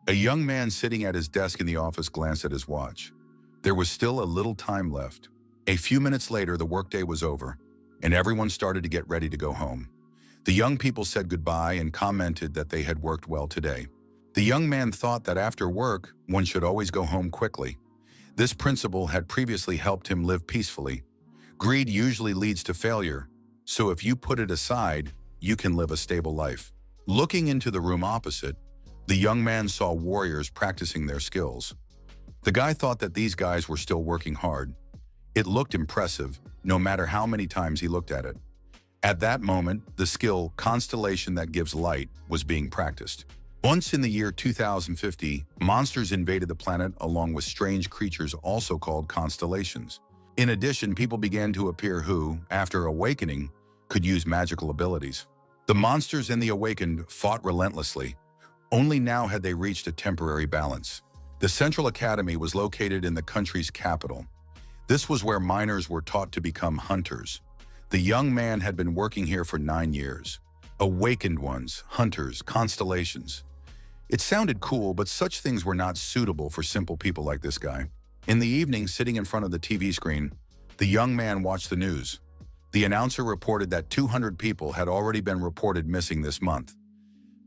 A young man sitting at his desk in the office glanced at his watch. There was still a little time left. A few minutes later, the workday was over, and everyone started to get ready to go home. The young people said goodbye and commented that they had worked well today. The young man thought that after work, one should always go home quickly. This principle had previously helped him live peacefully. Greed usually leads to failure, so if you put it aside, you can live a stable life. Looking into the room opposite, the young man saw warriors practicing their skills. The guy thought that these guys were still working hard. It looked impressive, no matter how many times he looked at it. At that moment, the skill, constellation that gives light, was being practiced. Once in the year 2050, monsters invaded the planet along with strange creatures also called constellations. In addition, people began to appear who, after awakening, could use magical abilities. The monsters and the awakened fought relentlessly. Only now had they reached a temporary balance. The Central Academy was located in the country's capital. This was where miners were taught to become hunters. The young man had been working here for 9 years. Awakened ones, hunters, constellations. It sounded cool, but such things were not suitable for simple people like this guy. In the evening, sitting in front of the TV screen, the young man watched the news. The announcer reported that 200 people had already been reported missing this month.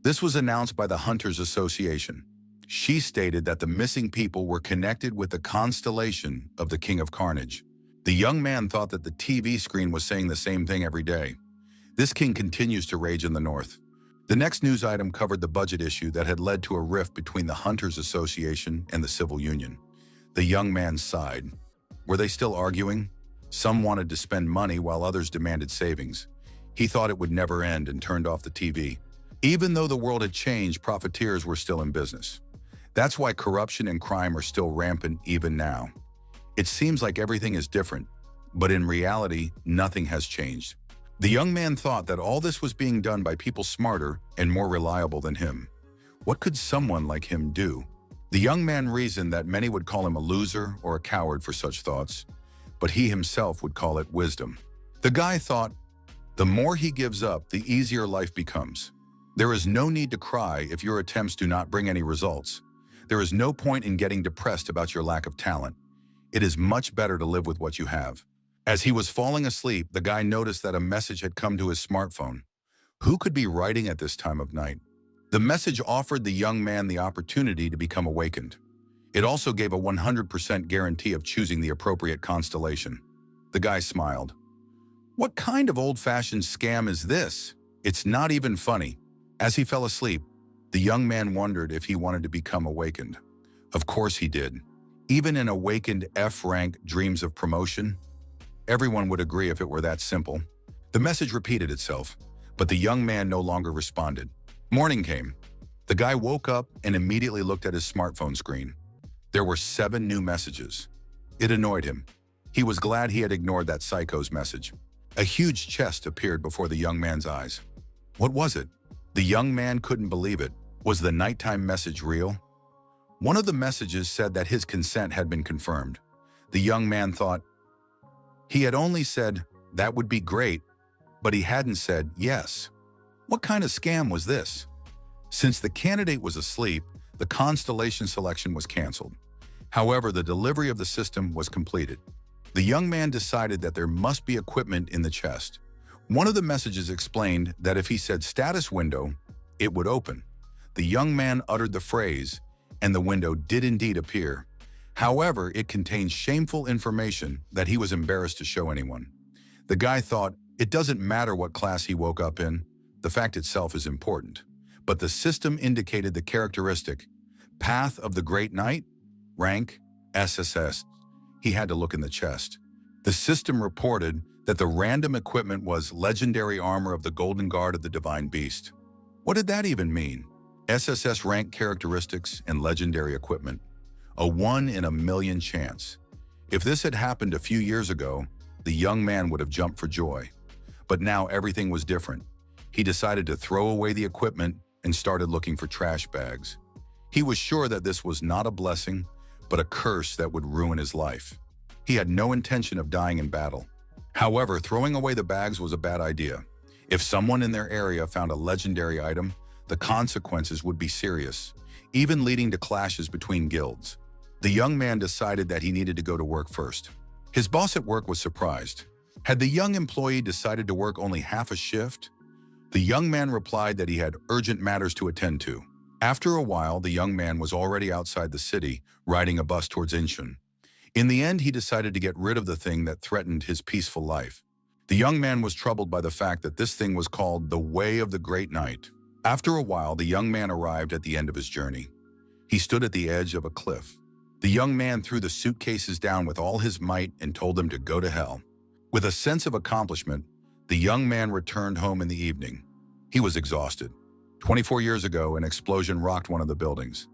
This was announced by the Hunters Association. She stated that the missing people were connected with the constellation of the King of Carnage. The young man thought that the TV screen was saying the same thing every day. This king continues to rage in the north. The next news item covered the budget issue that had led to a rift between the Hunters Association and the civil union. The young man sighed. Were they still arguing? Some wanted to spend money while others demanded savings. He thought it would never end and turned off the TV. Even though the world had changed, profiteers were still in business. That's why corruption and crime are still rampant even now. It seems like everything is different, but in reality, nothing has changed. The young man thought that all this was being done by people smarter and more reliable than him. What could someone like him do? The young man reasoned that many would call him a loser or a coward for such thoughts, but he himself would call it wisdom. The guy thought, the more he gives up, the easier life becomes. There is no need to cry if your attempts do not bring any results. There is no point in getting depressed about your lack of talent. It is much better to live with what you have. As he was falling asleep, the guy noticed that a message had come to his smartphone. Who could be writing at this time of night? The message offered the young man the opportunity to become awakened. It also gave a 100% guarantee of choosing the appropriate constellation. The guy smiled. What kind of old-fashioned scam is this? It's not even funny. As he fell asleep, the young man wondered if he wanted to become awakened. Of course he did. Even an awakened F-rank dreams of promotion. Everyone would agree if it were that simple. The message repeated itself, but the young man no longer responded. Morning came. The guy woke up and immediately looked at his smartphone screen. There were 7 new messages. It annoyed him. He was glad he had ignored that psycho's message. A huge chest appeared before the young man's eyes. What was it? The young man couldn't believe it. Was the nighttime message real? One of the messages said that his consent had been confirmed. The young man thought, he had only said, that would be great, but he hadn't said yes. What kind of scam was this? Since the candidate was asleep, the constellation selection was canceled. However, the delivery of the system was completed. The young man decided that there must be equipment in the chest. One of the messages explained that if he said status window, it would open. The young man uttered the phrase, and the window did indeed appear. However, it contained shameful information that he was embarrassed to show anyone. The guy thought, it doesn't matter what class he woke up in, the fact itself is important. But the system indicated the characteristic, Path of the Great Knight, rank, SSS. He had to look in the chest. The system reported that the random equipment was Legendary Armor of the Golden Guard of the Divine Beast. What did that even mean? SSS-RANK characteristics and legendary equipment. A 1 in a million chance. If this had happened a few years ago, the young man would have jumped for joy. But now everything was different. He decided to throw away the equipment and started looking for trash bags. He was sure that this was not a blessing, but a curse that would ruin his life. He had no intention of dying in battle. However, throwing away the bags was a bad idea. If someone in their area found a legendary item, the consequences would be serious. even leading to clashes between guilds. The young man decided that he needed to go to work first. His boss at work was surprised. Had the young employee decided to work only half a shift? The young man replied that he had urgent matters to attend to. After a while, the young man was already outside the city, riding a bus towards Incheon. In the end, he decided to get rid of the thing that threatened his peaceful life. The young man was troubled by the fact that this thing was called the Way of the Great Night. After a while, the young man arrived at the end of his journey. He stood at the edge of a cliff. The young man threw the suitcases down with all his might and told them to go to hell. With a sense of accomplishment, the young man returned home in the evening. He was exhausted. 24 years ago, an explosion rocked one of the buildings.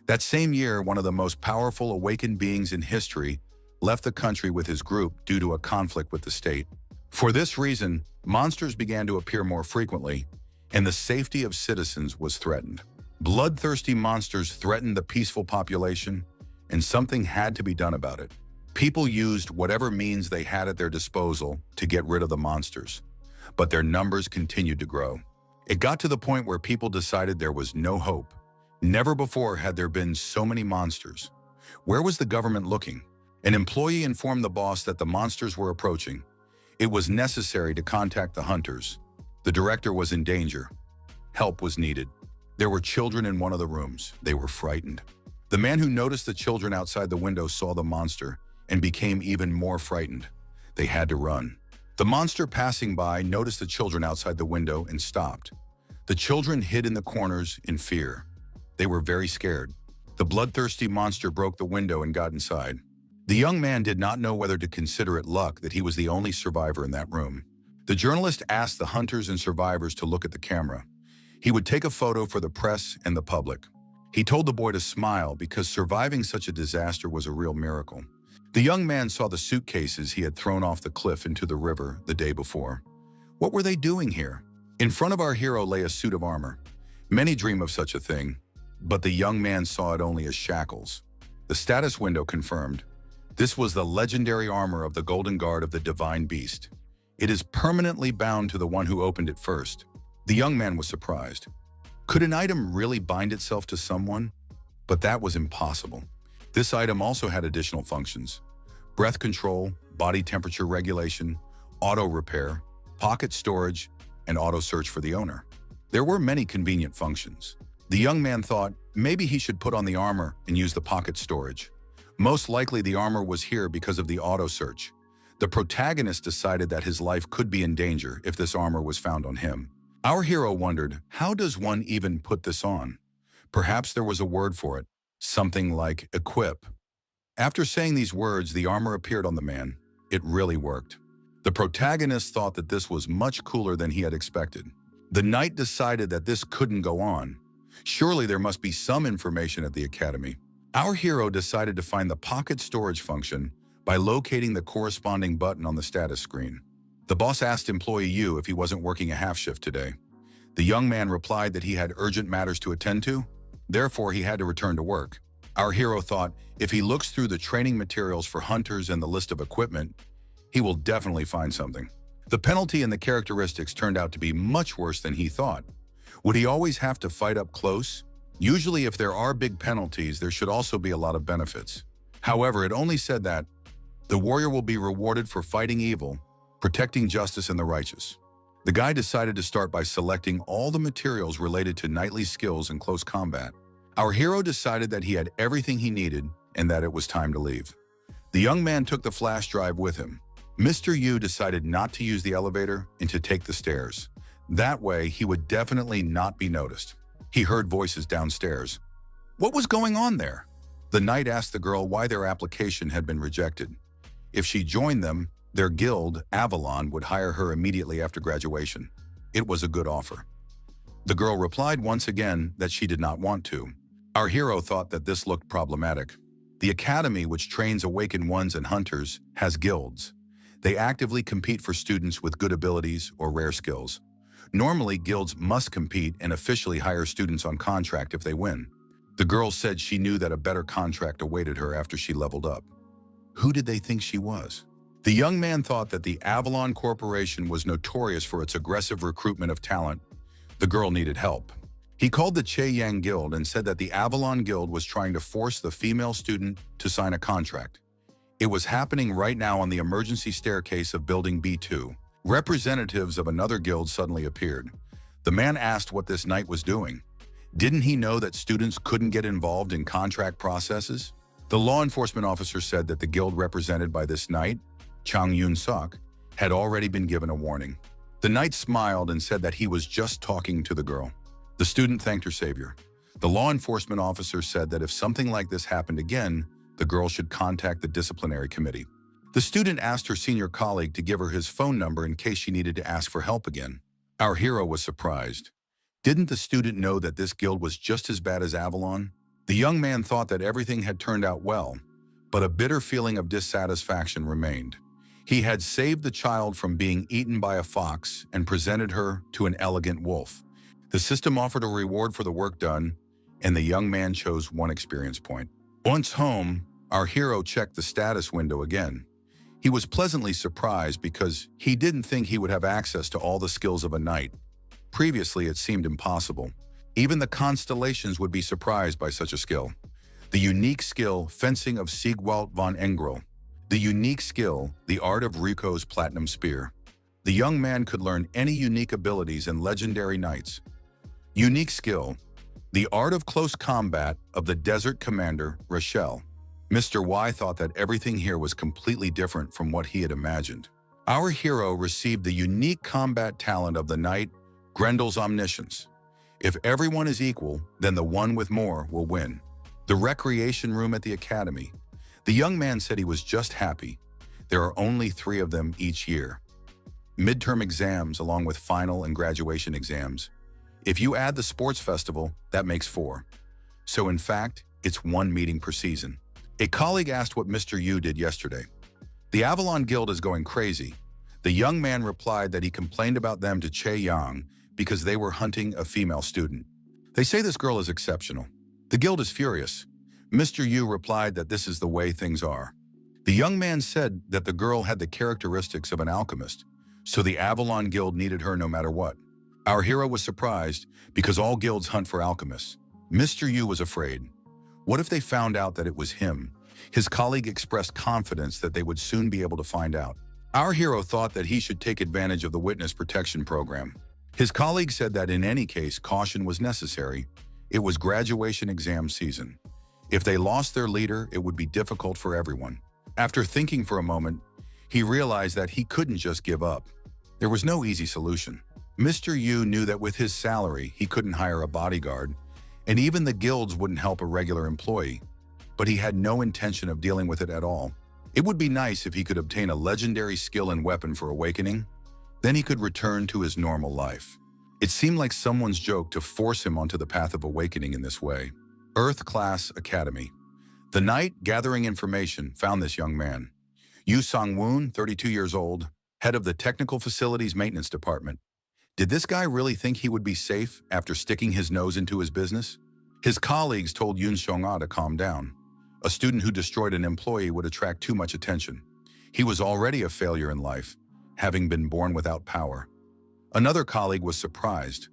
That same year, one of the most powerful awakened beings in history left the country with his group due to a conflict with the state. For this reason, monsters began to appear more frequently, and the safety of citizens was threatened. Bloodthirsty monsters threatened the peaceful population, and something had to be done about it. People used whatever means they had at their disposal to get rid of the monsters, but their numbers continued to grow. It got to the point where people decided there was no hope. Never before had there been so many monsters. Where was the government looking? An employee informed the boss that the monsters were approaching. It was necessary to contact the hunters. The director was in danger. Help was needed. There were children in one of the rooms. They were frightened. The man who noticed the children outside the window saw the monster and became even more frightened. They had to run. The monster passing by noticed the children outside the window and stopped. The children hid in the corners in fear. They were very scared. The bloodthirsty monster broke the window and got inside. The young man did not know whether to consider it luck that he was the only survivor in that room. The journalist asked the hunters and survivors to look at the camera. He would take a photo for the press and the public. He told the boy to smile because surviving such a disaster was a real miracle. The young man saw the suitcases he had thrown off the cliff into the river the day before. What were they doing here? In front of our hero lay a suit of armor. Many dream of such a thing, but the young man saw it only as shackles. The status window confirmed. This was the legendary armor of the Golden Guard of the Divine Beast. It is permanently bound to the one who opened it first. The young man was surprised. Could an item really bind itself to someone? But that was impossible. This item also had additional functions: breath control, body temperature regulation, auto repair, pocket storage, and auto search for the owner. There were many convenient functions. The young man thought maybe he should put on the armor and use the pocket storage. Most likely the armor was here because of the auto search. The protagonist decided that his life could be in danger if this armor was found on him. Our hero wondered, how does one even put this on? Perhaps there was a word for it, something like equip. After saying these words, the armor appeared on the man. It really worked. The protagonist thought that this was much cooler than he had expected. The knight decided that this couldn't go on. Surely there must be some information at the academy. Our hero decided to find the pocket storage function by locating the corresponding button on the status screen. The boss asked employee U if he wasn't working a half shift today. The young man replied that he had urgent matters to attend to, therefore he had to return to work. Our hero thought if he looks through the training materials for hunters and the list of equipment, he will definitely find something. The penalty and the characteristics turned out to be much worse than he thought. Would he always have to fight up close? Usually if there are big penalties, there should also be a lot of benefits. However, it only said that the warrior will be rewarded for fighting evil, protecting justice and the righteous. The guy decided to start by selecting all the materials related to knightly skills and close combat. Our hero decided that he had everything he needed and that it was time to leave. The young man took the flash drive with him. Mr. Yu decided not to use the elevator and to take the stairs. That way, he would definitely not be noticed. He heard voices downstairs. What was going on there? The knight asked the girl why their application had been rejected. If she joined them, their guild, Avalon, would hire her immediately after graduation. It was a good offer. The girl replied once again that she did not want to. Our hero thought that this looked problematic. The academy, which trains awakened ones and hunters, has guilds. They actively compete for students with good abilities or rare skills. Normally, guilds must compete and officially hire students on contract if they win. The girl said she knew that a better contract awaited her after she leveled up. Who did they think she was? The young man thought that the Avalon Corporation was notorious for its aggressive recruitment of talent. The girl needed help. He called the Che Yang Guild and said that the Avalon Guild was trying to force the female student to sign a contract. It was happening right now on the emergency staircase of Building B2. Representatives of another guild suddenly appeared. The man asked what this knight was doing. Didn't he know that students couldn't get involved in contract processes? The law enforcement officer said that the guild represented by this knight, Chang Yun-suk, had already been given a warning. The knight smiled and said that he was just talking to the girl. The student thanked her savior. The law enforcement officer said that if something like this happened again, the girl should contact the disciplinary committee. The student asked her senior colleague to give her his phone number in case she needed to ask for help again. Our hero was surprised. Didn't the student know that this guild was just as bad as Avalon? The young man thought that everything had turned out well, but a bitter feeling of dissatisfaction remained. He had saved the child from being eaten by a fox and presented her to an elegant wolf. The system offered a reward for the work done, and the young man chose one experience point. Once home, our hero checked the status window again. He was pleasantly surprised because he didn't think he would have access to all the skills of a knight. Previously, it seemed impossible. Even the constellations would be surprised by such a skill. The unique skill, Fencing of Siegwalt von Engrel. The unique skill, the art of Riko's Platinum Spear. The young man could learn any unique abilities and legendary knights. Unique skill, the art of close combat of the Desert Commander, Rochelle. Mr. Y thought that everything here was completely different from what he had imagined. Our hero received the unique combat talent of the knight, Grendel's Omniscience. If everyone is equal, then the one with more will win. The recreation room at the academy. The young man said he was just happy. There are only 3 of them each year. Midterm exams along with final and graduation exams. If you add the sports festival, that makes 4. So in fact, it's 1 meeting per season. A colleague asked what Mr. Yu did yesterday. The Avalon Guild is going crazy. The young man replied that he complained about them to Che Yang because they were hunting a female student. They say this girl is exceptional. The guild is furious. Mr. Yu replied that this is the way things are. The young man said that the girl had the characteristics of an alchemist, so the Avalon Guild needed her no matter what. Our hero was surprised because all guilds hunt for alchemists. Mr. Yu was afraid. What if they found out that it was him? His colleague expressed confidence that they would soon be able to find out. Our hero thought that he should take advantage of the witness protection program. His colleague said that in any case, caution was necessary. It was graduation exam season. If they lost their leader, it would be difficult for everyone. After thinking for a moment, he realized that he couldn't just give up. There was no easy solution. Mr. Yu knew that with his salary, he couldn't hire a bodyguard, and even the guilds wouldn't help a regular employee. But he had no intention of dealing with it at all. It would be nice if he could obtain a legendary skill and weapon for awakening. Then he could return to his normal life. It seemed like someone's joke to force him onto the path of awakening in this way. Earth Class Academy. The knight, gathering information, found this young man. Yu Sang-woon, 32 years old, head of the Technical Facilities Maintenance Department. Did this guy really think he would be safe after sticking his nose into his business? His colleagues told Yun Seong-ah to calm down. A student who destroyed an employee would attract too much attention. He was already a failure in life, having been born without power. Another colleague was surprised.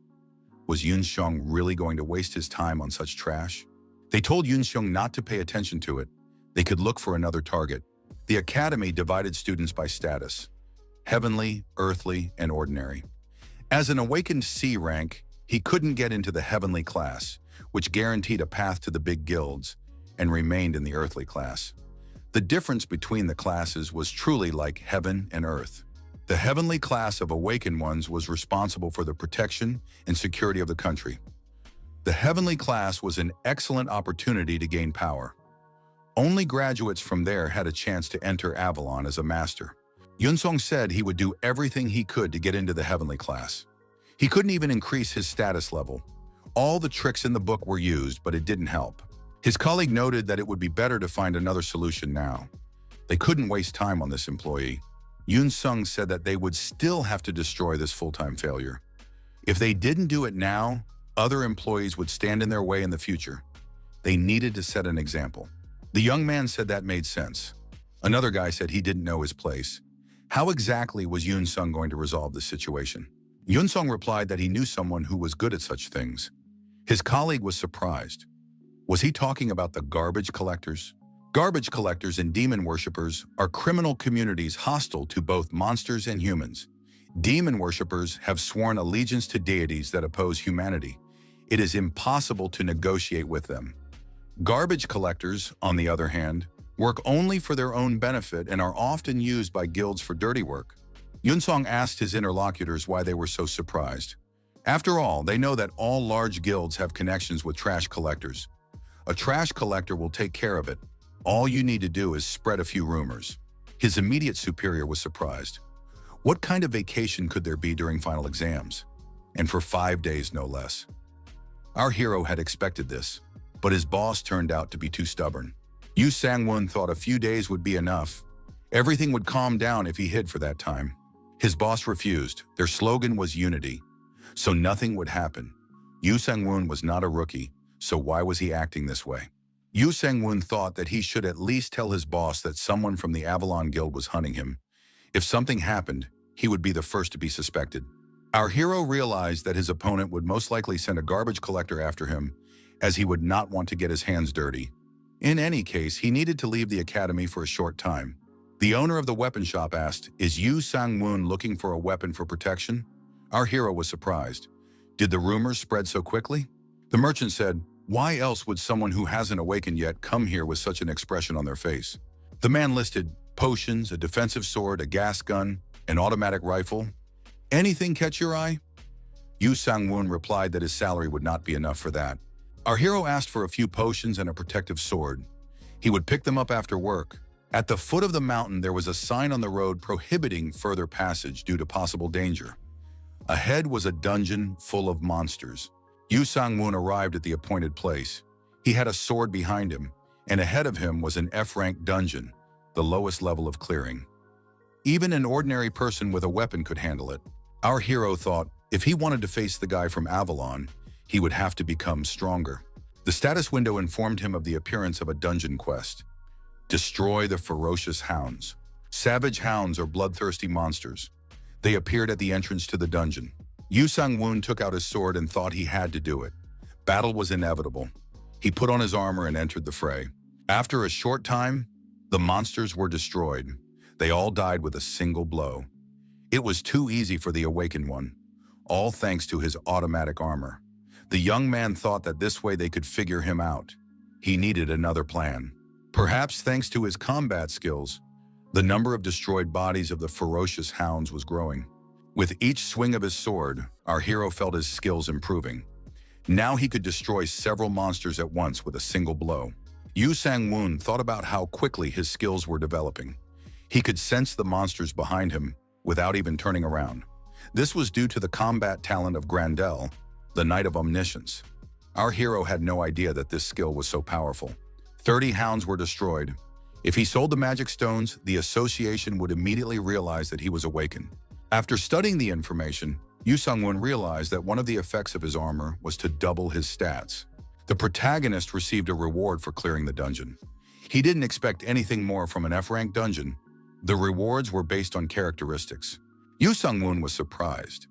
Was Yun Seong really going to waste his time on such trash? They told Yun Seong not to pay attention to it. They could look for another target. The academy divided students by status: heavenly, earthly, and ordinary. As an awakened C rank, he couldn't get into the heavenly class, which guaranteed a path to the big guilds, and remained in the earthly class. The difference between the classes was truly like heaven and earth. The heavenly class of awakened ones was responsible for the protection and security of the country. The heavenly class was an excellent opportunity to gain power. Only graduates from there had a chance to enter Avalon as a master. Yun Song said he would do everything he could to get into the heavenly class. He couldn't even increase his status level. All the tricks in the book were used, but it didn't help. His colleague noted that it would be better to find another solution now. They couldn't waste time on this employee. Yun Sung said that they would still have to destroy this full-time failure. If they didn't do it now, other employees would stand in their way in the future. They needed to set an example. The young man said that made sense. Another guy said he didn't know his place. How exactly was Yun Sung going to resolve this situation? Yun Sung replied that he knew someone who was good at such things. His colleague was surprised. Was he talking about the garbage collectors? Garbage collectors and demon worshippers are criminal communities hostile to both monsters and humans. Demon worshippers have sworn allegiance to deities that oppose humanity. It is impossible to negotiate with them. Garbage collectors, on the other hand, work only for their own benefit and are often used by guilds for dirty work. Yunsong asked his interlocutors why they were so surprised. After all, they know that all large guilds have connections with trash collectors. A trash collector will take care of it. All you need to do is spread a few rumors. His immediate superior was surprised. What kind of vacation could there be during final exams? And for 5 days, no less. Our hero had expected this, but his boss turned out to be too stubborn. Yu Sang-won thought a few days would be enough. Everything would calm down if he hid for that time. His boss refused. Their slogan was unity, so nothing would happen. Yu Sang-won was not a rookie, so why was he acting this way? Yu Sang-won thought that he should at least tell his boss that someone from the Avalon Guild was hunting him. If something happened, he would be the first to be suspected. Our hero realized that his opponent would most likely send a garbage collector after him, as he would not want to get his hands dirty. In any case, he needed to leave the academy for a short time. The owner of the weapon shop asked, "Is Yu Sang-won looking for a weapon for protection?" Our hero was surprised. Did the rumors spread so quickly? The merchant said, "Why else would someone who hasn't awakened yet come here with such an expression on their face?" The man listed potions, a defensive sword, a gas gun, an automatic rifle. Anything catch your eye? Yu Sang-won replied that his salary would not be enough for that. Our hero asked for a few potions and a protective sword. He would pick them up after work. At the foot of the mountain, there was a sign on the road prohibiting further passage due to possible danger. Ahead was a dungeon full of monsters. Yu Sang-won arrived at the appointed place. He had a sword behind him, and ahead of him was an F-rank dungeon, the lowest level of clearing. Even an ordinary person with a weapon could handle it. Our hero thought if he wanted to face the guy from Avalon, he would have to become stronger. The status window informed him of the appearance of a dungeon quest. Destroy the ferocious hounds. Savage hounds are bloodthirsty monsters. They appeared at the entrance to the dungeon. Yu Sang-won took out his sword and thought he had to do it. Battle was inevitable. He put on his armor and entered the fray. After a short time, the monsters were destroyed. They all died with a single blow. It was too easy for the awakened one, all thanks to his automatic armor. The young man thought that this way they could figure him out. He needed another plan. Perhaps thanks to his combat skills, the number of destroyed bodies of the ferocious hounds was growing. With each swing of his sword, our hero felt his skills improving. Now he could destroy several monsters at once with a single blow. Yu Sang-won thought about how quickly his skills were developing. He could sense the monsters behind him without even turning around. This was due to the combat talent of Grandel, the Knight of Omniscience. Our hero had no idea that this skill was so powerful. 30 hounds were destroyed. If he sold the magic stones, the association would immediately realize that he was awakened. After studying the information, Yu Sang-won realized that one of the effects of his armor was to double his stats. The protagonist received a reward for clearing the dungeon. He didn't expect anything more from an F-rank dungeon. The rewards were based on characteristics. Yu Sang-won was surprised.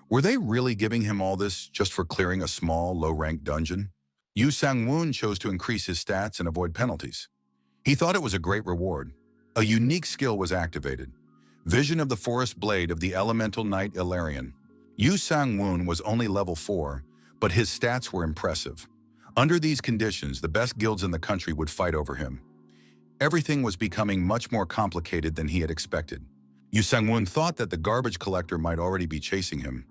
Were they really giving him all this just for clearing a small, low-ranked dungeon? Yu Sang-won chose to increase his stats and avoid penalties. He thought it was a great reward. A unique skill was activated. Vision of the Forest Blade of the Elemental Knight Ilarion. Yu Sang-won was only level 4, but his stats were impressive. Under these conditions, the best guilds in the country would fight over him. Everything was becoming much more complicated than he had expected. Yu Sang-won thought that the garbage collector might already be chasing him,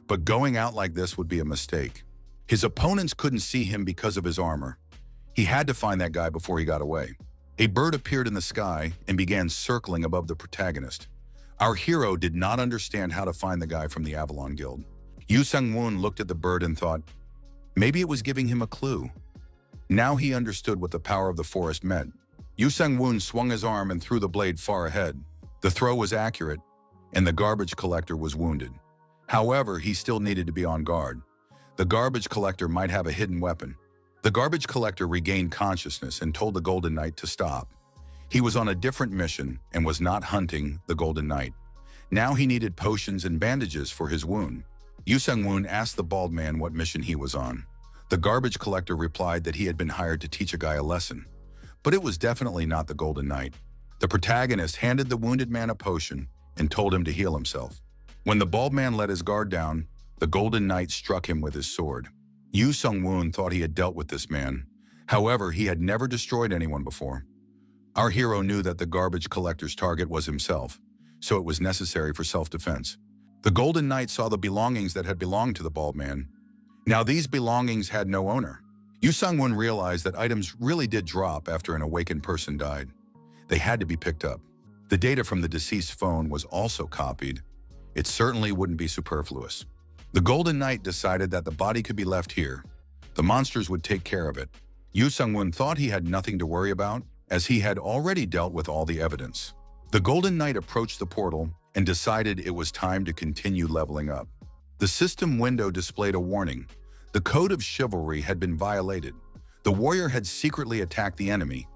but going out like this would be a mistake. His opponents couldn't see him because of his armor. He had to find that guy before he got away. A bird appeared in the sky and began circling above the protagonist. Our hero did not understand how to find the guy from the Avalon Guild. Yu Sang-won looked at the bird and thought, maybe it was giving him a clue. Now he understood what the power of the forest meant. Yu Sang-won swung his arm and threw the blade far ahead. The throw was accurate, and the garbage collector was wounded. However, he still needed to be on guard. The garbage collector might have a hidden weapon. The garbage collector regained consciousness and told the Golden Knight to stop. He was on a different mission and was not hunting the Golden Knight. Now he needed potions and bandages for his wound. Yu Sang-won asked the bald man what mission he was on. The garbage collector replied that he had been hired to teach a guy a lesson, but it was definitely not the Golden Knight. The protagonist handed the wounded man a potion and told him to heal himself. When the bald man let his guard down, the Golden Knight struck him with his sword. Yu Sung-woon thought he had dealt with this man. However, he had never destroyed anyone before. Our hero knew that the garbage collector's target was himself, so it was necessary for self-defense. The Golden Knight saw the belongings that had belonged to the bald man. Now these belongings had no owner. Yu Sung-woon realized that items really did drop after an awakened person died. They had to be picked up. The data from the deceased's phone was also copied. It certainly wouldn't be superfluous. The Golden Knight decided that the body could be left here. The monsters would take care of it. Yu Sung-woon thought he had nothing to worry about, as he had already dealt with all the evidence. The Golden Knight approached the portal and decided it was time to continue leveling up. The system window displayed a warning. The code of chivalry had been violated. The warrior had secretly attacked the enemy.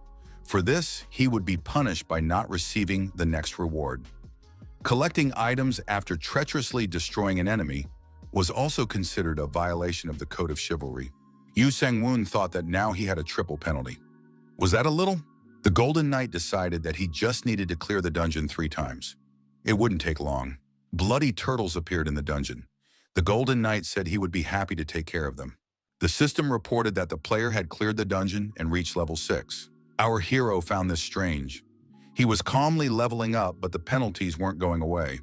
For this, he would be punished by not receiving the next reward. Collecting items after treacherously destroying an enemy was also considered a violation of the code of chivalry. Yu Sang-woon thought that now he had a triple penalty. Was that a little? The Golden Knight decided that he just needed to clear the dungeon 3 times. It wouldn't take long. Bloody turtles appeared in the dungeon. The Golden Knight said he would be happy to take care of them. The system reported that the player had cleared the dungeon and reached level 6. Our hero found this strange. He was calmly leveling up, but the penalties weren't going away.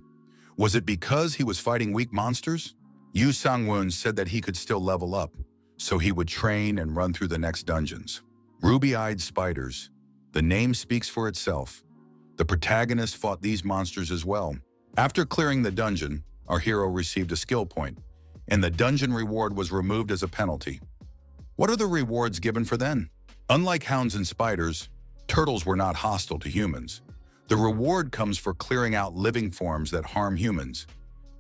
Was it because he was fighting weak monsters? Yu Sang-woon said that he could still level up, so he would train and run through the next dungeons. Ruby-eyed spiders. The name speaks for itself. The protagonist fought these monsters as well. After clearing the dungeon, our hero received a skill point, and the dungeon reward was removed as a penalty. What are the rewards given for then? Unlike hounds and spiders, turtles were not hostile to humans. The reward comes for clearing out living forms that harm humans.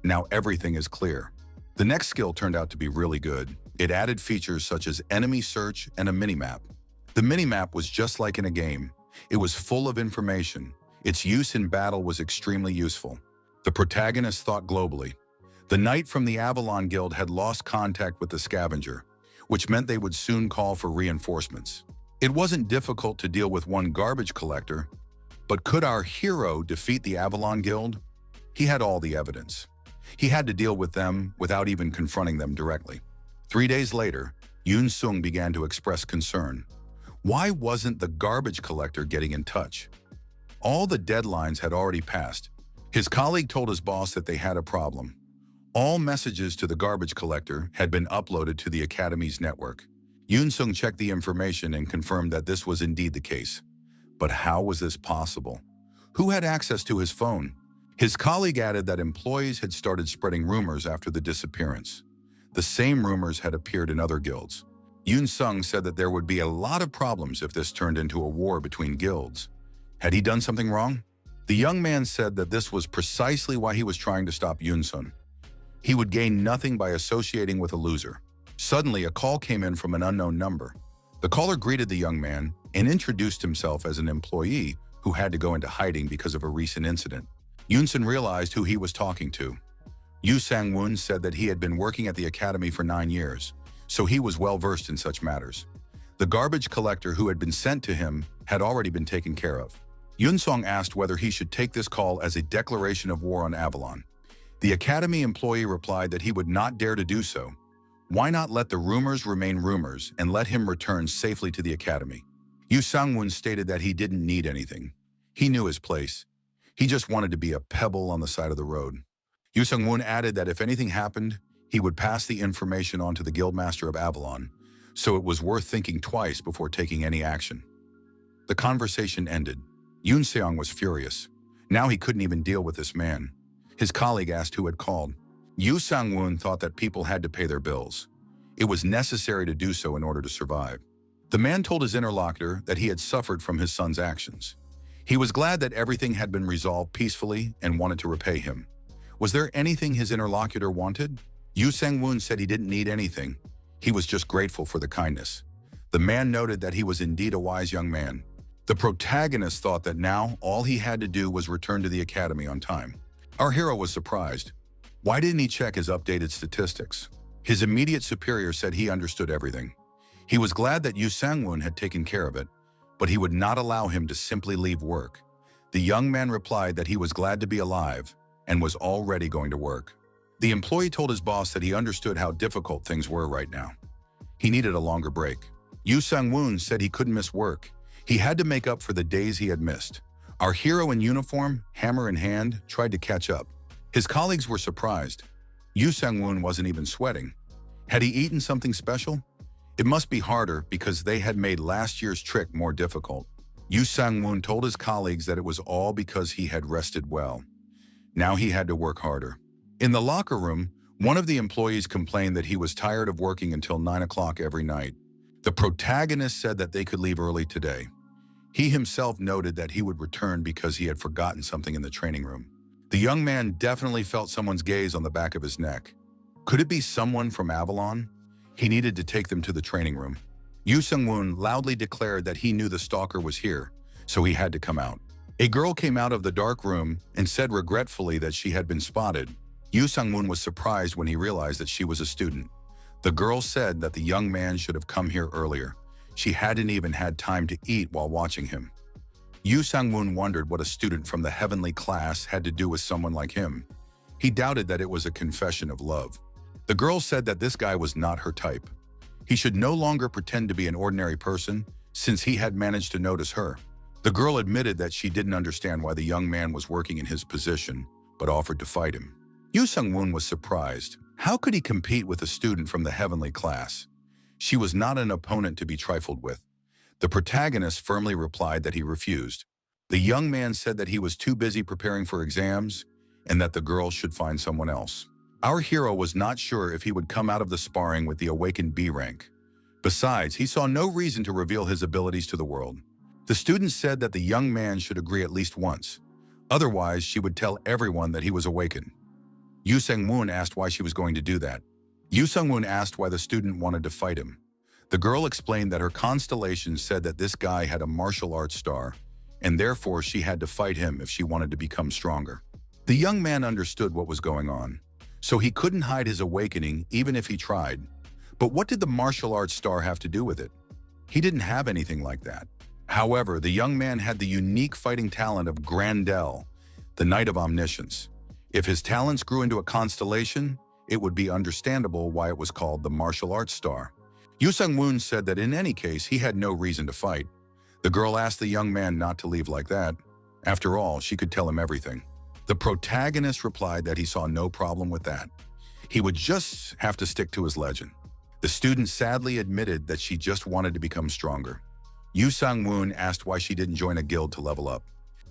Now everything is clear. The next skill turned out to be really good. It added features such as enemy search and a minimap. The minimap was just like in a game. It was full of information. Its use in battle was extremely useful. The protagonist thought globally. The knight from the Avalon Guild had lost contact with the scavenger, which meant they would soon call for reinforcements. It wasn't difficult to deal with one garbage collector, but could our hero defeat the Avalon Guild? He had all the evidence. He had to deal with them without even confronting them directly. 3 days later, Yoon Sung began to express concern. Why wasn't the garbage collector getting in touch? All the deadlines had already passed. His colleague told his boss that they had a problem. All messages to the garbage collector had been uploaded to the Academy's network. Yoon Sung checked the information and confirmed that this was indeed the case. But how was this possible? Who had access to his phone? His colleague added that employees had started spreading rumors after the disappearance. The same rumors had appeared in other guilds. Yoon Sung said that there would be a lot of problems if this turned into a war between guilds. Had he done something wrong? The young man said that this was precisely why he was trying to stop Yoon Sung. He would gain nothing by associating with a loser. Suddenly, a call came in from an unknown number. The caller greeted the young man and introduced himself as an employee who had to go into hiding because of a recent incident. Yoon Sung realized who he was talking to. Yu Sang-woon said that he had been working at the academy for 9 years, so he was well versed in such matters. The garbage collector who had been sent to him had already been taken care of. Yoon Sung asked whether he should take this call as a declaration of war on Avalon. The academy employee replied that he would not dare to do so. Why not let the rumors remain rumors and let him return safely to the academy? Yu Sang-woon stated that he didn't need anything. He knew his place. He just wanted to be a pebble on the side of the road. Yu Sang-woon added that if anything happened, he would pass the information on to the Guildmaster of Avalon, so it was worth thinking twice before taking any action. The conversation ended. Yoon Seong was furious. Now he couldn't even deal with this man. His colleague asked who had called. Yu Sang-woon thought that people had to pay their bills. It was necessary to do so in order to survive. The man told his interlocutor that he had suffered from his son's actions. He was glad that everything had been resolved peacefully and wanted to repay him. Was there anything his interlocutor wanted? Yu Sang-woon said he didn't need anything. He was just grateful for the kindness. The man noted that he was indeed a wise young man. The protagonist thought that now all he had to do was return to the academy on time. Our hero was surprised. Why didn't he check his updated statistics? His immediate superior said he understood everything. He was glad that Yu Sang-woon had taken care of it, but he would not allow him to simply leave work. The young man replied that he was glad to be alive and was already going to work. The employee told his boss that he understood how difficult things were right now. He needed a longer break. Yu Sang-woon said he couldn't miss work. He had to make up for the days he had missed. Our hero in uniform, hammer in hand, tried to catch up. His colleagues were surprised. Yu Sang-woon wasn't even sweating. Had he eaten something special? It must be harder because they had made last year's trick more difficult. Yu Sang-woon told his colleagues that it was all because he had rested well. Now he had to work harder. In the locker room, one of the employees complained that he was tired of working until 9 o'clock every night. The protagonist said that they could leave early today. He himself noted that he would return because he had forgotten something in the training room. The young man definitely felt someone's gaze on the back of his neck. Could it be someone from Avalon? He needed to take them to the training room. Yu Sang-woon loudly declared that he knew the stalker was here, so he had to come out. A girl came out of the dark room and said regretfully that she had been spotted. Yu Sang-woon was surprised when he realized that she was a student. The girl said that the young man should have come here earlier. She hadn't even had time to eat while watching him. Yu Sang-woon wondered what a student from the heavenly class had to do with someone like him. He doubted that it was a confession of love. The girl said that this guy was not her type. He should no longer pretend to be an ordinary person since he had managed to notice her. The girl admitted that she didn't understand why the young man was working in his position, but offered to fight him. Yu Sang-woon was surprised. How could he compete with a student from the heavenly class? She was not an opponent to be trifled with. The protagonist firmly replied that he refused. The young man said that he was too busy preparing for exams and that the girl should find someone else. Our hero was not sure if he would come out of the sparring with the awakened B rank. Besides, he saw no reason to reveal his abilities to the world. The student said that the young man should agree at least once. Otherwise, she would tell everyone that he was awakened. Yu Sang-woon asked why she was going to do that. Yu Sang-woon asked why the student wanted to fight him. The girl explained that her constellation said that this guy had a martial arts star, and therefore she had to fight him if she wanted to become stronger. The young man understood what was going on, so he couldn't hide his awakening even if he tried. But what did the martial arts star have to do with it? He didn't have anything like that. However, the young man had the unique fighting talent of Grandel, the Knight of Omniscience. If his talents grew into a constellation, it would be understandable why it was called the martial arts star. Yu Sang-woon said that in any case, he had no reason to fight. The girl asked the young man not to leave like that. After all, she could tell him everything. The protagonist replied that he saw no problem with that. He would just have to stick to his legend. The student sadly admitted that she just wanted to become stronger. Yu Sang-woon asked why she didn't join a guild to level up.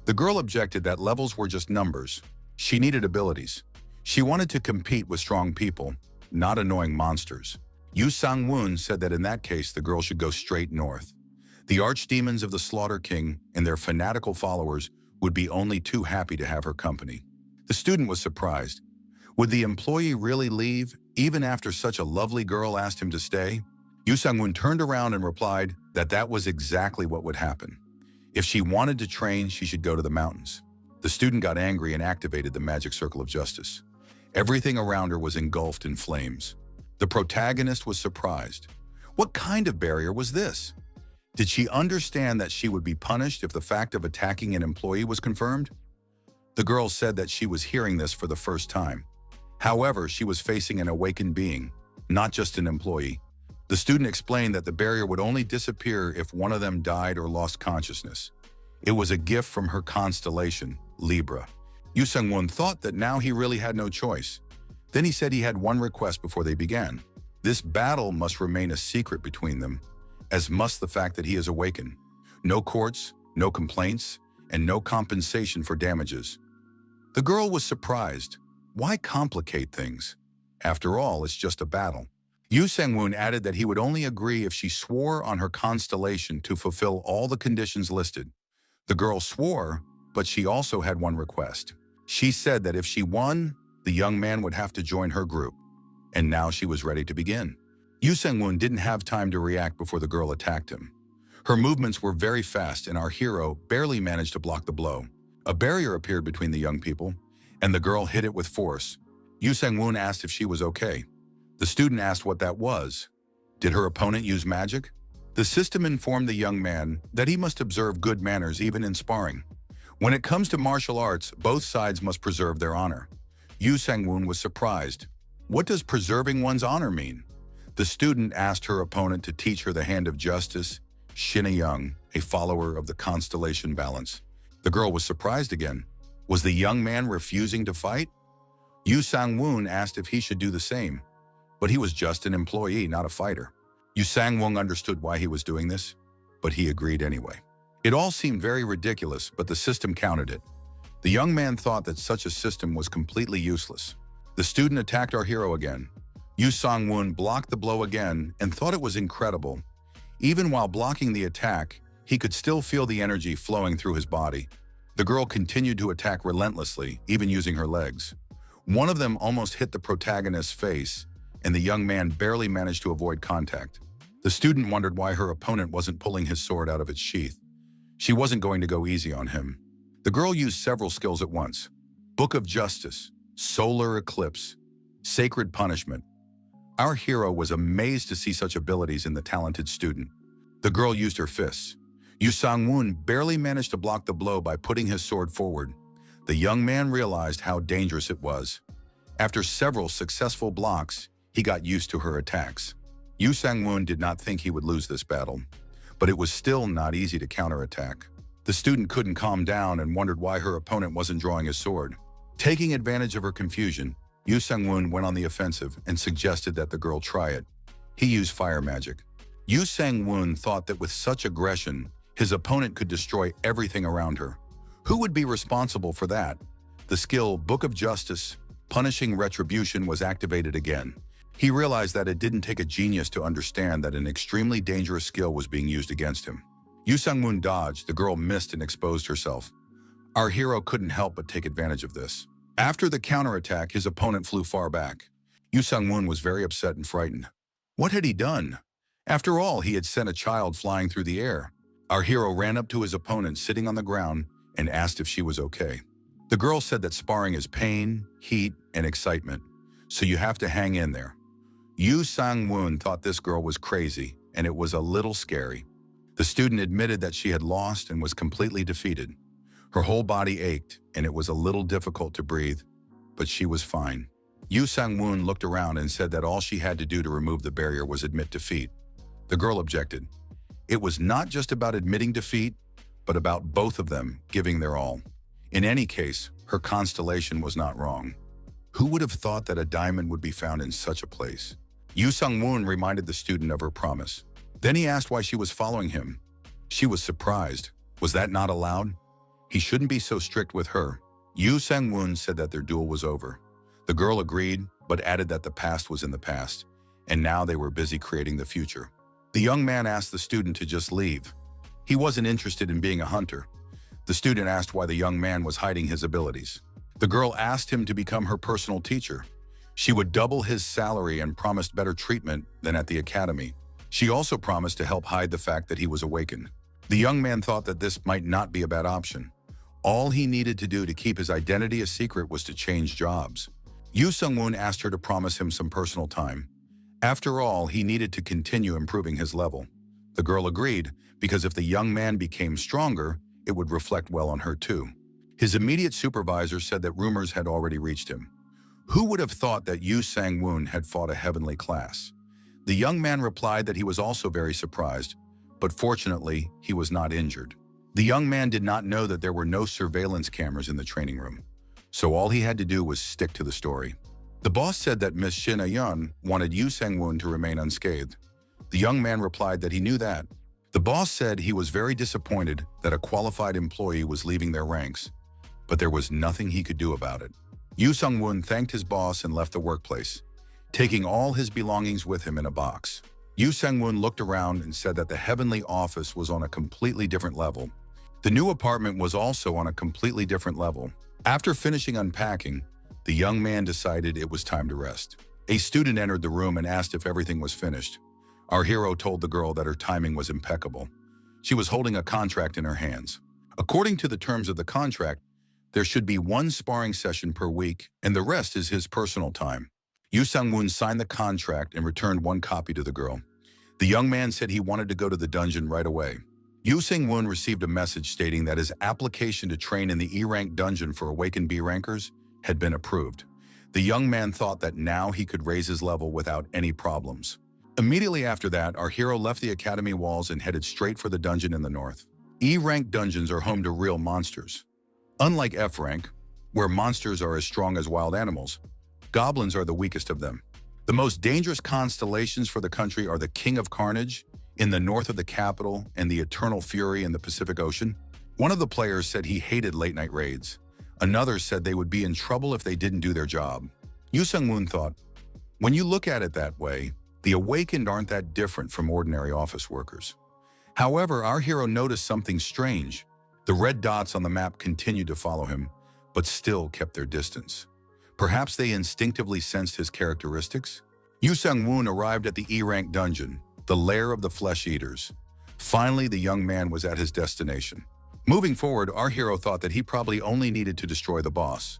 The girl objected that levels were just numbers. She needed abilities. She wanted to compete with strong people, not annoying monsters. Yu Sang-woon said that in that case, the girl should go straight north. The archdemons of the Slaughter King and their fanatical followers would be only too happy to have her company. The student was surprised. Would the employee really leave, even after such a lovely girl asked him to stay? Yu Sang-woon turned around and replied that that was exactly what would happen. If she wanted to train, she should go to the mountains. The student got angry and activated the magic circle of justice. Everything around her was engulfed in flames. The protagonist was surprised. What kind of barrier was this? Did she understand that she would be punished if the fact of attacking an employee was confirmed? The girl said that she was hearing this for the first time. However, she was facing an awakened being, not just an employee. The student explained that the barrier would only disappear if one of them died or lost consciousness. It was a gift from her constellation, Libra. Yu Sang-woon thought that now he really had no choice. Then he said he had one request before they began. This battle must remain a secret between them, as must the fact that he is awakened. No courts, no complaints, and no compensation for damages. The girl was surprised. Why complicate things? After all, it's just a battle. Yu Sang-woon added that he would only agree if she swore on her constellation to fulfill all the conditions listed. The girl swore, but she also had one request. She said that if she won, the young man would have to join her group. And now she was ready to begin. Yu Sang-woon didn't have time to react before the girl attacked him. Her movements were very fast and our hero barely managed to block the blow. A barrier appeared between the young people, and the girl hit it with force. Yu Sang-woon asked if she was okay. The student asked what that was. Did her opponent use magic? The system informed the young man that he must observe good manners even in sparring. When it comes to martial arts, both sides must preserve their honor. Yu Sang-woon was surprised. What does preserving one's honor mean? The student asked her opponent to teach her the hand of justice, Shin-a-young, a follower of the constellation balance. The girl was surprised again. Was the young man refusing to fight? Yu Sang-woon asked if he should do the same, but he was just an employee, not a fighter. Yu Sang-woon understood why he was doing this, but he agreed anyway. It all seemed very ridiculous, but the system countered it. The young man thought that such a system was completely useless. The student attacked our hero again. Yu Sang-woon blocked the blow again and thought it was incredible. Even while blocking the attack, he could still feel the energy flowing through his body. The girl continued to attack relentlessly, even using her legs. One of them almost hit the protagonist's face, and the young man barely managed to avoid contact. The student wondered why her opponent wasn't pulling his sword out of its sheath. She wasn't going to go easy on him. The girl used several skills at once: Book of Justice, Solar Eclipse, Sacred Punishment. Our hero was amazed to see such abilities in the talented student. The girl used her fists. Yu Sang-woon barely managed to block the blow by putting his sword forward. The young man realized how dangerous it was. After several successful blocks, he got used to her attacks. Yu Sang-woon did not think he would lose this battle, but it was still not easy to counterattack. The student couldn't calm down and wondered why her opponent wasn't drawing his sword. Taking advantage of her confusion, Yu Sang-woon went on the offensive and suggested that the girl try it. He used fire magic. Yu Sang-woon thought that with such aggression, his opponent could destroy everything around her. Who would be responsible for that? The skill Book of Justice, Punishing Retribution, was activated again. He realized that it didn't take a genius to understand that an extremely dangerous skill was being used against him. Yu Sang-woon dodged, the girl missed and exposed herself. Our hero couldn't help but take advantage of this. After the counterattack, his opponent flew far back. Yu Sang-woon was very upset and frightened. What had he done? After all, he had sent a child flying through the air. Our hero ran up to his opponent sitting on the ground and asked if she was okay. The girl said that sparring is pain, heat, and excitement, so you have to hang in there. Yu Sang-woon thought this girl was crazy, and it was a little scary. The student admitted that she had lost and was completely defeated. Her whole body ached, and it was a little difficult to breathe, but she was fine. Yu Sang-woon looked around and said that all she had to do to remove the barrier was admit defeat. The girl objected. It was not just about admitting defeat, but about both of them giving their all. In any case, her constellation was not wrong. Who would have thought that a diamond would be found in such a place? Yu Sang-woon reminded the student of her promise. Then he asked why she was following him. She was surprised. Was that not allowed? He shouldn't be so strict with her. Yu Sang-woon said that their duel was over. The girl agreed, but added that the past was in the past, and now they were busy creating the future. The young man asked the student to just leave. He wasn't interested in being a hunter. The student asked why the young man was hiding his abilities. The girl asked him to become her personal teacher. She would double his salary and promised better treatment than at the academy. She also promised to help hide the fact that he was awakened. The young man thought that this might not be a bad option. All he needed to do to keep his identity a secret was to change jobs. Yu Sang-woon asked her to promise him some personal time. After all, he needed to continue improving his level. The girl agreed, because if the young man became stronger, it would reflect well on her too. His immediate supervisor said that rumors had already reached him. Who would have thought that Yu Sang-woon had fought a heavenly class? The young man replied that he was also very surprised, but fortunately, he was not injured. The young man did not know that there were no surveillance cameras in the training room, so all he had to do was stick to the story. The boss said that Miss Shin-a-young wanted Yu Sang-woon to remain unscathed. The young man replied that he knew that. The boss said he was very disappointed that a qualified employee was leaving their ranks, but there was nothing he could do about it. Yu Sang-woon thanked his boss and left the workplace, taking all his belongings with him in a box. Yu Sang-woon looked around and said that the heavenly office was on a completely different level. The new apartment was also on a completely different level. After finishing unpacking, the young man decided it was time to rest. A student entered the room and asked if everything was finished. Our hero told the girl that her timing was impeccable. She was holding a contract in her hands. According to the terms of the contract, there should be one sparring session per week, and the rest is his personal time. Yu Sang-woon signed the contract and returned one copy to the girl. The young man said he wanted to go to the dungeon right away. Yu Sang-woon received a message stating that his application to train in the E-rank dungeon for awakened B-rankers had been approved. The young man thought that now he could raise his level without any problems. Immediately after that, our hero left the academy walls and headed straight for the dungeon in the north. E-rank dungeons are home to real monsters. Unlike F-rank, where monsters are as strong as wild animals, goblins are the weakest of them. The most dangerous constellations for the country are the King of Carnage in the north of the capital and the Eternal Fury in the Pacific Ocean. One of the players said he hated late-night raids. Another said they would be in trouble if they didn't do their job. Yu Sung-woon thought, when you look at it that way, the awakened aren't that different from ordinary office workers. However, our hero noticed something strange. The red dots on the map continued to follow him, but still kept their distance. Perhaps they instinctively sensed his characteristics? Yu Sung-woon arrived at the E-rank dungeon, the lair of the flesh eaters. Finally, the young man was at his destination. Moving forward, our hero thought that he probably only needed to destroy the boss.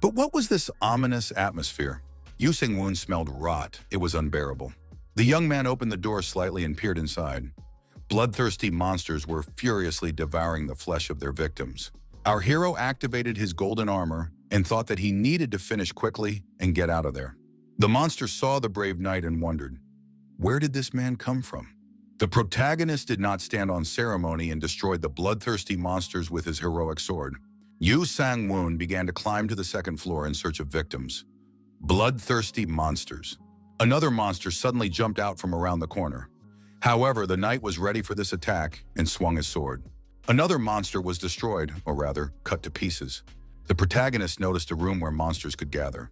But what was this ominous atmosphere? Yu Sung-woon smelled rot. It was unbearable. The young man opened the door slightly and peered inside. Bloodthirsty monsters were furiously devouring the flesh of their victims. Our hero activated his golden armor and thought that he needed to finish quickly and get out of there. The monster saw the brave knight and wondered, where did this man come from? The protagonist did not stand on ceremony and destroyed the bloodthirsty monsters with his heroic sword. Yu Sang-woon began to climb to the second floor in search of victims. Bloodthirsty monsters. Another monster suddenly jumped out from around the corner. However, the knight was ready for this attack and swung his sword. Another monster was destroyed, or rather, cut to pieces. The protagonist noticed a room where monsters could gather.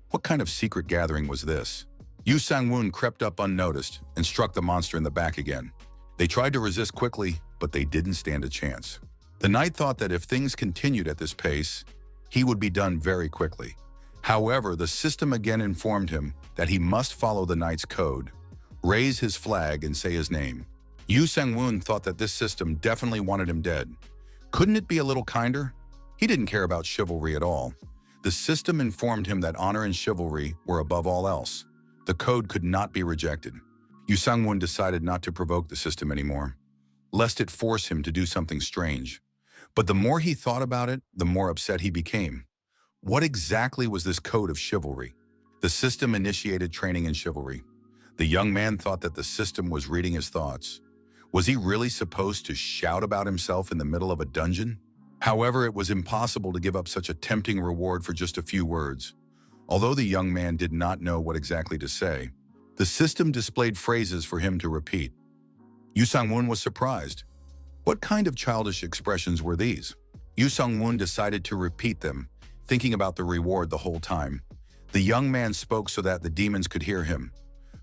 What kind of secret gathering was this? Yu Sang-woon crept up unnoticed and struck the monster in the back again. They tried to resist quickly, but they didn't stand a chance. The knight thought that if things continued at this pace, he would be done very quickly. However, the system again informed him that he must follow the knight's code, raise his flag, and say his name. Yu Sang-woon thought that this system definitely wanted him dead. Couldn't it be a little kinder? He didn't care about chivalry at all. The system informed him that honor and chivalry were above all else. The code could not be rejected. Yu Sang-woon decided not to provoke the system anymore, lest it force him to do something strange. But the more he thought about it, the more upset he became. What exactly was this code of chivalry? The system initiated training in chivalry. The young man thought that the system was reading his thoughts. Was he really supposed to shout about himself in the middle of a dungeon? However, it was impossible to give up such a tempting reward for just a few words. Although the young man did not know what exactly to say, the system displayed phrases for him to repeat. Yu Sang-woon was surprised. What kind of childish expressions were these? Yu Sang-woon decided to repeat them, thinking about the reward the whole time. The young man spoke so that the demons could hear him.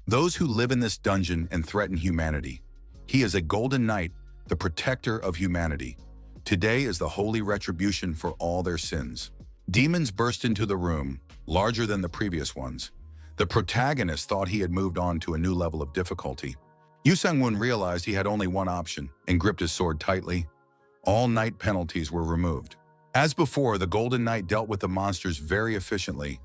Those who live in this dungeon and threaten humanity. He is a golden knight, the protector of humanity. Today is the holy retribution for all their sins. Demons burst into the room, larger than the previous ones. The protagonist thought he had moved on to a new level of difficulty. Yu Sang-woon realized he had only one option and gripped his sword tightly. All night penalties were removed. As before, the Golden Knight dealt with the monsters very efficiently.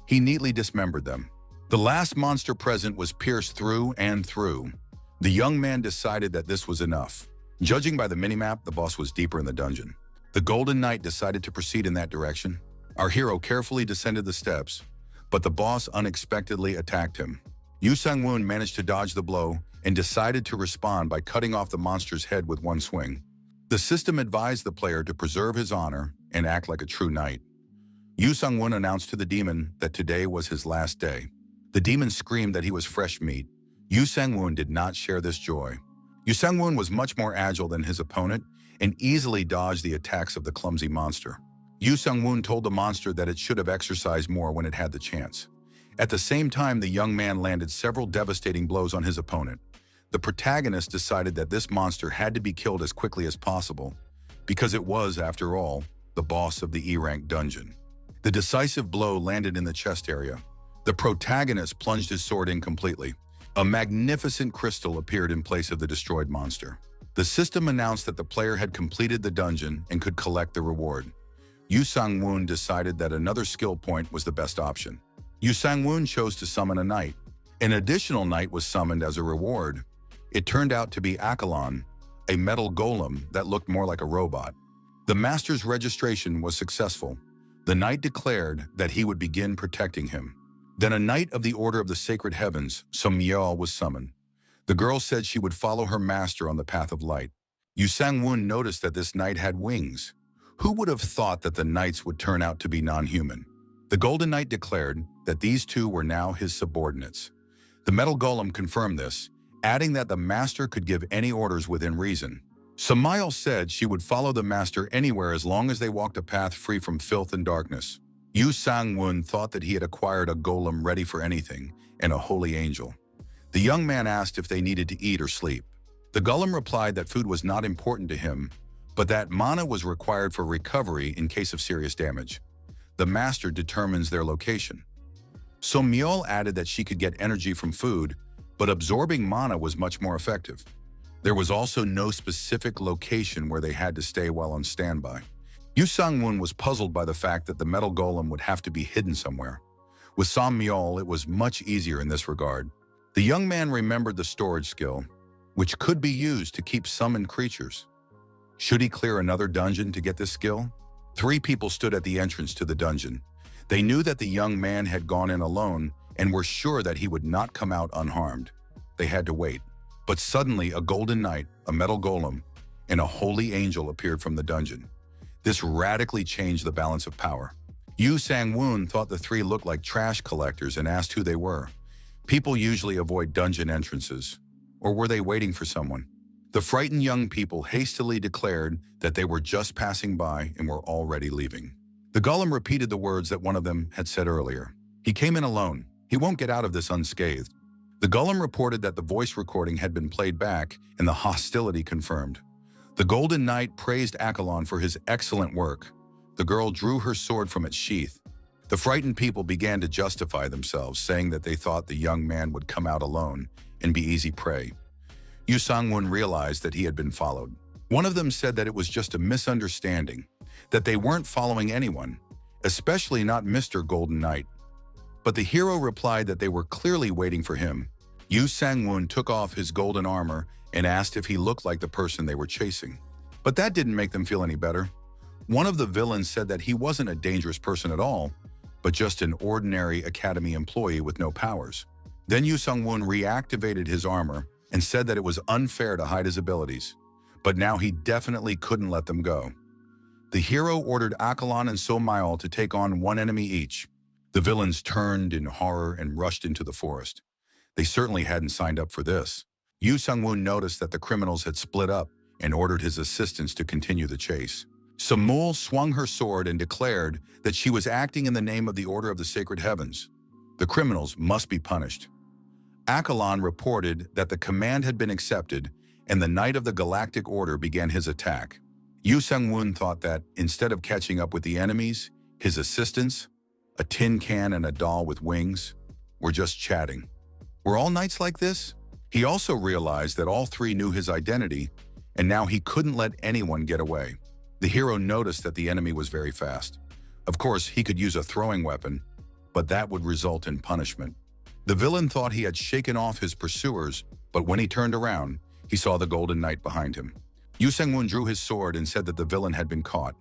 He neatly dismembered them. The last monster present was pierced through and through. The young man decided that this was enough. Judging by the minimap, the boss was deeper in the dungeon. The Golden Knight decided to proceed in that direction. Our hero carefully descended the steps, but the boss unexpectedly attacked him. Yu Sang-woon managed to dodge the blow and decided to respond by cutting off the monster's head with one swing. The system advised the player to preserve his honor and act like a true knight. Yu Sang-woon announced to the demon that today was his last day. The demon screamed that he was fresh meat. Yu Sang-woon did not share this joy. Yu Sang-woon was much more agile than his opponent and easily dodged the attacks of the clumsy monster. Yu Sang-woon told the monster that it should have exercised more when it had the chance. At the same time, the young man landed several devastating blows on his opponent. The protagonist decided that this monster had to be killed as quickly as possible, because it was, after all, the boss of the E-rank dungeon. The decisive blow landed in the chest area. The protagonist plunged his sword in completely. A magnificent crystal appeared in place of the destroyed monster. The system announced that the player had completed the dungeon and could collect the reward. Yu Sang-woon decided that another skill point was the best option. Yu Sang-woon chose to summon a knight. An additional knight was summoned as a reward. It turned out to be Akalon, a metal golem that looked more like a robot. The master's registration was successful. The knight declared that he would begin protecting him. Then a knight of the Order of the Sacred Heavens, Sumyeol, was summoned. The girl said she would follow her master on the path of light. Yu Sang-woon noticed that this knight had wings. Who would have thought that the knights would turn out to be non-human? The Golden Knight declared that these two were now his subordinates. The metal golem confirmed this, adding that the master could give any orders within reason. Sumyeol said she would follow the master anywhere as long as they walked a path free from filth and darkness. Yu Sang-woon thought that he had acquired a golem ready for anything and a holy angel. The young man asked if they needed to eat or sleep. The golem replied that food was not important to him, but that mana was required for recovery in case of serious damage. The master determines their location. Sumyeol added that she could get energy from food, but absorbing mana was much more effective. There was also no specific location where they had to stay while on standby. Yu Sang-woon was puzzled by the fact that the metal golem would have to be hidden somewhere. With Sumyeol, it was much easier in this regard. The young man remembered the storage skill, which could be used to keep summoned creatures. Should he clear another dungeon to get this skill? 3 people stood at the entrance to the dungeon. They knew that the young man had gone in alone and were sure that he would not come out unharmed. They had to wait. But suddenly a golden knight, a metal golem, and a holy angel appeared from the dungeon. This radically changed the balance of power. Yu Sang-woon thought the 3 looked like trash collectors and asked who they were. People usually avoid dungeon entrances. Or were they waiting for someone? The frightened young people hastily declared that they were just passing by and were already leaving. The golem repeated the words that one of them had said earlier. He came in alone. He won't get out of this unscathed. The golem reported that the voice recording had been played back and the hostility confirmed. The Golden Knight praised Akalon for his excellent work. The girl drew her sword from its sheath. The frightened people began to justify themselves, saying that they thought the young man would come out alone and be easy prey. Yu Sang-woon realized that he had been followed. One of them said that it was just a misunderstanding, that they weren't following anyone, especially not Mr. Golden Knight. But the hero replied that they were clearly waiting for him. Yu Sang-woon took off his golden armor and asked if he looked like the person they were chasing. But that didn't make them feel any better. One of the villains said that he wasn't a dangerous person at all, but just an ordinary academy employee with no powers. Then Yu Sang-woon reactivated his armor and said that it was unfair to hide his abilities, but now he definitely couldn't let them go. The hero ordered Akalon and Sumyeol to take on 1 enemy each. The villains turned in horror and rushed into the forest. They certainly hadn't signed up for this. Yu Sang-woon noticed that the criminals had split up and ordered his assistants to continue the chase. Sumyeol swung her sword and declared that she was acting in the name of the Order of the Sacred Heavens. The criminals must be punished. Akalon reported that the command had been accepted and the Knight of the Galactic Order began his attack. Yu Sang-woon thought that, instead of catching up with the enemies, his assistants, a tin can and a doll with wings, were just chatting. Were all knights like this? He also realized that all 3 knew his identity, and now he couldn't let anyone get away. The hero noticed that the enemy was very fast. Of course, he could use a throwing weapon, but that would result in punishment. The villain thought he had shaken off his pursuers, but when he turned around, he saw the Golden Knight behind him. Yu Sang-woon drew his sword and said that the villain had been caught.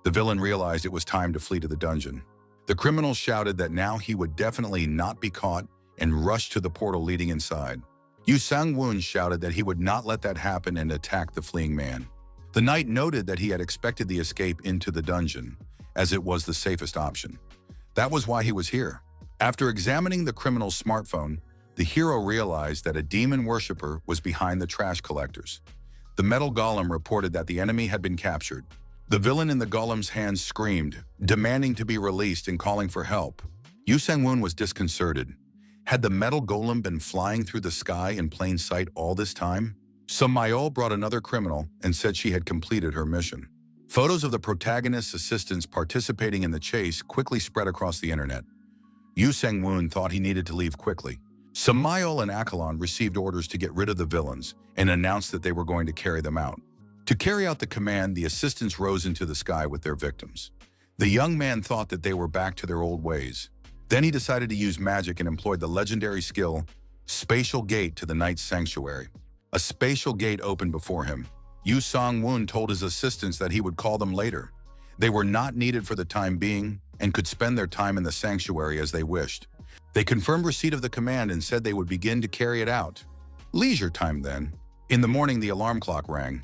The villain realized it was time to flee to the dungeon. The criminal shouted that now he would definitely not be caught and rushed to the portal leading inside. Yu Sang-woon shouted that he would not let that happen and attacked the fleeing man. The knight noted that he had expected the escape into the dungeon, as it was the safest option. That was why he was here. After examining the criminal's smartphone, the hero realized that a demon worshipper was behind the trash collectors. The metal golem reported that the enemy had been captured. The villain in the golem's hands screamed, demanding to be released and calling for help. Yu Sang-woon was disconcerted. Had the metal golem been flying through the sky in plain sight all this time? Sumyeol brought another criminal and said she had completed her mission. Photos of the protagonist's assistants participating in the chase quickly spread across the internet. Yu Sang-woon thought he needed to leave quickly. Sumyeol and Akalon received orders to get rid of the villains and announced that they were going to carry them out. To carry out the command, the assistants rose into the sky with their victims. The young man thought that they were back to their old ways. Then he decided to use magic and employed the legendary skill, Spatial Gate, to the Knight's Sanctuary. A spatial gate opened before him. Yu Sang-woon told his assistants that he would call them later. They were not needed for the time being and could spend their time in the sanctuary as they wished. They confirmed receipt of the command and said they would begin to carry it out. Leisure time then. In the morning, the alarm clock rang.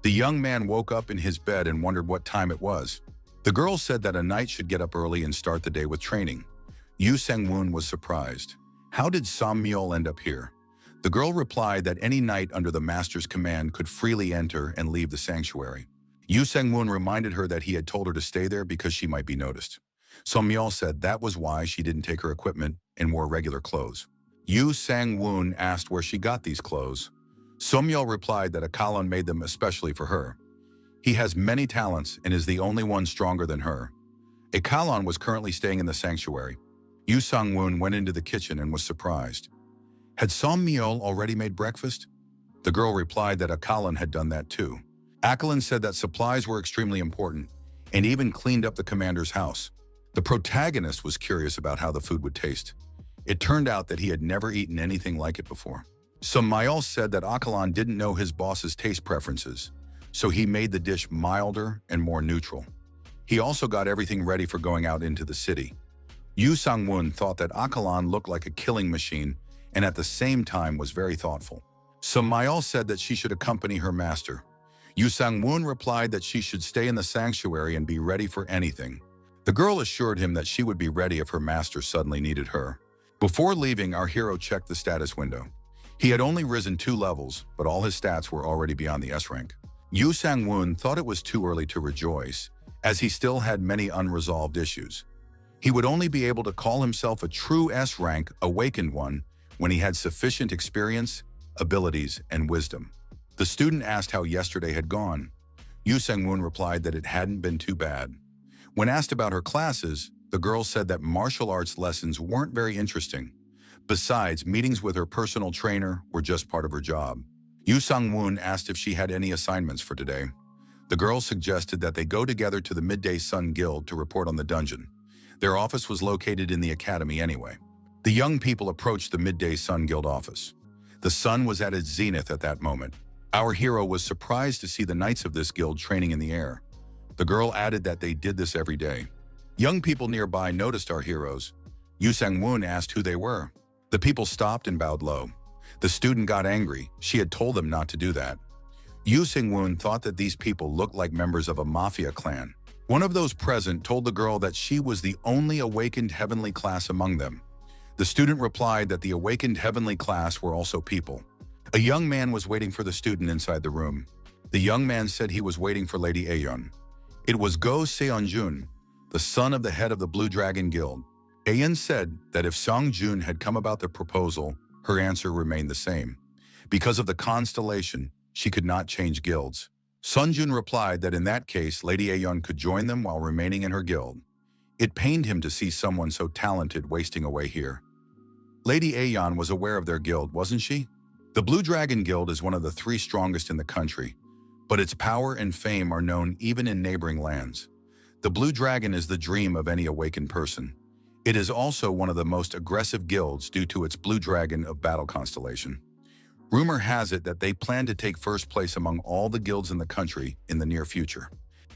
The young man woke up in his bed and wondered what time it was. The girl said that a knight should get up early and start the day with training. Yu Sang-woon was surprised. How did Sam Myeol end up here? The girl replied that any knight under the master's command could freely enter and leave the sanctuary. Yu Sang-woon reminded her that he had told her to stay there because she might be noticed. Sam Myeol said that was why she didn't take her equipment and wore regular clothes. Yu Sang-woon asked where she got these clothes. Sam Myeol replied that a Kalon made them especially for her. He has many talents and is the only one stronger than her. A Kalon was currently staying in the sanctuary. Yu Sang-woon went into the kitchen and was surprised. Had Sam Myeol already made breakfast? The girl replied that Akalon had done that too. Akalon said that supplies were extremely important and even cleaned up the commander's house. The protagonist was curious about how the food would taste. It turned out that he had never eaten anything like it before. Sam Myeol said that Akalon didn't know his boss's taste preferences, so he made the dish milder and more neutral. He also got everything ready for going out into the city. Yu Sang-woon thought that Akalon looked like a killing machine and at the same time was very thoughtful. Sam Myeol said that she should accompany her master. Yu Sang-woon replied that she should stay in the sanctuary and be ready for anything. The girl assured him that she would be ready if her master suddenly needed her. Before leaving, our hero checked the status window. He had only risen 2 levels, but all his stats were already beyond the S rank. Yu Sang-woon thought it was too early to rejoice, as he still had many unresolved issues. He would only be able to call himself a true S rank awakened one when he had sufficient experience, abilities, and wisdom. The student asked how yesterday had gone. Yu Sang-woon replied that it hadn't been too bad. When asked about her classes, the girl said that martial arts lessons weren't very interesting. Besides, meetings with her personal trainer were just part of her job. Yu Sang-woon asked if she had any assignments for today. The girl suggested that they go together to the Midday Sun Guild to report on the dungeon. Their office was located in the academy anyway. The young people approached the Midday Sun Guild office. The sun was at its zenith at that moment. Our hero was surprised to see the knights of this guild training in the air. The girl added that they did this every day. Young people nearby noticed our heroes. Yu Sang-woon asked who they were. The people stopped and bowed low. The student got angry. She had told them not to do that. Yu Sang-woon thought that these people looked like members of a mafia clan. One of those present told the girl that she was the only awakened heavenly class among them. The student replied that the awakened heavenly class were also people. A young man was waiting for the student inside the room. The young man said he was waiting for Lady Aeon. It was Go Seonjun, the son of the head of the Blue Dragon Guild. Aeon said that if Songjun had come about the proposal, her answer remained the same. Because of the constellation, she could not change guilds. Sunjun replied that in that case, Lady Aeon could join them while remaining in her guild. It pained him to see someone so talented wasting away here. Lady Aeon was aware of their guild, wasn't she? The Blue Dragon Guild is one of the 3 strongest in the country, but its power and fame are known even in neighboring lands. The Blue Dragon is the dream of any awakened person. It is also one of the most aggressive guilds due to its Blue Dragon of Battle constellation. Rumor has it that they plan to take first place among all the guilds in the country in the near future.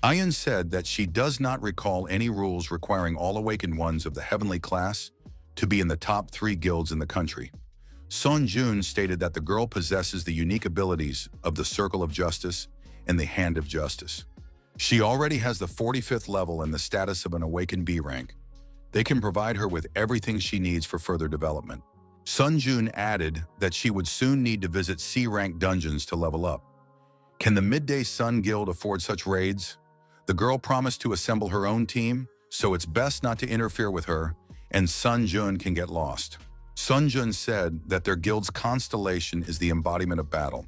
Ayan said that she does not recall any rules requiring all awakened ones of the heavenly class to be in the top 3 guilds in the country. Son Jun stated that the girl possesses the unique abilities of the Circle of Justice and the Hand of Justice. She already has the 45th level and the status of an awakened B rank. They can provide her with everything she needs for further development. Sun Jun added that she would soon need to visit C rank dungeons to level up. Can the Midday Sun Guild afford such raids? The girl promised to assemble her own team, so it's best not to interfere with her, and Sun Jun can get lost. Sun Jun said that their guild's constellation is the embodiment of battle.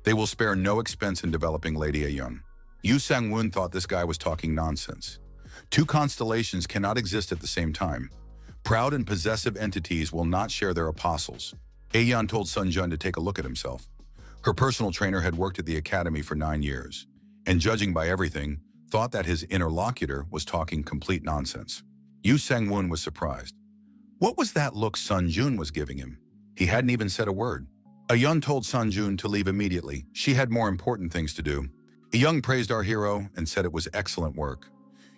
They will spare no expense in developing Lady Aeon. Yu Sang-woon thought this guy was talking nonsense. 2 constellations cannot exist at the same time. Proud and possessive entities will not share their apostles. Aeon told Sun Jun to take a look at himself. Her personal trainer had worked at the academy for 9 years, and judging by everything, thought that his interlocutor was talking complete nonsense. Yu Sang-woon was surprised. What was that look Sun Jun was giving him? He hadn't even said a word. Ayun told Sun Jun to leave immediately. She had more important things to do. Young praised our hero and said it was excellent work.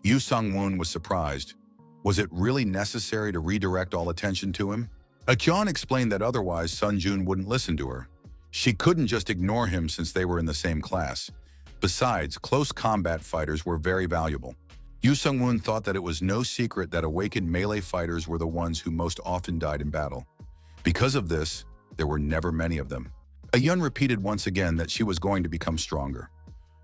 Yu Sung-woon was surprised. Was it really necessary to redirect all attention to him? Akyon explained that otherwise Sun Jun wouldn't listen to her. She couldn't just ignore him since they were in the same class. Besides, close combat fighters were very valuable. Yu Sung-woon thought that it was no secret that awakened melee fighters were the ones who most often died in battle. Because of this, there were never many of them. Ayun repeated once again that she was going to become stronger.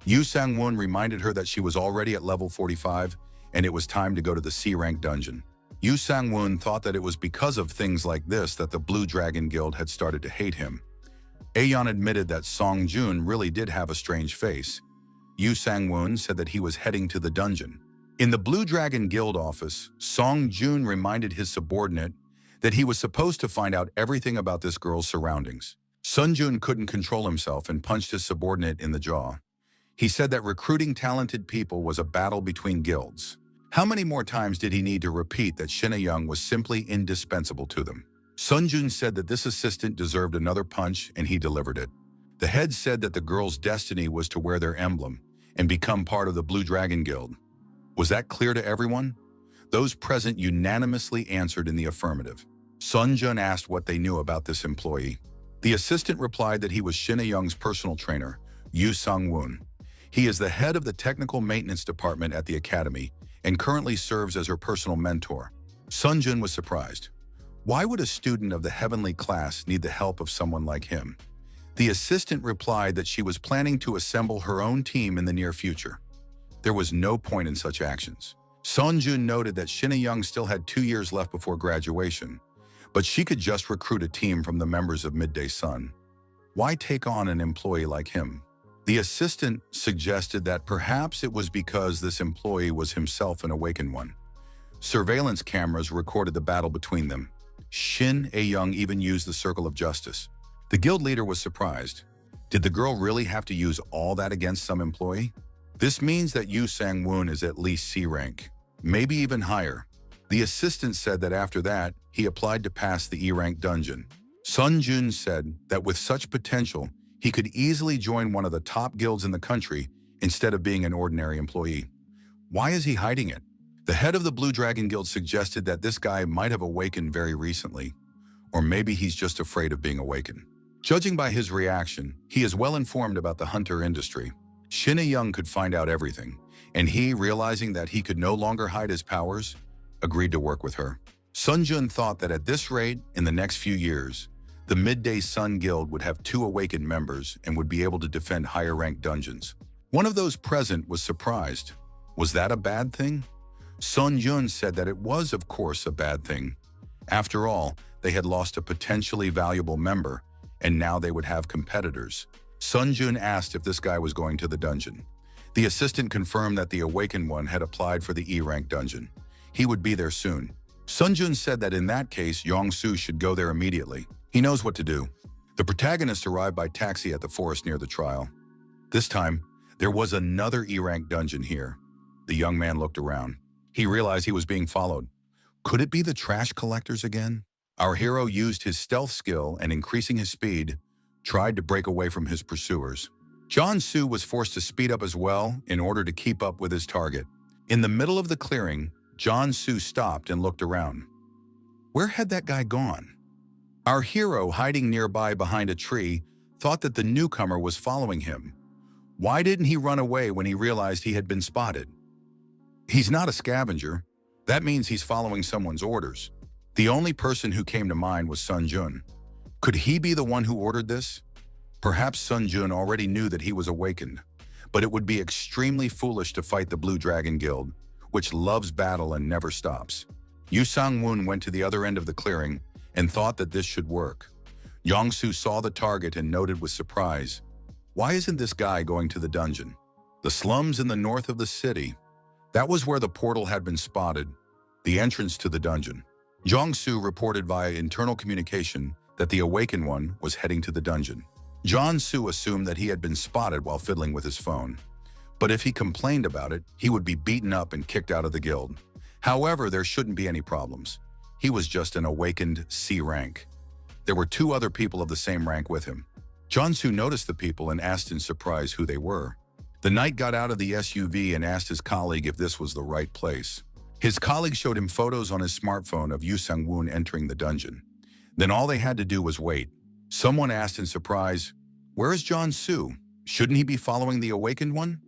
Yu Sang-woon reminded her that she was already at level 45 and it was time to go to the C-rank dungeon. Yu Sang-woon thought that it was because of things like this that the Blue Dragon Guild had started to hate him. Aeon admitted that Song Jun really did have a strange face. Yu Sang-woon said that he was heading to the dungeon. In the Blue Dragon Guild office, Song Jun reminded his subordinate that he was supposed to find out everything about this girl's surroundings. Sun Jun couldn't control himself and punched his subordinate in the jaw. He said that recruiting talented people was a battle between guilds. How many more times did he need to repeat that Shin Young was simply indispensable to them? Sun Jun said that this assistant deserved another punch and he delivered it. The head said that the girl's destiny was to wear their emblem and become part of the Blue Dragon Guild. Was that clear to everyone? Those present unanimously answered in the affirmative. Sun Jun asked what they knew about this employee. The assistant replied that he was Shin Young's personal trainer, Yu Sung-woon. He is the head of the technical maintenance department at the academy and currently serves as her personal mentor. Sun Jun was surprised. Why would a student of the heavenly class need the help of someone like him? The assistant replied that she was planning to assemble her own team in the near future. There was no point in such actions. Sun Jun noted that Shin Young still had 2 years left before graduation, but she could just recruit a team from the members of Midday Sun. Why take on an employee like him? The assistant suggested that perhaps it was because this employee was himself an awakened one. Surveillance cameras recorded the battle between them. Shin Young even used the Circle of Justice. The guild leader was surprised. Did the girl really have to use all that against some employee? This means that Yu Sang-woon is at least C-rank, maybe even higher. The assistant said that after that, he applied to pass the E-rank dungeon. Sun Jun said that with such potential, he could easily join one of the top guilds in the country instead of being an ordinary employee. Why is he hiding it? The head of the Blue Dragon Guild suggested that this guy might have awakened very recently, or maybe he's just afraid of being awakened. Judging by his reaction, he is well informed about the hunter industry. Shin Young could find out everything, and he, realizing that he could no longer hide his powers, agreed to work with her. Sun Jun thought that at this rate, in the next few years, the Midday Sun Guild would have 2 awakened members and would be able to defend higher-ranked dungeons. One of those present was surprised. Was that a bad thing? Sun Jun said that it was, of course, a bad thing. After all, they had lost a potentially valuable member, and now they would have competitors. Sun Jun asked if this guy was going to the dungeon. The assistant confirmed that the awakened one had applied for the E-rank dungeon. He would be there soon. Sun Jun said that in that case, Yong-soo should go there immediately. He knows what to do. The protagonist arrived by taxi at the forest near the trial. This time, there was another E-rank dungeon here. The young man looked around. He realized he was being followed. Could it be the trash collectors again? Our hero used his stealth skill and, increasing his speed, tried to break away from his pursuers. Jong-soo was forced to speed up as well in order to keep up with his target. In the middle of the clearing, Jong-soo stopped and looked around. Where had that guy gone? Our hero, hiding nearby behind a tree, thought that the newcomer was following him. Why didn't he run away when he realized he had been spotted? He's not a scavenger. That means he's following someone's orders. The only person who came to mind was Sun Jun. Could he be the one who ordered this? Perhaps Sun Jun already knew that he was awakened, but it would be extremely foolish to fight the Blue Dragon Guild, which loves battle and never stops. Yu Sang-woon went to the other end of the clearing and thought that this should work. Yong-soo saw the target and noted with surprise, why isn't this guy going to the dungeon? The slums in the north of the city. That was where the portal had been spotted, the entrance to the dungeon. Jong-soo reported via internal communication that the awakened one was heading to the dungeon. Jong-soo assumed that he had been spotted while fiddling with his phone. But if he complained about it, he would be beaten up and kicked out of the guild. However, there shouldn't be any problems. He was just an awakened C rank. There were two other people of the same rank with him. Jansu noticed the people and asked in surprise who they were. The knight got out of the SUV and asked his colleague if this was the right place. His colleague showed him photos on his smartphone of Yu Sang-woon entering the dungeon. Then all they had to do was wait. Someone asked in surprise, "Where is Jansu? Shouldn't he be following the awakened one?"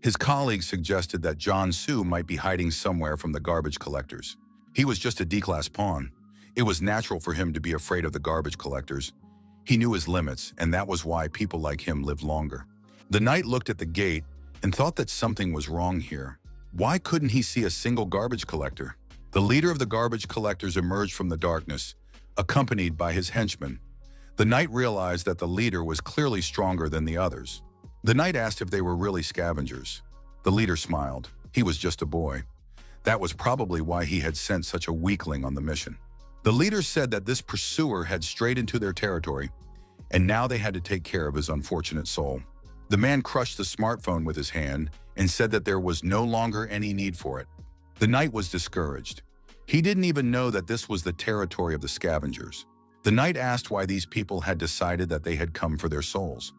His colleague suggested that Jansu might be hiding somewhere from the garbage collectors. He was just a D-class pawn. It was natural for him to be afraid of the garbage collectors. He knew his limits, and that was why people like him lived longer. The knight looked at the gate and thought that something was wrong here. Why couldn't he see a single garbage collector? The leader of the garbage collectors emerged from the darkness, accompanied by his henchmen. The knight realized that the leader was clearly stronger than the others. The knight asked if they were really scavengers. The leader smiled. He was just a boy. That was probably why he had sent such a weakling on the mission. The leader said that this pursuer had strayed into their territory, and now they had to take care of his unfortunate soul. The man crushed the smartphone with his hand and said that there was no longer any need for it. The knight was discouraged. He didn't even know that this was the territory of the scavengers. The knight asked why these people had decided that they had come for their souls.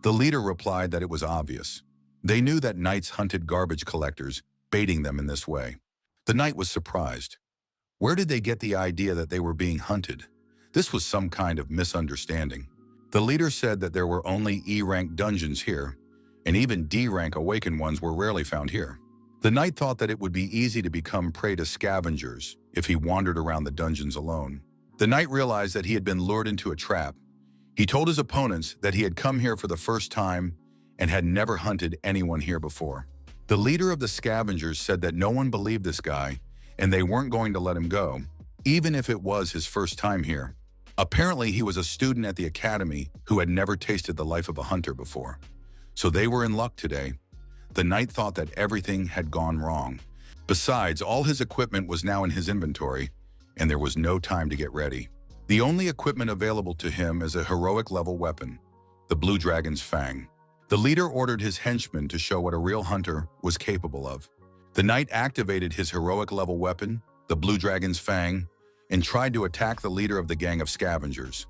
The leader replied that it was obvious. They knew that knights hunted garbage collectors, baiting them in this way. The knight was surprised. Where did they get the idea that they were being hunted? This was some kind of misunderstanding. The leader said that there were only E-rank dungeons here, and even D-rank awakened ones were rarely found here. The knight thought that it would be easy to become prey to scavengers if he wandered around the dungeons alone. The knight realized that he had been lured into a trap. He told his opponents that he had come here for the first time and had never hunted anyone here before. The leader of the scavengers said that no one believed this guy, and they weren't going to let him go, even if it was his first time here. Apparently, he was a student at the academy who had never tasted the life of a hunter before. So they were in luck today. The knight thought that everything had gone wrong. Besides, all his equipment was now in his inventory, and there was no time to get ready. The only equipment available to him is a heroic-level weapon, the Blue Dragon's Fang. The leader ordered his henchmen to show what a real hunter was capable of. The knight activated his heroic-level weapon, the Blue Dragon's Fang, and tried to attack the leader of the gang of scavengers.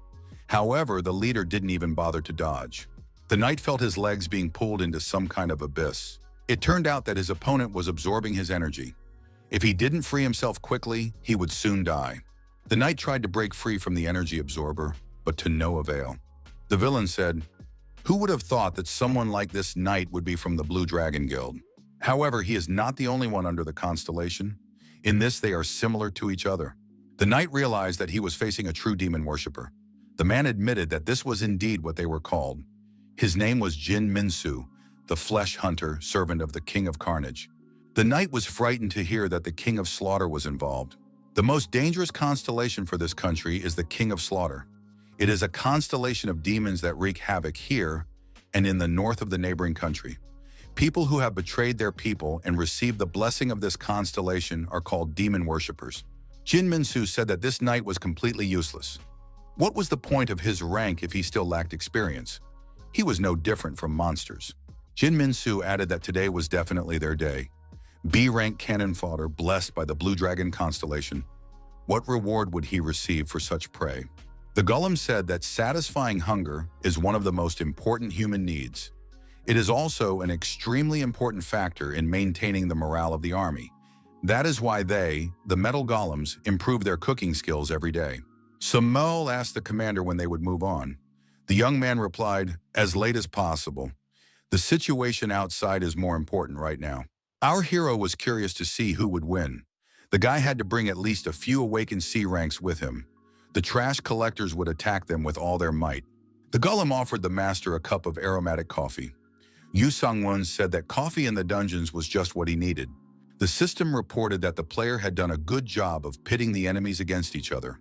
However, the leader didn't even bother to dodge. The knight felt his legs being pulled into some kind of abyss. It turned out that his opponent was absorbing his energy. If he didn't free himself quickly, he would soon die. The knight tried to break free from the energy absorber, but to no avail. The villain said, "Who would have thought that someone like this knight would be from the Blue Dragon Guild?" However, he is not the only one under the constellation. In this, they are similar to each other. The knight realized that he was facing a true demon worshipper. The man admitted that this was indeed what they were called. His name was Jin Minsu, the flesh hunter, servant of the King of Carnage. The knight was frightened to hear that the King of Slaughter was involved. The most dangerous constellation for this country is the King of Slaughter. It is a constellation of demons that wreak havoc here and in the north of the neighboring country. People who have betrayed their people and received the blessing of this constellation are called demon worshippers. Jin Minsu said that this knight was completely useless. What was the point of his rank if he still lacked experience? He was no different from monsters. Jin Minsu added that today was definitely their day. B-rank cannon fodder blessed by the Blue Dragon constellation. What reward would he receive for such prey? The golem said that satisfying hunger is one of the most important human needs. It is also an extremely important factor in maintaining the morale of the army. That is why they, the metal golems, improve their cooking skills every day. Samuel asked the commander when they would move on. The young man replied, "As late as possible. The situation outside is more important right now." Our hero was curious to see who would win. The guy had to bring at least a few awakened C ranks with him. The trash collectors would attack them with all their might. The golem offered the master a cup of aromatic coffee. Yu Sang-won said that coffee in the dungeons was just what he needed. The system reported that the player had done a good job of pitting the enemies against each other.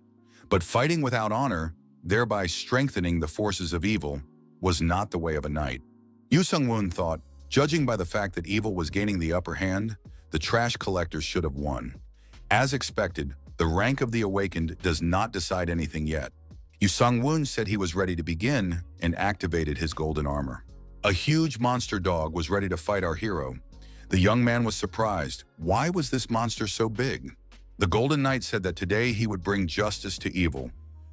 But fighting without honor, thereby strengthening the forces of evil, was not the way of a knight. Yu Sang-won thought, judging by the fact that evil was gaining the upper hand, the trash collectors should have won. As expected, the rank of the awakened does not decide anything yet. Yu Sang-won said he was ready to begin and activated his golden armor. A huge monster dog was ready to fight our hero. The young man was surprised. Why was this monster so big? The Golden Knight said that today he would bring justice to evil.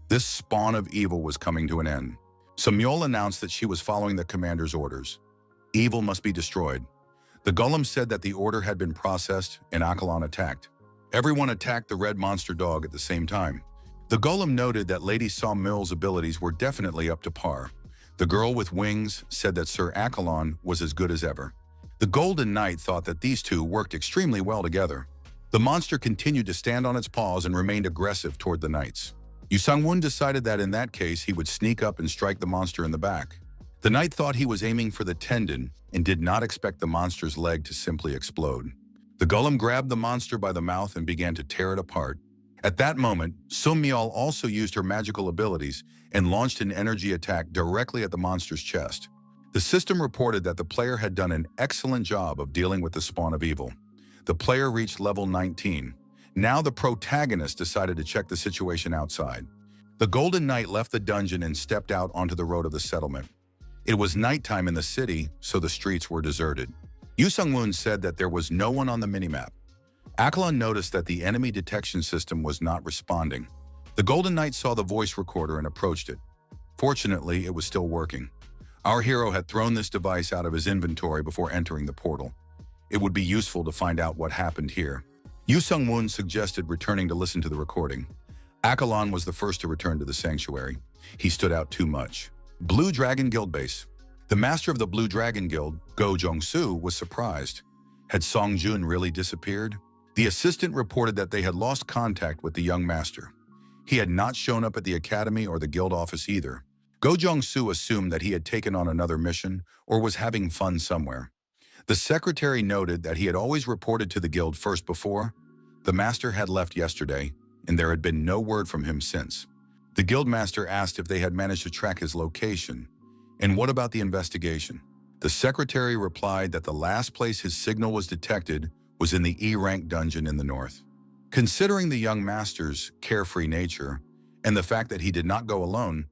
This spawn of evil was coming to an end. Samyol announced that she was following the commander's orders. Evil must be destroyed. The golem said that the order had been processed and Akalan attacked. Everyone attacked the red monster dog at the same time. The golem noted that Lady Samyol's abilities were definitely up to par. The girl with wings said that Sir Akalan was as good as ever. The Golden Knight thought that these two worked extremely well together. The monster continued to stand on its paws and remained aggressive toward the knights. Yu Sang-won decided that in that case he would sneak up and strike the monster in the back. The knight thought he was aiming for the tendon and did not expect the monster's leg to simply explode. The golem grabbed the monster by the mouth and began to tear it apart. At that moment, Sumyeol also used her magical abilities and launched an energy attack directly at the monster's chest. The system reported that the player had done an excellent job of dealing with the spawn of evil. The player reached level 19. Now the protagonist decided to check the situation outside. The Golden Knight left the dungeon and stepped out onto the road of the settlement. It was nighttime in the city, so the streets were deserted. Yu Sung-woon said that there was no one on the minimap. Akalan noticed that the enemy detection system was not responding. The Golden Knight saw the voice recorder and approached it. Fortunately, it was still working. Our hero had thrown this device out of his inventory before entering the portal. It would be useful to find out what happened here. Yu Sung-woon suggested returning to listen to the recording. Akalan was the first to return to the sanctuary. He stood out too much. Blue Dragon Guild base. The master of the Blue Dragon Guild, Go Jong-soo, was surprised. Had Song-jun really disappeared? The assistant reported that they had lost contact with the young master. He had not shown up at the academy or the guild office either. Go Jong-soo assumed that he had taken on another mission or was having fun somewhere. The secretary noted that he had always reported to the guild first before. The master had left yesterday, and there had been no word from him since. The guildmaster asked if they had managed to track his location. And what about the investigation? The secretary replied that the last place his signal was detected was in the E-rank dungeon in the north. Considering the young master's carefree nature and the fact that he did not go alone,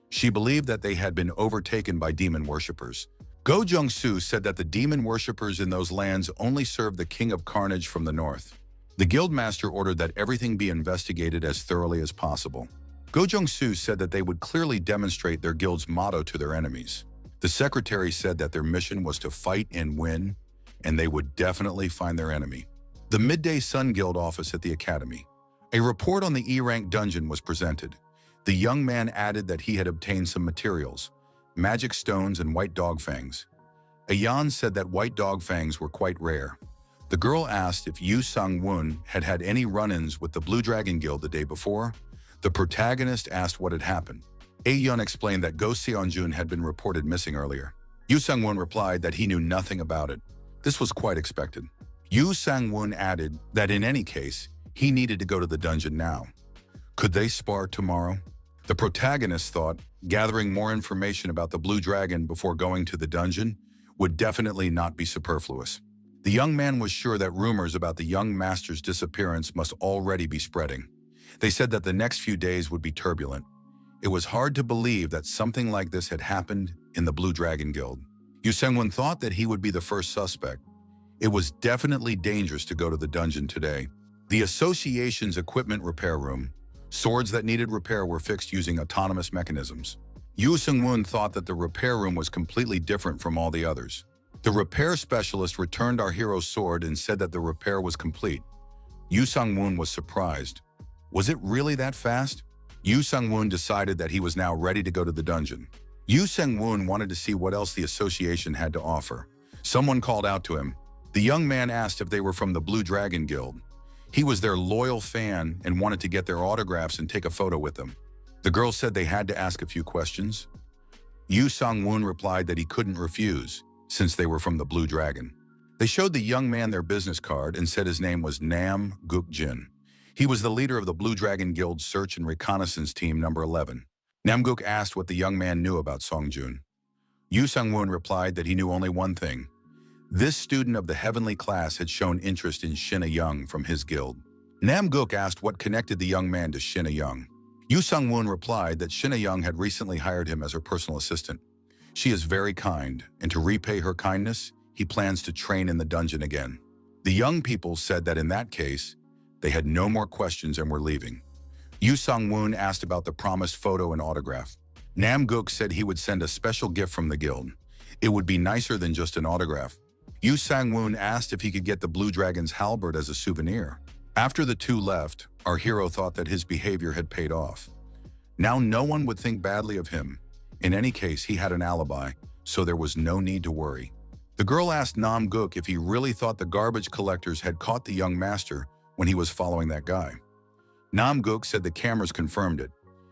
she believed that they had been overtaken by demon worshippers. Go Jong-soo said that the demon worshippers in those lands only served the King of Carnage from the north. The guildmaster ordered that everything be investigated as thoroughly as possible. Go Jong-soo said that they would clearly demonstrate their guild's motto to their enemies. The secretary said that their mission was to fight and win, and they would definitely find their enemy. The Midday Sun Guild office at the academy. A report on the E-rank dungeon was presented. The young man added that he had obtained some materials, magic stones and white dog fangs. Ayan said that white dog fangs were quite rare. The girl asked if Yu Sang-woon had had any run-ins with the Blue Dragon Guild the day before. The protagonist asked what had happened. Ayeon explained that Go Seon-jun had been reported missing earlier. Yu Sang-woon replied that he knew nothing about it. This was quite expected. Yu Sang-woon added that in any case, he needed to go to the dungeon now. Could they spar tomorrow? The protagonist thought gathering more information about the Blue Dragon before going to the dungeon would definitely not be superfluous. The young man was sure that rumors about the young master's disappearance must already be spreading. They said that the next few days would be turbulent. It was hard to believe that something like this had happened in the Blue Dragon Guild. Yu Sang-won thought that he would be the first suspect. It was definitely dangerous to go to the dungeon today. The association's equipment repair room. Swords that needed repair were fixed using autonomous mechanisms. Yu Sang-won thought that the repair room was completely different from all the others. The repair specialist returned our hero's sword and said that the repair was complete. Yu Sang-won was surprised. Was it really that fast? Yu Sang-won decided that he was now ready to go to the dungeon. Yu Sang-won wanted to see what else the association had to offer. Someone called out to him. The young man asked if they were from the Blue Dragon Guild. He was their loyal fan and wanted to get their autographs and take a photo with them. The girl said they had to ask a few questions. Yu Sang-won replied that he couldn't refuse, since they were from the Blue Dragon. They showed the young man their business card and said his name was Nam Guk-jin. He was the leader of the Blue Dragon Guild Search and Reconnaissance Team number 11. Namguk asked what the young man knew about Song-jun. Yu Sang-won replied that he knew only one thing. This student of the heavenly class had shown interest in Shin Young from his guild. Namguk asked what connected the young man to Shin Young. Yu Sang-won replied that Shin Young had recently hired him as her personal assistant. She is very kind, and to repay her kindness, he plans to train in the dungeon again. The young people said that in that case, They had no more questions and were leaving. Yu Sang-woon asked about the promised photo and autograph. Nam-guk said he would send a special gift from the guild. It would be nicer than just an autograph. Yu Sang-woon asked if he could get the Blue Dragon's halberd as a souvenir. After the two left, our hero thought that his behavior had paid off. Now no one would think badly of him. In any case, he had an alibi, so there was no need to worry. The girl asked Nam-guk if he really thought the garbage collectors had caught the young master when he was following that guy. Nam-guk said the cameras confirmed it.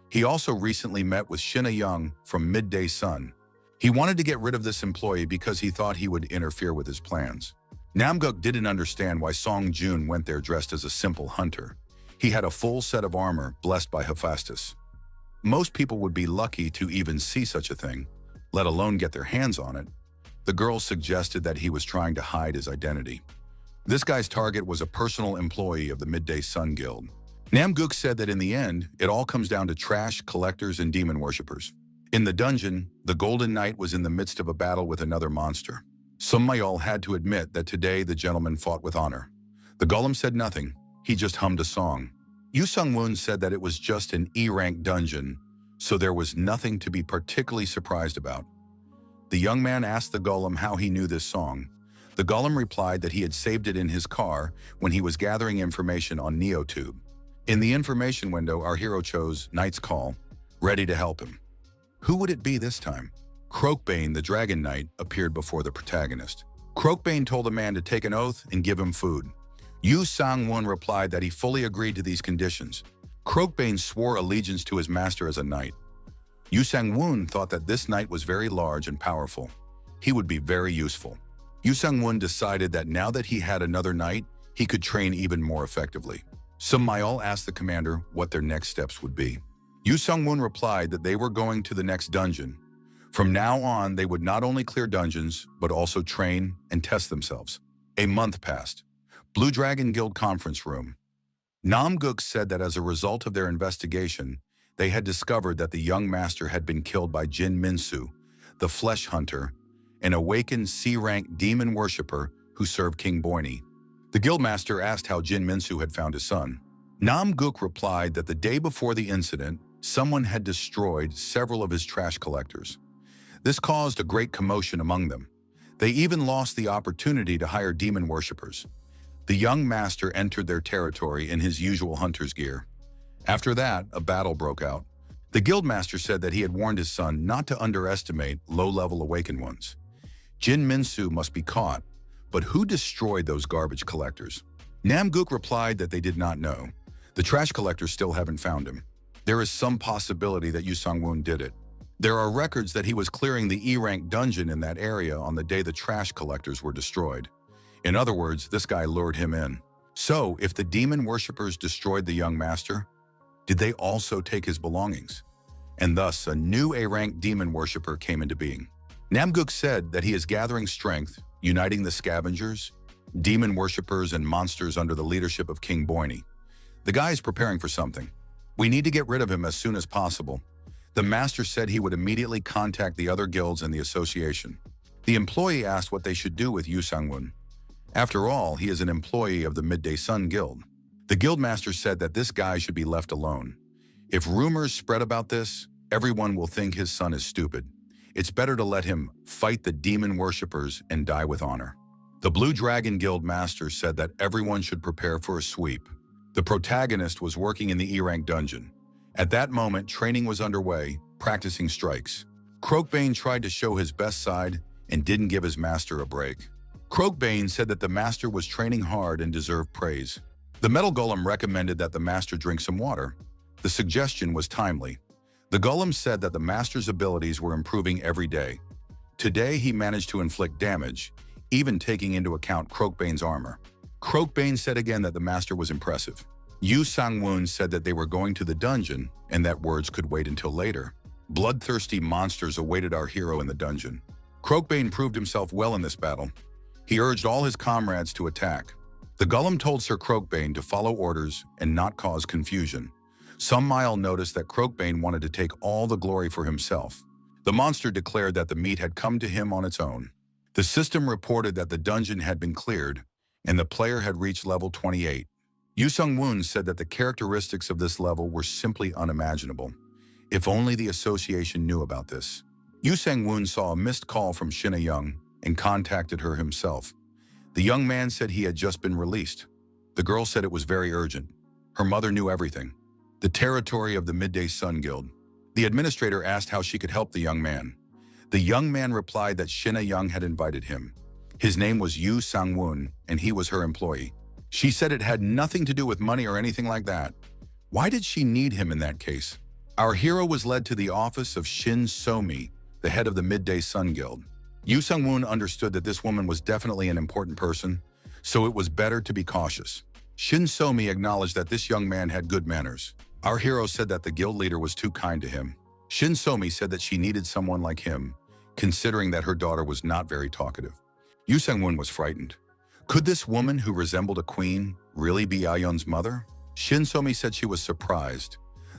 He also recently met with Shin A-young from Midday Sun. He wanted to get rid of this employee because he thought he would interfere with his plans. Nam-guk didn't understand why Song-joon went there dressed as a simple hunter. He had a full set of armor blessed by Hephaestus. Most people would be lucky to even see such a thing, let alone get their hands on it. The girl suggested that he was trying to hide his identity. This guy's target was a personal employee of the Midday Sun Guild. Nam-guk said that in the end, it all comes down to trash, collectors, and demon worshippers. In the dungeon, the Golden Knight was in the midst of a battle with another monster. Sung Mayol had to admit that today the gentleman fought with honor. The golem said nothing. He just hummed a song. Yu Sung-woon said that it was just an E-rank dungeon, so there was nothing to be particularly surprised about. The young man asked the golem how he knew this song. The golem replied that he had saved it in his car when he was gathering information on NeoTube. In the information window, our hero chose Knight's Call, ready to help him. Who would it be this time? Croakbane, the Dragon Knight, appeared before the protagonist. Croakbane told the man to take an oath and give him food. Yu Sang-woon replied that he fully agreed to these conditions. Croakbane swore allegiance to his master as a knight. Yu Sang-woon thought that this knight was very large and powerful. He would be very useful. Yu Sang-woon decided that now that he had another knight, he could train even more effectively. Sung Mayol asked the commander what their next steps would be. Yu Sang-woon replied that they were going to the next dungeon. From now on, they would not only clear dungeons, but also train and test themselves. A month passed. Blue Dragon Guild Conference Room. Nam-guk said that as a result of their investigation, they had discovered that the young master had been killed by Jin Minsu, the Flesh Hunter, an awakened C-rank demon worshipper who served King Boini. The guildmaster asked how Jin Minsu had found his son. Nam-guk replied that the day before the incident, someone had destroyed several of his trash collectors. This caused a great commotion among them. They even lost the opportunity to hire demon worshippers. The young master entered their territory in his usual hunter's gear. After that, a battle broke out. The guildmaster said that he had warned his son not to underestimate low-level awakened ones. Jin Minsu must be caught, but who destroyed those garbage collectors? Nam-guk replied that they did not know. The trash collectors still haven't found him. There is some possibility that Yu Sang-woon did it. There are records that he was clearing the E-rank dungeon in that area on the day the trash collectors were destroyed. In other words, this guy lured him in. So, if the demon worshippers destroyed the young master, did they also take his belongings? And thus, a new A-rank demon worshipper came into being. Nam-guk said that he is gathering strength, uniting the scavengers, demon worshippers, and monsters under the leadership of King Boini. The guy is preparing for something. We need to get rid of him as soon as possible. The master said he would immediately contact the other guilds and the association. The employee asked what they should do with Yu Sang-woon. After all, he is an employee of the Midday Sun Guild. The guildmaster said that this guy should be left alone. If rumors spread about this, everyone will think his son is stupid. It's better to let him fight the demon worshippers and die with honor. The Blue Dragon Guild master said that everyone should prepare for a sweep. The protagonist was working in the E-rank dungeon. At that moment, training was underway, practicing strikes. Croakbane tried to show his best side and didn't give his master a break. Croakbane said that the master was training hard and deserved praise. The metal golem recommended that the master drink some water. The suggestion was timely. The golem said that the master's abilities were improving every day. Today, he managed to inflict damage, even taking into account Croakbane's armor. Croakbane said again that the master was impressive. Yu Sang-woon said that they were going to the dungeon and that words could wait until later. Bloodthirsty monsters awaited our hero in the dungeon. Croakbane proved himself well in this battle. He urged all his comrades to attack. The golem told Sir Croakbane to follow orders and not cause confusion. Sung Mayol noticed that Croakbane wanted to take all the glory for himself. The monster declared that the meat had come to him on its own. The system reported that the dungeon had been cleared and the player had reached level 28. Yoo Sung-woon said that the characteristics of this level were simply unimaginable. If only the association knew about this. Yoo Sang-woon saw a missed call from Shin A-young and contacted her himself. The young man said he had just been released. The girl said it was very urgent. Her mother knew everything. The territory of the Midday Sun Guild. The administrator asked how she could help the young man. The young man replied that Shin A-young had invited him. His name was Yoo Sang-woon, and he was her employee. She said it had nothing to do with money or anything like that. Why did she need him in that case? Our hero was led to the office of Shin So-mi, the head of the Midday Sun Guild. Yoo Sung-woon understood that this woman was definitely an important person, so it was better to be cautious. Shin So-mi acknowledged that this young man had good manners. Our hero said that the guild leader was too kind to him. Shin So-mi said that she needed someone like him, considering that her daughter was not very talkative. Yoo Sung-woon was frightened. Could this woman who resembled a queen really be A-yeon's mother? Shin So-mi said she was surprised.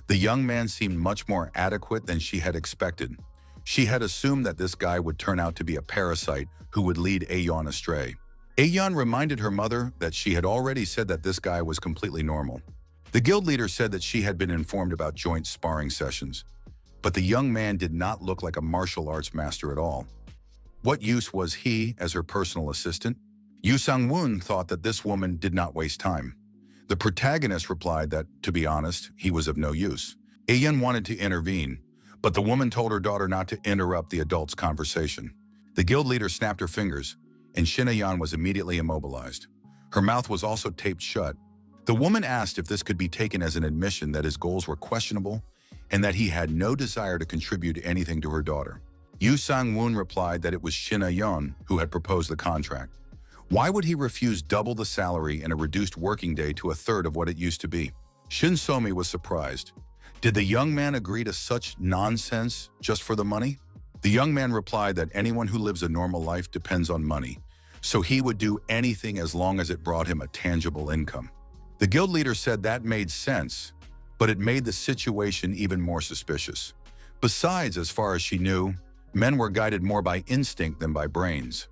The young man seemed much more adequate than she had expected. She had assumed that this guy would turn out to be a parasite who would lead A-yeon astray. A-yeon reminded her mother that she had already said that this guy was completely normal. The guild leader said that she had been informed about joint sparring sessions, but the young man did not look like a martial arts master at all. What use was he as her personal assistant? Yoo Sang-woon thought that this woman did not waste time. The protagonist replied that, to be honest, he was of no use. A-yeon wanted to intervene, but the woman told her daughter not to interrupt the adult's conversation. The guild leader snapped her fingers, and Shin A-yeon was immediately immobilized. Her mouth was also taped shut. The woman asked if this could be taken as an admission that his goals were questionable and that he had no desire to contribute anything to her daughter. Yoo Sang-woon replied that it was Shin A-yeon who had proposed the contract. Why would he refuse double the salary and a reduced working day to a third of what it used to be? Shin So-mi was surprised. Did the young man agree to such nonsense just for the money? The young man replied that anyone who lives a normal life depends on money, so he would do anything as long as it brought him a tangible income. The guild leader said that made sense, but it made the situation even more suspicious. Besides, as far as she knew, men were guided more by instinct than by brains.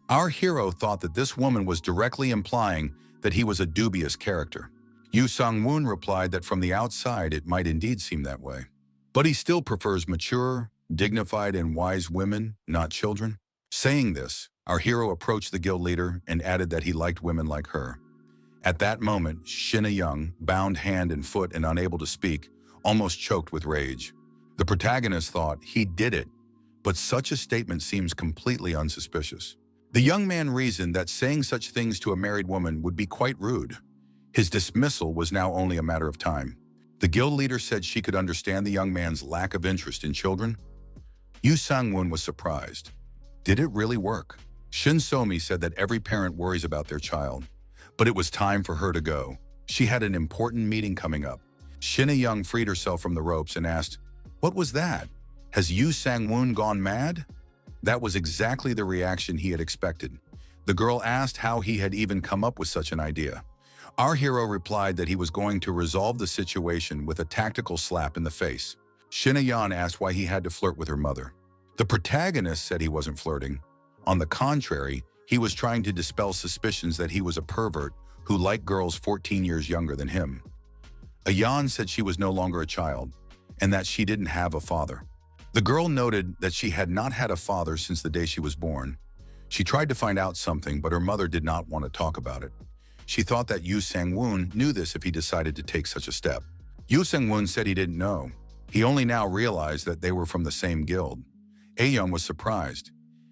Our hero thought that this woman was directly implying that he was a dubious character. Yoo Sang-woon replied that from the outside it might indeed seem that way. But he still prefers mature, dignified, and wise women, not children. Saying this, our hero approached the guild leader and added that he liked women like her. At that moment, Shin A-young, bound hand and foot and unable to speak, almost choked with rage. The protagonist thought he did it, but such a statement seems completely unsuspicious. The young man reasoned that saying such things to a married woman would be quite rude. His dismissal was now only a matter of time. The guild leader said she could understand the young man's lack of interest in children. Yoo Sang-woon was surprised. Did it really work? Shin So-mi said that every parent worries about their child, but it was time for her to go. She had an important meeting coming up. Shin A-young freed herself from the ropes and asked, "What was that? Has Yoo Sang-woon gone mad?" That was exactly the reaction he had expected. The girl asked how he had even come up with such an idea. Our hero replied that he was going to resolve the situation with a tactical slap in the face. Shin A-yeon asked why he had to flirt with her mother. The protagonist said he wasn't flirting. On the contrary, he was trying to dispel suspicions that he was a pervert who liked girls 14 years younger than him. A-yeon said she was no longer a child and that she didn't have a father. The girl noted that she had not had a father since the day she was born. She tried to find out something, but her mother did not want to talk about it. She thought that Yoo Sang-woon knew this if he decided to take such a step. Yoo Sang-woon said he didn't know. He only now realized that they were from the same guild. A-yeon was surprised.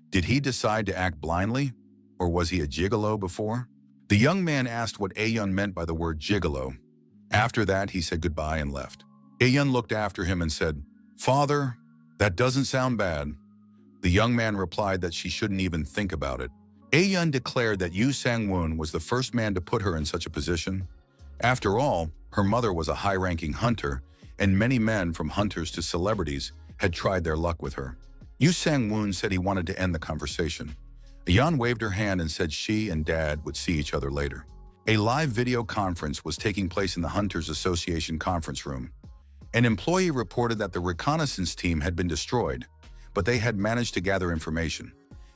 Did he decide to act blindly, or was he a gigolo before? The young man asked what A-yeon meant by the word gigolo. After that, he said goodbye and left. A-yeon looked after him and said, "Father, that doesn't sound bad." The young man replied that she shouldn't even think about it. A-yeon declared that Yoo Sang-woon was the first man to put her in such a position. After all, her mother was a high-ranking hunter, and many men, from hunters to celebrities, had tried their luck with her. Yoo Sang-woon said he wanted to end the conversation. A-yeon waved her hand and said she and Dad would see each other later. A live video conference was taking place in the Hunters Association conference room. An employee reported that the reconnaissance team had been destroyed, but they had managed to gather information.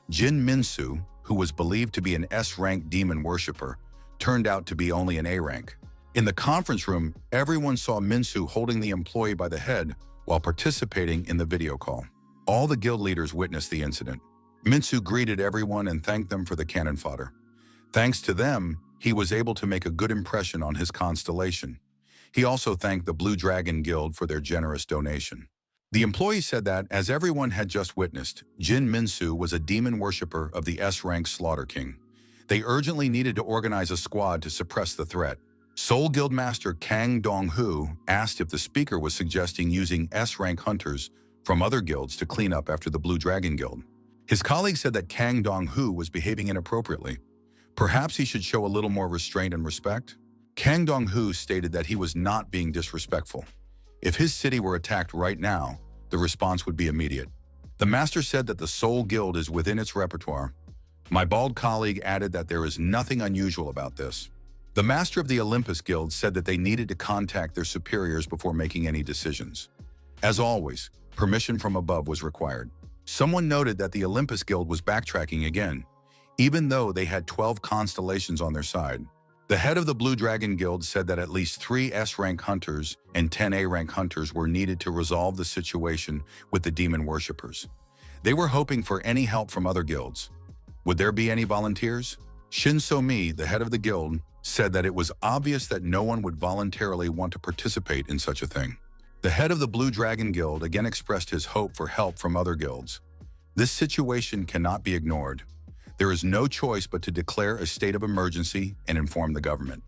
Jin Min-soo, who was believed to be an S-rank demon worshipper, turned out to be only an A rank. In the conference room, everyone saw Minsu holding the employee by the head while participating in the video call. All the guild leaders witnessed the incident. Minsu greeted everyone and thanked them for the cannon fodder. Thanks to them, he was able to make a good impression on his constellation. He also thanked the Blue Dragon Guild for their generous donation. The employee said that, as everyone had just witnessed, Jin Minsu was a demon worshipper of the S-Rank Slaughter King. They urgently needed to organize a squad to suppress the threat. Soul Guild Master Kang Dong-hu asked if the speaker was suggesting using S-Rank hunters from other guilds to clean up after the Blue Dragon Guild. His colleague said that Kang Dong-hu was behaving inappropriately. Perhaps he should show a little more restraint and respect? Kang Dong-hu stated that he was not being disrespectful. If his city were attacked right now, the response would be immediate. The master said that the Soul Guild is within its repertoire. My bald colleague added that there is nothing unusual about this. The master of the Olympus Guild said that they needed to contact their superiors before making any decisions. As always, permission from above was required. Someone noted that the Olympus Guild was backtracking again, even though they had 12 constellations on their side. The head of the Blue Dragon Guild said that at least 3 S-Rank hunters and 10 A-Rank hunters were needed to resolve the situation with the demon worshippers. They were hoping for any help from other guilds. Would there be any volunteers? Shin So-mi, the head of the guild, said that it was obvious that no one would voluntarily want to participate in such a thing. The head of the Blue Dragon Guild again expressed his hope for help from other guilds. This situation cannot be ignored. There is no choice but to declare a state of emergency and inform the government.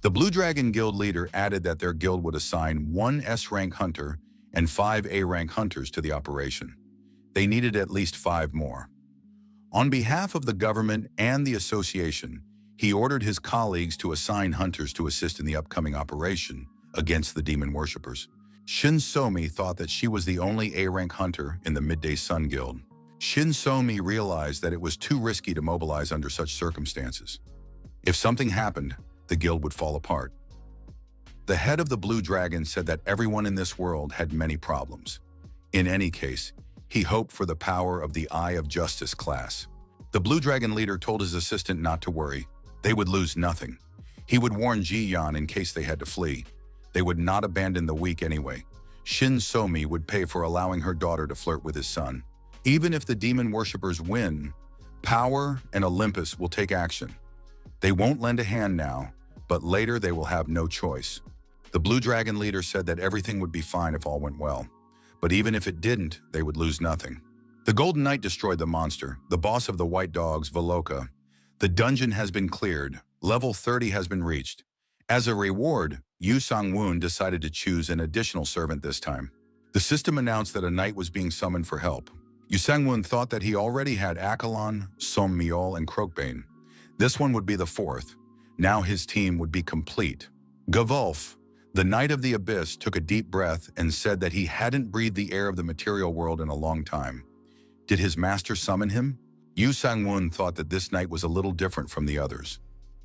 The Blue Dragon Guild leader added that their guild would assign 1 S-Rank hunter and 5 A-Rank hunters to the operation. They needed at least 5 more. On behalf of the government and the association, he ordered his colleagues to assign hunters to assist in the upcoming operation against the demon worshippers. Shin So-mi thought that she was the only A-Rank hunter in the Midday Sun Guild. Shin So-mi realized that it was too risky to mobilize under such circumstances. If something happened, the guild would fall apart. The head of the Blue Dragon said that everyone in this world had many problems. In any case, he hoped for the power of the Eye of Justice class. The Blue Dragon leader told his assistant not to worry. They would lose nothing. He would warn Ji-yeon in case they had to flee. They would not abandon the weak anyway. Shin So-mi would pay for allowing her daughter to flirt with his son. Even if the demon worshippers win, Power and Olympus will take action. They won't lend a hand now, but later they will have no choice. The Blue Dragon leader said that everything would be fine if all went well. But even if it didn't, they would lose nothing. The Golden Knight destroyed the monster, the boss of the White Dogs, Veloka. The dungeon has been cleared. Level 30 has been reached. As a reward, Yu Sang-woon decided to choose an additional servant this time. The system announced that a knight was being summoned for help. Yu Sang-woon thought that he already had Akalon, Som-Meol, and Krokbane. This one would be the 4th. Now his team would be complete. Gavulf, the Knight of the Abyss, took a deep breath and said that he hadn't breathed the air of the material world in a long time. Did his master summon him? Yu Sang-woon thought that this knight was a little different from the others.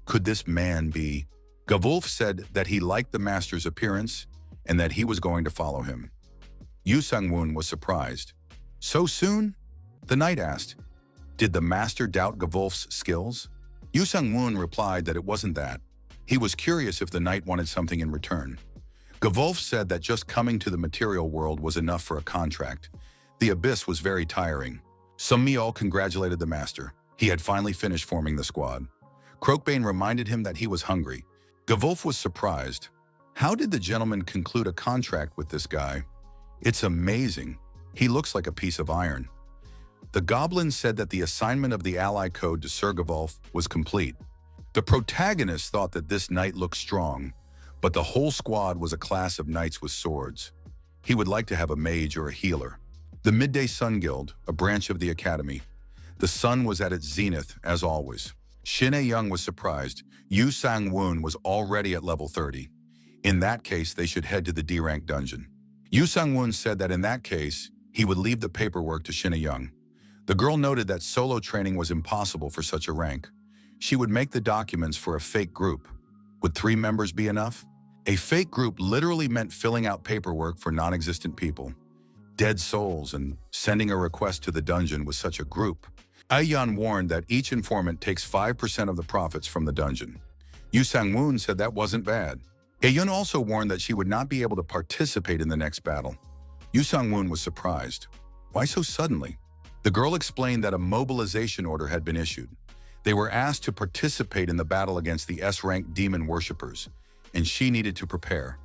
Could this man be? Gavulf said that he liked the master's appearance and that he was going to follow him. Yu Sang-woon was surprised. So soon? The knight asked. Did the master doubt Gavulf's skills? Yu Sang-woon replied that it wasn't that. He was curious if the knight wanted something in return. Gavulf said that just coming to the material world was enough for a contract. The abyss was very tiring. Som-Meol congratulated the master. He had finally finished forming the squad. Krokbane reminded him that he was hungry. Gavulf was surprised. How did the gentleman conclude a contract with this guy? It's amazing. He looks like a piece of iron. The goblin said that the assignment of the ally code to Sir Gavulf was complete. The protagonist thought that this knight looked strong, but the whole squad was a class of knights with swords. He would like to have a mage or a healer. The Midday Sun Guild, a branch of the academy. The sun was at its zenith, as always. Shin A-young was surprised. Yu Sang-woon was already at level 30. In that case, they should head to the D-rank dungeon. Yu Sang-woon said that in that case, he would leave the paperwork to Shin A-young. The girl noted that solo training was impossible for such a rank. She would make the documents for a fake group. Would 3 members be enough? A fake group literally meant filling out paperwork for non-existent people. Dead souls, and sending a request to the dungeon with such a group. A-yeon warned that each informant takes 5% of the profits from the dungeon. Yu Sang-woon said that wasn't bad. Aeun also warned that she would not be able to participate in the next battle. Yu Sang-woon was surprised. Why so suddenly? The girl explained that a mobilization order had been issued. They were asked to participate in the battle against the S-rank demon worshippers, and she needed to prepare.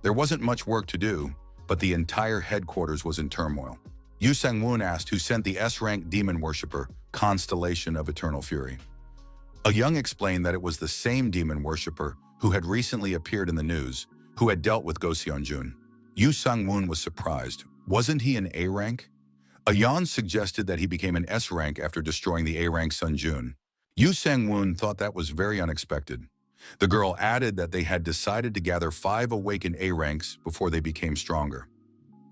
There wasn't much work to do, but the entire headquarters was in turmoil. Yu Sang-woon asked who sent the S-rank demon worshipper, Constellation of Eternal Fury. Young explained that it was the same demon worshipper who had recently appeared in the news, who had dealt with Go Seon-jun. Yu Sang-woon was surprised. Wasn't he an A-rank? Ayan suggested that he became an S-rank after destroying the A-rank Sun-jun. Yu Sang-woon thought that was very unexpected. The girl added that they had decided to gather 5 awakened A-ranks before they became stronger.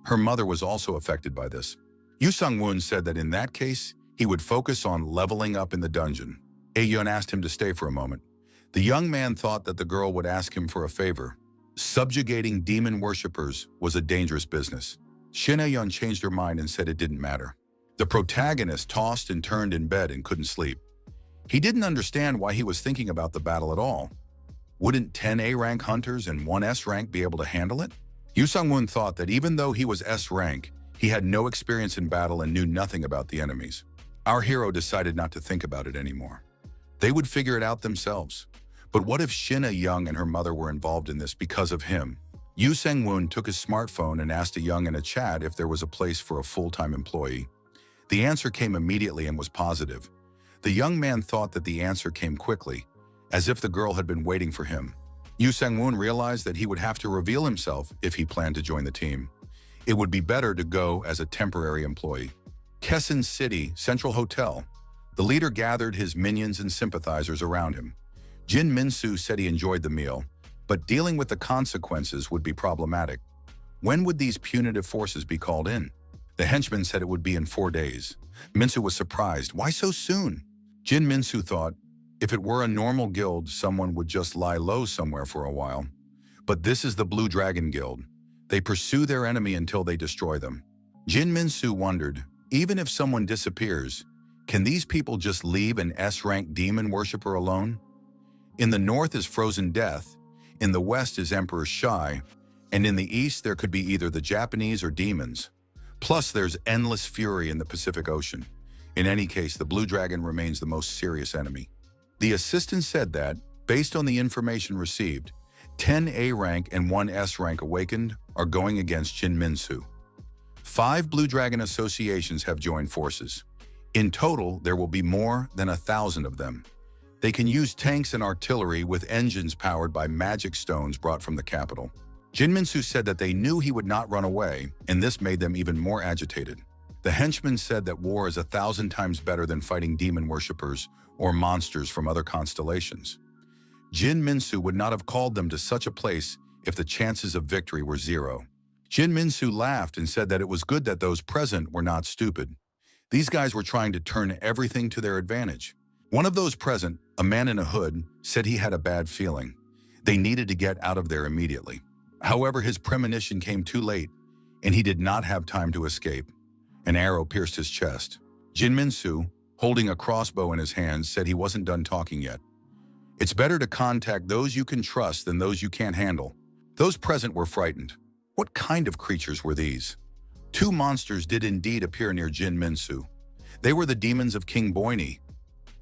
Her mother was also affected by this. Yu Sang-woon said that in that case, he would focus on leveling up in the dungeon. Aeun asked him to stay for a moment. The young man thought that the girl would ask him for a favor. Subjugating demon worshippers was a dangerous business. Shin Aeun changed her mind and said it didn't matter. The protagonist tossed and turned in bed and couldn't sleep. He didn't understand why he was thinking about the battle at all. Wouldn't 10 A-rank hunters and 1 S-rank be able to handle it? Yu Sang-woon thought that even though he was S-rank, he had no experience in battle and knew nothing about the enemies. Our hero decided not to think about it anymore. They would figure it out themselves. But what if Shin Young and her mother were involved in this because of him? Yu Sang-woon took his smartphone and asked Young in a chat if there was a place for a full-time employee. The answer came immediately and was positive. The young man thought that the answer came quickly, as if the girl had been waiting for him. Yu Sang-woon realized that he would have to reveal himself if he planned to join the team. It would be better to go as a temporary employee. Keson City Central Hotel. The leader gathered his minions and sympathizers around him. Jin Min-soo said he enjoyed the meal, but dealing with the consequences would be problematic. When would these punitive forces be called in? The henchman said it would be in 4 days. Min-soo was surprised. Why so soon? Jin Min-soo thought, if it were a normal guild, someone would just lie low somewhere for a while. But this is the Blue Dragon Guild. They pursue their enemy until they destroy them. Jin Min-soo wondered, even if someone disappears, can these people just leave an S-rank demon worshipper alone? In the north is Frozen Death, in the west is Emperor Shai, and in the east there could be either the Japanese or demons. Plus there's endless fury in the Pacific Ocean. In any case, the Blue Dragon remains the most serious enemy. The assistant said that, based on the information received, 10 A-rank and 1 S-rank awakened are going against Jin Min-soo. 5 Blue Dragon associations have joined forces. In total, there will be more than 1,000 of them. They can use tanks and artillery with engines powered by magic stones brought from the capital. Jin Min-soo said that they knew he would not run away, and this made them even more agitated. The henchman said that war is 1,000 times better than fighting demon worshippers or monsters from other constellations. Jin Min-soo would not have called them to such a place if the chances of victory were 0. Jin Min-soo laughed and said that it was good that those present were not stupid. These guys were trying to turn everything to their advantage. One of those present, a man in a hood, said he had a bad feeling. They needed to get out of there immediately. However, his premonition came too late, and he did not have time to escape. An arrow pierced his chest. Jin Min-soo, holding a crossbow in his hands, said he wasn't done talking yet. It's better to contact those you can trust than those you can't handle. Those present were frightened. What kind of creatures were these? 2 monsters did indeed appear near Jin Min-soo. They were the demons of King Boini.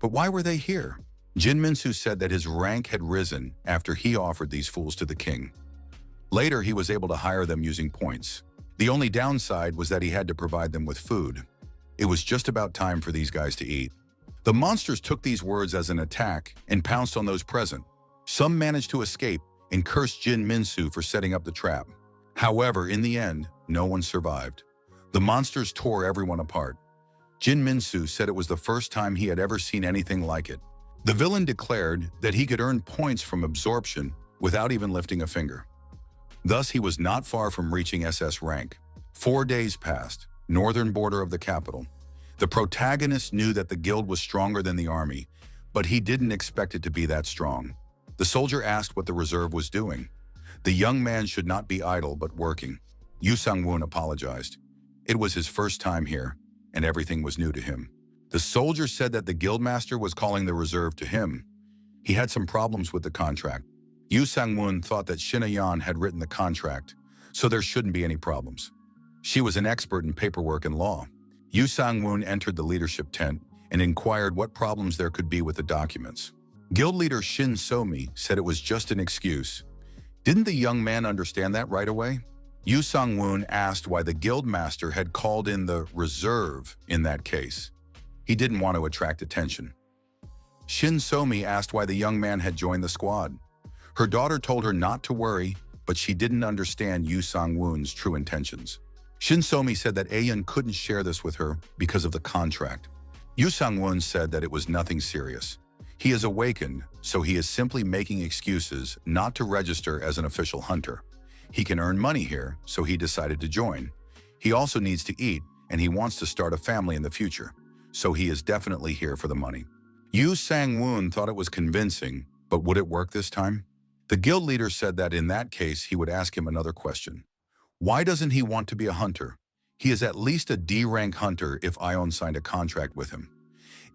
But why were they here? Jin Min-soo said that his rank had risen after he offered these fools to the king. Later, he was able to hire them using points. The only downside was that he had to provide them with food. It was just about time for these guys to eat. The monsters took these words as an attack and pounced on those present. Some managed to escape and cursed Jin Min-soo for setting up the trap. However, in the end, no one survived. The monsters tore everyone apart. Jin Min-soo said it was the first time he had ever seen anything like it. The villain declared that he could earn points from absorption without even lifting a finger. Thus, he was not far from reaching SS rank. 4 days passed, northern border of the capital. The protagonist knew that the guild was stronger than the army, but he didn't expect it to be that strong. The soldier asked what the reserve was doing. The young man should not be idle but working. Yu Sang-woon apologized. It was his first time here, and everything was new to him. The soldier said that the guildmaster was calling the reserve to him. He had some problems with the contract. Yu Sang-woon thought that Shin Ayan had written the contract, so there shouldn't be any problems. She was an expert in paperwork and law. Yu Sang-woon entered the leadership tent and inquired what problems there could be with the documents. Guild leader Shin So-mi said it was just an excuse. Didn't the young man understand that right away? Yu Sang-woon asked why the guild master had called in the reserve in that case. He didn't want to attract attention. Shin So-mi asked why the young man had joined the squad. Her daughter told her not to worry, but she didn't understand Yu Sang-woon's true intentions. Shin So-mi said that Aeun couldn't share this with her because of the contract. Yu Sang-woon said that it was nothing serious. He is awakened, so he is simply making excuses not to register as an official hunter. He can earn money here, so he decided to join. He also needs to eat, and he wants to start a family in the future, so he is definitely here for the money. Yu Sang-woon thought it was convincing, but would it work this time? The guild leader said that in that case he would ask him another question. Why doesn't he want to be a hunter? He is at least a D-rank hunter if Aeon signed a contract with him.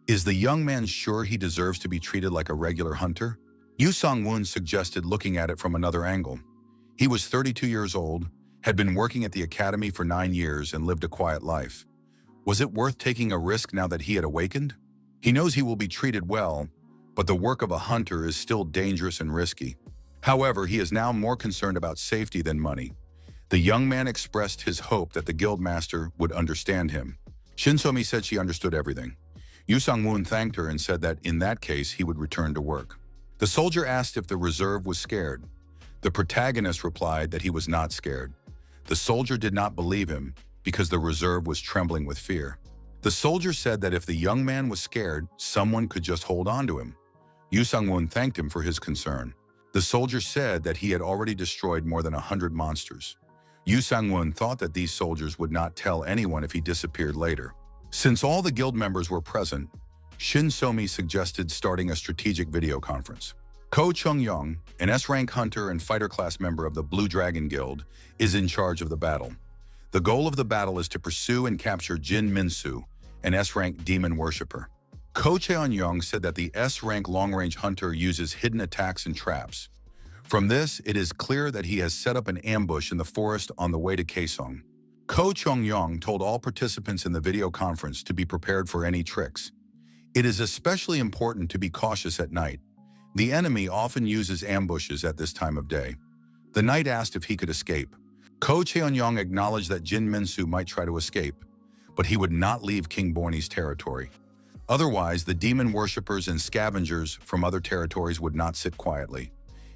Is the young man sure he deserves to be treated like a regular hunter? Yu Sang-woon suggested looking at it from another angle. He was 32 years old, had been working at the academy for 9 years and lived a quiet life. Was it worth taking a risk now that he had awakened? He knows he will be treated well, but the work of a hunter is still dangerous and risky. However, he is now more concerned about safety than money. The young man expressed his hope that the guildmaster would understand him. Shin So-mi said she understood everything. Yu Sang-woon thanked her and said that in that case he would return to work. The soldier asked if the reserve was scared. The protagonist replied that he was not scared. The soldier did not believe him because the reserve was trembling with fear. The soldier said that if the young man was scared, someone could just hold on to him. Yu Sang-woon thanked him for his concern. The soldier said that he had already destroyed more than 100 monsters. Yu Sang-woon thought that these soldiers would not tell anyone if he disappeared later. Since all the guild members were present, Shin So-mi suggested starting a strategic video conference. Ko Chung-young, an S-rank hunter and fighter class member of the Blue Dragon Guild, is in charge of the battle. The goal of the battle is to pursue and capture Jin Min-soo, an S-rank demon worshipper. Ko Cheon-young said that the S-rank long-range hunter uses hidden attacks and traps. From this, it is clear that he has set up an ambush in the forest on the way to Kaesong. Ko Chung-young told all participants in the video conference to be prepared for any tricks. It is especially important to be cautious at night. The enemy often uses ambushes at this time of day. The knight asked if he could escape. Ko Cheon-young acknowledged that Jin Min-soo might try to escape, but he would not leave King Borne's territory. Otherwise, the demon worshippers and scavengers from other territories would not sit quietly.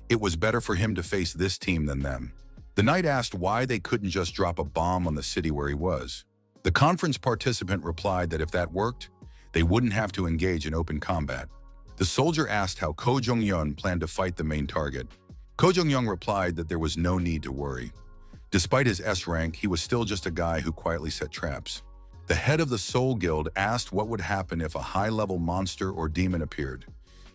It was better for him to face this team than them. The knight asked why they couldn't just drop a bomb on the city where he was. The conference participant replied that if that worked, they wouldn't have to engage in open combat. The soldier asked how Ko Jong-yeon planned to fight the main target. Ko Jong-yeon replied that there was no need to worry. Despite his S rank, he was still just a guy who quietly set traps. The head of the Soul Guild asked what would happen if a high-level monster or demon appeared.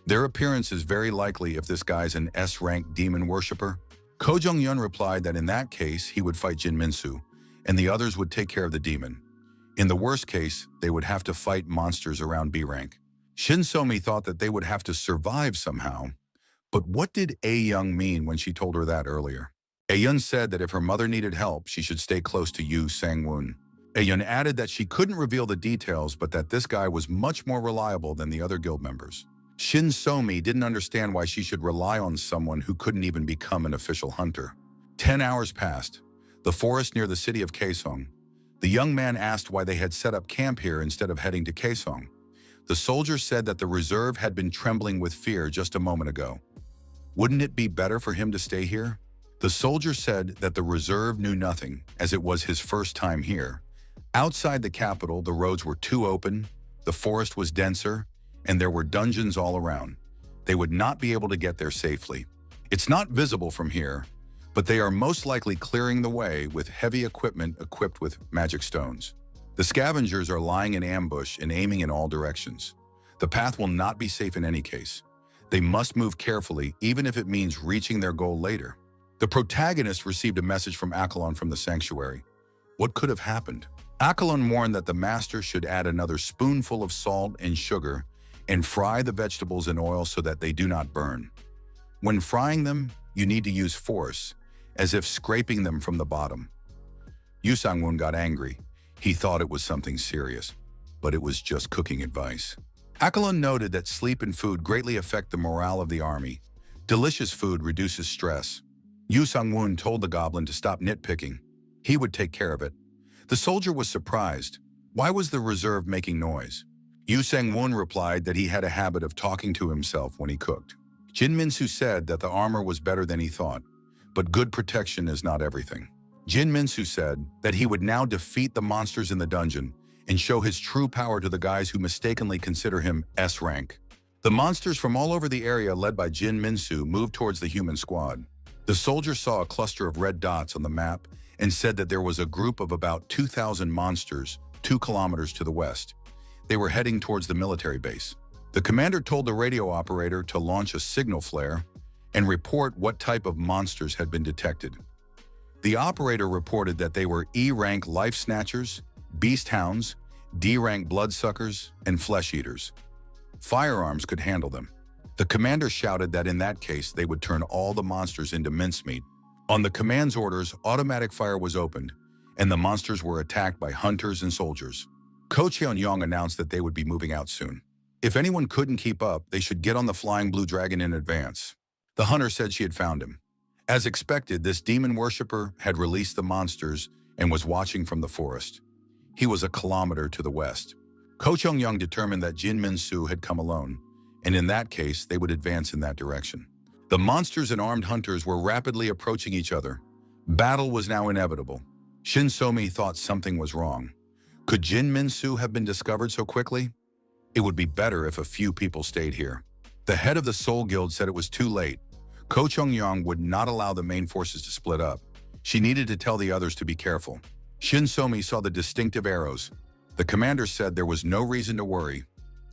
Their appearance is very likely if this guy's an S-rank demon worshipper. Ko Jong-yeon replied that in that case, he would fight Jin Min-soo, and the others would take care of the demon. In the worst case, they would have to fight monsters around B rank. Shin So-mi thought that they would have to survive somehow. But what did A-young mean when she told her that earlier? A-yeon said that if her mother needed help, she should stay close to Yu Sang-woon. A-yeon added that she couldn't reveal the details, but that this guy was much more reliable than the other guild members. Shin So-mi didn't understand why she should rely on someone who couldn't even become an official hunter. 10 hours passed. The forest near the city of Kaesong. The young man asked why they had set up camp here instead of heading to Kaesong. The soldier said that the reserve had been trembling with fear just a moment ago. Wouldn't it be better for him to stay here? The soldier said that the reserve knew nothing, as it was his first time here. Outside the capital, the roads were too open, the forest was denser, and there were dungeons all around. They would not be able to get there safely. It's not visible from here, but they are most likely clearing the way with heavy equipment equipped with magic stones. The scavengers are lying in ambush and aiming in all directions. The path will not be safe in any case. They must move carefully, even if it means reaching their goal later. The protagonist received a message from Akalon from the sanctuary. What could have happened? Akalon warned that the master should add another spoonful of salt and sugar and fry the vegetables in oil so that they do not burn. When frying them, you need to use force, as if scraping them from the bottom. Yu Sang-woon got angry. He thought it was something serious, but it was just cooking advice. Akalun noted that sleep and food greatly affect the morale of the army. Delicious food reduces stress. Yu Sang-woon told the goblin to stop nitpicking. He would take care of it. The soldier was surprised. Why was the reserve making noise? Yu Sang-woon replied that he had a habit of talking to himself when he cooked. Jin Min-soo said that the armor was better than he thought, but good protection is not everything. Jin Min-soo said that he would now defeat the monsters in the dungeon and show his true power to the guys who mistakenly consider him S-rank. The monsters from all over the area led by Jin Min-soo moved towards the human squad. The soldier saw a cluster of red dots on the map and said that there was a group of about 2,000 monsters 2 kilometers to the west. They were heading towards the military base. The commander told the radio operator to launch a signal flare and report what type of monsters had been detected. The operator reported that they were E-rank life snatchers, beast hounds, D-rank bloodsuckers, and flesh eaters. Firearms could handle them. The commander shouted that in that case they would turn all the monsters into mincemeat. On the command's orders, automatic fire was opened, and the monsters were attacked by hunters and soldiers. Ko Cheon-yong announced that they would be moving out soon. If anyone couldn't keep up, they should get on the flying blue dragon in advance. The hunter said she had found him. As expected, this demon worshipper had released the monsters and was watching from the forest. He was a kilometer to the west. Ko Cheon-yong determined that Jin Min-soo had come alone, and in that case, they would advance in that direction. The monsters and armed hunters were rapidly approaching each other. Battle was now inevitable. Shin So-mi thought something was wrong. Could Jin Min-soo have been discovered so quickly? It would be better if a few people stayed here. The head of the Soul Guild said it was too late. Ko Cheon-yong would not allow the main forces to split up. She needed to tell the others to be careful. Shin So-mi saw the distinctive arrows. The commander said there was no reason to worry.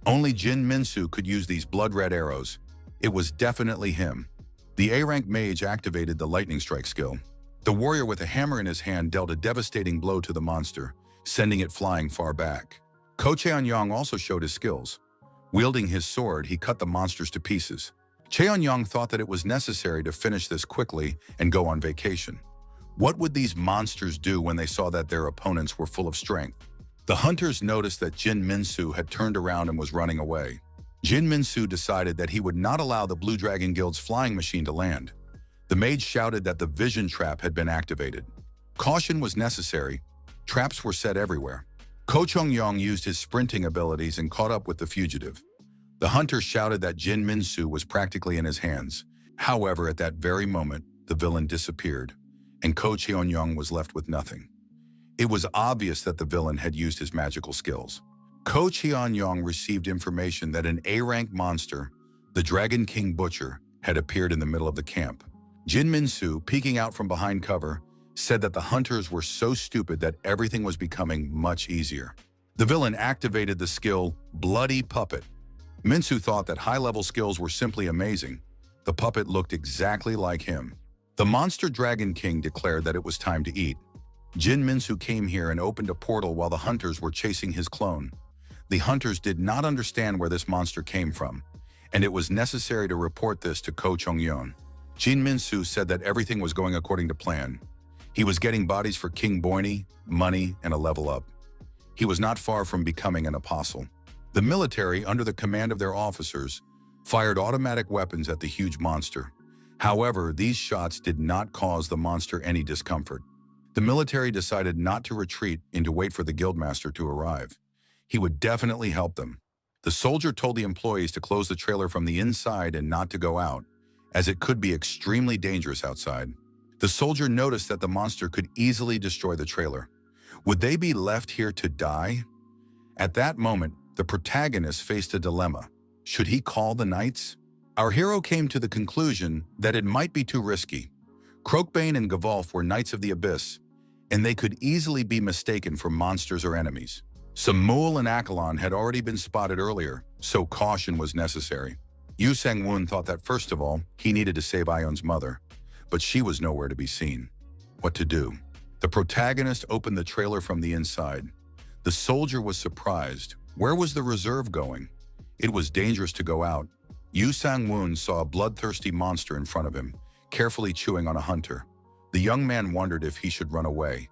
Only Jin Min-soo could use these blood-red arrows. It was definitely him. The A-rank mage activated the lightning strike skill. The warrior with a hammer in his hand dealt a devastating blow to the monster, sending it flying far back. Ko Cheon-yong also showed his skills. Wielding his sword, he cut the monsters to pieces. Cheon-yong thought that it was necessary to finish this quickly and go on vacation. What would these monsters do when they saw that their opponents were full of strength? The hunters noticed that Jin Min-soo had turned around and was running away. Jin Min-soo decided that he would not allow the Blue Dragon Guild's flying machine to land. The mage shouted that the vision trap had been activated. Caution was necessary. Traps were set everywhere. Ko Cheon-yong used his sprinting abilities and caught up with the fugitive. The hunter shouted that Jin Min-soo was practically in his hands. However, at that very moment, the villain disappeared, and Ko Cheon-yong was left with nothing. It was obvious that the villain had used his magical skills. Ko Cheon-yong received information that an A-rank monster, the Dragon King Butcher, had appeared in the middle of the camp. Jin Min-soo, peeking out from behind cover, said that the hunters were so stupid that everything was becoming much easier. The villain activated the skill Bloody Puppet. Min-soo thought that high-level skills were simply amazing. The puppet looked exactly like him. The monster Dragon King declared that it was time to eat. Jin Min-soo came here and opened a portal while the hunters were chasing his clone. The hunters did not understand where this monster came from, and it was necessary to report this to Ko Cheon-yong. Jin Min-soo said that everything was going according to plan. He was getting bodies for King Boini, money, and a level up. He was not far from becoming an apostle. The military, under the command of their officers, fired automatic weapons at the huge monster. However, these shots did not cause the monster any discomfort. The military decided not to retreat and to wait for the guildmaster to arrive. He would definitely help them. The soldier told the employees to close the trailer from the inside and not to go out, as it could be extremely dangerous outside. The soldier noticed that the monster could easily destroy the trailer. Would they be left here to die? At that moment, the protagonist faced a dilemma. Should he call the knights? Our hero came to the conclusion that it might be too risky. Krokbane and Gavalf were knights of the abyss, and they could easily be mistaken for monsters or enemies. Samul and Akalon had already been spotted earlier, so caution was necessary. Yu Sang-woon thought that first of all, he needed to save Ion's mother, but she was nowhere to be seen. What to do? The protagonist opened the trailer from the inside. The soldier was surprised. Where was the reserve going? It was dangerous to go out. Yu Sang-woon saw a bloodthirsty monster in front of him, carefully chewing on a hunter. The young man wondered if he should run away.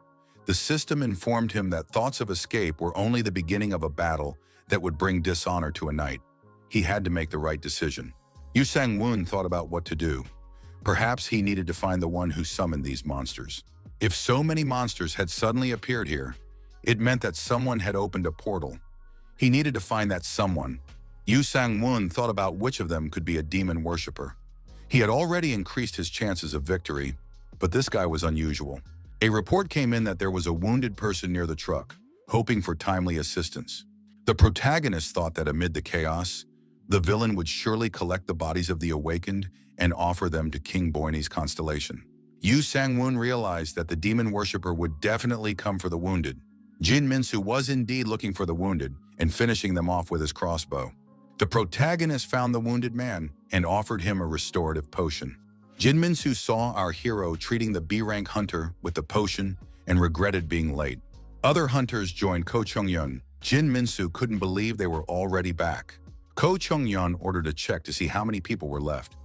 The system informed him that thoughts of escape were only the beginning of a battle that would bring dishonor to a knight. He had to make the right decision. Yu Sang-woon thought about what to do. Perhaps he needed to find the one who summoned these monsters. If so many monsters had suddenly appeared here, it meant that someone had opened a portal. He needed to find that someone. Yu Sang-woon thought about which of them could be a demon worshiper. He had already increased his chances of victory, but this guy was unusual. A report came in that there was a wounded person near the truck, hoping for timely assistance. The protagonist thought that amid the chaos, the villain would surely collect the bodies of the awakened and offer them to King Boini's constellation. Yu Sang-woon realized that the demon worshiper would definitely come for the wounded. Jin Minsu was indeed looking for the wounded and finishing them off with his crossbow. The protagonist found the wounded man and offered him a restorative potion. Jin Minsu saw our hero treating the B-rank hunter with the potion and regretted being late. Other hunters joined Ko Chung-yeon. Jin Minsu couldn't believe they were already back. Ko Chung-yeon ordered a check to see how many people were left.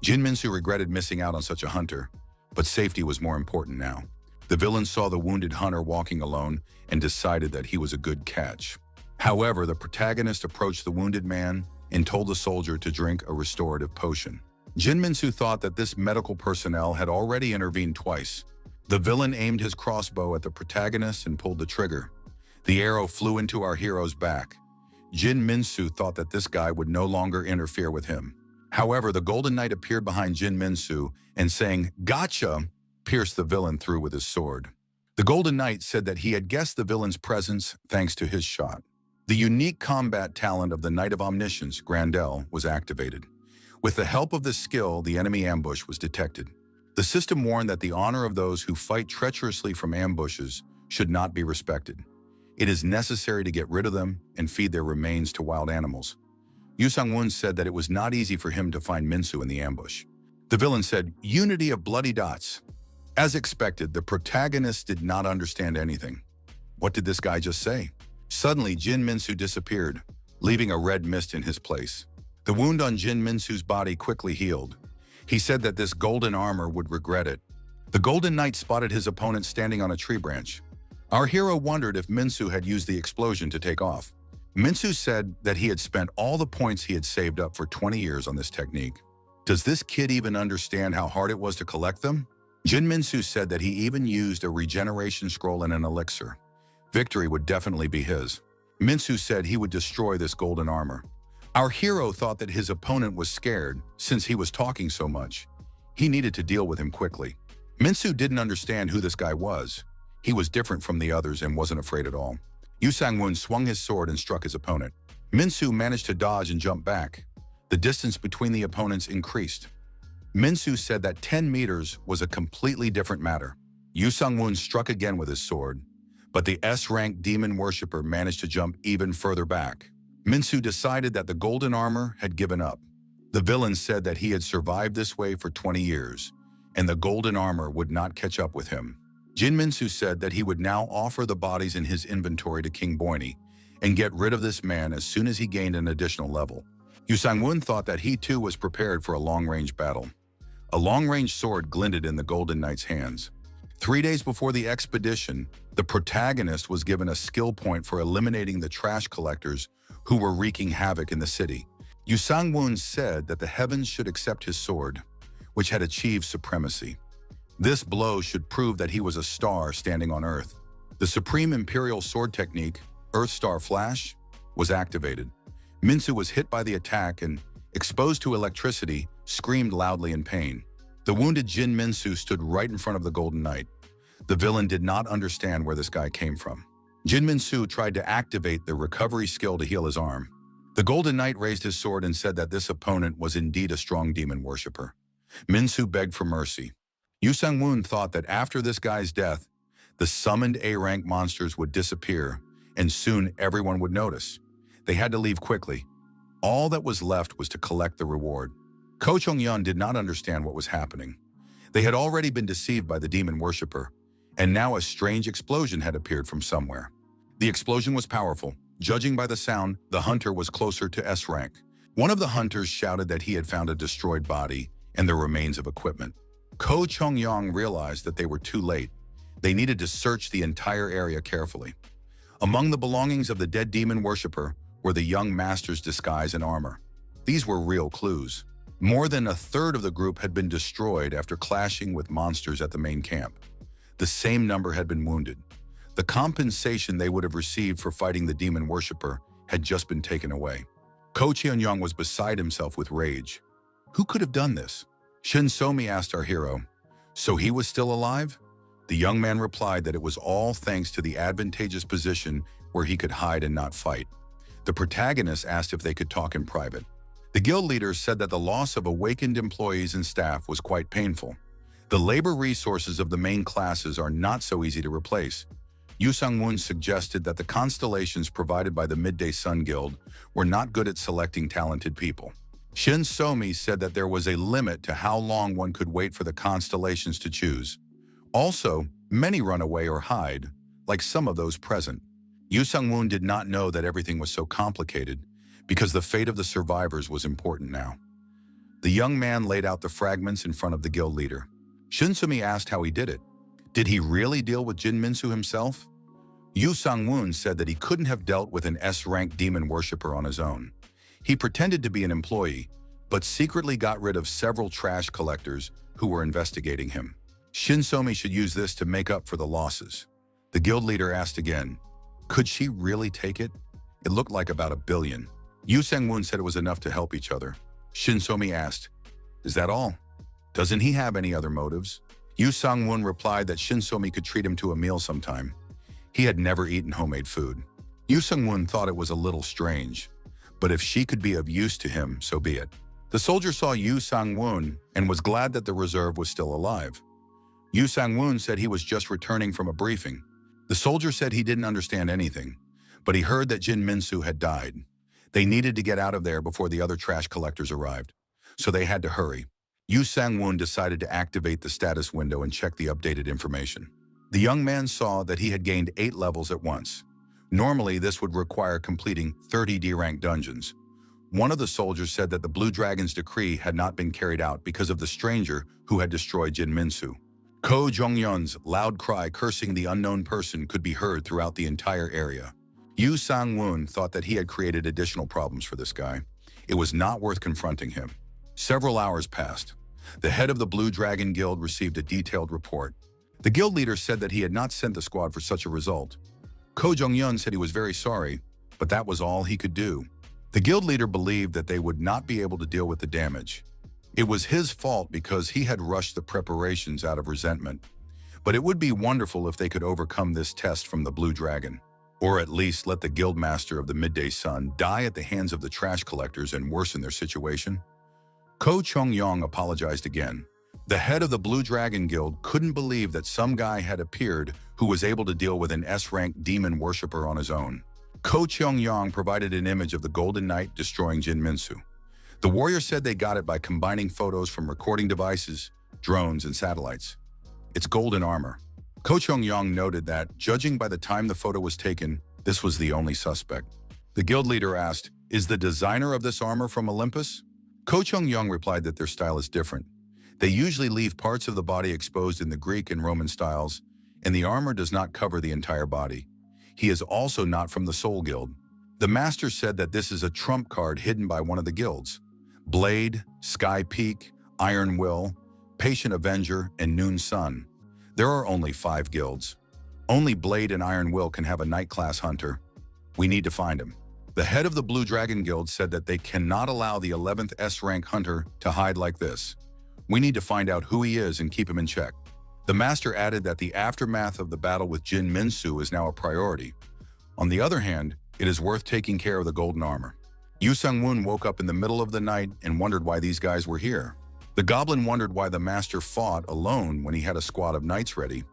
Jin Minsu regretted missing out on such a hunter, but safety was more important now. The villain saw the wounded hunter walking alone and decided that he was a good catch. However, the protagonist approached the wounded man and told the soldier to drink a restorative potion. Jin Minsu thought that this medical personnel had already intervened twice. The villain aimed his crossbow at the protagonist and pulled the trigger. The arrow flew into our hero's back. Jin Minsu thought that this guy would no longer interfere with him. However, the Golden Knight appeared behind Jin Minsu and saying, "Gotcha," pierced the villain through with his sword. The Golden Knight said that he had guessed the villain's presence thanks to his shot. The unique combat talent of the Knight of Omniscience, Grandel, was activated. With the help of this skill, the enemy ambush was detected. The system warned that the honor of those who fight treacherously from ambushes should not be respected. It is necessary to get rid of them and feed their remains to wild animals. Yu Sang-woon said that it was not easy for him to find Minsu in the ambush. The villain said, "Unity of bloody dots." As expected, the protagonist did not understand anything. What did this guy just say? Suddenly, Jin Minsu disappeared, leaving a red mist in his place. The wound on Jin Minsu's body quickly healed. He said that this golden armor would regret it. The Golden Knight spotted his opponent standing on a tree branch. Our hero wondered if Minsu had used the explosion to take off. Minsu said that he had spent all the points he had saved up for 20 years on this technique. Does this kid even understand how hard it was to collect them? Jin Minsu said that he even used a regeneration scroll and an elixir. Victory would definitely be his. Minsu said he would destroy this golden armor. Our hero thought that his opponent was scared since he was talking so much. He needed to deal with him quickly. Minsu didn't understand who this guy was. He was different from the others and wasn't afraid at all. Yu Sang-woon swung his sword and struck his opponent. Minsu managed to dodge and jump back. The distance between the opponents increased. Minsu said that 10 meters was a completely different matter. Yu Sang-woon struck again with his sword, but the S-rank demon worshipper managed to jump even further back. Minsu decided that the golden armor had given up. The villain said that he had survived this way for 20 years, and the golden armor would not catch up with him. Jin Minsu said that he would now offer the bodies in his inventory to King Boini and get rid of this man as soon as he gained an additional level. Yu Sang-woon thought that he too was prepared for a long-range battle. A long-range sword glinted in the Golden Knight's hands. 3 days before the expedition, the protagonist was given a skill point for eliminating the trash collectors who were wreaking havoc in the city. Yu Sang-woon said that the heavens should accept his sword, which had achieved supremacy. This blow should prove that he was a star standing on Earth. The Supreme Imperial Sword Technique, Earth Star Flash, was activated. Minsu was hit by the attack and, exposed to electricity, screamed loudly in pain. The wounded Jin Minsu stood right in front of the Golden Knight. The villain did not understand where this guy came from. Jin Minsu tried to activate the recovery skill to heal his arm. The Golden Knight raised his sword and said that this opponent was indeed a strong demon worshiper. Minsu begged for mercy. Yu Sang-woon thought that after this guy's death, the summoned A-rank monsters would disappear, and soon everyone would notice. They had to leave quickly. All that was left was to collect the reward. Ko Chung-yeon did not understand what was happening. They had already been deceived by the demon worshiper, and now a strange explosion had appeared from somewhere. The explosion was powerful. Judging by the sound, the hunter was closer to S rank. One of the hunters shouted that he had found a destroyed body and the remains of equipment. Ko Chung-yong realized that they were too late. They needed to search the entire area carefully. Among the belongings of the dead demon worshipper were the young master's disguise and armor. These were real clues. More than a third of the group had been destroyed after clashing with monsters at the main camp. The same number had been wounded. The compensation they would have received for fighting the demon worshipper had just been taken away. Ko Cheon-yong was beside himself with rage. Who could have done this? Shin So-mi asked our hero. So he was still alive? The young man replied that it was all thanks to the advantageous position where he could hide and not fight. The protagonist asked if they could talk in private. The guild leader said that the loss of awakened employees and staff was quite painful. The labor resources of the main classes are not so easy to replace. Yu Sang-woon suggested that the constellations provided by the Midday Sun Guild were not good at selecting talented people. Shin So-mi said that there was a limit to how long one could wait for the constellations to choose. Also, many run away or hide, like some of those present. Yu Sang-woon did not know that everything was so complicated because the fate of the survivors was important now. The young man laid out the fragments in front of the guild leader. Shin So-mi asked how he did it. Did he really deal with Jin Minsu himself? Yu Sang-woon said that he couldn't have dealt with an S-rank demon worshipper on his own. He pretended to be an employee, but secretly got rid of several trash collectors who were investigating him. Shin So-mi should use this to make up for the losses. The guild leader asked again, could she really take it? It looked like about 1 billion. Yu Sang-woon said it was enough to help each other. Shin So-mi asked, is that all? Doesn't he have any other motives? Yu Sang-woon replied that Shin So-mi could treat him to a meal sometime. He had never eaten homemade food. Yu Sang-woon thought it was a little strange, but if she could be of use to him, so be it. The soldier saw Yu Sang-woon and was glad that the reserve was still alive. Yu Sang-woon said he was just returning from a briefing. The soldier said he didn't understand anything, but he heard that Jin Minsu had died. They needed to get out of there before the other trash collectors arrived, so they had to hurry. Yu Sang-woon decided to activate the status window and check the updated information. The young man saw that he had gained 8 levels at once. Normally, this would require completing 30 D-rank dungeons. One of the soldiers said that the Blue Dragon's decree had not been carried out because of the stranger who had destroyed Jin Minsu. Ko Jong-yeon's loud cry cursing the unknown person could be heard throughout the entire area. Yu Sang-woon thought that he had created additional problems for this guy. It was not worth confronting him. Several hours passed. The head of the Blue Dragon Guild received a detailed report. The guild leader said that he had not sent the squad for such a result. Ko Jong-yeon said he was very sorry, but that was all he could do. The guild leader believed that they would not be able to deal with the damage. It was his fault because he had rushed the preparations out of resentment. But it would be wonderful if they could overcome this test from the Blue Dragon, or at least let the guild master of the Midday Sun die at the hands of the trash collectors and worsen their situation. Ko Chung-yong apologized again. The head of the Blue Dragon Guild couldn't believe that some guy had appeared who was able to deal with an S-rank demon worshipper on his own. Ko Chung-yong provided an image of the Golden Knight destroying Jin Minsu. The warrior said they got it by combining photos from recording devices, drones, and satellites. It's golden armor. Ko Chung-yong noted that, judging by the time the photo was taken, this was the only suspect. The guild leader asked, is the designer of this armor from Olympus? Ko Chung-yong replied that their style is different. They usually leave parts of the body exposed in the Greek and Roman styles, and the armor does not cover the entire body. He is also not from the Soul Guild. The master said that this is a trump card hidden by one of the guilds. Blade, Sky Peak, Iron Will, Patient Avenger, and Noon Sun. There are only 5 guilds. Only Blade and Iron Will can have a night class hunter. We need to find him. The head of the Blue Dragon Guild said that they cannot allow the 11th S-rank hunter to hide like this. We need to find out who he is and keep him in check. The master added that the aftermath of the battle with Jin Minsu is now a priority. On the other hand, it is worth taking care of the golden armor. Yu Sang-woon woke up in the middle of the night and wondered why these guys were here. The goblin wondered why the master fought alone when he had a squad of knights ready.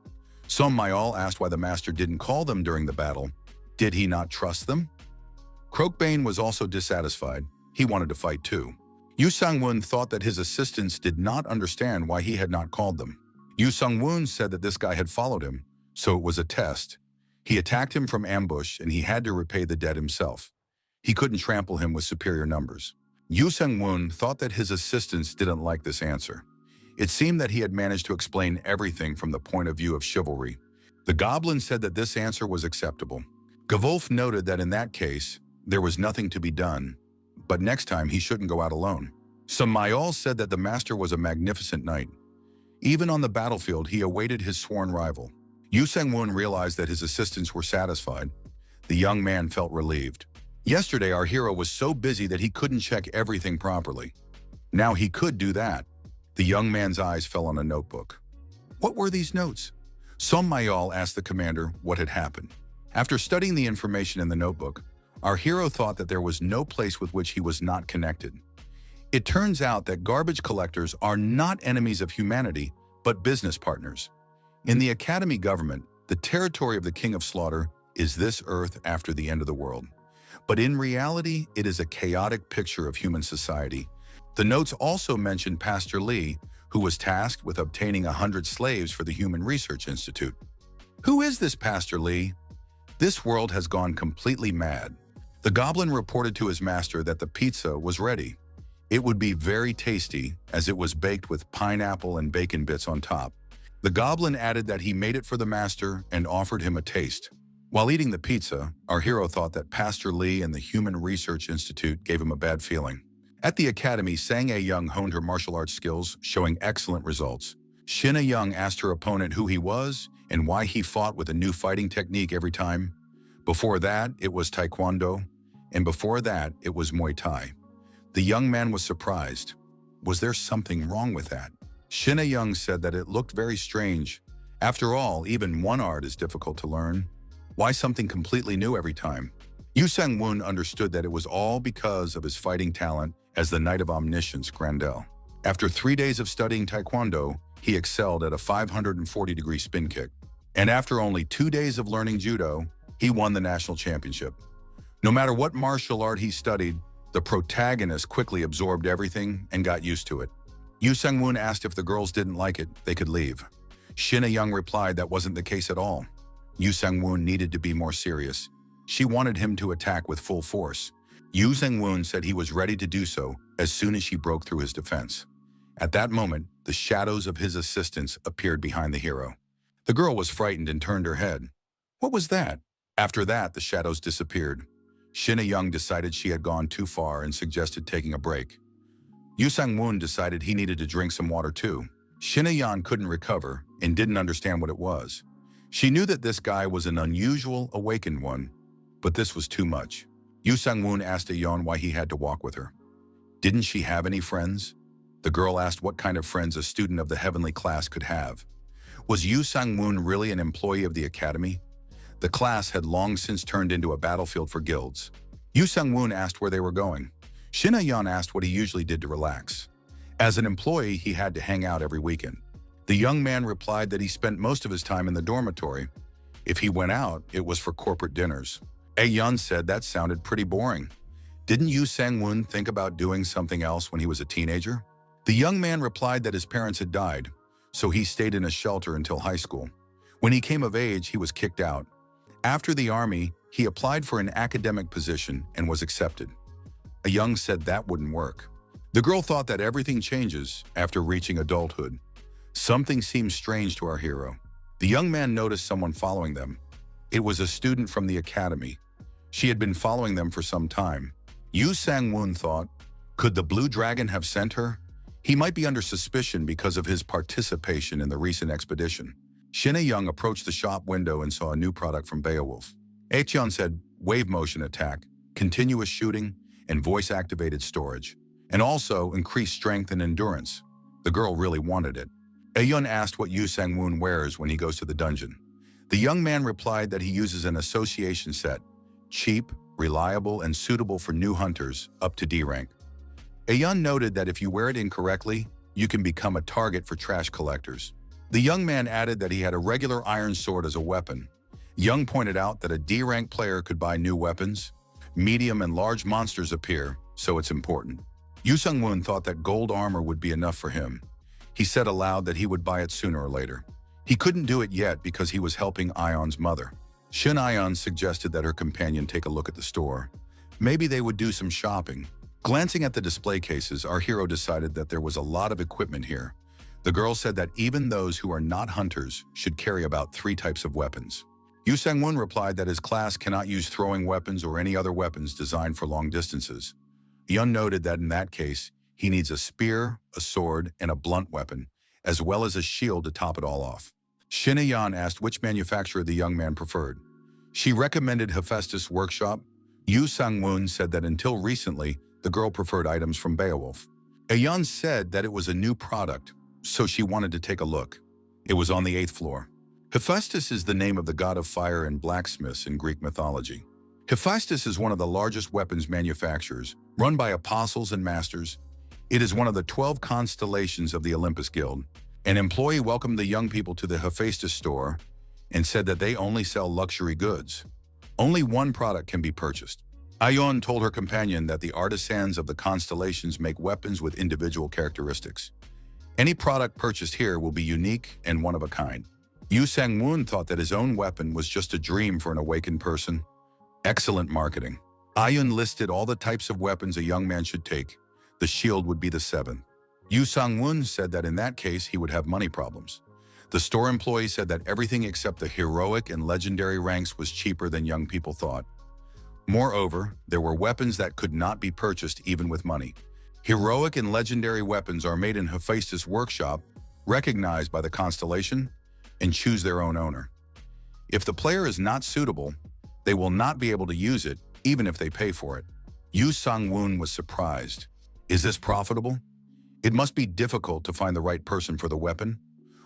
Some Mayal asked why the master didn't call them during the battle. Did he not trust them? Croakbane was also dissatisfied. He wanted to fight too. Yu Sang-woon thought that his assistants did not understand why he had not called them. Yu Sang-woon said that this guy had followed him, so it was a test. He attacked him from ambush and he had to repay the debt himself. He couldn't trample him with superior numbers. Yu Seung-woon thought that his assistants didn't like this answer. It seemed that he had managed to explain everything from the point of view of chivalry. The goblin said that this answer was acceptable. Gewolf noted that in that case, there was nothing to be done, but next time he shouldn't go out alone. Samael said that the master was a magnificent knight. Even on the battlefield, he awaited his sworn rival. Yu Seung-woon realized that his assistants were satisfied. The young man felt relieved. Yesterday, our hero was so busy that he couldn't check everything properly. Now he could do that. The young man's eyes fell on a notebook. What were these notes? Samael asked the commander what had happened. After studying the information in the notebook, our hero thought that there was no place with which he was not connected. It turns out that garbage collectors are not enemies of humanity, but business partners. In the Academy government, the territory of the King of Slaughter is this earth after the end of the world. But in reality, it is a chaotic picture of human society. The notes also mention Pastor Lee, who was tasked with obtaining 100 slaves for the Human Research Institute. Who is this Pastor Lee? This world has gone completely mad. The goblin reported to his master that the pizza was ready. It would be very tasty, as it was baked with pineapple and bacon bits on top. The goblin added that he made it for the master and offered him a taste. While eating the pizza, our hero thought that Pastor Lee and the Human Research Institute gave him a bad feeling. At the academy, Sang A-young honed her martial arts skills, showing excellent results. Shin A-young asked her opponent who he was and why he fought with a new fighting technique every time. Before that, it was Taekwondo, and before that, it was Muay Thai. The young man was surprised. Was there something wrong with that? Shin A-young said that it looked very strange. After all, even one art is difficult to learn. Why something completely new every time? Yu Seung-woon understood that it was all because of his fighting talent as the Knight of Omniscience, Grandel. After 3 days of studying Taekwondo, he excelled at a 540-degree spin kick. And after only 2 days of learning Judo, he won the national championship. No matter what martial art he studied, the protagonist quickly absorbed everything and got used to it. Yu Seung-woon asked if the girls didn't like it, they could leave. Shin A-young replied that wasn't the case at all. Yu Seung-woon needed to be more serious. She wanted him to attack with full force. Yu Seung-woon said he was ready to do so as soon as she broke through his defense. At that moment, the shadows of his assistants appeared behind the hero. The girl was frightened and turned her head. What was that? After that, the shadows disappeared. Shin A-young decided she had gone too far and suggested taking a break. Yu Seung-woon decided he needed to drink some water too. Shin A-young couldn't recover and didn't understand what it was. She knew that this guy was an unusual, awakened one, but this was too much. Yu Seung-woon asked A-yeon why he had to walk with her. Didn't she have any friends? The girl asked what kind of friends a student of the heavenly class could have. Was Yu Seung-woon really an employee of the academy? The class had long since turned into a battlefield for guilds. Yu Seung-woon asked where they were going. Shin A-yeon asked what he usually did to relax. As an employee, he had to hang out every weekend. The young man replied that he spent most of his time in the dormitory. If he went out, it was for corporate dinners. A-yeon said that sounded pretty boring. Didn't Yu Seung-woon think about doing something else when he was a teenager? The young man replied that his parents had died, so he stayed in a shelter until high school. When he came of age, he was kicked out. After the army, he applied for an academic position and was accepted. A-young said that wouldn't work. The girl thought that everything changes after reaching adulthood. Something seemed strange to our hero. The young man noticed someone following them. It was a student from the academy. She had been following them for some time. Yu Seung-woon thought, could the Blue Dragon have sent her? He might be under suspicion because of his participation in the recent expedition. Shin A-young approached the shop window and saw a new product from Beowulf. A-cheon said wave motion attack, continuous shooting, and voice-activated storage, and also increased strength and endurance. The girl really wanted it. A-yeon asked what Yu Seung-woon wears when he goes to the dungeon. The young man replied that he uses an association set, cheap, reliable, and suitable for new hunters up to D rank. A-yeon noted that if you wear it incorrectly, you can become a target for trash collectors. The young man added that he had a regular iron sword as a weapon. Young pointed out that a D-rank player could buy new weapons. Medium and large monsters appear, so it's important. Yu Seung-woon thought that gold armor would be enough for him. He said aloud that he would buy it sooner or later. He couldn't do it yet because he was helping Ion's mother. Shin Ion suggested that her companion take a look at the store. Maybe they would do some shopping. Glancing at the display cases, our hero decided that there was a lot of equipment here. The girl said that even those who are not hunters should carry about 3 types of weapons. Yu Sang-won replied that his class cannot use throwing weapons or any other weapons designed for long distances. Yun noted that in that case, he needs a spear, a sword, and a blunt weapon, as well as a shield to top it all off. Shin Yan asked which manufacturer the young man preferred. She recommended Hephaestus Workshop. Yu Sang-won said that until recently, the girl preferred items from Beowulf. Ayan said that it was a new product, so she wanted to take a look. It was on the 8th floor. Hephaestus is the name of the god of fire and blacksmiths in Greek mythology. Hephaestus is one of the largest weapons manufacturers, run by apostles and masters. It is one of the 12 constellations of the Olympus Guild. An employee welcomed the young people to the Hephaestus store and said that they only sell luxury goods. Only one product can be purchased. Ayon told her companion that the artisans of the constellations make weapons with individual characteristics. Any product purchased here will be unique and one of a kind. Yu Sang-won thought that his own weapon was just a dream for an awakened person. Excellent marketing. Ayun listed all the types of weapons a young man should take. The shield would be the 7th. Yu Sang-won said that in that case he would have money problems. The store employee said that everything except the heroic and legendary ranks was cheaper than young people thought. Moreover, there were weapons that could not be purchased even with money. Heroic and legendary weapons are made in Hephaestus Workshop, recognized by the constellation, and choose their own owner. If the player is not suitable, they will not be able to use it, even if they pay for it. Yu Sang-won was surprised. Is this profitable? It must be difficult to find the right person for the weapon.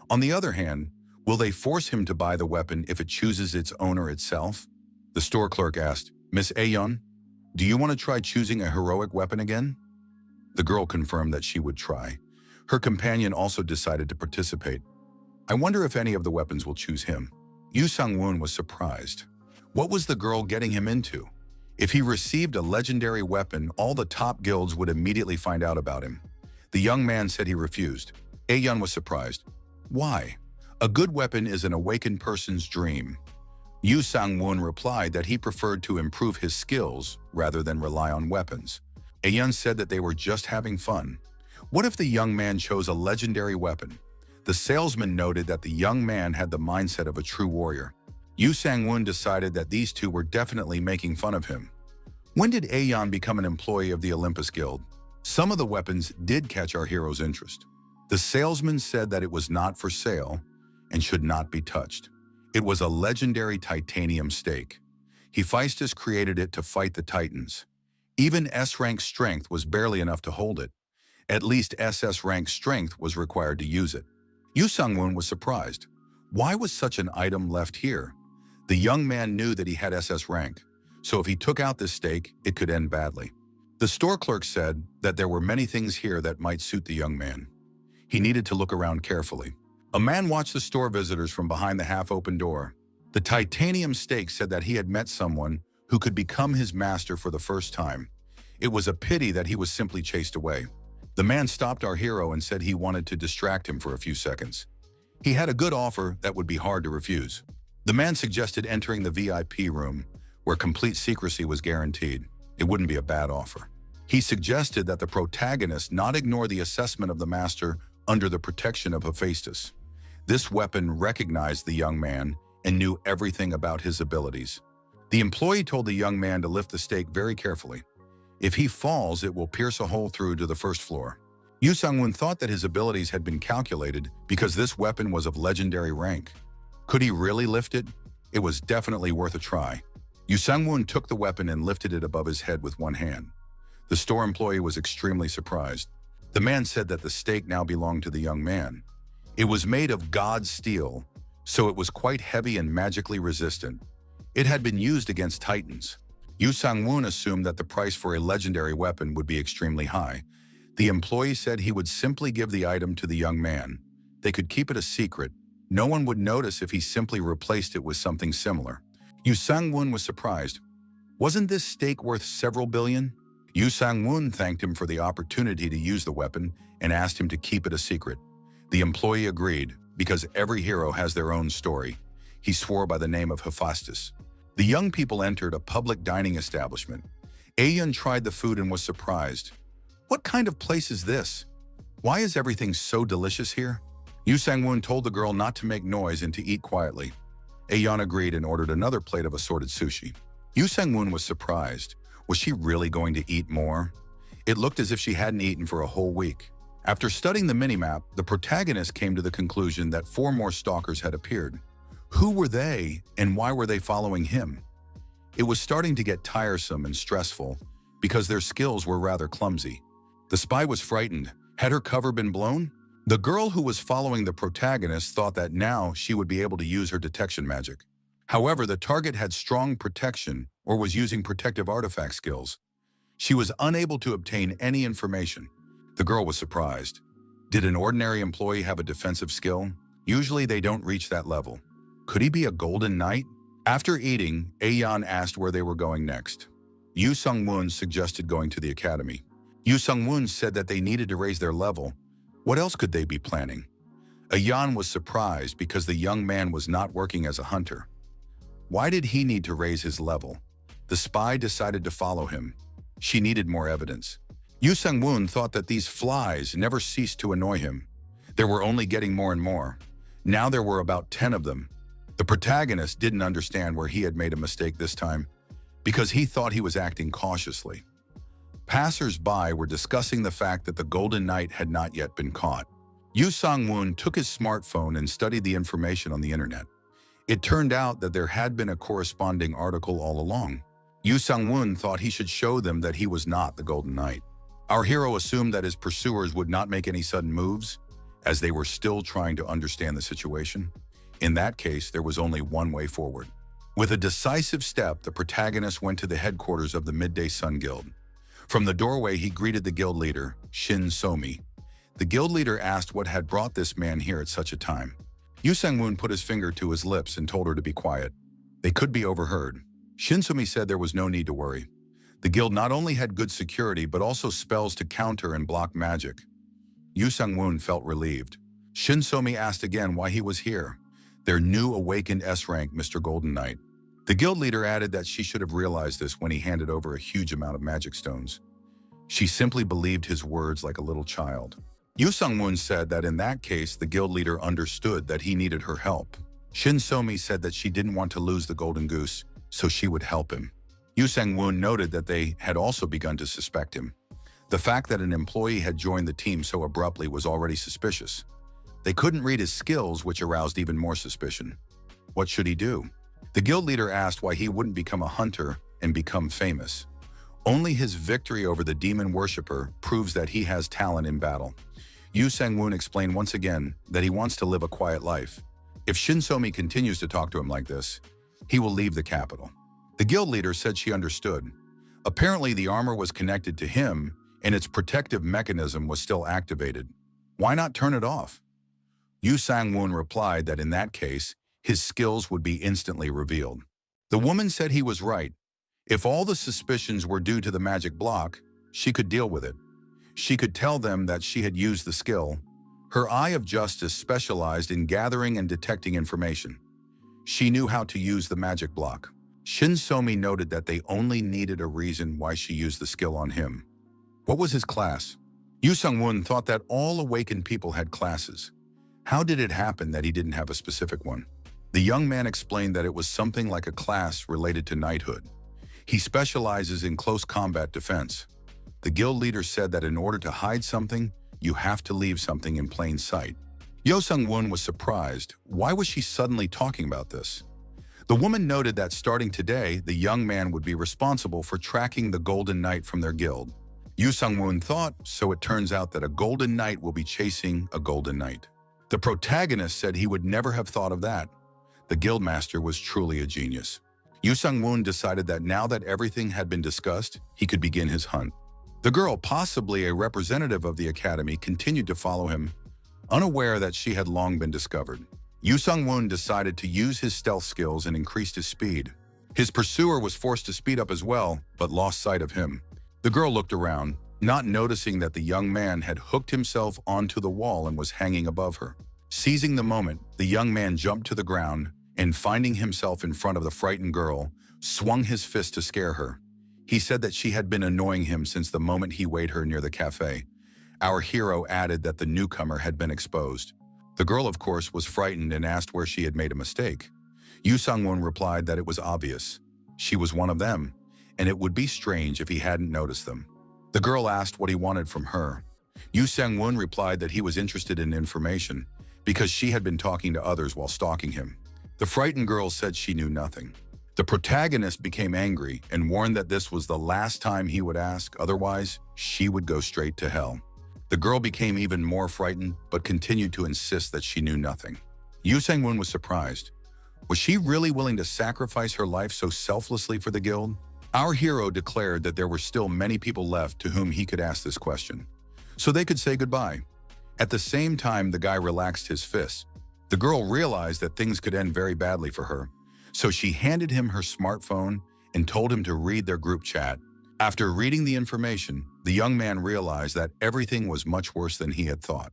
On the other hand, will they force him to buy the weapon if it chooses its owner itself? The store clerk asked, Miss Aeon, do you want to try choosing a heroic weapon again? The girl confirmed that she would try. Her companion also decided to participate. I wonder if any of the weapons will choose him. Yu Sang-won was surprised. What was the girl getting him into? If he received a legendary weapon, all the top guilds would immediately find out about him. The young man said he refused. Aeon was surprised. Why? A good weapon is an awakened person's dream. Yu Sang-won replied that he preferred to improve his skills rather than rely on weapons. Aeon said that they were just having fun. What if the young man chose a legendary weapon? The salesman noted that the young man had the mindset of a true warrior. Yu Sang-won decided that these two were definitely making fun of him. When did Aeon become an employee of the Olympus Guild? Some of the weapons did catch our hero's interest. The salesman said that it was not for sale and should not be touched. It was a legendary titanium stake. Hephaestus created it to fight the Titans. Even S-rank strength was barely enough to hold it. At least SS-rank strength was required to use it. Yu Sang-won was surprised. Why was such an item left here? The young man knew that he had SS rank, so if he took out this stake, it could end badly. The store clerk said that there were many things here that might suit the young man. He needed to look around carefully. A man watched the store visitors from behind the half-open door. The titanium stake said that he had met someone who could become his master for the first time. It was a pity that he was simply chased away. The man stopped our hero and said he wanted to distract him for a few seconds. He had a good offer that would be hard to refuse. The man suggested entering the VIP room, where complete secrecy was guaranteed. It wouldn't be a bad offer. He suggested that the protagonist not ignore the assessment of the master under the protection of Hephaestus. This weapon recognized the young man and knew everything about his abilities. The employee told the young man to lift the stake very carefully. If he falls, it will pierce a hole through to the first floor. Yu Sang-won thought that his abilities had been calculated because this weapon was of legendary rank. Could he really lift it? It was definitely worth a try. Yu Sang-won took the weapon and lifted it above his head with one hand. The store employee was extremely surprised. The man said that the stake now belonged to the young man. It was made of God's steel, so it was quite heavy and magically resistant. It had been used against Titans. Yu Sang-won assumed that the price for a legendary weapon would be extremely high. The employee said he would simply give the item to the young man. They could keep it a secret. No one would notice if he simply replaced it with something similar. Yu Sang-won was surprised. Wasn't this stake worth several billion? Yu Sang-won thanked him for the opportunity to use the weapon and asked him to keep it a secret. The employee agreed, because every hero has their own story. He swore by the name of Hephaestus. The young people entered a public dining establishment. Aeon tried the food and was surprised. What kind of place is this? Why is everything so delicious here? Yu Sang-woon told the girl not to make noise and to eat quietly. Aeon agreed and ordered another plate of assorted sushi. Yu Sang-woon was surprised. Was she really going to eat more? It looked as if she hadn't eaten for a whole week. After studying the minimap, the protagonist came to the conclusion that 4 more stalkers had appeared. Who were they, and why were they following him? It was starting to get tiresome and stressful because their skills were rather clumsy. The spy was frightened. Had her cover been blown? The girl who was following the protagonist thought that now she would be able to use her detection magic. However, the target had strong protection or was using protective artifact skills. She was unable to obtain any information. The girl was surprised. Did an ordinary employee have a defensive skill? Usually they don't reach that level. Could he be a golden knight? After eating, Aeon asked where they were going next. Yu Sung-woon suggested going to the academy. Yu Sung-woon said that they needed to raise their level. What else could they be planning? Aeon was surprised because the young man was not working as a hunter. Why did he need to raise his level? The spy decided to follow him. She needed more evidence. Yu Sung-woon thought that these flies never ceased to annoy him. There were only getting more and more. Now there were about 10 of them. The protagonist didn't understand where he had made a mistake this time because he thought he was acting cautiously. Passers-by were discussing the fact that the Golden Knight had not yet been caught. Yu Sang-woon took his smartphone and studied the information on the internet. It turned out that there had been a corresponding article all along. Yu Sang-woon thought he should show them that he was not the Golden Knight. Our hero assumed that his pursuers would not make any sudden moves, as they were still trying to understand the situation. In that case, there was only one way forward. With a decisive step, the protagonist went to the headquarters of the Midday Sun Guild. From the doorway, he greeted the guild leader, Shin So-mi. The guild leader asked what had brought this man here at such a time. Yu Sang-woon put his finger to his lips and told her to be quiet. They could be overheard. Shin So-mi said there was no need to worry. The guild not only had good security, but also spells to counter and block magic. Yu Sang-woon felt relieved. Shin So-mi asked again why he was here. Their new awakened S-rank, Mr. Golden Knight. The guild leader added that she should have realized this when he handed over a huge amount of magic stones. She simply believed his words like a little child. Yu Sung-woon said that in that case, the guild leader understood that he needed her help. Shin So-mi said that she didn't want to lose the golden goose, so she would help him. Yu Sang-woon noted that they had also begun to suspect him. The fact that an employee had joined the team so abruptly was already suspicious. They couldn't read his skills, which aroused even more suspicion. What should he do? The guild leader asked why he wouldn't become a hunter and become famous. Only his victory over the demon worshipper proves that he has talent in battle. Yu Sang-woon explained once again that he wants to live a quiet life. If Shin So-mi continues to talk to him like this, he will leave the capital. The guild leader said she understood. Apparently, the armor was connected to him and its protective mechanism was still activated. Why not turn it off? Yu Sang-woon replied that in that case, his skills would be instantly revealed. The woman said he was right. If all the suspicions were due to the magic block, she could deal with it. She could tell them that she had used the skill. Her eye of justice specialized in gathering and detecting information. She knew how to use the magic block. Shin So-mi noted that they only needed a reason why she used the skill on him. What was his class? Yu Sung-woon thought that all awakened people had classes. How did it happen that he didn't have a specific one? The young man explained that it was something like a class related to knighthood. He specializes in close combat defense. The guild leader said that in order to hide something, you have to leave something in plain sight. Yu Sung-woon was surprised. Why was she suddenly talking about this? The woman noted that starting today, the young man would be responsible for tracking the Golden Knight from their guild. Yu Sung-woon thought, so it turns out that a Golden Knight will be chasing a Golden Knight. The protagonist said he would never have thought of that. The guildmaster was truly a genius. Yu Sung-woon decided that now that everything had been discussed, he could begin his hunt. The girl, possibly a representative of the academy, continued to follow him, unaware that she had long been discovered. Yu Sung-woon decided to use his stealth skills and increased his speed. His pursuer was forced to speed up as well, but lost sight of him. The girl looked around, not noticing that the young man had hooked himself onto the wall and was hanging above her. Seizing the moment, the young man jumped to the ground and, finding himself in front of the frightened girl, swung his fist to scare her. He said that she had been annoying him since the moment he weighed her near the cafe. Our hero added that the newcomer had been exposed. The girl, of course, was frightened and asked where she had made a mistake. Yoo Sang-woon replied that it was obvious. She was one of them, and it would be strange if he hadn't noticed them. The girl asked what he wanted from her. Yoo Sang-woon replied that he was interested in information because she had been talking to others while stalking him. The frightened girl said she knew nothing. The protagonist became angry and warned that this was the last time he would ask, otherwise she would go straight to hell. The girl became even more frightened but continued to insist that she knew nothing. Yoo Sang-woon was surprised. Was she really willing to sacrifice her life so selflessly for the guild? Our hero declared that there were still many people left to whom he could ask this question, so they could say goodbye. At the same time, the guy relaxed his fists. The girl realized that things could end very badly for her, so she handed him her smartphone and told him to read their group chat. After reading the information, the young man realized that everything was much worse than he had thought.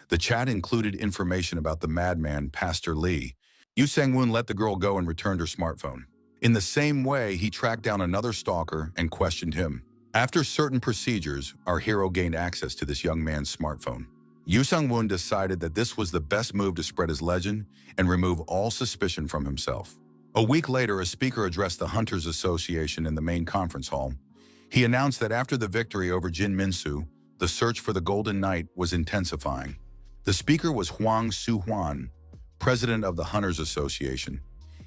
The chat included information about the madman, Pastor Lee. Yoo Sang-woon let the girl go and returned her smartphone. In the same way, he tracked down another stalker and questioned him. After certain procedures, our hero gained access to this young man's smartphone. Yoo Sang-woon decided that this was the best move to spread his legend and remove all suspicion from himself. A week later, a speaker addressed the Hunters Association in the main conference hall. He announced that after the victory over Jin Min-soo, the search for the Golden Knight was intensifying. The speaker was Hwang Soo-hwan, president of the Hunters Association.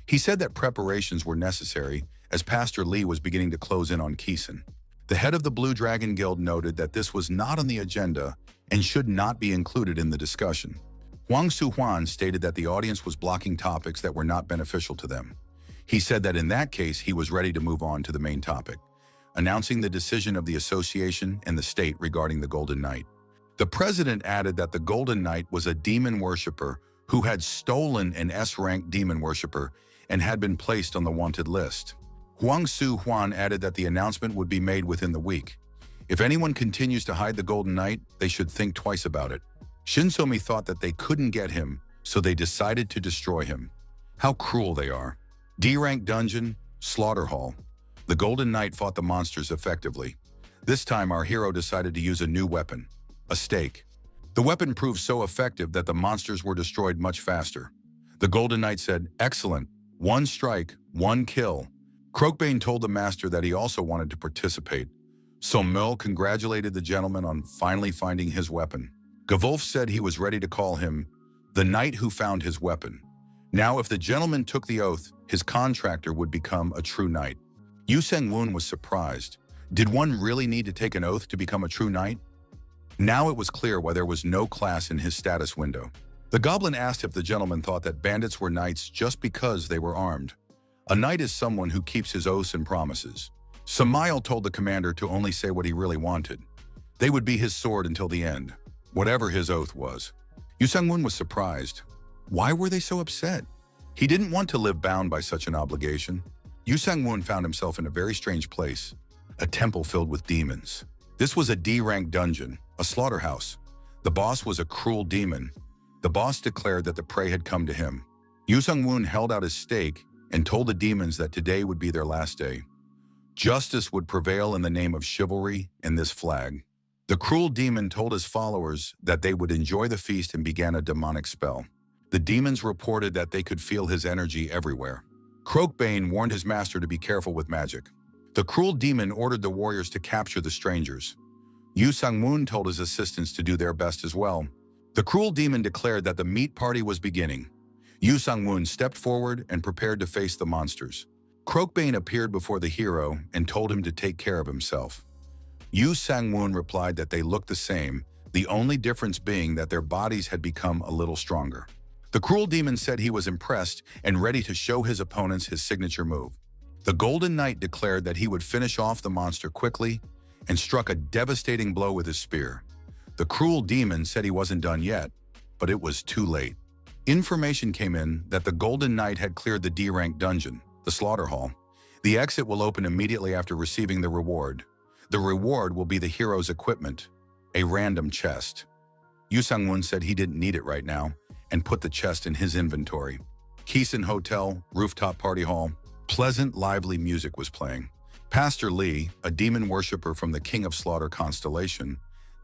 He said that preparations were necessary as Pastor Lee was beginning to close in on Keeson. The head of the Blue Dragon Guild noted that this was not on the agenda and should not be included in the discussion. Hwang Soo-hwan stated that the audience was blocking topics that were not beneficial to them. He said that in that case, he was ready to move on to the main topic, announcing the decision of the association and the state regarding the Golden Knight. The president added that the Golden Knight was a demon worshiper who had stolen an S-rank demon worshiper and had been placed on the wanted list. Hwang Soo-hwan added that the announcement would be made within the week. If anyone continues to hide the Golden Knight, they should think twice about it. Shin So-mi thought that they couldn't get him, so they decided to destroy him. How cruel they are. D-rank dungeon, slaughter hall. The Golden Knight fought the monsters effectively. This time our hero decided to use a new weapon, a stake. The weapon proved so effective that the monsters were destroyed much faster. The Golden Knight said, "Excellent. One strike, one kill." Croakbane told the master that he also wanted to participate. Somil congratulated the gentleman on finally finding his weapon. Gavulf said he was ready to call him the knight who found his weapon. Now, if the gentleman took the oath, his contractor would become a true knight. Yoo Sang-woon was surprised. Did one really need to take an oath to become a true knight? Now it was clear why there was no class in his status window. The goblin asked if the gentleman thought that bandits were knights just because they were armed. A knight is someone who keeps his oaths and promises. Samael told the commander to only say what he really wanted. They would be his sword until the end, whatever his oath was. Yoo Sang-woon was surprised. Why were they so upset? He didn't want to live bound by such an obligation. Yoo Sang-woon found himself in a very strange place, a temple filled with demons. This was a D-rank dungeon, a slaughterhouse. The boss was a cruel demon. The boss declared that the prey had come to him. Yoo Sang-woon held out his stake and told the demons that today would be their last day. Justice would prevail in the name of chivalry and this flag. The cruel demon told his followers that they would enjoy the feast and began a demonic spell. The demons reported that they could feel his energy everywhere. Croakbane warned his master to be careful with magic. The cruel demon ordered the warriors to capture the strangers. Yoo Sang-woon told his assistants to do their best as well. The cruel demon declared that the meat party was beginning. Yoo Sang-woon stepped forward and prepared to face the monsters. Croakbane appeared before the hero and told him to take care of himself. Yoo Sang-woon replied that they looked the same, the only difference being that their bodies had become a little stronger. The cruel demon said he was impressed and ready to show his opponents his signature move. The Golden Knight declared that he would finish off the monster quickly and struck a devastating blow with his spear. The cruel demon said he wasn't done yet, but it was too late. Information came in that the Golden Knight had cleared the D-rank dungeon, the slaughter hall. The exit will open immediately after receiving the reward. The reward will be the hero's equipment, a random chest. Yoo Sang-woon said he didn't need it right now and put the chest in his inventory. Keeson Hotel, rooftop party hall, pleasant, lively music was playing. Pastor Lee, a demon worshiper from the King of Slaughter constellation,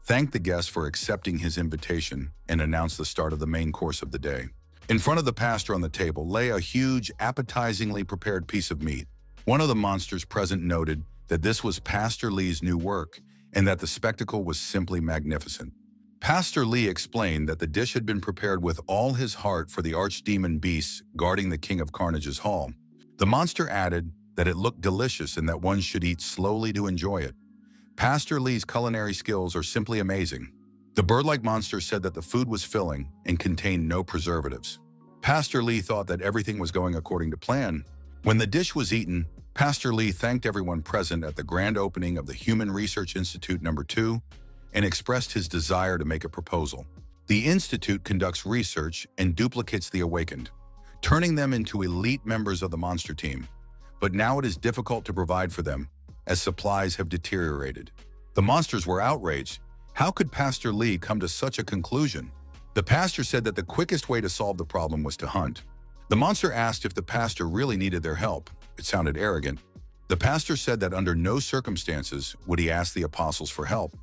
thanked the guests for accepting his invitation and announced the start of the main course of the day. In front of the pastor on the table lay a huge, appetizingly prepared piece of meat. One of the monsters present noted that this was Pastor Lee's new work and that the spectacle was simply magnificent. Pastor Lee explained that the dish had been prepared with all his heart for the archdemon beasts guarding the King of Carnage's hall. The monster added that it looked delicious and that one should eat slowly to enjoy it. Pastor Lee's culinary skills are simply amazing. The bird-like monster said that the food was filling and contained no preservatives. Pastor Lee thought that everything was going according to plan. When the dish was eaten, Pastor Lee thanked everyone present at the grand opening of the Human Research Institute No. 2 and expressed his desire to make a proposal. The institute conducts research and duplicates the awakened, turning them into elite members of the monster team. But now it is difficult to provide for them, as supplies have deteriorated. The monsters were outraged. How could Pastor Lee come to such a conclusion? The pastor said that the quickest way to solve the problem was to hunt. The monster asked if the pastor really needed their help. It sounded arrogant. The pastor said that under no circumstances would he ask the apostles for help.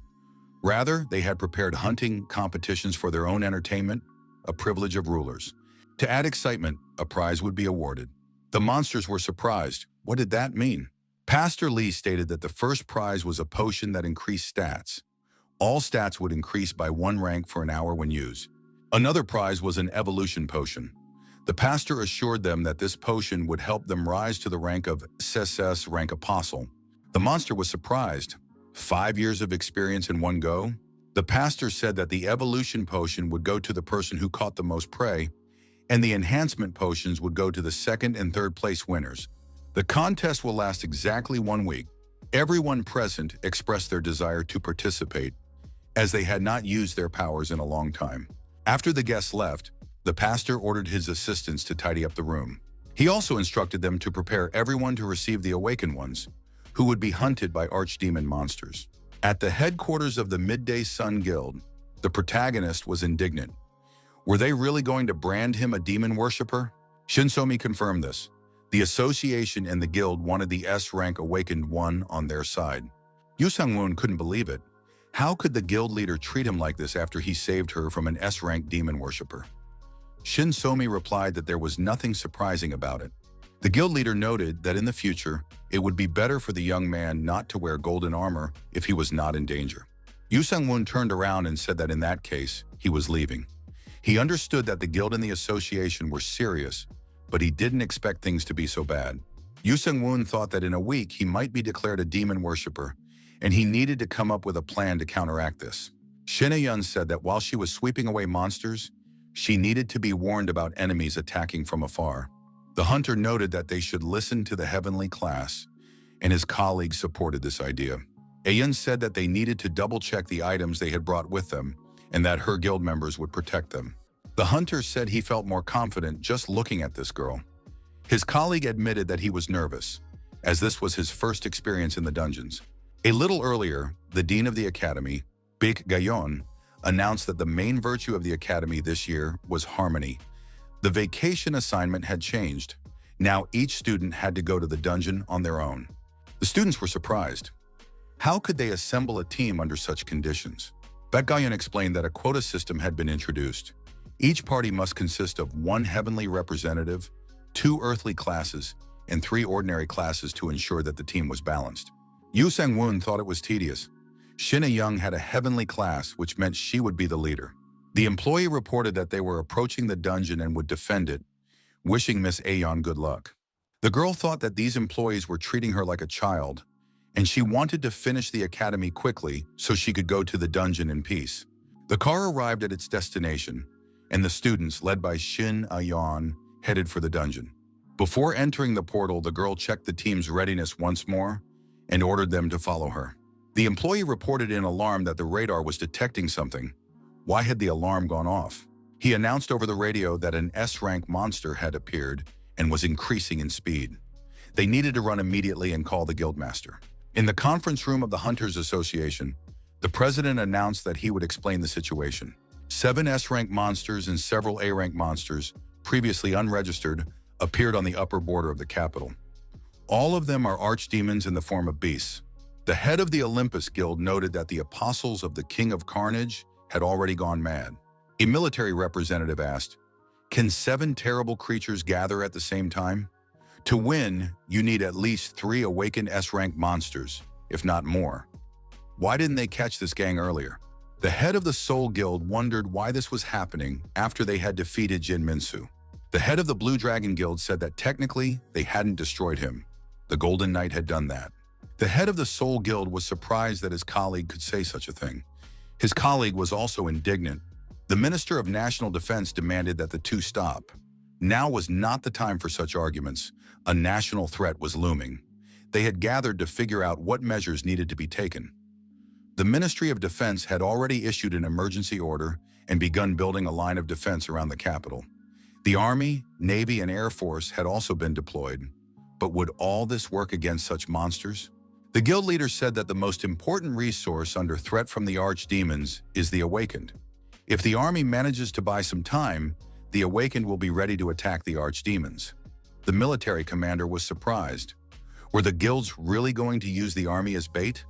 Rather, they had prepared hunting competitions for their own entertainment, a privilege of rulers. To add excitement, a prize would be awarded. The monsters were surprised. What did that mean? Pastor Lee stated that the first prize was a potion that increased stats. All stats would increase by 1 rank for an hour when used. Another prize was an evolution potion. The pastor assured them that this potion would help them rise to the rank of SSS-RANK apostle. The monster was surprised. 5 years of experience in one go? The pastor said that the evolution potion would go to the person who caught the most prey, and the enhancement potions would go to the second and third place winners. The contest will last exactly 1 week. Everyone present expressed their desire to participate, as they had not used their powers in a long time. After the guests left, the pastor ordered his assistants to tidy up the room. He also instructed them to prepare everyone to receive the awakened ones, who would be hunted by archdemon monsters. At the headquarters of the Midday Sun Guild, the protagonist was indignant. Were they really going to brand him a demon worshiper? Shinsomi confirmed this. The association and the guild wanted the S-rank awakened one on their side. Yu Sang-woon couldn't believe it. How could the guild leader treat him like this after he saved her from an S-rank demon worshiper? Shinsomi replied that there was nothing surprising about it. The guild leader noted that in the future, it would be better for the young man not to wear golden armor if he was not in danger. Yu Sang-woon turned around and said that in that case, he was leaving. He understood that the guild and the association were serious, but he didn't expect things to be so bad. Yu Sang-woon thought that in a week he might be declared a demon worshiper, and he needed to come up with a plan to counteract this. Shin A-yeon said that while she was sweeping away monsters, she needed to be warned about enemies attacking from afar. The hunter noted that they should listen to the heavenly class, and his colleagues supported this idea. A-yeon said that they needed to double-check the items they had brought with them, and that her guild members would protect them. The hunter said he felt more confident just looking at this girl. His colleague admitted that he was nervous, as this was his first experience in the dungeons. A little earlier, the dean of the academy, Baek Gayon, announced that the main virtue of the academy this year was harmony. The vacation assignment had changed. Now each student had to go to the dungeon on their own. The students were surprised. How could they assemble a team under such conditions? Baek Gayon explained that a quota system had been introduced. Each party must consist of 1 heavenly representative, 2 earthly classes, and 3 ordinary classes to ensure that the team was balanced. Yu Sang-woon thought it was tedious. Shin A-young had a heavenly class, which meant she would be the leader. The employee reported that they were approaching the dungeon and would defend it, wishing Miss A-yeon good luck. The girl thought that these employees were treating her like a child, and she wanted to finish the academy quickly so she could go to the dungeon in peace. The car arrived at its destination, and the students, led by Shin A-yeon, headed for the dungeon. Before entering the portal, the girl checked the team's readiness once more and ordered them to follow her. The employee reported in alarm that the radar was detecting something. Why had the alarm gone off? He announced over the radio that an S-rank monster had appeared and was increasing in speed. They needed to run immediately and call the guildmaster. In the conference room of the Hunters Association, the president announced that he would explain the situation. 7 S-rank monsters and several A-rank monsters, previously unregistered, appeared on the upper border of the capital. All of them are archdemons in the form of beasts. The head of the Olympus Guild noted that the apostles of the King of Carnage had already gone mad. A military representative asked, "Can 7 terrible creatures gather at the same time? To win, you need at least 3 awakened S-rank monsters, if not more. Why didn't they catch this gang earlier?" The head of the Soul Guild wondered why this was happening after they had defeated Jin Minsu. The head of the Blue Dragon Guild said that technically they hadn't destroyed him. The Golden Knight had done that. The head of the Soul Guild was surprised that his colleague could say such a thing. His colleague was also indignant. The Minister of National Defense demanded that the two stop. Now was not the time for such arguments. A national threat was looming. They had gathered to figure out what measures needed to be taken. The Ministry of Defense had already issued an emergency order and begun building a line of defense around the capital. The Army, Navy, and Air Force had also been deployed. But would all this work against such monsters? The guild leader said that the most important resource under threat from the archdemons is the Awakened. If the army manages to buy some time, the Awakened will be ready to attack the archdemons. The military commander was surprised. Were the guilds really going to use the army as bait?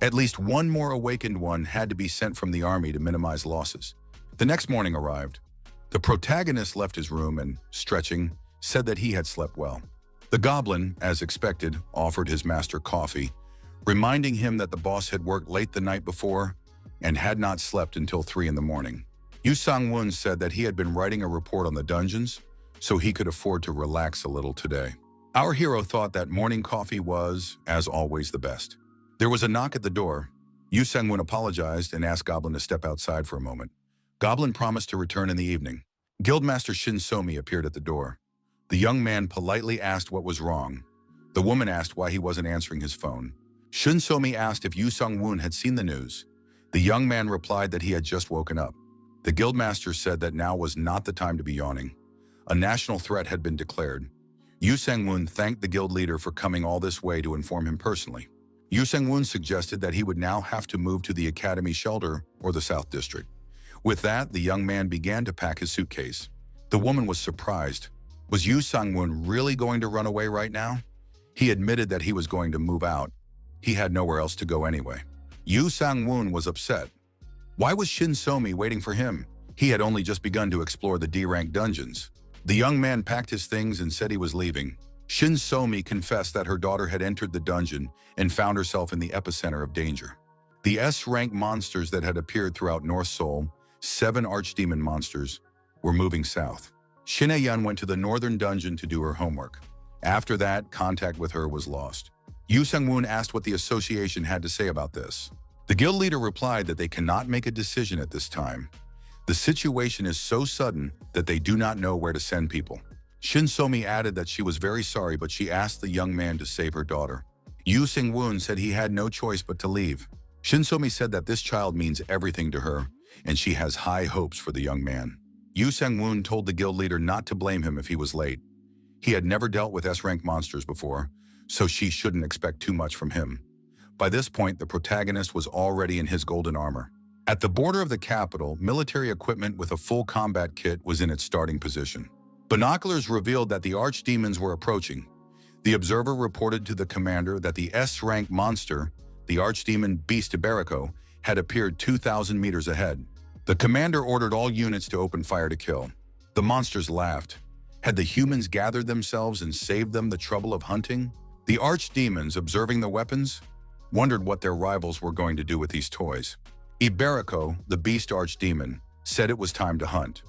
At least one more Awakened one had to be sent from the army to minimize losses. The next morning arrived. The protagonist left his room and, stretching, said that he had slept well. The goblin, as expected, offered his master coffee, reminding him that the boss had worked late the night before and had not slept until 3 in the morning. Yu Sang-woon said that he had been writing a report on the dungeons, so he could afford to relax a little today. Our hero thought that morning coffee was, as always, the best. There was a knock at the door. Yu Sang-woon apologized and asked Goblin to step outside for a moment. Goblin promised to return in the evening. Guildmaster Shin So-mi appeared at the door. The young man politely asked what was wrong. The woman asked why he wasn't answering his phone. Shin So-mi asked if Yu Sang-woon had seen the news. The young man replied that he had just woken up. The guildmaster said that now was not the time to be yawning. A national threat had been declared. Yu Sang-woon thanked the guild leader for coming all this way to inform him personally. Yu Sang-woon suggested that he would now have to move to the academy shelter or the South District. With that, the young man began to pack his suitcase. The woman was surprised. Was Yu Sang-woon really going to run away right now? He admitted that he was going to move out. He had nowhere else to go anyway. Yu Sang-woon was upset. Why was Shin So-mi waiting for him? He had only just begun to explore the D-rank dungeons. The young man packed his things and said he was leaving. Shin So-mi confessed that her daughter had entered the dungeon and found herself in the epicenter of danger. The S-rank monsters that had appeared throughout North Seoul, 7 archdemon monsters, were moving south. Shin A-yeon went to the northern dungeon to do her homework. After that, contact with her was lost. Yu Sang-woon asked what the association had to say about this. The guild leader replied that they cannot make a decision at this time. The situation is so sudden that they do not know where to send people. Shin So-mi added that she was very sorry, but she asked the young man to save her daughter. Yu Sang-woon said he had no choice but to leave. Shin So-mi said that this child means everything to her, and she has high hopes for the young man. Yu Sang-woon told the guild leader not to blame him if he was late. He had never dealt with S-rank monsters before, so she shouldn't expect too much from him. By this point, the protagonist was already in his golden armor. At the border of the capital, military equipment with a full combat kit was in its starting position. Binoculars revealed that the archdemons were approaching. The observer reported to the commander that the S-rank monster, the archdemon Beast Iberico, had appeared 2,000 meters ahead. The commander ordered all units to open fire to kill. The monsters laughed. Had the humans gathered themselves and saved them the trouble of hunting? The archdemons, observing the weapons, wondered what their rivals were going to do with these toys. Iberico, the beast archdemon, said it was time to hunt.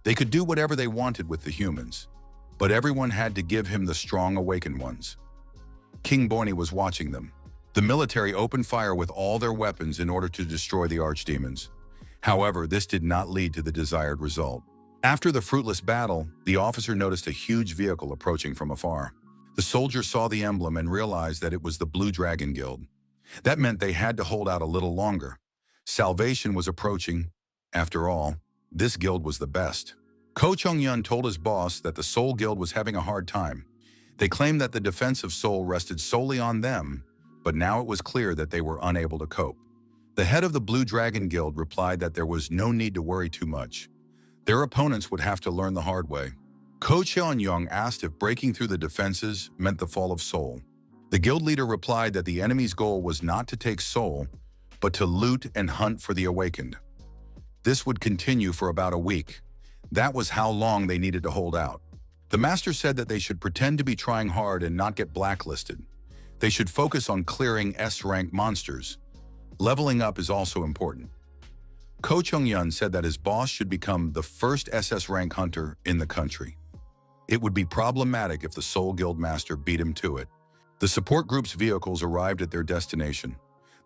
They could do whatever they wanted with the humans, but everyone had to give him the strong awakened ones. King Borny was watching them. The military opened fire with all their weapons in order to destroy the archdemons. However, this did not lead to the desired result. After the fruitless battle, the officer noticed a huge vehicle approaching from afar. The soldier saw the emblem and realized that it was the Blue Dragon Guild. That meant they had to hold out a little longer. Salvation was approaching. After all, this guild was the best. Ko Chung-yun told his boss that the Soul Guild was having a hard time. They claimed that the defense of Seoul rested solely on them, but now it was clear that they were unable to cope. The head of the Blue Dragon Guild replied that there was no need to worry too much. Their opponents would have to learn the hard way. Ko Cheon-young asked if breaking through the defenses meant the fall of Seoul. The guild leader replied that the enemy's goal was not to take Seoul, but to loot and hunt for the awakened. This would continue for about a week. That was how long they needed to hold out. The master said that they should pretend to be trying hard and not get blacklisted. They should focus on clearing S-rank monsters. Leveling up is also important. Ko Chung-yun said that his boss should become the first SS-rank hunter in the country. It would be problematic if the Seoul Guild Master beat him to it. The support group's vehicles arrived at their destination.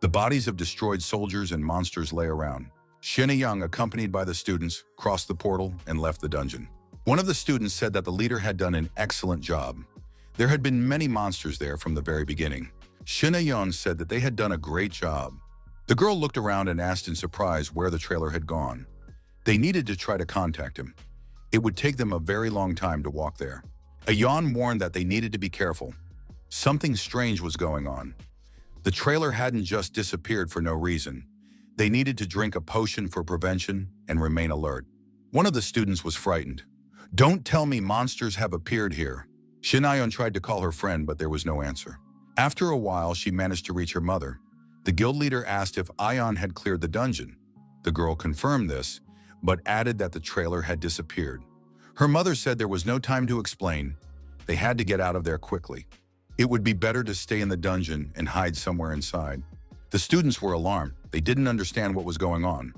The bodies of destroyed soldiers and monsters lay around. Shin Young, accompanied by the students, crossed the portal and left the dungeon. One of the students said that the leader had done an excellent job. There had been many monsters there from the very beginning. Shin Young said that they had done a great job. The girl looked around and asked in surprise where the trailer had gone. They needed to try to contact him. It would take them a very long time to walk there. Ayeon warned that they needed to be careful. Something strange was going on. The trailer hadn't just disappeared for no reason. They needed to drink a potion for prevention and remain alert. One of the students was frightened. "Don't tell me monsters have appeared here." Shin Ayeon tried to call her friend, but there was no answer. After a while, she managed to reach her mother. The guild leader asked if Ayeon had cleared the dungeon. The girl confirmed this, but added that the trailer had disappeared. Her mother said there was no time to explain. They had to get out of there quickly. It would be better to stay in the dungeon and hide somewhere inside. The students were alarmed. They didn't understand what was going on.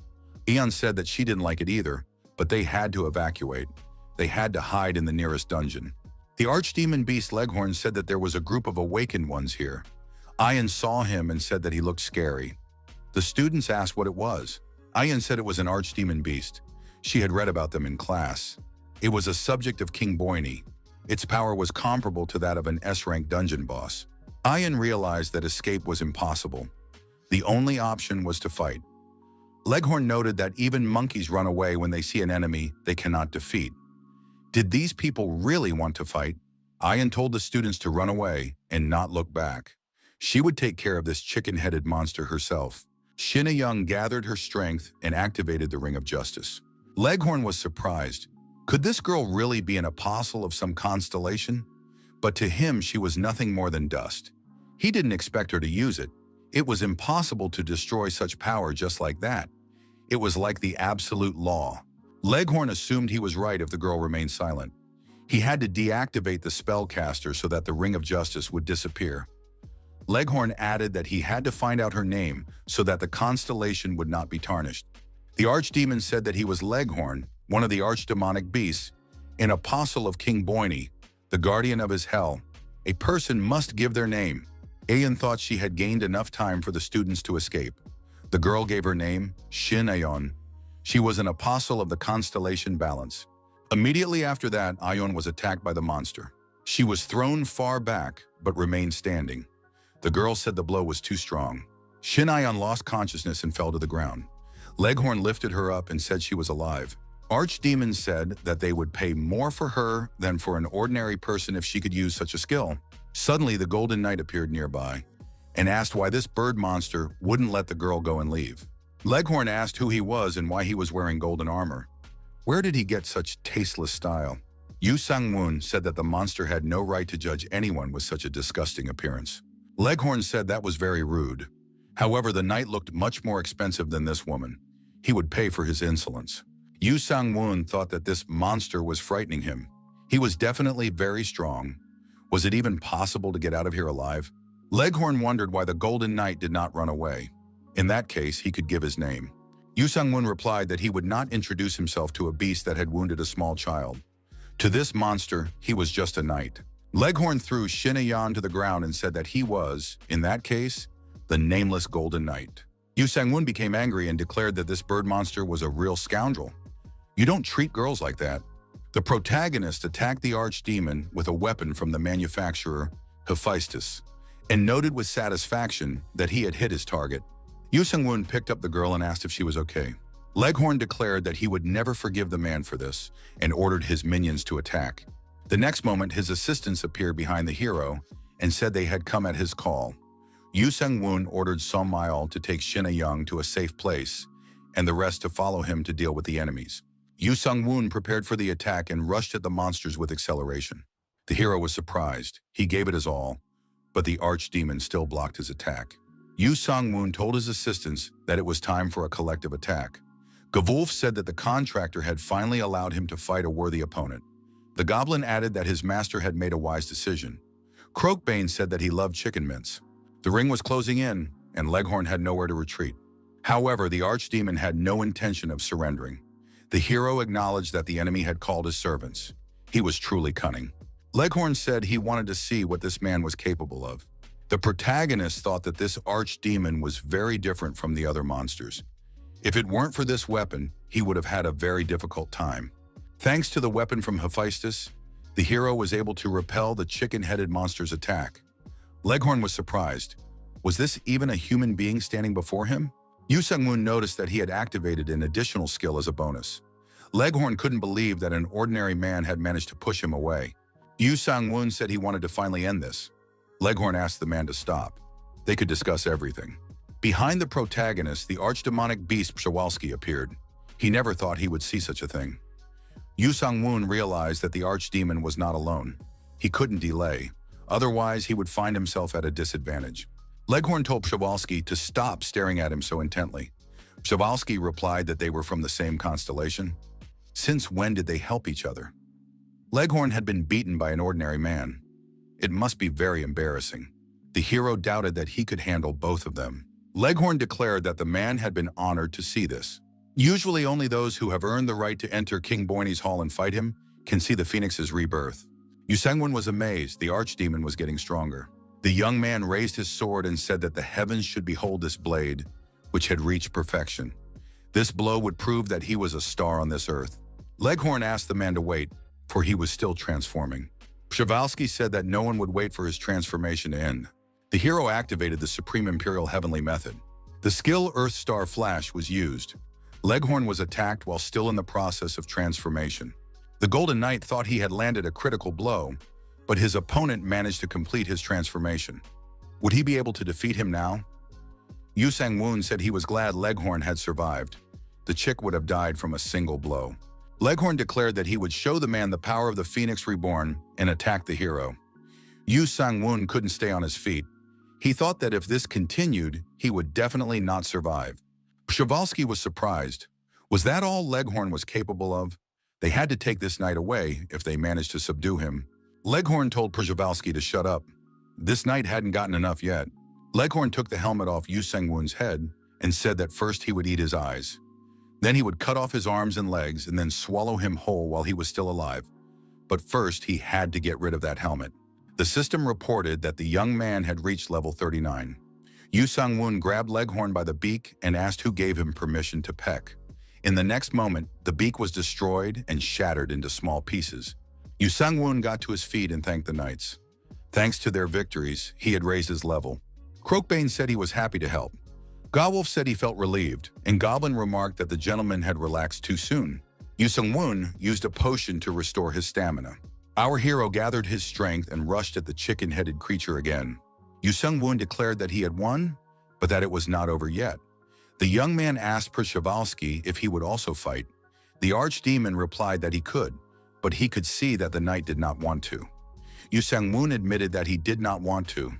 Aeon said that she didn't like it either, but they had to evacuate. They had to hide in the nearest dungeon. The archdemon beast Leghorn said that there was a group of awakened ones here. Aeon saw him and said that he looked scary. The students asked what it was. Aeon said it was an archdemon beast. She had read about them in class. It was a subject of King Boyne. Its power was comparable to that of an S-rank dungeon boss. Aeon realized that escape was impossible. The only option was to fight. Leghorn noted that even monkeys run away when they see an enemy they cannot defeat. Did these people really want to fight? Aeon told the students to run away and not look back. She would take care of this chicken-headed monster herself. Shin Young gathered her strength and activated the Ring of Justice. Leghorn was surprised. Could this girl really be an apostle of some constellation? But to him, she was nothing more than dust. He didn't expect her to use it. It was impossible to destroy such power just like that. It was like the absolute law. Leghorn assumed he was right if the girl remained silent. He had to deactivate the spellcaster so that the Ring of Justice would disappear. Leghorn added that he had to find out her name so that the constellation would not be tarnished. The archdemon said that he was Leghorn, one of the archdemonic beasts, an apostle of King Boyne, the guardian of his hell. A person must give their name. Aeon thought she had gained enough time for the students to escape. The girl gave her name, Shin Ayeon. She was an apostle of the constellation balance. Immediately after that, Ayeon was attacked by the monster. She was thrown far back, but remained standing. The girl said the blow was too strong. Shin Ayeon lost consciousness and fell to the ground. Leghorn lifted her up and said she was alive. Archdemons said that they would pay more for her than for an ordinary person if she could use such a skill. Suddenly, the Golden Knight appeared nearby and asked why this bird monster wouldn't let the girl go and leave. Leghorn asked who he was and why he was wearing golden armor. Where did he get such tasteless style? Yu Sang-woon said that the monster had no right to judge anyone with such a disgusting appearance. Leghorn said that was very rude. However, the knight looked much more expensive than this woman. He would pay for his insolence. Yu Sang-woon thought that this monster was frightening him. He was definitely very strong. Was it even possible to get out of here alive? Leghorn wondered why the Golden Knight did not run away. In that case, he could give his name. Yu Sang-woon replied that he would not introduce himself to a beast that had wounded a small child. To this monster, he was just a knight. Leghorn threw Shin Ayeon to the ground and said that he was, in that case, the nameless Golden Knight. Yu Sang-woon became angry and declared that this bird monster was a real scoundrel. You don't treat girls like that. The protagonist attacked the archdemon with a weapon from the manufacturer, Hephaestus, and noted with satisfaction that he had hit his target. Yu Sang-woon picked up the girl and asked if she was okay. Leghorn declared that he would never forgive the man for this and ordered his minions to attack. The next moment, his assistants appeared behind the hero and said they had come at his call. Yu Sang-woon ordered Song Mail to take Shin Ayeon to a safe place and the rest to follow him to deal with the enemies. Yu Sung-woon prepared for the attack and rushed at the monsters with acceleration. The hero was surprised. He gave it his all, but the archdemon still blocked his attack. Yu Sung-woon told his assistants that it was time for a collective attack. Gewolf said that the contractor had finally allowed him to fight a worthy opponent. The goblin added that his master had made a wise decision. Croakbane said that he loved chicken mince. The ring was closing in, and Leghorn had nowhere to retreat. However, the archdemon had no intention of surrendering. The hero acknowledged that the enemy had called his servants. He was truly cunning. Leghorn said he wanted to see what this man was capable of. The protagonist thought that this archdemon was very different from the other monsters. If it weren't for this weapon, he would have had a very difficult time. Thanks to the weapon from Hephaestus, the hero was able to repel the chicken-headed monster's attack. Leghorn was surprised. Was this even a human being standing before him? Yu Sung-woon noticed that he had activated an additional skill as a bonus. Leghorn couldn't believe that an ordinary man had managed to push him away. Yu Sung-woon said he wanted to finally end this. Leghorn asked the man to stop. They could discuss everything. Behind the protagonist, the archdemonic beast Przewalski appeared. He never thought he would see such a thing. Yu Sung-woon realized that the archdemon was not alone. He couldn't delay. Otherwise, he would find himself at a disadvantage. Leghorn told Przewalski to stop staring at him so intently. Przewalski replied that they were from the same constellation. Since when did they help each other? Leghorn had been beaten by an ordinary man. It must be very embarrassing. The hero doubted that he could handle both of them. Leghorn declared that the man had been honored to see this. Usually only those who have earned the right to enter King Boyne's hall and fight him can see the phoenix's rebirth. Yu Sung-woon was amazed. The archdemon was getting stronger. The young man raised his sword and said that the heavens should behold this blade, which had reached perfection. This blow would prove that he was a star on this earth. Leghorn asked the man to wait, for he was still transforming. Przewalski said that no one would wait for his transformation to end. The hero activated the Supreme Imperial Heavenly Method. The skill Earth Star Flash was used. Leghorn was attacked while still in the process of transformation. The Golden Knight thought he had landed a critical blow, but his opponent managed to complete his transformation. Would he be able to defeat him now? Yu Sung-woon said he was glad Leghorn had survived. The chick would have died from a single blow. Leghorn declared that he would show the man the power of the Phoenix Reborn and attack the hero. Yu Sung-woon couldn't stay on his feet. He thought that if this continued, he would definitely not survive. Przewalski was surprised. Was that all Leghorn was capable of? They had to take this knight away if they managed to subdue him. Leghorn told Przewalski to shut up. This knight hadn't gotten enough yet. Leghorn took the helmet off Yu Sung-woon's head and said that first he would eat his eyes. Then he would cut off his arms and legs and then swallow him whole while he was still alive. But first, he had to get rid of that helmet. The system reported that the young man had reached level 39. Yu Sung-woon grabbed Leghorn by the beak and asked who gave him permission to peck. In the next moment, the beak was destroyed and shattered into small pieces. Yu Sung-woon got to his feet and thanked the knights. Thanks to their victories, he had raised his level. Croakbane said he was happy to help. Gewolf said he felt relieved, and Goblin remarked that the gentleman had relaxed too soon. Yu Sung-woon used a potion to restore his stamina. Our hero gathered his strength and rushed at the chicken-headed creature again. Yu Sung-woon declared that he had won, but that it was not over yet. The young man asked Przewalski if he would also fight. The archdemon replied that he could, but he could see that the knight did not want to. Yu Sung-woon admitted that he did not want to.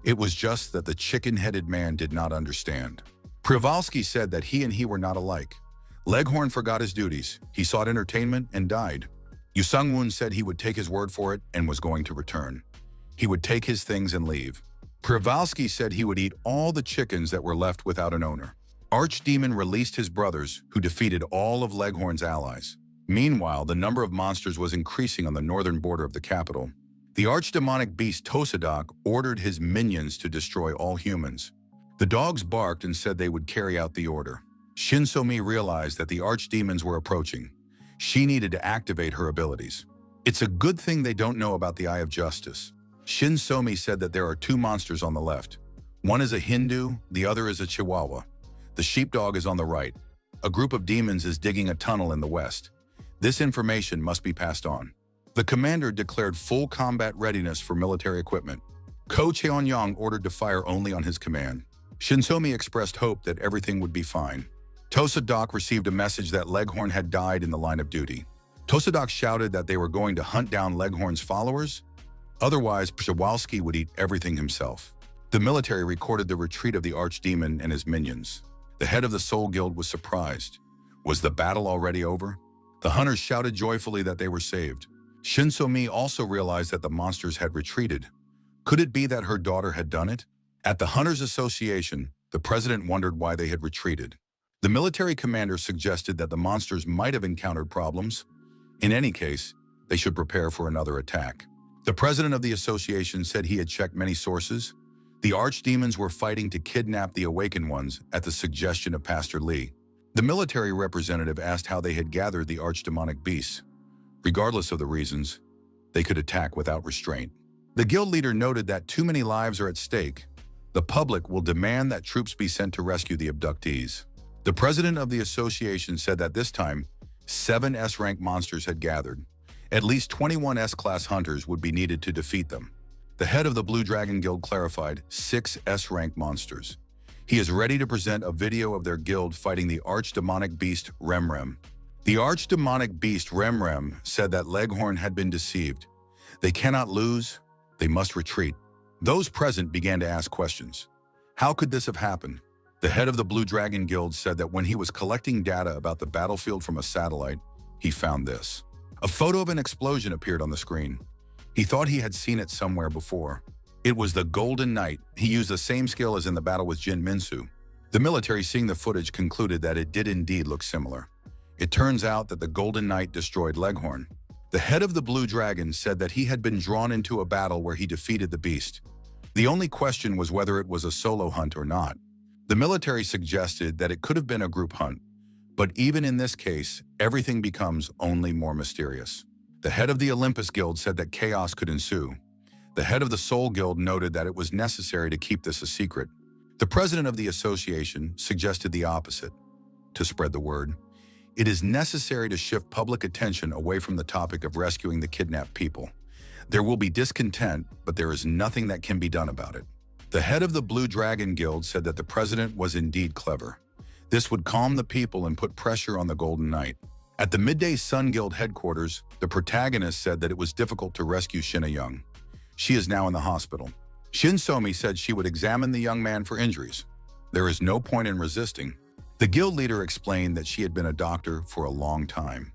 It was just that the chicken-headed man did not understand. Przewalski said that he were not alike. Leghorn forgot his duties. He sought entertainment and died. Yu Sung-woon said he would take his word for it and was going to return. He would take his things and leave. Przewalski said he would eat all the chickens that were left without an owner. Archdemon released his brothers, who defeated all of Leghorn's allies. Meanwhile, the number of monsters was increasing on the northern border of the capital. The archdemonic beast Tosadok ordered his minions to destroy all humans. The dogs barked and said they would carry out the order. Shinsomi realized that the archdemons were approaching. She needed to activate her abilities. It's a good thing they don't know about the Eye of Justice. Shinsomi said that there are two monsters on the left. One is a Hindu, the other is a Chihuahua. The sheepdog is on the right. A group of demons is digging a tunnel in the west. This information must be passed on. The commander declared full combat readiness for military equipment. Ko Cheon-yong ordered to fire only on his command. Shinsomi expressed hope that everything would be fine. Tosadok received a message that Leghorn had died in the line of duty. Tosadok shouted that they were going to hunt down Leghorn's followers, otherwise Przewalski would eat everything himself. The military recorded the retreat of the archdemon and his minions. The head of the Soul Guild was surprised. Was the battle already over? The hunters shouted joyfully that they were saved. Shinsomi also realized that the monsters had retreated. Could it be that her daughter had done it? At the Hunters Association, the president wondered why they had retreated. The military commander suggested that the monsters might have encountered problems. In any case, they should prepare for another attack. The president of the association said he had checked many sources. The archdemons were fighting to kidnap the awakened ones at the suggestion of Pastor Lee. The military representative asked how they had gathered the archdemonic beasts. Regardless of the reasons, they could attack without restraint. The guild leader noted that too many lives are at stake. The public will demand that troops be sent to rescue the abductees. The president of the association said that this time, 7 S-rank monsters had gathered. At least 21 S-class hunters would be needed to defeat them. The head of the Blue Dragon Guild clarified 6 S-rank monsters. He is ready to present a video of their guild fighting the archdemonic beast Remrem. The archdemonic beast Remrem said that Leghorn had been deceived. They cannot lose, they must retreat. Those present began to ask questions. How could this have happened? The head of the Blue Dragon Guild said that when he was collecting data about the battlefield from a satellite, he found this. A photo of an explosion appeared on the screen. He thought he had seen it somewhere before. It was the Golden Knight. He used the same skill as in the battle with Jin Minsu. The military, seeing the footage, concluded that it did indeed look similar. It turns out that the Golden Knight destroyed Leghorn. The head of the Blue Dragon said that he had been drawn into a battle where he defeated the beast. The only question was whether it was a solo hunt or not. The military suggested that it could have been a group hunt, but even in this case, everything becomes only more mysterious. The head of the Olympus Guild said that chaos could ensue. The head of the Soul Guild noted that it was necessary to keep this a secret. The president of the association suggested the opposite, to spread the word. It is necessary to shift public attention away from the topic of rescuing the kidnapped people. There will be discontent, but there is nothing that can be done about it. The head of the Blue Dragon Guild said that the president was indeed clever. This would calm the people and put pressure on the Golden Knight. At the Midday Sun Guild headquarters, the protagonist said that it was difficult to rescue Shina Young. She is now in the hospital. Shin Somi said she would examine the young man for injuries. There is no point in resisting. The guild leader explained that she had been a doctor for a long time.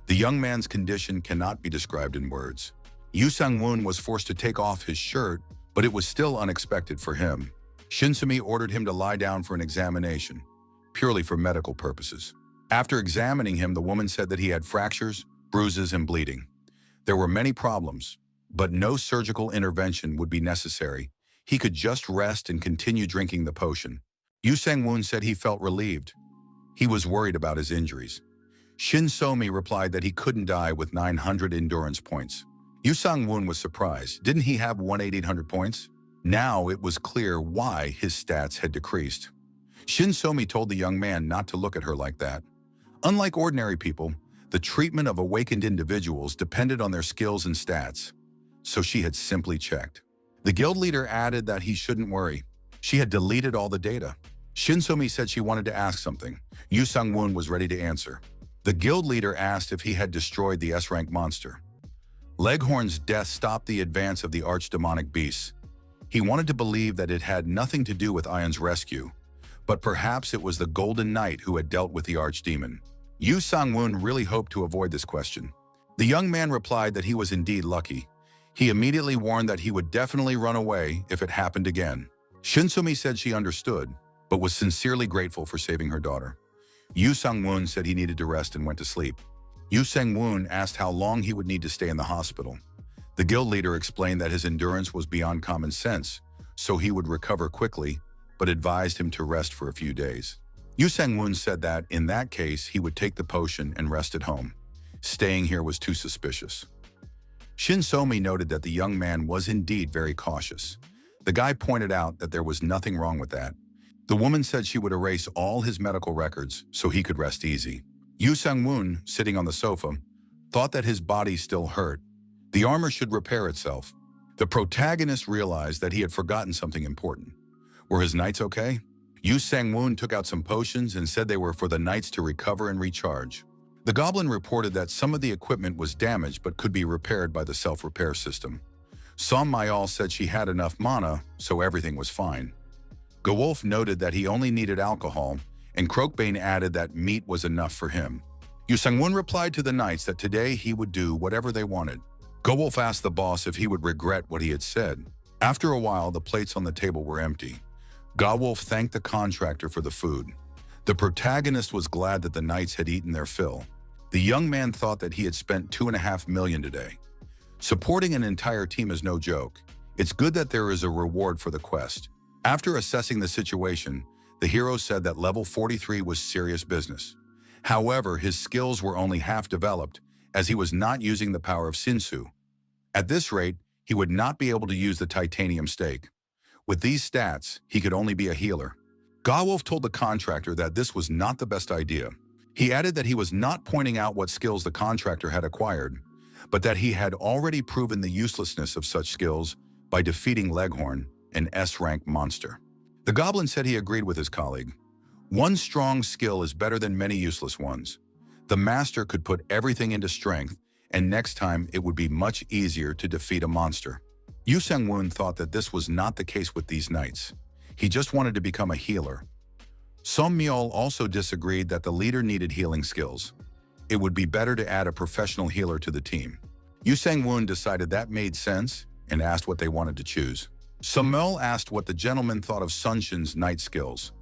The young man's condition cannot be described in words. Yu Sang-woon was forced to take off his shirt, but it was still unexpected for him. Shinsumi ordered him to lie down for an examination, purely for medical purposes. After examining him, the woman said that he had fractures, bruises, and bleeding. There were many problems, but no surgical intervention would be necessary. He could just rest and continue drinking the potion. Yu Sang-woon said he felt relieved. He was worried about his injuries. Shin Somi replied that he couldn't die with 900 endurance points. Yu Sang-woon was surprised. Didn't he have 800 points? Now it was clear why his stats had decreased. Shin Somi told the young man not to look at her like that. Unlike ordinary people, the treatment of awakened individuals depended on their skills and stats, so she had simply checked. The guild leader added that he shouldn't worry. She had deleted all the data. Shin Somi said she wanted to ask something. Yu Sang-woon was ready to answer. The guild leader asked if he had destroyed the S-rank monster. Leghorn's death stopped the advance of the archdemonic beasts. He wanted to believe that it had nothing to do with Ion's rescue, but perhaps it was the Golden Knight who had dealt with the archdemon. Yu Sang-woon really hoped to avoid this question. The young man replied that he was indeed lucky. He immediately warned that he would definitely run away if it happened again. Shinsumi said she understood, but was sincerely grateful for saving her daughter. Yu Sang-woon said he needed to rest and went to sleep. Yu Sang-woon asked how long he would need to stay in the hospital. The guild leader explained that his endurance was beyond common sense, so he would recover quickly, but advised him to rest for a few days. Yu Sang-woon said that, in that case, he would take the potion and rest at home. Staying here was too suspicious. Shin Somi noted that the young man was indeed very cautious. The guy pointed out that there was nothing wrong with that. The woman said she would erase all his medical records so he could rest easy. Yu Sang-woon, sitting on the sofa, thought that his body still hurt. The armor should repair itself. The protagonist realized that he had forgotten something important. Were his knights okay? Yu Sang-woon took out some potions and said they were for the knights to recover and recharge. The goblin reported that some of the equipment was damaged but could be repaired by the self-repair system. Som Mayal said she had enough mana, so everything was fine. Gewolf noted that he only needed alcohol, and Krokbane added that meat was enough for him. Yu Sang-woon replied to the knights that today he would do whatever they wanted. Gewolf asked the boss if he would regret what he had said. After a while, the plates on the table were empty. Gewolf thanked the contractor for the food. The protagonist was glad that the knights had eaten their fill. The young man thought that he had spent $2.5 million today. Supporting an entire team is no joke. It's good that there is a reward for the quest. After assessing the situation, the hero said that level 43 was serious business. However, his skills were only half developed, as he was not using the power of Sinsu. At this rate, he would not be able to use the titanium stake. With these stats, he could only be a healer. Gewolf told the contractor that this was not the best idea. He added that he was not pointing out what skills the contractor had acquired, but that he had already proven the uselessness of such skills by defeating Leghorn, an S-rank monster. The goblin said he agreed with his colleague. One strong skill is better than many useless ones. The master could put everything into strength, and next time it would be much easier to defeat a monster. Yu Sang-woon thought that this was not the case with these knights. He just wanted to become a healer. Som Myeol also disagreed that the leader needed healing skills. It would be better to add a professional healer to the team. Yu Sang-woon decided that made sense and asked what they wanted to choose. Samuel asked what the gentleman thought of Sun Shin's knight skills.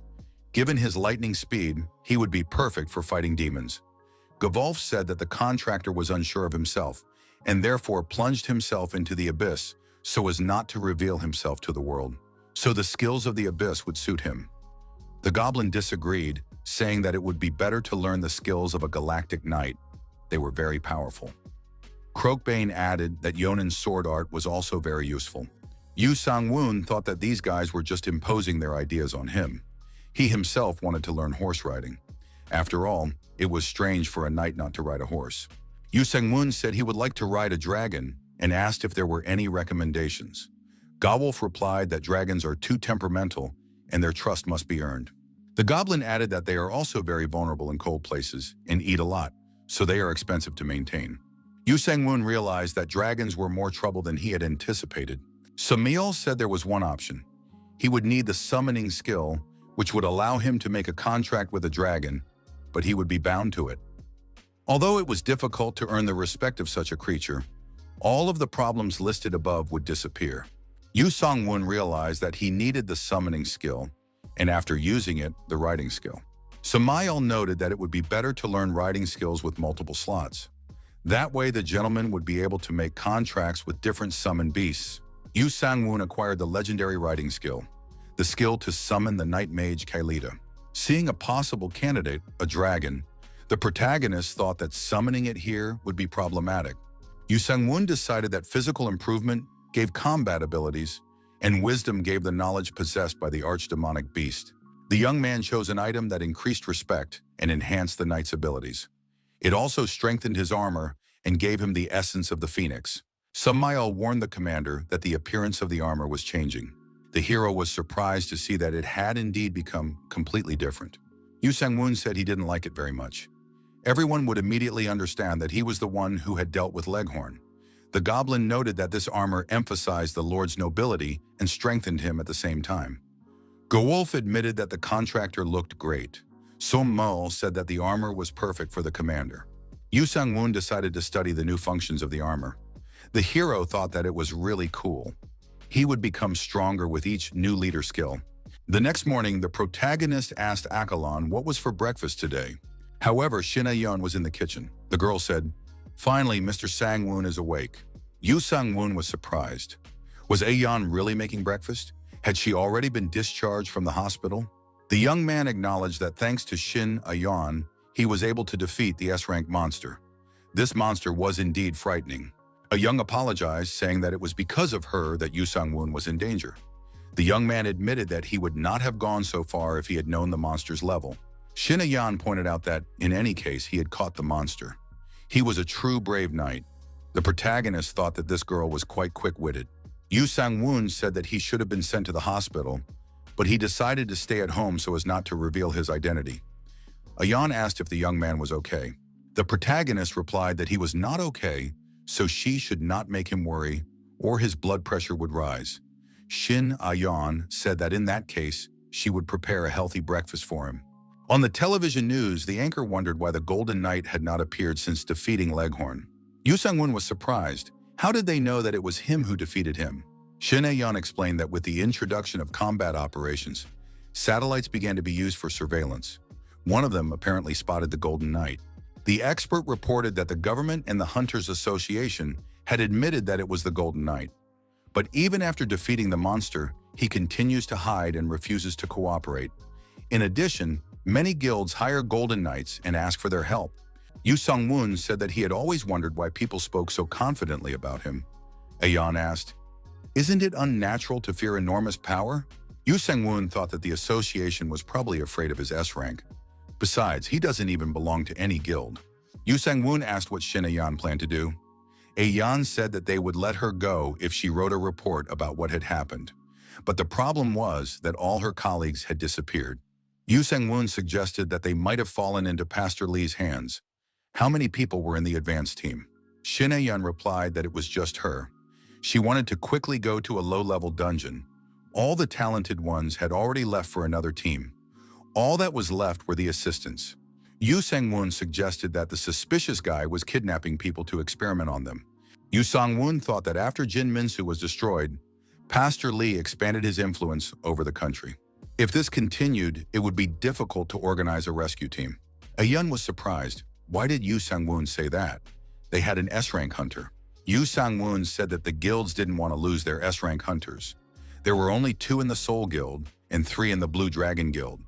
Given his lightning speed, he would be perfect for fighting demons. Gewolf said that the contractor was unsure of himself and therefore plunged himself into the abyss so as not to reveal himself to the world. So the skills of the abyss would suit him. The goblin disagreed, saying that it would be better to learn the skills of a galactic knight. They were very powerful. Krokbane added that Yonen's sword art was also very useful. Yu Sang-woon thought that these guys were just imposing their ideas on him. He himself wanted to learn horse riding. After all, it was strange for a knight not to ride a horse. Yu Sang-woon said he would like to ride a dragon and asked if there were any recommendations. Gewolf replied that dragons are too temperamental and their trust must be earned. The goblin added that they are also very vulnerable in cold places and eat a lot, so they are expensive to maintain. Yu Sang-woon realized that dragons were more trouble than he had anticipated. Samuel said there was one option. He would need the summoning skill, which would allow him to make a contract with a dragon, but he would be bound to it. Although it was difficult to earn the respect of such a creature, all of the problems listed above would disappear. Yu Sang-woon realized that he needed the summoning skill, and after using it, the riding skill. Samael noted that it would be better to learn riding skills with multiple slots. That way, the gentleman would be able to make contracts with different summoned beasts. Yu Sang-woon acquired the legendary riding skill, the skill to summon the night mage Kaelida. Seeing a possible candidate, a dragon, the protagonist thought that summoning it here would be problematic. Yu Sang-woon decided that physical improvement gave combat abilities, and wisdom gave the knowledge possessed by the archdemonic beast. The young man chose an item that increased respect and enhanced the knight's abilities. It also strengthened his armor and gave him the essence of the phoenix. Samael warned the commander that the appearance of the armor was changing. The hero was surprised to see that it had indeed become completely different. Yu Sang-woon said he didn't like it very much. Everyone would immediately understand that he was the one who had dealt with Leghorn. The goblin noted that this armor emphasized the lord's nobility and strengthened him at the same time. Gewolf admitted that the contractor looked great. Som Mul said that the armor was perfect for the commander. Yu Sang-woon decided to study the new functions of the armor. The hero thought that it was really cool. He would become stronger with each new leader skill. The next morning, the protagonist asked Akalon what was for breakfast today. However, Shin Ayeon was in the kitchen. The girl said, "Finally, Mr. Sang-woon is awake." Yu Sang-woon was surprised. Was Ayeon really making breakfast? Had she already been discharged from the hospital? The young man acknowledged that thanks to Shin Ayeon, he was able to defeat the S-rank monster. This monster was indeed frightening. Ayeon apologized, saying that it was because of her that Yu Sang-woon was in danger. The young man admitted that he would not have gone so far if he had known the monster's level. Shin Ayeon pointed out that, in any case, he had caught the monster. He was a true brave knight. The protagonist thought that this girl was quite quick-witted. Yu Sang-woon said that he should have been sent to the hospital, but he decided to stay at home so as not to reveal his identity. Ayan asked if the young man was okay. The protagonist replied that he was not okay, so she should not make him worry, or his blood pressure would rise. Shin Ayan said that in that case, she would prepare a healthy breakfast for him. On the television news, the anchor wondered why the Golden Knight had not appeared since defeating Leghorn. Yoo Sang-woon was surprised. How did they know that it was him who defeated him? Shin Ayan explained that with the introduction of combat operations, satellites began to be used for surveillance. One of them apparently spotted the Golden Knight. The expert reported that the government and the Hunters Association had admitted that it was the Golden Knight. But even after defeating the monster, he continues to hide and refuses to cooperate. In addition, many guilds hire Golden Knights and ask for their help. Yoo Sang-woon said that he had always wondered why people spoke so confidently about him. Ayan asked, "Isn't it unnatural to fear enormous power?" Yoo Sang-woon thought that the association was probably afraid of his S rank. Besides, he doesn't even belong to any guild. Yoo Sang-woon asked what Shin Ayan planned to do. Ayan said that they would let her go if she wrote a report about what had happened. But the problem was that all her colleagues had disappeared. Yoo Sang-woon suggested that they might have fallen into Pastor Lee's hands. How many people were in the advance team? Shin Ayan replied that it was just her. She wanted to quickly go to a low-level dungeon. All the talented ones had already left for another team. All that was left were the assistants. Yoo Sang-woon suggested that the suspicious guy was kidnapping people to experiment on them. Yoo Sang-woon thought that after Jin Minsu was destroyed, Pastor Lee expanded his influence over the country. If this continued, it would be difficult to organize a rescue team. Ayan was surprised. Why did Yoo Sang-woon say that? They had an S-rank hunter. Yoo Sang-woon said that the guilds didn't want to lose their S-rank hunters. There were only 2 in the Soul Guild and 3 in the Blue Dragon Guild.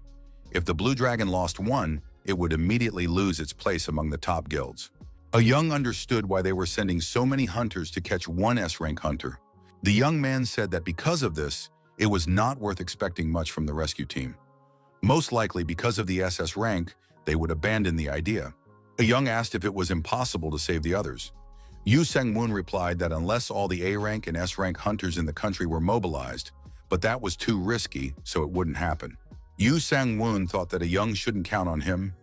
If the Blue Dragon lost one, it would immediately lose its place among the top guilds. Ayan understood why they were sending so many hunters to catch one S-rank hunter. The young man said that because of this, it was not worth expecting much from the rescue team. Most likely because of the SS rank, they would abandon the idea. Ayan asked if it was impossible to save the others. Yoo Sang-woon replied that unless all the A-rank and S-rank hunters in the country were mobilized, but that was too risky, so it wouldn't happen. Yoo Sang-woon thought that Ayan shouldn't count on him.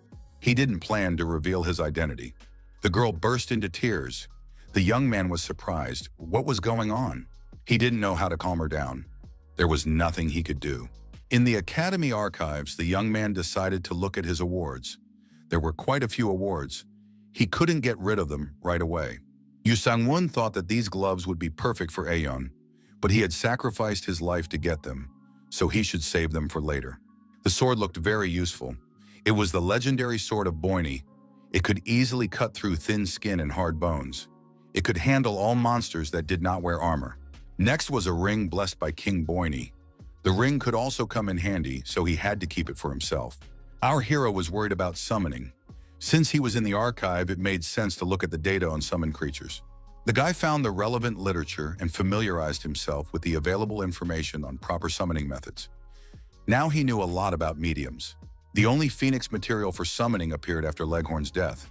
He didn't plan to reveal his identity. The girl burst into tears. The young man was surprised. What was going on? He didn't know how to calm her down. There was nothing he could do. In the academy archives, the young man decided to look at his awards. There were quite a few awards. He couldn't get rid of them right away. Yoo Sang-woon thought that these gloves would be perfect for Ayan, but he had sacrificed his life to get them, so he should save them for later. The sword looked very useful. It was the legendary sword of Boini. It could easily cut through thin skin and hard bones. It could handle all monsters that did not wear armor. Next was a ring blessed by King Boini. The ring could also come in handy, so he had to keep it for himself. Our hero was worried about summoning. Since he was in the archive, it made sense to look at the data on summoned creatures. The guy found the relevant literature and familiarized himself with the available information on proper summoning methods. Now he knew a lot about mediums. The only phoenix material for summoning appeared after Leghorn's death.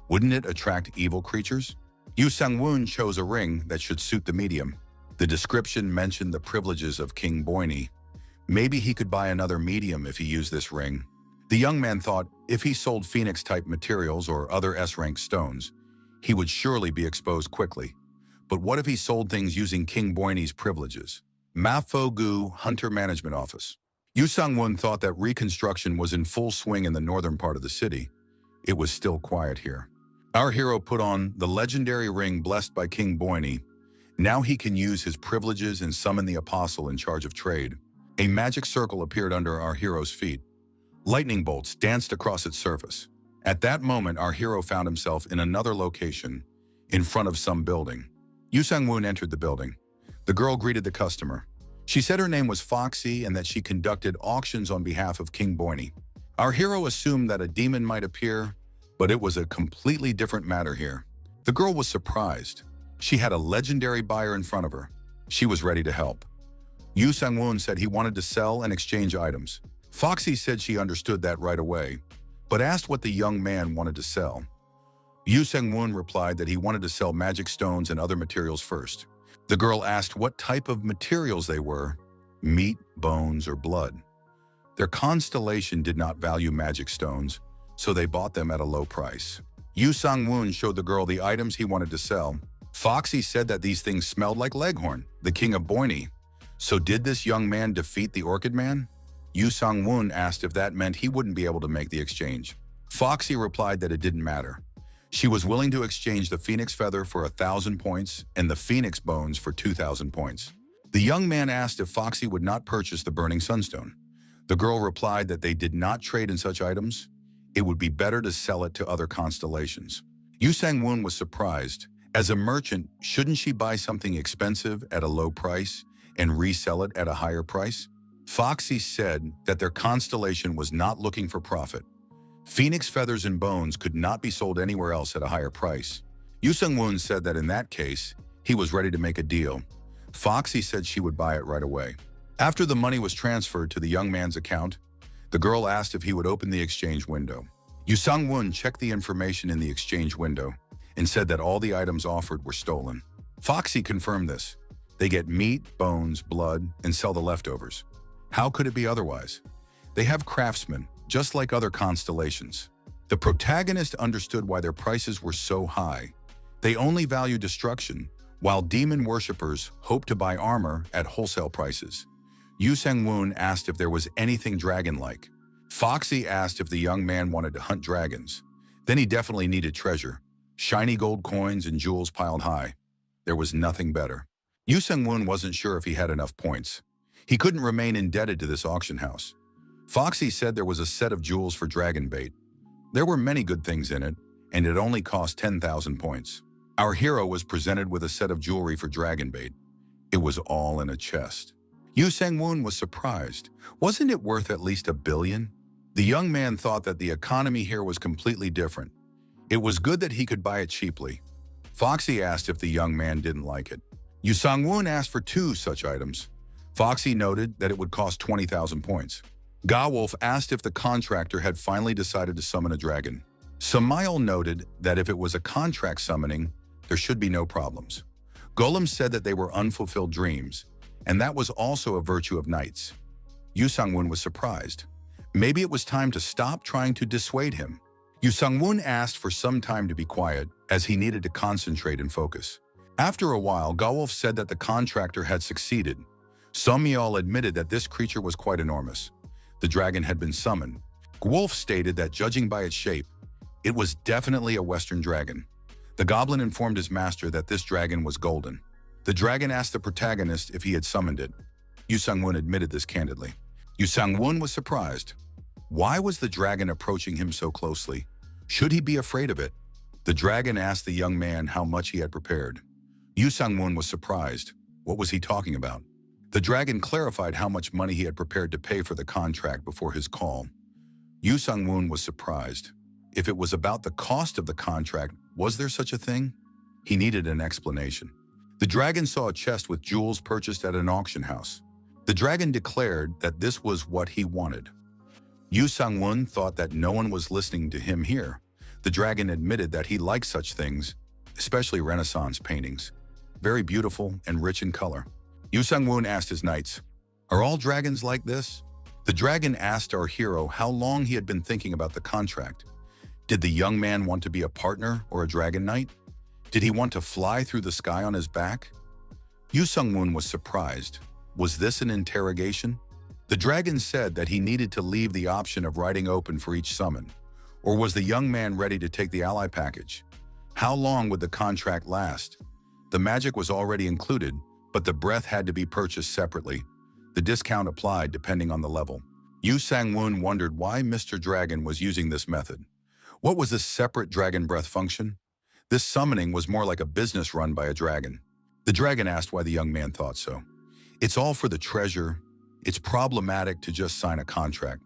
Wouldn't it attract evil creatures? Yoo Sang-woon chose a ring that should suit the medium. The description mentioned the privileges of King Boini. Maybe he could buy another medium if he used this ring. The young man thought if he sold Phoenix-type materials or other S-rank stones, he would surely be exposed quickly. But what if he sold things using King Boini's privileges? Mafo-gu Hunter Management Office. Yoo Sang-woon thought that reconstruction was in full swing in the northern part of the city. It was still quiet here. Our hero put on the legendary ring blessed by King Boini. Now he can use his privileges and summon the apostle in charge of trade. A magic circle appeared under our hero's feet. Lightning bolts danced across its surface. At that moment, our hero found himself in another location, in front of some building. Yoo Sang-woon entered the building. The girl greeted the customer. She said her name was Foxy and that she conducted auctions on behalf of King Boini. Our hero assumed that a demon might appear, but it was a completely different matter here. The girl was surprised. She had a legendary buyer in front of her. She was ready to help. Yoo Sang-woon said he wanted to sell and exchange items. Foxy said she understood that right away, but asked what the young man wanted to sell. Yoo Sang-woon replied that he wanted to sell magic stones and other materials first. The girl asked what type of materials they were. meat, bones, or blood. Their constellation did not value magic stones, so they bought them at a low price. Yu Sang-woon showed the girl the items he wanted to sell. Foxy said that these things smelled like Leghorn, the king of Boyne. So did this young man defeat the Orchid Man? Yu Sang-woon asked if that meant he wouldn't be able to make the exchange. Foxy replied that it didn't matter. She was willing to exchange the phoenix feather for 1,000 points and the phoenix bones for 2,000 points. The young man asked if Foxy would not purchase the burning sunstone. The girl replied that they did not trade in such items. It would be better to sell it to other constellations. Yu Sang-woon was surprised. As a merchant, shouldn't she buy something expensive at a low price and resell it at a higher price? Foxy said that their constellation was not looking for profit. Phoenix feathers and bones could not be sold anywhere else at a higher price. Yu Sang-woon said that in that case, he was ready to make a deal. Foxy said she would buy it right away. After the money was transferred to the young man's account, the girl asked if he would open the exchange window. Yu Sang-woon checked the information in the exchange window and said that all the items offered were stolen. Foxy confirmed this. They get meat, bones, blood, and sell the leftovers. How could it be otherwise? They have craftsmen, just like other constellations. The protagonist understood why their prices were so high. They only value destruction, while demon worshippers hope to buy armor at wholesale prices. Yu Sang-woon asked if there was anything dragon-like. Foxy asked if the young man wanted to hunt dragons. Then he definitely needed treasure. Shiny gold coins and jewels piled high. There was nothing better. Yu Sang-woon wasn't sure if he had enough points. He couldn't remain indebted to this auction house. Foxy said there was a set of jewels for dragon bait. There were many good things in it, and it only cost 10,000 points. Our hero was presented with a set of jewelry for dragon bait. It was all in a chest. Yu Sang-woon was surprised. Wasn't it worth at least 1 billion? The young man thought that the economy here was completely different. It was good that he could buy it cheaply. Foxy asked if the young man didn't like it. Yu Sang-woon asked for 2 such items. Foxy noted that it would cost 20,000 points. Ga-wolf asked if the contractor had finally decided to summon a dragon. Samael noted that if it was a contract summoning, there should be no problems. Golem said that they were unfulfilled dreams, and that was also a virtue of knights. Yu Sang-woon was surprised. Maybe it was time to stop trying to dissuade him. Yu Sang-woon asked for some time to be quiet, as he needed to concentrate and focus. After a while, Ga-wolf said that the contractor had succeeded. Samael admitted that this creature was quite enormous. The dragon had been summoned. Gwolf stated that judging by its shape, it was definitely a Western dragon. The goblin informed his master that this dragon was golden. The dragon asked the protagonist if he had summoned it. Yu Sang-woon admitted this candidly. Yu Sang-woon was surprised. Why was the dragon approaching him so closely? Should he be afraid of it? The dragon asked the young man how much he had prepared. Yu Sang-woon was surprised. What was he talking about? The dragon clarified how much money he had prepared to pay for the contract before his call. Yu Sang-woon was surprised. If it was about the cost of the contract, was there such a thing? He needed an explanation. The dragon saw a chest with jewels purchased at an auction house. The dragon declared that this was what he wanted. Yu Sang-woon thought that no one was listening to him here. The dragon admitted that he liked such things, especially Renaissance paintings. Very beautiful and rich in color. Yu Sang-woon asked his knights, "Are all dragons like this?" The dragon asked our hero how long he had been thinking about the contract. Did the young man want to be a partner or a dragon knight? Did he want to fly through the sky on his back? Yu Sang-woon was surprised. Was this an interrogation? The dragon said that he needed to leave the option of writing open for each summon. Or was the young man ready to take the ally package? How long would the contract last? The magic was already included, but the breath had to be purchased separately. The discount applied depending on the level. Yu Sang-woon wondered why Mr. Dragon was using this method. What was this separate dragon breath function? This summoning was more like a business run by a dragon. The dragon asked why the young man thought so. It's all for the treasure. It's problematic to just sign a contract.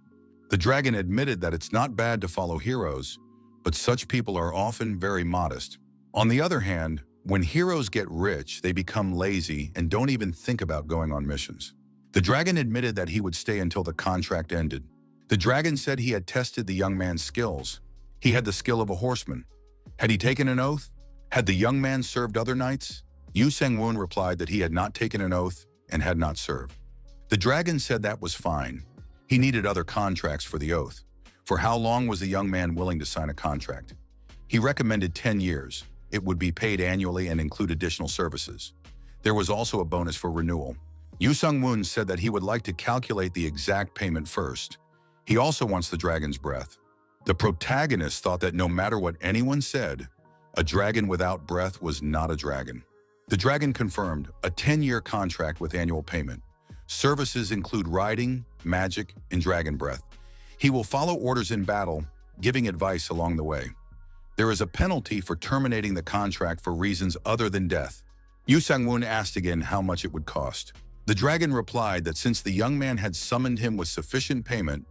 The dragon admitted that it's not bad to follow heroes, but such people are often very modest. On the other hand, when heroes get rich, they become lazy and don't even think about going on missions. The dragon admitted that he would stay until the contract ended. The dragon said he had tested the young man's skills. He had the skill of a horseman. Had he taken an oath? Had the young man served other knights? Yu Sang-woon replied that he had not taken an oath and had not served. The dragon said that was fine. He needed other contracts for the oath. For how long was the young man willing to sign a contract? He recommended 10 years. It would be paid annually and include additional services. There was also a bonus for renewal. Yu Sung-woon said that he would like to calculate the exact payment first. He also wants the dragon's breath. The protagonist thought that no matter what anyone said, a dragon without breath was not a dragon. The dragon confirmed a 10-year contract with annual payment. Services include riding, magic, and dragon breath. He will follow orders in battle, giving advice along the way. There is a penalty for terminating the contract for reasons other than death. Yu Sang-woon asked again how much it would cost. The dragon replied that since the young man had summoned him with sufficient payment,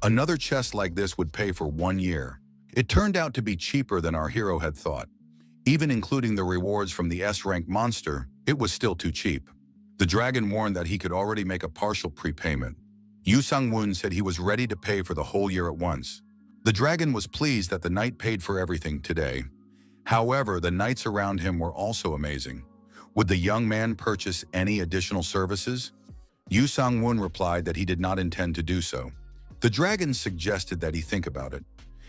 another chest like this would pay for 1 year. It turned out to be cheaper than our hero had thought. Even including the rewards from the S-rank monster, it was still too cheap. The dragon warned that he could already make a partial prepayment. Yu Sang-woon said he was ready to pay for the whole year at once. The dragon was pleased that the knight paid for everything today. However, the knights around him were also amazing. Would the young man purchase any additional services? Yu Sang-woon replied that he did not intend to do so. The dragon suggested that he think about it.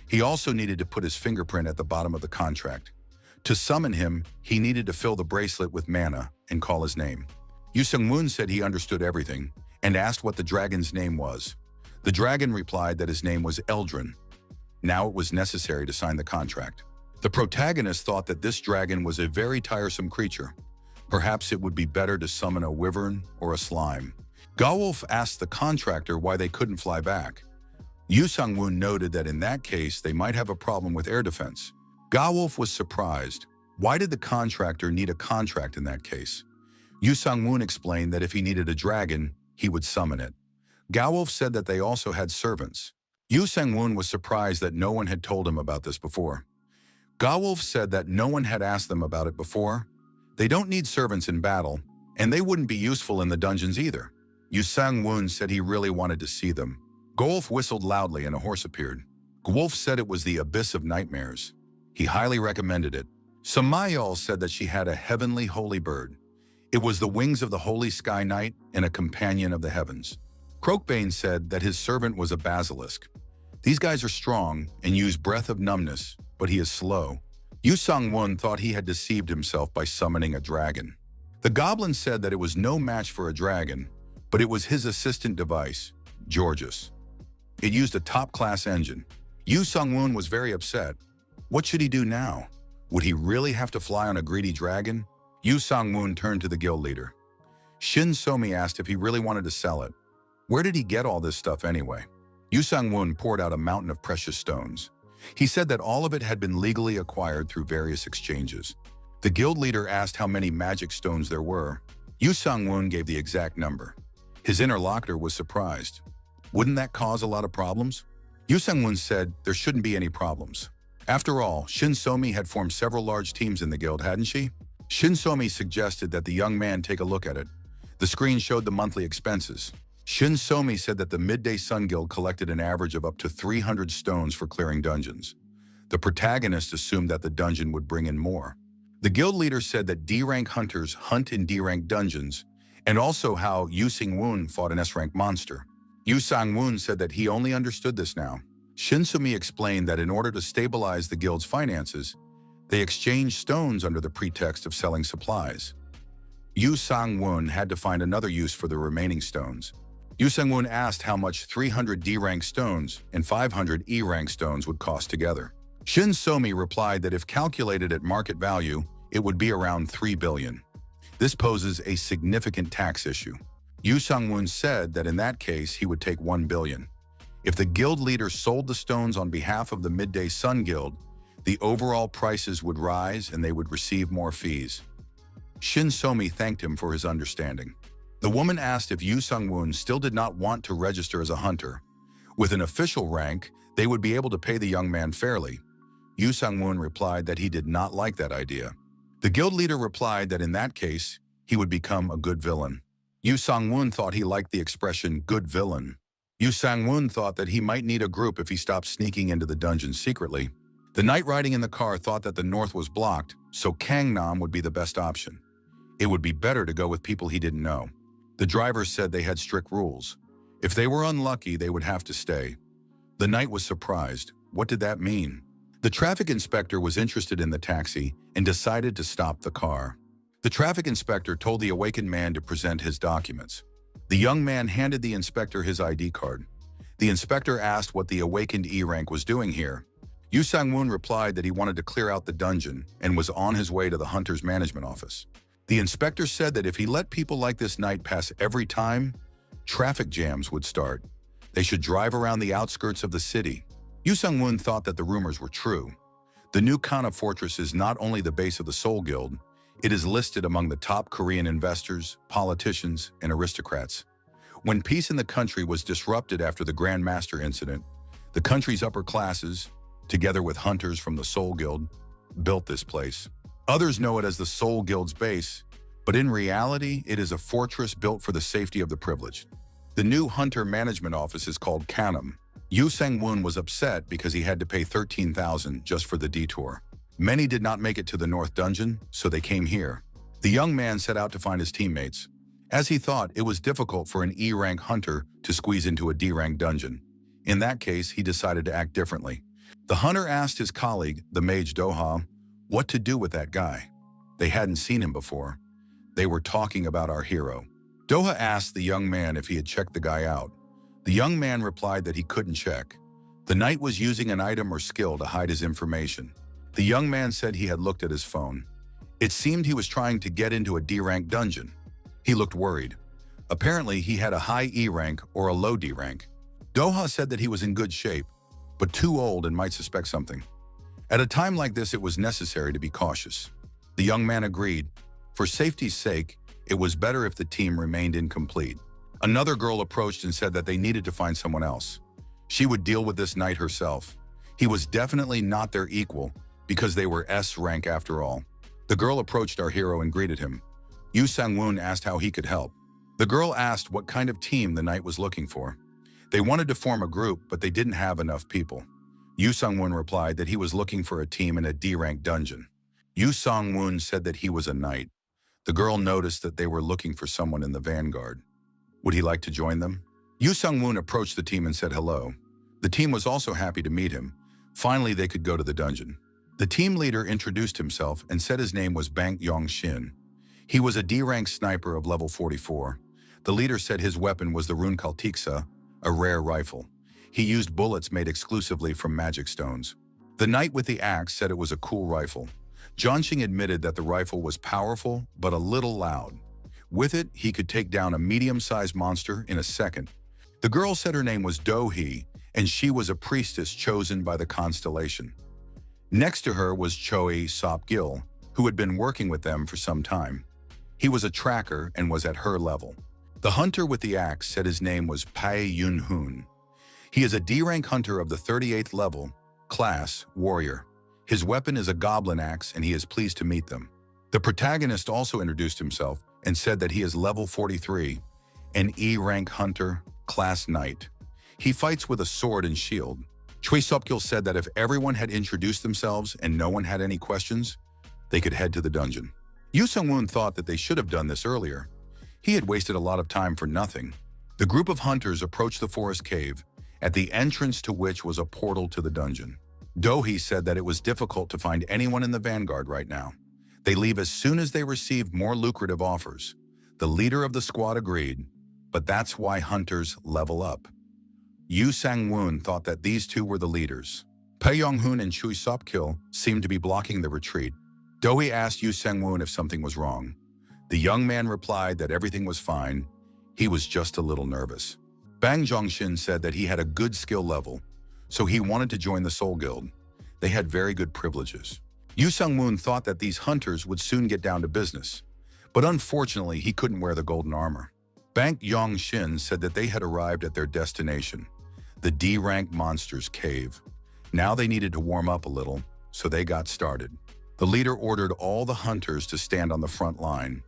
He also needed to put his fingerprint at the bottom of the contract. To summon him, he needed to fill the bracelet with mana and call his name. Yu Sang-woon said he understood everything and asked what the dragon's name was. The dragon replied that his name was Eldrin. Now it was necessary to sign the contract. The protagonist thought that this dragon was a very tiresome creature. Perhaps it would be better to summon a wyvern or a slime. Gawolf asked the contractor why they couldn't fly back. Yu Sang-woon noted that in that case they might have a problem with air defense. Gawolf was surprised. Why did the contractor need a contract in that case? Yu Sang-woon explained that if he needed a dragon, he would summon it. Gawolf said that they also had servants. Yu Sang-woon was surprised that no one had told him about this before. Gawolf said that no one had asked them about it before. They don't need servants in battle, and they wouldn't be useful in the dungeons either. Yu Sang-woon said he really wanted to see them. Gawolf whistled loudly and a horse appeared. Gawolf said it was the Abyss of Nightmares. He highly recommended it. Samayal said that she had a heavenly holy bird. It was the wings of the holy sky knight and a companion of the heavens. Croakbane said that his servant was a basilisk. These guys are strong and use breath of numbness, but he is slow. Yu Sang-woon thought he had deceived himself by summoning a dragon. The goblin said that it was no match for a dragon, but it was his assistant device, Georges. It used a top-class engine. Yu Sang-woon was very upset. What should he do now? Would he really have to fly on a greedy dragon? Yu Sang-woon turned to the guild leader. Shin Somi asked if he really wanted to sell it. Where did he get all this stuff anyway? Yu Sang-woon poured out a mountain of precious stones. He said that all of it had been legally acquired through various exchanges. The guild leader asked how many magic stones there were. Yu Sang-woon gave the exact number. His interlocutor was surprised. Wouldn't that cause a lot of problems? Yu Sang-woon said there shouldn't be any problems. After all, Shin Somi had formed several large teams in the guild, hadn't she? Shin Somi suggested that the young man take a look at it. The screen showed the monthly expenses. Shin Somi said that the Midday Sun Guild collected an average of up to 300 stones for clearing dungeons. The protagonist assumed that the dungeon would bring in more. The guild leader said that D-rank hunters hunt in D-rank dungeons, and also how Yu Sang-woon fought an S-rank monster. Yu Sang-woon said that he only understood this now. Shin Somi explained that in order to stabilize the guild's finances, they exchanged stones under the pretext of selling supplies. Yu Sang-woon had to find another use for the remaining stones. Yu Sang-woon asked how much 300 D-rank stones and 500 E-rank stones would cost together. Shin Somi replied that if calculated at market value, it would be around 3 billion. This poses a significant tax issue. Yu Sang-woon said that in that case, he would take 1 billion. If the guild leader sold the stones on behalf of the Midday Sun Guild, the overall prices would rise and they would receive more fees. Shin Somi thanked him for his understanding. The woman asked if Yu Sang-woon still did not want to register as a hunter. With an official rank, they would be able to pay the young man fairly. Yu Sang-woon replied that he did not like that idea. The guild leader replied that in that case, he would become a good villain. Yu Sang-woon thought he liked the expression good villain. Yu Sang-woon thought that he might need a group if he stopped sneaking into the dungeon secretly. The knight riding in the car thought that the north was blocked, so Gangnam would be the best option. It would be better to go with people he didn't know. The drivers said they had strict rules. If they were unlucky, they would have to stay. The knight was surprised. What did that mean? The traffic inspector was interested in the taxi and decided to stop the car. The traffic inspector told the awakened man to present his documents. The young man handed the inspector his ID card. The inspector asked what the awakened E-rank was doing here. Yu Sang-woon replied that he wanted to clear out the dungeon and was on his way to the hunter's management office. The inspector said that if he let people like this knight pass every time, traffic jams would start. They should drive around the outskirts of the city. Yu Sang-woon thought that the rumors were true. The new Kana fortress is not only the base of the Seoul Guild, it is listed among the top Korean investors, politicians, and aristocrats. When peace in the country was disrupted after the Grand Master incident, the country's upper classes, together with hunters from the Seoul Guild, built this place. Others know it as the Seoul Guild's base, but in reality, it is a fortress built for the safety of the privileged. The new hunter management office is called Kanam. Yu Sang-woon was upset because he had to pay 13,000 just for the detour. Many did not make it to the North Dungeon, so they came here. The young man set out to find his teammates. As he thought, it was difficult for an E-rank hunter to squeeze into a D-rank dungeon. In that case, he decided to act differently. The hunter asked his colleague, the mage Doha, what to do with that guy. They hadn't seen him before. They were talking about our hero. Doha asked the young man if he had checked the guy out. The young man replied that he couldn't check. The knight was using an item or skill to hide his information. The young man said he had looked at his phone. It seemed he was trying to get into a D-rank dungeon. He looked worried. Apparently, he had a high E rank or a low D rank. Doha said that he was in good shape, but too old and might suspect something. At a time like this, it was necessary to be cautious. The young man agreed. For safety's sake, it was better if the team remained incomplete. Another girl approached and said that they needed to find someone else. She would deal with this knight herself. He was definitely not their equal because they were S rank after all. The girl approached our hero and greeted him. Yu Sang-woon asked how he could help. The girl asked what kind of team the knight was looking for. They wanted to form a group, but they didn't have enough people. Yu Sang-woon replied that he was looking for a team in a D-rank dungeon. Yu Sang-woon said that he was a knight. The girl noticed that they were looking for someone in the vanguard. Would he like to join them? Yu Sang-woon approached the team and said hello. The team was also happy to meet him. Finally, they could go to the dungeon. The team leader introduced himself and said his name was Bang Yong-shin. He was a D-rank sniper of level 44. The leader said his weapon was the Rune Kaltiksa, a rare rifle. He used bullets made exclusively from magic stones. The knight with the axe said it was a cool rifle. Jianxing admitted that the rifle was powerful, but a little loud. With it, he could take down a medium-sized monster in a second. The girl said her name was Do-hee, and she was a priestess chosen by the constellation. Next to her was Choi Sop-gil, who had been working with them for some time. He was a tracker and was at her level. The hunter with the axe said his name was Pai Yun-hoon. He is a D-rank hunter of the 38th level, class, warrior. His weapon is a goblin axe and he is pleased to meet them. The protagonist also introduced himself and said that he is level 43, an E-rank hunter, class knight. He fights with a sword and shield. Choi Sop-gil said that if everyone had introduced themselves and no one had any questions, they could head to the dungeon. Yu Sang-woon thought that they should have done this earlier. He had wasted a lot of time for nothing. The group of hunters approached the forest cave, at the entrance to which was a portal to the dungeon. Do-hee said that it was difficult to find anyone in the vanguard right now. They leave as soon as they receive more lucrative offers. The leader of the squad agreed, but that's why hunters level up. Yu Sang-woon thought that these two were the leaders. Pai Yong-hoon and Choi Sop-gil seemed to be blocking the retreat. Do-hee asked Yu Sang-woon if something was wrong. The young man replied that everything was fine. He was just a little nervous. Bang Zhongshin said that he had a good skill level, so he wanted to join the Seoul Guild. They had very good privileges. Yu Sang-woon thought that these hunters would soon get down to business, but unfortunately he couldn't wear the golden armor. Bang Yong-shin said that they had arrived at their destination, the D-rank monsters cave. Now they needed to warm up a little, so they got started. The leader ordered all the hunters to stand on the front line.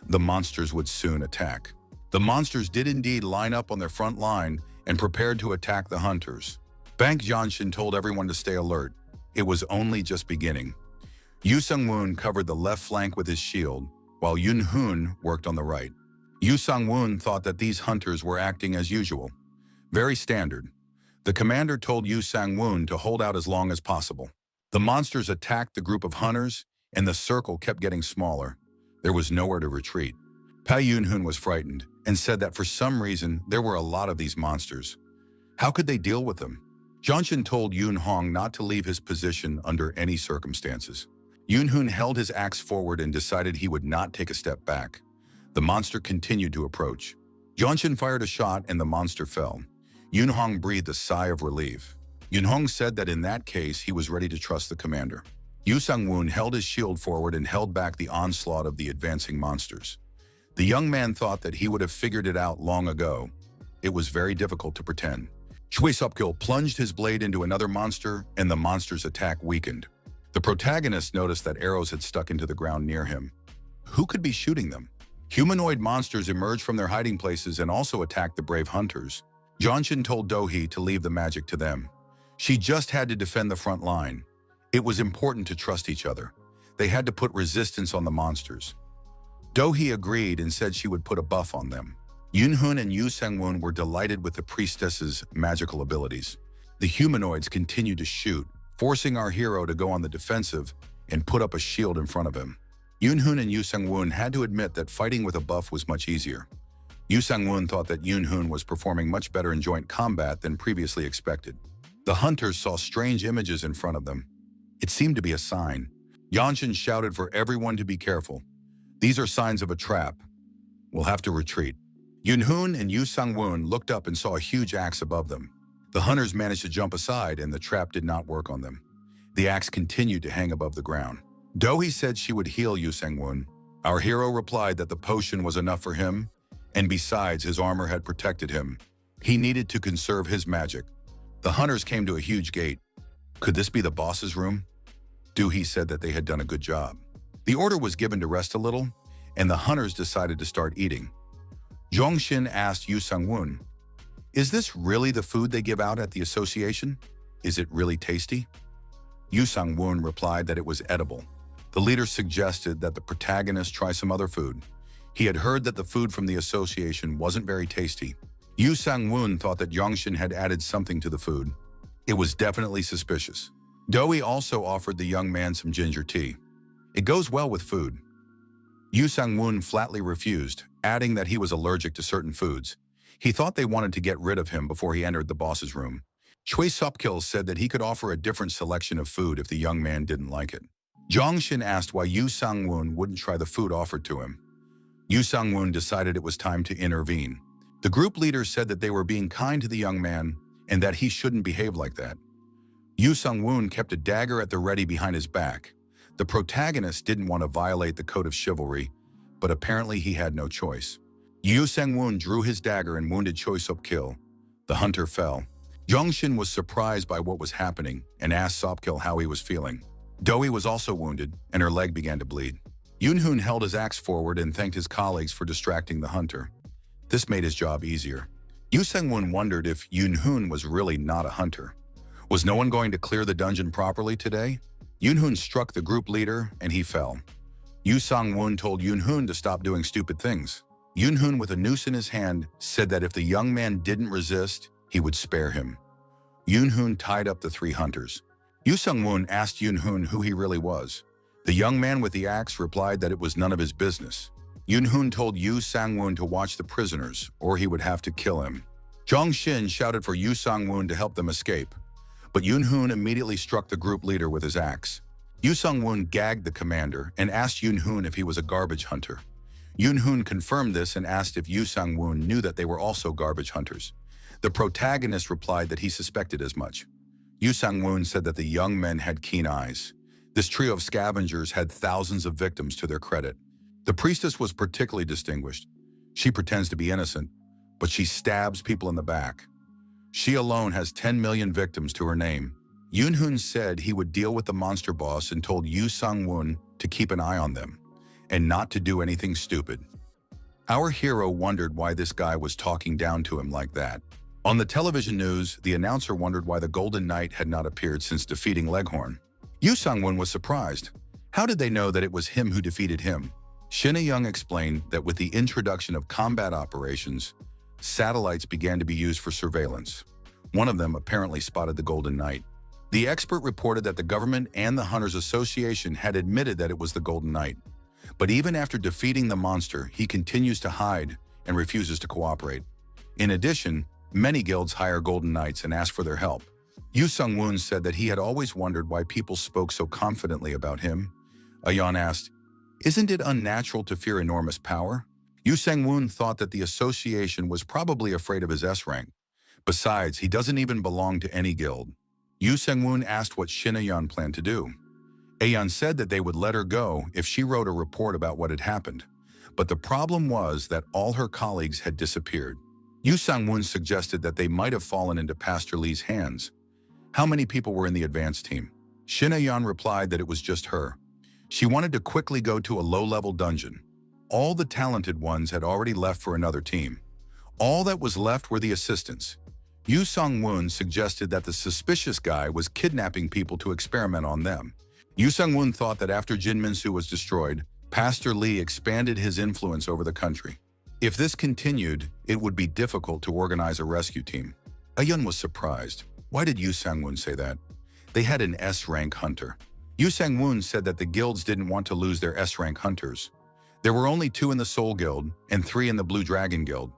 The monsters would soon attack. The monsters did indeed line up on their front line and prepared to attack the hunters. Bang Jianshin told everyone to stay alert. It was only just beginning. Yu Sang-woon covered the left flank with his shield, while Yun-hoon worked on the right. Yu Sang-woon thought that these hunters were acting as usual. Very standard. The commander told Yu Sang-woon to hold out as long as possible. The monsters attacked the group of hunters, and the circle kept getting smaller. There was nowhere to retreat. Pa Yun-hoon was frightened and said that for some reason there were a lot of these monsters. How could they deal with them? Jongshin told Yoon-hong not to leave his position under any circumstances. Yoon-hoon held his axe forward and decided he would not take a step back. The monster continued to approach. Jongshin fired a shot and the monster fell. Yoon-hong breathed a sigh of relief. Yoon-hong said that in that case he was ready to trust the commander. Yu Sang-woon held his shield forward and held back the onslaught of the advancing monsters. The young man thought that he would have figured it out long ago. It was very difficult to pretend. Choi Sop-kil plunged his blade into another monster, and the monster's attack weakened. The protagonist noticed that arrows had stuck into the ground near him. Who could be shooting them? Humanoid monsters emerged from their hiding places and also attacked the brave hunters. Jongshin told Do-hee to leave the magic to them. She just had to defend the front line. It was important to trust each other. They had to put resistance on the monsters. Do-hee agreed and said she would put a buff on them. Yoon-hoon and Yu Sang-woon were delighted with the priestess's magical abilities. The humanoids continued to shoot, forcing our hero to go on the defensive and put up a shield in front of him. Yoon-hoon and Yu Sang-woon had to admit that fighting with a buff was much easier. Yu Sang-woon thought that Yoon-hoon was performing much better in joint combat than previously expected. The hunters saw strange images in front of them. It seemed to be a sign. Jongshin shouted for everyone to be careful. These are signs of a trap. We'll have to retreat. Yoon-hoon and Yu Sang-woon looked up and saw a huge axe above them. The hunters managed to jump aside and the trap did not work on them. The axe continued to hang above the ground. Do-hee said she would heal Yu Sang-woon. Our hero replied that the potion was enough for him, and besides, his armor had protected him. He needed to conserve his magic. The hunters came to a huge gate. Could this be the boss's room? Do-hee said that they had done a good job. The order was given to rest a little, and the hunters decided to start eating. Jongshin asked Yu Sang-woon, "Is this really the food they give out at the association? Is it really tasty?" Yu Sang-woon replied that it was edible. The leader suggested that the protagonist try some other food. He had heard that the food from the association wasn't very tasty. Yu Sang-woon thought that Jongshin had added something to the food. It was definitely suspicious. Do-hee also offered the young man some ginger tea. It goes well with food. Yu Sang-woon flatly refused, adding that he was allergic to certain foods. He thought they wanted to get rid of him before he entered the boss's room. Choi Sop-kil said that he could offer a different selection of food if the young man didn't like it. Jongshin asked why Yu Sang-woon wouldn't try the food offered to him. Yu Sang-woon decided it was time to intervene. The group leader said that they were being kind to the young man and that he shouldn't behave like that. Yu Sang-woon kept a dagger at the ready behind his back. The protagonist didn't want to violate the code of chivalry, but apparently he had no choice. Yu Sang-woon drew his dagger and wounded Choi Sop-kil. The hunter fell. Jongshin was surprised by what was happening and asked Sop-kil how he was feeling. Do-hee was also wounded, and her leg began to bleed. Yoon-hoon held his axe forward and thanked his colleagues for distracting the hunter. This made his job easier. Yu Sang-woon wondered if Yoon-hoon was really not a hunter. Was no one going to clear the dungeon properly today? Yoon-hoon struck the group leader, and he fell. Yu Sang-woon told Yoon-hoon to stop doing stupid things. Yoon-hoon, with a noose in his hand, said that if the young man didn't resist, he would spare him. Yoon-hoon tied up the three hunters. Yu Sang-woon asked Yoon-hoon who he really was. The young man with the axe replied that it was none of his business. Yoon-hoon told Yu Sang-woon to watch the prisoners, or he would have to kill him. Jongshin shouted for Yu Sang-woon to help them escape, but Yoon-hoon immediately struck the group leader with his axe. Yu Sang-woon gagged the commander and asked Yoon-hoon if he was a garbage hunter. Yoon-hoon confirmed this and asked if Yu Sang-woon knew that they were also garbage hunters. The protagonist replied that he suspected as much. Yu Sang-woon said that the young men had keen eyes. This trio of scavengers had thousands of victims to their credit. The priestess was particularly distinguished. She pretends to be innocent, but she stabs people in the back. She alone has 10 million victims to her name. Yoon-hoon said he would deal with the monster boss and told Yu Sang-woon to keep an eye on them and not to do anything stupid. Our hero wondered why this guy was talking down to him like that. On the television news, the announcer wondered why the Golden Knight had not appeared since defeating Leghorn. Yu Sang-woon was surprised. How did they know that it was him who defeated him? Shin Young explained that with the introduction of combat operations, satellites began to be used for surveillance. One of them apparently spotted the Golden Knight. The expert reported that the government and the Hunters Association had admitted that it was the Golden Knight. But even after defeating the monster, he continues to hide and refuses to cooperate. In addition, many guilds hire Golden Knights and ask for their help. Yu Sung-woon said that he had always wondered why people spoke so confidently about him. Ayan asked, "Isn't it unnatural to fear enormous power?" Yu Sang-woon thought that the association was probably afraid of his S-rank. Besides, he doesn't even belong to any guild. Yu Sang-woon asked what Shin Ayan planned to do. Ayan said that they would let her go if she wrote a report about what had happened. But the problem was that all her colleagues had disappeared. Yu Sang-woon suggested that they might have fallen into Pastor Lee's hands. How many people were in the advance team? Shin Ayan replied that it was just her. She wanted to quickly go to a low-level dungeon. All the talented ones had already left for another team. All that was left were the assistants. Yu Sang-woon suggested that the suspicious guy was kidnapping people to experiment on them. Yu Sang-woon thought that after Jin Min-soo was destroyed, Pastor Lee expanded his influence over the country. If this continued, it would be difficult to organize a rescue team. Ayan was surprised. Why did Yu Sang-woon say that? They had an S-rank hunter. Yu Sang-woon said that the guilds didn't want to lose their S-rank hunters. There were only 2 in the Soul Guild and 3 in the Blue Dragon Guild.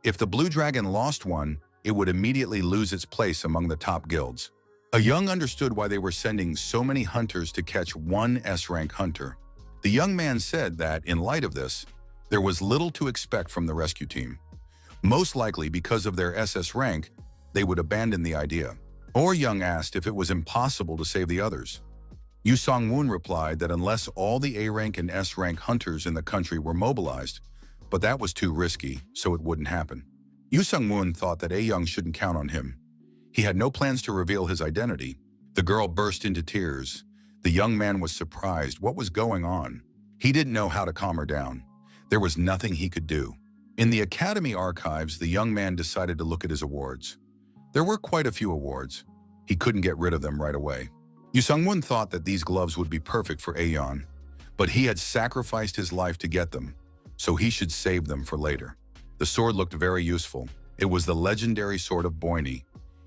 If the Blue Dragon lost one, it would immediately lose its place among the top guilds. Young understood why they were sending so many hunters to catch one S-rank hunter. The young man said that, in light of this, there was little to expect from the rescue team. Most likely because of their SS rank, they would abandon the idea. Or Young asked if it was impossible to save the others. Yu Sang-woon replied that unless all the A-rank and S-rank hunters in the country were mobilized, but that was too risky, so it wouldn't happen. Yu Sang-woon thought that A-young shouldn't count on him. He had no plans to reveal his identity. The girl burst into tears. The young man was surprised. What was going on? He didn't know how to calm her down. There was nothing he could do. In the academy archives, the young man decided to look at his awards. There were quite a few awards. He couldn't get rid of them right away. Yu Sang-woon thought that these gloves would be perfect for Aeon, but he had sacrificed his life to get them, so he should save them for later. The sword looked very useful. It was the legendary sword of Boini.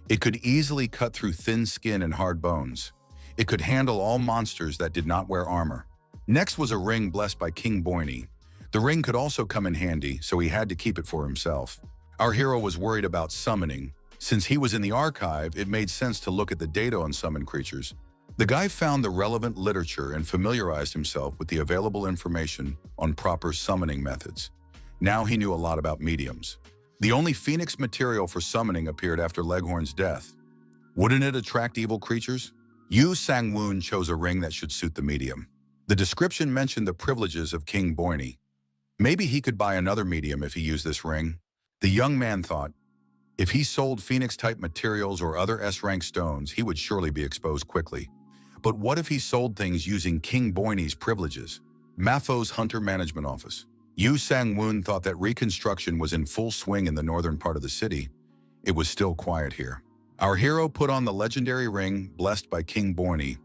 It could easily cut through thin skin and hard bones. It could handle all monsters that did not wear armor. Next was a ring blessed by King Boini. The ring could also come in handy, so he had to keep it for himself. Our hero was worried about summoning. Since he was in the archive, it made sense to look at the data on summoned creatures. The guy found the relevant literature and familiarized himself with the available information on proper summoning methods. Now he knew a lot about mediums. The only phoenix material for summoning appeared after Leghorn's death. Wouldn't it attract evil creatures? Yu Sang-woon chose a ring that should suit the medium. The description mentioned the privileges of King Boini. Maybe he could buy another medium if he used this ring. The young man thought, if he sold phoenix-type materials or other S-rank stones, he would surely be exposed quickly. But what if he sold things using King Boini's privileges? Mafo's Hunter Management Office. Yu Sang-woon thought that reconstruction was in full swing in the northern part of the city. It was still quiet here. Our hero put on the legendary ring blessed by King Boini.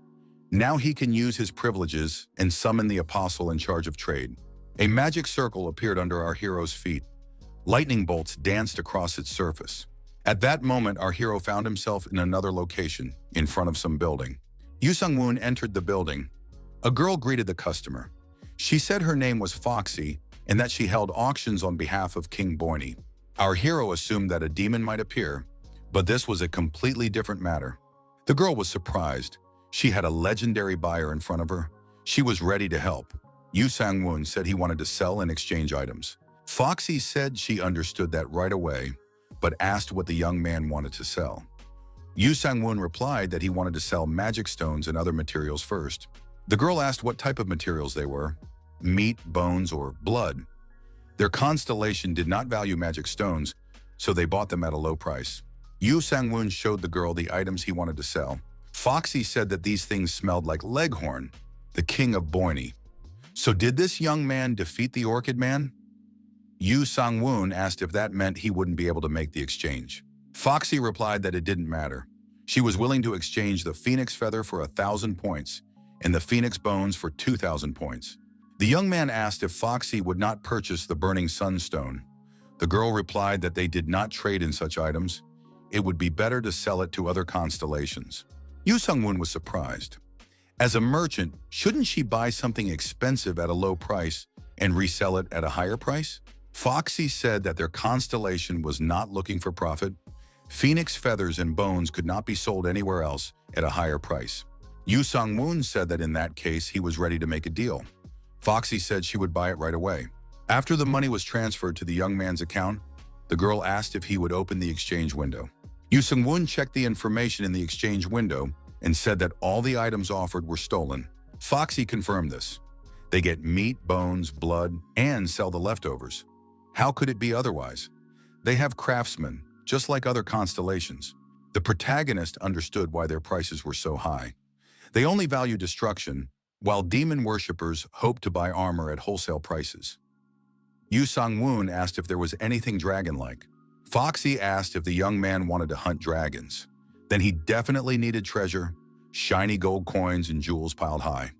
Now he can use his privileges and summon the apostle in charge of trade. A magic circle appeared under our hero's feet. Lightning bolts danced across its surface. At that moment, our hero found himself in another location, in front of some building. Yu Sang-woon entered the building. A girl greeted the customer. She said her name was Foxy and that she held auctions on behalf of King Boini. Our hero assumed that a demon might appear, but this was a completely different matter. The girl was surprised. She had a legendary buyer in front of her. She was ready to help. Yu Sang-woon said he wanted to sell and exchange items. Foxy said she understood that right away, but asked what the young man wanted to sell. Yu Sang-woon replied that he wanted to sell magic stones and other materials first. The girl asked what type of materials they were, meat, bones, or blood. Their constellation did not value magic stones, so they bought them at a low price. Yu Sang-woon showed the girl the items he wanted to sell. Foxy said that these things smelled like Leghorn, the king of Boini. So did this young man defeat the Orchid Man? Yu Sang-woon asked if that meant he wouldn't be able to make the exchange. Foxy replied that it didn't matter. She was willing to exchange the phoenix feather for 1,000 points and the phoenix bones for 2,000 points. The young man asked if Foxy would not purchase the burning sunstone. The girl replied that they did not trade in such items. It would be better to sell it to other constellations. Yu Sung-woon was surprised. As a merchant, shouldn't she buy something expensive at a low price and resell it at a higher price? Foxy said that their constellation was not looking for profit. Phoenix feathers and bones could not be sold anywhere else at a higher price. Yu Sung-woon said that in that case, he was ready to make a deal. Foxy said she would buy it right away. After the money was transferred to the young man's account, the girl asked if he would open the exchange window. Yu Sung-woon checked the information in the exchange window and said that all the items offered were stolen. Foxy confirmed this. They get meat, bones, blood, and sell the leftovers. How could it be otherwise? They have craftsmen, just like other constellations. The protagonist understood why their prices were so high. They only value destruction, while demon worshippers hope to buy armor at wholesale prices. Yu Sung-woon asked if there was anything dragon-like. Foxy asked if the young man wanted to hunt dragons. Then he definitely needed treasure, shiny gold coins and jewels piled high.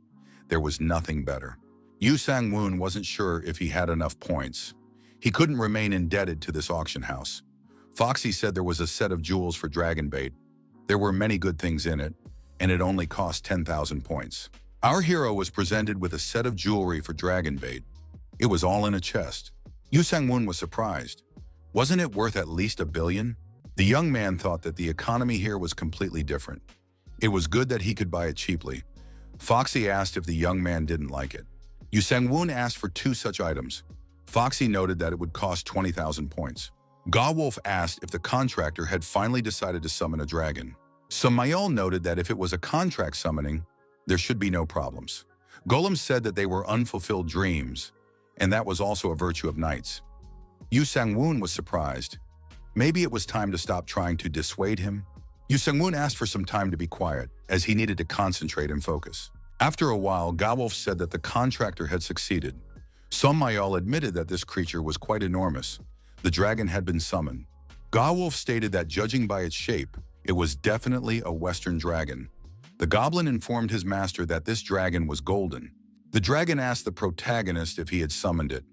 There was nothing better. Yu Sung-woon wasn't sure if he had enough points. He couldn't remain indebted to this auction house. Foxy said there was a set of jewels for dragon bait. There were many good things in it, and it only cost 10,000 points. Our hero was presented with a set of jewelry for dragon bait. It was all in a chest. Yu Sung-woon was surprised. Wasn't it worth at least $1 billion? The young man thought that the economy here was completely different. It was good that he could buy it cheaply. Foxy asked if the young man didn't like it. Yu Sung-woon asked for 2 such items. Foxy noted that it would cost 20,000 points. Ga-wolf asked if the contractor had finally decided to summon a dragon. Samael noted that if it was a contract summoning, there should be no problems. Golem said that they were unfulfilled dreams, and that was also a virtue of knights. Yu Sung-woon was surprised. Maybe it was time to stop trying to dissuade him. Yu Sung-woon asked for some time to be quiet, as he needed to concentrate and focus. After a while, Ga-wolf said that the contractor had succeeded. Samael admitted that this creature was quite enormous. The dragon had been summoned. Ga-wolf stated that judging by its shape, it was definitely a Western dragon. The goblin informed his master that this dragon was golden. The dragon asked the protagonist if he had summoned it.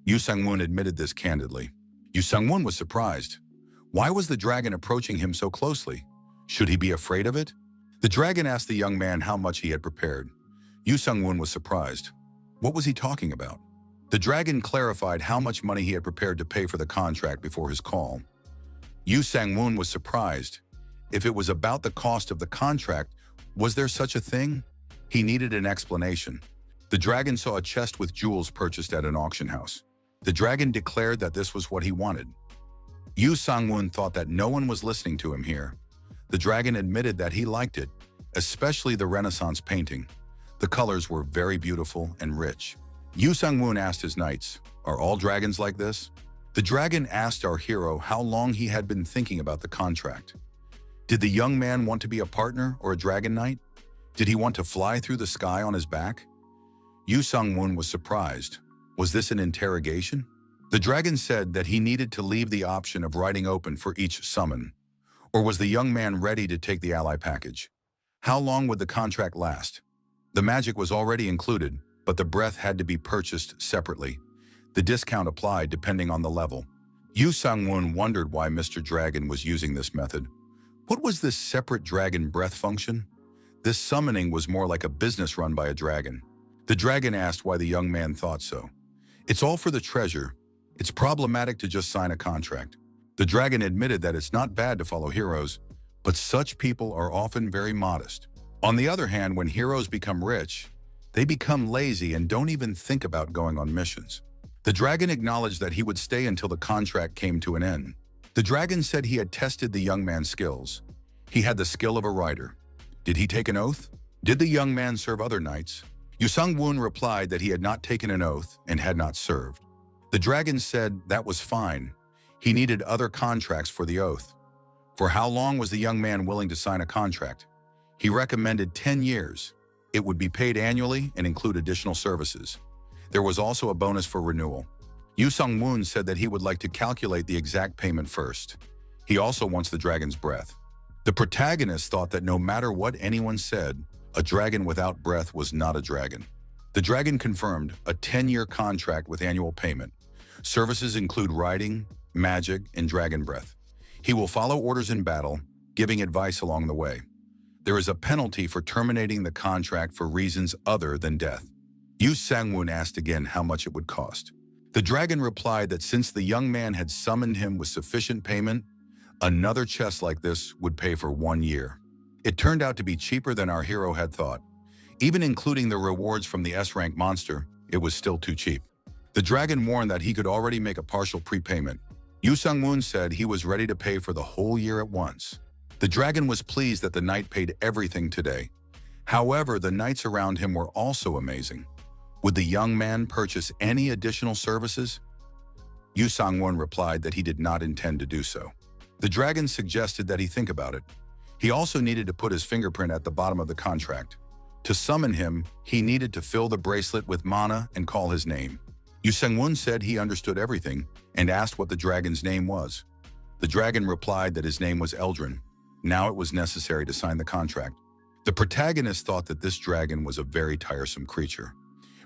Yu Sung-woon admitted this candidly. Yu Sung-woon was surprised. Why was the dragon approaching him so closely? Should he be afraid of it? The dragon asked the young man how much he had prepared. Yu Sung-woon was surprised. What was he talking about? The dragon clarified how much money he had prepared to pay for the contract before his call. Yu Sung-woon was surprised. If it was about the cost of the contract, was there such a thing? He needed an explanation. The dragon saw a chest with jewels purchased at an auction house. The dragon declared that this was what he wanted. Yu Sung-woon thought that no one was listening to him here. The dragon admitted that he liked it, especially the Renaissance painting. The colors were very beautiful and rich. Yu Sung-woon asked his knights, "Are all dragons like this?" The dragon asked our hero how long he had been thinking about the contract. Did the young man want to be a partner or a dragon knight? Did he want to fly through the sky on his back? Yu Sung-woon was surprised. Was this an interrogation? The dragon said that he needed to leave the option of writing open for each summon. Or was the young man ready to take the ally package? How long would the contract last? The magic was already included, but the breath had to be purchased separately. The discount applied depending on the level. Yu Sung-woon wondered why Mr. Dragon was using this method. What was this separate dragon breath function? This summoning was more like a business run by a dragon. The dragon asked why the young man thought so. It's all for the treasure. It's problematic to just sign a contract. The dragon admitted that it's not bad to follow heroes, but such people are often very modest. On the other hand, when heroes become rich, they become lazy and don't even think about going on missions. The dragon acknowledged that he would stay until the contract came to an end. The dragon said he had tested the young man's skills. He had the skill of a writer. Did he take an oath? Did the young man serve other knights? Yu Sung-woon replied that he had not taken an oath and had not served. The dragon said that was fine. He needed other contracts for the oath. For how long was the young man willing to sign a contract? He recommended 10 years. It would be paid annually and include additional services. There was also a bonus for renewal. Yu Sung-woon said that he would like to calculate the exact payment first. He also wants the dragon's breath. The protagonist thought that no matter what anyone said, a dragon without breath was not a dragon. The dragon confirmed a 10-year contract with annual payment. Services include riding, magic, and dragon breath. He will follow orders in battle, giving advice along the way. There is a penalty for terminating the contract for reasons other than death. Yu Sangwon asked again how much it would cost. The dragon replied that since the young man had summoned him with sufficient payment, another chest like this would pay for 1 year. It turned out to be cheaper than our hero had thought. Even including the rewards from the S-rank monster, it was still too cheap. The dragon warned that he could already make a partial prepayment. Yu Sung-moon said he was ready to pay for the whole year at once. The dragon was pleased that the knight paid everything today. However, the knights around him were also amazing. Would the young man purchase any additional services? Yu Sang-won replied that he did not intend to do so. The dragon suggested that he think about it. He also needed to put his fingerprint at the bottom of the contract. To summon him, he needed to fill the bracelet with mana and call his name. Yu Sang-won said he understood everything and asked what the dragon's name was. The dragon replied that his name was Eldrin. Now it was necessary to sign the contract. The protagonist thought that this dragon was a very tiresome creature.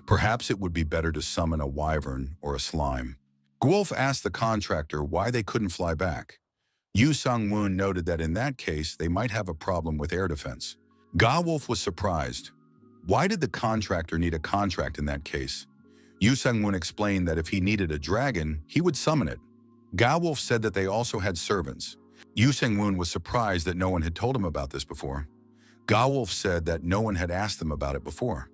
Perhaps it would be better to summon a wyvern or a slime. Gwolf asked the contractor why they couldn't fly back. Yu Sang-won noted that in that case, they might have a problem with air defense. Gwolf was surprised. Why did the contractor need a contract in that case? Yu Sang-won explained that if he needed a dragon, he would summon it. Gwolf said that they also had servants. Yu Sang-won was surprised that no one had told him about this before. Gwolf said that no one had asked them about it before.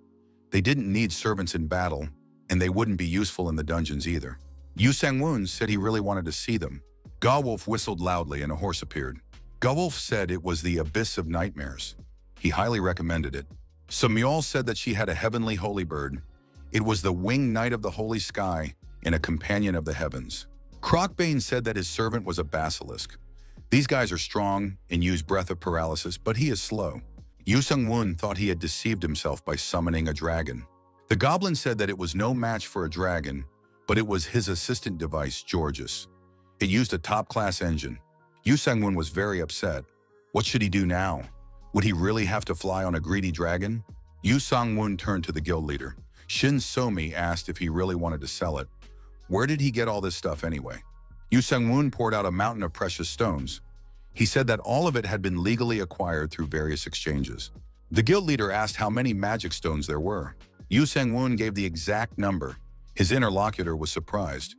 They didn't need servants in battle, and they wouldn't be useful in the dungeons either. Yu Sang-won said he really wanted to see them. Gwolf whistled loudly and a horse appeared. Gwolf said it was the Abyss of Nightmares. He highly recommended it. Samyol said that she had a heavenly holy bird. It was the winged knight of the holy sky and a companion of the heavens. Crocbane said that his servant was a basilisk. These guys are strong and use breath of paralysis, but he is slow. Yu Sung-won thought he had deceived himself by summoning a dragon. The goblin said that it was no match for a dragon, but it was his assistant device, Georges. It used a top-class engine. Yu Sung-won was very upset. What should he do now? Would he really have to fly on a greedy dragon? Yu Sang-won turned to the guild leader. Shin So-mi asked if he really wanted to sell it. Where did he get all this stuff anyway? Yu Sang-won poured out a mountain of precious stones. He said that all of it had been legally acquired through various exchanges. The guild leader asked how many magic stones there were. Yu Sang-won gave the exact number. His interlocutor was surprised.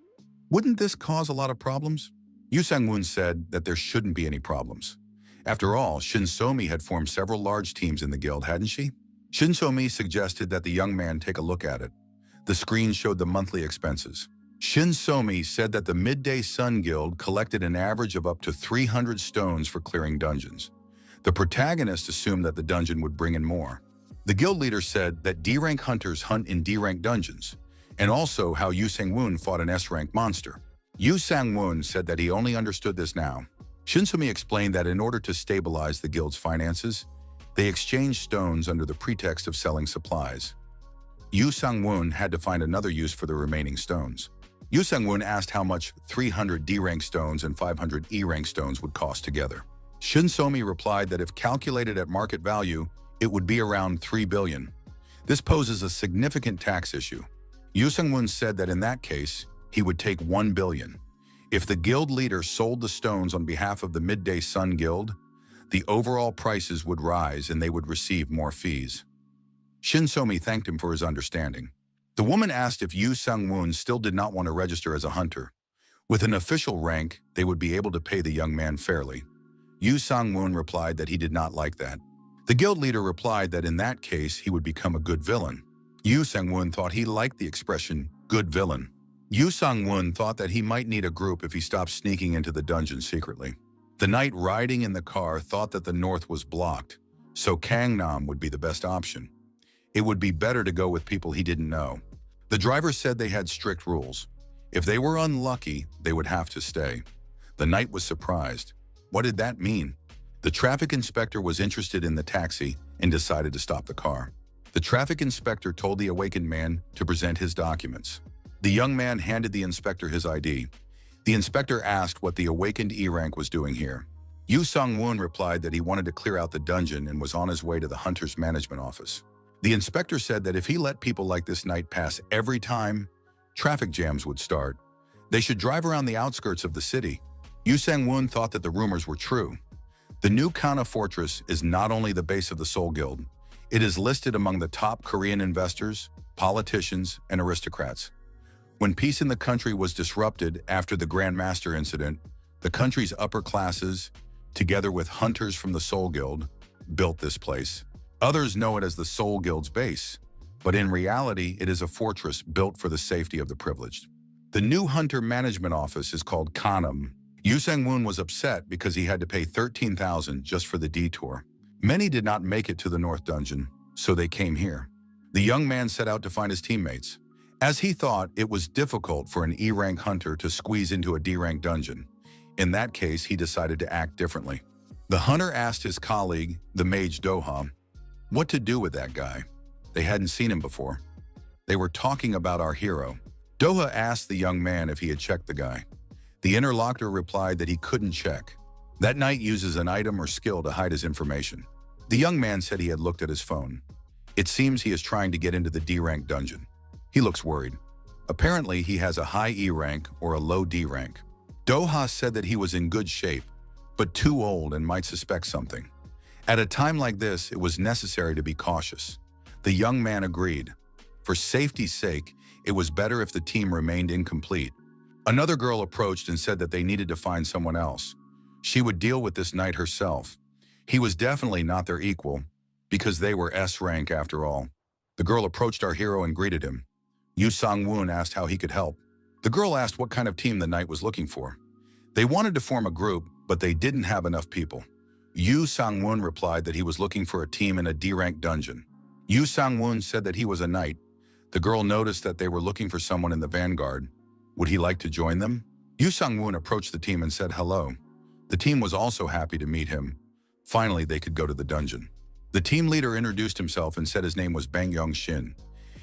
Wouldn't this cause a lot of problems? Yu Sang-won said that there shouldn't be any problems. After all, Shin So-mi had formed several large teams in the guild, hadn't she? Shin So-mi suggested that the young man take a look at it. The screen showed the monthly expenses. Shin So-mi said that the Midday Sun Guild collected an average of up to 300 stones for clearing dungeons. The protagonist assumed that the dungeon would bring in more. The guild leader said that D-rank hunters hunt in D-rank dungeons, and also how Yu Sang-won fought an S-rank monster. Yu Sang-won said that he only understood this now. Shin So-mi explained that in order to stabilize the guild's finances, they exchanged stones under the pretext of selling supplies. Yu Sang-won had to find another use for the remaining stones. Yu Sang-won asked how much 300 D-rank stones and 500 E-rank stones would cost together. Shin So-mi replied that if calculated at market value, it would be around 3 billion. This poses a significant tax issue. Yu Sang-won said that in that case, he would take 1 billion. If the guild leader sold the stones on behalf of the Midday Sun Guild, the overall prices would rise and they would receive more fees. Shin So-mi thanked him for his understanding. The woman asked if Yu Sang-won still did not want to register as a hunter. With an official rank, they would be able to pay the young man fairly. Yu Sang-won replied that he did not like that. The guild leader replied that in that case, he would become a good villain. Yu Sang-won thought he liked the expression, good villain. Yu Sang-won thought that he might need a group if he stopped sneaking into the dungeon secretly. The knight riding in the car thought that the north was blocked, so Gangnam would be the best option. It would be better to go with people he didn't know. The driver said they had strict rules. If they were unlucky, they would have to stay. The knight was surprised. What did that mean? The traffic inspector was interested in the taxi and decided to stop the car. The traffic inspector told the awakened man to present his documents. The young man handed the inspector his ID. The inspector asked what the awakened E-rank was doing here. Yu Sang-won replied that he wanted to clear out the dungeon and was on his way to the hunter's management office. The inspector said that if he let people like this night pass every time, traffic jams would start. They should drive around the outskirts of the city. Yu Sang-woon thought that the rumors were true. The new Kana Fortress is not only the base of the Seoul Guild, it is listed among the top Korean investors, politicians, and aristocrats. When peace in the country was disrupted after the Grand Master incident, the country's upper classes, together with hunters from the Seoul Guild, built this place. Others know it as the Seoul Guild's base, but in reality, it is a fortress built for the safety of the privileged. The new hunter management office is called Kanam. Yu Sang-woon was upset because he had to pay 13,000 just for the detour. Many did not make it to the North Dungeon, so they came here. The young man set out to find his teammates. As he thought, it was difficult for an E-rank hunter to squeeze into a D-rank dungeon. In that case, he decided to act differently. The hunter asked his colleague, the mage Doha, what to do with that guy. They hadn't seen him before. They were talking about our hero. Doha asked the young man if he had checked the guy. The interlocutor replied that he couldn't check. That knight uses an item or skill to hide his information. The young man said he had looked at his phone. It seems he is trying to get into the D-rank dungeon. He looks worried. Apparently, he has a high E rank or a low D rank. Doha said that he was in good shape, but too old and might suspect something. At a time like this, it was necessary to be cautious. The young man agreed. For safety's sake, it was better if the team remained incomplete. Another girl approached and said that they needed to find someone else. She would deal with this knight herself. He was definitely not their equal, because they were S rank after all. The girl approached our hero and greeted him. Yu Sang-woon asked how he could help. The girl asked what kind of team the knight was looking for. They wanted to form a group, but they didn't have enough people. Yu Sang-woon replied that he was looking for a team in a D-rank dungeon. Yu Sang-woon said that he was a knight. The girl noticed that they were looking for someone in the vanguard. Would he like to join them? Yu Sang-woon approached the team and said hello. The team was also happy to meet him. Finally, they could go to the dungeon. The team leader introduced himself and said his name was Bang Yong-shin.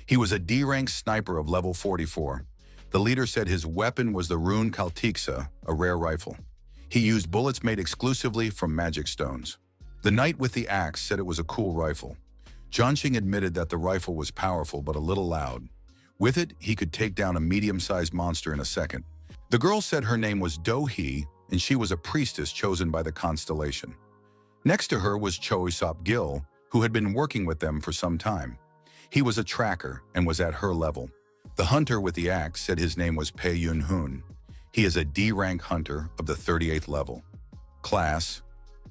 He was a D-rank sniper of level 44. The leader said his weapon was the Rune Kaltiksa, a rare rifle. He used bullets made exclusively from magic stones. The knight with the axe said it was a cool rifle. Jianxing admitted that the rifle was powerful but a little loud. With it, he could take down a medium-sized monster in a second. The girl said her name was Do-hee, and she was a priestess chosen by the constellation. Next to her was Choi-sop-gil, who had been working with them for some time. He was a tracker and was at her level. The hunter with the axe said his name was Pei Yun-hoon. He is a D-rank hunter of the 38th level. Class,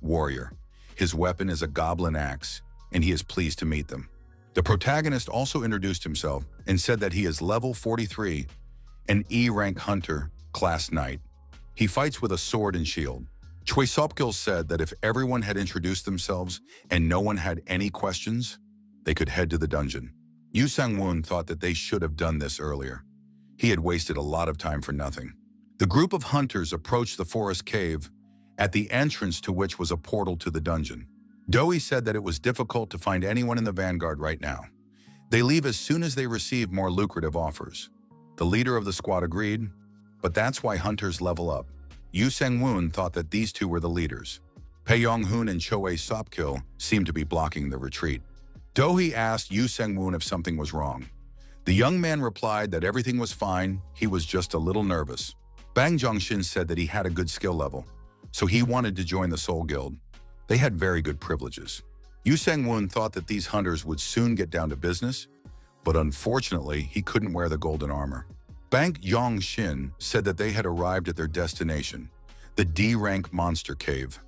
warrior. His weapon is a goblin axe, and he is pleased to meet them. The protagonist also introduced himself and said that he is level 43, an E-rank hunter, class knight. He fights with a sword and shield. Choi Sop-gil said that if everyone had introduced themselves and no one had any questions, they could head to the dungeon. Yu Sang-woon thought that they should have done this earlier. He had wasted a lot of time for nothing. The group of hunters approached the forest cave, at the entrance to which was a portal to the dungeon. Doe said that it was difficult to find anyone in the vanguard right now. They leave as soon as they receive more lucrative offers. The leader of the squad agreed, but that's why hunters level up. Yu Sang-woon thought that these two were the leaders. Pei Yong-hoon and Choi Sop-gil seemed to be blocking the retreat. Do-hee asked Yu Sang-woon if something was wrong. The young man replied that everything was fine, he was just a little nervous. Bang Jong-shin said that he had a good skill level, so he wanted to join the Seoul Guild. They had very good privileges. Yu Sang-woon thought that these hunters would soon get down to business, but unfortunately, he couldn't wear the golden armor. Bang Yong-shin said that they had arrived at their destination, the D-rank monster cave.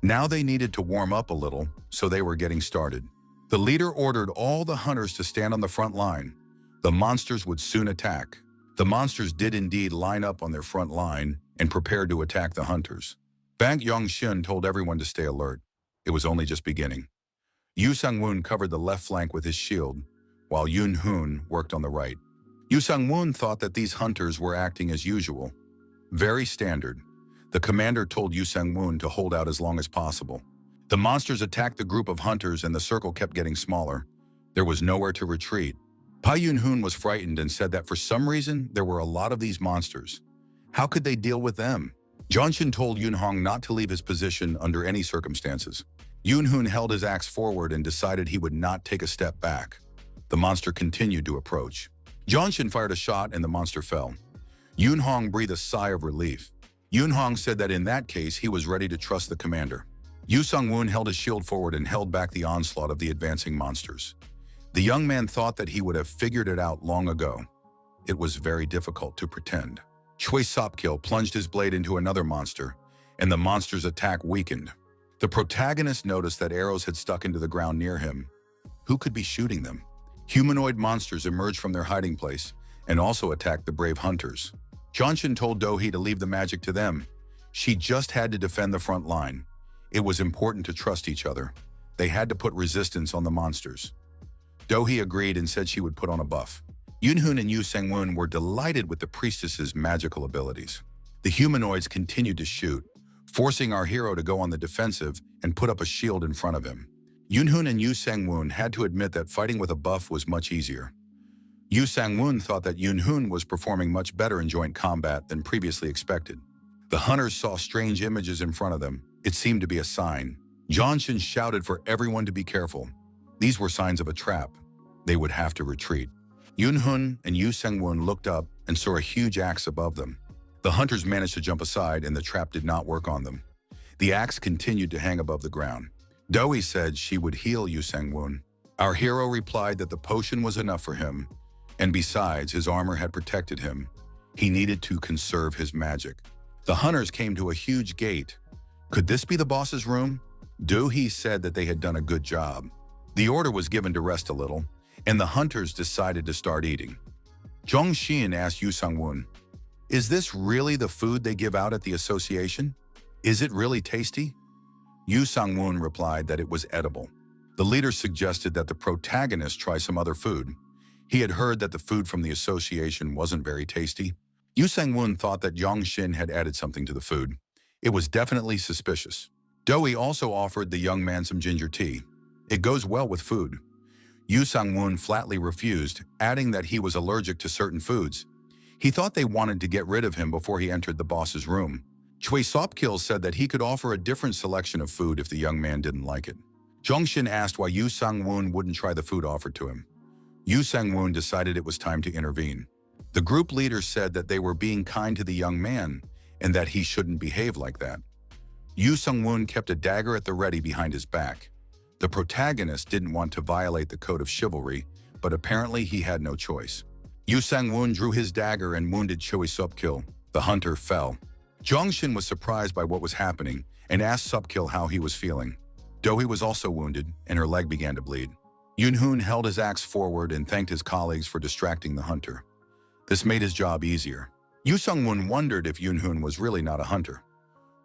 Now they needed to warm up a little, so they were getting started. The leader ordered all the hunters to stand on the front line. The monsters would soon attack. The monsters did indeed line up on their front line and prepared to attack the hunters. Bang Yong-shin told everyone to stay alert. It was only just beginning. Yu Sang-woon covered the left flank with his shield, while Yun-hoon worked on the right. Yu Sang-woon thought that these hunters were acting as usual. Very standard. The commander told Yu Sang-woon to hold out as long as possible. The monsters attacked the group of hunters and the circle kept getting smaller. There was nowhere to retreat. Pai Yun-hoon was frightened and said that for some reason there were a lot of these monsters. How could they deal with them? Jianxin told Yun-hong not to leave his position under any circumstances. Yun-hoon held his axe forward and decided he would not take a step back. The monster continued to approach. Jongshin fired a shot and the monster fell. Yoon Hong breathed a sigh of relief. Yoon Hong said that in that case he was ready to trust the commander. Yu Sung-woon held his shield forward and held back the onslaught of the advancing monsters. The young man thought that he would have figured it out long ago. It was very difficult to pretend. Choi Sop-kil plunged his blade into another monster, and the monster's attack weakened. The protagonist noticed that arrows had stuck into the ground near him. Who could be shooting them? Humanoid monsters emerged from their hiding place and also attacked the brave hunters. Jongshin told Do-hee to leave the magic to them. She just had to defend the front line. It was important to trust each other. They had to put resistance on the monsters. Do-hee agreed and said she would put on a buff. Yoon-hoon and Yu Sang-woon were delighted with the priestess's magical abilities. The humanoids continued to shoot, forcing our hero to go on the defensive and put up a shield in front of him. Yoon-hoon and Yu Sang-woon had to admit that fighting with a buff was much easier. Yu Sang-woon thought that Yoon-hoon was performing much better in joint combat than previously expected. The hunters saw strange images in front of them. It seemed to be a sign. Jongshin shouted for everyone to be careful. These were signs of a trap. They would have to retreat. Yoon-hoon and Yu Sang-woon looked up and saw a huge axe above them. The hunters managed to jump aside and the trap did not work on them. The axe continued to hang above the ground. Do-hee said she would heal Yu Sang-woon. Our hero replied that the potion was enough for him, and besides, his armor had protected him. He needed to conserve his magic. The hunters came to a huge gate. Could this be the boss's room? Do-hee said that they had done a good job. The order was given to rest a little, and the hunters decided to start eating. Jongshin asked Yu Sang-woon, "Is this really the food they give out at the association? Is it really tasty?" Yu Sang-woon replied that it was edible. The leader suggested that the protagonist try some other food. He had heard that the food from the association wasn't very tasty. Yu Sang-woon thought that Jongshin had added something to the food. It was definitely suspicious. Do-hee also offered the young man some ginger tea. It goes well with food. Yu Sang-woon flatly refused, adding that he was allergic to certain foods. He thought they wanted to get rid of him before he entered the boss's room. Choi Sop-kil said that he could offer a different selection of food if the young man didn't like it. Jongshin asked why Yu Sang-woon wouldn't try the food offered to him. Yu Sang-woon decided it was time to intervene. The group leader said that they were being kind to the young man and that he shouldn't behave like that. Yu Sang-woon kept a dagger at the ready behind his back. The protagonist didn't want to violate the code of chivalry, but apparently he had no choice. Yu Sang-woon drew his dagger and wounded Choi Sop-kil. The hunter fell. Jongshin was surprised by what was happening and asked Sop-kil how he was feeling. Do-hee was also wounded, and her leg began to bleed. Yoon-hoon held his axe forward and thanked his colleagues for distracting the hunter. This made his job easier. Yu Sang-woon wondered if Yoon-hoon was really not a hunter.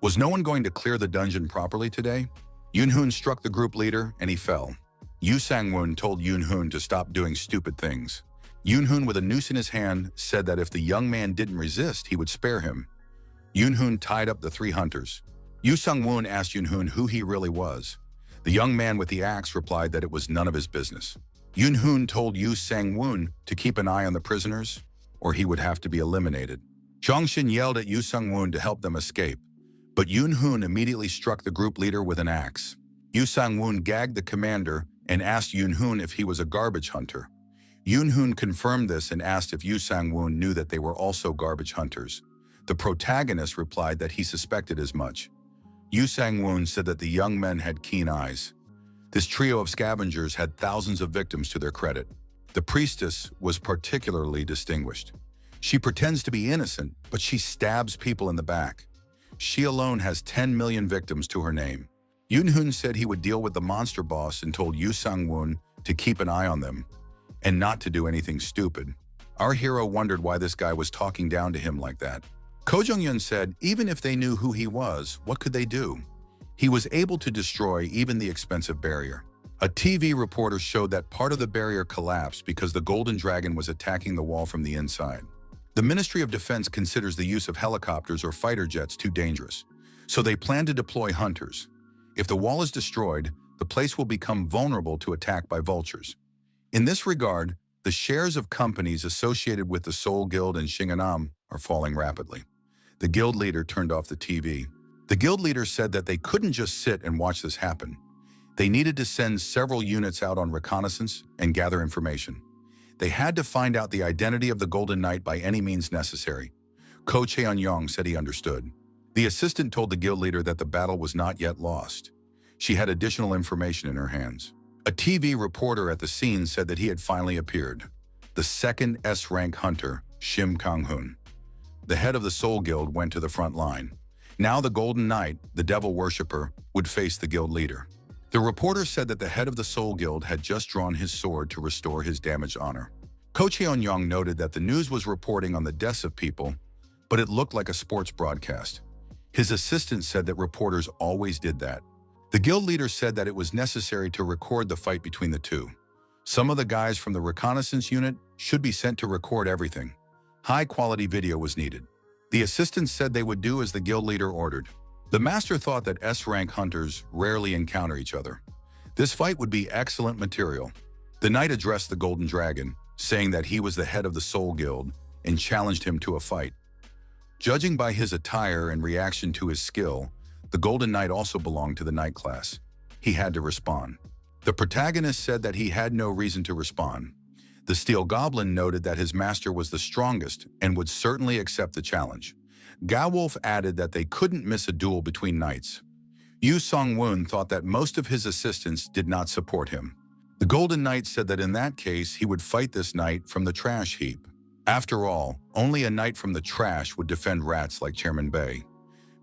Was no one going to clear the dungeon properly today? Yoon-hoon struck the group leader, and he fell. Yu Sang-woon told Yoon-hoon to stop doing stupid things. Yoon-hoon, with a noose in his hand, said that if the young man didn't resist, he would spare him. Yoon-hoon tied up the three hunters. Yu Sang-woon asked Yoon-hoon who he really was. The young man with the axe replied that it was none of his business. Yoon-hoon told Yu Sang-woon to keep an eye on the prisoners, or he would have to be eliminated. Jongshin yelled at Yu Sang-woon to help them escape, but Yoon-hoon immediately struck the group leader with an axe. Yu Sang-woon gagged the commander and asked Yoon-hoon if he was a garbage hunter. Yoon-hoon confirmed this and asked if Yu Sang-woon knew that they were also garbage hunters. The protagonist replied that he suspected as much. Yu Sang-woon said that the young men had keen eyes. This trio of scavengers had thousands of victims to their credit. The priestess was particularly distinguished. She pretends to be innocent, but she stabs people in the back. She alone has 10 million victims to her name. Yoon-hoon said he would deal with the monster boss and told Yu Sang-woon to keep an eye on them and not to do anything stupid. Our hero wondered why this guy was talking down to him like that. Ko Jung-yeon said even if they knew who he was, what could they do? He was able to destroy even the expensive barrier. A TV reporter showed that part of the barrier collapsed because the Golden Dragon was attacking the wall from the inside. The Ministry of Defense considers the use of helicopters or fighter jets too dangerous, so they plan to deploy hunters. If the wall is destroyed, the place will become vulnerable to attack by vultures. In this regard, the shares of companies associated with the Seoul Guild and Shinganam are falling rapidly. The guild leader turned off the TV. The guild leader said that they couldn't just sit and watch this happen. They needed to send several units out on reconnaissance and gather information. They had to find out the identity of the Golden Knight by any means necessary. Ko Cheon-yong said he understood. The assistant told the guild leader that the battle was not yet lost. She had additional information in her hands. A TV reporter at the scene said that he had finally appeared. The second S-rank hunter, Shim Kang-hoon. The head of the Soul Guild went to the front line. Now the Golden Knight, the devil worshipper, would face the guild leader. The reporter said that the head of the Soul Guild had just drawn his sword to restore his damaged honor. Ko Cheon-yong noted that the news was reporting on the deaths of people, but it looked like a sports broadcast. His assistant said that reporters always did that. The guild leader said that it was necessary to record the fight between the two. Some of the guys from the reconnaissance unit should be sent to record everything. High-quality video was needed. The assistant said they would do as the guild leader ordered. The master thought that S-rank hunters rarely encounter each other. This fight would be excellent material. The knight addressed the Golden Dragon, saying that he was the head of the Soul Guild, and challenged him to a fight. Judging by his attire and reaction to his skill, the Golden Knight also belonged to the Knight class. He had to respond. The protagonist said that he had no reason to respond. The Steel Goblin noted that his master was the strongest and would certainly accept the challenge. Gawolf added that they couldn't miss a duel between knights. Yu Song-woon thought that most of his assistants did not support him. The Golden Knight said that in that case he would fight this knight from the trash heap. After all, only a knight from the trash would defend rats like Chairman Bay.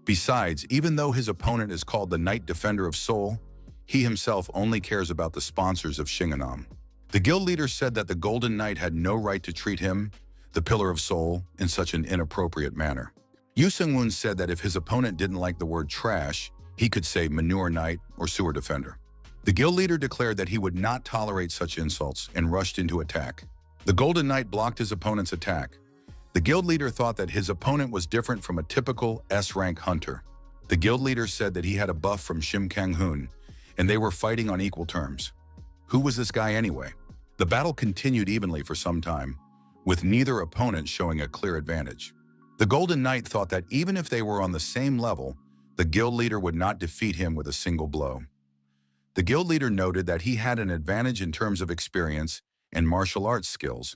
Besides, even though his opponent is called the Knight Defender of Soul, he himself only cares about the sponsors of Shinganam. The guild leader said that the Golden Knight had no right to treat him, the Pillar of Soul, in such an inappropriate manner. Yu Seung-woon said that if his opponent didn't like the word trash, he could say Manure Knight or Sewer Defender. The guild leader declared that he would not tolerate such insults and rushed into attack. The Golden Knight blocked his opponent's attack. The guild leader thought that his opponent was different from a typical S-rank hunter. The guild leader said that he had a buff from Shim Kang-hoon, and they were fighting on equal terms. Who was this guy anyway? The battle continued evenly for some time, with neither opponent showing a clear advantage. The Golden Knight thought that even if they were on the same level, the guild leader would not defeat him with a single blow. The guild leader noted that he had an advantage in terms of experience and martial arts skills.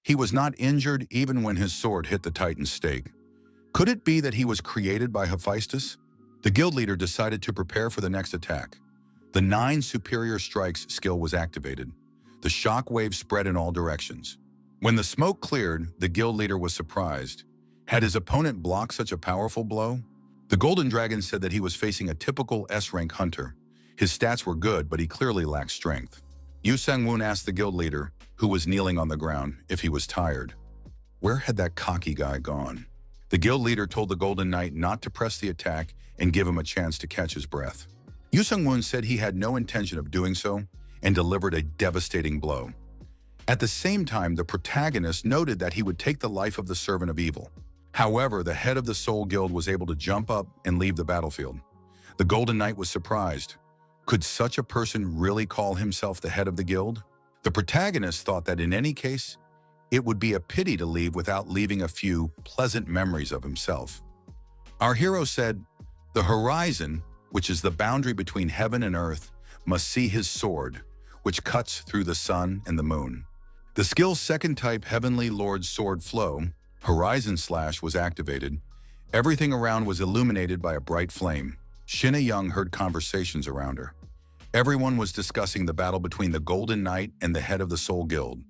He was not injured even when his sword hit the Titan's stake. Could it be that he was created by Hephaestus? The guild leader decided to prepare for the next attack. The 9 superior strikes skill was activated. The shock wave spread in all directions. When the smoke cleared, the guild leader was surprised. Had his opponent blocked such a powerful blow? The Golden Dragon said that he was facing a typical S-rank hunter. His stats were good, but he clearly lacked strength. Yu Sang-woon asked the guild leader, who was kneeling on the ground, if he was tired. Where had that cocky guy gone? The guild leader told the Golden Knight not to press the attack and give him a chance to catch his breath. Yu Sang-woon said he had no intention of doing so and delivered a devastating blow. At the same time, the protagonist noted that he would take the life of the servant of evil. However, the head of the Soul Guild was able to jump up and leave the battlefield. The Golden Knight was surprised. Could such a person really call himself the head of the guild? The protagonist thought that in any case, it would be a pity to leave without leaving a few pleasant memories of himself. Our hero said, "The horizon, which is the boundary between heaven and earth, must see his sword, which cuts through the sun and the moon." The skill's second type Heavenly Lord's Sword Flow, Horizon Slash, was activated. Everything around was illuminated by a bright flame. Shinna Young heard conversations around her. Everyone was discussing the battle between the Golden Knight and the head of the Soul Guild,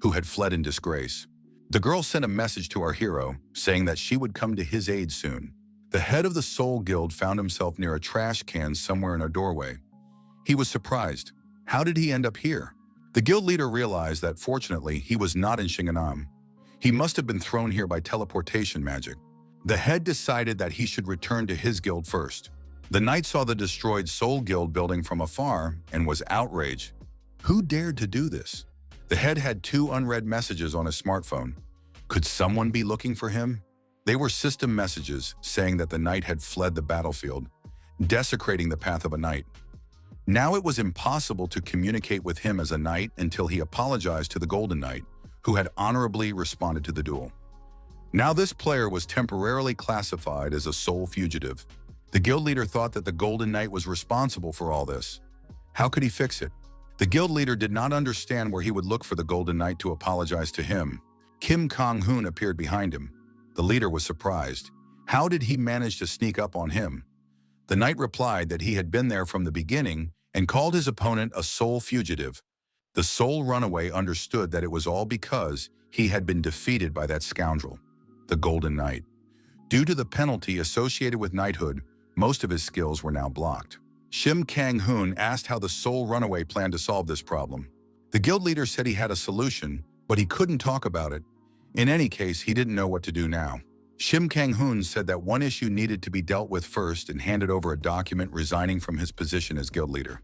who had fled in disgrace. The girl sent a message to our hero, saying that she would come to his aid soon. The head of the Soul Guild found himself near a trash can somewhere in a doorway. He was surprised. How did he end up here? The guild leader realized that, fortunately, he was not in Shinganam. He must have been thrown here by teleportation magic. The head decided that he should return to his guild first. The knight saw the destroyed Soul Guild building from afar and was outraged. Who dared to do this? The head had 2 unread messages on his smartphone. Could someone be looking for him? They were system messages saying that the knight had fled the battlefield, desecrating the path of a knight. Now it was impossible to communicate with him as a knight until he apologized to the Golden Knight, who had honorably responded to the duel. Now this player was temporarily classified as a soul fugitive. The guild leader thought that the Golden Knight was responsible for all this. How could he fix it? The guild leader did not understand where he would look for the Golden Knight to apologize to him. Kim Kong-hoon appeared behind him. The leader was surprised. How did he manage to sneak up on him? The knight replied that he had been there from the beginning and called his opponent a soul fugitive. The soul runaway understood that it was all because he had been defeated by that scoundrel, the Golden Knight. Due to the penalty associated with knighthood, most of his skills were now blocked. Shim Kang-hoon asked how the soul runaway planned to solve this problem. The guild leader said he had a solution, but he couldn't talk about it. In any case, he didn't know what to do now. Shim Kang-hoon said that one issue needed to be dealt with first and handed over a document resigning from his position as guild leader.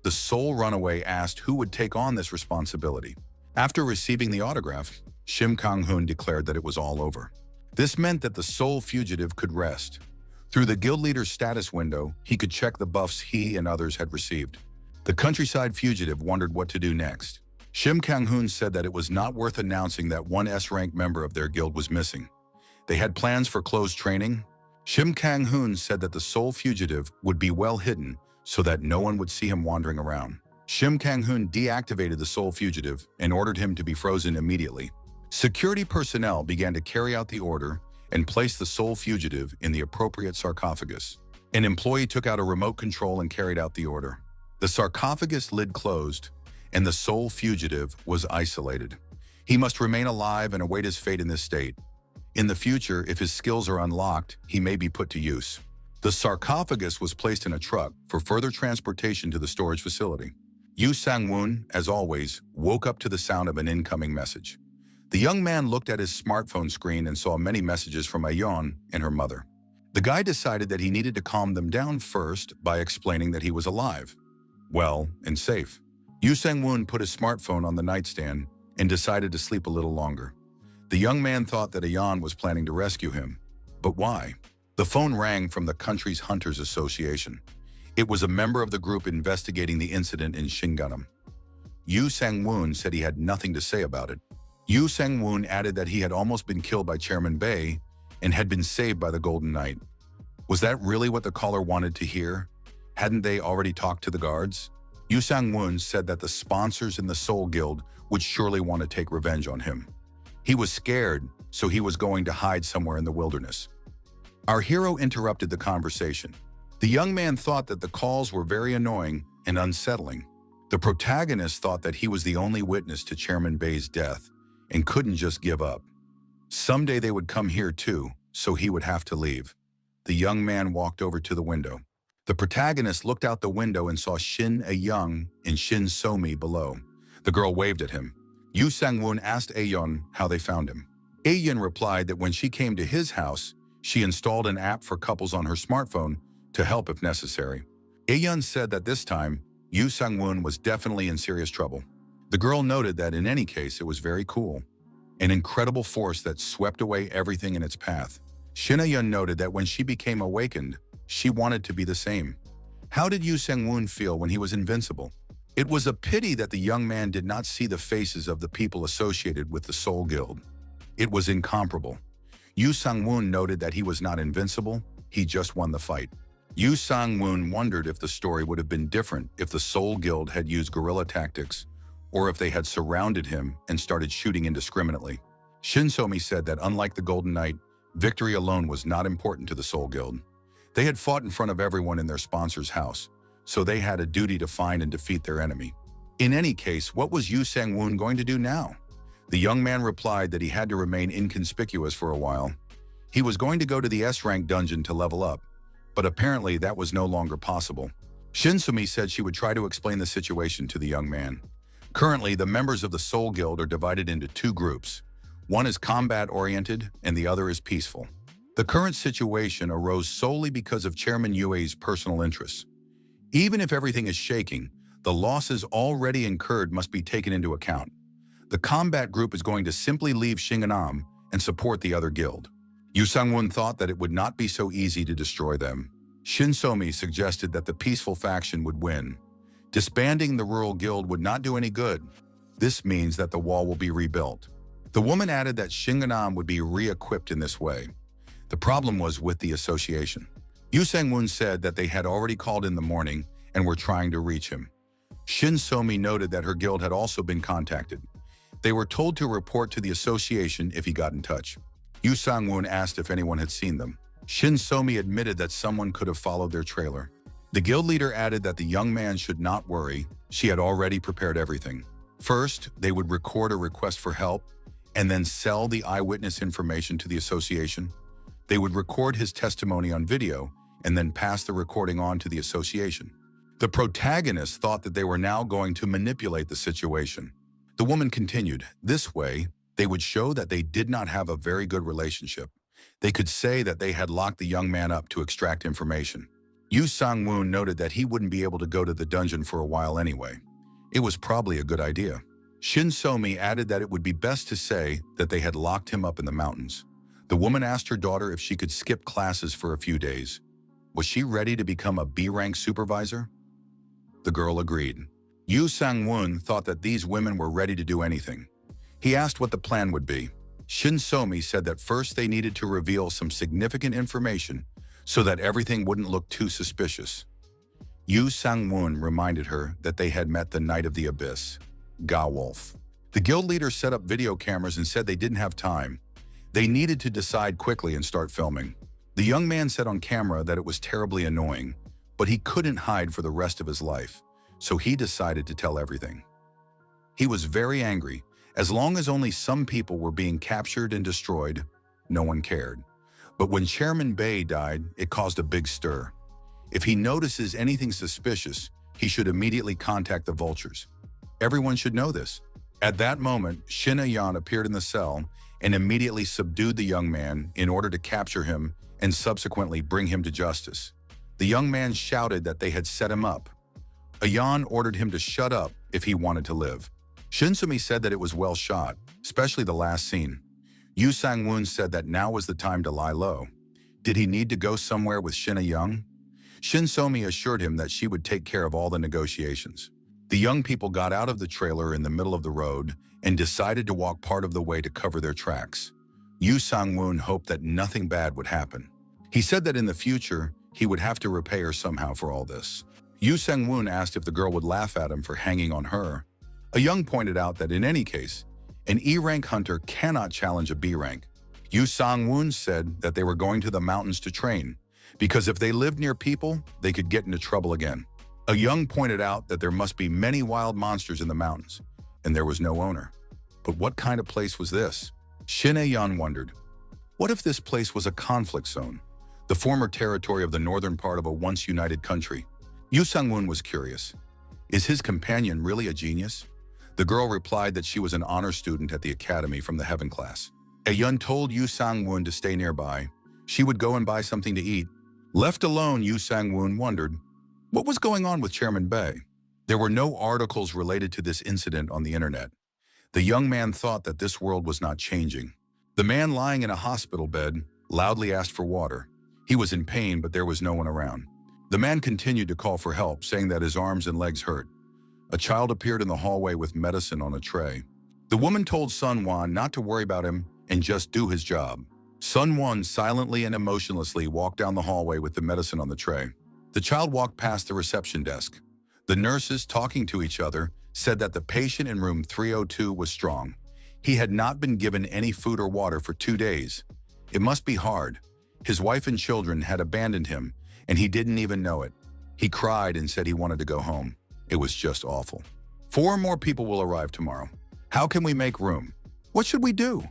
The soul runaway asked who would take on this responsibility. After receiving the autograph, Shim Kang-hoon declared that it was all over. This meant that the soul fugitive could rest. Through the guild leader's status window, he could check the buffs he and others had received. The countryside fugitive wondered what to do next. Shim Kang-hoon said that it was not worth announcing that one S-rank member of their guild was missing. They had plans for closed training. Shim Kang-hoon said that the soul fugitive would be well hidden so that no one would see him wandering around. Shim Kang-hoon deactivated the soul fugitive and ordered him to be frozen immediately. Security personnel began to carry out the order and place the soul fugitive in the appropriate sarcophagus. An employee took out a remote control and carried out the order. The sarcophagus lid closed, and the soul fugitive was isolated. He must remain alive and await his fate in this state. In the future, if his skills are unlocked, he may be put to use. The sarcophagus was placed in a truck for further transportation to the storage facility. Yu Sang-woon, as always, woke up to the sound of an incoming message. The young man looked at his smartphone screen and saw many messages from Ayeon and her mother. The guy decided that he needed to calm them down first by explaining that he was alive, well, and safe. Yu Sang-woon put his smartphone on the nightstand and decided to sleep a little longer. The young man thought that Ayeon was planning to rescue him. But why? The phone rang from the country's Hunters Association. It was a member of the group investigating the incident in Shinganam. Yu Sang-woon said he had nothing to say about it. Yu Sang-woon added that he had almost been killed by Chairman Bae and had been saved by the Golden Knight. Was that really what the caller wanted to hear? Hadn't they already talked to the guards? Yu Sang-woon said that the sponsors in the Soul Guild would surely want to take revenge on him. He was scared, so he was going to hide somewhere in the wilderness. Our hero interrupted the conversation. The young man thought that the calls were very annoying and unsettling. The protagonist thought that he was the only witness to Chairman Bae's death and couldn't just give up. Someday they would come here too, so he would have to leave. The young man walked over to the window. The protagonist looked out the window and saw Shin Ayoung and Shin Somi below. The girl waved at him. Yu Sang-woon asked Ayeon how they found him. Ayeon replied that when she came to his house, she installed an app for couples on her smartphone to help if necessary. Ayeon said that this time, Yu Sang-woon was definitely in serious trouble. The girl noted that in any case it was very cool, an incredible force that swept away everything in its path. Shin Ayeon noted that when she became awakened, she wanted to be the same. How did Yu Sang-woon feel when he was invincible? It was a pity that the young man did not see the faces of the people associated with the Soul Guild. It was incomparable. Yu Sang-woon noted that he was not invincible, he just won the fight. Yu Sang-woon wondered if the story would have been different if the Soul Guild had used guerrilla tactics, or if they had surrounded him and started shooting indiscriminately. Shin Somi said that unlike the Golden Knight, victory alone was not important to the Soul Guild. They had fought in front of everyone in their sponsor's house, so they had a duty to find and defeat their enemy. In any case, what was Yu Sang-woon going to do now? The young man replied that he had to remain inconspicuous for a while. He was going to go to the S-rank dungeon to level up, but apparently that was no longer possible. Shin Somi said she would try to explain the situation to the young man. Currently, the members of the Soul Guild are divided into two groups. One is combat-oriented and the other is peaceful. The current situation arose solely because of Chairman Yue's personal interests. Even if everything is shaking, the losses already incurred must be taken into account. The combat group is going to simply leave Shinganam and support the other guild. Yu Sang-woon thought that it would not be so easy to destroy them. Shin Somi suggested that the peaceful faction would win. Disbanding the rural guild would not do any good. This means that the wall will be rebuilt. The woman added that Shinganam would be re-equipped in this way. The problem was with the association. Yu Sang-woon said that they had already called in the morning and were trying to reach him. Shin So-mi noted that her guild had also been contacted. They were told to report to the association if he got in touch. Yu Sang-woon asked if anyone had seen them. Shin So-mi admitted that someone could have followed their trailer. The guild leader added that the young man should not worry, she had already prepared everything. First, they would record a request for help and then sell the eyewitness information to the association. They would record his testimony on video and then pass the recording on to the association. The protagonist thought that they were now going to manipulate the situation. The woman continued, this way, they would show that they did not have a very good relationship. They could say that they had locked the young man up to extract information. Yu Sang-woon noted that he wouldn't be able to go to the dungeon for a while anyway. It was probably a good idea. Shin So-mi added that it would be best to say that they had locked him up in the mountains. The woman asked her daughter if she could skip classes for a few days. Was she ready to become a B-rank supervisor? The girl agreed. Yu Sang-woon thought that these women were ready to do anything. He asked what the plan would be. Shin So-mi said that first they needed to reveal some significant information so that everything wouldn't look too suspicious. Yu Sang-woon reminded her that they had met the Knight of the Abyss, Ga Wolf. The guild leader set up video cameras and said they didn't have time. They needed to decide quickly and start filming. The young man said on camera that it was terribly annoying, but he couldn't hide for the rest of his life, so he decided to tell everything. He was very angry. As long as only some people were being captured and destroyed, no one cared. But when Chairman Bei died, it caused a big stir. If he notices anything suspicious, he should immediately contact the vultures. Everyone should know this. At that moment, Shin Ayan appeared in the cell and immediately subdued the young man in order to capture him and subsequently bring him to justice. The young man shouted that they had set him up. Ayan ordered him to shut up if he wanted to live. Shin So-mi said that it was well shot, especially the last scene. Yu Sang-woon said that now was the time to lie low. Did he need to go somewhere with Shin Ayan? Shin So-mi assured him that she would take care of all the negotiations. The young people got out of the trailer in the middle of the road and decided to walk part of the way to cover their tracks. Yu Sang-woon hoped that nothing bad would happen. He said that in the future, he would have to repay her somehow for all this. Yu Sang-woon asked if the girl would laugh at him for hanging on her. Ayan pointed out that in any case, an E-rank hunter cannot challenge a B-rank. Yu Sang-woon said that they were going to the mountains to train, because if they lived near people, they could get into trouble again. Ayan pointed out that there must be many wild monsters in the mountains, and there was no owner. But what kind of place was this? Shin Ayan wondered, what if this place was a conflict zone, the former territory of the northern part of a once united country? Yu Sang-woon was curious. Is his companion really a genius? The girl replied that she was an honor student at the academy from the Heaven class. Ayan told Yu Sang-woon to stay nearby. She would go and buy something to eat. Left alone, Yu Sang-woon wondered, what was going on with Chairman Bei? There were no articles related to this incident on the internet. The young man thought that this world was not changing. The man lying in a hospital bed loudly asked for water. He was in pain, but there was no one around. The man continued to call for help, saying that his arms and legs hurt. A child appeared in the hallway with medicine on a tray. The woman told Sun Won not to worry about him and just do his job. Sun Won silently and emotionlessly walked down the hallway with the medicine on the tray. The child walked past the reception desk. The nurses, talking to each other, said that the patient in room 302 was strong. He had not been given any food or water for 2 days. It must be hard. His wife and children had abandoned him, and he didn't even know it. He cried and said he wanted to go home. It was just awful. 4 more people will arrive tomorrow. How can we make room? What should we do?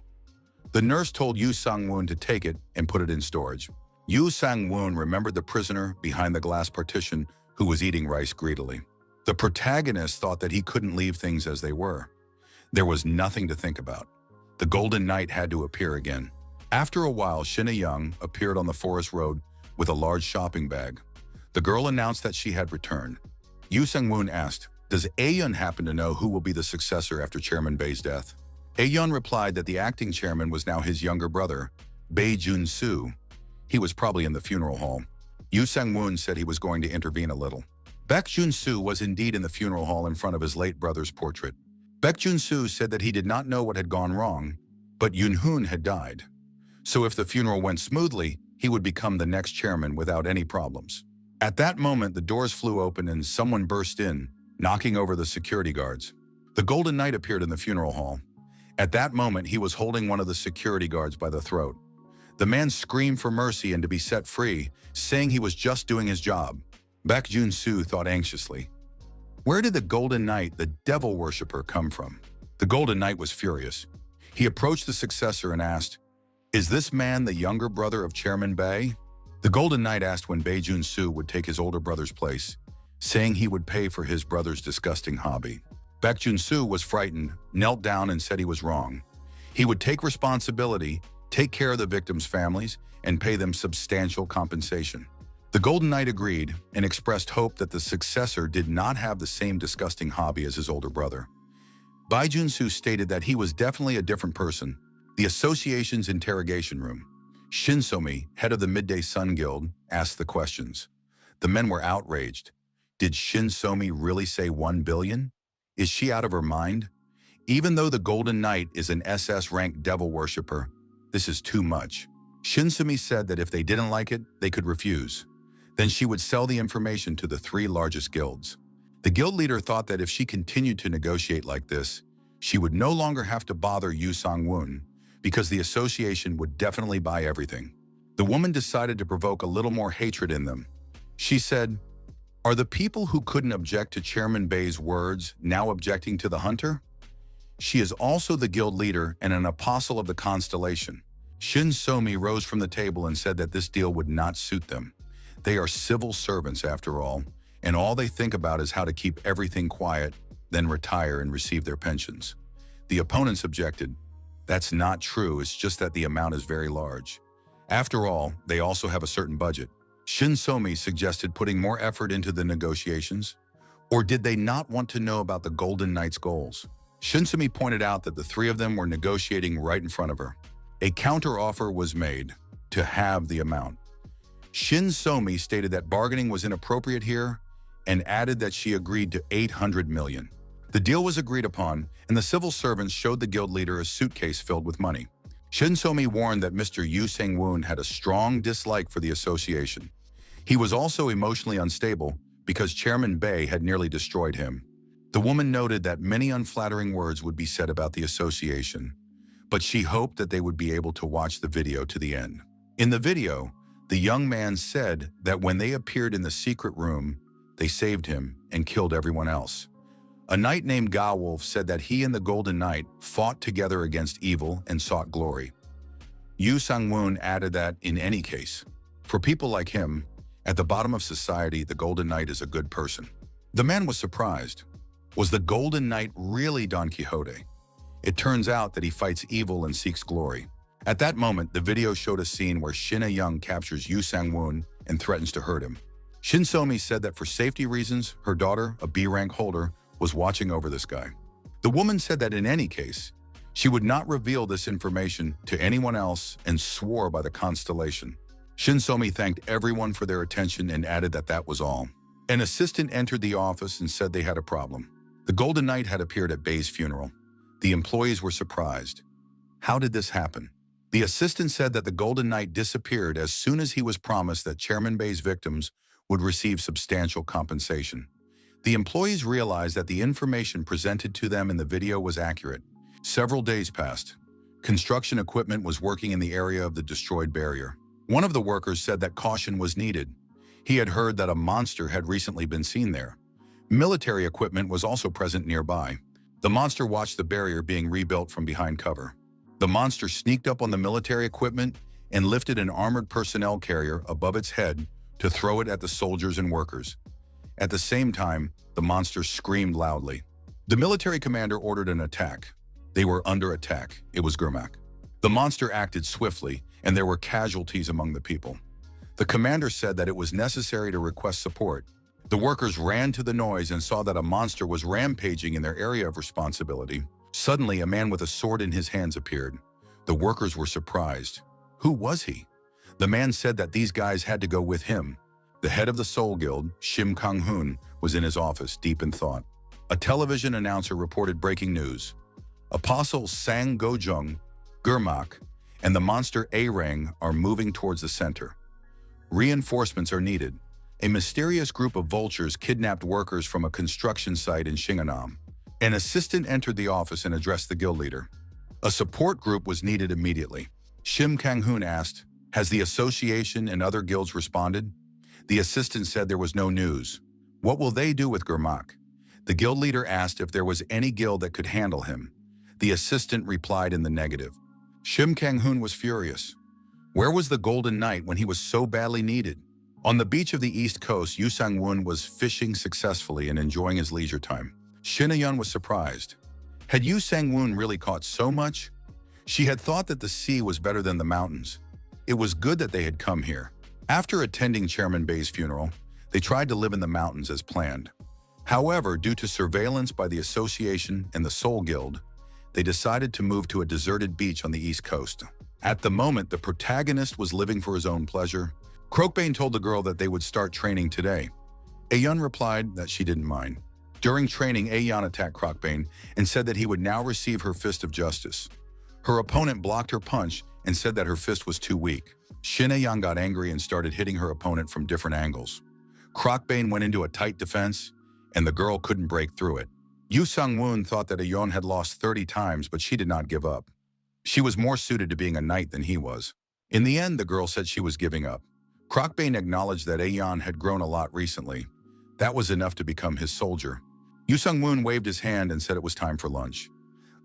The nurse told Yu Sang-woon to take it and put it in storage. Yu Sang-woon remembered the prisoner behind the glass partition who was eating rice greedily. The protagonist thought that he couldn't leave things as they were. There was nothing to think about. The Golden Knight had to appear again. After a while, Shin Ayan appeared on the forest road with a large shopping bag. The girl announced that she had returned. Yu Sang-woon asked, does Ayan happen to know who will be the successor after Chairman Bei's death? Ayan replied that the acting chairman was now his younger brother, Bae Jun-soo. He was probably in the funeral hall. Yu Sang-woon said he was going to intervene a little. Baek Jun-soo was indeed in the funeral hall in front of his late brother's portrait. Baek Jun-soo said that he did not know what had gone wrong, but Yoon-hoon had died. So if the funeral went smoothly, he would become the next chairman without any problems. At that moment, the doors flew open and someone burst in, knocking over the security guards. The Golden Knight appeared in the funeral hall. At that moment, he was holding one of the security guards by the throat. The man screamed for mercy and to be set free, saying he was just doing his job. Baek Jun-soo thought anxiously. Where did the Golden Knight, the devil worshipper, come from? The Golden Knight was furious. He approached the successor and asked, "Is this man the younger brother of Chairman Bae?" The Golden Knight asked when Bae Jun-soo would take his older brother's place, saying he would pay for his brother's disgusting hobby. Baek Jun-soo was frightened, knelt down and said he was wrong. He would take responsibility, take care of the victims' families, and pay them substantial compensation. The Golden Knight agreed and expressed hope that the successor did not have the same disgusting hobby as his older brother. Bae Jun-soo stated that he was definitely a different person. The association's interrogation room. Shin So-mi, head of the Midday Sun Guild, asked the questions. The men were outraged. Did Shin So-mi really say 1 billion? Is she out of her mind? Even though the Golden Knight is an SS-RANK devil worshipper, this is too much. Shin So-mi said that if they didn't like it, they could refuse. Then she would sell the information to the 3 largest guilds. The guild leader thought that if she continued to negotiate like this, she would no longer have to bother Yoo Sang-woon, because the association would definitely buy everything. The woman decided to provoke a little more hatred in them. She said, "Are the people who couldn't object to Chairman Bae's words now objecting to the hunter?" She is also the guild leader and an apostle of the constellation. Shin So-mi rose from the table and said that this deal would not suit them. They are civil servants after all, and all they think about is how to keep everything quiet, then retire and receive their pensions. The opponents objected. That's not true, it's just that the amount is very large. After all, they also have a certain budget. Shin So-mi suggested putting more effort into the negotiations. Or did they not want to know about the Golden Knight's goals? Shin So-mi pointed out that the 3 of them were negotiating right in front of her. A counter-offer was made to halve the amount. Shin So-mi stated that bargaining was inappropriate here and added that she agreed to 800 million. The deal was agreed upon, and the civil servants showed the guild leader a suitcase filled with money. Shin So-mi warned that Mr. Yoo Sang-woon had a strong dislike for the association. He was also emotionally unstable because Chairman Bae had nearly destroyed him. The woman noted that many unflattering words would be said about the association, but she hoped that they would be able to watch the video to the end. In the video, the young man said that when they appeared in the secret room, they saved him and killed everyone else. A knight named Ga-Wolf said that he and the Golden Knight fought together against evil and sought glory. Yoo Sang-woon added that, in any case, for people like him, at the bottom of society, the Golden Knight is a good person. The man was surprised. Was the Golden Knight really Don Quixote? It turns out that he fights evil and seeks glory. At that moment, the video showed a scene where Shin A-young captures Yoo Sang-woon and threatens to hurt him. Shin So-mi said that for safety reasons, her daughter, a B-rank holder, was watching over this guy. The woman said that in any case, she would not reveal this information to anyone else and swore by the constellation. Shin So-mi thanked everyone for their attention and added that that was all. An assistant entered the office and said they had a problem. The Golden Knight had appeared at Bae's funeral. The employees were surprised. How did this happen? The assistant said that the Golden Knight disappeared as soon as he was promised that Chairman Bae's victims would receive substantial compensation. The employees realized that the information presented to them in the video was accurate. Several days passed. Construction equipment was working in the area of the destroyed barrier. One of the workers said that caution was needed. He had heard that a monster had recently been seen there. Military equipment was also present nearby. The monster watched the barrier being rebuilt from behind cover. The monster sneaked up on the military equipment and lifted an armored personnel carrier above its head to throw it at the soldiers and workers. At the same time, the monster screamed loudly. The military commander ordered an attack. They were under attack. It was Gurmak. The monster acted swiftly, and there were casualties among the people. The commander said that it was necessary to request support. The workers ran to the noise and saw that a monster was rampaging in their area of responsibility. Suddenly, a man with a sword in his hands appeared. The workers were surprised. Who was he? The man said that these guys had to go with him. The head of the Seoul Guild, Shim Kang-hoon, was in his office, deep in thought. A television announcer reported breaking news. Apostle Sang Go-jung, Gurmak, and the monster A-Rang are moving towards the center. Reinforcements are needed. A mysterious group of vultures kidnapped workers from a construction site in Shinganam. An assistant entered the office and addressed the guild leader. A support group was needed immediately. Shim Kang-hoon asked, "Has the association and other guilds responded?" The assistant said there was no news. "What will they do with Gurmak?" The guild leader asked if there was any guild that could handle him. The assistant replied in the negative. Shim Kang-hoon was furious. Where was the Golden Knight when he was so badly needed? On the beach of the East Coast, Yu Sang-woon was fishing successfully and enjoying his leisure time. Shin A-yeon was surprised. Had Yu Sang-woon really caught so much? She had thought that the sea was better than the mountains. It was good that they had come here. After attending Chairman Bei's funeral, they tried to live in the mountains as planned. However, due to surveillance by the association and the Seoul Guild, they decided to move to a deserted beach on the East Coast. At the moment, the protagonist was living for his own pleasure. Krokbane told the girl that they would start training today. A-yeon replied that she didn't mind. During training, A-yeon attacked Krokbane and said that he would now receive her fist of justice. Her opponent blocked her punch and said that her fist was too weak. Shin A-yeon got angry and started hitting her opponent from different angles. Krokbane went into a tight defense, and the girl couldn't break through it. Yu Sang-woon thought that A-yeon had lost 30 times, but she did not give up. She was more suited to being a knight than he was. In the end, the girl said she was giving up. Krokbane acknowledged that A-yeon had grown a lot recently. That was enough to become his soldier. Yu Sang-woon waved his hand and said it was time for lunch.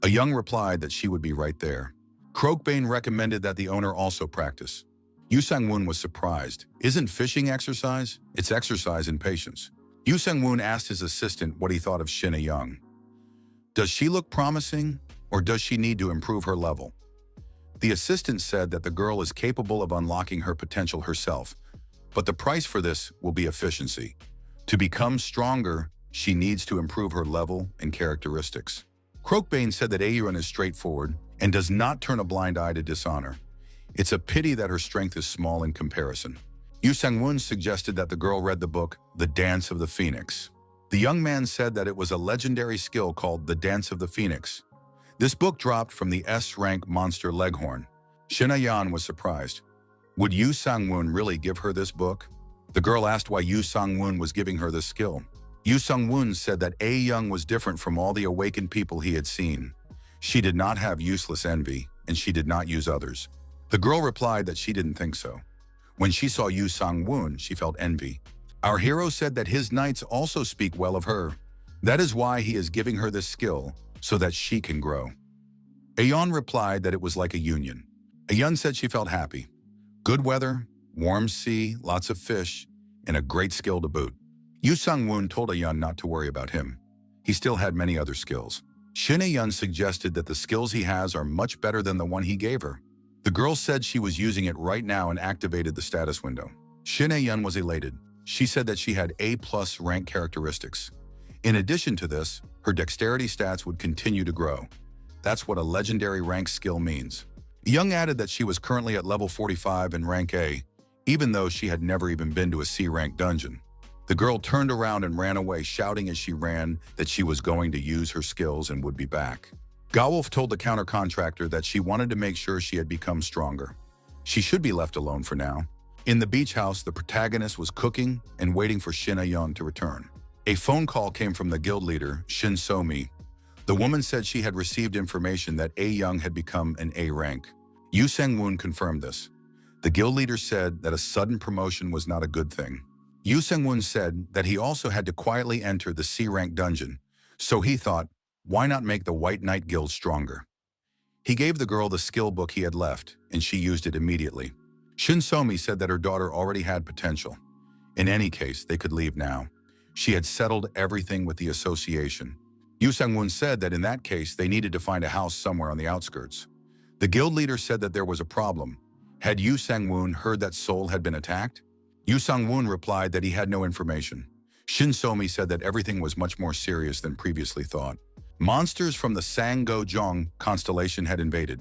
A-yeon replied that she would be right there. Krokbane recommended that the owner also practice. Yu Sang-woon was surprised. Isn't fishing exercise? It's exercise in patience. Yu Sang-woon asked his assistant what he thought of Shin A-yeon. Does she look promising, or does she need to improve her level? The assistant said that the girl is capable of unlocking her potential herself, but the price for this will be efficiency. To become stronger, she needs to improve her level and characteristics. Krokbane said that A-yeon is straightforward and does not turn a blind eye to dishonor. It's a pity that her strength is small in comparison. Yu Sang-woon suggested that the girl read the book, The Dance of the Phoenix. The young man said that it was a legendary skill called The Dance of the Phoenix. This book dropped from the S-rank monster Leghorn. Shin A-yeon was surprised. Would Yu Sang-woon really give her this book? The girl asked why Yu Sang-woon was giving her this skill. Yu Sang-woon said that A-yeon was different from all the awakened people he had seen. She did not have useless envy, and she did not use others. The girl replied that she didn't think so. When she saw Yu Sang-woon, she felt envy. Our hero said that his knights also speak well of her. That is why he is giving her this skill, so that she can grow. A-yeon replied that it was like a union. A-yeon said she felt happy. Good weather, warm sea, lots of fish, and a great skill to boot. Yu Sang-woon told A-yeon not to worry about him. He still had many other skills. Shin A-yeon suggested that the skills he has are much better than the one he gave her. The girl said she was using it right now and activated the status window. Shin A-yeon was elated. She said that she had A+ rank characteristics. In addition to this, her dexterity stats would continue to grow. That's what a legendary rank skill means. Young added that she was currently at level 45 in rank A, even though she had never even been to a C-rank dungeon. The girl turned around and ran away, shouting as she ran that she was going to use her skills and would be back. Gawolf told the counter-contractor that she wanted to make sure she had become stronger. She should be left alone for now. In the beach house, the protagonist was cooking and waiting for Shin A-yeon to return. A phone call came from the guild leader, Shin So-mi. The woman said she had received information that A-yeon had become an A rank. Yu Sang-woon confirmed this. The guild leader said that a sudden promotion was not a good thing. Yu Sang-woon said that he also had to quietly enter the C-rank dungeon, so he thought, why not make the White Knight Guild stronger? He gave the girl the skill book he had left, and she used it immediately. Shin So-mi said that her daughter already had potential. In any case, they could leave now. She had settled everything with the association. Yu Sang-woon said that in that case, they needed to find a house somewhere on the outskirts. The guild leader said that there was a problem. Had Yu Sang-woon heard that Seoul had been attacked? Yu Sang-woon replied that he had no information. Shin So-mi said that everything was much more serious than previously thought. Monsters from the Sang-go-jong constellation had invaded.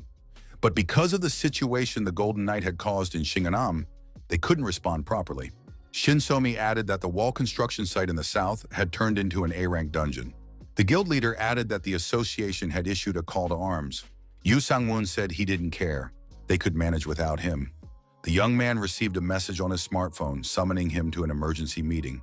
But because of the situation the Golden Knight had caused in Shinganam, they couldn't respond properly. Shin So-mi added that the wall construction site in the south had turned into an A-rank dungeon. The guild leader added that the association had issued a call to arms. Yu Sang-woon said he didn't care. They could manage without him. The young man received a message on his smartphone summoning him to an emergency meeting.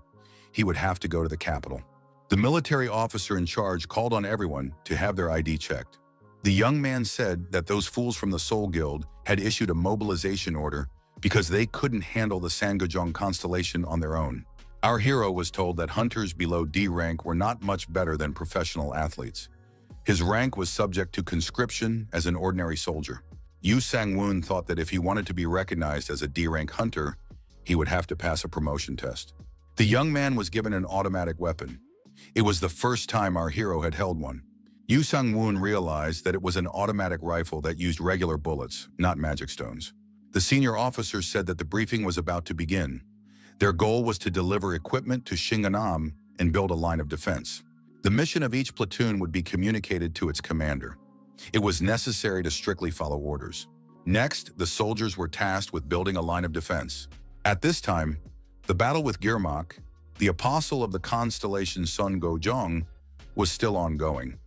He would have to go to the capital. The military officer in charge called on everyone to have their ID checked. The young man said that those fools from the Soul Guild had issued a mobilization order because they couldn't handle the Sangajong constellation on their own. Our hero was told that hunters below D rank were not much better than professional athletes. His rank was subject to conscription as an ordinary soldier. Yu Sang-woon thought that if he wanted to be recognized as a D-rank hunter, he would have to pass a promotion test. The young man was given an automatic weapon. It was the first time our hero had held one. Yu Sang-woon realized that it was an automatic rifle that used regular bullets, not magic stones. The senior officer said that the briefing was about to begin. Their goal was to deliver equipment to Shinganam and build a line of defense. The mission of each platoon would be communicated to its commander. It was necessary to strictly follow orders. Next, the soldiers were tasked with building a line of defense. At this time, the battle with Girmak, the apostle of the constellation Sun Gojong, was still ongoing.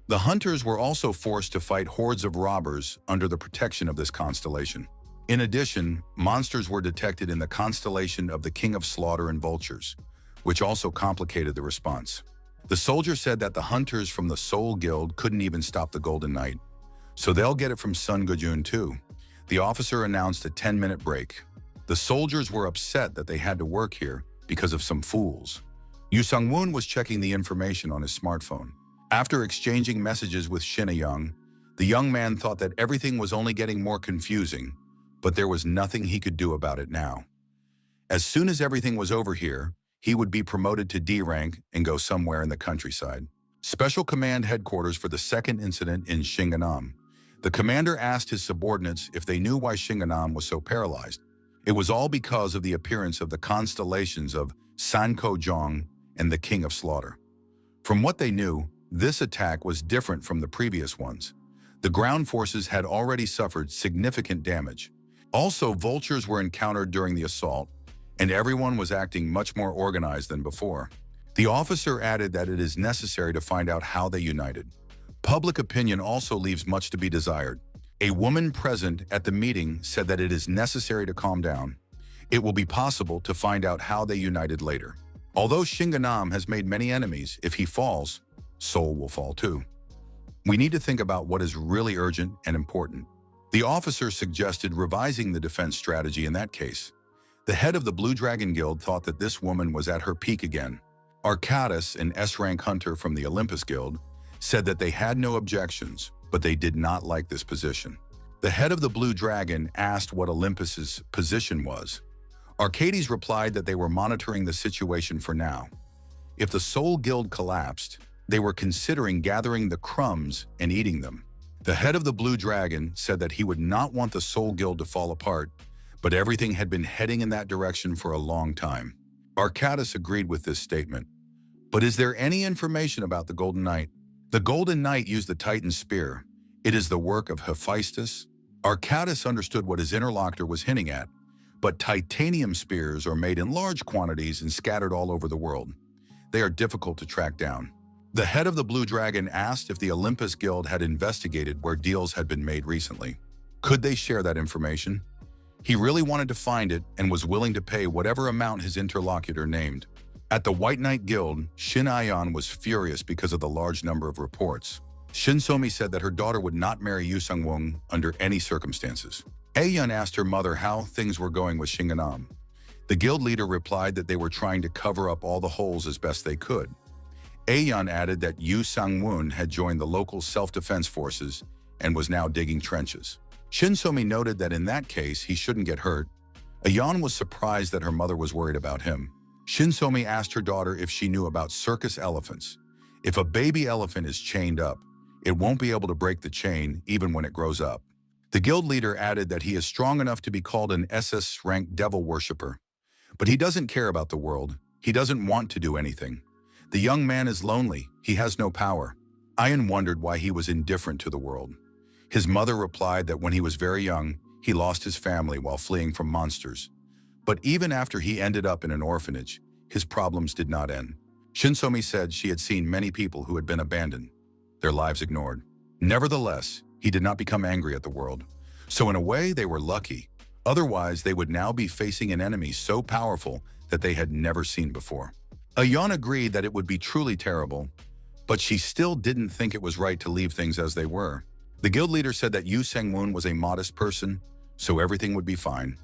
The hunters were also forced to fight hordes of robbers under the protection of this constellation. In addition, monsters were detected in the constellation of the King of Slaughter and Vultures, which also complicated the response. The soldier said that the hunters from the Soul Guild couldn't even stop the Golden Knight, so they'll get it from Sun Gojun too. The officer announced a 10-minute break. The soldiers were upset that they had to work here because of some fools. Yu Sang-woon was checking the information on his smartphone. After exchanging messages with Shin A-young, the young man thought that everything was only getting more confusing, but there was nothing he could do about it now. As soon as everything was over here, he would be promoted to D rank and go somewhere in the countryside. Special Command Headquarters for the second incident in Shinganam. The commander asked his subordinates if they knew why Shinganam was so paralyzed. It was all because of the appearance of the constellations of Sankojong and the King of Slaughter. From what they knew, this attack was different from the previous ones. The ground forces had already suffered significant damage. Also, vultures were encountered during the assault, and everyone was acting much more organized than before. The officer added that it is necessary to find out how they united. Public opinion also leaves much to be desired. A woman present at the meeting said that it is necessary to calm down. It will be possible to find out how they united later. Although Shinganam has made many enemies, if he falls, Seoul will fall too. We need to think about what is really urgent and important. The officer suggested revising the defense strategy in that case. The head of the Blue Dragon Guild thought that this woman was at her peak again. Arcadis, an S-rank hunter from the Olympus Guild, said that they had no objections, but they did not like this position. The head of the Blue Dragon asked what Olympus's position was. Arcades replied that they were monitoring the situation for now. If the Soul Guild collapsed, they were considering gathering the crumbs and eating them. The head of the Blue Dragon said that he would not want the Soul Guild to fall apart, but everything had been heading in that direction for a long time. Arcadis agreed with this statement. But is there any information about the Golden Knight? The Golden Knight used the Titan Spear. It is the work of Hephaestus. Arcadis understood what his interlocutor was hinting at, but titanium spears are made in large quantities and scattered all over the world. They are difficult to track down. The head of the Blue Dragon asked if the Olympus Guild had investigated where deals had been made recently. Could they share that information? He really wanted to find it and was willing to pay whatever amount his interlocutor named. At the White Knight Guild, Shin Ayan was furious because of the large number of reports. Shin Somi said that her daughter would not marry Yu Sang-woon under any circumstances. Ayan asked her mother how things were going with Shinganam. The guild leader replied that they were trying to cover up all the holes as best they could. Ayan added that Yu Sang-woon had joined the local self-defense forces and was now digging trenches. Shin Somi noted that in that case, he shouldn't get hurt. Ayan was surprised that her mother was worried about him. Shin Somi asked her daughter if she knew about circus elephants. If a baby elephant is chained up, it won't be able to break the chain even when it grows up. The guild leader added that he is strong enough to be called an SSS-RANK devil worshipper. But he doesn't care about the world. He doesn't want to do anything. The young man is lonely. He has no power. Ayan wondered why he was indifferent to the world. His mother replied that when he was very young, he lost his family while fleeing from monsters. But even after he ended up in an orphanage, his problems did not end. Shin Somi said she had seen many people who had been abandoned, their lives ignored. Nevertheless, he did not become angry at the world. So in a way, they were lucky. Otherwise, they would now be facing an enemy so powerful that they had never seen before. Ayeon agreed that it would be truly terrible, but she still didn't think it was right to leave things as they were. The guild leader said that Yu Sang-woon was a modest person, so everything would be fine.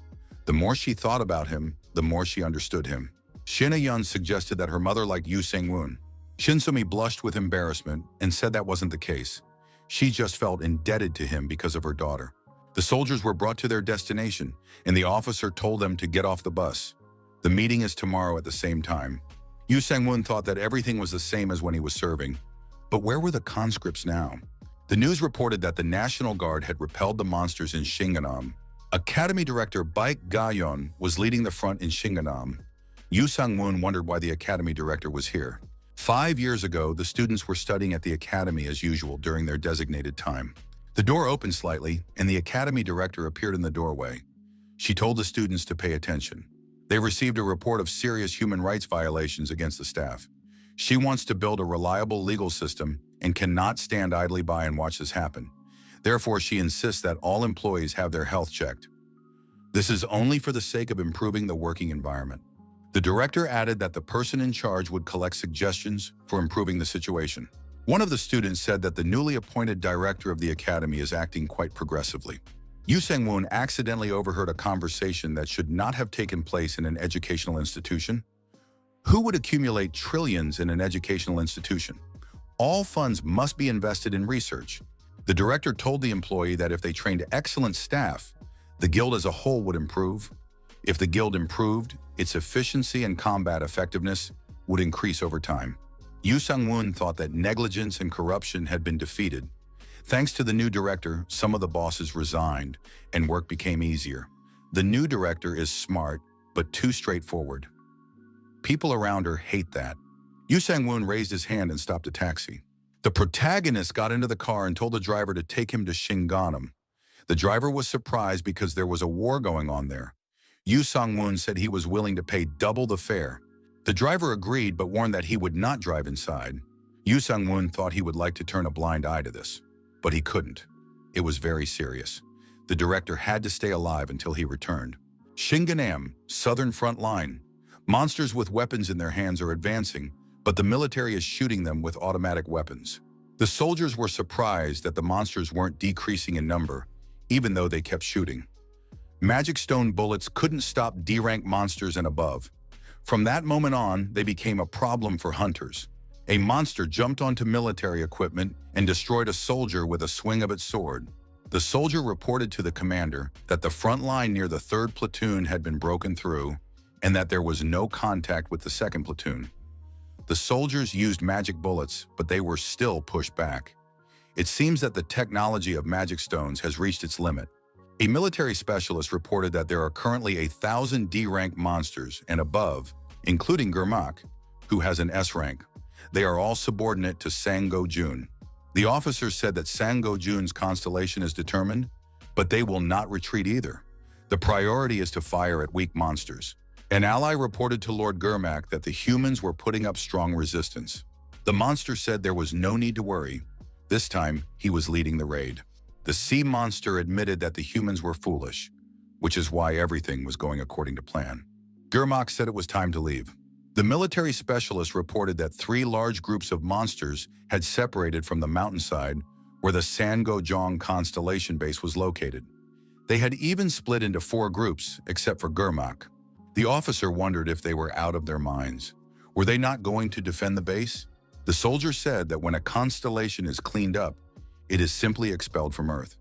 The more she thought about him, the more she understood him. Shin Ayeon suggested that her mother liked Yu Sang-woon. Shin Sumi blushed with embarrassment and said that wasn't the case. She just felt indebted to him because of her daughter. The soldiers were brought to their destination, and the officer told them to get off the bus. The meeting is tomorrow at the same time. Yu Sang-woon thought that everything was the same as when he was serving. But where were the conscripts now? The news reported that the National Guard had repelled the monsters in Shinganam. Academy Director Baek Ga-yeon was leading the front in Shinganam. Yu Sang-woon wondered why the Academy Director was here. 5 years ago, the students were studying at the Academy as usual during their designated time. The door opened slightly, and the Academy Director appeared in the doorway. She told the students to pay attention. They received a report of serious human rights violations against the staff. She wants to build a reliable legal system and cannot stand idly by and watch this happen. Therefore, she insists that all employees have their health checked. This is only for the sake of improving the working environment. The director added that the person in charge would collect suggestions for improving the situation. One of the students said that the newly appointed director of the academy is acting quite progressively. Yu Sang-woon accidentally overheard a conversation that should not have taken place in an educational institution. Who would accumulate trillions in an educational institution? All funds must be invested in research. The director told the employee that if they trained excellent staff, the guild as a whole would improve. If the guild improved, its efficiency and combat effectiveness would increase over time. Yu Sang-woon thought that negligence and corruption had been defeated. Thanks to the new director, some of the bosses resigned and work became easier. The new director is smart, but too straightforward. People around her hate that. Yu Sang-woon raised his hand and stopped a taxi. The protagonist got into the car and told the driver to take him to Shinganam. The driver was surprised because there was a war going on there. Yu Sang-woon said he was willing to pay double the fare. The driver agreed but warned that he would not drive inside. Yu Sang-woon thought he would like to turn a blind eye to this, but he couldn't. It was very serious. The director had to stay alive until he returned. Shinganam, southern front line. Monsters with weapons in their hands are advancing, but the military is shooting them with automatic weapons. The soldiers were surprised that the monsters weren't decreasing in number, even though they kept shooting. Magic stone bullets couldn't stop D-rank monsters and above. From that moment on, they became a problem for hunters. A monster jumped onto military equipment and destroyed a soldier with a swing of its sword. The soldier reported to the commander that the front line near the 3rd platoon had been broken through and that there was no contact with the 2nd platoon. The soldiers used magic bullets, but they were still pushed back. It seems that the technology of magic stones has reached its limit. A military specialist reported that there are currently 1,000 D-rank monsters and above, including Gurmak, who has an S rank. They are all subordinate to Sang-go-jun. The officers said that Sang-go-jun's constellation is determined, but they will not retreat either. The priority is to fire at weak monsters. An ally reported to Lord Gurmak that the humans were putting up strong resistance. The monster said there was no need to worry. This time, he was leading the raid. The sea monster admitted that the humans were foolish, which is why everything was going according to plan. Gurmak said it was time to leave. The military specialist reported that 3 large groups of monsters had separated from the mountainside where the Sang-go-jong constellation base was located. They had even split into 4 groups, except for Gurmak. The officer wondered if they were out of their minds. Were they not going to defend the base? The soldier said that when a constellation is cleaned up, it is simply expelled from Earth.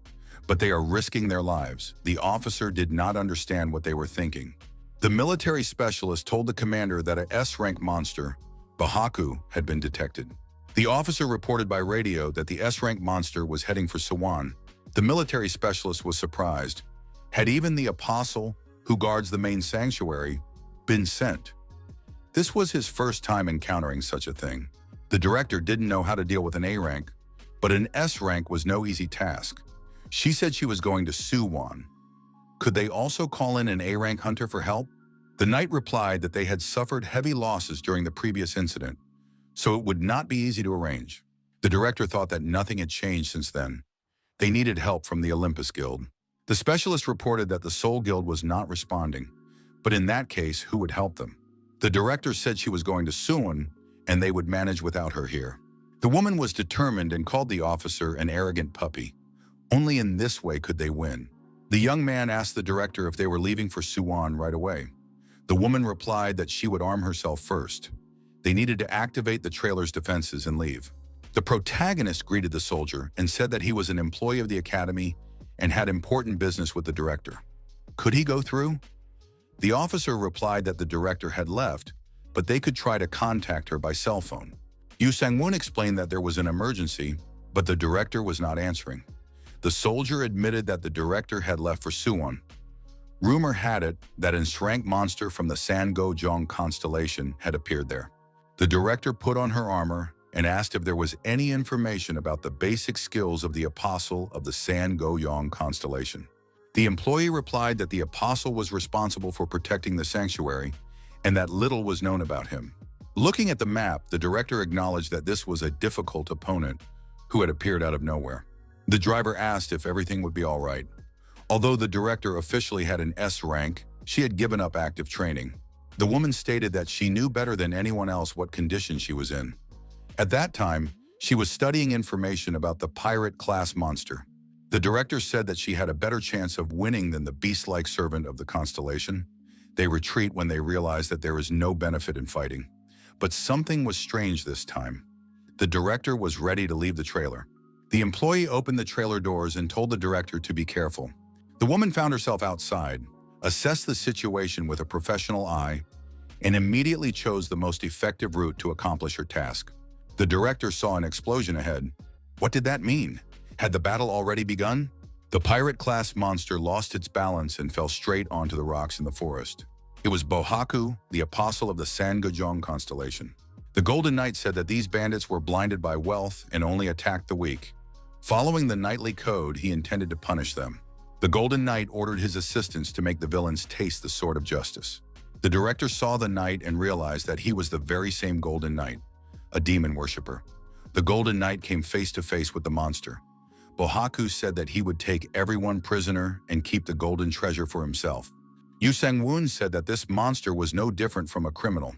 But they are risking their lives. The officer did not understand what they were thinking. The military specialist told the commander that a S-rank monster, Bahaku, had been detected. The officer reported by radio that the S-rank monster was heading for Sawan. The military specialist was surprised. Had even the apostle, who guards the main sanctuary, been sent? This was his first time encountering such a thing. The director didn't know how to deal with an A rank, but an S rank was no easy task. She said she was going to Suwon. Could they also call in an A rank hunter for help? The knight replied that they had suffered heavy losses during the previous incident, so it would not be easy to arrange. The director thought that nothing had changed since then. They needed help from the Olympus Guild. The specialist reported that the Soul Guild was not responding, but in that case, who would help them? The director said she was going to Suwon, and they would manage without her here. The woman was determined and called the officer an arrogant puppy. Only in this way could they win. The young man asked the director if they were leaving for Suwon right away. The woman replied that she would arm herself first. They needed to activate the trailer's defenses and leave. The protagonist greeted the soldier and said that he was an employee of the academy and had important business with the director. Could he go through? The officer replied that the director had left, but they could try to contact her by cell phone. Yu Sang-woon explained that there was an emergency, but the director was not answering. The soldier admitted that the director had left for Suwon. Rumor had it that an SSS-RANK monster from the San-go-jong constellation had appeared there. The director put on her armor and asked if there was any information about the basic skills of the apostle of the San-go-jong constellation. The employee replied that the apostle was responsible for protecting the sanctuary and that little was known about him. Looking at the map, the director acknowledged that this was a difficult opponent who had appeared out of nowhere. The driver asked if everything would be all right. Although the director officially had an S rank, she had given up active training. The woman stated that she knew better than anyone else what condition she was in. At that time, she was studying information about the pirate-class monster. The director said that she had a better chance of winning than the beast-like servant of the constellation. They retreat when they realize that there is no benefit in fighting. But something was strange this time. The director was ready to leave the trailer. The employee opened the trailer doors and told the director to be careful. The woman found herself outside, assessed the situation with a professional eye, and immediately chose the most effective route to accomplish her task. The director saw an explosion ahead. What did that mean? Had the battle already begun? The pirate-class monster lost its balance and fell straight onto the rocks in the forest. It was Bohaku, the apostle of the San-go-jong constellation. The Golden Knight said that these bandits were blinded by wealth and only attacked the weak. Following the knightly code, he intended to punish them. The Golden Knight ordered his assistants to make the villains taste the sword of justice. The director saw the knight and realized that he was the very same Golden Knight, a demon worshipper. The Golden Knight came face to face with the monster. Bohaku said that he would take everyone prisoner and keep the golden treasure for himself. Yu Sang-woon said that this monster was no different from a criminal.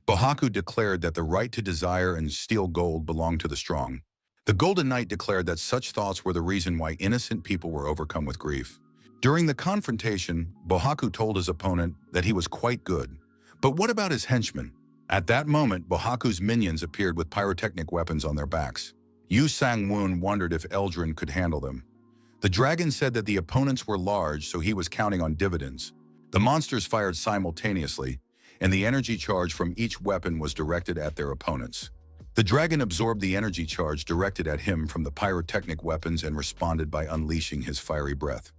Bohaku declared that the right to desire and steal gold belonged to the strong. The Golden Knight declared that such thoughts were the reason why innocent people were overcome with grief. During the confrontation, Bohaku told his opponent that he was quite good. But what about his henchmen? At that moment, Bohaku's minions appeared with pyrotechnic weapons on their backs. Yu Sang-woon wondered if Eldrin could handle them. The dragon said that the opponents were large, so he was counting on dividends. The monsters fired simultaneously, and the energy charge from each weapon was directed at their opponents. The dragon absorbed the energy charge directed at him from the pyrotechnic weapons and responded by unleashing his fiery breath.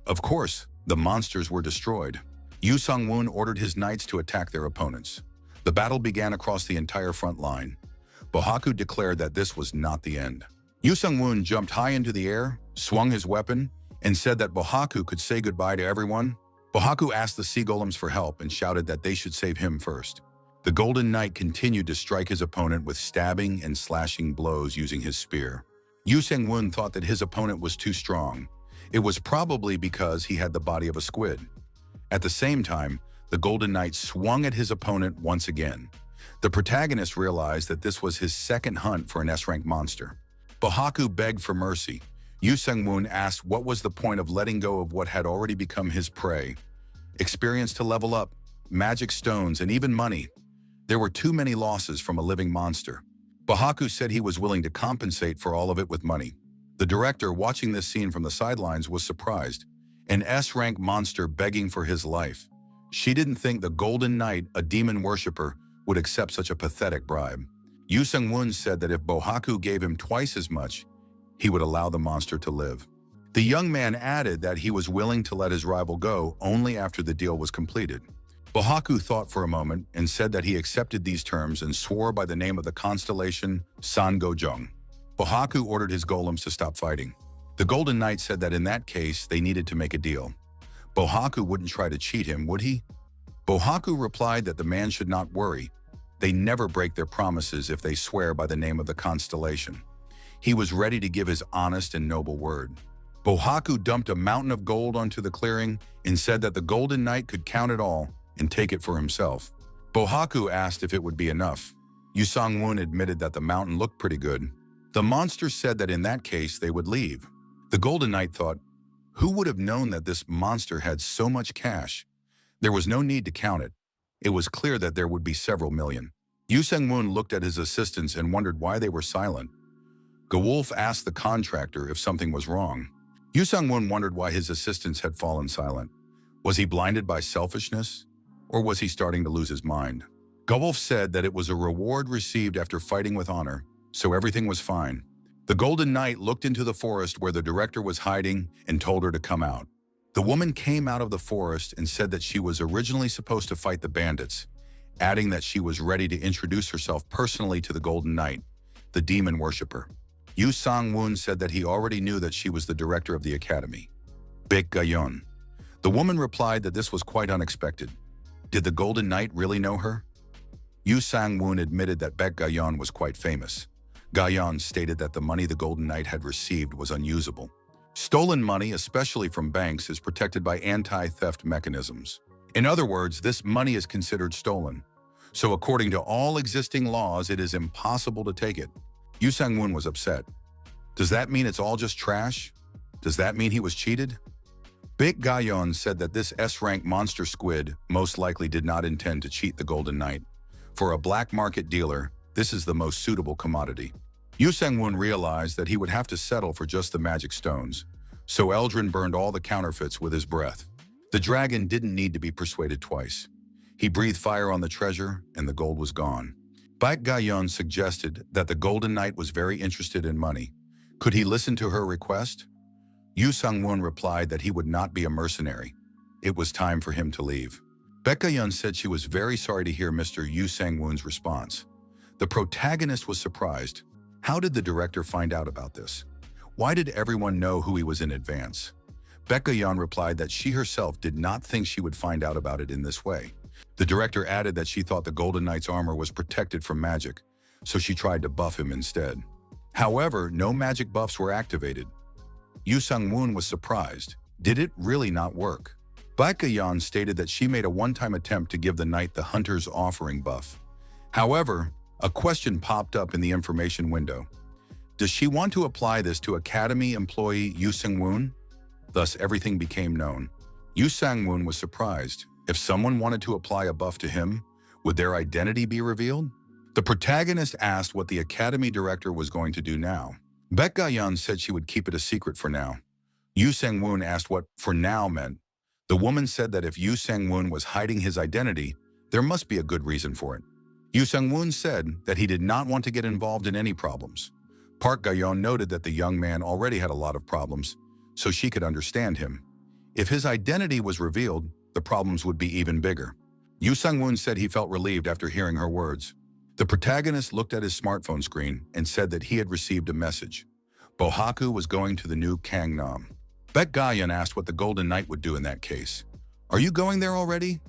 Of course, the monsters were destroyed. Yu Sang-woon ordered his knights to attack their opponents. The battle began across the entire front line. Bohaku declared that this was not the end. Yu Sang-woon jumped high into the air, swung his weapon, and said that Bohaku could say goodbye to everyone. Bohaku asked the sea golems for help and shouted that they should save him first. The Golden Knight continued to strike his opponent with stabbing and slashing blows using his spear. Yu Sang-woon thought that his opponent was too strong. It was probably because he had the body of a squid. At the same time, the Golden Knight swung at his opponent once again. The protagonist realized that this was his second hunt for an S-rank monster. Bohaku begged for mercy. Yu Sang-woon asked what was the point of letting go of what had already become his prey. Experience to level up, magic stones, and even money. There were too many losses from a living monster. Bohaku said he was willing to compensate for all of it with money. The director, watching this scene from the sidelines, was surprised. An S-rank monster begging for his life. She didn't think the Golden Knight, a demon worshipper, would accept such a pathetic bribe. Yu Sang-woon said that if Bohaku gave him twice as much, he would allow the monster to live. The young man added that he was willing to let his rival go only after the deal was completed. Bohaku thought for a moment and said that he accepted these terms and swore by the name of the constellation San-go-jong. Bohaku ordered his golems to stop fighting. The Golden Knight said that in that case, they needed to make a deal. Bohaku wouldn't try to cheat him, would he? Bohaku replied that the man should not worry. They never break their promises if they swear by the name of the constellation. He was ready to give his honest and noble word. Bohaku dumped a mountain of gold onto the clearing and said that the Golden Knight could count it all and take it for himself. Bohaku asked if it would be enough. Yu Sang-woon admitted that the mountain looked pretty good. The monster said that in that case they would leave. The Golden Knight thought, who would have known that this monster had so much cash? There was no need to count it. It was clear that there would be several million. Yu Sang-woon looked at his assistants and wondered why they were silent. Gewolf asked the contractor if something was wrong. Yu Sang-woon wondered why his assistants had fallen silent. Was he blinded by selfishness? Or was he starting to lose his mind? Gewolf said that it was a reward received after fighting with honor, so everything was fine. The Golden Knight looked into the forest where the director was hiding and told her to come out. The woman came out of the forest and said that she was originally supposed to fight the bandits, adding that she was ready to introduce herself personally to the Golden Knight, the demon worshipper. Yu Sang-woon said that he already knew that she was the director of the academy. Baek Ga-yeon. The woman replied that this was quite unexpected. Did the Golden Knight really know her? Yu Sang-woon admitted that Baek Ga-yeon was quite famous. Ga-yeon stated that the money the Golden Knight had received was unusable. Stolen money, especially from banks, is protected by anti-theft mechanisms. In other words, this money is considered stolen. So according to all existing laws, it is impossible to take it. Yu Sang-woon was upset. Does that mean it's all just trash? Does that mean he was cheated? Baek Ga-yeon said that this S-rank monster squid most likely did not intend to cheat the Golden Knight. For a black market dealer, this is the most suitable commodity. Yu Sang-woon realized that he would have to settle for just the magic stones, so Eldrin burned all the counterfeits with his breath. The dragon didn't need to be persuaded twice. He breathed fire on the treasure, and the gold was gone. Baek Ga-yeon suggested that the Golden Knight was very interested in money. Could he listen to her request? Yu Sang-woon replied that he would not be a mercenary. It was time for him to leave. Baek Ga-yeon said she was very sorry to hear Mr. Yu Sang-woon's response. The protagonist was surprised. How did the director find out about this? Why did everyone know who he was in advance? Baek Ga-yeon replied that she herself did not think she would find out about it in this way. The director added that she thought the Golden Knight's armor was protected from magic, so she tried to buff him instead. However, no magic buffs were activated. Yu Sang-woon was surprised. Did it really not work? Baek Ga-yeon stated that she made a one-time attempt to give the knight the Hunter's Offering buff. However, a question popped up in the information window. Does she want to apply this to Academy employee Yu Sang-woon? Thus, everything became known. Yu Sang-woon was surprised. If someone wanted to apply a buff to him, would their identity be revealed? The protagonist asked what the Academy director was going to do now. Baek Ga-yeon said she would keep it a secret for now. Yu Sang-woon asked what "for now" meant. The woman said that if Yu Sang-woon was hiding his identity, there must be a good reason for it. Yu Sang-woon said that he did not want to get involved in any problems. Park Ga-yeon noted that the young man already had a lot of problems, so she could understand him. If his identity was revealed, the problems would be even bigger. Yu Sang-woon said he felt relieved after hearing her words. The protagonist looked at his smartphone screen and said that he had received a message. Bohaku was going to the new Gangnam. Baek Ga-yeon asked what the Golden Knight would do in that case. Are you going there already?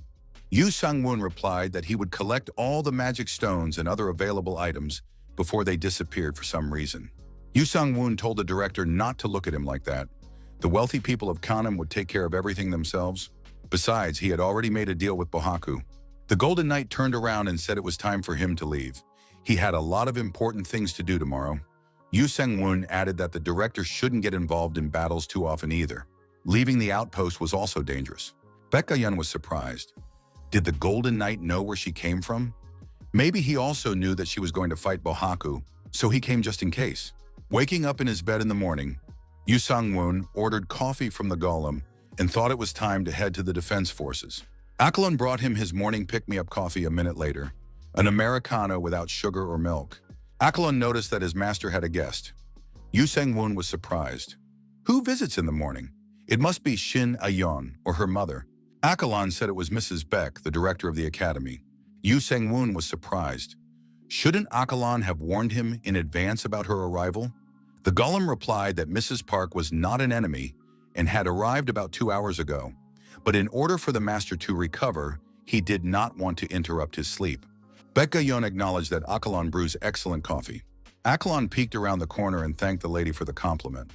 Yu Sang-woon replied that he would collect all the magic stones and other available items before they disappeared for some reason. Yu Sang-woon told the director not to look at him like that. The wealthy people of Gangnam would take care of everything themselves. Besides, he had already made a deal with Bohaku. The Golden Knight turned around and said it was time for him to leave. He had a lot of important things to do tomorrow. Yu Sang-woon added that the director shouldn't get involved in battles too often either. Leaving the outpost was also dangerous. Baek Ga-yeon was surprised. Did the Golden Knight know where she came from? Maybe he also knew that she was going to fight Bohaku, so he came just in case. Waking up in his bed in the morning, Yu Sang-woon ordered coffee from the golem and thought it was time to head to the defense forces. Akalon brought him his morning pick-me-up coffee a minute later, an Americano without sugar or milk. Akalon noticed that his master had a guest. Yu Sang-woon was surprised. Who visits in the morning? It must be Shin Ayeon or her mother. Akalon said it was Mrs. Beck, the director of the academy. Yu Sang-woon was surprised. Shouldn't Akalon have warned him in advance about her arrival? The golem replied that Mrs. Park was not an enemy and had arrived about 2 hours ago. But in order for the master to recover, he did not want to interrupt his sleep. Baek Ga-yeon acknowledged that Akalon brews excellent coffee. Akalon peeked around the corner and thanked the lady for the compliment.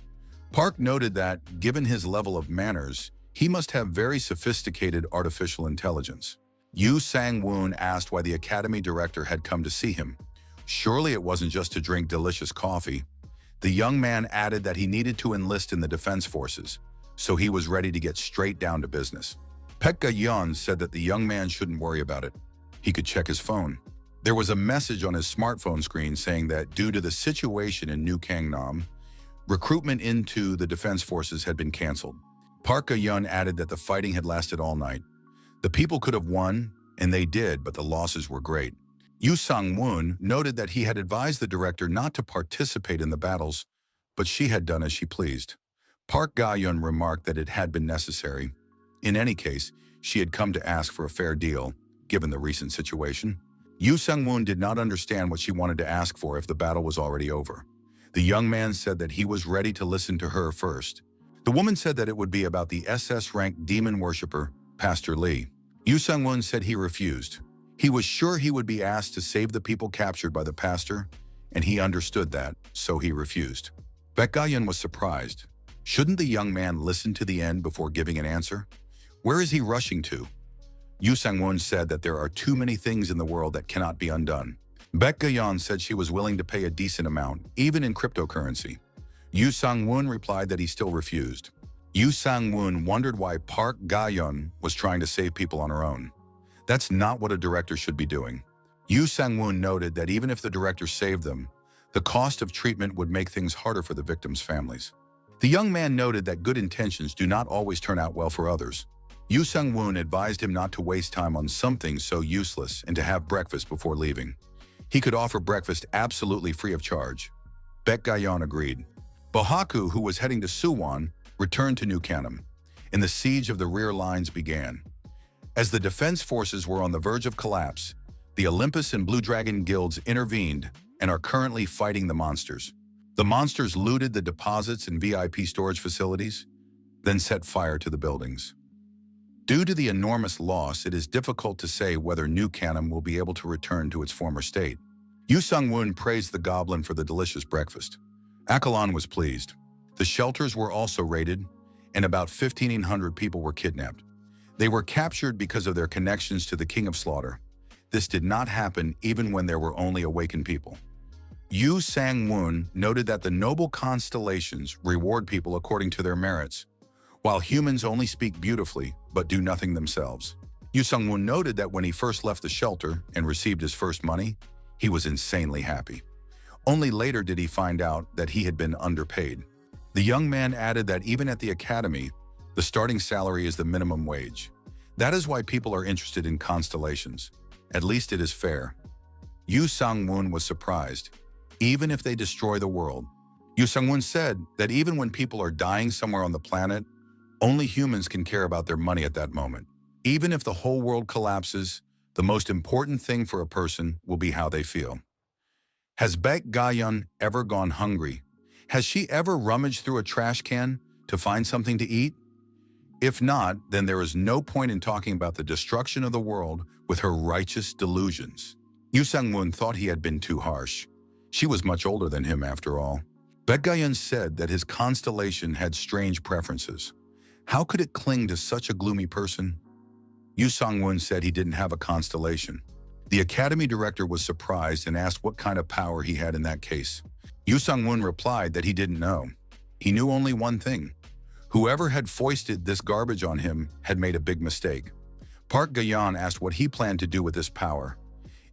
Park noted that, given his level of manners, he must have very sophisticated artificial intelligence. Yu Sang-woon asked why the academy director had come to see him. Surely it wasn't just to drink delicious coffee. The young man added that he needed to enlist in the defense forces, so he was ready to get straight down to business. Baek Ga-yeon said that the young man shouldn't worry about it. He could check his phone. There was a message on his smartphone screen saying that due to the situation in New Gangnam, recruitment into the defense forces had been canceled. Park Ga-yeon added that the fighting had lasted all night. The people could have won, and they did, but the losses were great. Yu Sang-woon noted that he had advised the director not to participate in the battles, but she had done as she pleased. Park Ga-yeon remarked that it had been necessary. In any case, she had come to ask for a fair deal, given the recent situation. Yu Sang-woon did not understand what she wanted to ask for if the battle was already over. The young man said that he was ready to listen to her first. The woman said that it would be about the SS-RANK demon worshipper, Pastor Lee. Yu Sang-woon said he refused. He was sure he would be asked to save the people captured by the pastor, and he understood that, so he refused. Baek Ga-yeon was surprised. Shouldn't the young man listen to the end before giving an answer? Where is he rushing to? Yu Sang-woon said that there are too many things in the world that cannot be undone. Baek Ga-yeon said she was willing to pay a decent amount, even in cryptocurrency. Yu Sang-woon replied that he still refused. Yu Sang-woon wondered why Park Ga-yeon was trying to save people on her own. That's not what a director should be doing. Yu Sang-woon noted that even if the director saved them, the cost of treatment would make things harder for the victims' families. The young man noted that good intentions do not always turn out well for others. Yu Sang-woon advised him not to waste time on something so useless and to have breakfast before leaving. He could offer breakfast absolutely free of charge. Baek Ga-yeon agreed. Bohaku, who was heading to Suwon, returned to New Gangnam, and the siege of the rear lines began. As the defense forces were on the verge of collapse, the Olympus and Blue Dragon guilds intervened and are currently fighting the monsters. The monsters looted the deposits and VIP storage facilities, then set fire to the buildings. Due to the enormous loss, it is difficult to say whether New Gangnam will be able to return to its former state. Yu Sang-woon praised the goblin for the delicious breakfast. Akalon was pleased. The shelters were also raided, and about 1,500 people were kidnapped. They were captured because of their connections to the King of Slaughter. This did not happen even when there were only awakened people. Yu Sang-woon noted that the noble constellations reward people according to their merits, while humans only speak beautifully but do nothing themselves. Yu Sang-woon noted that when he first left the shelter and received his first money, he was insanely happy. Only later did he find out that he had been underpaid. The young man added that even at the academy, the starting salary is the minimum wage. That is why people are interested in constellations. At least it is fair. Yu Sang-woon was surprised. Even if they destroy the world, Yu Sang-woon said that even when people are dying somewhere on the planet, only humans can care about their money at that moment. Even if the whole world collapses, the most important thing for a person will be how they feel. Has Baek Ga-yeon ever gone hungry? Has she ever rummaged through a trash can to find something to eat? If not, then there is no point in talking about the destruction of the world with her righteous delusions. Yu Sang-woon thought he had been too harsh. She was much older than him after all. Baek Ga-yeon said that his constellation had strange preferences. How could it cling to such a gloomy person? Yu Sang-woon said he didn't have a constellation. The academy director was surprised and asked what kind of power he had in that case. Yu Sang-woon replied that he didn't know. He knew only one thing. Whoever had foisted this garbage on him had made a big mistake. Park Ga-yeon asked what he planned to do with this power.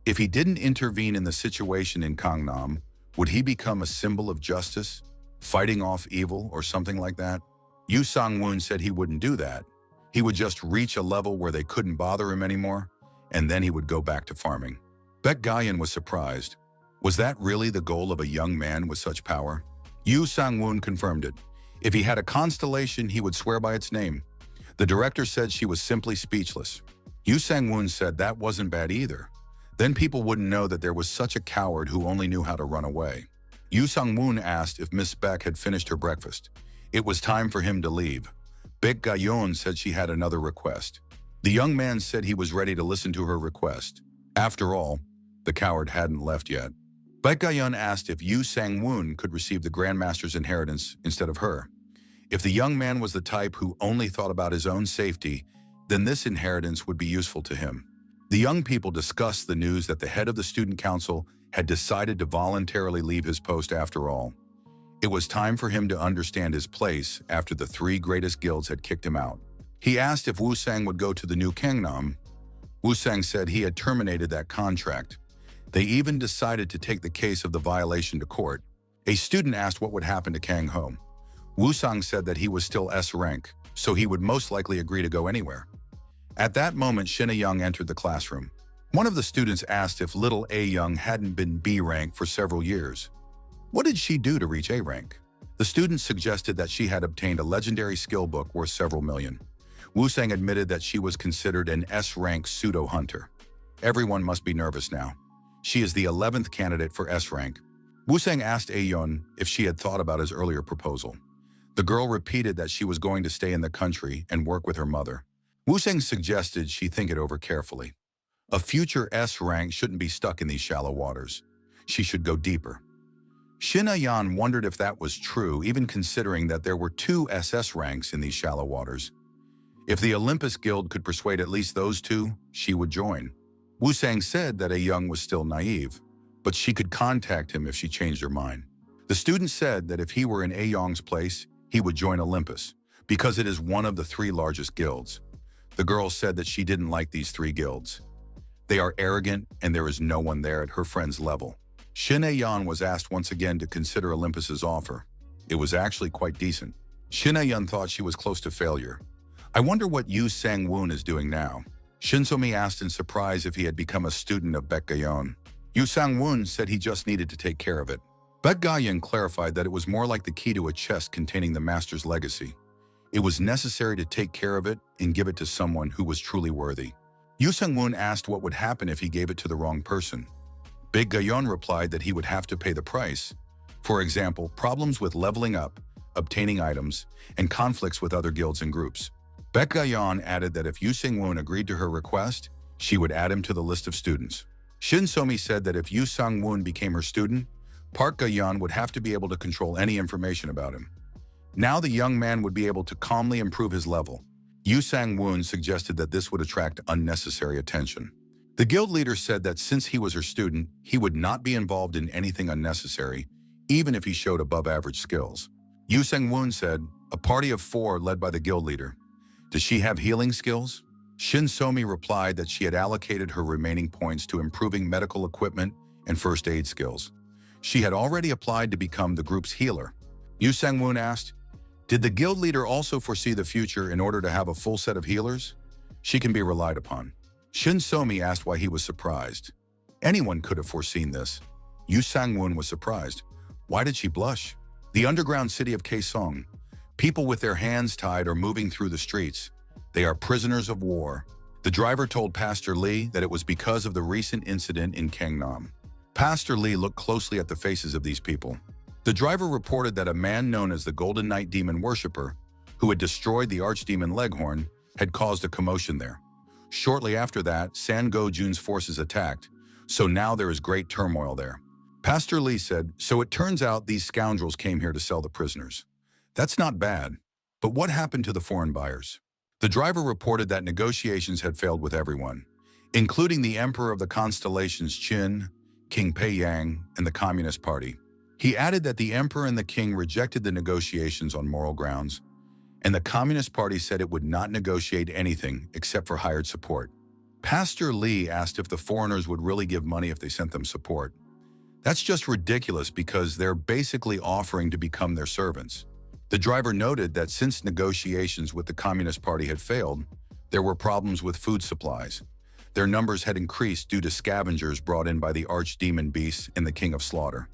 If he didn't intervene in the situation in Gangnam, would he become a symbol of justice, fighting off evil or something like that? Yu Sang-woon said he wouldn't do that. He would just reach a level where they couldn't bother him anymore, and then he would go back to farming. Baek Ga-yeon was surprised. Was that really the goal of a young man with such power? Yu Sang-woon confirmed it. If he had a constellation, he would swear by its name. The director said she was simply speechless. Yu Sang-woon said that wasn't bad either. Then people wouldn't know that there was such a coward who only knew how to run away. Yu Sang-woon asked if Miss Baek had finished her breakfast. It was time for him to leave. Baek Ga-yeon said she had another request. The young man said he was ready to listen to her request. After all, the coward hadn't left yet. Baek Ga-yeon asked if Yu Sang-woon could receive the Grandmaster's inheritance instead of her. If the young man was the type who only thought about his own safety, then this inheritance would be useful to him. The young people discussed the news that the head of the student council had decided to voluntarily leave his post after all. It was time for him to understand his place after the three greatest guilds had kicked him out. He asked if Wu Sang would go to the new Gangnam. Wu Sang said he had terminated that contract. They even decided to take the case of the violation to court. A student asked what would happen to Kang Ho. Wu Sang said that he was still S rank, so he would most likely agree to go anywhere. At that moment, Shin A-young entered the classroom. One of the students asked if little A-young hadn't been B rank for several years. What did she do to reach A rank? The student suggested that she had obtained a legendary skill book worth several million. Wu Sang admitted that she was considered an S-rank pseudo-hunter. Everyone must be nervous now. She is the 11th candidate for S-rank. Wu Sang asked A-yeon if she had thought about his earlier proposal. The girl repeated that she was going to stay in the country and work with her mother. Wu Sang suggested she think it over carefully. A future S-rank shouldn't be stuck in these shallow waters. She should go deeper. Shin A-yeon wondered if that was true, even considering that there were 2 SS ranks in these shallow waters. If the Olympus Guild could persuade at least those 2, she would join. Wu Sang said that A-young was still naive, but she could contact him if she changed her mind. The student said that if he were in A-young's place, he would join Olympus, because it is one of the 3 largest guilds. The girl said that she didn't like these 3 guilds. They are arrogant, and there is no one there at her friend's level. Shin A-yeon was asked once again to consider Olympus's offer. It was actually quite decent. Shin A-yeon thought she was close to failure. I wonder what Yu Sang-woon is doing now. Shin So-mi asked in surprise if he had become a student of Baek Ga-yeon. Yu Sang-woon said he just needed to take care of it. Baek Ga-yeon clarified that it was more like the key to a chest containing the master's legacy. It was necessary to take care of it and give it to someone who was truly worthy. Yu Sang-woon asked what would happen if he gave it to the wrong person. Baek Ga-yeon replied that he would have to pay the price. For example, problems with leveling up, obtaining items, and conflicts with other guilds and groups. Baek Ga-yeon added that if Yu Sang-woon agreed to her request, she would add him to the list of students. Shin So-mi said that if Yu Sang-woon became her student, Park Ga-yeon would have to be able to control any information about him. Now the young man would be able to calmly improve his level. Yu Sang-woon suggested that this would attract unnecessary attention. The guild leader said that since he was her student, he would not be involved in anything unnecessary, even if he showed above-average skills. Yu Sang-woon said, a party of 4 led by the guild leader. Does she have healing skills? Shin So-mi replied that she had allocated her remaining points to improving medical equipment and first aid skills. She had already applied to become the group's healer. Yu Sang-woon asked, did the guild leader also foresee the future in order to have a full set of healers? She can be relied upon. Shin So-mi asked why he was surprised. Anyone could have foreseen this. Yu Sang-woon was surprised. Why did she blush? The underground city of Kaesong. People with their hands tied are moving through the streets. They are prisoners of war. The driver told Pastor Lee that it was because of the recent incident in Gangnam. Pastor Lee looked closely at the faces of these people. The driver reported that a man known as the Golden Knight Demon Worshipper, who had destroyed the Archdemon Leghorn, had caused a commotion there. Shortly after that, San Go-jun's forces attacked, so now there is great turmoil there. Pastor Lee said, so it turns out these scoundrels came here to sell the prisoners. That's not bad, but what happened to the foreign buyers? The driver reported that negotiations had failed with everyone, including the Emperor of the Constellations Qin, King Pei-yang, and the Communist Party. He added that the Emperor and the King rejected the negotiations on moral grounds, and the Communist Party said it would not negotiate anything except for hired support. Pastor Lee asked if the foreigners would really give money if they sent them support. That's just ridiculous because they're basically offering to become their servants. The driver noted that since negotiations with the Communist Party had failed, there were problems with food supplies. Their numbers had increased due to scavengers brought in by the Archdemon Beasts and the King of Slaughter.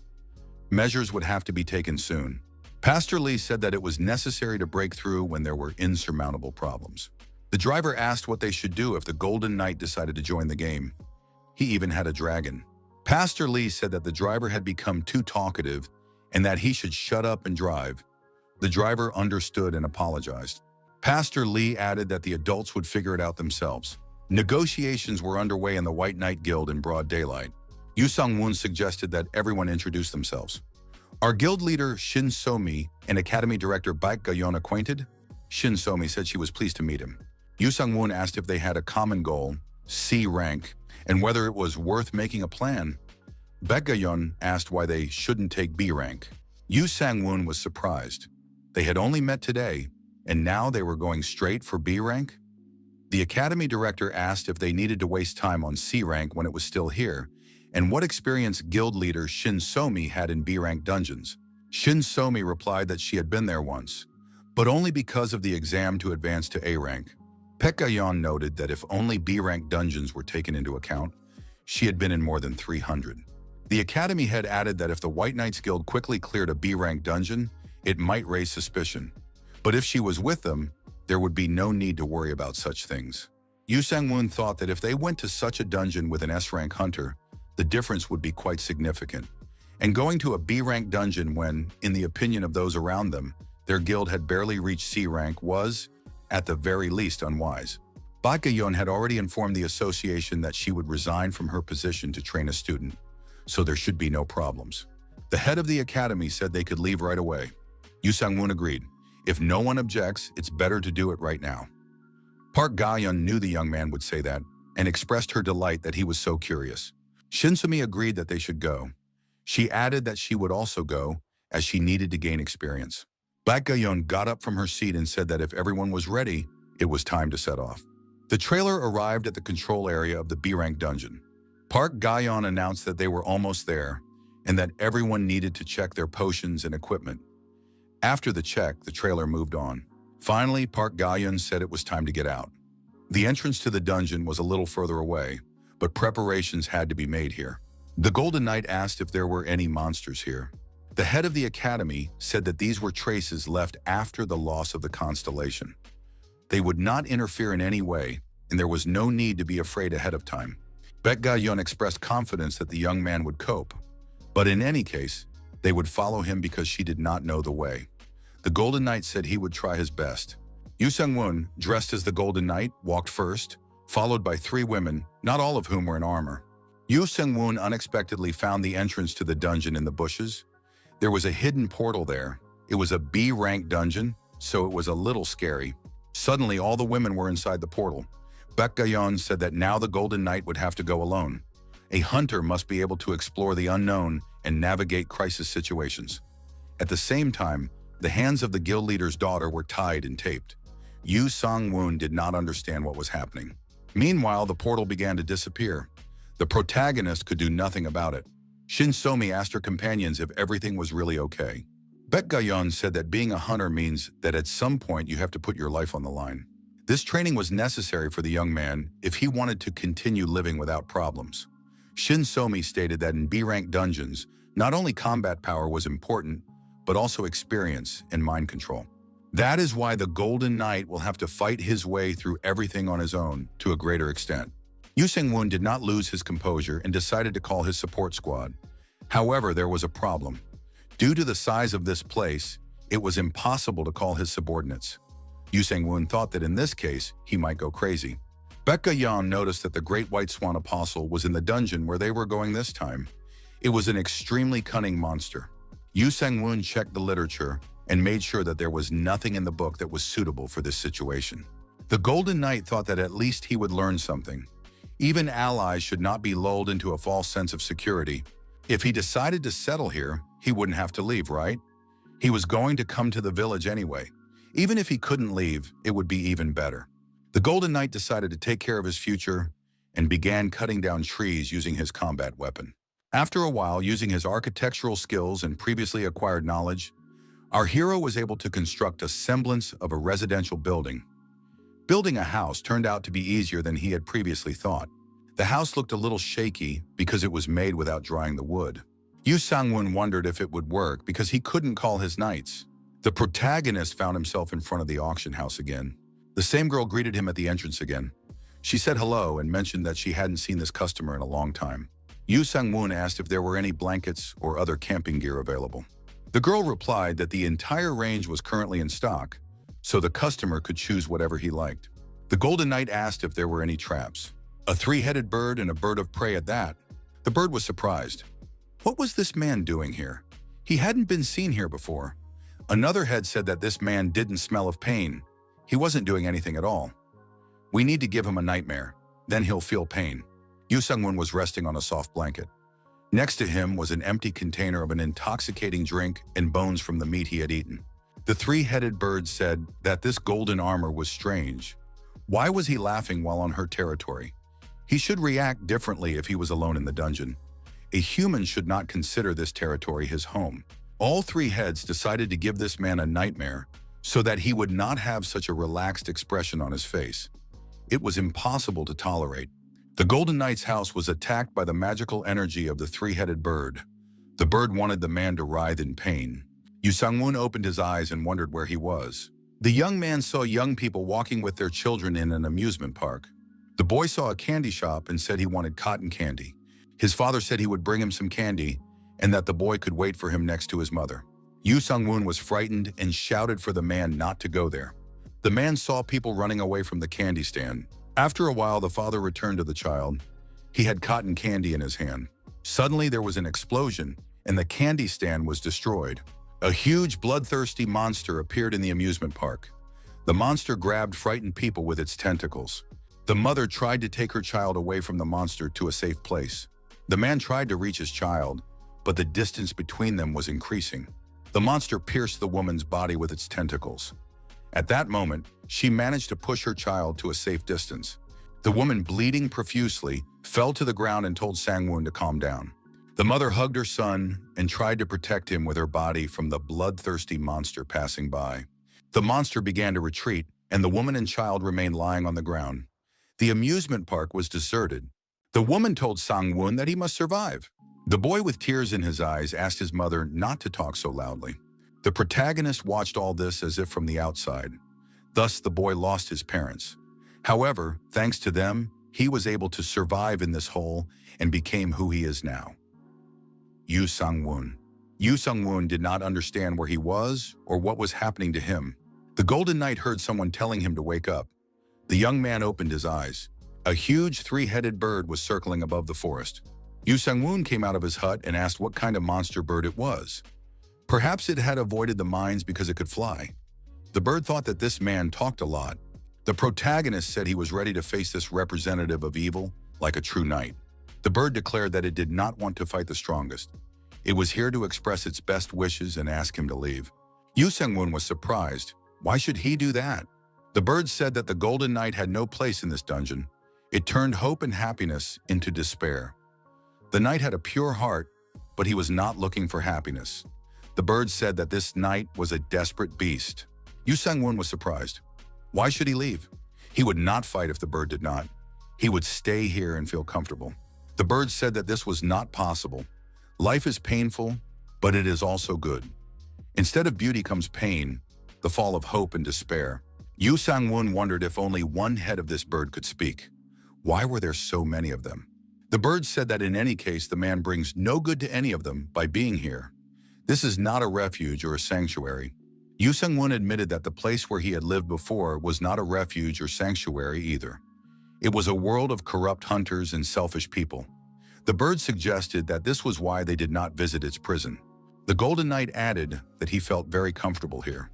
Measures would have to be taken soon. Pastor Lee said that it was necessary to break through when there were insurmountable problems. The driver asked what they should do if the Golden Knight decided to join the game. He even had a dragon. Pastor Lee said that the driver had become too talkative and that he should shut up and drive. The driver understood and apologized. Pastor Lee added that the adults would figure it out themselves. Negotiations were underway in the White Knight Guild in broad daylight. Yu Sang-woon suggested that everyone introduce themselves. Our guild leader, Shin So-mi, and Academy Director Baek Ga-yeon acquainted? Shin So-mi said she was pleased to meet him. Yoo Sang-woon asked if they had a common goal, C rank, and whether it was worth making a plan. Baek Ga-yeon asked why they shouldn't take B rank. Yoo Sang-woon was surprised. They had only met today, and now they were going straight for B rank? The Academy Director asked if they needed to waste time on C rank when it was still here, and what experience guild leader Shin So-mi had in B rank dungeons. Shin So-mi replied that she had been there once, but only because of the exam to advance to A rank. Baek Ga-yeon noted that if only B rank dungeons were taken into account, she had been in more than 300. The Academy head added that if the White Knights Guild quickly cleared a B rank dungeon, it might raise suspicion. But if she was with them, there would be no need to worry about such things. Yoo Sang-woon thought that if they went to such a dungeon with an S-rank hunter, the difference would be quite significant. And going to a B-rank dungeon when, in the opinion of those around them, their guild had barely reached C rank was, at the very least, unwise. Baek Ga-yeon had already informed the association that she would resign from her position to train a student, so there should be no problems. The head of the academy said they could leave right away. Yoo Sang-woon agreed. If no one objects, it's better to do it right now. Park Ga-yeon knew the young man would say that and expressed her delight that he was so curious. Shin So-mi agreed that they should go. She added that she would also go, as she needed to gain experience. Baek Ga-yeon got up from her seat and said that if everyone was ready, it was time to set off. The trailer arrived at the control area of the B-rank dungeon. Park Ga-yeon announced that they were almost there and that everyone needed to check their potions and equipment. After the check, the trailer moved on. Finally, Park Ga-yeon said it was time to get out. The entrance to the dungeon was a little further away, but preparations had to be made here. The Golden Knight asked if there were any monsters here. The head of the academy said that these were traces left after the loss of the constellation. They would not interfere in any way, and there was no need to be afraid ahead of time. Baek Ga-yeon expressed confidence that the young man would cope, but in any case, they would follow him because she did not know the way. The Golden Knight said he would try his best. Yoo Sang-woon, dressed as the Golden Knight, walked first, followed by 3 women, not all of whom were in armor. Yoo Sang-woon unexpectedly found the entrance to the dungeon in the bushes. There was a hidden portal there. It was a B-rank dungeon, so it was a little scary. Suddenly, all the women were inside the portal. Baek Ga-yeon said that now the Golden Knight would have to go alone. A hunter must be able to explore the unknown and navigate crisis situations. At the same time, the hands of the guild leader's daughter were tied and taped. Yoo Sang-woon did not understand what was happening. Meanwhile, the portal began to disappear. The protagonist could do nothing about it. Shin So-mi asked her companions if everything was really okay. Baek Ga-yeon said that being a hunter means that at some point you have to put your life on the line. This training was necessary for the young man if he wanted to continue living without problems. Shin So-mi stated that in B-rank dungeons, not only combat power was important, but also experience and mind control. That is why the Golden Knight will have to fight his way through everything on his own to a greater extent. Yoo Sang-woon did not lose his composure and decided to call his support squad. However, there was a problem. Due to the size of this place, it was impossible to call his subordinates. Yoo Sang-woon thought that in this case, he might go crazy. Baek Ga-yeon noticed that the Great White Swan Apostle was in the dungeon where they were going this time. It was an extremely cunning monster. Yoo Sang-woon checked the literature and made sure that there was nothing in the book that was suitable for this situation. The Golden Knight thought that at least he would learn something. Even allies should not be lulled into a false sense of security. If he decided to settle here, he wouldn't have to leave, right? He was going to come to the village anyway. Even if he couldn't leave, it would be even better. The Golden Knight decided to take care of his future and began cutting down trees using his combat weapon. After a while, using his architectural skills and previously acquired knowledge, our hero was able to construct a semblance of a residential building. Building a house turned out to be easier than he had previously thought. The house looked a little shaky because it was made without drying the wood. Yoo Sang-woon wondered if it would work because he couldn't call his knights. The protagonist found himself in front of the auction house again. The same girl greeted him at the entrance again. She said hello and mentioned that she hadn't seen this customer in a long time. Yoo Sang-woon asked if there were any blankets or other camping gear available. The girl replied that the entire range was currently in stock, so the customer could choose whatever he liked. The Golden Knight asked if there were any traps. A 3-headed bird and a bird of prey at that. The bird was surprised. What was this man doing here? He hadn't been seen here before. Another head said that this man didn't smell of pain. He wasn't doing anything at all. We need to give him a nightmare. Then he'll feel pain. Yu Sung-woon was resting on a soft blanket. Next to him was an empty container of an intoxicating drink and bones from the meat he had eaten. The three-headed bird said that this golden armor was strange. Why was he laughing while on her territory? He should react differently if he was alone in the dungeon. A human should not consider this territory his home. All three heads decided to give this man a nightmare so that he would not have such a relaxed expression on his face. It was impossible to tolerate. The Golden Knight's house was attacked by the magical energy of the three-headed bird. The bird wanted the man to writhe in pain. Yu Sung-woon opened his eyes and wondered where he was. The young man saw young people walking with their children in an amusement park. The boy saw a candy shop and said he wanted cotton candy. His father said he would bring him some candy and that the boy could wait for him next to his mother. Yu Sung-woon was frightened and shouted for the man not to go there. The man saw people running away from the candy stand. After a while, the father returned to the child. He had cotton candy in his hand. Suddenly, there was an explosion, and the candy stand was destroyed. A huge, bloodthirsty monster appeared in the amusement park. The monster grabbed frightened people with its tentacles. The mother tried to take her child away from the monster to a safe place. The man tried to reach his child, but the distance between them was increasing. The monster pierced the woman's body with its tentacles. At that moment, she managed to push her child to a safe distance. The woman, bleeding profusely, fell to the ground and told Sang-woon to calm down. The mother hugged her son and tried to protect him with her body from the bloodthirsty monster passing by. The monster began to retreat, and the woman and child remained lying on the ground. The amusement park was deserted. The woman told Sang-woon that he must survive. The boy, with tears in his eyes, asked his mother not to talk so loudly. The protagonist watched all this as if from the outside. Thus, the boy lost his parents. However, thanks to them, he was able to survive in this hole and became who he is now. Yu Sung-woon. Yu Sung-woon did not understand where he was or what was happening to him. The Golden Knight heard someone telling him to wake up. The young man opened his eyes. A huge three-headed bird was circling above the forest. Yu Sung-woon came out of his hut and asked what kind of monster bird it was. Perhaps it had avoided the mines because it could fly. The bird thought that this man talked a lot. The protagonist said he was ready to face this representative of evil like a true knight. The bird declared that it did not want to fight the strongest. It was here to express its best wishes and ask him to leave. Yu Sung-woon was surprised. Why should he do that? The bird said that the Golden Knight had no place in this dungeon. It turned hope and happiness into despair. The knight had a pure heart, but he was not looking for happiness. The bird said that this knight was a desperate beast. Yu Sung-woon was surprised. Why should he leave? He would not fight if the bird did not. He would stay here and feel comfortable. The bird said that this was not possible. Life is painful, but it is also good. Instead of beauty comes pain, the fall of hope and despair. Yu Sung-woon wondered if only one head of this bird could speak. Why were there so many of them? The bird said that in any case, the man brings no good to any of them by being here. This is not a refuge or a sanctuary. Yu Sung-woon admitted that the place where he had lived before was not a refuge or sanctuary either. It was a world of corrupt hunters and selfish people. The bird suggested that this was why they did not visit its prison. The Golden Knight added that he felt very comfortable here.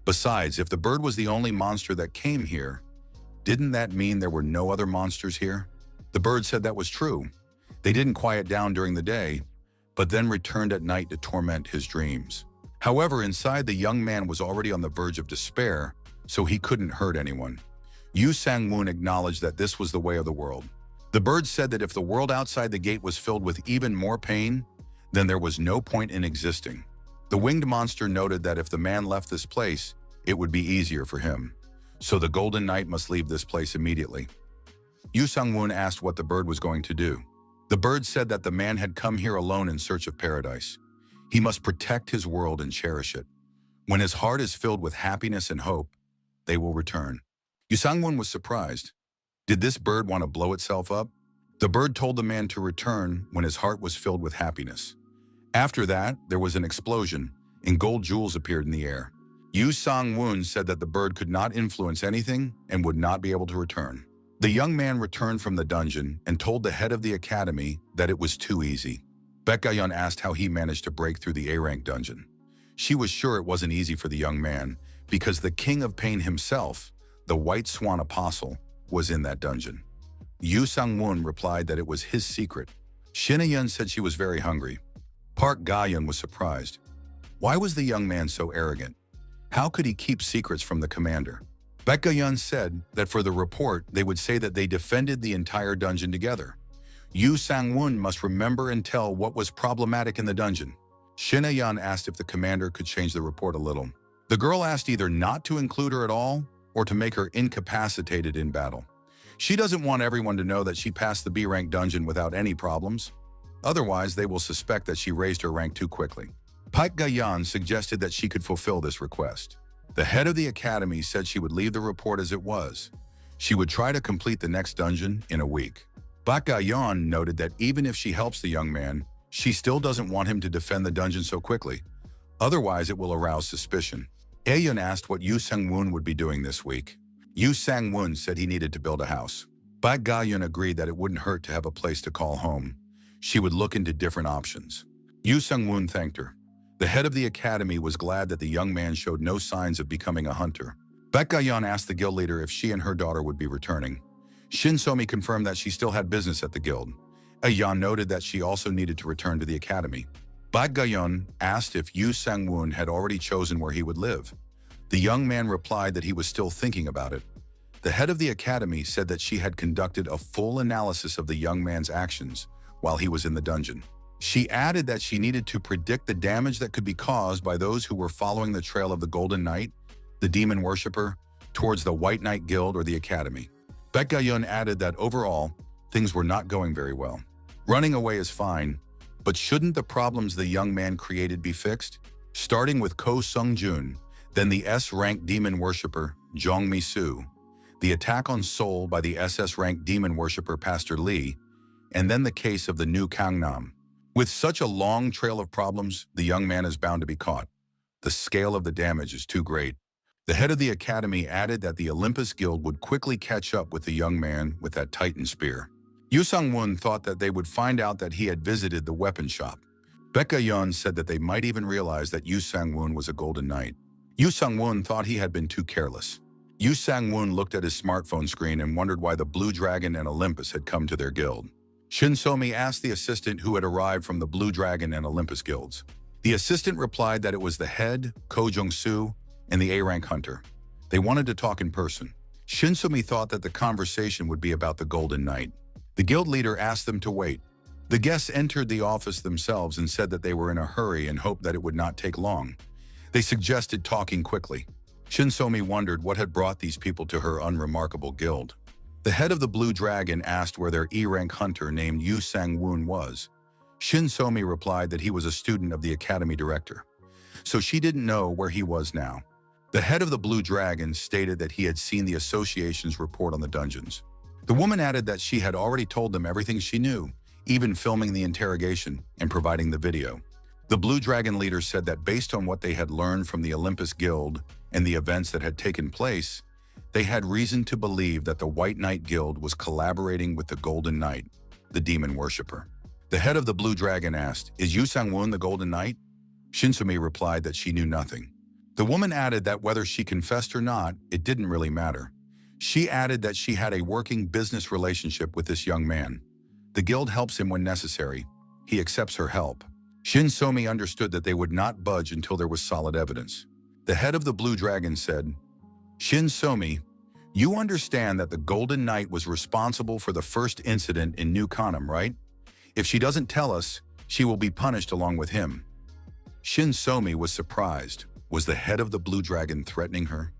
Besides, if the bird was the only monster that came here, didn't that mean there were no other monsters here? The bird said that was true. They didn't quiet down during the day, but then returned at night to torment his dreams. However, inside, the young man was already on the verge of despair, so he couldn't hurt anyone. Yu Sang-woon acknowledged that this was the way of the world. The bird said that if the world outside the gate was filled with even more pain, then there was no point in existing. The winged monster noted that if the man left this place, it would be easier for him. So the Golden Knight must leave this place immediately. Yu Sung-woon asked what the bird was going to do. The bird said that the man had come here alone in search of paradise. He must protect his world and cherish it. When his heart is filled with happiness and hope, they will return. Yu Sung-woon was surprised. Did this bird want to blow itself up? The bird told the man to return when his heart was filled with happiness. After that, there was an explosion, and gold jewels appeared in the air. Yu Sung-woon said that the bird could not influence anything and would not be able to return. The young man returned from the dungeon and told the head of the academy that it was too easy. Baek Ga-yeon asked how he managed to break through the A-rank dungeon. She was sure it wasn't easy for the young man because the king of pain himself, the White Swan Apostle, was in that dungeon. Yu Sang-won replied that it was his secret. Shin A-yeon said she was very hungry. Park Ga-yeon was surprised. Why was the young man so arrogant? How could he keep secrets from the commander? Baek Ga-yeon said that for the report, they would say that they defended the entire dungeon together. Yu Sang-won must remember and tell what was problematic in the dungeon. Shin A-yeon asked if the commander could change the report a little. The girl asked either not to include her at all or to make her incapacitated in battle. She doesn't want everyone to know that she passed the B-rank dungeon without any problems. Otherwise, they will suspect that she raised her rank too quickly. Park Ga-yeon suggested that she could fulfill this request. The head of the academy said she would leave the report as it was. She would try to complete the next dungeon in a week. Park Ga-yeon noted that even if she helps the young man, she still doesn't want him to defend the dungeon so quickly. Otherwise, it will arouse suspicion. A-yeon asked what Yu Sang-won would be doing this week. Yu Sang-won said he needed to build a house. Park Ga-yeon agreed that it wouldn't hurt to have a place to call home. She would look into different options. Yu Sang-won thanked her. The head of the academy was glad that the young man showed no signs of becoming a hunter. Park Ga-yeon asked the guild leader if she and her daughter would be returning. Shin So-mi confirmed that she still had business at the guild. A-yeon noted that she also needed to return to the academy. Park Ga-yeon asked if Yu Sang-won had already chosen where he would live. The young man replied that he was still thinking about it. The head of the academy said that she had conducted a full analysis of the young man's actions while he was in the dungeon. She added that she needed to predict the damage that could be caused by those who were following the trail of the Golden Knight, the demon worshipper, towards the White Knight Guild or the academy. Park Ga-yeon added that overall, things were not going very well. Running away is fine, but shouldn't the problems the young man created be fixed? Starting with Ko Sung-jun, then the S-rank demon worshipper, Jong Mi-soo, the attack on Seoul by the SS-rank demon worshipper Pastor Lee, and then the case of the new Kangnam. With such a long trail of problems, the young man is bound to be caught. The scale of the damage is too great. The head of the academy added that the Olympus Guild would quickly catch up with the young man with that Titan spear. Yu Sang-won thought that they would find out that he had visited the weapon shop. Park Ga-yeon said that they might even realize that Yu Sang-won was a Golden Knight. Yu Sang-won thought he had been too careless. Yu Sang-won looked at his smartphone screen and wondered why the Blue Dragon and Olympus had come to their guild. Shin So-mi asked the assistant who had arrived from the Blue Dragon and Olympus guilds. The assistant replied that it was the head, Ko Jung-soo, and the A-rank hunter. They wanted to talk in person. Shin So-mi thought that the conversation would be about the Golden Knight. The guild leader asked them to wait. The guests entered the office themselves and said that they were in a hurry and hoped that it would not take long. They suggested talking quickly. Shin So-mi wondered what had brought these people to her unremarkable guild. The head of the Blue Dragon asked where their E-rank hunter named Yu Sang-won was. Shin So-mi replied that he was a student of the academy director, so she didn't know where he was now. The head of the Blue Dragon stated that he had seen the association's report on the dungeons. The woman added that she had already told them everything she knew, even filming the interrogation and providing the video. The Blue Dragon leader said that based on what they had learned from the Olympus Guild and the events that had taken place, they had reason to believe that the White Knight Guild was collaborating with the Golden Knight, the demon worshipper. The head of the Blue Dragon asked, "Is Yu Sang-won the Golden Knight?" Shin So-mi replied that she knew nothing. The woman added that whether she confessed or not, it didn't really matter. She added that she had a working business relationship with this young man. The guild helps him when necessary. He accepts her help. Shin So-mi understood that they would not budge until there was solid evidence. The head of the Blue Dragon said, "Shin So-mi, you understand that the Golden Knight was responsible for the first incident in New Kanam, right? If she doesn't tell us, she will be punished along with him." Shin So-mi was surprised. Was the head of the Blue Dragon threatening her?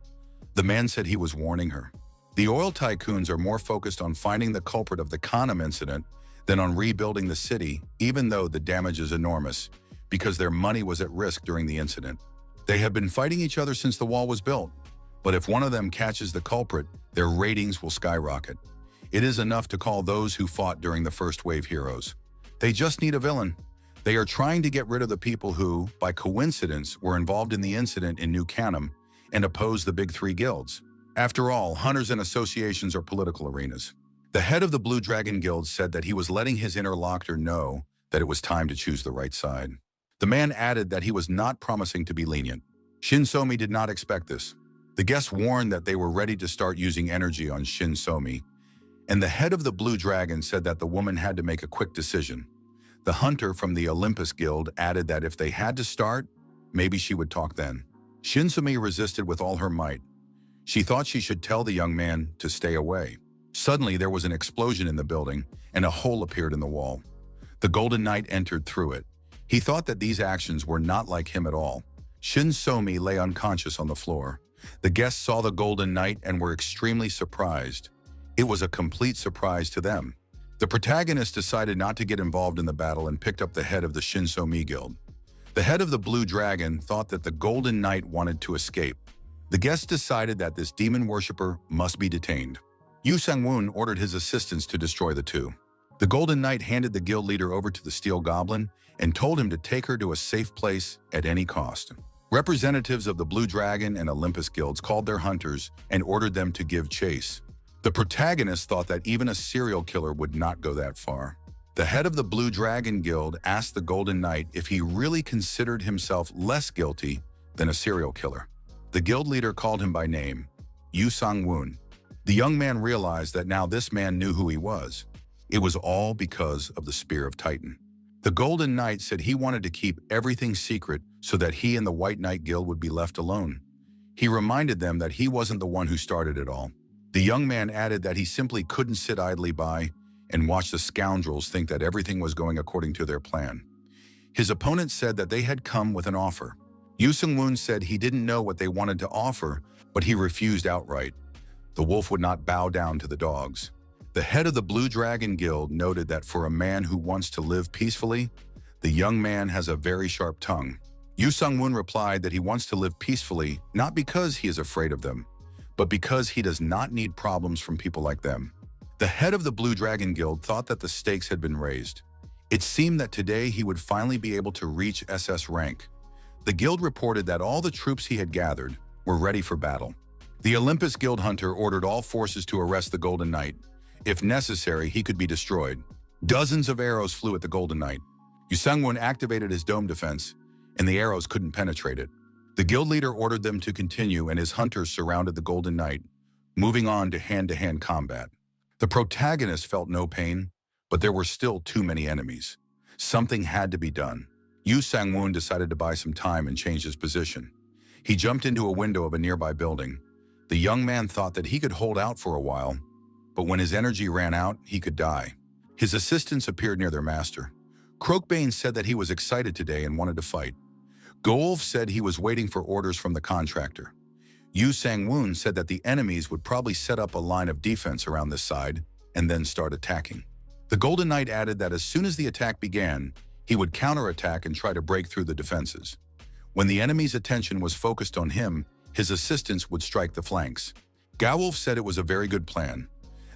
The man said he was warning her. The oil tycoons are more focused on finding the culprit of the Kanam incident than on rebuilding the city, even though the damage is enormous, because their money was at risk during the incident. They have been fighting each other since the wall was built, but if one of them catches the culprit, their ratings will skyrocket. It is enough to call those who fought during the first wave heroes. They just need a villain. They are trying to get rid of the people who, by coincidence, were involved in the incident in New Kanam and oppose the big three guilds. After all, hunters and associations are political arenas. The head of the Blue Dragon Guild said that he was letting his interlocutor know that it was time to choose the right side. The man added that he was not promising to be lenient. Shin Somi did not expect this. The guests warned that they were ready to start using energy on Shin Somi, and the head of the Blue Dragon said that the woman had to make a quick decision. The hunter from the Olympus Guild added that if they had to start, maybe she would talk then. Shin Somi resisted with all her might. She thought she should tell the young man to stay away. Suddenly, there was an explosion in the building, and a hole appeared in the wall. The Golden Knight entered through it. He thought that these actions were not like him at all. Shin Somi lay unconscious on the floor. The guests saw the Golden Knight and were extremely surprised. It was a complete surprise to them. The protagonist decided not to get involved in the battle and picked up the head of the Shin Somi Guild. The head of the Blue Dragon thought that the Golden Knight wanted to escape. The guests decided that this demon worshipper must be detained. Yu Sang-woon ordered his assistants to destroy the two. The Golden Knight handed the guild leader over to the Steel Goblin and told him to take her to a safe place at any cost. Representatives of the Blue Dragon and Olympus Guilds called their hunters and ordered them to give chase. The protagonist thought that even a serial killer would not go that far. The head of the Blue Dragon Guild asked the Golden Knight if he really considered himself less guilty than a serial killer. The guild leader called him by name, Yu Sang-woon. The young man realized that now this man knew who he was. It was all because of the Spear of Titan. The Golden Knight said he wanted to keep everything secret so that he and the White Knight Guild would be left alone. He reminded them that he wasn't the one who started it all. The young man added that he simply couldn't sit idly by and watch the scoundrels think that everything was going according to their plan. His opponent said that they had come with an offer. Yu Sang-woon said he didn't know what they wanted to offer, but he refused outright. The wolf would not bow down to the dogs. The head of the Blue Dragon Guild noted that for a man who wants to live peacefully, the young man has a very sharp tongue. Yu Sang-woon replied that he wants to live peacefully not because he is afraid of them, but because he does not need problems from people like them. The head of the Blue Dragon Guild thought that the stakes had been raised. It seemed that today he would finally be able to reach SS rank. The guild reported that all the troops he had gathered were ready for battle. The Olympus Guild hunter ordered all forces to arrest the Golden Knight. If necessary, he could be destroyed. Dozens of arrows flew at the Golden Knight. Yu Sang-woon activated his dome defense, and the arrows couldn't penetrate it. The guild leader ordered them to continue, and his hunters surrounded the Golden Knight, moving on to hand-to-hand combat. The protagonist felt no pain, but there were still too many enemies. Something had to be done. Yu Sang-woon decided to buy some time and change his position. He jumped into a window of a nearby building. The young man thought that he could hold out for a while, but when his energy ran out, he could die. His assistants appeared near their master. Croakbane said that he was excited today and wanted to fight. Golf said he was waiting for orders from the contractor. Yu Sang-woon said that the enemies would probably set up a line of defense around this side and then start attacking. The Golden Knight added that as soon as the attack began, he would counterattack and try to break through the defenses. When the enemy's attention was focused on him, his assistants would strike the flanks. Gawolf said it was a very good plan.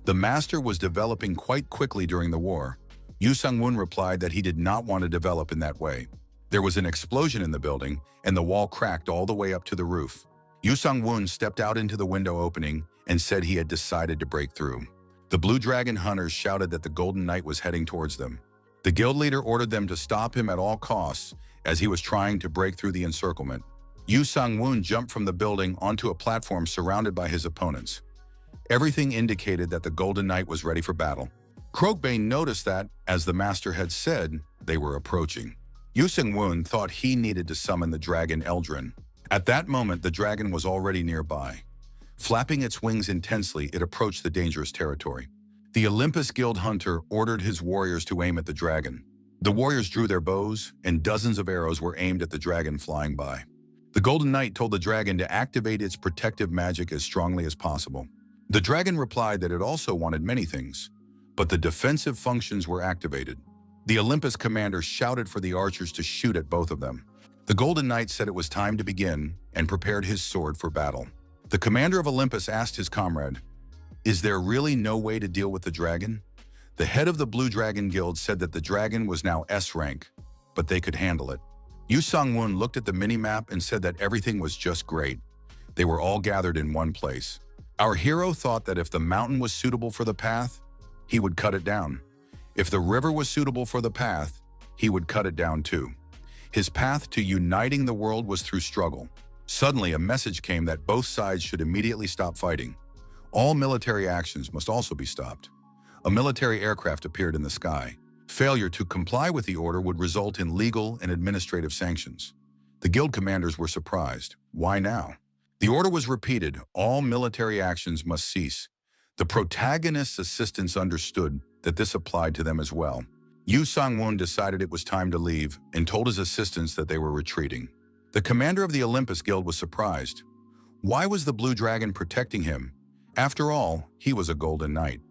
The master was developing quite quickly during the war. Yu Sang-woon replied that he did not want to develop in that way. There was an explosion in the building, and the wall cracked all the way up to the roof. Yu Sang-woon stepped out into the window opening and said he had decided to break through. The Blue Dragon hunters shouted that the Golden Knight was heading towards them. The guild leader ordered them to stop him at all costs as he was trying to break through the encirclement. Yu Sang-woon jumped from the building onto a platform surrounded by his opponents. Everything indicated that the Golden Knight was ready for battle. Croakbane noticed that, as the master had said, they were approaching. Yu Sang-woon thought he needed to summon the dragon Eldrin. At that moment, the dragon was already nearby. Flapping its wings intensely, it approached the dangerous territory. The Olympus Guild hunter ordered his warriors to aim at the dragon. The warriors drew their bows, and dozens of arrows were aimed at the dragon flying by. The Golden Knight told the dragon to activate its protective magic as strongly as possible. The dragon replied that it also wanted many things, but the defensive functions were activated. The Olympus commander shouted for the archers to shoot at both of them. The Golden Knight said it was time to begin and prepared his sword for battle. The commander of Olympus asked his comrade, "Is there really no way to deal with the dragon?" The head of the Blue Dragon Guild said that the dragon was now S rank, but they could handle it. Yu Sang-woon looked at the mini-map and said that everything was just great. They were all gathered in one place. Our hero thought that if the mountain was suitable for the path, he would cut it down. If the river was suitable for the path, he would cut it down too. His path to uniting the world was through struggle. Suddenly, a message came that both sides should immediately stop fighting. All military actions must also be stopped. A military aircraft appeared in the sky. Failure to comply with the order would result in legal and administrative sanctions. The guild commanders were surprised. Why now? The order was repeated. All military actions must cease. The protagonist's assistants understood that this applied to them as well. Yu Sang-woon decided it was time to leave and told his assistants that they were retreating. The commander of the Olympus Guild was surprised. Why was the Blue Dragon protecting him? After all, he was a Golden Knight.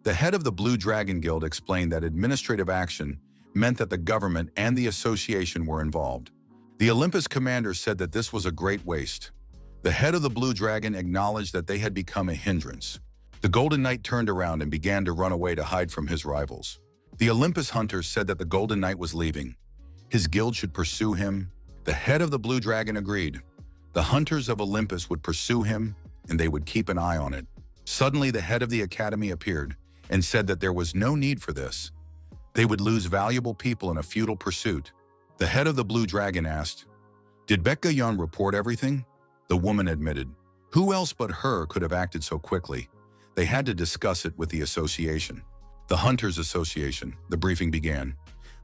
The head of the Blue Dragon Guild explained that administrative action meant that the government and the association were involved. The Olympus commander said that this was a great waste. The head of the Blue Dragon acknowledged that they had become a hindrance. The Golden Knight turned around and began to run away to hide from his rivals. The Olympus hunter said that the Golden Knight was leaving. His guild should pursue him. The head of the Blue Dragon agreed. The hunters of Olympus would pursue him, and they would keep an eye on it. Suddenly, the head of the academy appeared and said that there was no need for this. They would lose valuable people in a futile pursuit. The head of the Blue Dragon asked, "Did Baek Ga-yeon report everything?" The woman admitted. Who else but her could have acted so quickly? They had to discuss it with the association. The Hunters Association, the briefing began.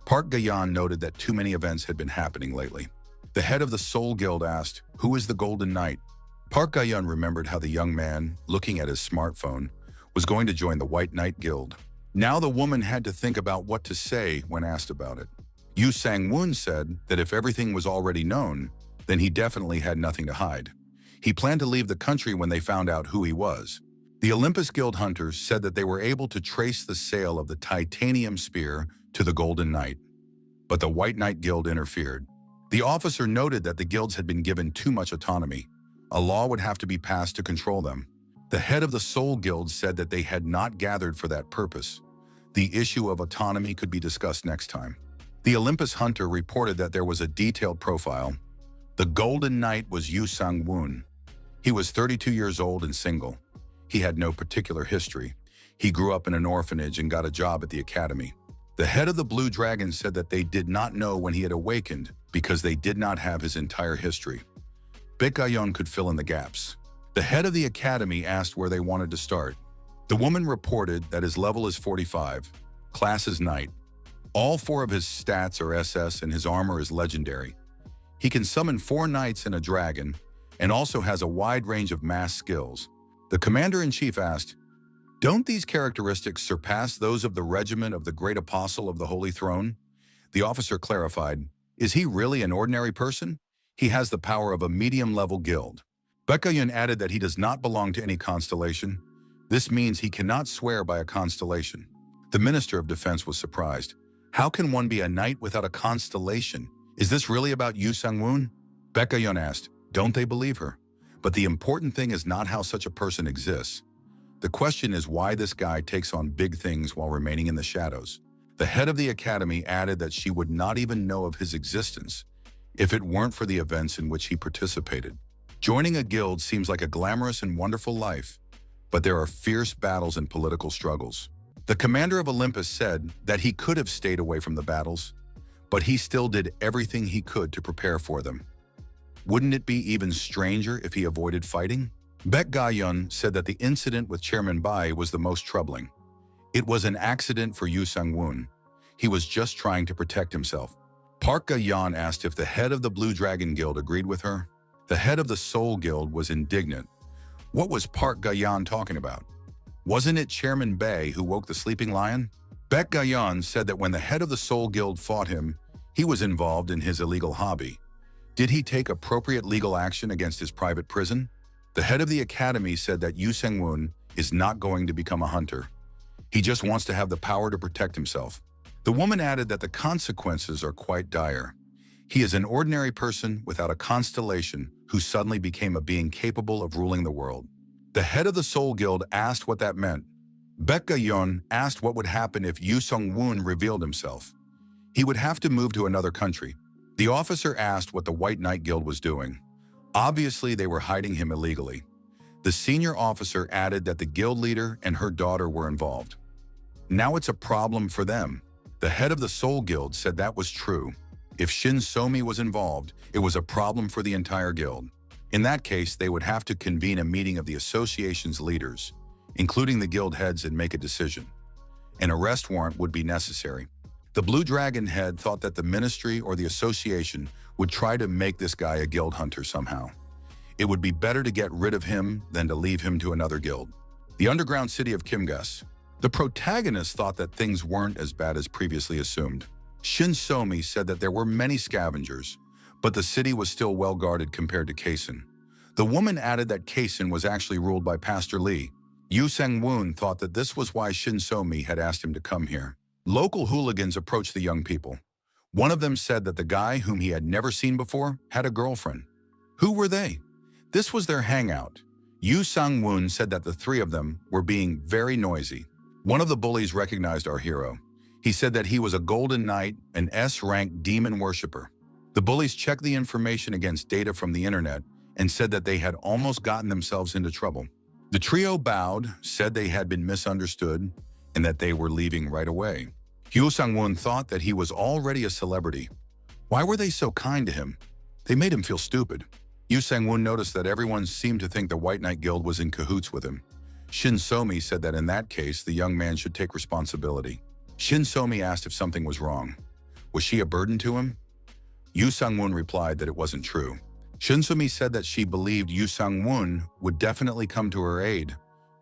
Park Ga-yeon noted that too many events had been happening lately. The head of the Seoul Guild asked, "Who is the Golden Knight?" Park Ga-yeon remembered how the young man, looking at his smartphone, was going to join the White Knight Guild. Now the woman had to think about what to say when asked about it. Yu Sang-woon said that if everything was already known, then he definitely had nothing to hide. He planned to leave the country when they found out who he was. The Olympus Guild hunters said that they were able to trace the sale of the titanium spear to the Golden Knight. But the White Knight Guild interfered. The officer noted that the guilds had been given too much autonomy. A law would have to be passed to control them. The head of the Seoul Guild said that they had not gathered for that purpose. The issue of autonomy could be discussed next time. The Olympus hunter reported that there was a detailed profile. The Golden Knight was Yu Sang-woon. He was 32 years old and single. He had no particular history. He grew up in an orphanage and got a job at the academy. The head of the Blue Dragon said that they did not know when he had awakened because they did not have his entire history. Baek Ga-yeon could fill in the gaps. The head of the academy asked where they wanted to start. The woman reported that his level is 45, class is Knight. All 4 of his stats are SS and his armor is legendary. He can summon 4 knights and a dragon, and also has a wide range of mass skills. The commander-in-chief asked, "Don't these characteristics surpass those of the regiment of the Great Apostle of the Holy Throne?" The officer clarified, "Is he really an ordinary person? He has the power of a medium-level guild." Baek Ga-yeon added that he does not belong to any constellation. This means he cannot swear by a constellation. The Minister of Defense was surprised. How can one be a knight without a constellation? Is this really about Yu Sang-woon? Baek Ga-yeon asked, "Don't they believe her? But the important thing is not how such a person exists. The question is why this guy takes on big things while remaining in the shadows." The head of the academy added that she would not even know of his existence if it weren't for the events in which he participated. Joining a guild seems like a glamorous and wonderful life, but there are fierce battles and political struggles. The commander of Olympus said that he could have stayed away from the battles, but he still did everything he could to prepare for them. Wouldn't it be even stranger if he avoided fighting? Baek Ga-yeon said that the incident with Chairman Bai was the most troubling. It was an accident for Yu Sang-woon. He was just trying to protect himself. Park Ga-yeon asked if the head of the Blue Dragon Guild agreed with her. The head of the Seoul Guild was indignant. What was Park Ga-yeon talking about? Wasn't it Chairman Bai who woke the sleeping lion? Baek Ga-yeon said that when the head of the Seoul Guild fought him, he was involved in his illegal hobby. Did he take appropriate legal action against his private prison? The head of the academy said that Yu Sang-woon is not going to become a hunter. He just wants to have the power to protect himself. The woman added that the consequences are quite dire. He is an ordinary person without a constellation who suddenly became a being capable of ruling the world. The head of the Seoul Guild asked what that meant. Baek Ga-yeon asked what would happen if Yu Sang-woon revealed himself. He would have to move to another country. The officer asked what the White Knight Guild was doing. Obviously, they were hiding him illegally. The senior officer added that the guild leader and her daughter were involved. Now it's a problem for them. The head of the Seoul Guild said that was true. If Shin So-mi was involved, it was a problem for the entire guild. In that case, they would have to convene a meeting of the association's leaders, including the guild heads, and make a decision. An arrest warrant would be necessary. The Blue Dragon head thought that the ministry or the association would try to make this guy a guild hunter somehow. It would be better to get rid of him than to leave him to another guild. The underground city of Kimgas. The protagonist thought that things weren't as bad as previously assumed. Shin So-mi said that there were many scavengers, but the city was still well guarded compared to Kaisen. The woman added that Kaisen was actually ruled by Pastor Lee. Yu Sang-woon thought that this was why Shin So-mi had asked him to come here. Local hooligans approached the young people. One of them said that the guy, whom he had never seen before, had a girlfriend. Who were they? This was their hangout. Yu Sang-woon said that the three of them were being very noisy. One of the bullies recognized our hero. He said that he was a Golden Knight, an S-rank demon worshipper. The bullies checked the information against data from the internet and said that they had almost gotten themselves into trouble. The trio bowed, said they had been misunderstood, and that they were leaving right away. Yu Sang-woon thought that he was already a celebrity. Why were they so kind to him? They made him feel stupid. Yu Sang-woon noticed that everyone seemed to think the White Knight Guild was in cahoots with him. Shin So-mi said that in that case, the young man should take responsibility. Shin So-mi asked if something was wrong. Was she a burden to him? Yu Sang-woon replied that it wasn't true. Shin So-mi said that she believed Yu Sang-woon would definitely come to her aid,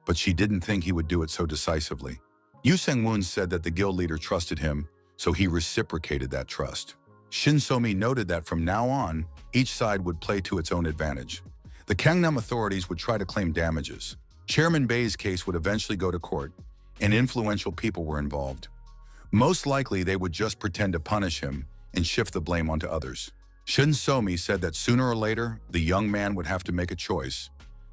but she didn't think he would do it so decisively. Yu Sang-woon said that the guild leader trusted him, so he reciprocated that trust. Shin So-mi noted that from now on, each side would play to its own advantage. The Gangnam authorities would try to claim damages. Chairman Bei's case would eventually go to court, and influential people were involved. Most likely, they would just pretend to punish him and shift the blame onto others. Shin So-mi said that sooner or later, the young man would have to make a choice,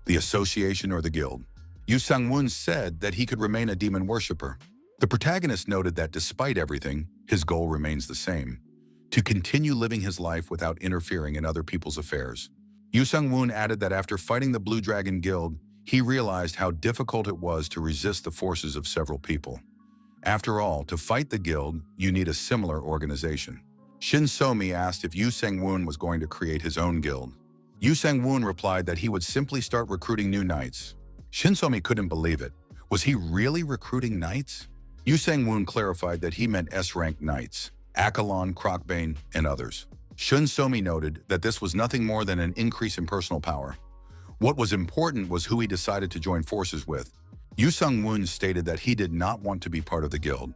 the association or the guild. Yu Sang-woon said that he could remain a demon worshipper. The protagonist noted that despite everything, his goal remains the same: to continue living his life without interfering in other people's affairs. Yu Sang-woon added that after fighting the Blue Dragon Guild, he realized how difficult it was to resist the forces of several people. After all, to fight the guild, you need a similar organization. Shin So-mi asked if Yu Sang-woon was going to create his own guild. Yu Sang-woon replied that he would simply start recruiting new knights. Shin So-mi couldn't believe it. Was he really recruiting knights? Yu Sang-woon clarified that he meant S-rank knights, Akalon, Crocbane, and others. Shin So-mi noted that this was nothing more than an increase in personal power. What was important was who he decided to join forces with. Yu Sang-woon stated that he did not want to be part of the guild,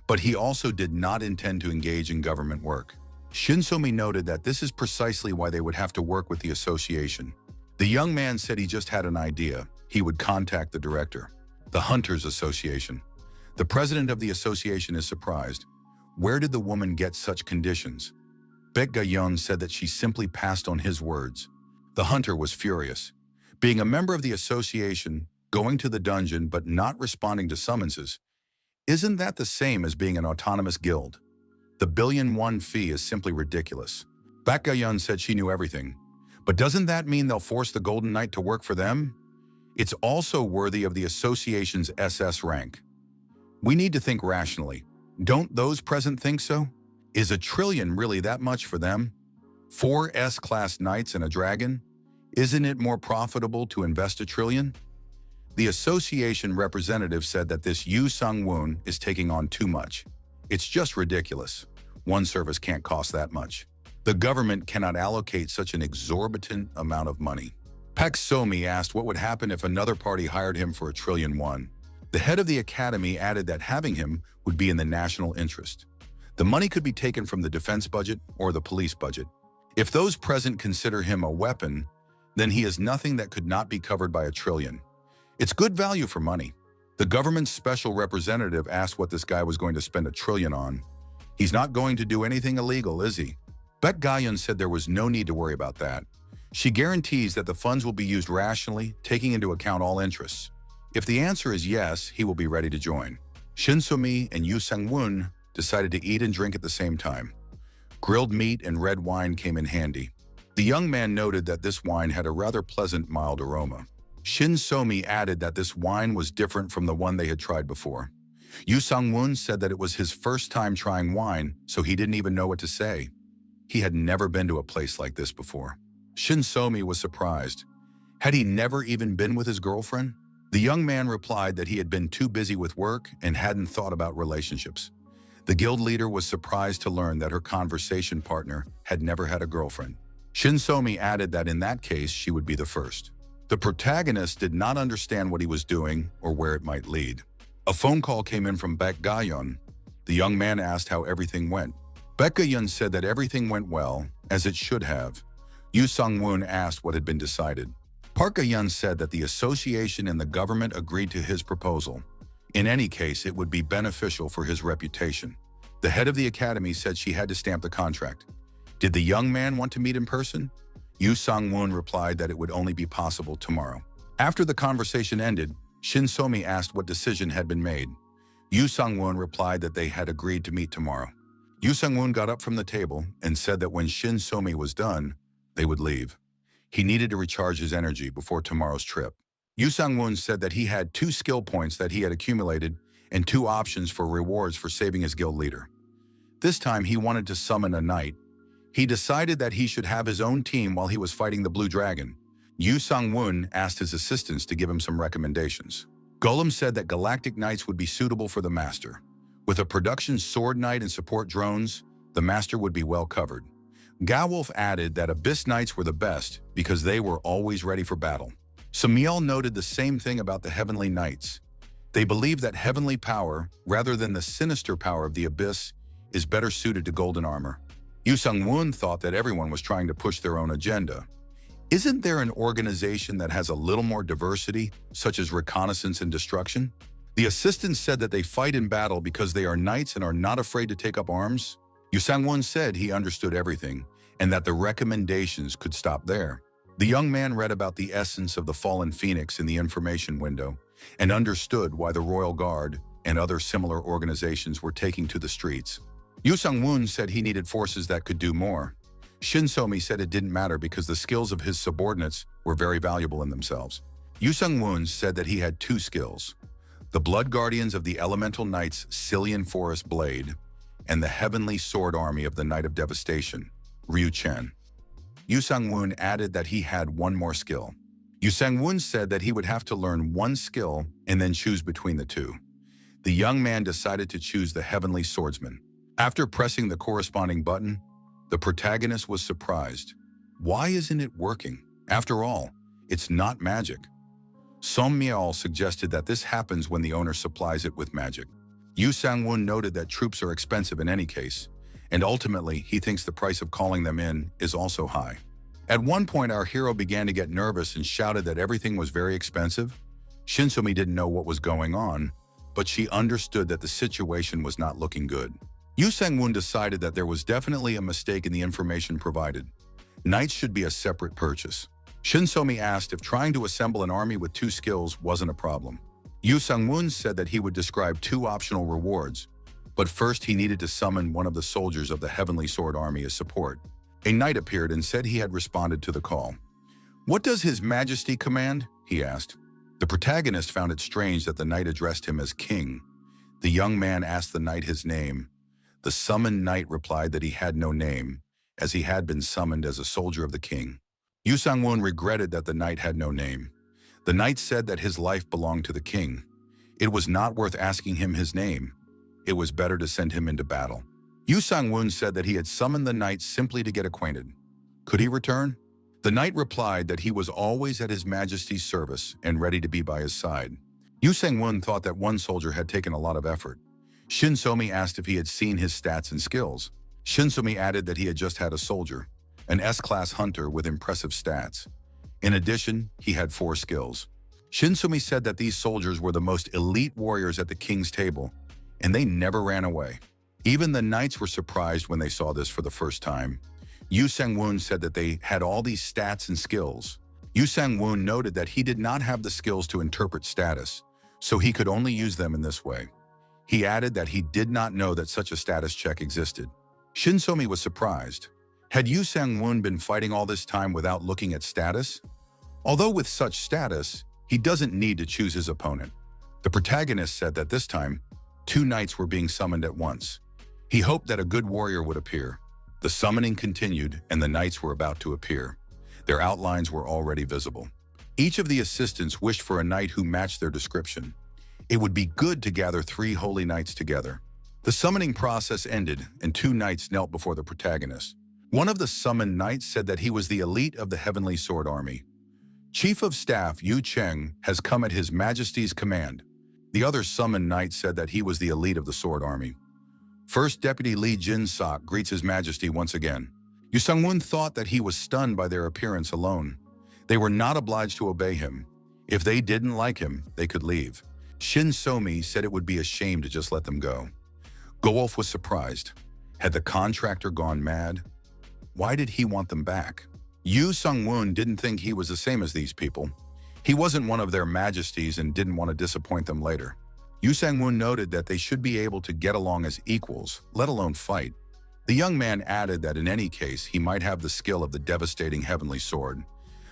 but he also did not intend to engage in government work. Shin So-mi noted that this is precisely why they would have to work with the association. The young man said he just had an idea. He would contact the director, the Hunters Association. The president of the association is surprised. Where did the woman get such conditions? Baek Ga-yeon said that she simply passed on his words. The hunter was furious. Being a member of the association, going to the dungeon but not responding to summonses, isn't that the same as being an autonomous guild? The billion-won fee is simply ridiculous. Baek Ga-yeon said she knew everything. But doesn't that mean they'll force the Golden Knight to work for them? It's also worthy of the association's SS rank. We need to think rationally. Don't those present think so? Is $1 trillion really that much for them? 4 S-class knights and a dragon? Isn't it more profitable to invest $1 trillion? The association representative said that this Yu Sang-woon is taking on too much. It's just ridiculous. One service can't cost that much. The government cannot allocate such an exorbitant amount of money. Paek So-mi asked what would happen if another party hired him for $1 trillion. The head of the academy added that having him would be in the national interest. The money could be taken from the defense budget or the police budget. If those present consider him a weapon, then he is nothing that could not be covered by $1 trillion. It's good value for money. The government's special representative asked what this guy was going to spend $1 trillion on. He's not going to do anything illegal, is he? Baek Ga-yeon said there was no need to worry about that. She guarantees that the funds will be used rationally, taking into account all interests. If the answer is yes, he will be ready to join. Shin So-mi and Yu Sang-woon decided to eat and drink at the same time. Grilled meat and red wine came in handy. The young man noted that this wine had a rather pleasant, mild aroma. Shin So-mi added that this wine was different from the one they had tried before. Yu Sang-woon said that it was his first time trying wine, so he didn't even know what to say. he had never been to a place like this before. Shin Somi was surprised. Had he never even been with his girlfriend? The young man replied that he had been too busy with work and hadn't thought about relationships. The guild leader was surprised to learn that her conversation partner had never had a girlfriend. Shin Somi added that in that case, she would be the first. The protagonist did not understand what he was doing or where it might lead. A phone call came in from Baek Ga-yeon. The young man asked how everything went. Baek Ga-yeon said that everything went well, as it should have. Yoo Sung-woon asked what had been decided. Park Ga-yeon said that the association and the government agreed to his proposal. In any case, it would be beneficial for his reputation. The head of the academy said she had to stamp the contract. Did the young man want to meet in person? Yoo Sung-woon replied that it would only be possible tomorrow. After the conversation ended, Shin Somi asked what decision had been made. Yoo Sung-woon replied that they had agreed to meet tomorrow. Yoo Sung-woon got up from the table and said that when Shin Somi was done, they would leave. He needed to recharge his energy before tomorrow's trip. Yoo Sung-woon said that he had 2 skill points that he had accumulated and 2 options for rewards for saving his guild leader. This time he wanted to summon a knight. He decided that he should have his own team while he was fighting the Blue Dragon. Yoo Sung-woon asked his assistants to give him some recommendations. Golem said that Galactic Knights would be suitable for the Master. With a production Sword Knight and support drones, the Master would be well covered. Gawolf added that Abyss Knights were the best because they were always ready for battle. Samiel noted the same thing about the Heavenly Knights. They believe that heavenly power, rather than the sinister power of the Abyss, is better suited to golden armor. Yoo Sung-woon thought that everyone was trying to push their own agenda. Isn't there an organization that has a little more diversity, such as reconnaissance and destruction? The assistants said that they fight in battle because they are knights and are not afraid to take up arms. Yoo Sung-woon said he understood everything and that the recommendations could stop there. The young man read about the essence of the fallen phoenix in the information window and understood why the Royal Guard and other similar organizations were taking to the streets. Yoo Sung-woon said he needed forces that could do more. Shin Somi said it didn't matter because the skills of his subordinates were very valuable in themselves. Yoo Sung-woon said that he had 2 skills: the Blood Guardians of the Elemental Knights Cillian Forest Blade and the Heavenly Sword Army of the Knight of Devastation, Ryu Chen. Yoo Sung-woon added that he had 1 more skill. Yoo Sung-woon said that he would have to learn 1 skill and then choose between the 2. The young man decided to choose the Heavenly Swordsman. After pressing the corresponding button, the protagonist was surprised. Why isn't it working? After all, it's not magic. Som Miao suggested that this happens when the owner supplies it with magic. Yoo Sang-woon noted that troops are expensive in any case, and ultimately he thinks the price of calling them in is also high. At one point, our hero began to get nervous and shouted that everything was very expensive. Shin Somi didn't know what was going on, but she understood that the situation was not looking good. Yoo Sang-woon decided that there was definitely a mistake in the information provided. Knights should be a separate purchase. Shin Somi asked if trying to assemble an army with 2 skills wasn't a problem. Yoo Sung-woon said that he would describe 2 optional rewards, but first he needed to summon one of the soldiers of the Heavenly Sword Army as support. A knight appeared and said he had responded to the call. "What does His Majesty command?" he asked. The protagonist found it strange that the knight addressed him as King. The young man asked the knight his name. The summoned knight replied that he had no name, as he had been summoned as a soldier of the king. Yoo Sang-woon regretted that the knight had no name. The knight said that his life belonged to the king. It was not worth asking him his name. It was better to send him into battle. Yoo Sang-woon said that he had summoned the knight simply to get acquainted. Could he return? The knight replied that he was always at His Majesty's service and ready to be by his side. Yoo Sang-woon thought that 1 soldier had taken a lot of effort. Shin Somi asked if he had seen his stats and skills. Shin Somi added that he had just had a soldier, an S-class hunter with impressive stats. In addition, he had 4 skills. Shin Somi said that these soldiers were the most elite warriors at the king's table, and they never ran away. Even the knights were surprised when they saw this for the first time. Yoo Sang-woon said that they had all these stats and skills. Yoo Sang-woon noted that he did not have the skills to interpret status, so he could only use them in this way. He added that he did not know that such a status check existed. Shin Somi was surprised. Had Yoo Sang-woon been fighting all this time without looking at status? Although with such status, he doesn't need to choose his opponent. The protagonist said that this time, 2 knights were being summoned at once. He hoped that a good warrior would appear. The summoning continued, and the knights were about to appear. Their outlines were already visible. Each of the assistants wished for a knight who matched their description. It would be good to gather 3 holy knights together. The summoning process ended, and 2 knights knelt before the protagonist. One of the summoned knights said that he was the elite of the Heavenly Sword Army. Chief of Staff Yu Cheng has come at His Majesty's command. The other summoned knight said that he was the elite of the Sword Army. First Deputy Li Jin-sok greets His Majesty once again. Yu Sung-won thought that he was stunned by their appearance alone. They were not obliged to obey him. If they didn't like him, they could leave. Shin So-mi said it would be a shame to just let them go. Go-wolf was surprised. Had the contractor gone mad? Why did he want them back? Yu Sung-won didn't think he was the same as these people. He wasn't one of their majesties and didn't want to disappoint them later. Yu Sang-won noted that they should be able to get along as equals, let alone fight. The young man added that in any case, he might have the skill of the devastating heavenly sword.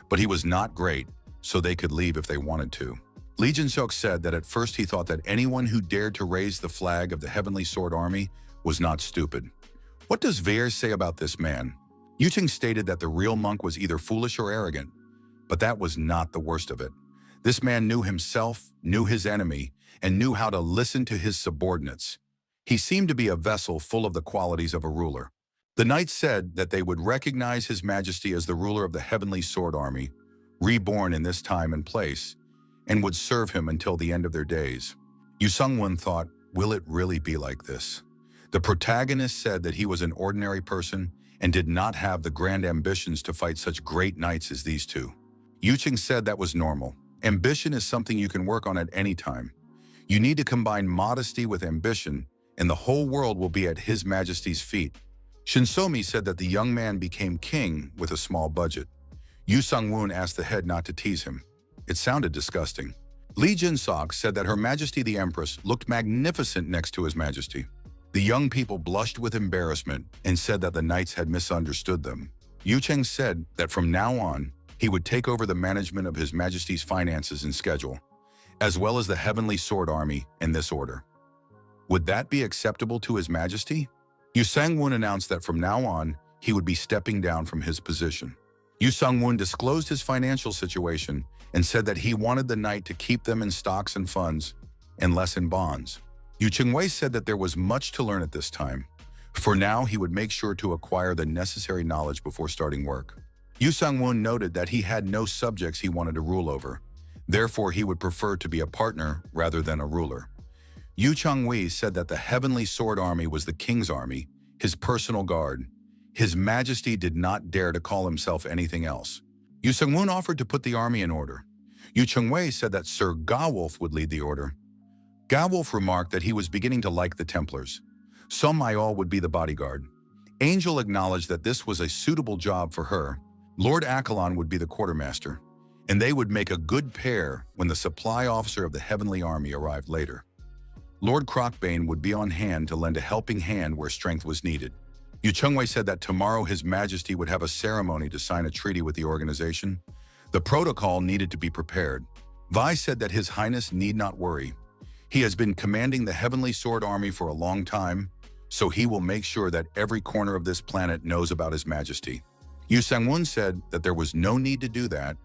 But he was not great, so they could leave if they wanted to. Lee Jin-sok said that at first he thought that anyone who dared to raise the flag of the Heavenly Sword Army was not stupid. What does Vere say about this man? Yu Cheng stated that the real monk was either foolish or arrogant, but that was not the worst of it. This man knew himself, knew his enemy, and knew how to listen to his subordinates. He seemed to be a vessel full of the qualities of a ruler. The knights said that they would recognize His Majesty as the ruler of the Heavenly Sword Army, reborn in this time and place, and would serve him until the end of their days. Yu Sung-won thought, will it really be like this? The protagonist said that he was an ordinary person and did not have the grand ambitions to fight such great knights as these 2. Yu Cheng said that was normal. Ambition is something you can work on at any time. You need to combine modesty with ambition, and the whole world will be at His Majesty's feet. Shin So-mi said that the young man became king with a small budget. Yu Sung-won asked the head not to tease him. It sounded disgusting. Lee Jin-sok said that Her Majesty the Empress looked magnificent next to His Majesty. The young people blushed with embarrassment and said that the knights had misunderstood them. Yu Cheng said that from now on, he would take over the management of His Majesty's finances and schedule, as well as the Heavenly Sword Army in this order. Would that be acceptable to His Majesty? Yu Sang-won announced that from now on, he would be stepping down from his position. Yu Sung-won disclosed his financial situation and said that he wanted the knight to keep them in stocks and funds and less in bonds. Yu Cheng-wei said that there was much to learn at this time. For now, he would make sure to acquire the necessary knowledge before starting work. Yu Sung-won noted that he had no subjects he wanted to rule over. Therefore, he would prefer to be a partner rather than a ruler. Yu Cheng-wei said that the Heavenly Sword Army was the king's army, his personal guard. His Majesty did not dare to call himself anything else. Yu Sung-won offered to put the army in order. Yu Cheng-wei said that Sir Ga-wolf would lead the order. Ga-wolf remarked that he was beginning to like the Templars. Song Mai-ol would be the bodyguard. Angel acknowledged that this was a suitable job for her. Lord Accolon would be the quartermaster, and they would make a good pair when the supply officer of the Heavenly Army arrived later. Lord Crockbane would be on hand to lend a helping hand where strength was needed. Yu Cheng-wei said that tomorrow His Majesty would have a ceremony to sign a treaty with the organization. The protocol needed to be prepared. Vi said that His Highness need not worry. He has been commanding the Heavenly Sword Army for a long time, so he will make sure that every corner of this planet knows about His Majesty. Yu Sang-won said that there was no need to do that.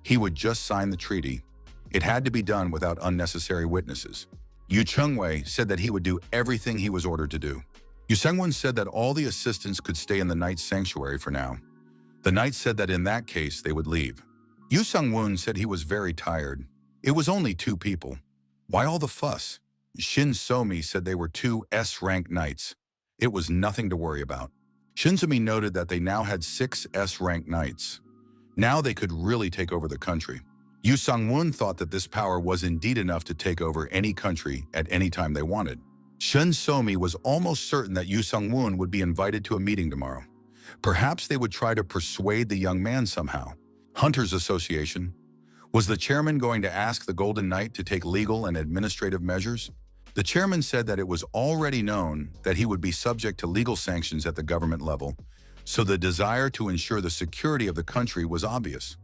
He would just sign the treaty. It had to be done without unnecessary witnesses. Yu Cheng-wei said that he would do everything he was ordered to do. Yu Sang-won said that all the assistants could stay in the Knight's sanctuary for now. The Knight said that in that case, they would leave. Yu Sang-won said he was very tired. It was only 2 people. Why all the fuss? Shin So-mi said they were 2 S-rank knights. It was nothing to worry about. Shin So-mi noted that they now had 6 S-rank knights. Now they could really take over the country. Yu Sang-won thought that this power was indeed enough to take over any country at any time they wanted. Shin So-mi was almost certain that Yu Sang-won would be invited to a meeting tomorrow. Perhaps they would try to persuade the young man somehow. Hunters Association. Was the chairman going to ask the Golden Knight to take legal and administrative measures? The chairman said that it was already known that he would be subject to legal sanctions at the government level, so the desire to ensure the security of the country was obvious.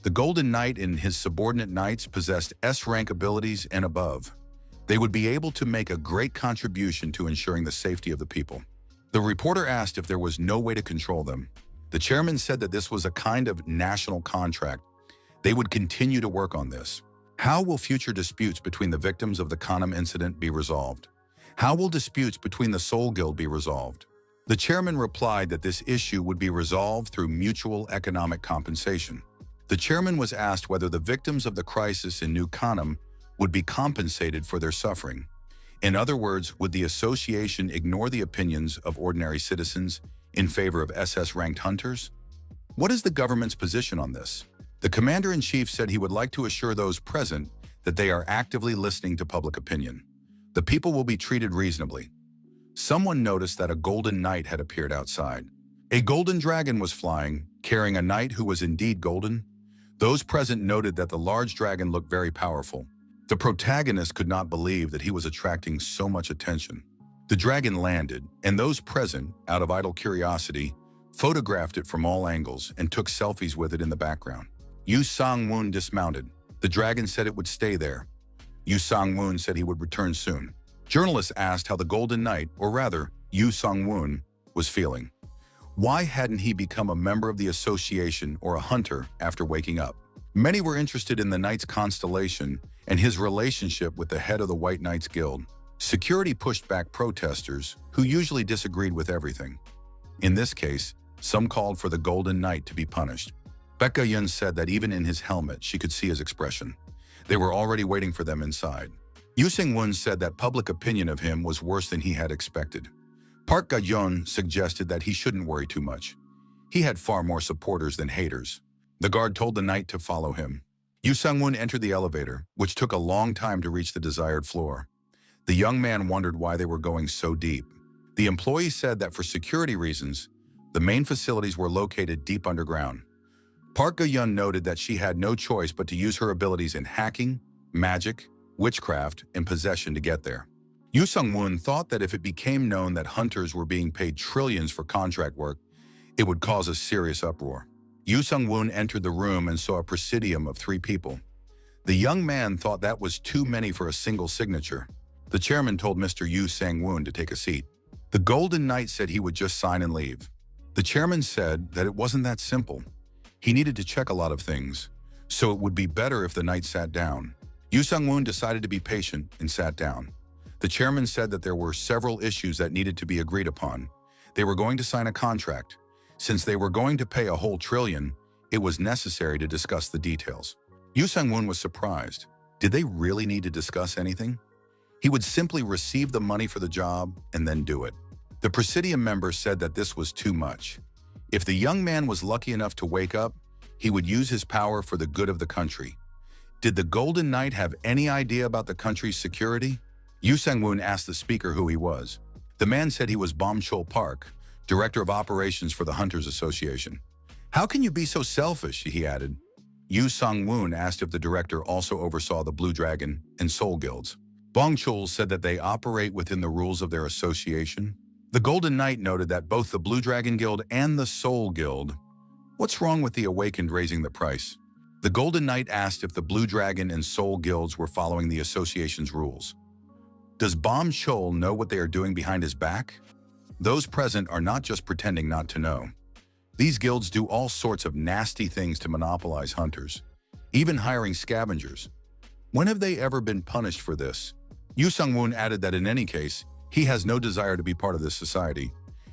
The Golden Knight and his subordinate knights possessed S-rank abilities and above. They would be able to make a great contribution to ensuring the safety of the people. The reporter asked if there was no way to control them. The chairman said that this was a kind of national contract. They would continue to work on this. How will future disputes between the victims of the Kanam incident be resolved? How will disputes between the Seoul Guild be resolved? The chairman replied that this issue would be resolved through mutual economic compensation. The chairman was asked whether the victims of the crisis in New Kanam would be compensated for their suffering. In other words, would the association ignore the opinions of ordinary citizens in favor of SS-ranked hunters? What is the government's position on this? The commander-in-chief said he would like to assure those present that they are actively listening to public opinion. The people will be treated reasonably. Someone noticed that a golden knight had appeared outside. A golden dragon was flying, carrying a knight who was indeed golden. Those present noted that the large dragon looked very powerful. The protagonist could not believe that he was attracting so much attention. The dragon landed, and those present, out of idle curiosity, photographed it from all angles and took selfies with it in the background. Yu Sang-woon dismounted. The dragon said it would stay there. Yu Sang-woon said he would return soon. Journalists asked how the Golden Knight, or rather, Yu Sang-woon, was feeling. Why hadn't he become a member of the association or a hunter after waking up? Many were interested in the knight's constellation and his relationship with the head of the White Knights Guild. Security pushed back protesters, who usually disagreed with everything. In this case, some called for the Golden Knight to be punished. Baek Ga-yeon said that even in his helmet, she could see his expression. They were already waiting for them inside. Yu Sang-woon said that public opinion of him was worse than he had expected. Park Ga-yeon suggested that he shouldn't worry too much. He had far more supporters than haters. The guard told the knight to follow him. Yu Sang-woon entered the elevator, which took a long time to reach the desired floor. The young man wondered why they were going so deep. The employee said that for security reasons, the main facilities were located deep underground. Park Ga-yeon noted that she had no choice but to use her abilities in hacking, magic, witchcraft, and possession to get there. Yu Sang-woon thought that if it became known that hunters were being paid trillions for contract work, it would cause a serious uproar. Yu Sang-woon entered the room and saw a presidium of 3 people. The young man thought that was too many for a single signature. The chairman told Mr. Yu Sang-woon to take a seat. The Golden Knight said he would just sign and leave. The chairman said that it wasn't that simple. He needed to check a lot of things, so it would be better if the knight sat down. Yu Sang-woon decided to be patient and sat down. The chairman said that there were several issues that needed to be agreed upon. They were going to sign a contract. Since they were going to pay a whole trillion, it was necessary to discuss the details. Yu Sang-woon was surprised. Did they really need to discuss anything? He would simply receive the money for the job and then do it. The presidium member said that this was too much. If the young man was lucky enough to wake up, he would use his power for the good of the country. Did the Golden Knight have any idea about the country's security? Yu Sang-woon asked the speaker who he was. The man said he was Bom Chol Park, Director of Operations for the Hunters Association. How can you be so selfish, he added. Yu Sang-woon asked if the director also oversaw the Blue Dragon and Seoul Guilds. Bong Chol said that they operate within the rules of their association. The Golden Knight noted that both the Blue Dragon Guild and the Seoul Guild. What's wrong with the Awakened raising the price? The Golden Knight asked if the Blue Dragon and Seoul Guilds were following the association's rules. Does Bom Chol know what they are doing behind his back? Those present are not just pretending not to know. These guilds do all sorts of nasty things to monopolize hunters, even hiring scavengers. When have they ever been punished for this? Yu Sang-woon added that in any case, he has no desire to be part of this society.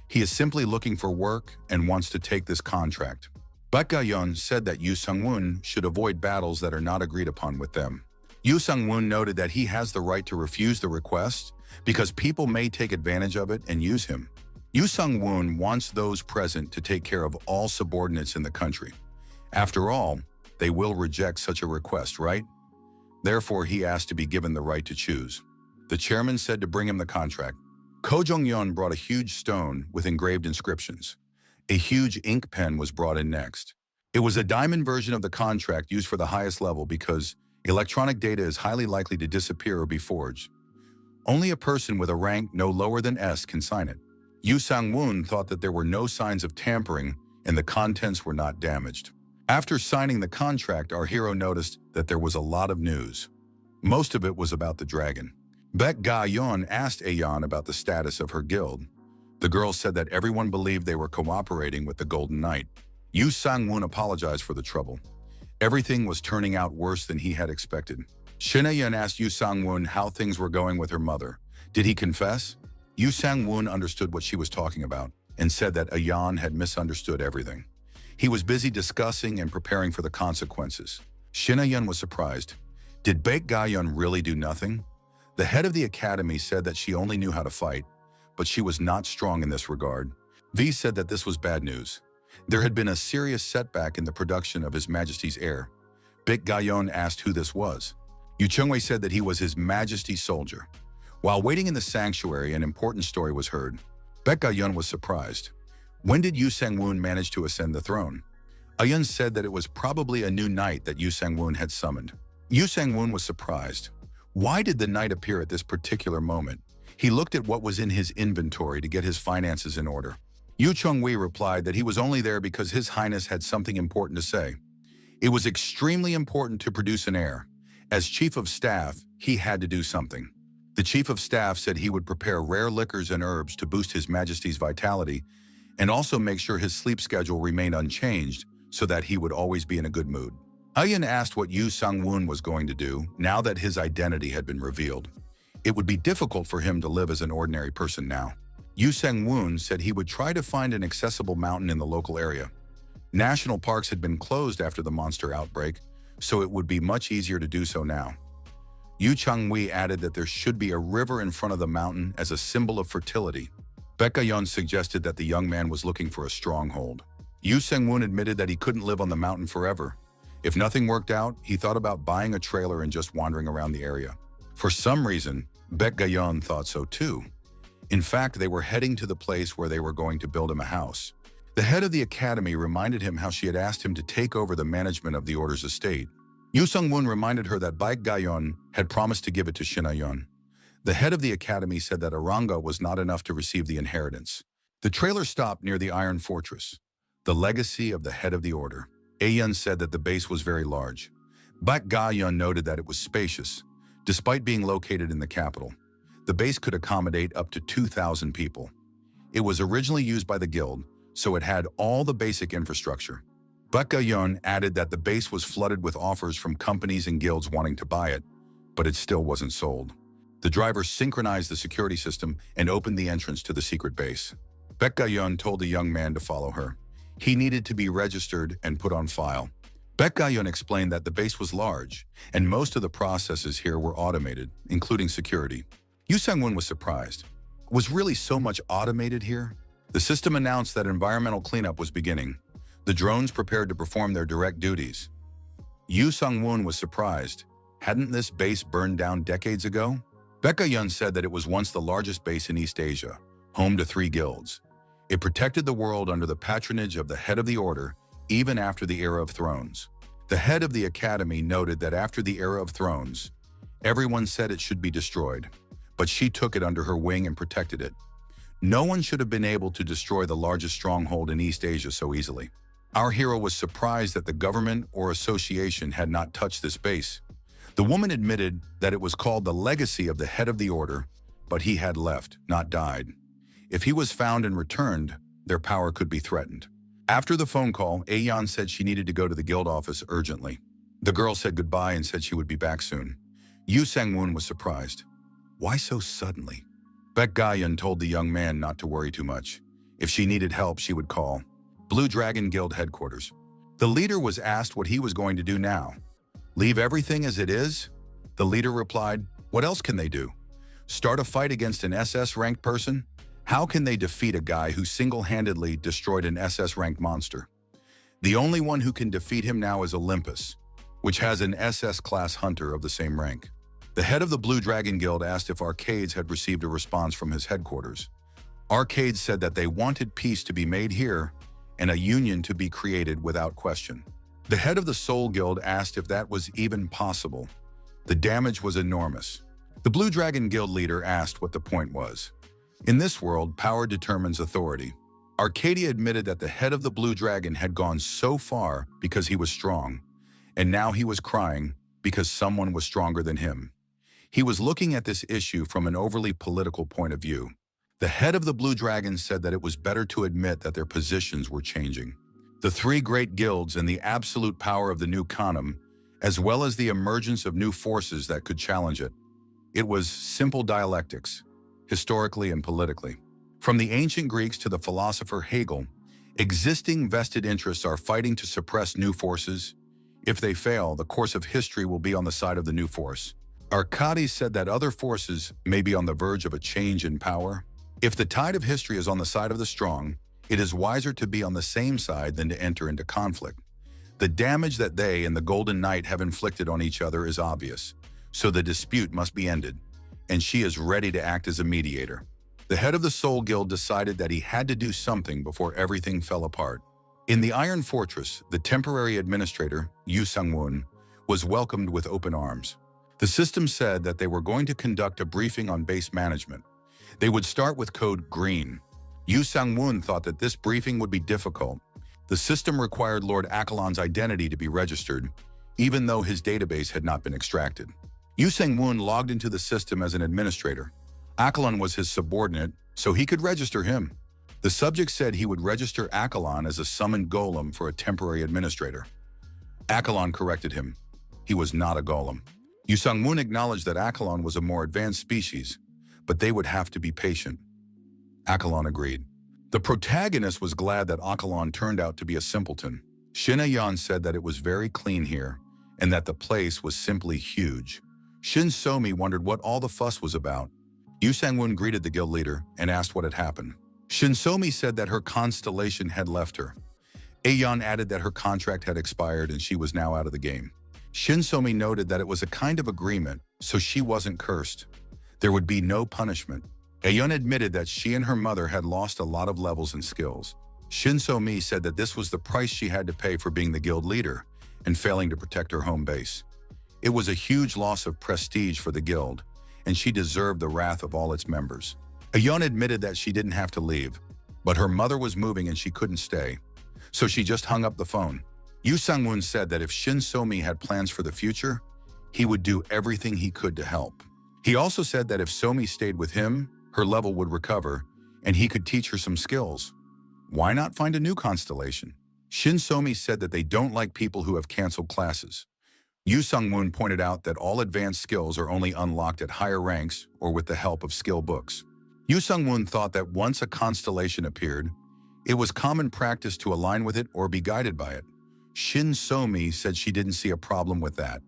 He is simply looking for work and wants to take this contract. Baek Ga-yeon said that Yu Sang-woon should avoid battles that are not agreed upon with them. Yu Sang-woon noted that he has the right to refuse the request because people may take advantage of it and use him. Yu Sang-woon wants those present to take care of all subordinates in the country. After all, they will reject such a request, right? Therefore, he asked to be given the right to choose. The chairman said to bring him the contract. Ko Jong-yeon brought a huge stone with engraved inscriptions. A huge ink pen was brought in next. It was a diamond version of the contract used for the highest level because electronic data is highly likely to disappear or be forged. Only a person with a rank no lower than S can sign it. Yu Sang-woon thought that there were no signs of tampering and the contents were not damaged. After signing the contract, our hero noticed that there was a lot of news. Most of it was about the dragon. Baek Ga-yeon asked Aeon about the status of her guild. The girl said that everyone believed they were cooperating with the Golden Knight. Yu Sang-woon apologized for the trouble. Everything was turning out worse than he had expected. Shin A-yeon asked Yu Sang-woon how things were going with her mother. Did he confess? Yu Sang-woon understood what she was talking about and said that A-yeon had misunderstood everything. He was busy discussing and preparing for the consequences. Shin A-yeon was surprised. Did Baek Ga-yeon really do nothing? The head of the academy said that she only knew how to fight, but she was not strong in this regard. V said that this was bad news. There had been a serious setback in the production of His Majesty's heir. Baek Ga-yeon asked who this was. Yu Chung-wei said that he was His Majesty's soldier. While waiting in the sanctuary, an important story was heard. Baek Ga-yeon was surprised. When did Yu Sang-woon manage to ascend the throne? A-yeon said that it was probably a new knight that Yu Sang-woon had summoned. Yu Sang-woon was surprised. Why did the knight appear at this particular moment? He looked at what was in his inventory to get his finances in order. Yu Chung-wei replied that he was only there because His Highness had something important to say. It was extremely important to produce an heir. As Chief of Staff, he had to do something. The Chief of Staff said he would prepare rare liquors and herbs to boost His Majesty's vitality and also make sure his sleep schedule remained unchanged so that he would always be in a good mood. A-yeon asked what Yu Sang-woon was going to do now that his identity had been revealed. It would be difficult for him to live as an ordinary person now. Yu Sang-woon said he would try to find an accessible mountain in the local area. National parks had been closed after the monster outbreak, so it would be much easier to do so now. Yu Chung-wei added that there should be a river in front of the mountain as a symbol of fertility. Baek Ga-yeon suggested that the young man was looking for a stronghold. Yu Sang-woon admitted that he couldn't live on the mountain forever. If nothing worked out, he thought about buying a trailer and just wandering around the area. For some reason, Baek Ga-yeon thought so too. In fact, they were heading to the place where they were going to build him a house. The head of the academy reminded him how she had asked him to take over the management of the order's estate. Yu Sang-woon reminded her that Baek Ga-yeon had promised to give it to Shin A-yeon. The head of the academy said that Aranga was not enough to receive the inheritance. The trailer stopped near the Iron Fortress, the legacy of the head of the order. A-yeon said that the base was very large. Baek Ga-yeon noted that it was spacious. Despite being located in the capital, the base could accommodate up to 2,000 people. It was originally used by the guild, so it had all the basic infrastructure. Baek Ga-yeon added that the base was flooded with offers from companies and guilds wanting to buy it, but it still wasn't sold. The driver synchronized the security system and opened the entrance to the secret base. Baek Ga-yeon told the young man to follow her. He needed to be registered and put on file. Baek Ga-yeon explained that the base was large, and most of the processes here were automated, including security. Yu Sang-woon was surprised. Was really so much automated here? The system announced that environmental cleanup was beginning. The drones prepared to perform their direct duties. Yu Sang-woon was surprised. Hadn't this base burned down decades ago? Baek Ga-yeon said that it was once the largest base in East Asia, home to 3 guilds. It protected the world under the patronage of the head of the order, even after the Era of Thrones. The head of the academy noted that after the Era of Thrones, everyone said it should be destroyed, but she took it under her wing and protected it. No one should have been able to destroy the largest stronghold in East Asia so easily. Our hero was surprised that the government or association had not touched this base. The woman admitted that it was called the legacy of the head of the order, but he had left, not died. If he was found and returned, their power could be threatened. After the phone call, A-yeon said she needed to go to the guild office urgently. The girl said goodbye and said she would be back soon. Yu Sang-woon was surprised. Why so suddenly? Baek Ga-yeon told the young man not to worry too much. If she needed help, she would call. Blue Dragon Guild headquarters. The leader was asked what he was going to do now. Leave everything as it is? The leader replied, what else can they do? Start a fight against an SS-ranked person? How can they defeat a guy who single-handedly destroyed an SS-ranked monster? The only one who can defeat him now is Olympus, which has an SS-class hunter of the same rank. The head of the Blue Dragon Guild asked if Arcades had received a response from his headquarters. Arcades said that they wanted peace to be made here and a union to be created without question. The head of the Soul Guild asked if that was even possible. The damage was enormous. The Blue Dragon Guild leader asked what the point was. In this world, power determines authority. Arcadia admitted that the head of the Blue Dragon had gone so far because he was strong, and now he was crying because someone was stronger than him. He was looking at this issue from an overly political point of view. The head of the Blue Dragons said that it was better to admit that their positions were changing. The three great guilds and the absolute power of the new Khanum, as well as the emergence of new forces that could challenge it. It was simple dialectics, historically and politically. From the ancient Greeks to the philosopher Hegel, existing vested interests are fighting to suppress new forces. If they fail, the course of history will be on the side of the new force. Arcades said that other forces may be on the verge of a change in power. If the tide of history is on the side of the strong, it is wiser to be on the same side than to enter into conflict. The damage that they and the Golden Knight have inflicted on each other is obvious, so the dispute must be ended, and she is ready to act as a mediator. The head of the Soul Guild decided that he had to do something before everything fell apart. In the Iron Fortress, the temporary administrator, Yu Sang-woon, was welcomed with open arms. The system said that they were going to conduct a briefing on base management. They would start with code Green. Yu Sang-woon thought that this briefing would be difficult. The system required Lord Akalon's identity to be registered, even though his database had not been extracted. Yu Sang-woon logged into the system as an administrator. Akalon was his subordinate, so he could register him. The subject said he would register Akalon as a summoned golem for a temporary administrator. Akalon corrected him. He was not a golem. Yu Sang-woon acknowledged that Akalon was a more advanced species, but they would have to be patient. Akalon agreed. The protagonist was glad that Akalon turned out to be a simpleton. Shin Ayan said that it was very clean here, and that the place was simply huge. Shin Somi wondered what all the fuss was about. Yu Sang-woon greeted the guild leader and asked what had happened. Shin Somi said that her constellation had left her. Ayan added that her contract had expired and she was now out of the game. Shin Somi noted that it was a kind of agreement, so she wasn't cursed. There would be no punishment. Ayan admitted that she and her mother had lost a lot of levels and skills. Shin Somi said that this was the price she had to pay for being the guild leader and failing to protect her home base. It was a huge loss of prestige for the guild, and she deserved the wrath of all its members. Ayan admitted that she didn't have to leave, but her mother was moving and she couldn't stay, so she just hung up the phone. Yu Sang-woon said that if Shin Somi had plans for the future, he would do everything he could to help. He also said that if Somi stayed with him, her level would recover, and he could teach her some skills. Why not find a new constellation? Shin Somi said that they don't like people who have canceled classes. Yu Sang-woon pointed out that all advanced skills are only unlocked at higher ranks or with the help of skill books. Yu Sang-woon thought that once a constellation appeared, it was common practice to align with it or be guided by it. Shin Somi said she didn't see a problem with that.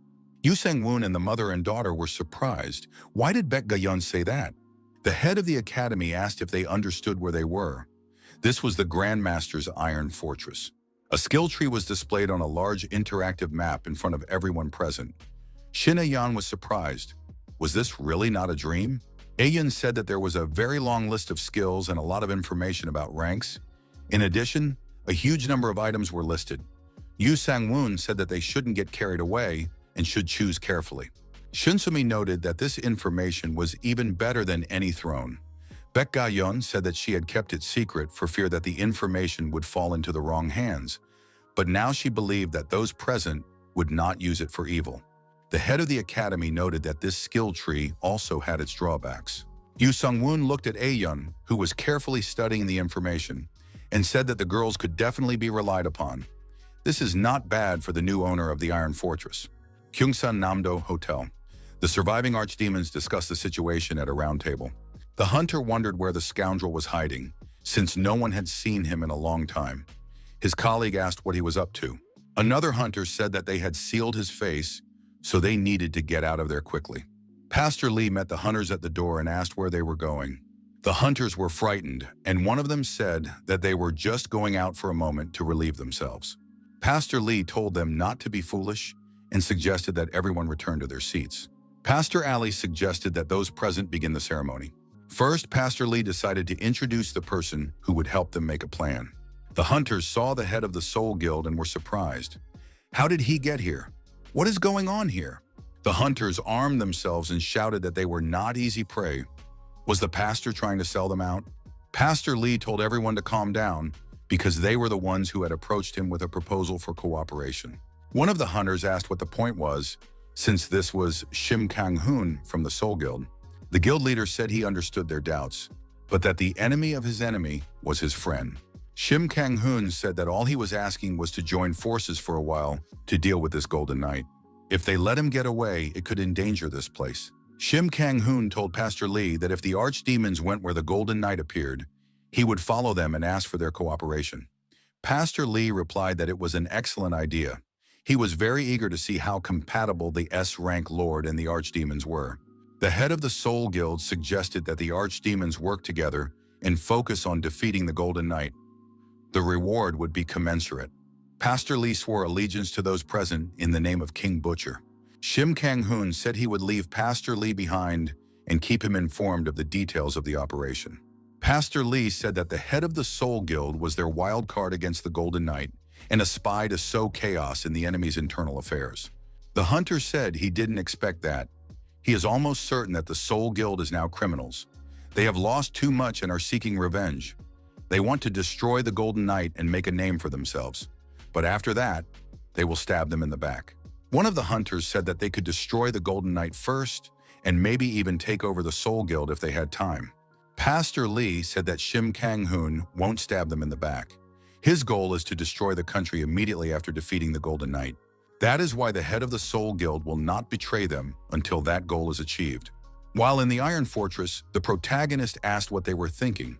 Yu Sang-woon and the mother and daughter were surprised. Why did Baek Ga-yeon say that? The head of the academy asked if they understood where they were. This was the Grandmaster's Iron Fortress. A skill tree was displayed on a large interactive map in front of everyone present. Shin Ayan was surprised. Was this really not a dream? Ayan said that there was a very long list of skills and a lot of information about ranks. In addition, a huge number of items were listed. Yu Sang-woon said that they shouldn't get carried away and should choose carefully. Shin Somi noted that this information was even better than any throne. Baek Ga-yeon said that she had kept it secret for fear that the information would fall into the wrong hands, but now she believed that those present would not use it for evil. The head of the academy noted that this skill tree also had its drawbacks. Yu Sang-woon looked at Aeon, who was carefully studying the information, and said that the girls could definitely be relied upon. This is not bad for the new owner of the Iron Fortress. Kyungsan Namdo Hotel. The surviving archdemons discussed the situation at a round table. The hunter wondered where the scoundrel was hiding, since no one had seen him in a long time. His colleague asked what he was up to. Another hunter said that they had sealed his face, so they needed to get out of there quickly. Pastor Lee met the hunters at the door and asked where they were going. The hunters were frightened, and one of them said that they were just going out for a moment to relieve themselves. Pastor Lee told them not to be foolish and suggested that everyone return to their seats. Pastor Ali suggested that those present begin the ceremony. First, Pastor Lee decided to introduce the person who would help them make a plan. The hunters saw the head of the Soul Guild and were surprised. How did he get here? What is going on here? The hunters armed themselves and shouted that they were not easy prey. Was the pastor trying to sell them out? Pastor Lee told everyone to calm down because they were the ones who had approached him with a proposal for cooperation. One of the hunters asked what the point was, since this was Shim Kang-hoon from the Soul Guild. The guild leader said he understood their doubts. but that the enemy of his enemy was his friend. Shim Kang-hoon said that all he was asking was to join forces for a while to deal with this Golden Knight. If they let him get away, it could endanger this place. Shim Kang-hoon told Pastor Lee that if the archdemons went where the Golden Knight appeared, he would follow them and ask for their cooperation. Pastor Lee replied that it was an excellent idea. He was very eager to see how compatible the S-rank Lord and the archdemons were. The head of the Soul Guild suggested that the archdemons work together and focus on defeating the Golden Knight. The reward would be commensurate. Pastor Lee swore allegiance to those present in the name of King Butcher. Shim Kang-hoon said he would leave Pastor Lee behind and keep him informed of the details of the operation. Pastor Lee said that the head of the Soul Guild was their wild card against the Golden Knight and a spy to sow chaos in the enemy's internal affairs. The hunter said he didn't expect that. He is almost certain that the Soul Guild is now criminals. They have lost too much and are seeking revenge. They want to destroy the Golden Knight and make a name for themselves. But after that, they will stab them in the back. One of the hunters said that they could destroy the Golden Knight first and maybe even take over the Soul Guild if they had time. Pastor Lee said that Shim Kang-hoon won't stab them in the back. His goal is to destroy the country immediately after defeating the Golden Knight. That is why the head of the Soul Guild will not betray them until that goal is achieved. While in the Iron Fortress, the protagonist asked what they were thinking.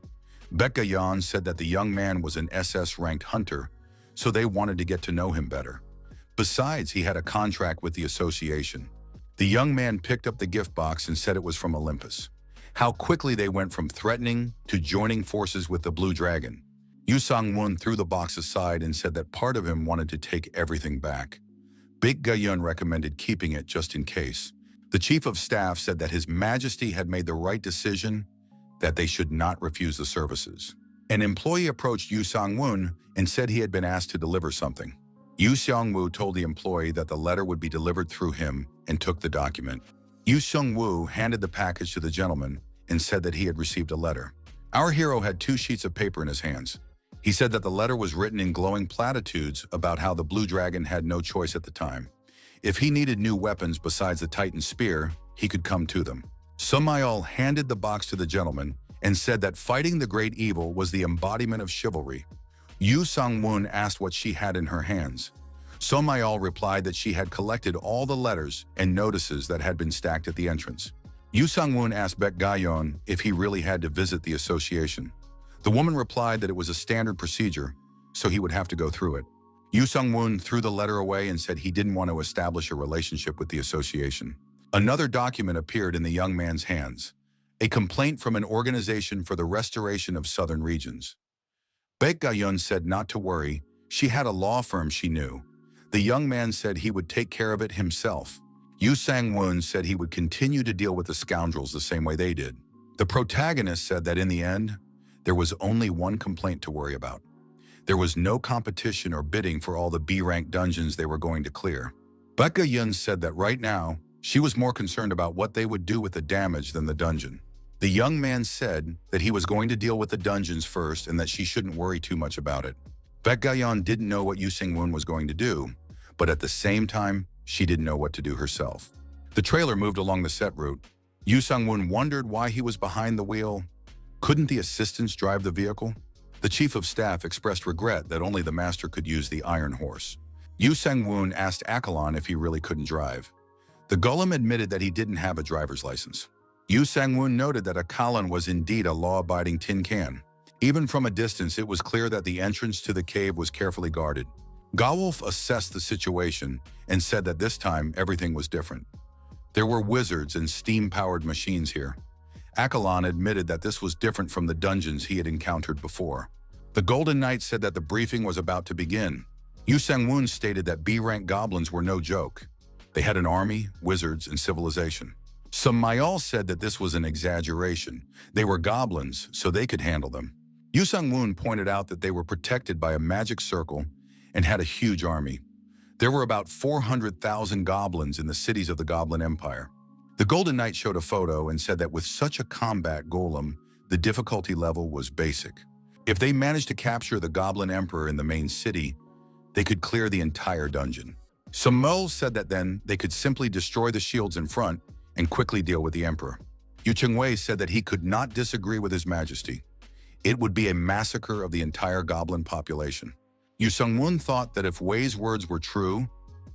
Baek Ga-yeon said that the young man was an SS-ranked hunter, so they wanted to get to know him better. Besides, he had a contract with the association. The young man picked up the gift box and said it was from Olympus. How quickly they went from threatening to joining forces with the Blue Dragon. Yoo Sang-won threw the box aside and said that part of him wanted to take everything back. Baek Ga-yeon recommended keeping it just in case. The chief of staff said that His Majesty had made the right decision, that they should not refuse the services. An employee approached Yoo Sang-won and said he had been asked to deliver something. Yoo Seong-woo told the employee that the letter would be delivered through him and took the document. Yoo Seong-woo handed the package to the gentleman and said that he had received a letter. Our hero had 2 sheets of paper in his hands. He said that the letter was written in glowing platitudes about how the Blue Dragon had no choice at the time. If he needed new weapons besides the Titan Spear, he could come to them. Seo-myul handed the box to the gentleman and said that fighting the great evil was the embodiment of chivalry. Yoo Sang-won asked what she had in her hands. Seo-myul replied that she had collected all the letters and notices that had been stacked at the entrance. Yoo Sang-won asked Baek Ga-yeon if he really had to visit the association. The woman replied that it was a standard procedure, so he would have to go through it. Yoo Sang-won threw the letter away and said he didn't want to establish a relationship with the association. Another document appeared in the young man's hands, a complaint from an organization for the restoration of southern regions. Baek Ga-yeon said not to worry, she had a law firm she knew. The young man said he would take care of it himself. Yoo Sang-won said he would continue to deal with the scoundrels the same way they did. The protagonist said that in the end, there was only one complaint to worry about. There was no competition or bidding for all the B-rank dungeons they were going to clear. Baek Ga-yeon said that right now, she was more concerned about what they would do with the damage than the dungeon. The young man said that he was going to deal with the dungeons first and that she shouldn't worry too much about it. Baek Ga-yeon didn't know what Yoo Sang-won was going to do, but at the same time, she didn't know what to do herself. The trailer moved along the set route. Yoo Sang-won wondered why he was behind the wheel. Couldn't the assistants drive the vehicle? The chief of staff expressed regret that only the master could use the Iron Horse. Yoo Sang-won asked Akalon if he really couldn't drive. The golem admitted that he didn't have a driver's license. Yoo Sang-won noted that Akalon was indeed a law-abiding tin can. Even from a distance, it was clear that the entrance to the cave was carefully guarded. Gawolf assessed the situation and said that this time everything was different. There were wizards and steam-powered machines here. Akalon admitted that this was different from the dungeons he had encountered before. The Golden Knight said that the briefing was about to begin. Yoo Sang-won stated that B-rank goblins were no joke. They had an army, wizards, and civilization. Seo-myul said that this was an exaggeration. They were goblins, so they could handle them. Yoo Sang-won pointed out that they were protected by a magic circle and had a huge army. There were about 400,000 goblins in the cities of the Goblin Empire. The Golden Knight showed a photo and said that with such a combat golem, the difficulty level was basic. If they managed to capture the Goblin Emperor in the main city, they could clear the entire dungeon. Seo-myul said that then they could simply destroy the shields in front and quickly deal with the Emperor. Yu Chengwei said that he could not disagree with His Majesty. It would be a massacre of the entire goblin population. Yu Sungwon thought that if Wei's words were true,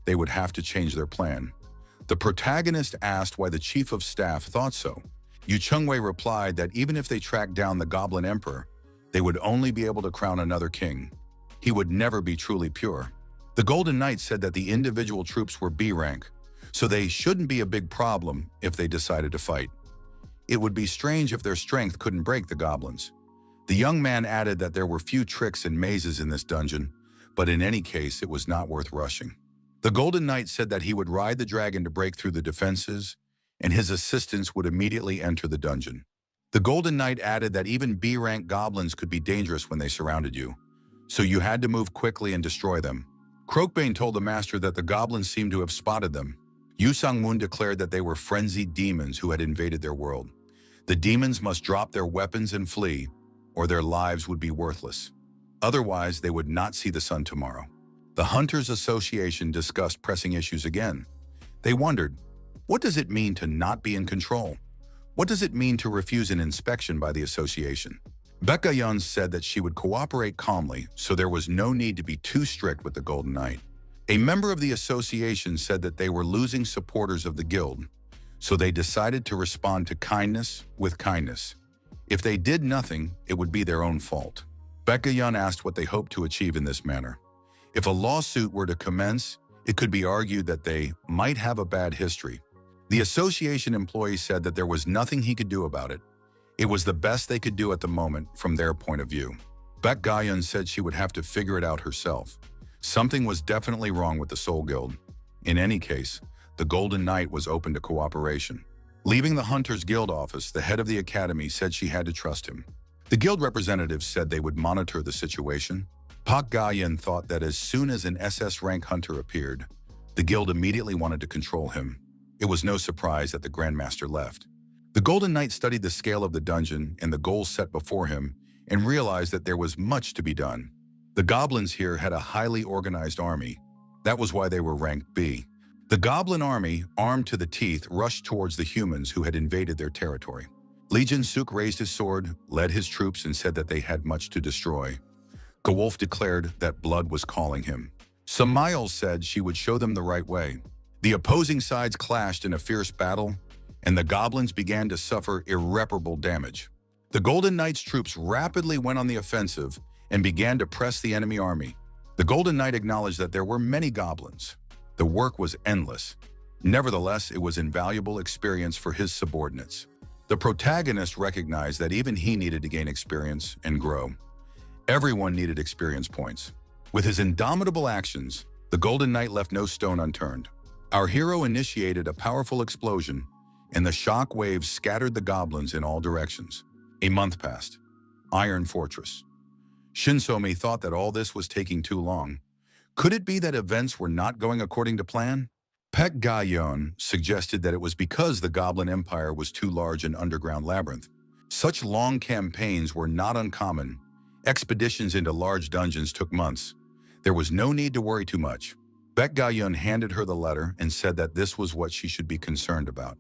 they would have to change their plan. The protagonist asked why the chief of staff thought so. Yu Chengwei replied that even if they tracked down the Goblin Emperor, they would only be able to crown another king. He would never be truly pure. The Golden Knight said that the individual troops were B rank, so they shouldn't be a big problem if they decided to fight. It would be strange if their strength couldn't break the goblins. The young man added that there were few tricks and mazes in this dungeon, but in any case, it was not worth rushing. The Golden Knight said that he would ride the dragon to break through the defenses, and his assistants would immediately enter the dungeon. The Golden Knight added that even B-rank goblins could be dangerous when they surrounded you, so you had to move quickly and destroy them. Croakbane told the master that the goblins seemed to have spotted them. Yu Sangmoon declared that they were frenzied demons who had invaded their world. The demons must drop their weapons and flee, or their lives would be worthless. Otherwise, they would not see the sun tomorrow. The Hunters Association discussed pressing issues again. They wondered, what does it mean to not be in control? What does it mean to refuse an inspection by the association? Becca Yun said that she would cooperate calmly, so there was no need to be too strict with the Golden Knight. A member of the association said that they were losing supporters of the guild, so they decided to respond to kindness with kindness. If they did nothing, it would be their own fault. Becca Yun asked what they hoped to achieve in this manner. If a lawsuit were to commence, it could be argued that they might have a bad history. The association employee said that there was nothing he could do about it. It was the best they could do at the moment from their point of view. Baek Ga-yeon said she would have to figure it out herself. Something was definitely wrong with the Soul Guild. In any case, the Golden Knight was open to cooperation. Leaving the Hunters Guild office, the head of the academy said she had to trust him. The guild representatives said they would monitor the situation. Pak Ga-yeon thought that as soon as an SS rank hunter appeared, the guild immediately wanted to control him. It was no surprise that the Grandmaster left. The Golden Knight studied the scale of the dungeon and the goals set before him and realized that there was much to be done. The goblins here had a highly organized army. That was why they were ranked B. The goblin army, armed to the teeth, rushed towards the humans who had invaded their territory. Lee Jin-suk raised his sword, led his troops, and said that they had much to destroy. Gewolf declared that blood was calling him. Samael said she would show them the right way. The opposing sides clashed in a fierce battle, and the goblins began to suffer irreparable damage. The Golden Knight's troops rapidly went on the offensive and began to press the enemy army. The Golden Knight acknowledged that there were many goblins. The work was endless. Nevertheless, it was invaluable experience for his subordinates. The protagonist recognized that even he needed to gain experience and grow. Everyone needed experience points. With his indomitable actions, the Golden Knight left no stone unturned. Our hero initiated a powerful explosion, and the shock waves scattered the goblins in all directions. A month passed. Iron Fortress. Shinsomi thought that all this was taking too long. Could it be that events were not going according to plan? Pek Ga-yeon suggested that it was because the Goblin Empire was too large an underground labyrinth. Such long campaigns were not uncommon. Expeditions into large dungeons took months. There was no need to worry too much. Baek Ga-yeon handed her the letter and said that this was what she should be concerned about.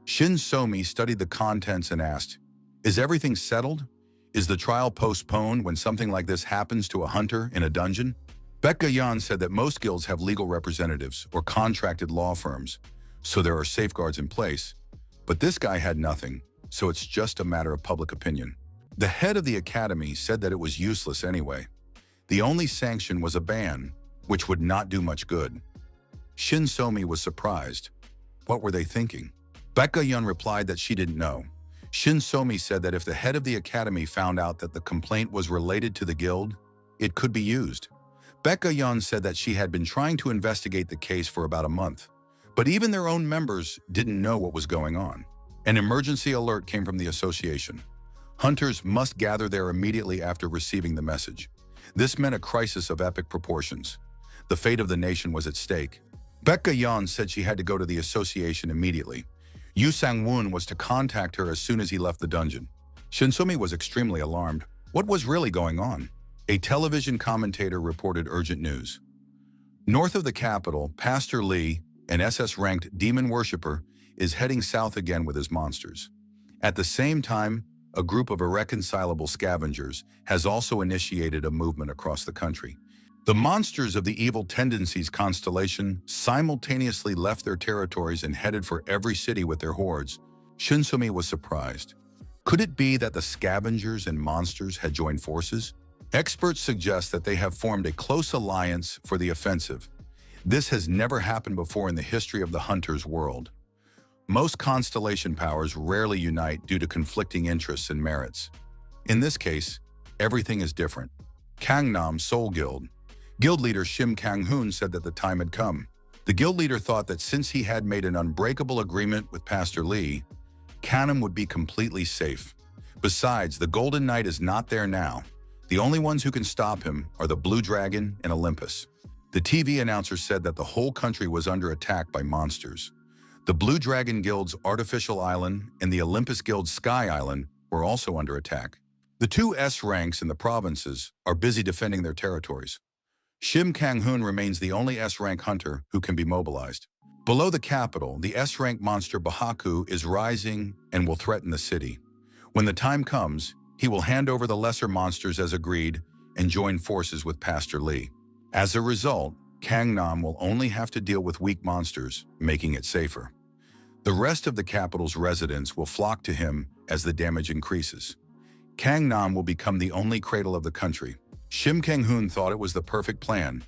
Shin So-mi studied the contents and asked, "Is everything settled? Is the trial postponed when something like this happens to a hunter in a dungeon?" Baek Ga-yeon said that most guilds have legal representatives or contracted law firms, so there are safeguards in place. But this guy had nothing, so it's just a matter of public opinion. The head of the academy said that it was useless anyway. The only sanction was a ban, which would not do much good. Shin So-mi was surprised. What were they thinking? Baek Ga-yeon replied that she didn't know. Shin So-mi said that if the head of the academy found out that the complaint was related to the guild, it could be used. Baek Ga-yeon said that she had been trying to investigate the case for about a month, but even their own members didn't know what was going on. An emergency alert came from the association. Hunters must gather there immediately after receiving the message. This meant a crisis of epic proportions. The fate of the nation was at stake. Baek Ga-yeon said she had to go to the association immediately. Yu Sang-woon was to contact her as soon as he left the dungeon. Shin-somi was extremely alarmed. What was really going on? A television commentator reported urgent news. North of the capital, Pastor Lee, an SS-ranked demon worshipper, is heading south again with his monsters. At the same time, a group of irreconcilable scavengers has also initiated a movement across the country. The monsters of the evil tendencies constellation simultaneously left their territories and headed for every city with their hordes. Shinsumi was surprised. Could it be that the scavengers and monsters had joined forces? Experts suggest that they have formed a close alliance for the offensive. This has never happened before in the history of the hunter's world. Most constellation powers rarely unite due to conflicting interests and merits. In this case, everything is different. Gangnam Seoul Guild. Guild leader Shim Kang-hoon said that the time had come. The guild leader thought that since he had made an unbreakable agreement with Pastor Lee, Gangnam would be completely safe. Besides, the Golden Knight is not there now. The only ones who can stop him are the Blue Dragon and Olympus. The TV announcer said that the whole country was under attack by monsters. The Blue Dragon Guild's Artificial Island and the Olympus Guild's Sky Island were also under attack. The two S ranks in the provinces are busy defending their territories. Shim Kang-hoon remains the only S-rank hunter who can be mobilized. Below the capital, the S-rank monster Bahaku is rising and will threaten the city. When the time comes, he will hand over the lesser monsters as agreed and join forces with Pastor Lee. As a result, Gangnam will only have to deal with weak monsters, making it safer. The rest of the capital's residents will flock to him as the damage increases. Gangnam will become the only cradle of the country. Shim Kang-hoon thought it was the perfect plan.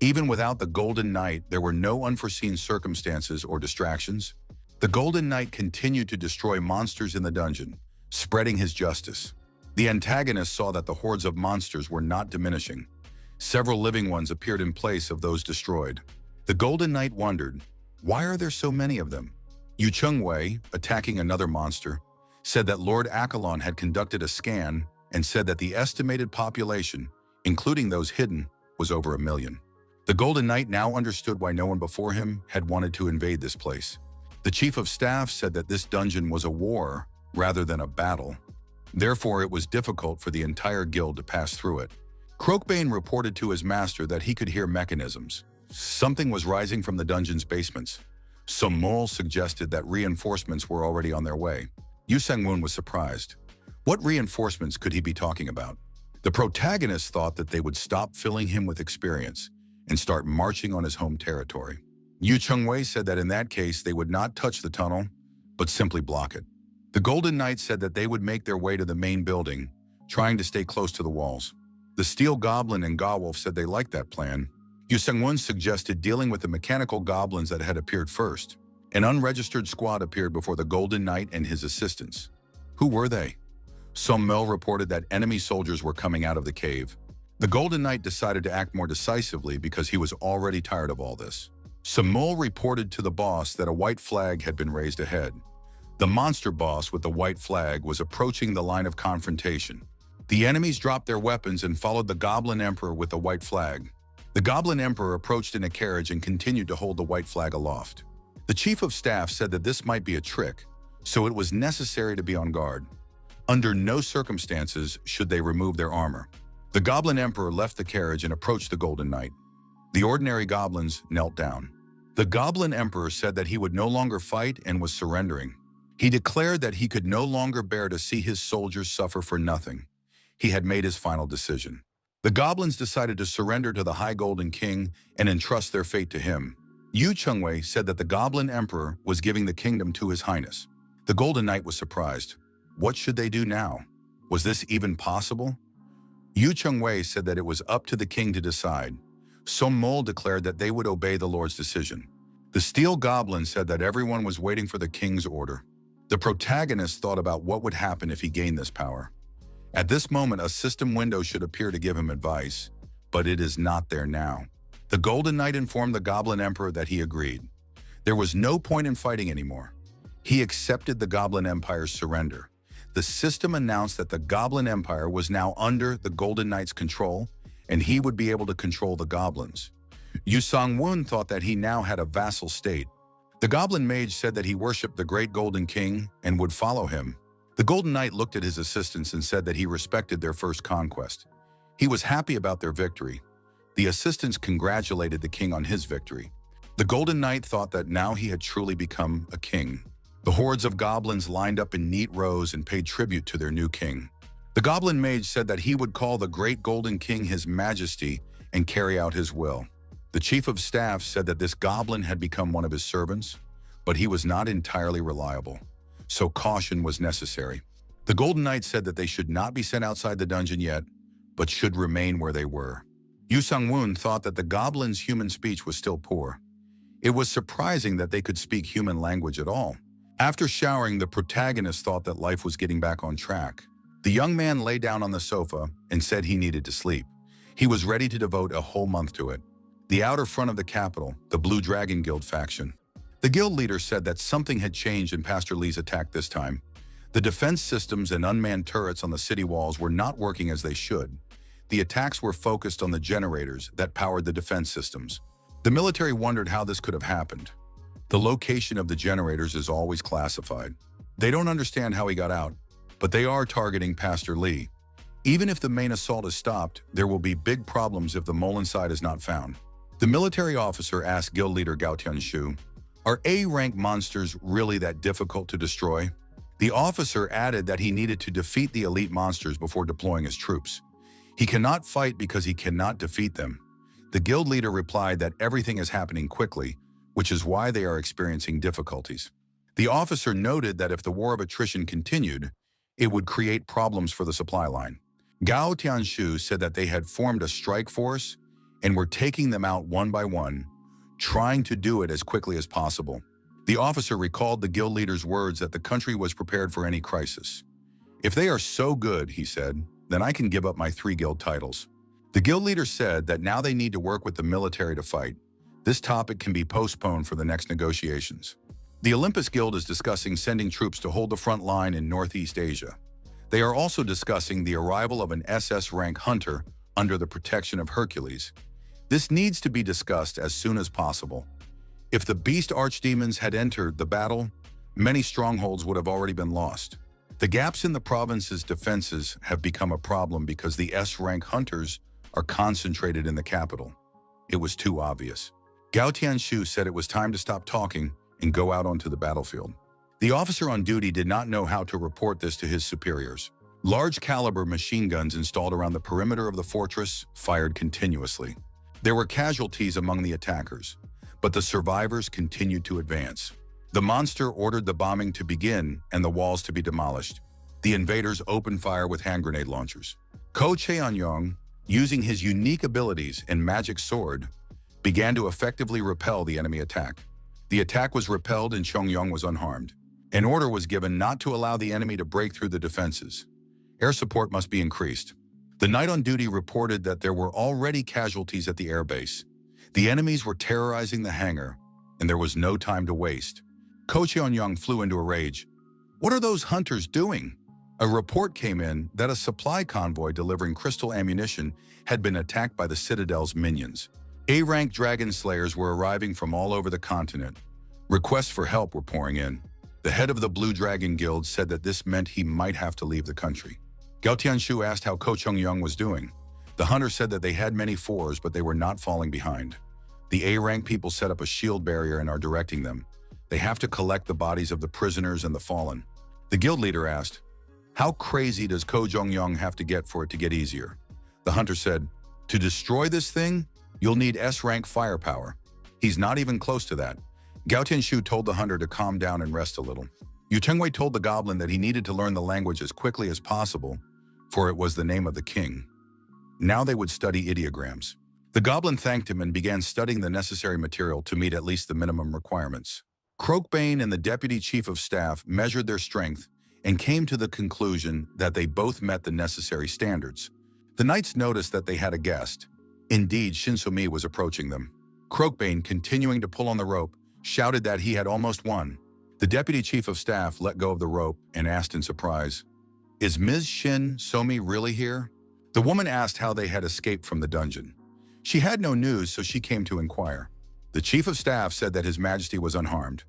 Even without the Golden Knight, there were no unforeseen circumstances or distractions. The Golden Knight continued to destroy monsters in the dungeon, spreading his justice. The antagonist saw that the hordes of monsters were not diminishing. Several living ones appeared in place of those destroyed. The Golden Knight wondered, why are there so many of them? Yu Chung-wei, attacking another monster, said that Lord Akalon had conducted a scan and said that the estimated population, including those hidden, was over 1 million. The Golden Knight now understood why no one before him had wanted to invade this place. The Chief of Staff said that this dungeon was a war rather than a battle. Therefore, it was difficult for the entire guild to pass through it. Croakbane reported to his master that he could hear mechanisms. Something was rising from the dungeon's basements. Some mole suggested that reinforcements were already on their way. Yu Sang-woon was surprised. What reinforcements could he be talking about? The protagonist thought that they would stop filling him with experience and start marching on his home territory. Yu Chung-wei said that in that case they would not touch the tunnel, but simply block it. The Golden Knight said that they would make their way to the main building, trying to stay close to the walls. The Steel Goblin and Gawolf said they liked that plan. Yu Sang-woon suggested dealing with the mechanical goblins that had appeared first. An unregistered squad appeared before the Golden Knight and his assistants. Who were they? Some Mel reported that enemy soldiers were coming out of the cave. The Golden Knight decided to act more decisively because he was already tired of all this. Samul reported to the boss that a white flag had been raised ahead. The monster boss with the white flag was approaching the line of confrontation. The enemies dropped their weapons and followed the Goblin Emperor with the white flag. The Goblin Emperor approached in a carriage and continued to hold the white flag aloft. The Chief of Staff said that this might be a trick, so it was necessary to be on guard. Under no circumstances should they remove their armor. The Goblin Emperor left the carriage and approached the Golden Knight. The ordinary goblins knelt down. The Goblin Emperor said that he would no longer fight and was surrendering. He declared that he could no longer bear to see his soldiers suffer for nothing. He had made his final decision. The goblins decided to surrender to the High Golden King and entrust their fate to him. Yu Chung-wei said that the Goblin Emperor was giving the kingdom to His Highness. The Golden Knight was surprised. What should they do now? Was this even possible? Yu Chung-wei said that it was up to the king to decide. Som Mol declared that they would obey the Lord's decision. The Steel Goblin said that everyone was waiting for the king's order. The protagonist thought about what would happen if he gained this power. At this moment, a system window should appear to give him advice, but it is not there now. The Golden Knight informed the Goblin Emperor that he agreed. There was no point in fighting anymore. He accepted the Goblin Empire's surrender. The system announced that the Goblin Empire was now under the Golden Knight's control, and he would be able to control the goblins. Yu Sang-woon thought that he now had a vassal state. The Goblin Mage said that he worshipped the Great Golden King and would follow him. The Golden Knight looked at his assistants and said that he respected their first conquest. He was happy about their victory. The assistants congratulated the king on his victory. The Golden Knight thought that now he had truly become a king. The hordes of goblins lined up in neat rows and paid tribute to their new king. The goblin mage said that he would call the great golden king his majesty and carry out his will. The chief of staff said that this goblin had become one of his servants, but he was not entirely reliable, so caution was necessary. The golden knight said that they should not be sent outside the dungeon yet, but should remain where they were. Yu Sung-woon thought that the goblin's human speech was still poor. It was surprising that they could speak human language at all. After showering, the protagonist thought that life was getting back on track. The young man lay down on the sofa and said he needed to sleep. He was ready to devote a whole month to it. The outer front of the capital, the Blue Dragon Guild faction. The guild leader said that something had changed in Pastor Lee's attack this time. The defense systems and unmanned turrets on the city walls were not working as they should. The attacks were focused on the generators that powered the defense systems. The military wondered how this could have happened. The location of the generators is always classified. They don't understand how he got out, but they are targeting Pastor Lee. Even if the main assault is stopped, there will be big problems if the Molen side is not found. The military officer asked guild leader Gao Tianshu, "Are A-rank monsters really that difficult to destroy?" The officer added that he needed to defeat the elite monsters before deploying his troops. He cannot fight because he cannot defeat them. The guild leader replied that everything is happening quickly, which is why they are experiencing difficulties. The officer noted that if the war of attrition continued, it would create problems for the supply line. Gao Tianshu said that they had formed a strike force and were taking them out one by one, trying to do it as quickly as possible. The officer recalled the guild leader's words that the country was prepared for any crisis. "If they are so good," he said, "then I can give up my 3 guild titles." The guild leader said that now they need to work with the military to fight. This topic can be postponed for the next negotiations. The Olympus Guild is discussing sending troops to hold the front line in Northeast Asia. They are also discussing the arrival of an SS-RANK hunter under the protection of Hercules. This needs to be discussed as soon as possible. If the beast archdemons had entered the battle, many strongholds would have already been lost. The gaps in the province's defenses have become a problem because the S-rank hunters are concentrated in the capital. It was too obvious. Gao Tianshu said it was time to stop talking and go out onto the battlefield. The officer on duty did not know how to report this to his superiors. Large-caliber machine guns installed around the perimeter of the fortress fired continuously. There were casualties among the attackers, but the survivors continued to advance. The monster ordered the bombing to begin and the walls to be demolished. The invaders opened fire with hand grenade launchers. Ko Cheon-yong, using his unique abilities and magic sword, began to effectively repel the enemy attack. The attack was repelled and Cheon-yong was unharmed. An order was given not to allow the enemy to break through the defenses. Air support must be increased. The knight on duty reported that there were already casualties at the airbase. The enemies were terrorizing the hangar, and there was no time to waste. Ko Cheon-yong flew into a rage. "What are those hunters doing?" A report came in that a supply convoy delivering crystal ammunition had been attacked by the Citadel's minions. A-rank dragon slayers were arriving from all over the continent. Requests for help were pouring in. The head of the Blue Dragon Guild said that this meant he might have to leave the country. Gao Tianshu asked how Ko Cheon-yong was doing. The hunter said that they had many fours, but they were not falling behind. The A-rank people set up a shield barrier and are directing them. They have to collect the bodies of the prisoners and the fallen. The guild leader asked, "How crazy does Ko Cheon-yong have to get for it to get easier?" The hunter said, "To destroy this thing, you'll need S-rank firepower. He's not even close to that." Gao Tianshu told the hunter to calm down and rest a little. Yu Chengwei told the goblin that he needed to learn the language as quickly as possible, for it was the name of the king. Now they would study ideograms. The goblin thanked him and began studying the necessary material to meet at least the minimum requirements. Croakbane and the deputy chief of staff measured their strength and came to the conclusion that they both met the necessary standards. The knights noticed that they had a guest. Indeed, Shinsumi was approaching them. Croakbane, continuing to pull on the rope, shouted that he had almost won. The deputy chief of staff let go of the rope and asked in surprise, "Is Ms. Shin Somi really here?" The woman asked how they had escaped from the dungeon. She had no news, so she came to inquire. The chief of staff said that His Majesty was unharmed.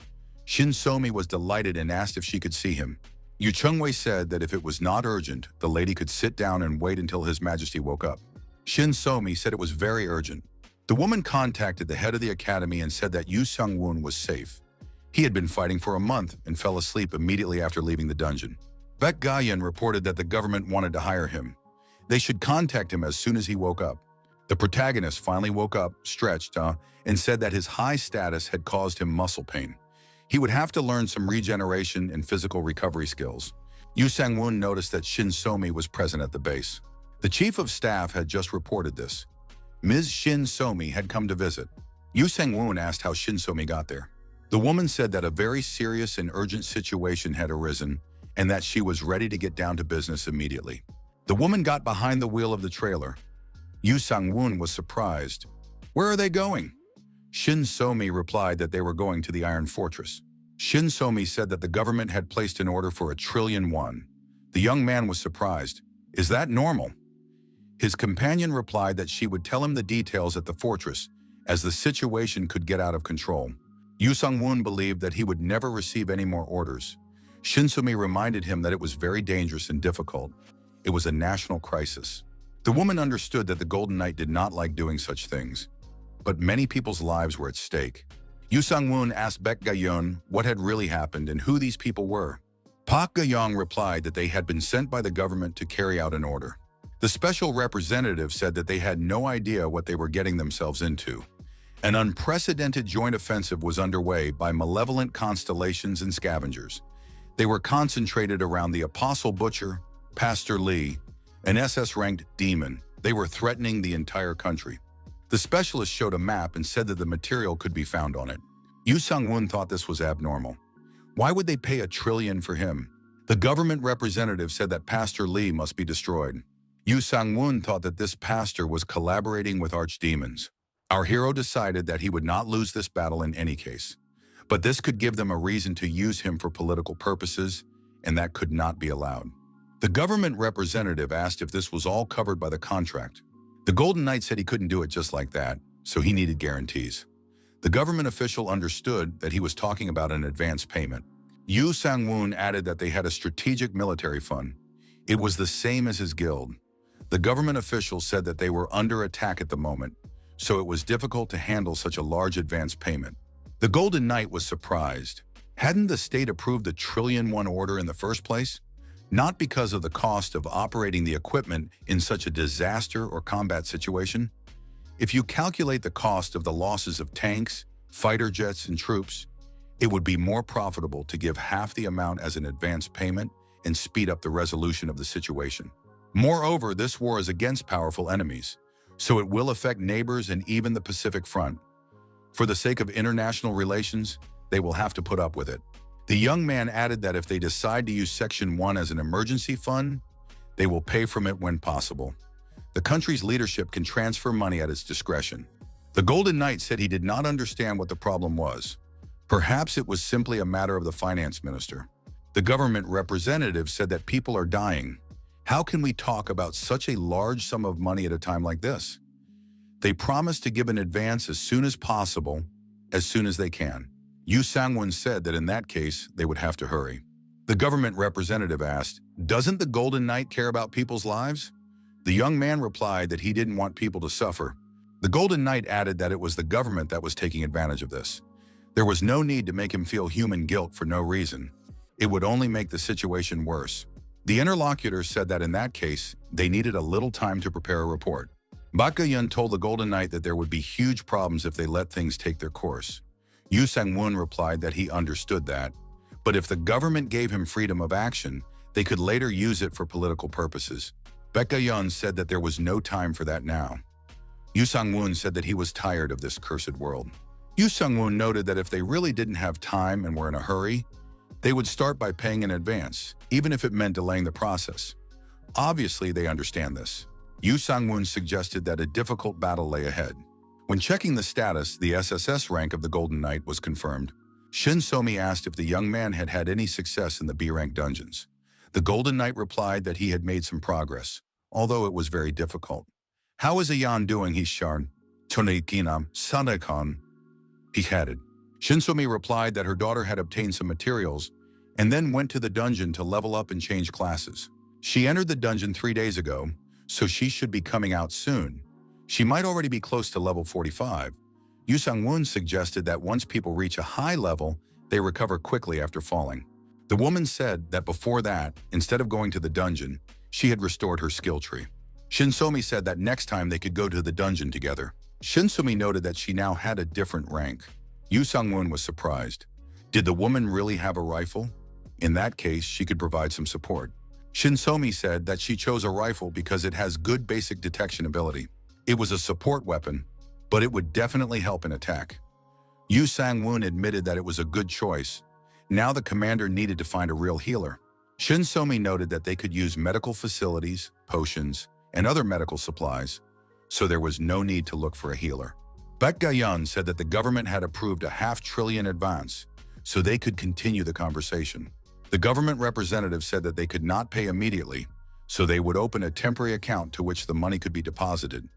Shin Somi was delighted and asked if she could see him. Yu Chengwei said that if it was not urgent, the lady could sit down and wait until His Majesty woke up. Shin Somi said it was very urgent. The woman contacted the head of the academy and said that Yu Sung-woon was safe. He had been fighting for a month and fell asleep immediately after leaving the dungeon. Baek Ga-yeon reported that the government wanted to hire him. They should contact him as soon as he woke up. The protagonist finally woke up, stretched, and said that his high status had caused him muscle pain. He would have to learn some regeneration and physical recovery skills. Yoo Sang-woon noticed that Shin So-mi was present at the base. The chief of staff had just reported this. Ms. Shin So-mi had come to visit. Yoo Sang-woon asked how Shin So-mi got there. The woman said that a very serious and urgent situation had arisen and that she was ready to get down to business immediately. The woman got behind the wheel of the trailer. Yoo Sang-woon was surprised. "Where are they going?" Shin So-mi replied that they were going to the Iron Fortress. Shin So-mi said that the government had placed an order for 1 trillion won. The young man was surprised. "Is that normal?" His companion replied that she would tell him the details at the fortress, as the situation could get out of control. Yoo Sang-woon believed that he would never receive any more orders. Shin So-mi reminded him that it was very dangerous and difficult. It was a national crisis. The woman understood that the Golden Knight did not like doing such things, but many people's lives were at stake. Yoo Sang-woon asked Baek Ga-yeon what had really happened and who these people were. Park Ga-young replied that they had been sent by the government to carry out an order. The special representative said that they had no idea what they were getting themselves into. An unprecedented joint offensive was underway by malevolent constellations and scavengers. They were concentrated around the Apostle Butcher, Pastor Lee, an SS-ranked demon. They were threatening the entire country. The specialist showed a map and said that the material could be found on it. Yoo Sang-woon thought this was abnormal. Why would they pay 1 trillion for him? The government representative said that Pastor Lee must be destroyed. Yoo Sang-woon thought that this pastor was collaborating with archdemons. Our hero decided that he would not lose this battle in any case. But this could give them a reason to use him for political purposes, and that could not be allowed. The government representative asked if this was all covered by the contract. The Golden Knight said he couldn't do it just like that, so he needed guarantees. The government official understood that he was talking about an advance payment. Yoo Sang-woon added that they had a strategic military fund. It was the same as his guild. The government official said that they were under attack at the moment, so it was difficult to handle such a large advance payment. The Golden Knight was surprised. Hadn't the state approved the 1 trillion won order in the first place? Not because of the cost of operating the equipment in such a disaster or combat situation. If you calculate the cost of the losses of tanks, fighter jets, and troops, it would be more profitable to give half the amount as an advance payment and speed up the resolution of the situation. Moreover, this war is against powerful enemies, so it will affect neighbors and even the Pacific Front. For the sake of international relations, they will have to put up with it. The young man added that if they decide to use Section 1 as an emergency fund, they will pay from it when possible. The country's leadership can transfer money at its discretion. The Golden Knight said he did not understand what the problem was. Perhaps it was simply a matter of the finance minister. The government representative said that people are dying. How can we talk about such a large sum of money at a time like this? They promised to give an advance as soon as possible, as soon as they can. Yoo Sang-woon said that in that case, they would have to hurry. The government representative asked, "Doesn't the Golden Knight care about people's lives?" The young man replied that he didn't want people to suffer. The Golden Knight added that it was the government that was taking advantage of this. There was no need to make him feel human guilt for no reason. It would only make the situation worse. The interlocutor said that in that case, they needed a little time to prepare a report. Baek Ga-yeon told the Golden Knight that there would be huge problems if they let things take their course. Yoo Sang-woon replied that he understood that, but if the government gave him freedom of action, they could later use it for political purposes. Baek Ga-yeon said that there was no time for that now. Yoo Sang-woon said that he was tired of this cursed world. Yoo Sang-woon noted that if they really didn't have time and were in a hurry, they would start by paying in advance, even if it meant delaying the process. Obviously, they understand this. Yoo Sang-woon suggested that a difficult battle lay ahead. When checking the status, the SSS rank of the Golden Knight was confirmed. Shin So-mi asked if the young man had had any success in the B-rank dungeons. The Golden Knight replied that he had made some progress, although it was very difficult. "How is Ayan doing?" he shouted. "Tonikinam, Sanekon," he added. Shin So-mi replied that her daughter had obtained some materials and then went to the dungeon to level up and change classes. She entered the dungeon 3 days ago, so she should be coming out soon. She might already be close to level 45. Yoo Sang-woon suggested that once people reach a high level, They recover quickly after falling. The woman said that before that, instead of going to the dungeon, she had restored her skill tree. Shinsomi said that next time they could go to the dungeon together. Shinsumi noted that she now had a different rank. Yu Sung-woon was surprised. Did the woman really have a rifle? In that case, she could provide some support. Shinsomi said that she chose a rifle because it has good basic detection ability. It was a support weapon, but it would definitely help in attack. Yu Sang-woon admitted that it was a good choice. Now the commander needed to find a real healer. Shinsomi noted that they could use medical facilities, potions, and other medical supplies, so there was no need to look for a healer. Baek Ga-yeon said that the government had approved a $500 billion advance, so they could continue the conversation. The government representative said that they could not pay immediately, so they would open a temporary account to which the money could be deposited.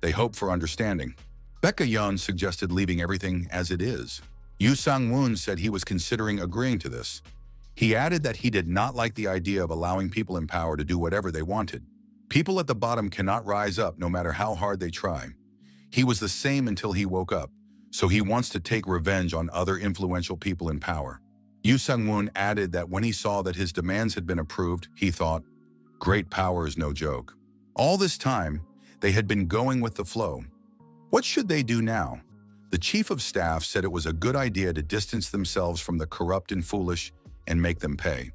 They hoped for understanding. Baek Ga-yeon suggested leaving everything as it is. Yu Sang-woon said he was considering agreeing to this. He added that he did not like the idea of allowing people in power to do whatever they wanted. People at the bottom cannot rise up no matter how hard they try. He was the same until he woke up, so he wants to take revenge on other influential people in power. Yu Sung-woon added that when he saw that his demands had been approved, he thought, great power is no joke. All this time, they had been going with the flow. What should they do now? The chief of staff said it was a good idea to distance themselves from the corrupt and foolish and make them pay.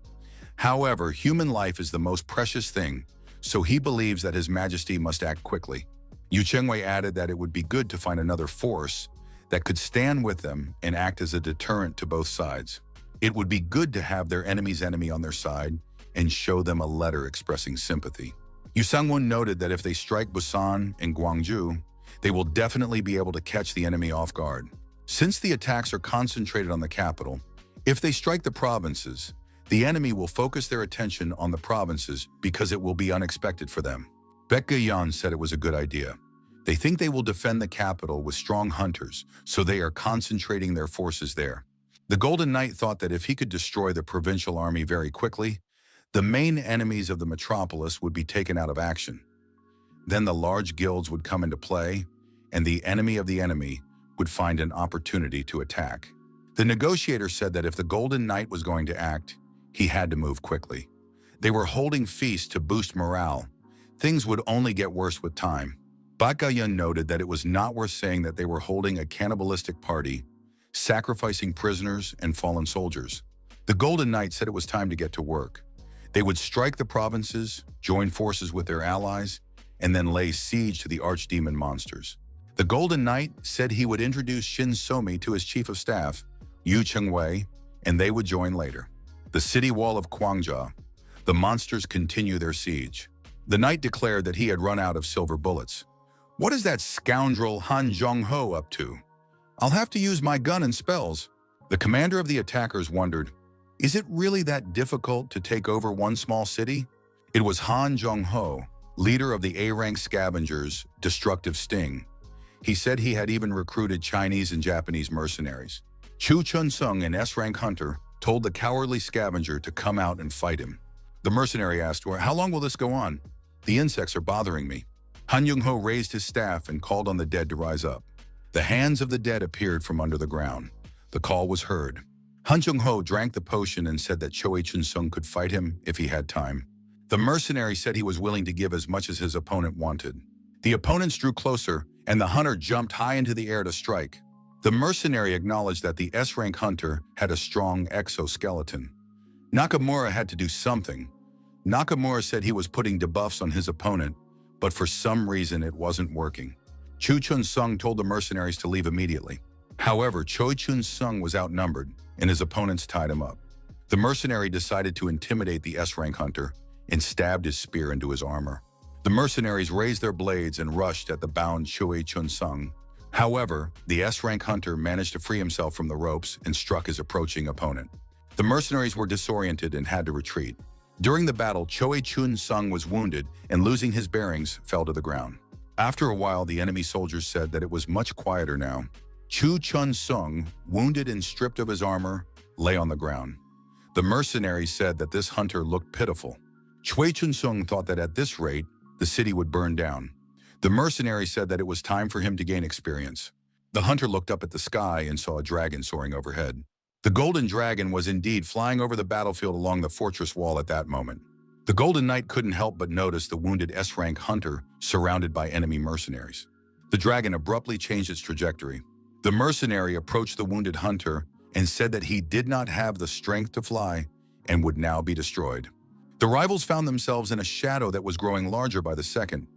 However, human life is the most precious thing, so he believes that His Majesty must act quickly. Yu Chengwei added that it would be good to find another force that could stand with them and act as a deterrent to both sides. It would be good to have their enemy's enemy on their side and show them a letter expressing sympathy. Yu Sang-woon noted that if they strike Busan and Gwangju, they will definitely be able to catch the enemy off guard. Since the attacks are concentrated on the capital, if they strike the provinces, the enemy will focus their attention on the provinces because it will be unexpected for them. Baek Ga-yeon said it was a good idea. They think they will defend the capital with strong hunters, so they are concentrating their forces there. The Golden Knight thought that if he could destroy the provincial army very quickly, the main enemies of the metropolis would be taken out of action. Then the large guilds would come into play, and the enemy of the enemy would find an opportunity to attack. The negotiator said that if the Golden Knight was going to act, he had to move quickly. They were holding feasts to boost morale. Things would only get worse with time. Baek Ga-yeon noted that it was not worth saying that they were holding a cannibalistic party, sacrificing prisoners and fallen soldiers. The Golden Knight said it was time to get to work. They would strike the provinces, join forces with their allies, and then lay siege to the archdemon monsters. The Golden Knight said he would introduce Shin Somi to his chief of staff, Yu Chengwei, and they would join later. The city wall of Kwangja. The monsters continue their siege. The knight declared that he had run out of silver bullets. What is that scoundrel Han Jong-ho up to? I'll have to use my gun and spells. The commander of the attackers wondered, is it really that difficult to take over one small city? It was Han Jong-ho, leader of the A-rank scavengers' destructive sting. He said he had even recruited Chinese and Japanese mercenaries. Chu Chun-sung, an S-rank hunter, told the cowardly scavenger to come out and fight him. The mercenary asked, well, how long will this go on? The insects are bothering me. Han Jong-ho raised his staff and called on the dead to rise up. The hands of the dead appeared from under the ground. The call was heard. Han Jong-ho drank the potion and said that Choi Chun-sung could fight him if he had time. The mercenary said he was willing to give as much as his opponent wanted. The opponents drew closer, and the hunter jumped high into the air to strike. The mercenary acknowledged that the S-rank hunter had a strong exoskeleton. Nakamura had to do something. Nakamura said he was putting debuffs on his opponent, but for some reason it wasn't working. Chu Chun-sung told the mercenaries to leave immediately. However, Choi Chun-sung was outnumbered, and his opponents tied him up. The mercenary decided to intimidate the S-rank hunter and stabbed his spear into his armor. The mercenaries raised their blades and rushed at the bound Choi Chun-sung. However, the S-rank hunter managed to free himself from the ropes and struck his approaching opponent. The mercenaries were disoriented and had to retreat. During the battle, Choi Chun-sung was wounded and, losing his bearings, fell to the ground. After a while, the enemy soldiers said that it was much quieter now. Chu Chun-sung, wounded and stripped of his armor, lay on the ground. The mercenaries said that this hunter looked pitiful. Choi Chun-sung thought that at this rate, the city would burn down. The mercenary said that it was time for him to gain experience. The hunter looked up at the sky and saw a dragon soaring overhead. The Golden Dragon was indeed flying over the battlefield along the fortress wall at that moment. The Golden Knight couldn't help but notice the wounded S-rank hunter surrounded by enemy mercenaries. The dragon abruptly changed its trajectory. The mercenary approached the wounded hunter and said that he did not have the strength to fly and would now be destroyed. The rivals found themselves in a shadow that was growing larger by the second.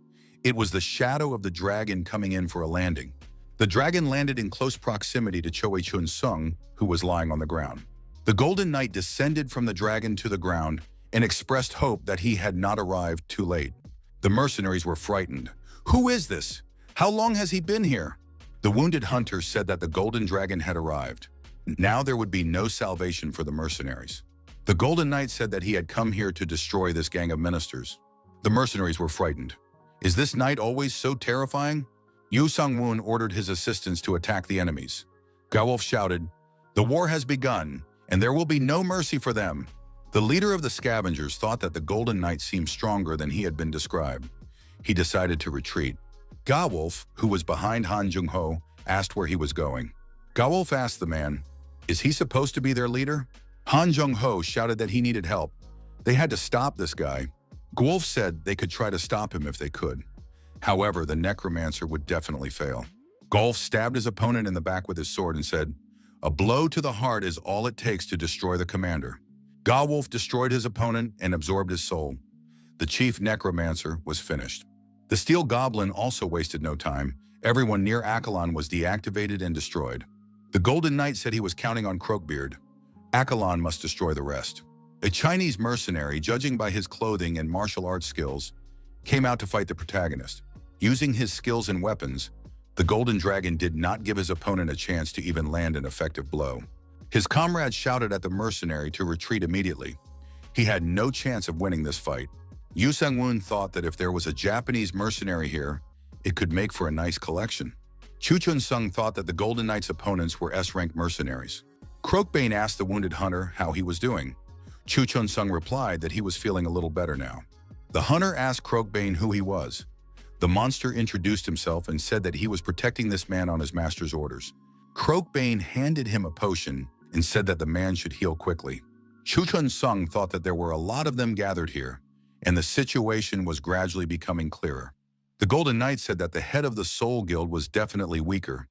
It was the shadow of the dragon coming in for a landing. The dragon landed in close proximity to Choi Chun-sung, who was lying on the ground. The Golden Knight descended from the dragon to the ground and expressed hope that he had not arrived too late. The mercenaries were frightened. "Who is this? How long has he been here?" The wounded hunter said that the Golden Dragon had arrived. Now there would be no salvation for the mercenaries. The Golden Knight said that he had come here to destroy this gang of ministers. The mercenaries were frightened. "Is this knight always so terrifying?" Yu Sung-woon ordered his assistants to attack the enemies. Gawolf shouted, "The war has begun, and there will be no mercy for them." The leader of the scavengers thought that the Golden Knight seemed stronger than he had been described. He decided to retreat. Gawolf, who was behind Han Jung-ho, asked where he was going. Gawolf asked the man, "Is he supposed to be their leader?" Han Jung-ho shouted that he needed help. They had to stop this guy. Gawolf said they could try to stop him if they could. However, the necromancer would definitely fail. Gawolf stabbed his opponent in the back with his sword and said, "A blow to the heart is all it takes to destroy the commander." Gawolf destroyed his opponent and absorbed his soul. The chief necromancer was finished. The steel goblin also wasted no time. Everyone near Akalon was deactivated and destroyed. The Golden Knight said he was counting on Croakbeard. Akalon must destroy the rest. A Chinese mercenary, judging by his clothing and martial arts skills, came out to fight the protagonist. Using his skills and weapons, the Golden Dragon did not give his opponent a chance to even land an effective blow. His comrades shouted at the mercenary to retreat immediately. He had no chance of winning this fight. Yu Sung-woon thought that if there was a Japanese mercenary here, it could make for a nice collection. Chu Chun-sung thought that the Golden Knight's opponents were S-rank mercenaries. Croakbane asked the wounded hunter how he was doing. Chu Chun-sung replied that he was feeling a little better now. The hunter asked Croakbane who he was. The monster introduced himself and said that he was protecting this man on his master's orders. Croakbane handed him a potion and said that the man should heal quickly. Chu Chun-sung thought that there were a lot of them gathered here, and the situation was gradually becoming clearer. The Golden Knight said that the head of the Soul Guild was definitely weaker.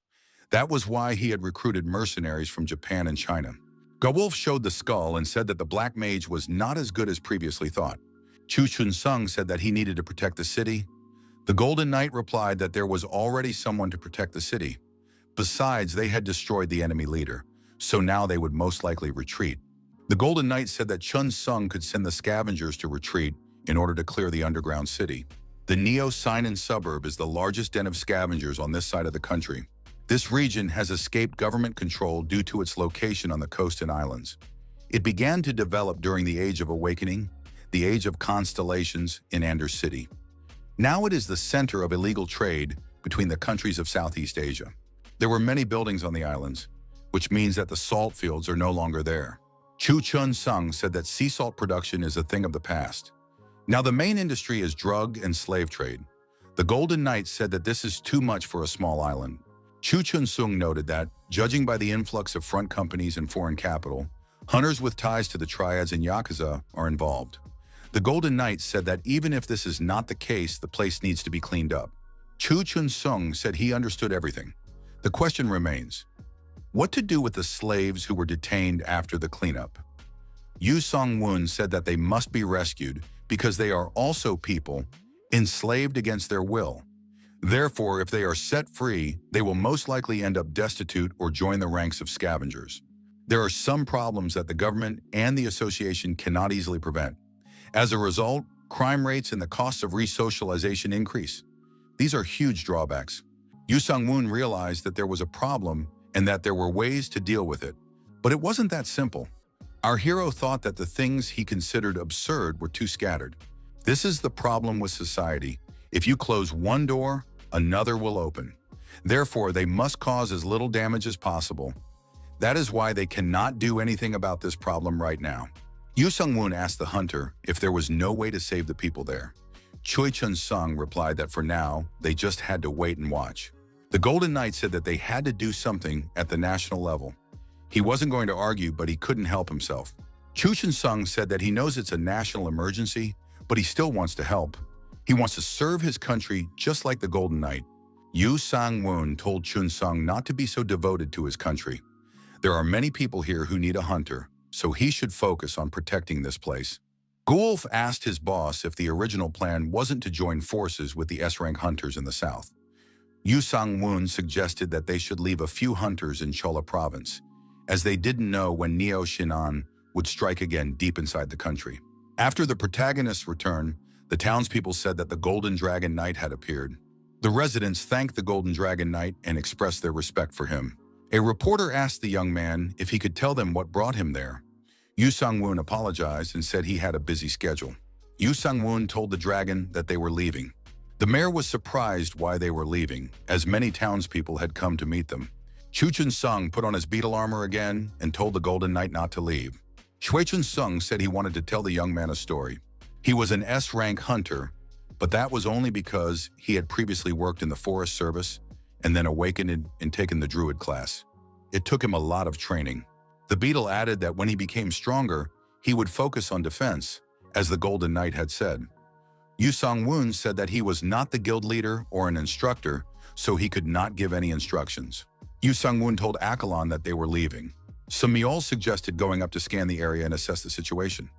That was why he had recruited mercenaries from Japan and China. Gawolf showed the skull and said that the Black Mage was not as good as previously thought. Chu Chun-sung said that he needed to protect the city. The Golden Knight replied that there was already someone to protect the city. Besides, they had destroyed the enemy leader, so now they would most likely retreat. The Golden Knight said that Chun-sung could send the scavengers to retreat in order to clear the underground city. The Neo-Sinan suburb is the largest den of scavengers on this side of the country. This region has escaped government control due to its location on the coast and islands. It began to develop during the Age of Awakening, the Age of Constellations in Anders City. Now it is the center of illegal trade between the countries of Southeast Asia. There were many buildings on the islands, which means that the salt fields are no longer there. Chu Chun-sung said that sea salt production is a thing of the past. Now the main industry is drug and slave trade. The Golden Knight said that this is too much for a small island. Chu Chun-sung noted that, judging by the influx of front companies and foreign capital, hunters with ties to the Triads and Yakuza are involved. The Golden Knight said that even if this is not the case, the place needs to be cleaned up. Chu Chun-sung said he understood everything. The question remains, what to do with the slaves who were detained after the cleanup? Yu Sung-woon said that they must be rescued because they are also people enslaved against their will. Therefore, if they are set free, they will most likely end up destitute or join the ranks of scavengers. There are some problems that the government and the association cannot easily prevent. As a result, crime rates and the costs of resocialization increase. These are huge drawbacks. Yu Sung-woon realized that there was a problem and that there were ways to deal with it. But it wasn't that simple. Our hero thought that the things he considered absurd were too scattered. This is the problem with society. If you close one door, another will open. Therefore, they must cause as little damage as possible. That is why they cannot do anything about this problem right now. Yu Sung-woon asked the hunter if there was no way to save the people there. Choi Chun-sung replied that for now, they just had to wait and watch. The Golden Knight said that they had to do something at the national level. He wasn't going to argue, but he couldn't help himself. Chu Chun-sung said that he knows it's a national emergency, but he still wants to help. He wants to serve his country just like the Golden Knight. Yu Sang-woon told Chun-sung not to be so devoted to his country. There are many people here who need a hunter, so he should focus on protecting this place. Gulf asked his boss if the original plan wasn't to join forces with the S-rank hunters in the south. Yu Sang-woon suggested that they should leave a few hunters in Cholla province, as they didn't know when Neo Shinan would strike again deep inside the country. After the protagonist's return, the townspeople said that the Golden Dragon Knight had appeared. The residents thanked the Golden Dragon Knight and expressed their respect for him. A reporter asked the young man if he could tell them what brought him there. Yu Sang-woon apologized and said he had a busy schedule. Yu Sang-woon told the dragon that they were leaving. The mayor was surprised why they were leaving, as many townspeople had come to meet them. Chu Chun-sung put on his beetle armor again and told the Golden Knight not to leave. Shui Chun-sung said he wanted to tell the young man a story. He was an S-rank hunter, but that was only because he had previously worked in the Forest Service and then awakened and taken the Druid class. It took him a lot of training. The beetle added that when he became stronger, he would focus on defense, as the Golden Knight had said. Yu Sang-woon said that he was not the guild leader or an instructor, so he could not give any instructions. Yu Sang-woon told Akalon that they were leaving. Sung-meol suggested going up to scan the area and assess the situation.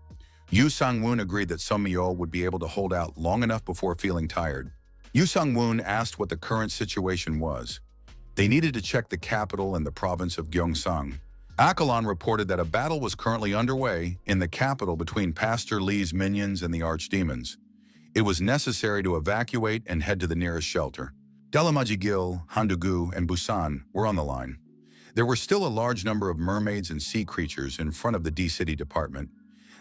Yu Sang-woon agreed that Sung-meol would be able to hold out long enough before feeling tired. Yu Sang-woon asked what the current situation was. They needed to check the capital and the province of Gyeongsang. Akalon reported that a battle was currently underway in the capital between Pastor Lee's minions and the archdemons. It was necessary to evacuate and head to the nearest shelter. Dalamajigil, Handugu, and Busan were on the line. There were still a large number of mermaids and sea creatures in front of the D-City department.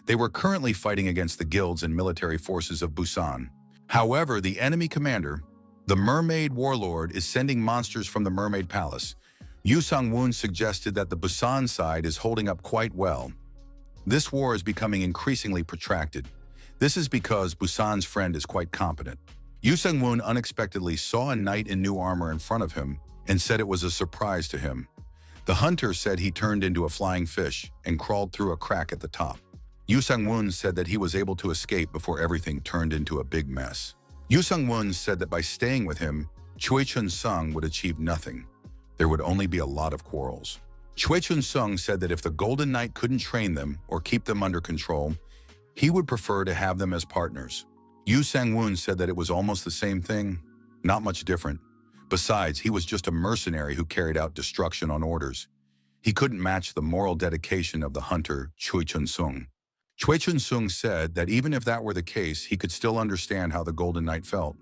They were currently fighting against the guilds and military forces of Busan. However, the enemy commander, the mermaid warlord, is sending monsters from the Mermaid Palace. Yu Sang-woon suggested that the Busan side is holding up quite well. This war is becoming increasingly protracted. This is because Busan's friend is quite competent. Yu Sang-woon unexpectedly saw a knight in new armor in front of him and said it was a surprise to him. The hunter said he turned into a flying fish and crawled through a crack at the top. Yu Sang-woon said that he was able to escape before everything turned into a big mess. Yu Sang-woon said that by staying with him, Chui Chun-sung would achieve nothing. There would only be a lot of quarrels. Chui Chun-sung said that if the Golden Knight couldn't train them or keep them under control, he would prefer to have them as partners. Yu Sang-woon said that it was almost the same thing, not much different. Besides, he was just a mercenary who carried out destruction on orders. He couldn't match the moral dedication of the hunter Chui Chun-sung. Chui Chun-sung said that even if that were the case, he could still understand how the Golden Knight felt.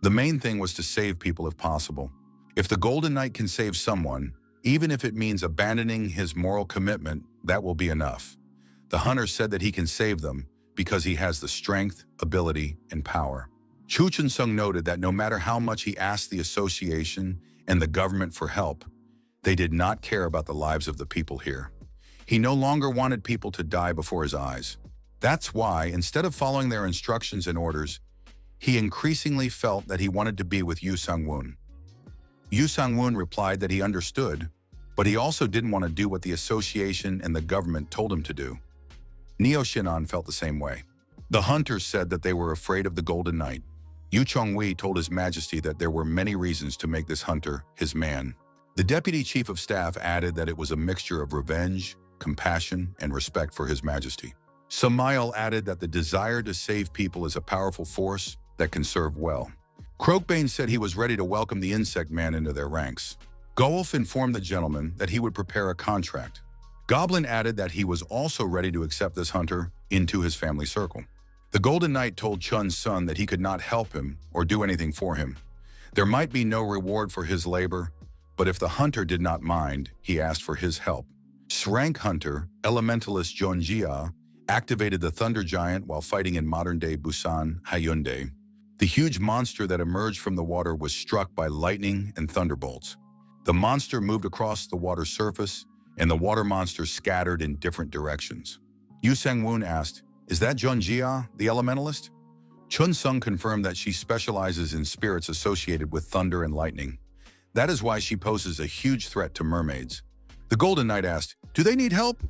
The main thing was to save people if possible. If the Golden Knight can save someone, even if it means abandoning his moral commitment, that will be enough. The hunter said that he can save them because he has the strength, ability, and power. Chu Chun-sung noted that no matter how much he asked the association and the government for help, they did not care about the lives of the people here. He no longer wanted people to die before his eyes. That's why, instead of following their instructions and orders, he increasingly felt that he wanted to be with Yu Sang-woon. Yu Sang-woon replied that he understood, but he also didn't want to do what the association and the government told him to do. Neo Shinan felt the same way. The hunters said that they were afraid of the Golden Knight. Yu Chongwei told His Majesty that there were many reasons to make this hunter his man. The Deputy Chief of Staff added that it was a mixture of revenge, compassion, and respect for His Majesty. Samael added that the desire to save people is a powerful force that can serve well. Croakbane said he was ready to welcome the Insect Man into their ranks. Golf informed the gentleman that he would prepare a contract. Goblin added that he was also ready to accept this hunter into his family circle. The Golden Knight told Chun's son that he could not help him or do anything for him. There might be no reward for his labor, but if the hunter did not mind, he asked for his help. SSS-RANK hunter, Elementalist Jeonjia, activated the Thunder Giant while fighting in modern-day Busan, Hyundai. The huge monster that emerged from the water was struck by lightning and thunderbolts. The monster moved across the water surface, and the water monster scattered in different directions. Yu Sang-woon asked, "Is that Jeonjia, the Elementalist?" Chun-sung confirmed that she specializes in spirits associated with thunder and lightning. That is why she poses a huge threat to mermaids. The Golden Knight asked, "Do they need help?"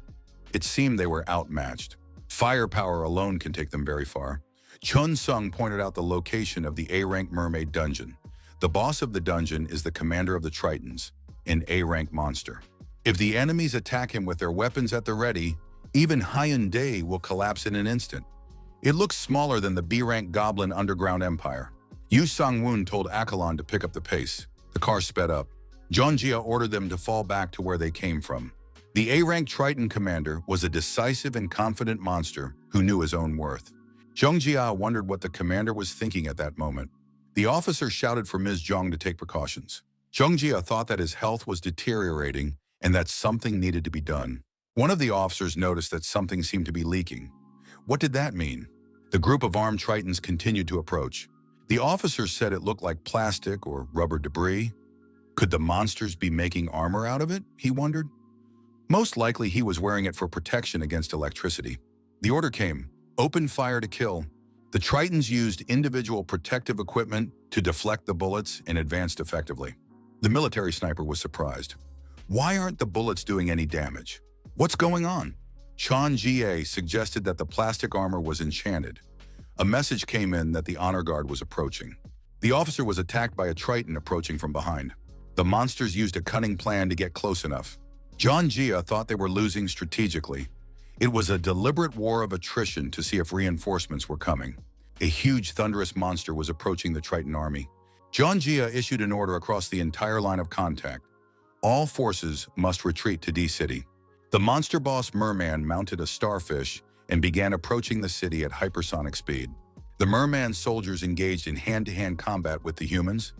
It seemed they were outmatched. Firepower alone can take them very far. Chun Sung pointed out the location of the A-rank mermaid dungeon. The boss of the dungeon is the commander of the Tritons, an A-rank monster. If the enemies attack him with their weapons at the ready, even Hyundai will collapse in an instant. It looks smaller than the B-rank goblin underground empire. Yu Sang-woon told Akalon to pick up the pace. The car sped up. Jeonjia ordered them to fall back to where they came from. The A-rank Triton commander was a decisive and confident monster who knew his own worth. Jeongjia wondered what the commander was thinking at that moment. The officer shouted for Ms. Jong to take precautions. Jeongjia thought that his health was deteriorating and that something needed to be done. One of the officers noticed that something seemed to be leaking. What did that mean? The group of armed Tritons continued to approach. The officer said it looked like plastic or rubber debris. Could the monsters be making armor out of it? He wondered. Most likely he was wearing it for protection against electricity. The order came, open fire to kill. The Tritons used individual protective equipment to deflect the bullets and advanced effectively. The military sniper was surprised. Why aren't the bullets doing any damage? What's going on? Chan Jie suggested that the plastic armor was enchanted. A message came in that the honor guard was approaching. The officer was attacked by a Triton approaching from behind. The monsters used a cunning plan to get close enough. Jeonjia thought they were losing strategically. It was a deliberate war of attrition to see if reinforcements were coming. A huge thunderous monster was approaching the Triton army. Jeonjia issued an order across the entire line of contact. All forces must retreat to D-City. The monster boss Merman mounted a starfish and began approaching the city at hypersonic speed. The Merman soldiers engaged in hand-to-hand combat with the humans,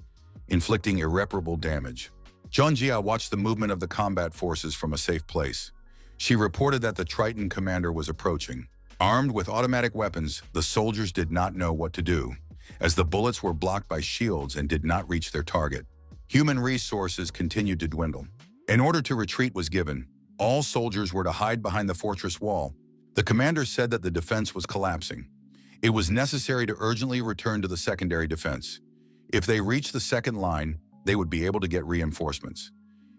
inflicting irreparable damage. Jeonjia watched the movement of the combat forces from a safe place. She reported that the Triton commander was approaching. Armed with automatic weapons, the soldiers did not know what to do, as the bullets were blocked by shields and did not reach their target. Human resources continued to dwindle. An order to retreat was given. All soldiers were to hide behind the fortress wall. The commander said that the defense was collapsing. It was necessary to urgently return to the secondary defense. If they reached the second line, they would be able to get reinforcements.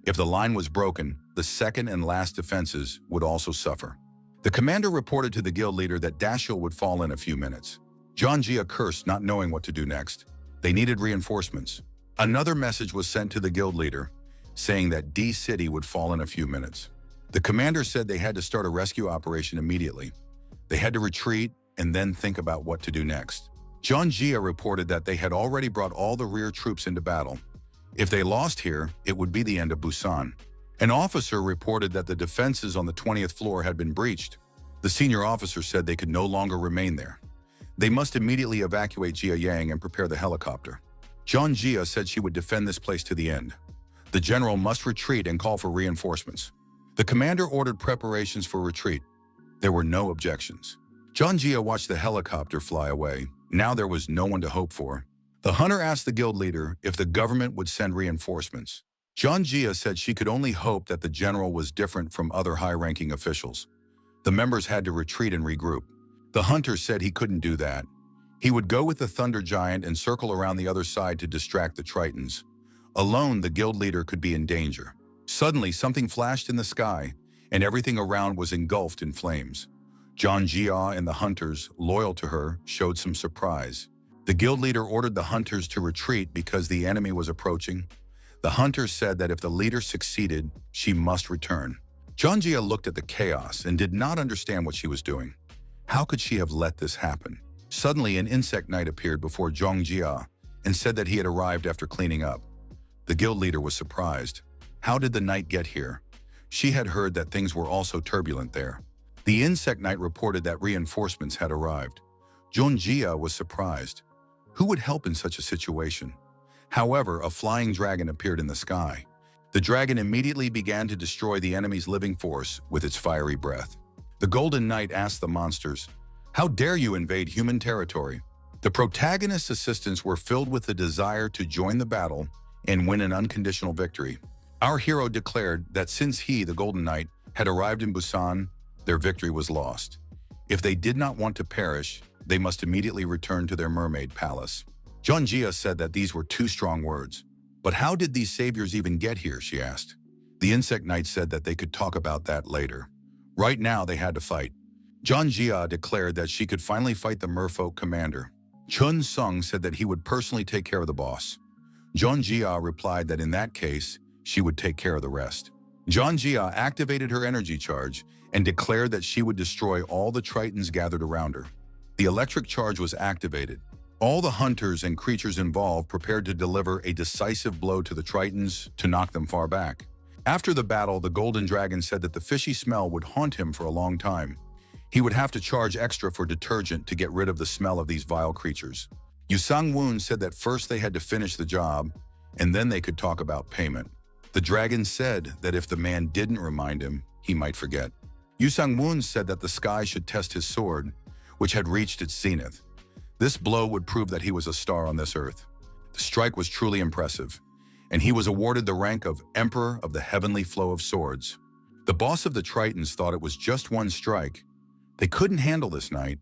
If the line was broken, the second and last defenses would also suffer. The commander reported to the guild leader that Dashil would fall in a few minutes. Jeonjia cursed, not knowing what to do next. They needed reinforcements. Another message was sent to the guild leader, saying that D-City would fall in a few minutes. The commander said they had to start a rescue operation immediately. They had to retreat and then think about what to do next. Jeonjia reported that they had already brought all the rear troops into battle. If they lost here, it would be the end of Busan. An officer reported that the defenses on the 20th floor had been breached. The senior officer said they could no longer remain there. They must immediately evacuate Jiayang and prepare the helicopter. Jeonjia said she would defend this place to the end. The general must retreat and call for reinforcements. The commander ordered preparations for retreat. There were no objections. Jeonjia watched the helicopter fly away. Now there was no one to hope for. The hunter asked the guild leader if the government would send reinforcements. Jeonjia said she could only hope that the general was different from other high-ranking officials. The members had to retreat and regroup. The hunter said he couldn't do that. He would go with the Thunder Giant and circle around the other side to distract the Tritons. Alone, the guild leader could be in danger. Suddenly, something flashed in the sky, and everything around was engulfed in flames. Jeonjia and the hunters, loyal to her, showed some surprise. The guild leader ordered the hunters to retreat because the enemy was approaching. The hunters said that if the leader succeeded, she must return. Jeonjia looked at the chaos and did not understand what she was doing. How could she have let this happen? Suddenly, an insect knight appeared before Jeonjia and said that he had arrived after cleaning up. The guild leader was surprised. How did the knight get here? She had heard that things were also turbulent there. The insect knight reported that reinforcements had arrived. Jeonjia was surprised. Who would help in such a situation? However, a flying dragon appeared in the sky. The dragon immediately began to destroy the enemy's living force with its fiery breath. The Golden Knight asked the monsters, "How dare you invade human territory?" The protagonist's assistants were filled with the desire to join the battle and win an unconditional victory. Our hero declared that since he, the Golden Knight, had arrived in Busan, their victory was lost. If they did not want to perish, they must immediately return to their mermaid palace. Jeonjia said that these were too strong words. But how did these saviors even get here, she asked. The insect knight said that they could talk about that later. Right now, they had to fight. John Jia declared that she could finally fight the merfolk commander. Chun Sung said that he would personally take care of the boss. John Jia replied that in that case, she would take care of the rest. John Jia activated her energy charge and declared that she would destroy all the Tritons gathered around her. The electric charge was activated. All the hunters and creatures involved prepared to deliver a decisive blow to the Tritons to knock them far back. After the battle, the Golden Dragon said that the fishy smell would haunt him for a long time. He would have to charge extra for detergent to get rid of the smell of these vile creatures. Yu Sang-woon said that first they had to finish the job, and then they could talk about payment. The dragon said that if the man didn't remind him, he might forget. Yu Sang-woon said that the sky should test his sword, which had reached its zenith. This blow would prove that he was a star on this earth. The strike was truly impressive, and he was awarded the rank of Emperor of the Heavenly Flow of Swords. The boss of the Tritons thought it was just one strike. They couldn't handle this knight.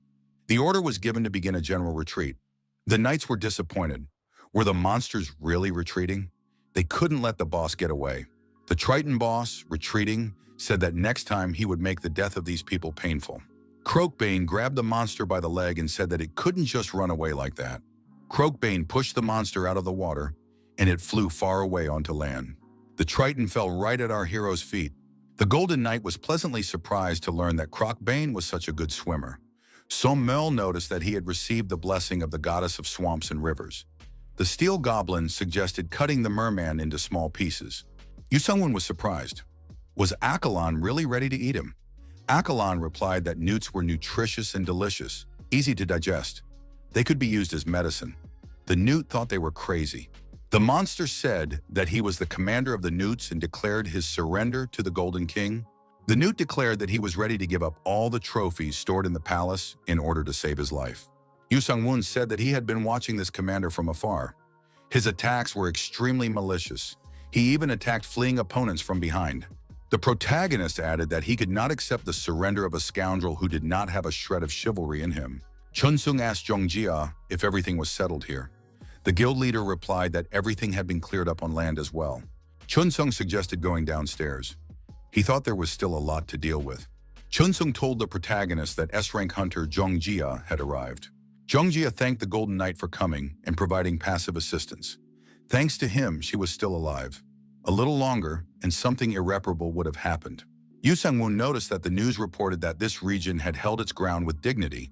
The order was given to begin a general retreat. The knights were disappointed. Were the monsters really retreating? They couldn't let the boss get away. The Triton boss, retreating, said that next time he would make the death of these people painful. Croakbane grabbed the monster by the leg and said that it couldn't just run away like that. Croakbane pushed the monster out of the water, and it flew far away onto land. The Triton fell right at our hero's feet. The Golden Knight was pleasantly surprised to learn that Croakbane was such a good swimmer. Sommel noticed that he had received the blessing of the goddess of swamps and rivers. The Steel Goblin suggested cutting the merman into small pieces. Yu Sung-woon was surprised. Was Akalon really ready to eat him? Akalon replied that newts were nutritious and delicious, easy to digest. They could be used as medicine. The newt thought they were crazy. The monster said that he was the commander of the newts and declared his surrender to the Golden King. The newt declared that he was ready to give up all the trophies stored in the palace in order to save his life. Yu Sung-woon said that he had been watching this commander from afar. His attacks were extremely malicious. He even attacked fleeing opponents from behind. The protagonist added that he could not accept the surrender of a scoundrel who did not have a shred of chivalry in him. Chun Sung asked Jong Jia if everything was settled here. The guild leader replied that everything had been cleared up on land as well. Chun Sung suggested going downstairs. He thought there was still a lot to deal with. Chun Sung told the protagonist that S-rank hunter Jong Jia had arrived. Jong Jia thanked the Golden Knight for coming and providing passive assistance. Thanks to him, she was still alive. A little longer, and something irreparable would have happened. Yu Sang-woon noticed that the news reported that this region had held its ground with dignity.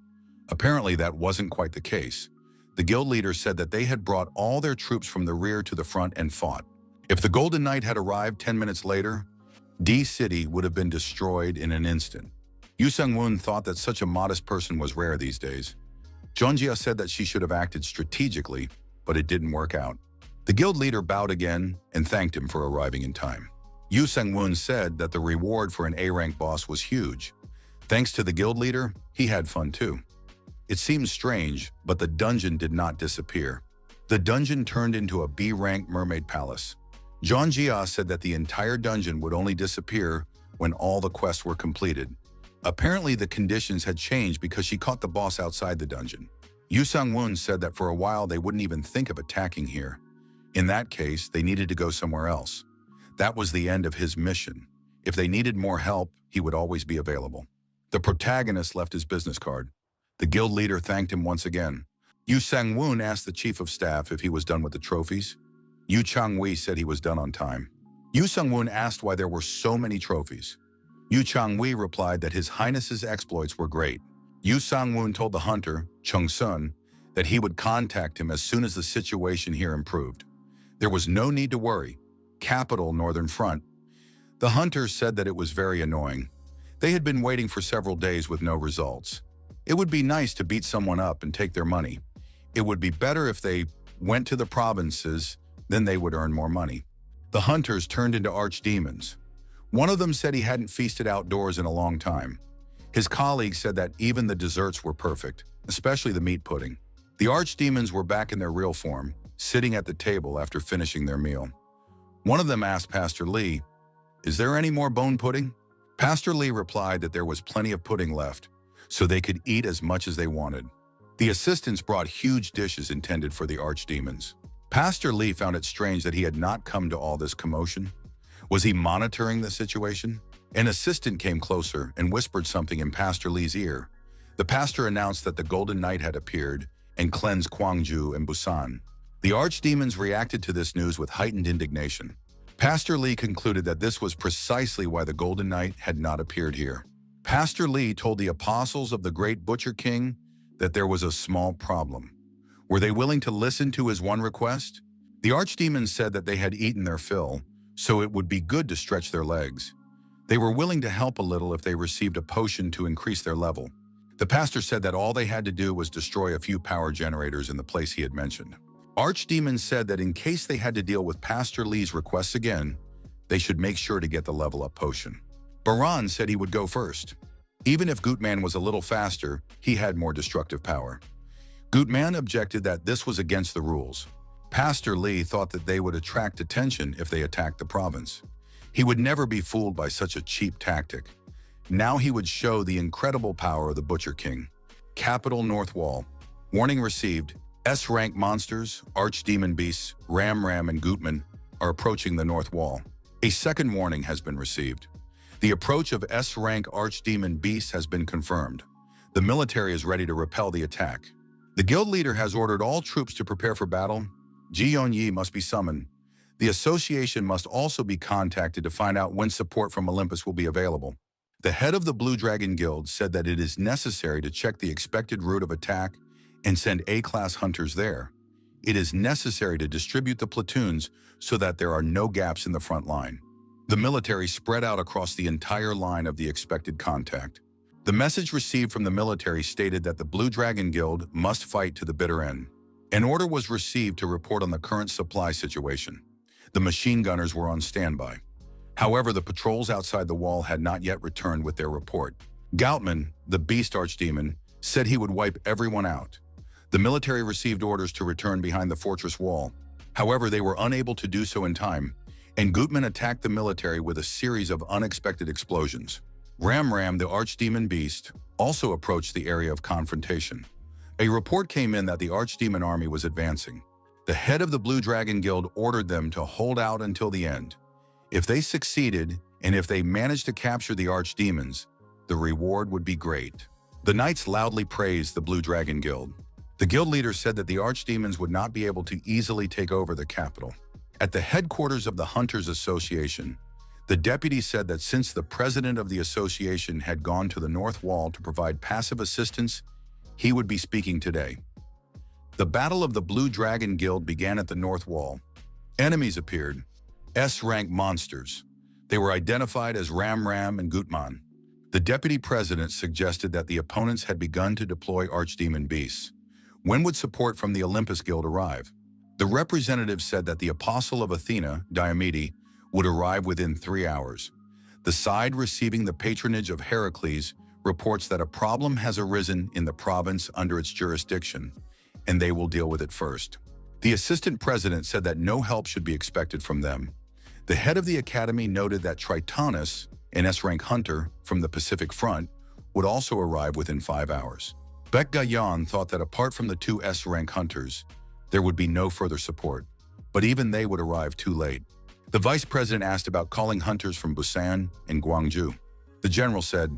Apparently, that wasn't quite the case. The guild leader said that they had brought all their troops from the rear to the front and fought. If the Golden Knight had arrived 10 minutes later, D City would have been destroyed in an instant. Yu Sang-woon thought that such a modest person was rare these days. Jeonjia said that she should have acted strategically, but it didn't work out. The guild leader bowed again and thanked him for arriving in time. Yu Sang-woon said that the reward for an A-rank boss was huge. Thanks to the guild leader, he had fun too. It seems strange, but the dungeon did not disappear. The dungeon turned into a B-rank mermaid palace. John Jia said that the entire dungeon would only disappear when all the quests were completed. Apparently, the conditions had changed because she caught the boss outside the dungeon. Yu Sang-woon said that for a while they wouldn't even think of attacking here. In that case, they needed to go somewhere else. That was the end of his mission. If they needed more help, he would always be available. The protagonist left his business card. The guild leader thanked him once again. Yu Sang-woon asked the chief of staff if he was done with the trophies. Yu Chang-wei said he was done on time. Yu Sang-woon asked why there were so many trophies. Yu Chang-wei replied that His Highness's exploits were great. Yu Sang-woon told the hunter, Chung Sun, that he would contact him as soon as the situation here improved. There was no need to worry. Capital Northern Front. The hunter said that it was very annoying. They had been waiting for several days with no results. It would be nice to beat someone up and take their money. It would be better if they went to the provinces, then they would earn more money. The hunters turned into archdemons. One of them said he hadn't feasted outdoors in a long time. His colleague said that even the desserts were perfect, especially the meat pudding. The archdemons were back in their real form, sitting at the table after finishing their meal. One of them asked Pastor Lee, "Is there any more bone pudding?" Pastor Lee replied that there was plenty of pudding left, so they could eat as much as they wanted. The assistants brought huge dishes intended for the archdemons. Pastor Lee found it strange that he had not come to all this commotion. Was he monitoring the situation? An assistant came closer and whispered something in Pastor Li's ear. The pastor announced that the Golden Knight had appeared and cleansed Gwangju and Busan. The archdemons reacted to this news with heightened indignation. Pastor Li concluded that this was precisely why the Golden Knight had not appeared here. Pastor Li told the apostles of the great Butcher King that there was a small problem. Were they willing to listen to his one request? The archdemons said that they had eaten their fill, so it would be good to stretch their legs. They were willing to help a little if they received a potion to increase their level. The pastor said that all they had to do was destroy a few power generators in the place he had mentioned. Archdemons said that in case they had to deal with Pastor Li's requests again, they should make sure to get the level up potion. Baran said he would go first. Even if Gutman was a little faster, he had more destructive power. Gutman objected that this was against the rules. Pastor Li thought that they would attract attention if they attacked the province. He would never be fooled by such a cheap tactic. Now he would show the incredible power of the Butcher King. Capital North Wall. Warning received. S-rank monsters, archdemon beasts, Ram and Gutman are approaching the North Wall. A second warning has been received. The approach of S-rank archdemon beasts has been confirmed. The military is ready to repel the attack. The guild leader has ordered all troops to prepare for battle. Ji Yonyi must be summoned. The association must also be contacted to find out when support from Olympus will be available. The head of the Blue Dragon Guild said that it is necessary to check the expected route of attack and send A-class hunters there. It is necessary to distribute the platoons so that there are no gaps in the front line. The military spread out across the entire line of the expected contact. The message received from the military stated that the Blue Dragon Guild must fight to the bitter end. An order was received to report on the current supply situation. The machine gunners were on standby. However, the patrols outside the wall had not yet returned with their report. Gautman, the beast archdemon, said he would wipe everyone out. The military received orders to return behind the fortress wall. However, they were unable to do so in time, and Gutman attacked the military with a series of unexpected explosions. Ram, the archdemon beast, also approached the area of confrontation. A report came in that the archdemon army was advancing. The head of the Blue Dragon Guild ordered them to hold out until the end. If they succeeded, and if they managed to capture the archdemons, the reward would be great. The knights loudly praised the Blue Dragon Guild. The guild leader said that the archdemons would not be able to easily take over the capital. At the headquarters of the Hunters Association, the deputy said that since the president of the association had gone to the North Wall to provide passive assistance, he would be speaking today. The Battle of the Blue Dragon Guild began at the North Wall. Enemies appeared. S-rank monsters. They were identified as Ram and Gutman. The deputy president suggested that the opponents had begun to deploy archdemon beasts. When would support from the Olympus Guild arrive? The representative said that the apostle of Athena, Diomede, would arrive within 3 hours. The side receiving the patronage of Heracles reports that a problem has arisen in the province under its jurisdiction, and they will deal with it first. The assistant president said that no help should be expected from them. The head of the academy noted that Tritonus, an S-rank hunter from the Pacific Front, would also arrive within 5 hours. Baek Gayan thought that apart from the 2 S-rank hunters, there would be no further support, but even they would arrive too late. The vice president asked about calling hunters from Busan and Gwangju. The general said,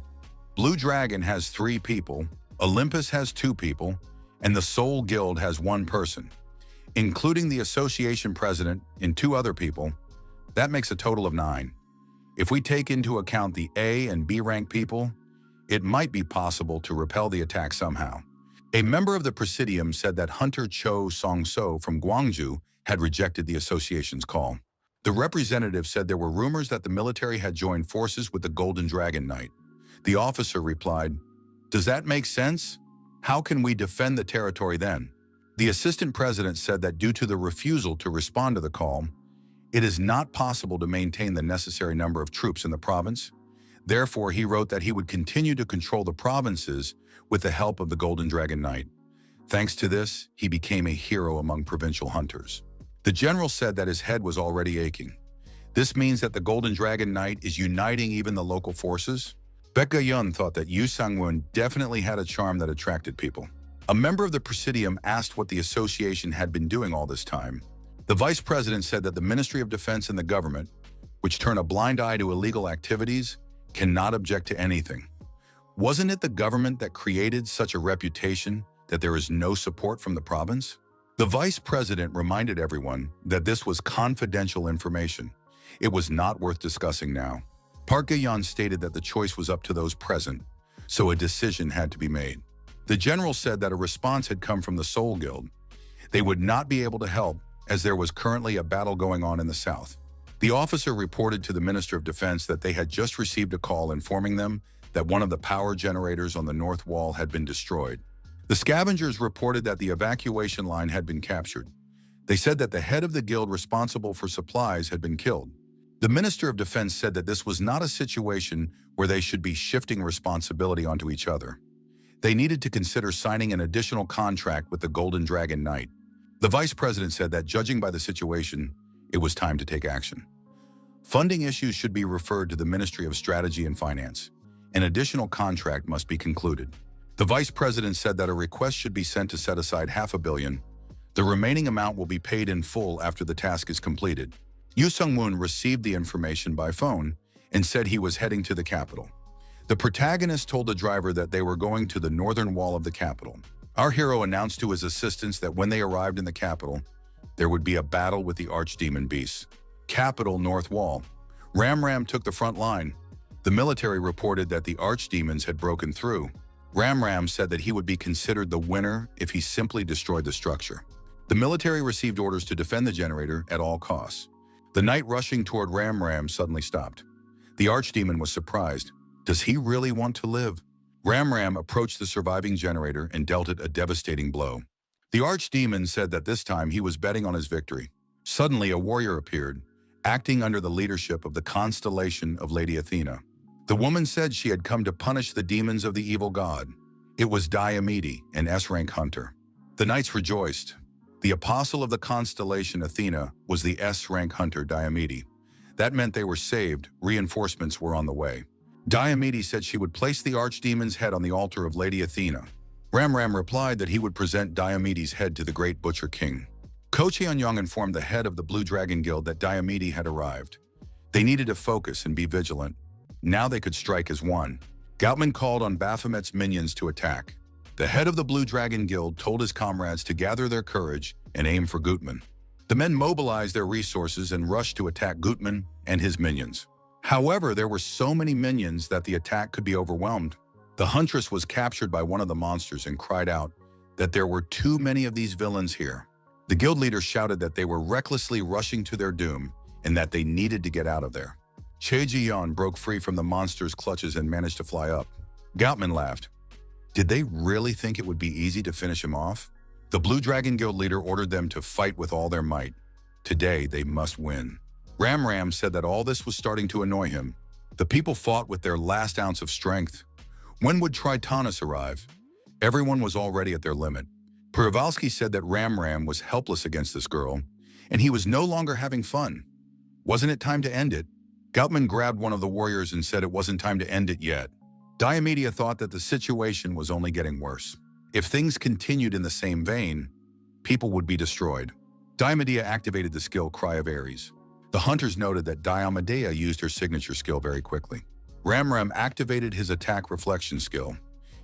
Blue Dragon has 3 people, Olympus has 2 people, and the Soul Guild has 1 person, including the association president and 2 other people. That makes a total of 9. If we take into account the A and B rank people, it might be possible to repel the attack somehow. A member of the Presidium said that Hunter Cho Song-so from Gwangju had rejected the association's call. The representative said there were rumors that the military had joined forces with the Golden Dragon Knight. The officer replied, "Does that make sense? How can we defend the territory then?" The assistant president said that due to the refusal to respond to the call, it is not possible to maintain the necessary number of troops in the province. Therefore, he wrote that he would continue to control the provinces with the help of the Golden Dragon Knight. Thanks to this, he became a hero among provincial hunters. The general said that his head was already aching. This means that the Golden Dragon Knight is uniting even the local forces. Baek Ga-yeon thought that Yu Sang-won definitely had a charm that attracted people. A member of the Presidium asked what the association had been doing all this time. The vice president said that the Ministry of Defense and the government, which turn a blind eye to illegal activities, cannot object to anything. Wasn't it the government that created such a reputation that there is no support from the province? The vice president reminded everyone that this was confidential information. It was not worth discussing now. Park Ga-yeon stated that the choice was up to those present, so a decision had to be made. The general said that a response had come from the Seoul Guild. They would not be able to help as there was currently a battle going on in the south. The officer reported to the Minister of Defense that they had just received a call informing them that one of the power generators on the north wall had been destroyed. The scavengers reported that the evacuation line had been captured. They said that the head of the guild responsible for supplies had been killed. The Minister of Defense said that this was not a situation where they should be shifting responsibility onto each other. They needed to consider signing an additional contract with the Golden Dragon Knight. The vice president said that judging by the situation, it was time to take action. Funding issues should be referred to the Ministry of Strategy and Finance. An additional contract must be concluded. The vice president said that a request should be sent to set aside $500 million. The remaining amount will be paid in full after the task is completed. Yoo Sung-moon received the information by phone and said he was heading to the capital. The protagonist told the driver that they were going to the northern wall of the capital. Our hero announced to his assistants that when they arrived in the capital, there would be a battle with the archdemon beasts. Capital North Wall. Ram took the front line. The military reported that the archdemons had broken through. Ram said that he would be considered the winner if he simply destroyed the structure. The military received orders to defend the generator at all costs. The knight rushing toward Ram suddenly stopped. The archdemon was surprised. Does he really want to live? Ram approached the surviving generator and dealt it a devastating blow. The archdemon said that this time he was betting on his victory. Suddenly, a warrior appeared, acting under the leadership of the constellation of Lady Athena. The woman said she had come to punish the demons of the evil god. It was Diomede, an S-rank hunter. The knights rejoiced. The apostle of the constellation Athena was the S-rank hunter Diomede. That meant they were saved, reinforcements were on the way. Diomede said she would place the archdemon's head on the altar of Lady Athena. Ram replied that he would present Diomede's head to the great butcher king. Ko Cheon-young informed the head of the Blue Dragon Guild that Diomede had arrived. They needed to focus and be vigilant. Now they could strike as one. Goutman called on Baphomet's minions to attack. The head of the Blue Dragon Guild told his comrades to gather their courage and aim for Gutman. The men mobilized their resources and rushed to attack Gutman and his minions. However, there were so many minions that the attack could be overwhelmed. The huntress was captured by one of the monsters and cried out that there were too many of these villains here. The guild leader shouted that they were recklessly rushing to their doom and that they needed to get out of there. Che Ji-yeon broke free from the monster's clutches and managed to fly up. Goutman laughed. Did they really think it would be easy to finish him off? The Blue Dragon Guild leader ordered them to fight with all their might. Today, they must win. Ram said that all this was starting to annoy him. The people fought with their last ounce of strength. When would Tritonis arrive? Everyone was already at their limit. Przewalski said that Ram was helpless against this girl, and he was no longer having fun. Wasn't it time to end it? Goutman grabbed one of the warriors and said it wasn't time to end it yet. Diomede thought that the situation was only getting worse. If things continued in the same vein, people would be destroyed. Diomede activated the skill Cry of Ares. The hunters noted that Diomede used her signature skill very quickly. Ram activated his attack reflection skill.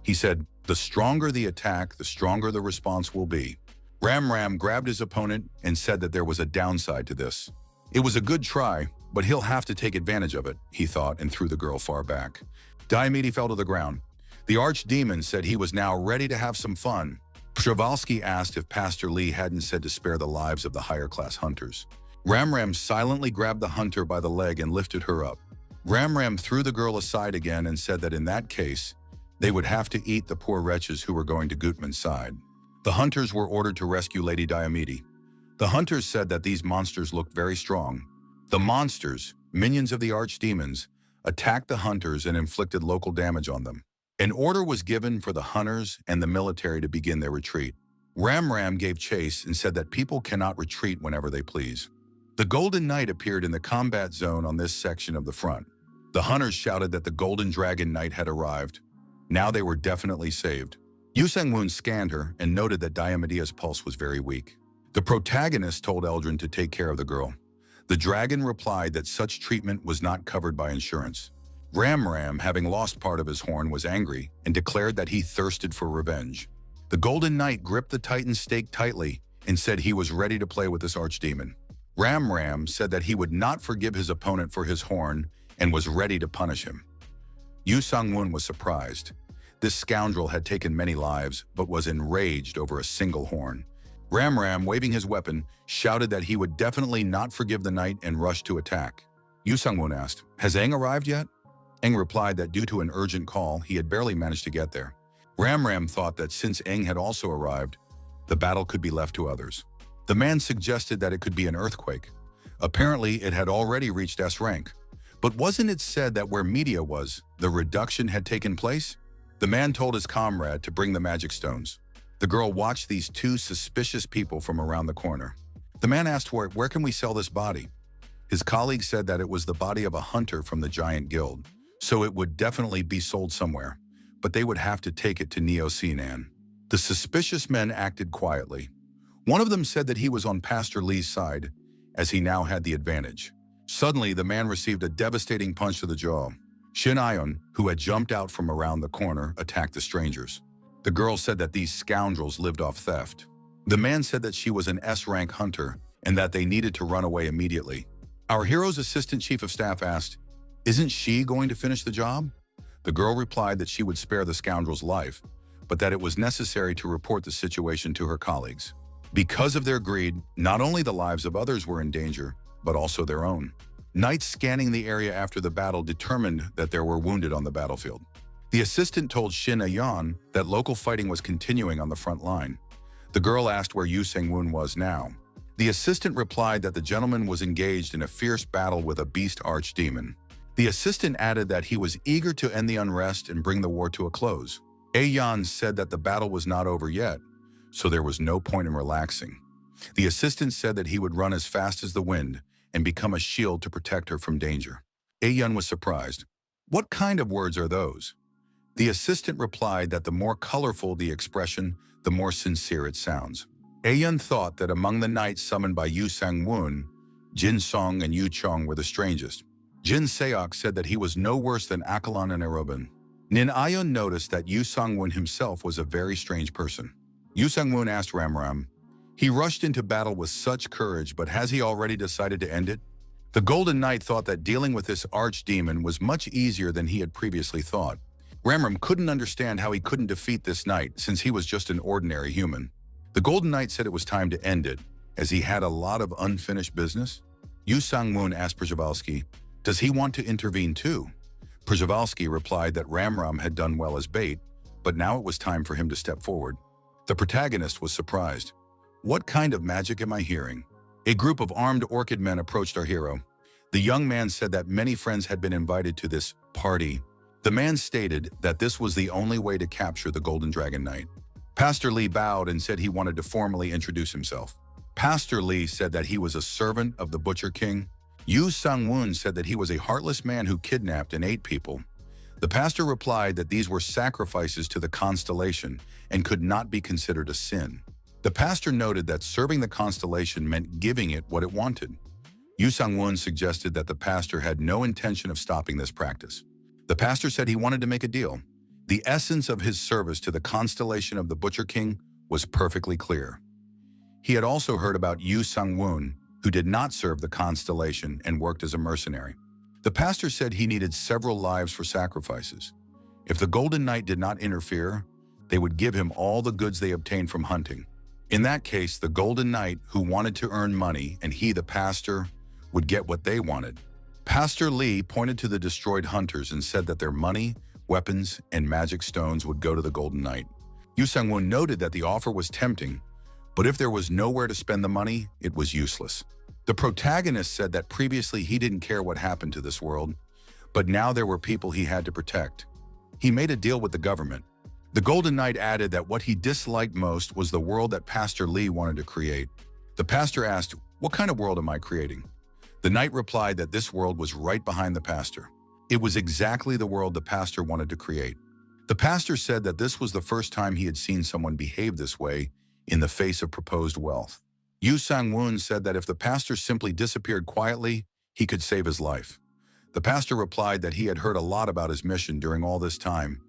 He said, the stronger the attack, the stronger the response will be. Ram grabbed his opponent and said that there was a downside to this. It was a good try, but he'll have to take advantage of it, he thought, and threw the girl far back. Diomede fell to the ground. The archdemon said he was now ready to have some fun. Przewalski asked if Pastor Lee hadn't said to spare the lives of the higher-class hunters. Ram silently grabbed the hunter by the leg and lifted her up. Ram threw the girl aside again and said that in that case, they would have to eat the poor wretches who were going to Gutman's side. The hunters were ordered to rescue Lady Diomede. The hunters said that these monsters looked very strong. The monsters, minions of the archdemons, attacked the hunters and inflicted local damage on them. An order was given for the hunters and the military to begin their retreat. Ram gave chase and said that people cannot retreat whenever they please. The Golden Knight appeared in the combat zone on this section of the front. The hunters shouted that the Golden Dragon Knight had arrived. Now they were definitely saved. Yoo Sang-woon scanned her and noted that Diomede's pulse was very weak. The protagonist told Eldrin to take care of the girl. The dragon replied that such treatment was not covered by insurance. Ram, having lost part of his horn, was angry and declared that he thirsted for revenge. The Golden Knight gripped the Titan's stake tightly and said he was ready to play with this archdemon. Ram said that he would not forgive his opponent for his horn and was ready to punish him. Yu Sang-woon was surprised. This scoundrel had taken many lives but was enraged over a single horn. Ram, waving his weapon, shouted that he would definitely not forgive the knight and rushed to attack. Yu Sang-woon asked, "Has Aang arrived yet?" Aang replied that due to an urgent call, he had barely managed to get there. Ram thought that since Aang had also arrived, the battle could be left to others. The man suggested that it could be an earthquake. Apparently, it had already reached S-rank. But wasn't it said that where Media was, the reduction had taken place? The man told his comrade to bring the magic stones. The girl watched these two suspicious people from around the corner. The man asked where can we sell this body? His colleague said that it was the body of a hunter from the Giant Guild, so it would definitely be sold somewhere, but they would have to take it to Neo-Sinan. The suspicious men acted quietly. One of them said that he was on Pastor Lee's side, as he now had the advantage. Suddenly, the man received a devastating punch to the jaw. Shin Ayon, who had jumped out from around the corner, attacked the strangers. The girl said that these scoundrels lived off theft. The man said that she was an S-rank hunter and that they needed to run away immediately. Our hero's assistant chief of staff asked, "Isn't she going to finish the job?" The girl replied that she would spare the scoundrel's life, but that it was necessary to report the situation to her colleagues. Because of their greed, not only the lives of others were in danger, but also their own. Knights scanning the area after the battle determined that there were wounded on the battlefield. The assistant told Shin Ayon that local fighting was continuing on the front line. The girl asked where Yu Sang-woon was now. The assistant replied that the gentleman was engaged in a fierce battle with a beast archdemon. The assistant added that he was eager to end the unrest and bring the war to a close. Ayon said that the battle was not over yet, so there was no point in relaxing. The assistant said that he would run as fast as the wind and become a shield to protect her from danger. Ayon was surprised. "What kind of words are those?" The assistant replied that the more colorful the expression, the more sincere it sounds. Ayon thought that among the knights summoned by Yu Sang-woon, Jin Song and Yu Chong were the strangest. Jin Seok said that he was no worse than Akalan and Arobin. Nin Ayon noticed that Yu Sang-woon himself was a very strange person. Yu Sang-woon asked Ram, "He rushed into battle with such courage, but has he already decided to end it?" The Golden Knight thought that dealing with this archdemon was much easier than he had previously thought. Ram couldn't understand how he couldn't defeat this knight since he was just an ordinary human. The Golden Knight said it was time to end it, as he had a lot of unfinished business. Yu Sang-woon asked Przhevalsky, "Does he want to intervene too?" Przhevalsky replied that Ram had done well as bait, but now it was time for him to step forward. The protagonist was surprised. "What kind of magic am I hearing?" A group of armed orchid men approached our hero. The young man said that many friends had been invited to this party. The man stated that this was the only way to capture the Golden Dragon Knight. Pastor Lee bowed and said he wanted to formally introduce himself. Pastor Lee said that he was a servant of the Butcher King. Yu Sang-woon said that he was a heartless man who kidnapped and ate people. The pastor replied that these were sacrifices to the constellation and could not be considered a sin. The pastor noted that serving the constellation meant giving it what it wanted. Yu Sang-woon suggested that the pastor had no intention of stopping this practice. The pastor said he wanted to make a deal. The essence of his service to the constellation of the Butcher King was perfectly clear. He had also heard about Yu Sang-woon, who did not serve the constellation and worked as a mercenary. The pastor said he needed several lives for sacrifices. If the Golden Knight did not interfere, they would give him all the goods they obtained from hunting. In that case, the Golden Knight, who wanted to earn money, and he, the pastor, would get what they wanted. Pastor Lee pointed to the destroyed hunters and said that their money, weapons, and magic stones would go to the Golden Knight. Yu Sang-woon noted that the offer was tempting, but if there was nowhere to spend the money, it was useless. The protagonist said that previously he didn't care what happened to this world, but now there were people he had to protect. He made a deal with the government. The Golden Knight added that what he disliked most was the world that Pastor Lee wanted to create. The pastor asked, "What kind of world am I creating?" The knight replied that this world was right behind the pastor. It was exactly the world the pastor wanted to create. The pastor said that this was the first time he had seen someone behave this way in the face of proposed wealth. Yu Sang-woon said that if the pastor simply disappeared quietly, he could save his life. The pastor replied that he had heard a lot about his mission during all this time,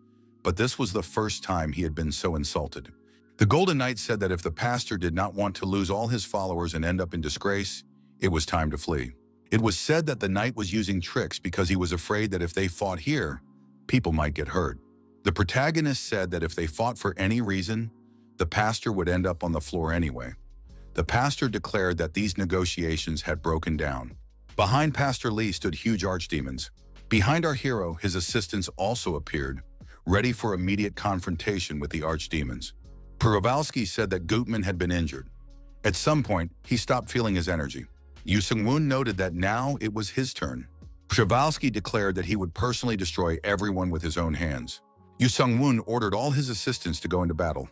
but this was the first time he had been so insulted. The Golden Knight said that if the pastor did not want to lose all his followers and end up in disgrace, it was time to flee. It was said that the knight was using tricks because he was afraid that if they fought here, people might get hurt. The protagonist said that if they fought for any reason, the pastor would end up on the floor anyway. The pastor declared that these negotiations had broken down. Behind Pastor Lee stood huge archdemons. Behind our hero, his assistants also appeared, ready for immediate confrontation with the archdemons. Przewalski said that Gutman had been injured. At some point, he stopped feeling his energy. Yu Sang-woon noted that now it was his turn. Przewalski declared that he would personally destroy everyone with his own hands. Yu Sang-woon ordered all his assistants to go into battle.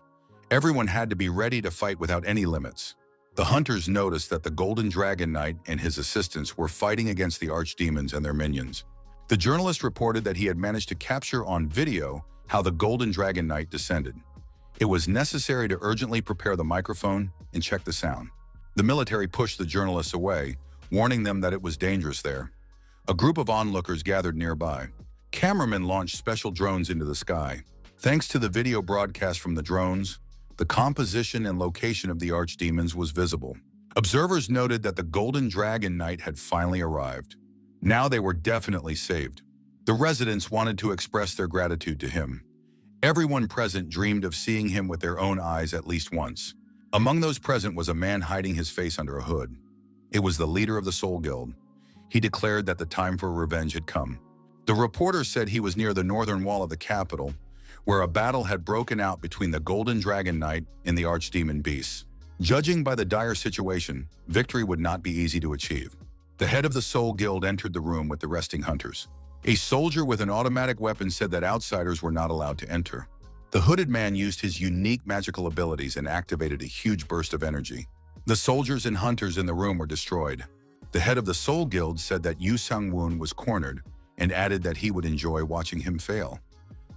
Everyone had to be ready to fight without any limits. The hunters noticed that the Golden Dragon Knight and his assistants were fighting against the archdemons and their minions. The journalist reported that he had managed to capture on video how the Golden Dragon Knight descended. It was necessary to urgently prepare the microphone and check the sound. The military pushed the journalists away, warning them that it was dangerous there. A group of onlookers gathered nearby. Cameramen launched special drones into the sky. Thanks to the video broadcast from the drones, the composition and location of the archdemons was visible. Observers noted that the Golden Dragon Knight had finally arrived. Now they were definitely saved. The residents wanted to express their gratitude to him. Everyone present dreamed of seeing him with their own eyes at least once. Among those present was a man hiding his face under a hood. It was the leader of the Soul Guild. He declared that the time for revenge had come. The reporter said he was near the northern wall of the capital, where a battle had broken out between the Golden Dragon Knight and the Archdemon beasts. Judging by the dire situation, victory would not be easy to achieve. The head of the Soul Guild entered the room with the resting hunters. A soldier with an automatic weapon said that outsiders were not allowed to enter. The hooded man used his unique magical abilities and activated a huge burst of energy. The soldiers and hunters in the room were destroyed. The head of the Soul Guild said that Yu Sang-woon was cornered and added that he would enjoy watching him fail.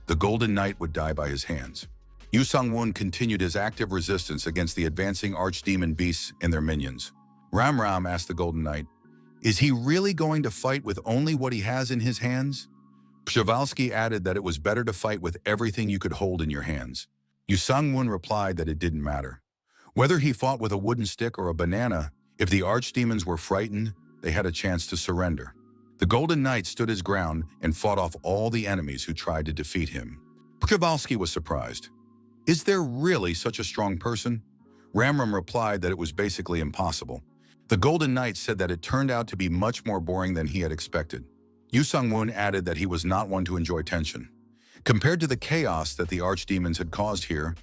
The Golden Knight would die by his hands. Yu Sang-woon continued his active resistance against the advancing archdemon beasts and their minions. Ram Ram asked the Golden Knight, "Is he really going to fight with only what he has in his hands?" Przewalski added that it was better to fight with everything you could hold in your hands. Yu Sang-woon replied that it didn't matter. Whether he fought with a wooden stick or a banana, if the archdemons were frightened, they had a chance to surrender. The Golden Knight stood his ground and fought off all the enemies who tried to defeat him. Przewalski was surprised. "Is there really such a strong person?" Ramram replied that it was basically impossible. The Golden Knight said that it turned out to be much more boring than he had expected. Yu Sang-woon added that he was not one to enjoy tension. Compared to the chaos that the archdemons had caused here,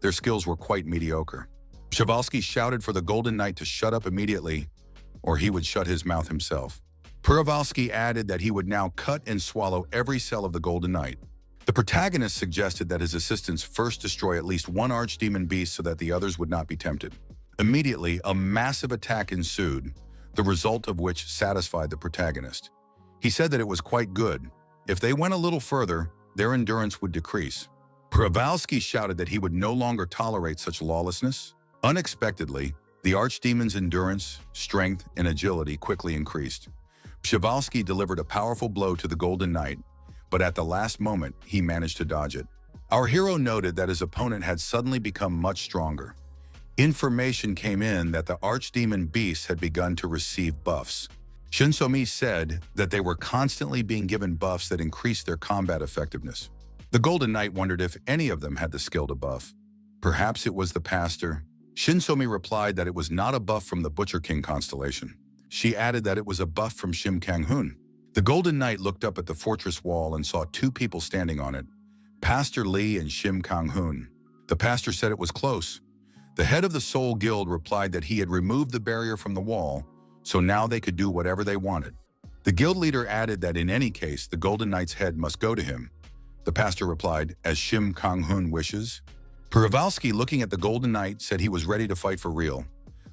their skills were quite mediocre. Przewalski shouted for the Golden Knight to shut up immediately, or he would shut his mouth himself. Przewalski added that he would now cut and swallow every cell of the Golden Knight. The protagonist suggested that his assistants first destroy at least one archdemon beast so that the others would not be tempted. Immediately, a massive attack ensued, the result of which satisfied the protagonist. He said that it was quite good. If they went a little further, their endurance would decrease. Przewalski shouted that he would no longer tolerate such lawlessness. Unexpectedly, the archdemon's endurance, strength, and agility quickly increased. Przewalski delivered a powerful blow to the Golden Knight, but at the last moment, he managed to dodge it. Our hero noted that his opponent had suddenly become much stronger. Information came in that the archdemon beasts had begun to receive buffs. Shinsomi said that they were constantly being given buffs that increased their combat effectiveness. The Golden Knight wondered if any of them had the skill to buff. Perhaps it was the pastor. Shinsomi replied that it was not a buff from the Butcher King constellation. She added that it was a buff from Shim Kang-hoon. The Golden Knight looked up at the fortress wall and saw two people standing on it, Pastor Lee and Shim Kang-hoon. The pastor said it was close. The head of the Soul Guild replied that he had removed the barrier from the wall, so now they could do whatever they wanted. The guild leader added that in any case, the Golden Knight's head must go to him. The pastor replied, "As Shim Kang-hoon wishes." Przewalski, looking at the Golden Knight, said he was ready to fight for real.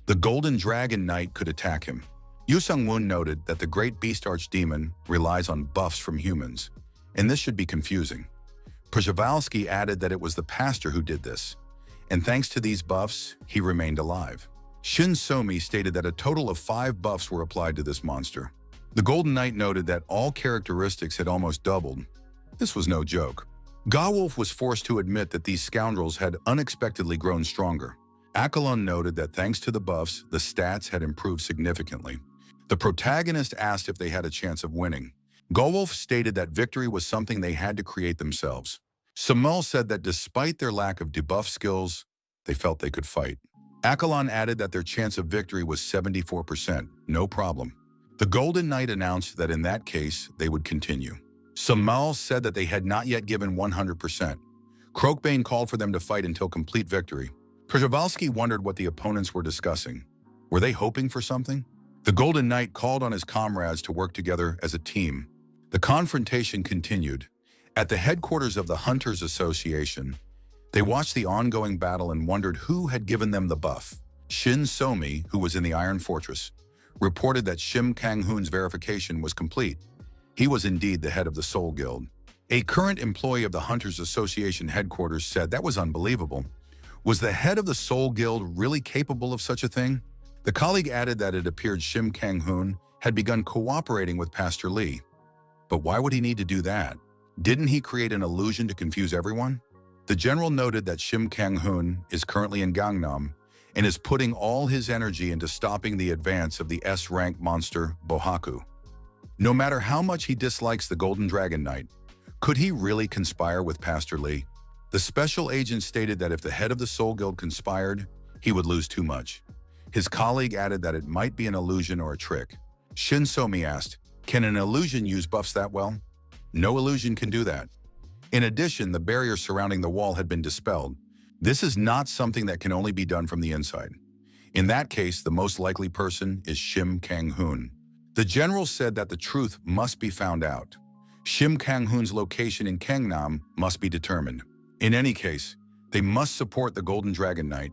The Golden Dragon Knight could attack him. Yu Sang-woon noted that the Great Beast Archdemon relies on buffs from humans, and this should be confusing. Przewalski added that it was the pastor who did this, and thanks to these buffs, he remained alive. Shin Somi stated that a total of 5 buffs were applied to this monster. The Golden Knight noted that all characteristics had almost doubled. This was no joke. Gawolf was forced to admit that these scoundrels had unexpectedly grown stronger. Akalon noted that thanks to the buffs, the stats had improved significantly. The protagonist asked if they had a chance of winning. Gawolf stated that victory was something they had to create themselves. Samul said that despite their lack of debuff skills, they felt they could fight. Akalon added that their chance of victory was 74%, no problem. The Golden Knight announced that in that case, they would continue. Samul said that they had not yet given 100%. Krokbane called for them to fight until complete victory. Przewalski wondered what the opponents were discussing. Were they hoping for something? The Golden Knight called on his comrades to work together as a team. The confrontation continued. At the headquarters of the Hunters Association, they watched the ongoing battle and wondered who had given them the buff. Shin Somi, who was in the Iron Fortress, reported that Shim Kang-hoon's verification was complete. He was indeed the head of the Soul Guild. A current employee of the Hunters Association headquarters said that was unbelievable. Was the head of the Soul Guild really capable of such a thing? The colleague added that it appeared Shim Kang-hoon had begun cooperating with Pastor Lee. But why would he need to do that? Didn't he create an illusion to confuse everyone? The general noted that Shim Kang-hoon is currently in Gangnam and is putting all his energy into stopping the advance of the S-rank monster Bohaku. No matter how much he dislikes the Golden Dragon Knight, could he really conspire with Pastor Lee? The special agent stated that if the head of the Soul Guild conspired, he would lose too much. His colleague added that it might be an illusion or a trick. Shin Somi asked, "Can an illusion use buffs that well?" No illusion can do that. In addition, the barrier surrounding the wall had been dispelled. This is not something that can only be done from the inside. In that case, the most likely person is Shim Kang-hoon. The general said that the truth must be found out. Shim Kang-hoon's location in Gangnam must be determined. In any case, they must support the Golden Dragon Knight.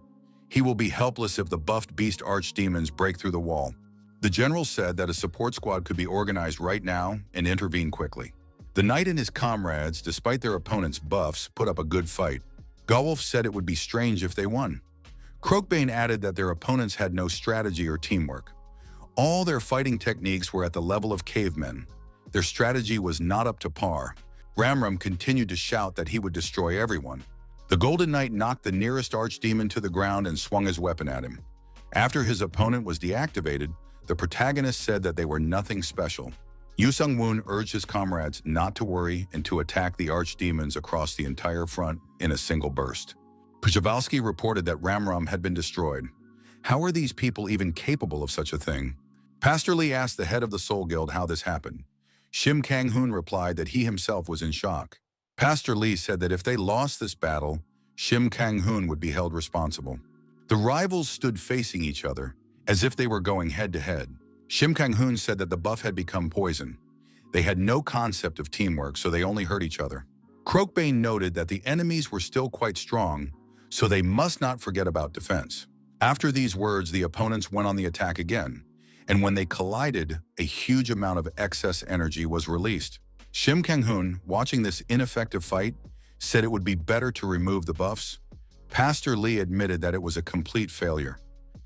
He will be helpless if the buffed beast archdemons break through the wall. The general said that a support squad could be organized right now and intervene quickly. The knight and his comrades, despite their opponent's buffs, put up a good fight. Gawolf said it would be strange if they won. Krokbane added that their opponents had no strategy or teamwork. All their fighting techniques were at the level of cavemen. Their strategy was not up to par. Ramram continued to shout that he would destroy everyone. The Golden Knight knocked the nearest archdemon to the ground and swung his weapon at him. After his opponent was deactivated, the protagonist said that they were nothing special. Yu Sung-woon urged his comrades not to worry and to attack the archdemons across the entire front in a single burst. Przewalski reported that Ramram had been destroyed. How are these people even capable of such a thing? Pastor Lee asked the head of the Soul Guild how this happened. Shim Kang-hoon replied that he himself was in shock. Pastor Lee said that if they lost this battle, Shim Kang-hoon would be held responsible. The rivals stood facing each other, as if they were going head-to-head. Shim Kang-hoon said that the buff had become poison. They had no concept of teamwork, so they only hurt each other. Krokbane noted that the enemies were still quite strong, so they must not forget about defense. After these words, the opponents went on the attack again, and when they collided, a huge amount of excess energy was released. Shim Kang-hoon, watching this ineffective fight, said it would be better to remove the buffs. Pastor Lee admitted that it was a complete failure.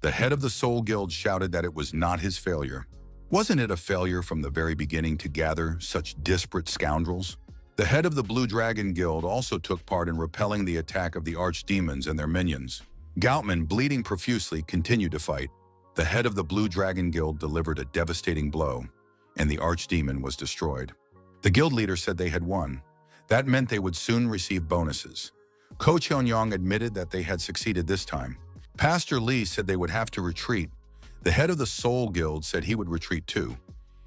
The head of the Soul Guild shouted that it was not his failure. Wasn't it a failure from the very beginning to gather such disparate scoundrels? The head of the Blue Dragon Guild also took part in repelling the attack of the archdemons and their minions. Goutman, bleeding profusely, continued to fight. The head of the Blue Dragon Guild delivered a devastating blow, and the archdemon was destroyed. The guild leader said they had won. That meant they would soon receive bonuses. Ko Cheon-yong admitted that they had succeeded this time. Pastor Lee said they would have to retreat. The head of the Soul Guild said he would retreat too.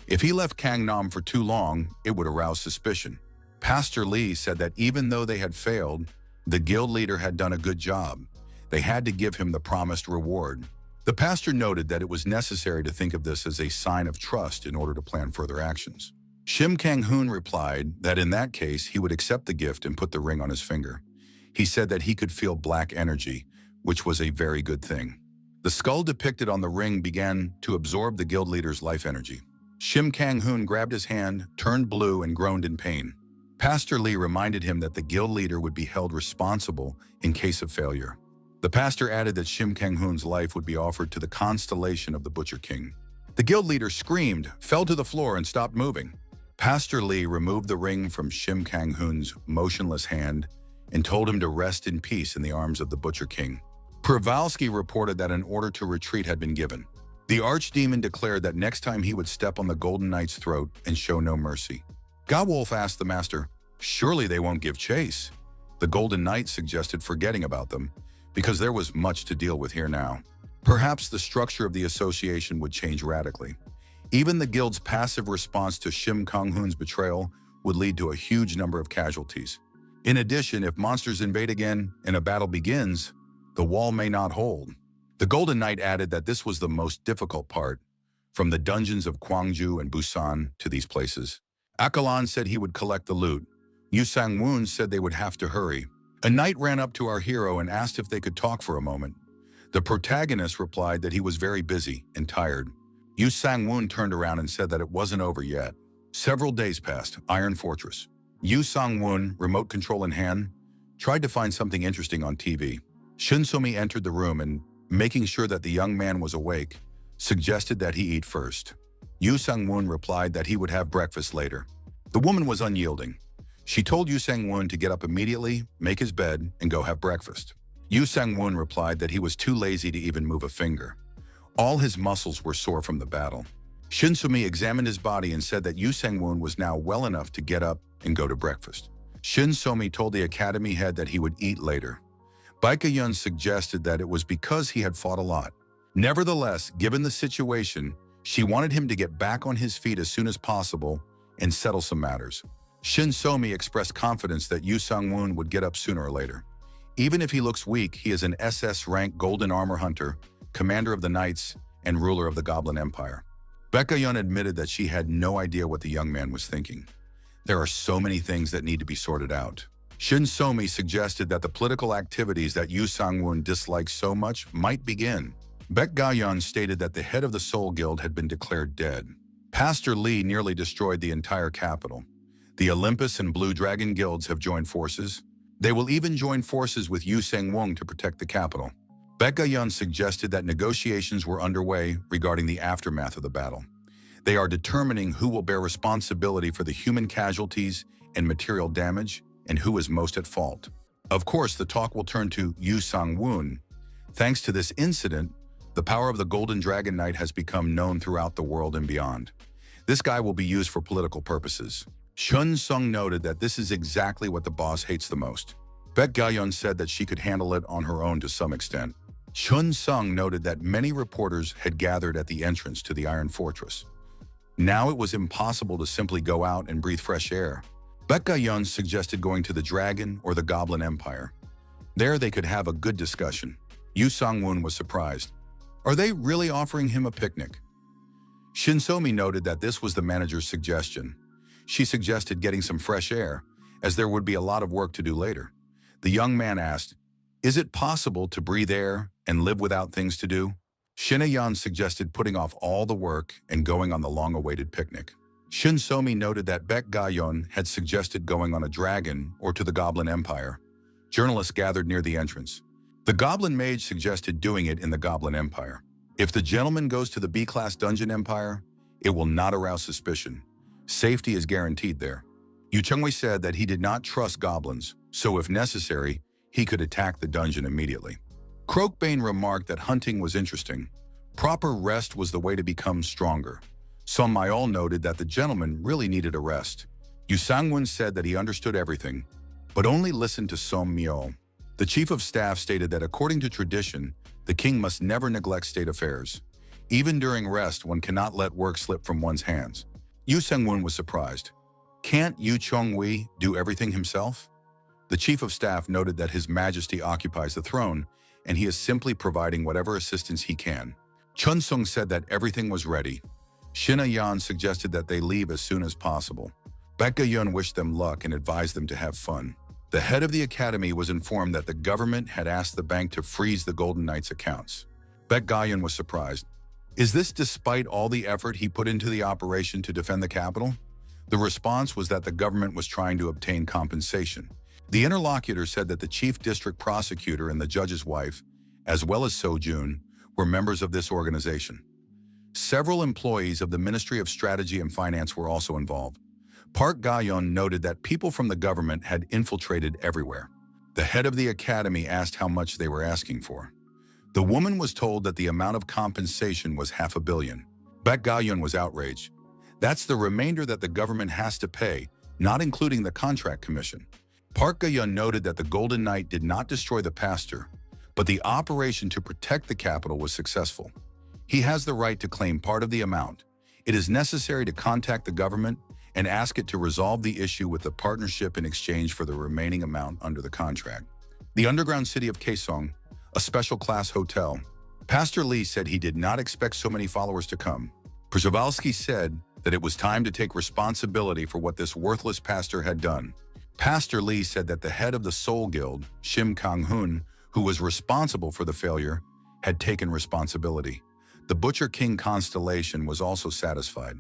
If he left Gangnam for too long, it would arouse suspicion. Pastor Lee said that even though they had failed, the guild leader had done a good job. They had to give him the promised reward. The pastor noted that it was necessary to think of this as a sign of trust in order to plan further actions. Shim Kang-hoon replied that in that case he would accept the gift and put the ring on his finger. He said that he could feel black energy, which was a very good thing. The skull depicted on the ring began to absorb the guild leader's life energy. Shim Kang-hoon grabbed his hand, turned blue, and groaned in pain. Pastor Lee reminded him that the guild leader would be held responsible in case of failure. The pastor added that Shim Kang-hoon's life would be offered to the constellation of the Butcher King. The guild leader screamed, fell to the floor, and stopped moving. Pastor Lee removed the ring from Shim Kang-hoon's motionless hand and told him to rest in peace in the arms of the Butcher King. Przewalski reported that an order to retreat had been given. The archdemon declared that next time he would step on the Golden Knight's throat and show no mercy. Gawolf asked the master, "Surely they won't give chase?" The Golden Knight suggested forgetting about them, because there was much to deal with here now. Perhaps the structure of the association would change radically. Even the guild's passive response to Shim Kang-hoon's betrayal would lead to a huge number of casualties. In addition, if monsters invade again and a battle begins, the wall may not hold. The Golden Knight added that this was the most difficult part, from the dungeons of Gwangju and Busan to these places. Akalan said he would collect the loot. Yu Sang-woon said they would have to hurry. A knight ran up to our hero and asked if they could talk for a moment. The protagonist replied that he was very busy and tired. Yu Sang-woon turned around and said that it wasn't over yet. Several days passed. Iron Fortress. Yu Sang-woon, remote control in hand, tried to find something interesting on TV. Shun So-mi entered the room and, making sure that the young man was awake, suggested that he eat first. Yu Sang-woon replied that he would have breakfast later. The woman was unyielding. She told Yu Sang-woon to get up immediately, make his bed, and go have breakfast. Yu Sang-woon replied that he was too lazy to even move a finger. All his muscles were sore from the battle. Shin So-mi examined his body and said that Yu Sang-woon was now well enough to get up and go to breakfast. Shin So-mi told the academy head that he would eat later. Baek-yun suggested that it was because he had fought a lot. Nevertheless, given the situation, she wanted him to get back on his feet as soon as possible and settle some matters. Shin So-mi expressed confidence that Yu Sang-woon would get up sooner or later. Even if he looks weak, he is an SS-rank golden armor hunter, commander of the Knights, and ruler of the Goblin Empire. Baek-yun admitted that she had no idea what the young man was thinking. There are so many things that need to be sorted out. Shin So-mi suggested that the political activities that Yu Sang-woon dislikes so much might begin. Baek-yun stated that the head of the Soul Guild had been declared dead. Pastor Lee nearly destroyed the entire capital. The Olympus and Blue Dragon guilds have joined forces. They will even join forces with Yu Sang-woon to protect the capital. Baek-yun suggested that negotiations were underway regarding the aftermath of the battle. They are determining who will bear responsibility for the human casualties and material damage and who is most at fault. Of course, the talk will turn to Yu Sang-woon. Thanks to this incident, the power of the Golden Dragon Knight has become known throughout the world and beyond. This guy will be used for political purposes. Shun Sung noted that this is exactly what the boss hates the most. Baek-yun said that she could handle it on her own to some extent. Shun Sung noted that many reporters had gathered at the entrance to the Iron Fortress. Now it was impossible to simply go out and breathe fresh air. Baek-yun suggested going to the Dragon or the Goblin Empire. There they could have a good discussion. Yu Sang-woon was surprised. Are they really offering him a picnic? Shin So-mi noted that this was the manager's suggestion. She suggested getting some fresh air, as there would be a lot of work to do later. The young man asked, "Is it possible to breathe air and live without things to do?" Shin Ayan suggested putting off all the work and going on the long-awaited picnic. Shin So-mi noted that Baek-yun had suggested going on a dragon or to the Goblin Empire. Journalists gathered near the entrance. The Goblin Mage suggested doing it in the Goblin Empire. If the gentleman goes to the B-class Dungeon Empire, it will not arouse suspicion. Safety is guaranteed there. Yu Chungwei said that he did not trust goblins, so if necessary, he could attack the dungeon immediately. Croakbane remarked that hunting was interesting. Proper rest was the way to become stronger. Song Myol noted that the gentleman really needed a rest. Yu Sang-woon said that he understood everything, but only listened to Song Myol. The chief of staff stated that according to tradition, the king must never neglect state affairs. Even during rest, one cannot let work slip from one's hands. Yu Sang-woon was surprised. Can't Yu Chong-wei do everything himself? The chief of staff noted that His Majesty occupies the throne, and he is simply providing whatever assistance he can. Chun Sung said that everything was ready. Shin Ayan suggested that they leave as soon as possible. Baek-yun wished them luck and advised them to have fun. The head of the academy was informed that the government had asked the bank to freeze the Golden Knights' accounts. Baek-yun was surprised. Is this despite all the effort he put into the operation to defend the capital? The response was that the government was trying to obtain compensation. The interlocutor said that the chief district prosecutor and the judge's wife as well as Sojun, were members of this organization. Several employees of the Ministry of Strategy and Finance were also involved. Park Ga-yeon noted that people from the government had infiltrated everywhere. The head of the academy asked how much they were asking for. The woman was told that the amount of compensation was $500 million. Park Ga-yeon was outraged. That's the remainder that the government has to pay, not including the contract commission. Park Ga-yeon noted that the Golden Knight did not destroy the pastor, but the operation to protect the capital was successful. He has the right to claim part of the amount. It is necessary to contact the government and ask it to resolve the issue with the partnership in exchange for the remaining amount under the contract. The underground city of Kaesong, a special class hotel. Pastor Lee said he did not expect so many followers to come. Przewalski said that it was time to take responsibility for what this worthless pastor had done. Pastor Lee said that the head of the Seoul Guild, Shim Kang-hoon, who was responsible for the failure, had taken responsibility. The Butcher King constellation was also satisfied.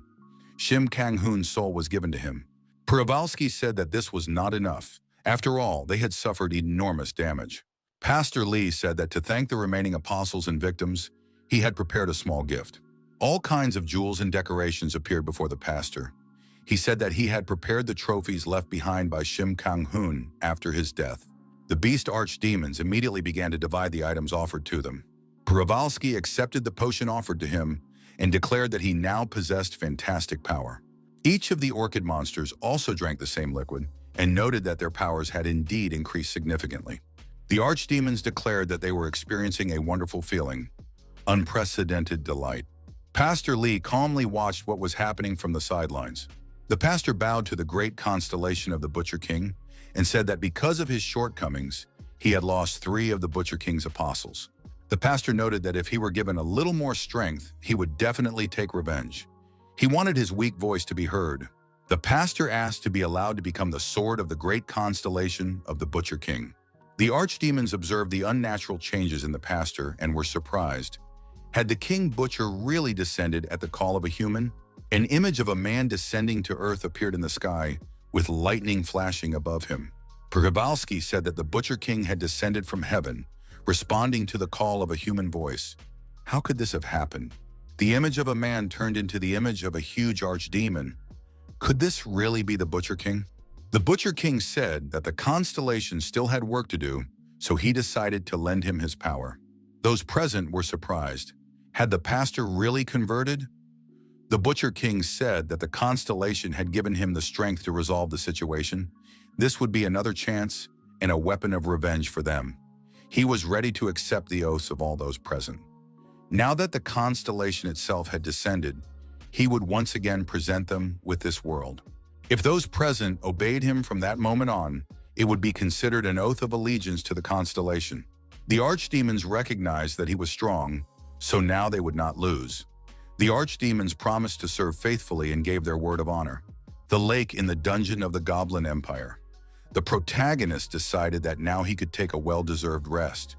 Shim Kang-hoon's soul was given to him. Przewalski said that this was not enough. After all, they had suffered enormous damage. Pastor Lee said that to thank the remaining apostles and victims, he had prepared a small gift. All kinds of jewels and decorations appeared before the pastor. He said that he had prepared the trophies left behind by Shim Kang-hoon after his death. The beast archdemons immediately began to divide the items offered to them. Przewalski accepted the potion offered to him and declared that he now possessed fantastic power. Each of the orchid monsters also drank the same liquid and noted that their powers had indeed increased significantly. The archdemons declared that they were experiencing a wonderful feeling, unprecedented delight. Pastor Lee calmly watched what was happening from the sidelines. The pastor bowed to the great constellation of the Butcher King and said that because of his shortcomings, he had lost 3 of the Butcher King's apostles. The pastor noted that if he were given a little more strength, he would definitely take revenge. He wanted his weak voice to be heard. The pastor asked to be allowed to become the sword of the great constellation of the Butcher King. The archdemons observed the unnatural changes in the pastor and were surprised. Had the King Butcher really descended at the call of a human? An image of a man descending to earth appeared in the sky, with lightning flashing above him. Przewalski said that the Butcher King had descended from heaven, responding to the call of a human voice. How could this have happened? The image of a man turned into the image of a huge archdemon. Could this really be the Butcher King? The Butcher King said that the constellation still had work to do, so he decided to lend him his power. Those present were surprised. Had the pastor really converted? The Butcher King said that the constellation had given him the strength to resolve the situation. This would be another chance and a weapon of revenge for them. He was ready to accept the oaths of all those present. Now that the constellation itself had descended, he would once again present them with this world. If those present obeyed him from that moment on, it would be considered an oath of allegiance to the constellation. The archdemons recognized that he was strong, so now they would not lose. The archdemons promised to serve faithfully and gave their word of honor. The lake in the dungeon of the Goblin Empire. The protagonist decided that now he could take a well-deserved rest.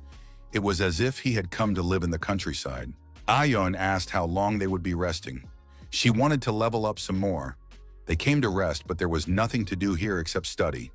It was as if he had come to live in the countryside. Ayeon asked how long they would be resting. She wanted to level up some more. They came to rest, but there was nothing to do here except study.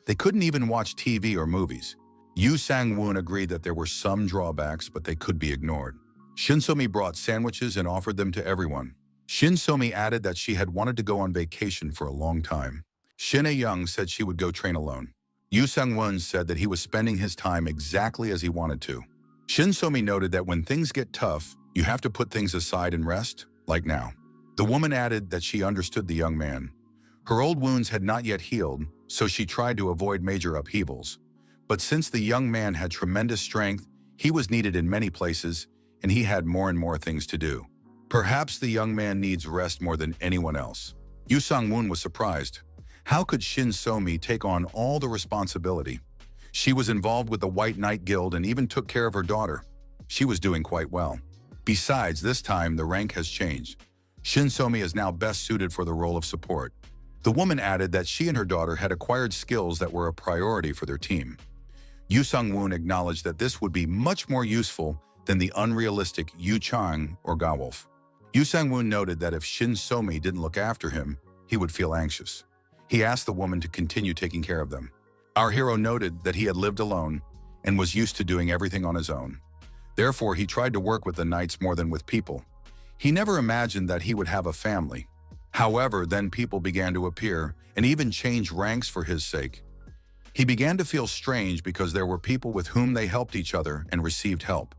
They couldn't even watch TV or movies. Yu Sang-woon agreed that there were some drawbacks, but they could be ignored. Shin-somi brought sandwiches and offered them to everyone. Shin-somi added that she had wanted to go on vacation for a long time. Shin A-young said she would go train alone. Yu Sang-won said that he was spending his time exactly as he wanted to. Shin-somi noted that when things get tough, you have to put things aside and rest, like now. The woman added that she understood the young man. Her old wounds had not yet healed, so she tried to avoid major upheavals. But since the young man had tremendous strength, he was needed in many places, and he had more and more things to do. Perhaps the young man needs rest more than anyone else. Yu Sang-woon was surprised. How could Shin-somi take on all the responsibility? She was involved with the White Knight Guild and even took care of her daughter. She was doing quite well. Besides, this time the rank has changed. Shin-somi is now best suited for the role of support. The woman added that she and her daughter had acquired skills that were a priority for their team. Yu Sang-woon acknowledged that this would be much more useful than the unrealistic Yu Chang or Gawolf. Yu Sang-woon noted that if Shin-somi didn't look after him, he would feel anxious. He asked the woman to continue taking care of them. Our hero noted that he had lived alone and was used to doing everything on his own. Therefore, he tried to work with the knights more than with people. He never imagined that he would have a family. However, then people began to appear and even change ranks for his sake. He began to feel strange because there were people with whom they helped each other and received help.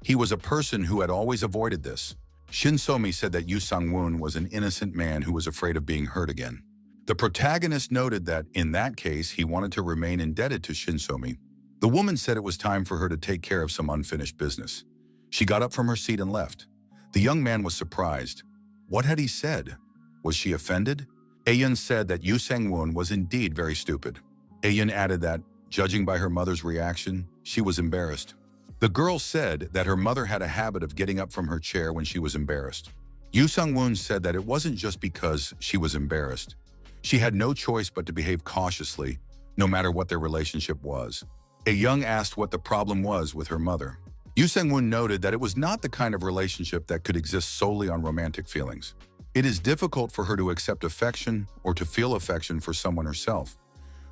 He was a person who had always avoided this. Shin So-mi said that Yu Sang-woon was an innocent man who was afraid of being hurt again. The protagonist noted that, in that case, he wanted to remain indebted to Shin So-mi. The woman said it was time for her to take care of some unfinished business. She got up from her seat and left. The young man was surprised. What had he said? Was she offended? Aeun said that Yu Sang-woon was indeed very stupid. Aeun added that, judging by her mother's reaction, she was embarrassed. The girl said that her mother had a habit of getting up from her chair when she was embarrassed. Yu Sang-woon said that it wasn't just because she was embarrassed. She had no choice but to behave cautiously, no matter what their relationship was. Aeun asked what the problem was with her mother. Yu Sang-woon noted that it was not the kind of relationship that could exist solely on romantic feelings. It is difficult for her to accept affection or to feel affection for someone herself.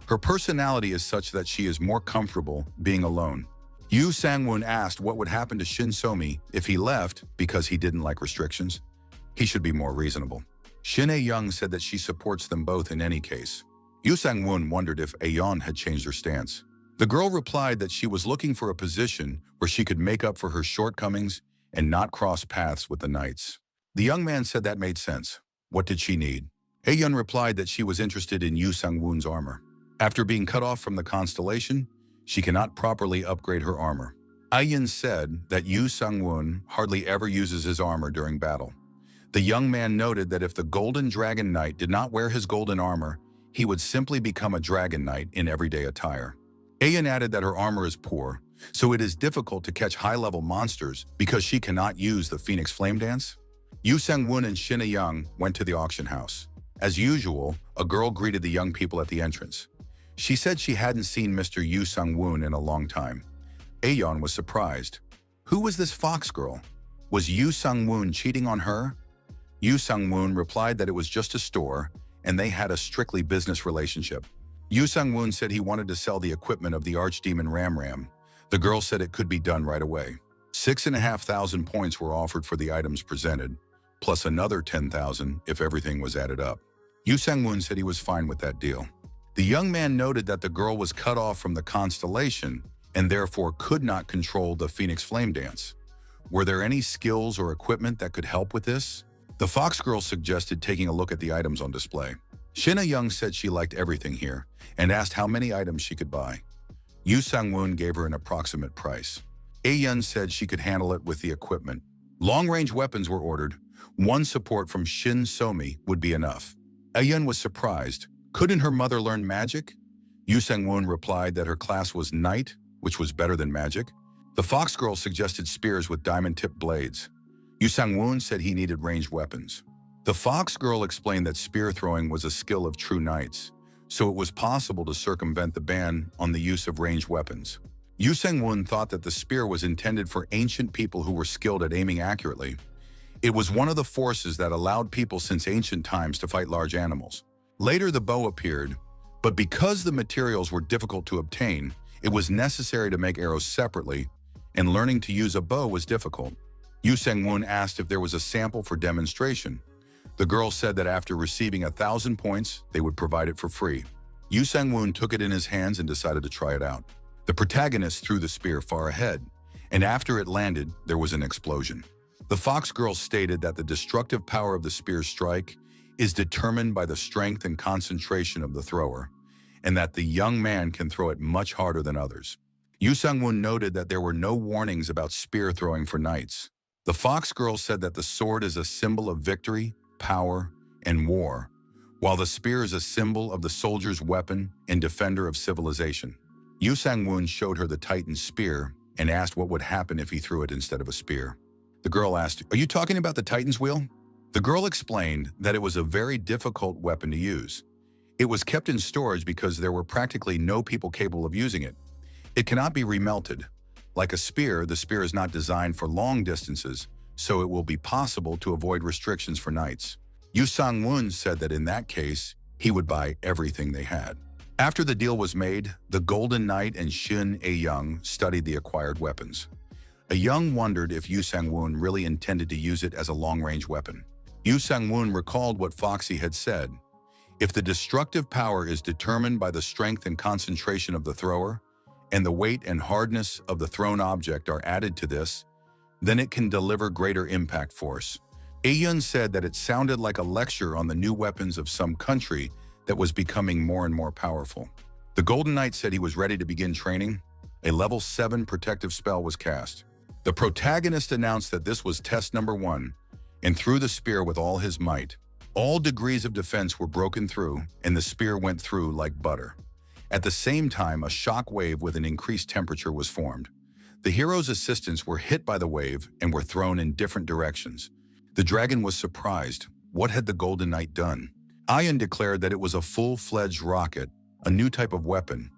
Her personality is such that she is more comfortable being alone. Yu Sang-woon asked what would happen to Shin So-mi if he left because he didn't like restrictions. He should be more reasonable. Shin Ae-young said that she supports them both in any case. Yu Sang-woon wondered if Aeon had changed her stance. The girl replied that she was looking for a position where she could make up for her shortcomings and not cross paths with the knights. The young man said that made sense. What did she need? Aeon replied that she was interested in Yu Sang-woon's armor. After being cut off from the constellation, she cannot properly upgrade her armor. Aeon said that Yu Sang-woon hardly ever uses his armor during battle. The young man noted that if the Golden Dragon Knight did not wear his golden armor, he would simply become a Dragon Knight in everyday attire. Aeon added that her armor is poor, so it is difficult to catch high-level monsters because she cannot use the Phoenix Flame Dance. Yu Sang-woon and Shin Ae-young went to the auction house. As usual, a girl greeted the young people at the entrance. She said she hadn't seen Mr. Yu Sang-woon in a long time. Aeon was surprised. Who was this fox girl? Was Yu Sang-woon cheating on her? Yu Sang-woon replied that it was just a store and they had a strictly business relationship. Yu Sang-woon said he wanted to sell the equipment of the Archdemon Ram. The girl said it could be done right away. 6,500 points were offered for the items presented, plus another 10,000 if everything was added up. Yu Sang-woon said he was fine with that deal. The young man noted that the girl was cut off from the constellation and therefore could not control the Phoenix Flame Dance. Were there any skills or equipment that could help with this? The fox girl suggested taking a look at the items on display. Shin Ae-young said she liked everything here and asked how many items she could buy. Yu Sang-woon gave her an approximate price. Aeon said she could handle it with the equipment. Long-range weapons were ordered. One support from Shin So-mi would be enough. Aeon was surprised. Couldn't her mother learn magic? Yu Sang-woon replied that her class was Knight, which was better than magic. The fox girl suggested spears with diamond-tipped blades. Yu Sang-woon said he needed ranged weapons. The fox girl explained that spear throwing was a skill of true knights, so it was possible to circumvent the ban on the use of ranged weapons. Yu Sang-woon thought that the spear was intended for ancient people who were skilled at aiming accurately. It was one of the forces that allowed people since ancient times to fight large animals. Later the bow appeared, but because the materials were difficult to obtain, it was necessary to make arrows separately, and learning to use a bow was difficult. Yu Sang-woon asked if there was a sample for demonstration. The girl said that after receiving 1,000 points, they would provide it for free. Yu Sang-woon took it in his hands and decided to try it out. The protagonist threw the spear far ahead, and after it landed, there was an explosion. The fox girl stated that the destructive power of the spear's strike is determined by the strength and concentration of the thrower, and that the young man can throw it much harder than others. Yu Sang-woon noted that there were no warnings about spear throwing for knights. The fox girl said that the sword is a symbol of victory, power, and war, while the spear is a symbol of the soldier's weapon and defender of civilization. Yu Sang-woon showed her the Titan's spear and asked what would happen if he threw it instead of a spear. The girl asked, "Are you talking about the Titan's wheel?" The girl explained that it was a very difficult weapon to use. It was kept in storage because there were practically no people capable of using it. It cannot be remelted. Like a spear, the spear is not designed for long distances, so it will be possible to avoid restrictions for knights. Yu Sang-woon said that in that case, he would buy everything they had. After the deal was made, the Golden Knight and Shin Ae-young studied the acquired weapons. A young wondered if Yu Sang-woon really intended to use it as a long-range weapon. Yu Sang-woon recalled what Foxy had said. If the destructive power is determined by the strength and concentration of the thrower, and the weight and hardness of the thrown object are added to this, then it can deliver greater impact force. Aeon said that it sounded like a lecture on the new weapons of some country that was becoming more and more powerful. The Golden Knight said he was ready to begin training. A level 7 protective spell was cast. The protagonist announced that this was test number 1, and threw the spear with all his might. All degrees of defense were broken through, and the spear went through like butter. At the same time, a shock wave with an increased temperature was formed. The hero's assistants were hit by the wave and were thrown in different directions. The dragon was surprised. What had the Golden Knight done? Ayan declared that it was a full-fledged rocket, a new type of weapon.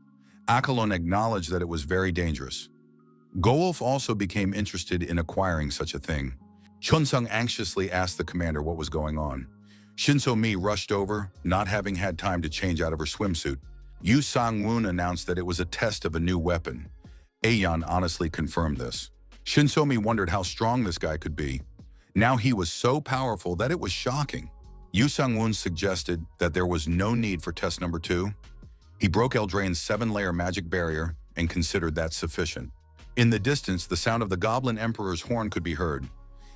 Akalon acknowledged that it was very dangerous. Goolf also became interested in acquiring such a thing. Chunsung anxiously asked the commander what was going on. Shinso-mi rushed over, not having had time to change out of her swimsuit. Yu Sang-woon announced that it was a test of a new weapon. Aeon honestly confirmed this. Shinso-mi wondered how strong this guy could be. Now he was so powerful that it was shocking. Yu Sang-woon suggested that there was no need for test number 2. He broke Eldraine's 7-layer magic barrier and considered that sufficient. In the distance, the sound of the Goblin Emperor's horn could be heard,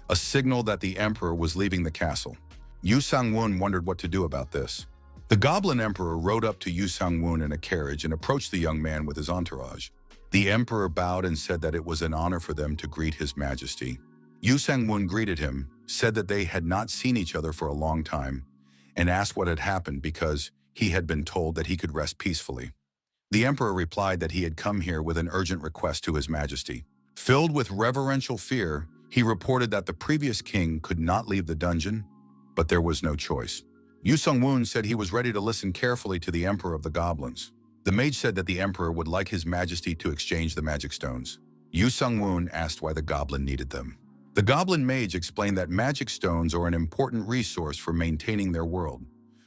a signal that the Emperor was leaving the castle. Yu Sang-woon wondered what to do about this. The Goblin Emperor rode up to Yu Sang-woon in a carriage and approached the young man with his entourage. The Emperor bowed and said that it was an honor for them to greet His Majesty. Yu Sang-woon greeted him, said that they had not seen each other for a long time, and asked what had happened because he had been told that he could rest peacefully. The Emperor replied that he had come here with an urgent request to His Majesty. Filled with reverential fear, he reported that the previous king could not leave the dungeon, but there was no choice. Yu Sang-woon said he was ready to listen carefully to the Emperor of the Goblins. The mage said that the Emperor would like His Majesty to exchange the magic stones. Yu Sang-woon asked why the goblin needed them. The goblin mage explained that magic stones are an important resource for maintaining their world.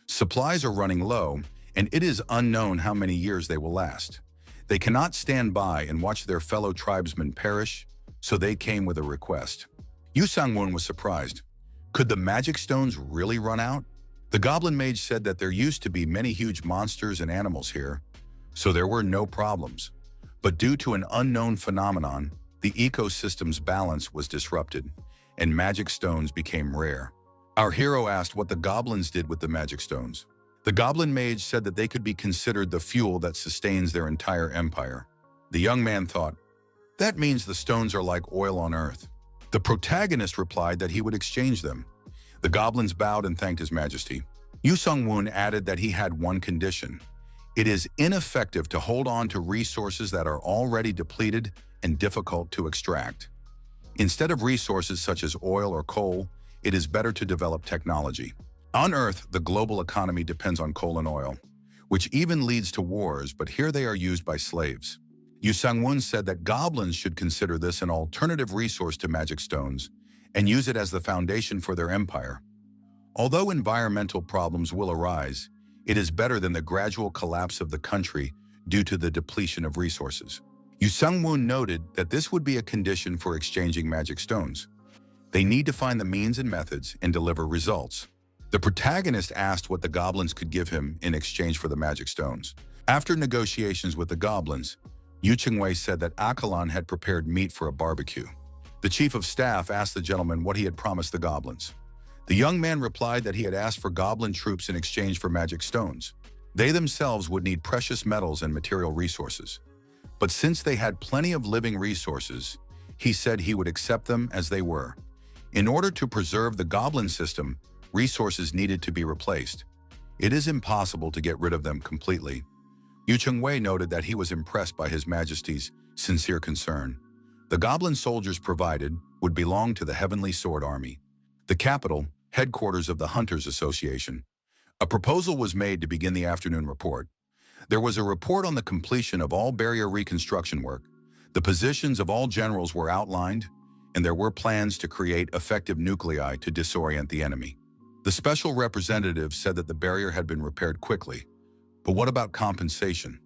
Supplies are running low, and it is unknown how many years they will last. They cannot stand by and watch their fellow tribesmen perish, so they came with a request. Yu Sang-woon was surprised. Could the magic stones really run out? The goblin mage said that there used to be many huge monsters and animals here, so there were no problems. But due to an unknown phenomenon, the ecosystem's balance was disrupted, and magic stones became rare. Our hero asked what the goblins did with the magic stones. The goblin mage said that they could be considered the fuel that sustains their entire empire. The young man thought, that means the stones are like oil on earth. The protagonist replied that he would exchange them. The goblins bowed and thanked His Majesty. Yu Sang-woon added that he had one condition. It is ineffective to hold on to resources that are already depleted and difficult to extract. Instead of resources such as oil or coal, it is better to develop technology. On Earth, the global economy depends on coal and oil, which even leads to wars, but here they are used by slaves. Yu Sang-woon said that goblins should consider this an alternative resource to magic stones and use it as the foundation for their empire. Although environmental problems will arise, it is better than the gradual collapse of the country due to the depletion of resources. Yu Sang-woon noted that this would be a condition for exchanging magic stones. They need to find the means and methods and deliver results. The protagonist asked what the goblins could give him in exchange for the magic stones. After negotiations with the goblins, Yu Chengwei said that Akalon had prepared meat for a barbecue. The chief of staff asked the gentleman what he had promised the goblins. The young man replied that he had asked for goblin troops in exchange for magic stones. They themselves would need precious metals and material resources. But since they had plenty of living resources, he said he would accept them as they were. In order to preserve the goblin system, resources needed to be replaced. It is impossible to get rid of them completely. Yu Chengwei noted that he was impressed by His Majesty's sincere concern. The goblin soldiers provided would belong to the Heavenly Sword Army, the capital, headquarters of the Hunters Association. A proposal was made to begin the afternoon report. There was a report on the completion of all barrier reconstruction work. The positions of all generals were outlined, and there were plans to create effective nuclei to disorient the enemy. The special representative said that the barrier had been repaired quickly. But what about compensation?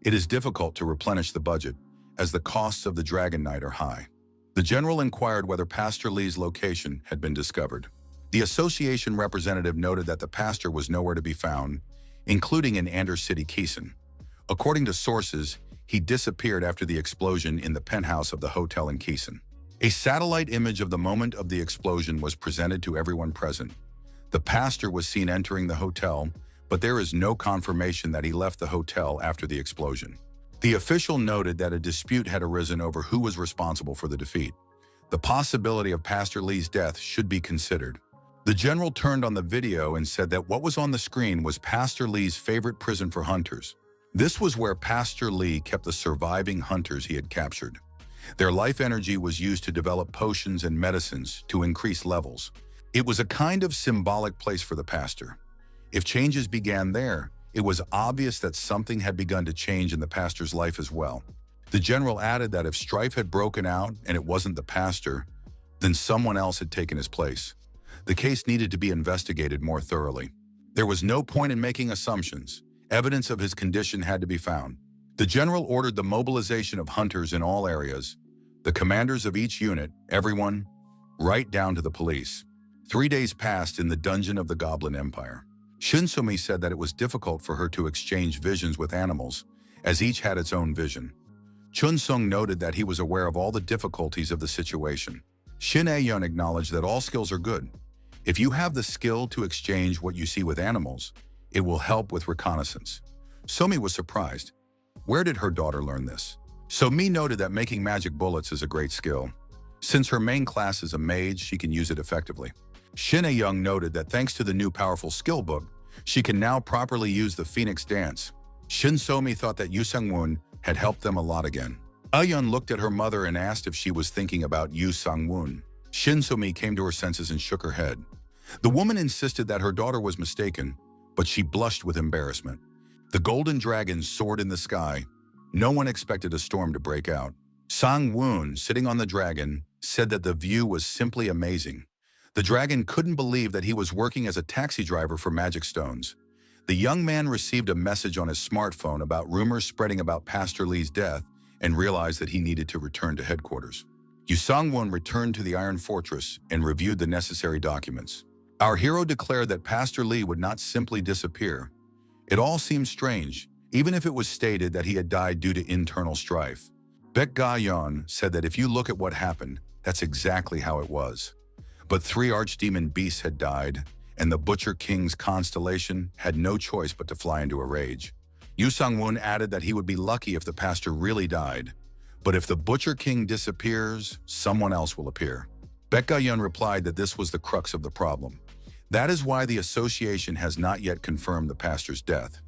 It is difficult to replenish the budget, as the costs of the Dragon Knight are high. The general inquired whether Pastor Lee's location had been discovered. The association representative noted that the pastor was nowhere to be found, including in Anders City, Keeson. According to sources, he disappeared after the explosion in the penthouse of the hotel in Keeson. A satellite image of the moment of the explosion was presented to everyone present. The pastor was seen entering the hotel, but there is no confirmation that he left the hotel after the explosion. The official noted that a dispute had arisen over who was responsible for the defeat. The possibility of Pastor Lee's death should be considered. The general turned on the video and said that what was on the screen was Pastor Lee's favorite prison for hunters. This was where Pastor Lee kept the surviving hunters he had captured. Their life energy was used to develop potions and medicines to increase levels. It was a kind of symbolic place for the pastor. If changes began there, it was obvious that something had begun to change in the pastor's life as well. The general added that if strife had broken out and it wasn't the pastor, then someone else had taken his place. The case needed to be investigated more thoroughly. There was no point in making assumptions. Evidence of his condition had to be found. The general ordered the mobilization of hunters in all areas, the commanders of each unit, everyone, right down to the police. 3 days passed in the dungeon of the Goblin Empire. Shinsumi said that it was difficult for her to exchange visions with animals, as each had its own vision. Chun Sung noted that he was aware of all the difficulties of the situation. Shin Aeyeon acknowledged that all skills are good. If you have the skill to exchange what you see with animals, it will help with reconnaissance. Somi was surprised. Where did her daughter learn this? Somi noted that making magic bullets is a great skill. Since her main class is a mage, she can use it effectively. Shin Aeyeon noted that thanks to the new powerful skill book, she can now properly use the Phoenix Dance. Shin Somi thought that Yu Sang-woon had helped them a lot again. Aeyeon looked at her mother and asked if she was thinking about Yu Sang-woon. Shin Somi came to her senses and shook her head. The woman insisted that her daughter was mistaken, but she blushed with embarrassment. The golden dragon soared in the sky. No one expected a storm to break out. Sang-woon, sitting on the dragon, said that the view was simply amazing. The dragon couldn't believe that he was working as a taxi driver for magic stones. The young man received a message on his smartphone about rumors spreading about Pastor Lee's death and realized that he needed to return to headquarters. Yu Sang-woon returned to the Iron Fortress and reviewed the necessary documents. Our hero declared that Pastor Lee would not simply disappear. It all seemed strange, even if it was stated that he had died due to internal strife. Baek Ga-yeon said that if you look at what happened, that's exactly how it was. But 3 archdemon beasts had died, and the Butcher King's constellation had no choice but to fly into a rage. Yu Sang-woon added that he would be lucky if the pastor really died, but if the Butcher King disappears, someone else will appear. Baek Ga-yeon replied that this was the crux of the problem. That is why the association has not yet confirmed the pastor's death.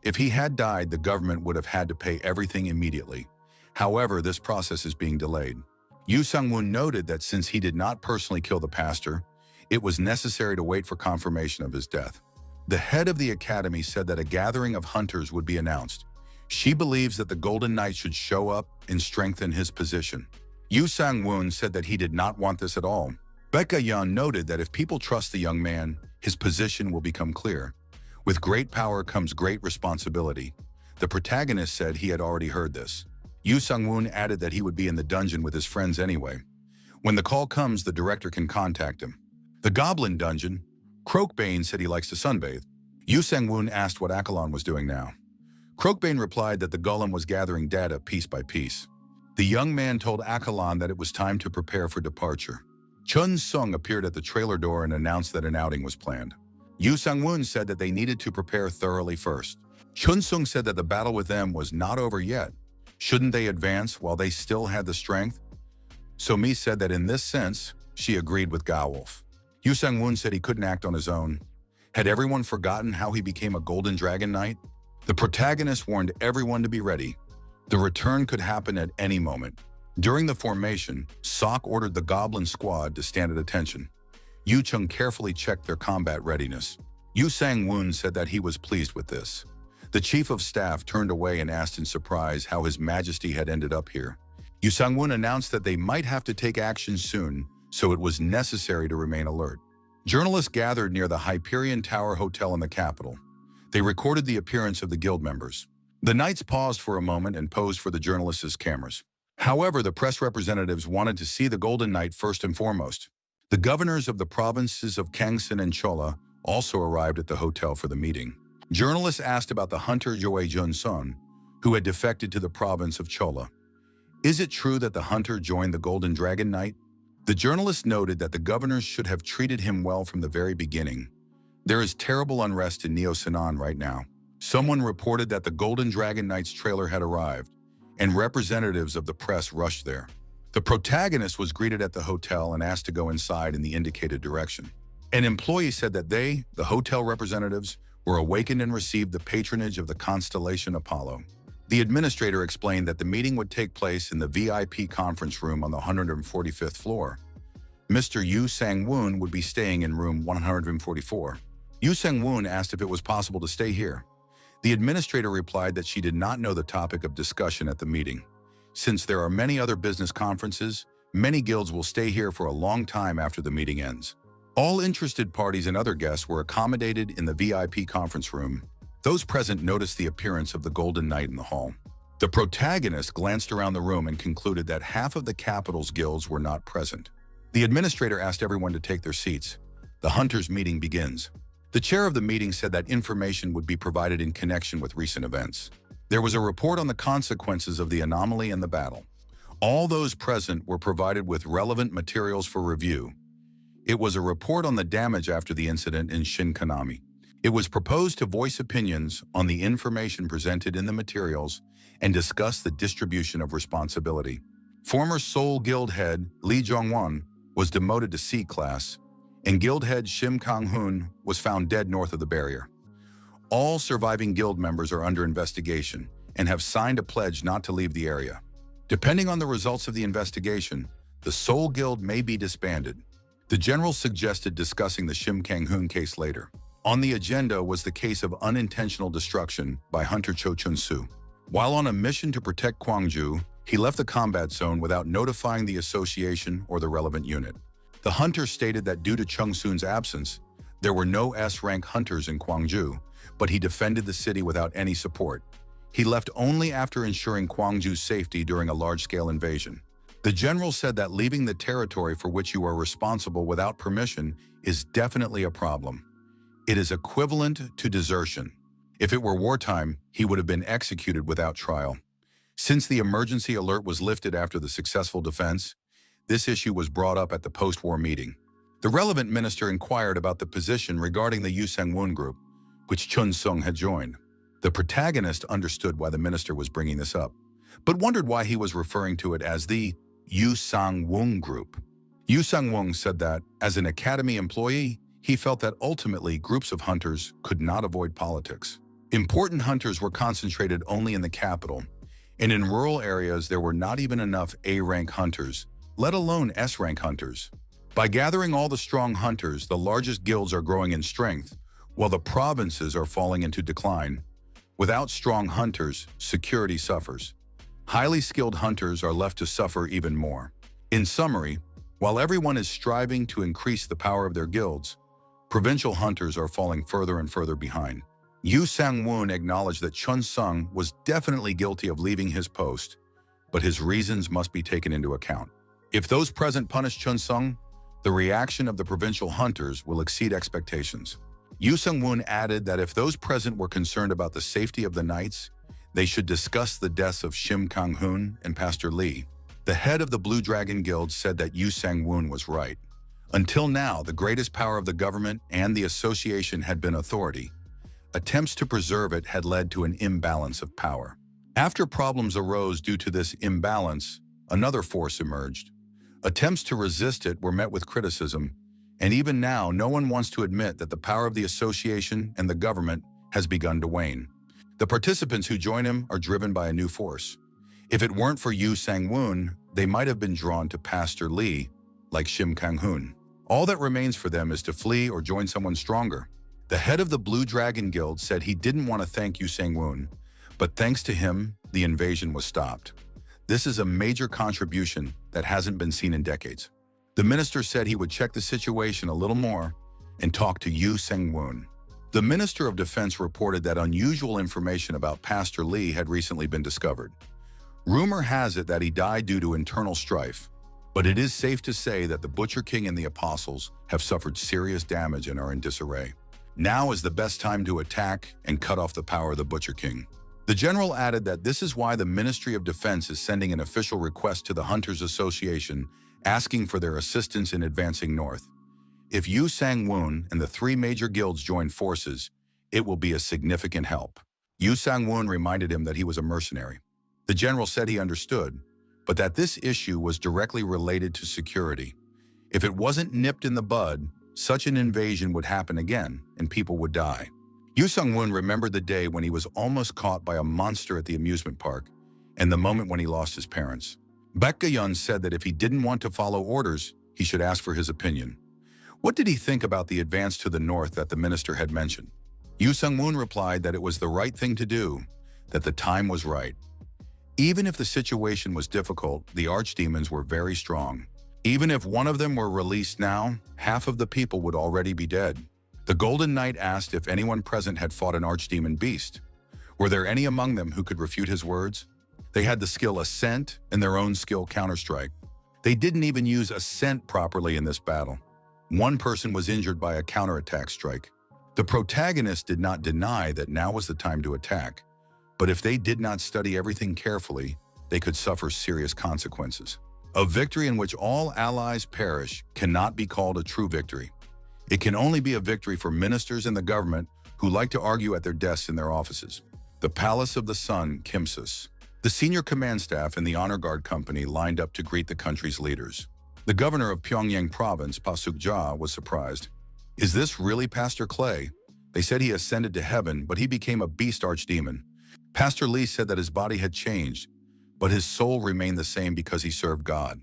If he had died, the government would have had to pay everything immediately. However, this process is being delayed. Yu Sang-woon noted that since he did not personally kill the pastor, it was necessary to wait for confirmation of his death. The head of the academy said that a gathering of hunters would be announced. She believes that the Golden Knight should show up and strengthen his position. Yu Sang-woon said that he did not want this at all. Baek Ga-yeon noted that if people trust the young man, his position will become clear. With great power comes great responsibility. The protagonist said he had already heard this. Yu Sang-woon added that he would be in the dungeon with his friends anyway. When the call comes, the director can contact him. The Goblin Dungeon. Croakbane said he likes to sunbathe. Yu Sang-woon asked what Akalon was doing now. Croakbane replied that the golem was gathering data piece by piece. The young man told Akalon that it was time to prepare for departure. Chun Sung appeared at the trailer door and announced that an outing was planned. Yu Sang-woon said that they needed to prepare thoroughly first. Chun Sung said that the battle with them was not over yet. Shouldn't they advance while they still had the strength? So-mi said that in this sense, she agreed with Ga-wolf. Yu Sang-woon said he couldn't act on his own. Had everyone forgotten how he became a Golden Dragon Knight? The protagonist warned everyone to be ready. The return could happen at any moment. During the formation, Sok ordered the Goblin Squad to stand at attention. Yu Chung carefully checked their combat readiness. Yu Sang-woon said that he was pleased with this. The chief of staff turned away and asked in surprise how His Majesty had ended up here. Yu Sang-woon announced that they might have to take action soon, so it was necessary to remain alert. Journalists gathered near the Hyperion Tower Hotel in the capital. They recorded the appearance of the guild members. The knights paused for a moment and posed for the journalists' cameras. However, the press representatives wanted to see the Golden Knight first and foremost. The governors of the provinces of Gangsan and Chola also arrived at the hotel for the meeting. Journalists asked about the hunter Joe Jun-sun, who had defected to the province of Chola. Is it true that the hunter joined the Golden Dragon Knight? The journalist noted that the governors should have treated him well from the very beginning. There is terrible unrest in Neo-Sinan right now. Someone reported that the Golden Dragon Knight's trailer had arrived, and representatives of the press rushed there. The protagonist was greeted at the hotel and asked to go inside in the indicated direction. An employee said that they, the hotel representatives, were awakened and received the patronage of the constellation Apollo. The administrator explained that the meeting would take place in the VIP conference room on the 145th floor. Mr. Yu Sang-woon would be staying in room 144. Yu Sang-woon asked if it was possible to stay here. The administrator replied that she did not know the topic of discussion at the meeting. Since there are many other business conferences, many guilds will stay here for a long time after the meeting ends. All interested parties and other guests were accommodated in the VIP conference room. Those present noticed the appearance of the Golden Knight in the hall. The protagonist glanced around the room and concluded that half of the capital's guilds were not present. The administrator asked everyone to take their seats. The hunters' meeting begins. The chair of the meeting said that information would be provided in connection with recent events. There was a report on the consequences of the anomaly and the battle. All those present were provided with relevant materials for review. It was a report on the damage after the incident in Shinkanami. It was proposed to voice opinions on the information presented in the materials and discuss the distribution of responsibility. Former Seoul Guild head Lee Jong-won was demoted to C class, and guild head Shim Kang-hoon was found dead north of the barrier. All surviving guild members are under investigation and have signed a pledge not to leave the area. Depending on the results of the investigation, the Seoul Guild may be disbanded. The general suggested discussing the Shim Kang-hoon case later. On the agenda was the case of unintentional destruction by Hunter Cho Chun-soo. While on a mission to protect Gwangju, he left the combat zone without notifying the association or the relevant unit. The hunter stated that due to Chung-soon's absence, there were no S-rank hunters in Gwangju, but he defended the city without any support. He left only after ensuring Gwangju's safety during a large-scale invasion. The general said that leaving the territory for which you are responsible without permission is definitely a problem. It is equivalent to desertion. If it were wartime, he would have been executed without trial. Since the emergency alert was lifted after the successful defense, this issue was brought up at the post-war meeting. The relevant minister inquired about the position regarding the Yu Sang-woon group, which Chun-sung had joined. The protagonist understood why the minister was bringing this up, but wondered why he was referring to it as the Yu Sang-woon group. Yu Sang-woon said that, as an academy employee, he felt that ultimately groups of hunters could not avoid politics. Important hunters were concentrated only in the capital, and in rural areas there were not even enough A-rank hunters, let alone S-rank hunters. By gathering all the strong hunters, the largest guilds are growing in strength, while the provinces are falling into decline. Without strong hunters, security suffers. Highly skilled hunters are left to suffer even more. In summary, while everyone is striving to increase the power of their guilds, provincial hunters are falling further and further behind. Yu Sang-woon acknowledged that Chun-sung was definitely guilty of leaving his post, but his reasons must be taken into account. If those present punish Chun-sung, the reaction of the provincial hunters will exceed expectations. Yu Sang-woon added that if those present were concerned about the safety of the knights, they should discuss the deaths of Shim Kang-hoon and Pastor Lee. The head of the Blue Dragon Guild said that Yu Sang-woon was right. Until now, the greatest power of the government and the association had been authority. Attempts to preserve it had led to an imbalance of power. After problems arose due to this imbalance, another force emerged. Attempts to resist it were met with criticism, and even now no one wants to admit that the power of the association and the government has begun to wane. The participants who join him are driven by a new force. If it weren't for Yu Sang-woon, they might have been drawn to Pastor Lee, like Shim Kang-hoon. All that remains for them is to flee or join someone stronger. The head of the Blue Dragon Guild said he didn't want to thank Yu Sang-woon, but thanks to him, the invasion was stopped. This is a major contribution that hasn't been seen in decades. The minister said he would check the situation a little more and talk to Yu Sang-woon. The Minister of Defense reported that unusual information about Pastor Lee had recently been discovered. Rumor has it that he died due to internal strife, but it is safe to say that the Butcher King and the Apostles have suffered serious damage and are in disarray. Now is the best time to attack and cut off the power of the Butcher King. The general added that this is why the Ministry of Defense is sending an official request to the Hunters Association asking for their assistance in advancing north. If Yu Sang-woon and the three major guilds join forces, it will be a significant help. Yu Sang-woon reminded him that he was a mercenary. The general said he understood, but that this issue was directly related to security. If it wasn't nipped in the bud, such an invasion would happen again and people would die. Yu Sang-woon remembered the day when he was almost caught by a monster at the amusement park and the moment when he lost his parents. Baek Ga-yeon said that if he didn't want to follow orders, he should ask for his opinion. What did he think about the advance to the north that the minister had mentioned? Yu Sang-woon replied that it was the right thing to do, that the time was right. Even if the situation was difficult, the archdemons were very strong. Even if one of them were released now, half of the people would already be dead. The Golden Knight asked if anyone present had fought an archdemon beast. Were there any among them who could refute his words? They had the skill Ascent and their own skill Counterstrike. They didn't even use Ascent properly in this battle. One person was injured by a counterattack strike. The protagonist did not deny that now was the time to attack, but if they did not study everything carefully, they could suffer serious consequences. A victory in which all allies perish cannot be called a true victory. It can only be a victory for ministers and the government who like to argue at their desks in their offices. The Palace of the Sun, Kimsus. The senior command staff and the Honor Guard Company lined up to greet the country's leaders. The governor of Pyongyang province, Pa Suk-ja, was surprised. Is this really Pastor Clay? They said he ascended to heaven, but he became a beast archdemon. Pastor Lee said that his body had changed, but his soul remained the same because he served God.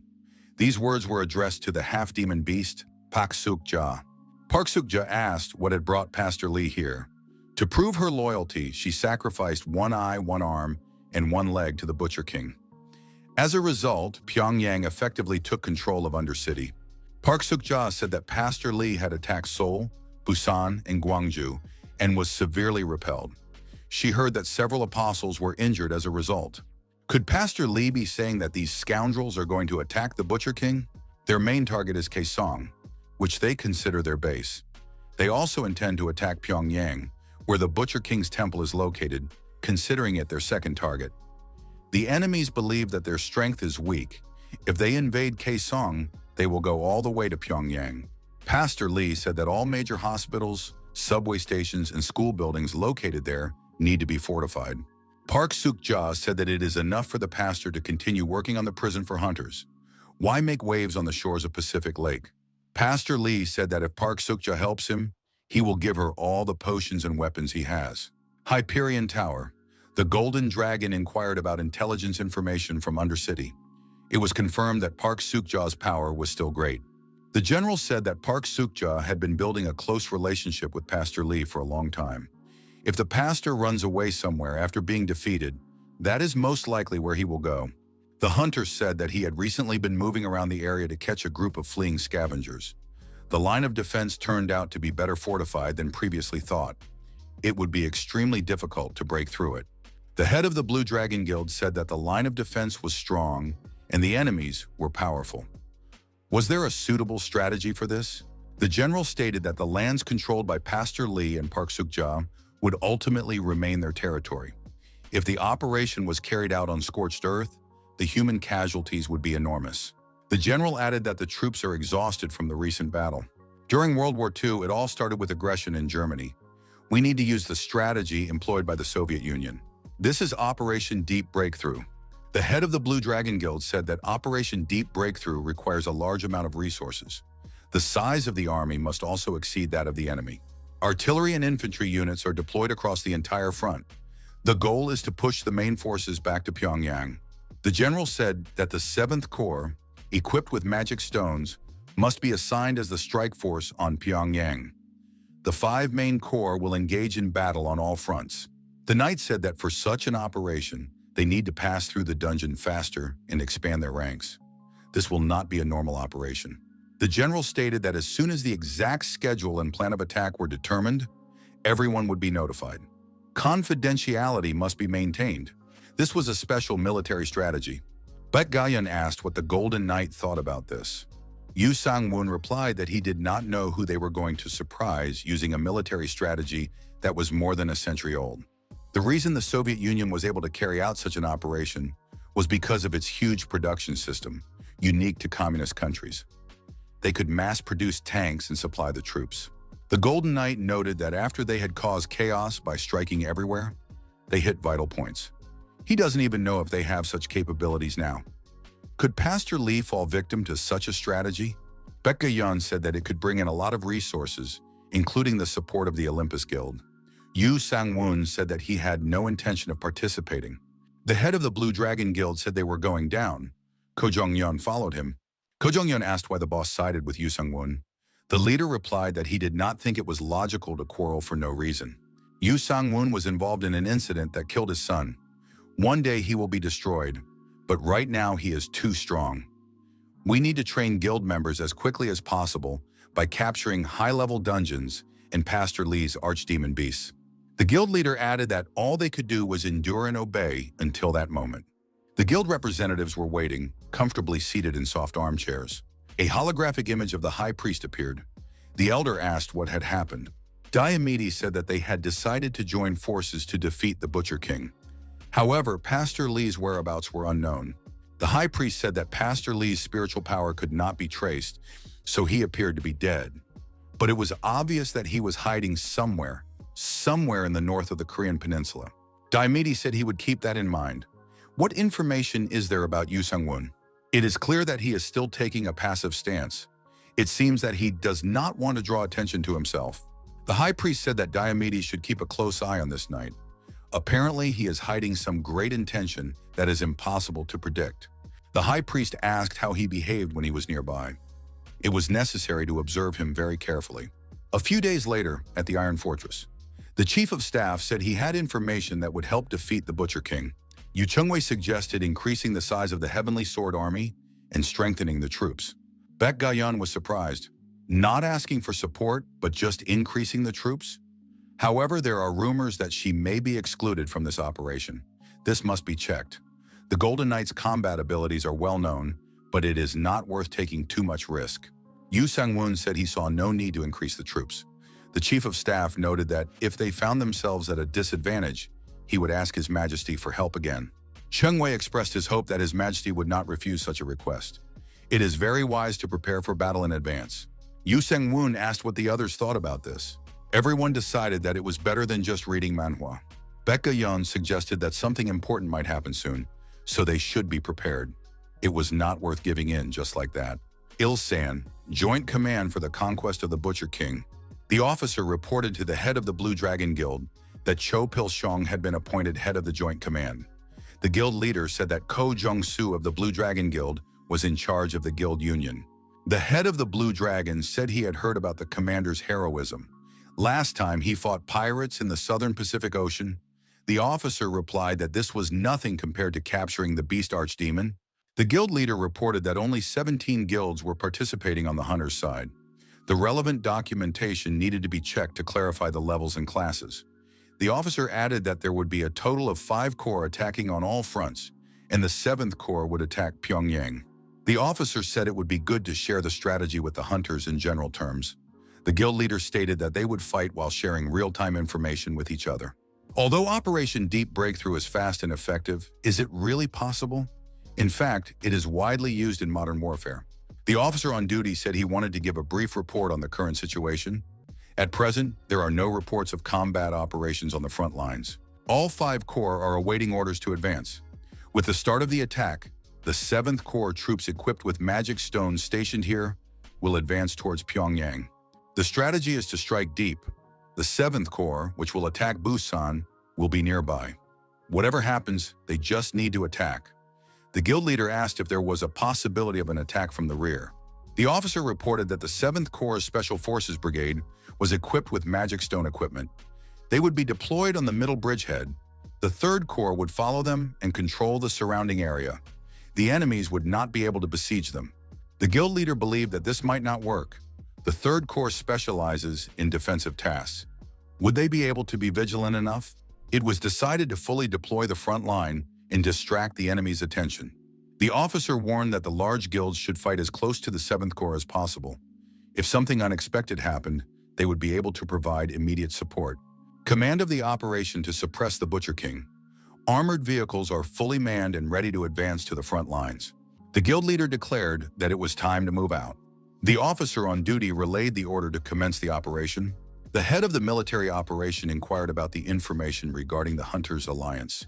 These words were addressed to the half-demon beast, Park Suk-ja. Park Suk-ja asked what had brought Pastor Lee here. To prove her loyalty, she sacrificed one eye, one arm, and one leg to the Butcher King. As a result, Pyongyang effectively took control of Undercity. Park Suk-ja said that Pastor Lee had attacked Seoul, Busan, and Gwangju and was severely repelled. She heard that several apostles were injured as a result. Could Pastor Lee be saying that these scoundrels are going to attack the Butcher King? Their main target is Kaesong, which they consider their base. They also intend to attack Pyongyang, where the Butcher King's temple is located, considering it their second target. The enemies believe that their strength is weak. If they invade Kaesong, they will go all the way to Pyongyang. Pastor Lee said that all major hospitals, subway stations, and school buildings located there need to be fortified. Park Suk-ja said that it is enough for the pastor to continue working on the prison for hunters. Why make waves on the shores of Pacific Lake? Pastor Lee said that if Park Suk-ja helps him, he will give her all the potions and weapons he has. Hyperion Tower. The Golden Dragon inquired about intelligence information from Undercity. It was confirmed that Park Suk-ja's power was still great. The general said that Park Suk-ja had been building a close relationship with Pastor Lee for a long time. If the pastor runs away somewhere after being defeated, that is most likely where he will go. The hunter said that he had recently been moving around the area to catch a group of fleeing scavengers. The line of defense turned out to be better fortified than previously thought. It would be extremely difficult to break through it. The head of the Blue Dragon Guild said that the line of defense was strong and the enemies were powerful. Was there a suitable strategy for this? The general stated that the lands controlled by Pastor Lee and Park Suk-ja would ultimately remain their territory. If the operation was carried out on scorched earth, the human casualties would be enormous. The general added that the troops are exhausted from the recent battle. During World War II, it all started with aggression in Germany. We need to use the strategy employed by the Soviet Union. This is Operation Deep Breakthrough. The head of the Blue Dragon Guild said that Operation Deep Breakthrough requires a large amount of resources. The size of the army must also exceed that of the enemy. Artillery and infantry units are deployed across the entire front. The goal is to push the main forces back to Pyongyang. The general said that the 7th Corps, equipped with magic stones, must be assigned as the strike force on Pyongyang. The 5 main corps will engage in battle on all fronts. The knight said that for such an operation, they need to pass through the dungeon faster and expand their ranks. This will not be a normal operation. The general stated that as soon as the exact schedule and plan of attack were determined, everyone would be notified. Confidentiality must be maintained. This was a special military strategy. Baek Ga-yeon asked what the Golden Knight thought about this. Yoo Sang-woon replied that he did not know who they were going to surprise using a military strategy that was more than a century old. The reason the Soviet Union was able to carry out such an operation was because of its huge production system, unique to communist countries. They could mass-produce tanks and supply the troops. The Golden Knight noted that after they had caused chaos by striking everywhere, they hit vital points. He doesn't even know if they have such capabilities now. Could Pastor Lee fall victim to such a strategy? Baek Ga-yeon said that it could bring in a lot of resources, including the support of the Olympus Guild. Yoo Sang-woon said that he had no intention of participating. The head of the Blue Dragon Guild said they were going down. Ko Jong-yeon followed him. Ko Jong-yeon asked why the boss sided with Yoo Sang-woon. The leader replied that he did not think it was logical to quarrel for no reason. Yoo Sang-woon was involved in an incident that killed his son. One day he will be destroyed, but right now he is too strong. We need to train guild members as quickly as possible by capturing high-level dungeons and Pastor Lee's archdemon beasts. The guild leader added that all they could do was endure and obey until that moment. The guild representatives were waiting, comfortably seated in soft armchairs. A holographic image of the high priest appeared. The elder asked what had happened. Diomede said that they had decided to join forces to defeat the Butcher King. However, Pastor Lee's whereabouts were unknown. The high priest said that Pastor Lee's spiritual power could not be traced, so he appeared to be dead. But it was obvious that he was hiding somewhere in the north of the Korean peninsula. Diomede said he would keep that in mind. What information is there about Yoo Sang-woon? It is clear that he is still taking a passive stance. It seems that he does not want to draw attention to himself. The high priest said that Diomede should keep a close eye on this night. Apparently, he is hiding some great intention that is impossible to predict. The high priest asked how he behaved when he was nearby. It was necessary to observe him very carefully. A few days later, at the Iron Fortress, the chief of staff said he had information that would help defeat the Butcher King. Yoo Chung-wei suggested increasing the size of the Heavenly Sword Army and strengthening the troops. Baek Ga-yeon was surprised, not asking for support, but just increasing the troops. However, there are rumors that she may be excluded from this operation. This must be checked. The Golden Knight's combat abilities are well known, but it is not worth taking too much risk. Yoo Sang-woon said he saw no need to increase the troops. The chief of staff noted that if they found themselves at a disadvantage, he would ask His Majesty for help again. Chung-wei expressed his hope that His Majesty would not refuse such a request. It is very wise to prepare for battle in advance. Yoo Sang-woon asked what the others thought about this. Everyone decided that it was better than just reading Manhwa. Baek Ga-yeon suggested that something important might happen soon, so they should be prepared. It was not worth giving in just like that. Il-san, Joint Command for the Conquest of the Butcher King. The officer reported to the head of the Blue Dragon Guild that Cho Pil-shong had been appointed head of the Joint Command. The guild leader said that Ko Jong-soo of the Blue Dragon Guild was in charge of the guild union. The head of the Blue Dragon said he had heard about the commander's heroism. Last time he fought pirates in the southern Pacific Ocean. The officer replied that this was nothing compared to capturing the Beast Archdemon. The guild leader reported that only 17 guilds were participating on the hunter's side. The relevant documentation needed to be checked to clarify the levels and classes. The officer added that there would be a total of 5 corps attacking on all fronts, and the 7th Corps would attack Pyongyang. The officer said it would be good to share the strategy with the hunters in general terms. The guild leader stated that they would fight while sharing real-time information with each other. Although Operation Deep Breakthrough is fast and effective, is it really possible? In fact, it is widely used in modern warfare. The officer on duty said he wanted to give a brief report on the current situation. At present, there are no reports of combat operations on the front lines. All 5 corps are awaiting orders to advance. With the start of the attack, the 7th Corps troops equipped with magic stones stationed here will advance towards Pyongyang. The strategy is to strike deep. The 7th Corps, which will attack Busan, will be nearby. Whatever happens, they just need to attack. The guild leader asked if there was a possibility of an attack from the rear. The officer reported that the 7th Corps Special Forces Brigade was equipped with magic stone equipment. They would be deployed on the middle bridgehead. The 3rd Corps would follow them and control the surrounding area. The enemies would not be able to besiege them. The guild leader believed that this might not work. The 3rd Corps specializes in defensive tasks. Would they be able to be vigilant enough? It was decided to fully deploy the front line and distract the enemy's attention. The officer warned that the large guilds should fight as close to the 7th Corps as possible. If something unexpected happened, they would be able to provide immediate support. Command of the operation to suppress the Butcher King. Armored vehicles are fully manned and ready to advance to the front lines. The guild leader declared that it was time to move out. The officer on duty relayed the order to commence the operation. The head of the military operation inquired about the information regarding the Hunters' alliance.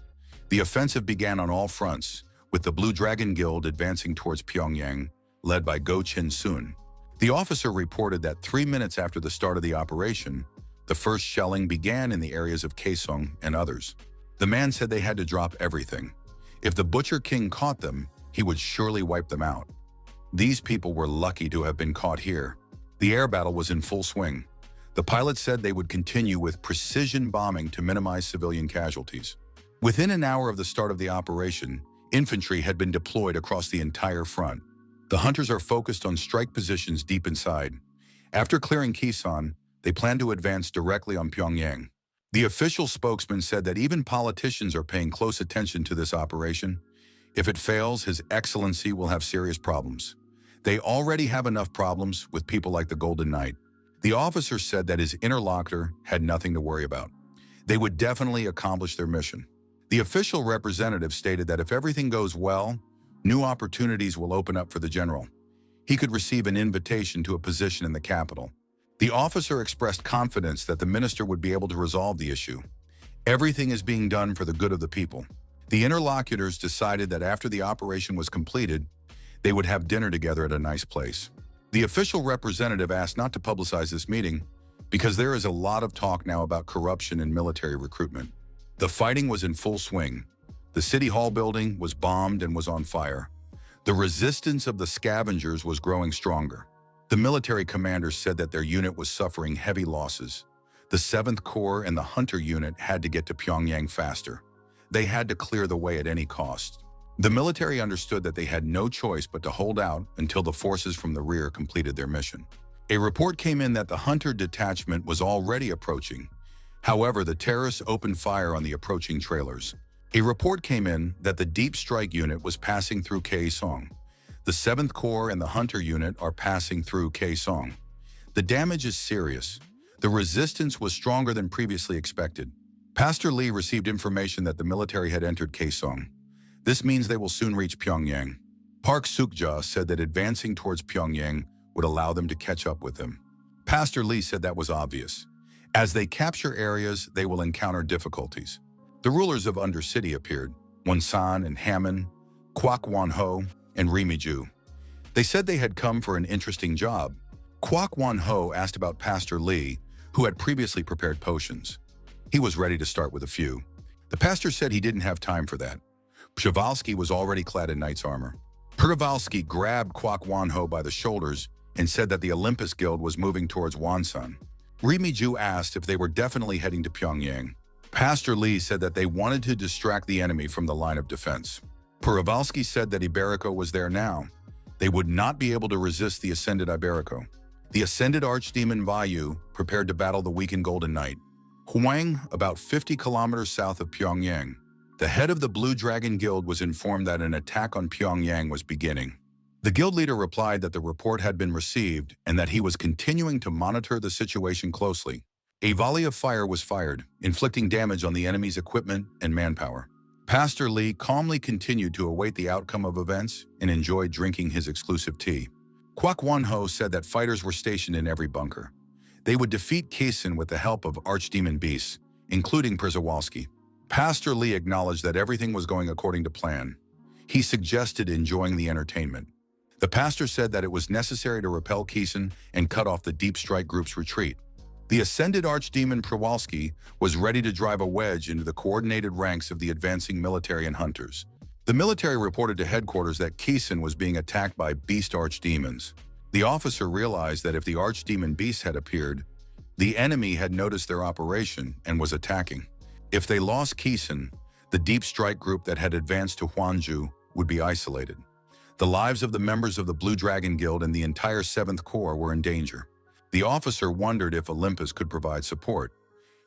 The offensive began on all fronts, with the Blue Dragon Guild advancing towards Pyongyang, led by Go Chin-sun. The officer reported that 3 minutes after the start of the operation, the first shelling began in the areas of Kaesong and others. The man said they had to drop everything. If the Butcher King caught them, he would surely wipe them out. These people were lucky to have been caught here. The air battle was in full swing. The pilot said they would continue with precision bombing to minimize civilian casualties. Within an hour of the start of the operation, infantry had been deployed across the entire front. The hunters are focused on strike positions deep inside. After clearing Kaesong, they plan to advance directly on Pyongyang. The official spokesman said that even politicians are paying close attention to this operation. If it fails, His Excellency will have serious problems. They already have enough problems with people like the Golden Knight. The officer said that his interlocutor had nothing to worry about. They would definitely accomplish their mission. The official representative stated that if everything goes well, new opportunities will open up for the general. He could receive an invitation to a position in the capital. The officer expressed confidence that the minister would be able to resolve the issue. Everything is being done for the good of the people. The interlocutors decided that after the operation was completed, they would have dinner together at a nice place. The official representative asked not to publicize this meeting because there is a lot of talk now about corruption in military recruitment. The fighting was in full swing. The City Hall building was bombed and was on fire. The resistance of the scavengers was growing stronger. The military commanders said that their unit was suffering heavy losses. The 7th Corps and the Hunter unit had to get to Pyongyang faster. They had to clear the way at any cost. The military understood that they had no choice but to hold out until the forces from the rear completed their mission. A report came in that the Hunter detachment was already approaching. However, the terrorists opened fire on the approaching trailers. A report came in that the Deep Strike unit was passing through Kaesong. The 7th Corps and the Hunter unit are passing through Kaesong. The damage is serious. The resistance was stronger than previously expected. Pastor Lee received information that the military had entered Kaesong. This means they will soon reach Pyongyang. Park Suk-ja said that advancing towards Pyongyang would allow them to catch up with them. Pastor Lee said that was obvious. As they capture areas, they will encounter difficulties. The rulers of Undercity appeared, Wonsan and Hammon, Kwak Won-ho, and Rimiju. They said they had come for an interesting job. Kwak Won-ho asked about Pastor Lee, who had previously prepared potions. He was ready to start with a few. The pastor said he didn't have time for that. Przewalski was already clad in knight's armor. Przewalski grabbed Kwak Won-ho by the shoulders and said that the Olympus Guild was moving towards Wonsan. Rimiju asked if they were definitely heading to Pyongyang. Pastor Lee said that they wanted to distract the enemy from the line of defense. Przewalski said that Iberico was there now. They would not be able to resist the ascended Iberico. The ascended archdemon Vayu prepared to battle the weakened Golden Knight. Huang, about 50 kilometers south of Pyongyang. The head of the Blue Dragon Guild was informed that an attack on Pyongyang was beginning. The guild leader replied that the report had been received and that he was continuing to monitor the situation closely. A volley of fire was fired, inflicting damage on the enemy's equipment and manpower. Pastor Lee calmly continued to await the outcome of events and enjoyed drinking his exclusive tea. Kwak Won-ho said that fighters were stationed in every bunker. They would defeat Kaesong with the help of archdemon beasts, including Przewalski. Pastor Lee acknowledged that everything was going according to plan. He suggested enjoying the entertainment. The pastor said that it was necessary to repel Kaesong and cut off the Deep Strike group's retreat. The ascended archdemon Przewalski was ready to drive a wedge into the coordinated ranks of the advancing military and hunters. The military reported to headquarters that Kaesong was being attacked by beast archdemons. The officer realized that if the archdemon beasts had appeared, the enemy had noticed their operation and was attacking. If they lost Kaesong, the Deep Strike group that had advanced to Hwangju would be isolated. The lives of the members of the Blue Dragon Guild and the entire 7th Corps were in danger. The officer wondered if Olympus could provide support.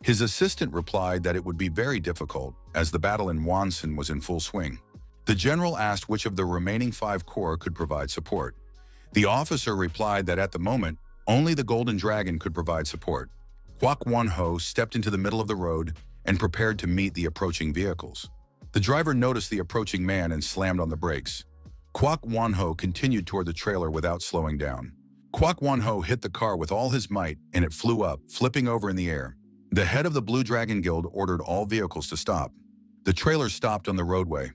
His assistant replied that it would be very difficult, as the battle in Wonsan was in full swing. The general asked which of the remaining 5 corps could provide support. The officer replied that at the moment, only the Golden Dragon could provide support. Kwok Won-ho stepped into the middle of the road and prepared to meet the approaching vehicles. The driver noticed the approaching man and slammed on the brakes. Kwok Won-ho continued toward the trailer without slowing down. Kwok Won-ho hit the car with all his might and it flew up, flipping over in the air. The head of the Blue Dragon Guild ordered all vehicles to stop. The trailer stopped on the roadway.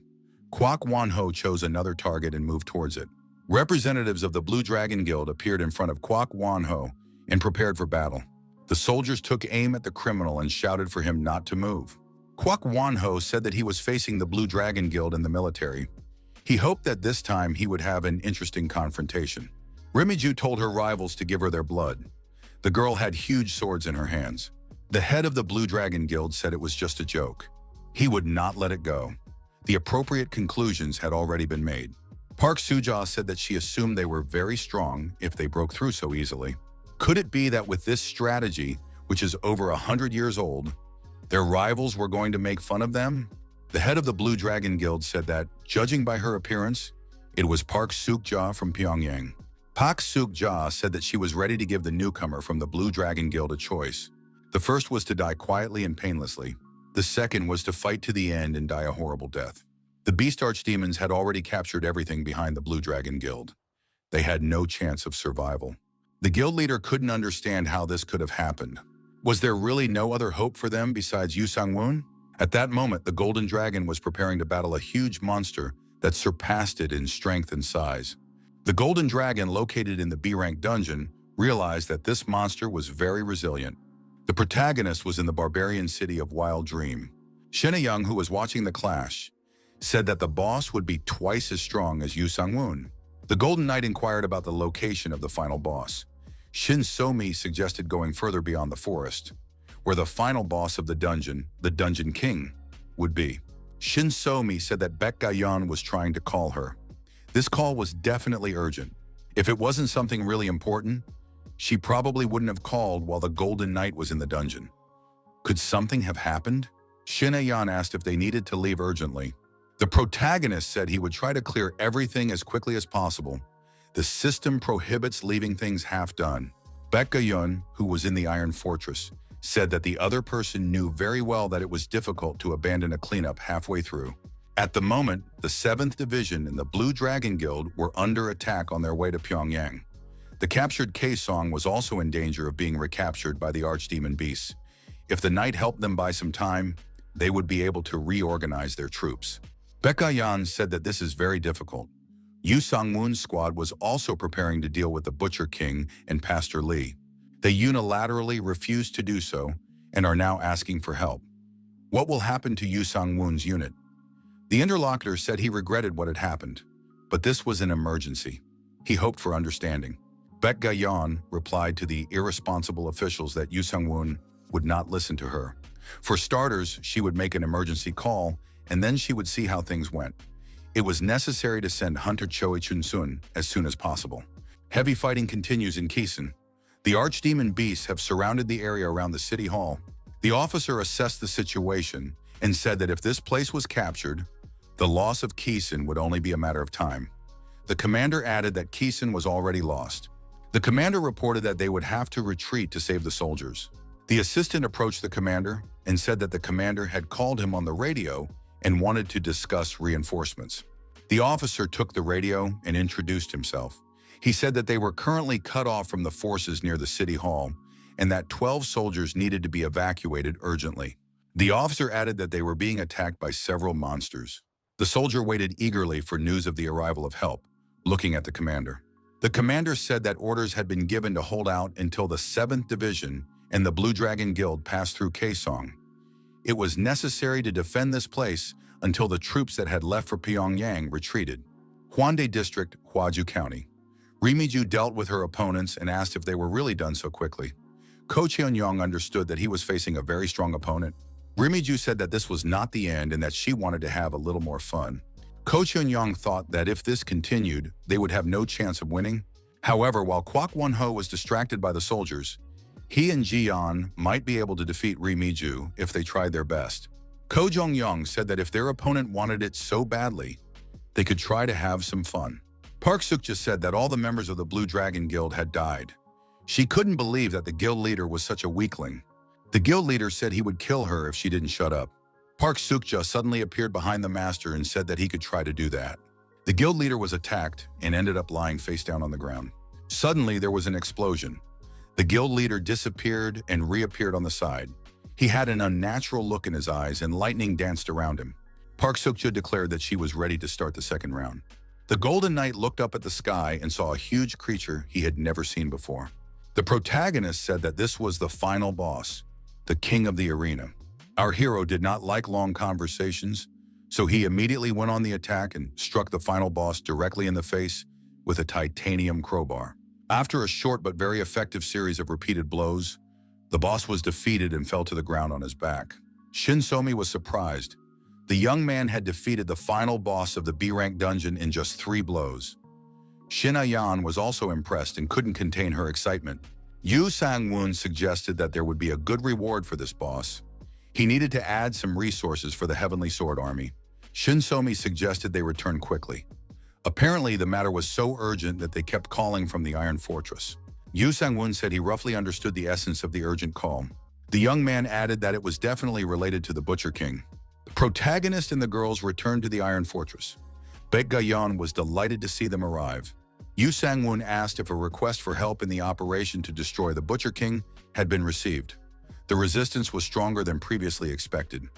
Kwok Won-ho chose another target and moved towards it. Representatives of the Blue Dragon Guild appeared in front of Kwok Won-ho and prepared for battle. The soldiers took aim at the criminal and shouted for him not to move. Kwok Won-ho said that he was facing the Blue Dragon Guild in the military. He hoped that this time he would have an interesting confrontation. Rimiju told her rivals to give her their blood. The girl had huge swords in her hands. The head of the Blue Dragon Guild said it was just a joke. He would not let it go. The appropriate conclusions had already been made. Park Soo-ja said that she assumed they were very strong if they broke through so easily. Could it be that with this strategy, which is over 100 years old, their rivals were going to make fun of them? The head of the Blue Dragon Guild said that, judging by her appearance, it was Park Soo-ja from Pyongyang. Park Soo-ja said that she was ready to give the newcomer from the Blue Dragon Guild a choice. The first was to die quietly and painlessly. The second was to fight to the end and die a horrible death. The Beast Archdemons had already captured everything behind the Blue Dragon Guild. They had no chance of survival. The guild leader couldn't understand how this could have happened. Was there really no other hope for them besides Yu Sang-woon? At that moment, the Golden Dragon was preparing to battle a huge monster that surpassed it in strength and size. The Golden Dragon, located in the B-rank dungeon, realized that this monster was very resilient. The protagonist was in the barbarian city of Wild Dream. Shin Young, who was watching the clash, said that the boss would be twice as strong as Yu Sang-woon. The Golden Knight inquired about the location of the final boss. Shin So-mi suggested going further beyond the forest, where the final boss of the Dungeon King, would be. Shin So-mi said that Baek Ga-yeon was trying to call her. This call was definitely urgent. If it wasn't something really important, she probably wouldn't have called while the Golden Knight was in the dungeon. Could something have happened? Shin Ayan asked if they needed to leave urgently. The protagonist said he would try to clear everything as quickly as possible. The system prohibits leaving things half done. Baek Ga-yeon, who was in the Iron Fortress, said that the other person knew very well that it was difficult to abandon a cleanup halfway through. At the moment, the 7th Division and the Blue Dragon Guild were under attack on their way to Pyongyang. The captured Kaesong was also in danger of being recaptured by the Archdemon beasts. If the knight helped them buy some time, they would be able to reorganize their troops. Baek Ga-yeon said that this is very difficult. Yu Sang-woon's squad was also preparing to deal with the Butcher King and Pastor Lee. They unilaterally refused to do so and are now asking for help. What will happen to Yu Sang-woon's unit? The interlocutor said he regretted what had happened, but this was an emergency. He hoped for understanding. Baek Ga-yeon replied to the irresponsible officials that Yu Sang-woon would not listen to her. For starters, she would make an emergency call, and then she would see how things went. It was necessary to send Hunter Choi Chun-sun as soon as possible. Heavy fighting continues in Keesan. The Archdemon beasts have surrounded the area around the city hall. The officer assessed the situation and said that if this place was captured, the loss of Keesan would only be a matter of time. The commander added that Keesan was already lost. The commander reported that they would have to retreat to save the soldiers. The assistant approached the commander and said that the commander had called him on the radio and wanted to discuss reinforcements. The officer took the radio and introduced himself. He said that they were currently cut off from the forces near the city hall and that 12 soldiers needed to be evacuated urgently. The officer added that they were being attacked by several monsters. The soldier waited eagerly for news of the arrival of help, looking at the commander. The commander said that orders had been given to hold out until the 7th Division and the Blue Dragon Guild passed through Kaesong. It was necessary to defend this place until the troops that had left for Pyongyang retreated. Hwangdae District, Hwaju County. Rimiju dealt with her opponents and asked if they were really done so quickly. Ko Cheon-young understood that he was facing a very strong opponent. Rimiju said that this was not the end and that she wanted to have a little more fun. Ko Cheon-young thought that if this continued, they would have no chance of winning. However, while Kwok Won-ho was distracted by the soldiers, He and Jian might be able to defeat Ri Miju if they tried their best. Ko Jong-young said that if their opponent wanted it so badly, they could try to have some fun. Park Suk-ja said that all the members of the Blue Dragon Guild had died. She couldn't believe that the guild leader was such a weakling. The guild leader said he would kill her if she didn't shut up. Park Suk-ja suddenly appeared behind the master and said that he could try to do that. The guild leader was attacked and ended up lying face down on the ground. Suddenly, there was an explosion. The guild leader disappeared and reappeared on the side. He had an unnatural look in his eyes and lightning danced around him. Park Suk-ja declared that she was ready to start the second round. The Golden Knight looked up at the sky and saw a huge creature he had never seen before. The protagonist said that this was the final boss, the king of the arena. Our hero did not like long conversations, so he immediately went on the attack and struck the final boss directly in the face with a titanium crowbar. After a short but very effective series of repeated blows, the boss was defeated and fell to the ground on his back. Shin So-mi was surprised. The young man had defeated the final boss of the B-rank dungeon in just 3 blows. Shin Ayan was also impressed and couldn't contain her excitement. Yu Sang-woon suggested that there would be a good reward for this boss. He needed to add some resources for the Heavenly Sword Army. Shin So-mi suggested they return quickly. Apparently, the matter was so urgent that they kept calling from the Iron Fortress. Yu Sang-woon said he roughly understood the essence of the urgent call. The young man added that it was definitely related to the Butcher King. The protagonist and the girls returned to the Iron Fortress. Baek Ga-yeon was delighted to see them arrive. Yu Sang-woon asked if a request for help in the operation to destroy the Butcher King had been received. The resistance was stronger than previously expected.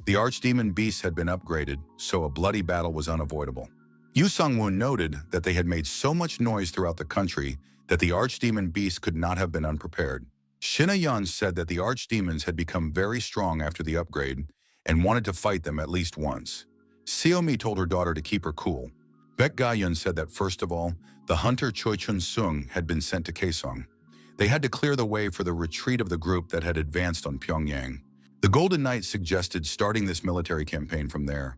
The archdemon beasts had been upgraded, so a bloody battle was unavoidable. Yu Sang-woon noted that they had made so much noise throughout the country that the archdemon beasts could not have been unprepared. Shin Ayan said that the archdemons had become very strong after the upgrade and wanted to fight them at least once. Seo-mi told her daughter to keep her cool. Baek Ga-yeon said that first of all, the hunter Choi Chun-sung had been sent to Kaesong. They had to clear the way for the retreat of the group that had advanced on Pyongyang. The Golden Knight suggested starting this military campaign from there.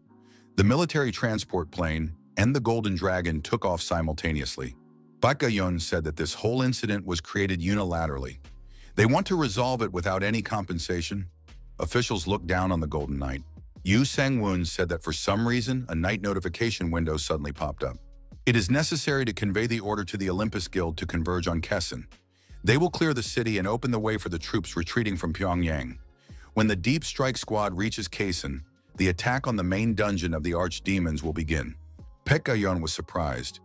The military transport plane and the Golden Dragon took off simultaneously. Baek Ga-yeon said that this whole incident was created unilaterally. They want to resolve it without any compensation. Officials looked down on the Golden Knight. Yu Sang-woon said that for some reason, a night notification window suddenly popped up. It is necessary to convey the order to the Olympus Guild to converge on Keson. They will clear the city and open the way for the troops retreating from Pyongyang. When the Deep Strike Squad reaches Kaesong, the attack on the main dungeon of the Archdemons will begin. Baek Ga-yeon was surprised.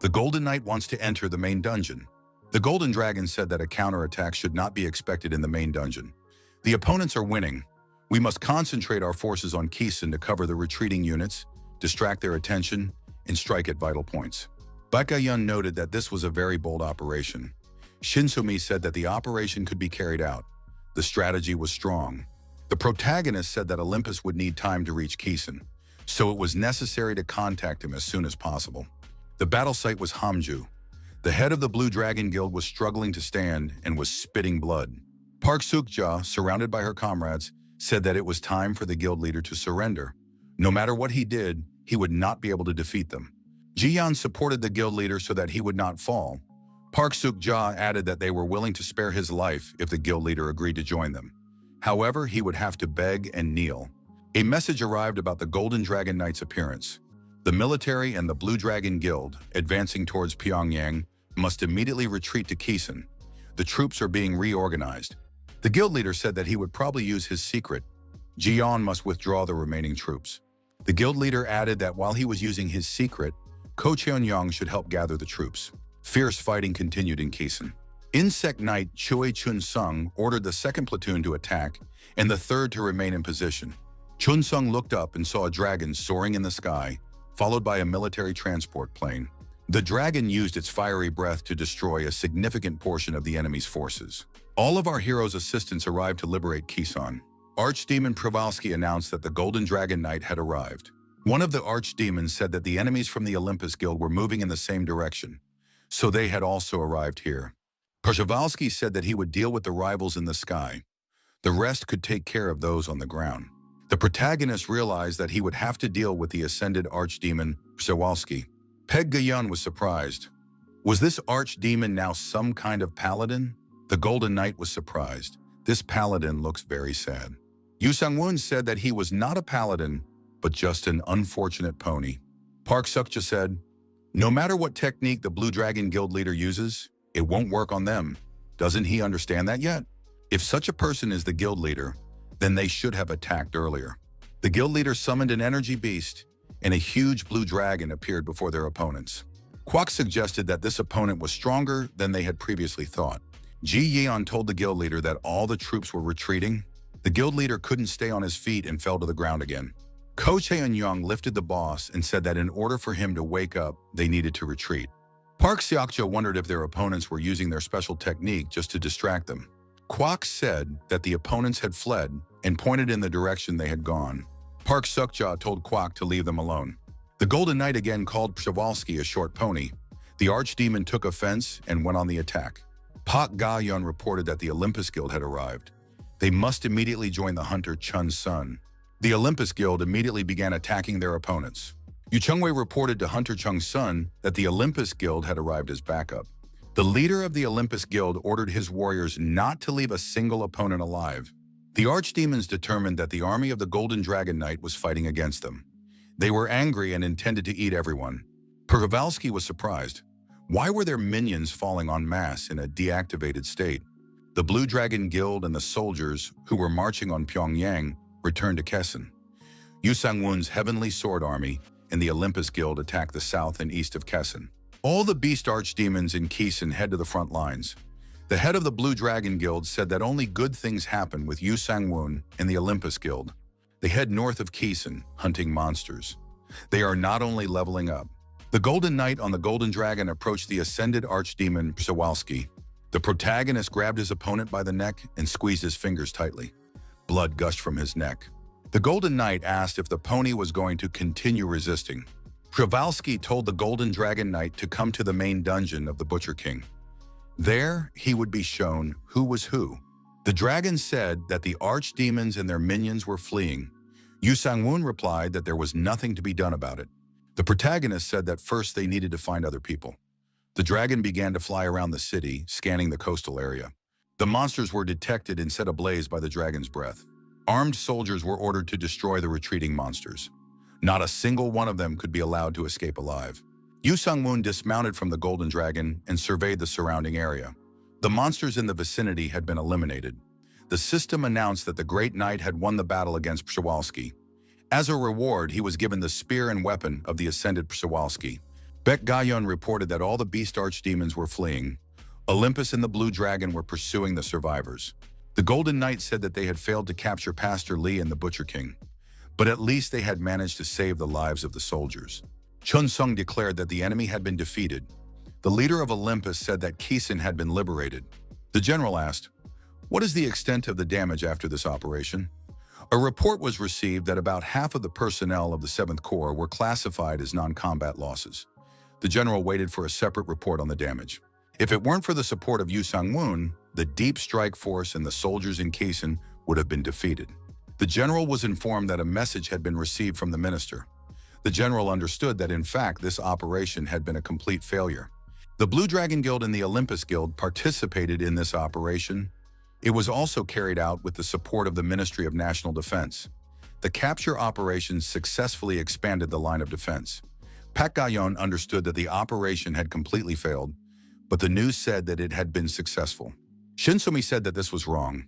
The Golden Knight wants to enter the main dungeon. The Golden Dragon said that a counterattack should not be expected in the main dungeon. The opponents are winning. We must concentrate our forces on Keesung to cover the retreating units, distract their attention, and strike at vital points. Baek Ga-yeon noted that this was a very bold operation. Shin So-mi said that the operation could be carried out. The strategy was strong. The protagonist said that Olympus would need time to reach Keesung, so it was necessary to contact him as soon as possible. The battle site was Hamju. The head of the Blue Dragon Guild was struggling to stand and was spitting blood. Park Suk-ja, surrounded by her comrades, said that it was time for the guild leader to surrender. No matter what he did, he would not be able to defeat them. Ji-yeon supported the guild leader so that he would not fall. Park Suk-ja added that they were willing to spare his life if the guild leader agreed to join them. However, he would have to beg and kneel. A message arrived about the Golden Dragon Knight's appearance. The military and the Blue Dragon Guild, advancing towards Pyongyang, must immediately retreat to Keesong. The troops are being reorganized. The guild leader said that he would probably use his secret. Ji-yeon must withdraw the remaining troops. The guild leader added that while he was using his secret, Ko Cheon-young should help gather the troops. Fierce fighting continued in Keesong. Insect Knight Choi Chun-sung ordered the second platoon to attack and the third to remain in position. Chun-sung looked up and saw a dragon soaring in the sky, followed by a military transport plane. The dragon used its fiery breath to destroy a significant portion of the enemy's forces. All of our heroes' assistants arrived to liberate Keesong. Archdemon Przewalski announced that the Golden Dragon Knight had arrived. One of the archdemons said that the enemies from the Olympus Guild were moving in the same direction, so they had also arrived here. Przewalski said that he would deal with the rivals in the sky. The rest could take care of those on the ground. The protagonist realized that he would have to deal with the ascended archdemon Przewalski. Baek Ga-yeon was surprised. Was this archdemon now some kind of paladin? The Golden Knight was surprised. This paladin looks very sad. Yu Sang-woon said that he was not a paladin, but just an unfortunate pony. Park Suk-ja said, "No matter what technique the Blue Dragon Guild leader uses, it won't work on them. Doesn't he understand that yet? If such a person is the guild leader, then they should have attacked earlier." The guild leader summoned an energy beast, and a huge blue dragon appeared before their opponents. Kwok suggested that this opponent was stronger than they had previously thought. Ji Yeon told the guild leader that all the troops were retreating. The guild leader couldn't stay on his feet and fell to the ground again. Ko Chae-young lifted the boss and said that in order for him to wake up, they needed to retreat. Park Seok-ja wondered if their opponents were using their special technique just to distract them. Kwok said that the opponents had fled and pointed in the direction they had gone. Park Suk-ja told Kwok to leave them alone. The Golden Knight again called Przewalski a short pony. The archdemon took offense and went on the attack. Park Ga-yeon reported that the Olympus Guild had arrived. They must immediately join the hunter Chun's son. The Olympus Guild immediately began attacking their opponents. Yu Chung-wei reported to Hunter Chung's son that the Olympus Guild had arrived as backup. The leader of the Olympus Guild ordered his warriors not to leave a single opponent alive. The archdemons determined that the army of the Golden Dragon Knight was fighting against them. They were angry and intended to eat everyone. Przewalski was surprised. Why were their minions falling en masse in a deactivated state? The Blue Dragon Guild and the soldiers who were marching on Pyongyang returned to Kesan. Yu Sang-woon's Heavenly Sword Army and the Olympus Guild attacked the south and east of Kesan. All the beast archdemons in Kesan head to the front lines. The head of the Blue Dragon Guild said that only good things happen with Yu Sang-woon and the Olympus Guild. They head north of Kesan, hunting monsters. They are not only leveling up. The Golden Knight on the Golden Dragon approached the ascended archdemon Przewalski. The protagonist grabbed his opponent by the neck and squeezed his fingers tightly. Blood gushed from his neck. The Golden Knight asked if the pony was going to continue resisting. Przewalski told the Golden Dragon Knight to come to the main dungeon of the Butcher King. There, he would be shown who was who. The dragon said that the archdemons and their minions were fleeing. Yu Sang-woon replied that there was nothing to be done about it. The protagonist said that first they needed to find other people. The dragon began to fly around the city, scanning the coastal area. The monsters were detected and set ablaze by the dragon's breath. Armed soldiers were ordered to destroy the retreating monsters. Not a single one of them could be allowed to escape alive. Yu Sang-woon dismounted from the Golden Dragon and surveyed the surrounding area. The monsters in the vicinity had been eliminated. The system announced that the Great Knight had won the battle against Przewalski. As a reward, he was given the spear and weapon of the ascended Przewalski. Baek Ga-yeon reported that all the beast archdemons were fleeing. Olympus and the Blue Dragon were pursuing the survivors. The Golden Knight said that they had failed to capture Pastor Lee and the Butcher King, but at least they had managed to save the lives of the soldiers. Chun Sung declared that the enemy had been defeated. The leader of Olympus said that Kesan had been liberated. The general asked, "What is the extent of the damage after this operation?" A report was received that about half of the personnel of the 7th Corps were classified as non-combat losses. The general waited for a separate report on the damage. If it weren't for the support of Yu Sang-woon, the deep strike force and the soldiers in Kesan would have been defeated. The general was informed that a message had been received from the minister. The general understood that in fact this operation had been a complete failure. The Blue Dragon Guild and the Olympus Guild participated in this operation. It was also carried out with the support of the Ministry of National Defense. The capture operations successfully expanded the line of defense. Park Ga-yeon understood that the operation had completely failed, but the news said that it had been successful. Shin So-mi said that this was wrong.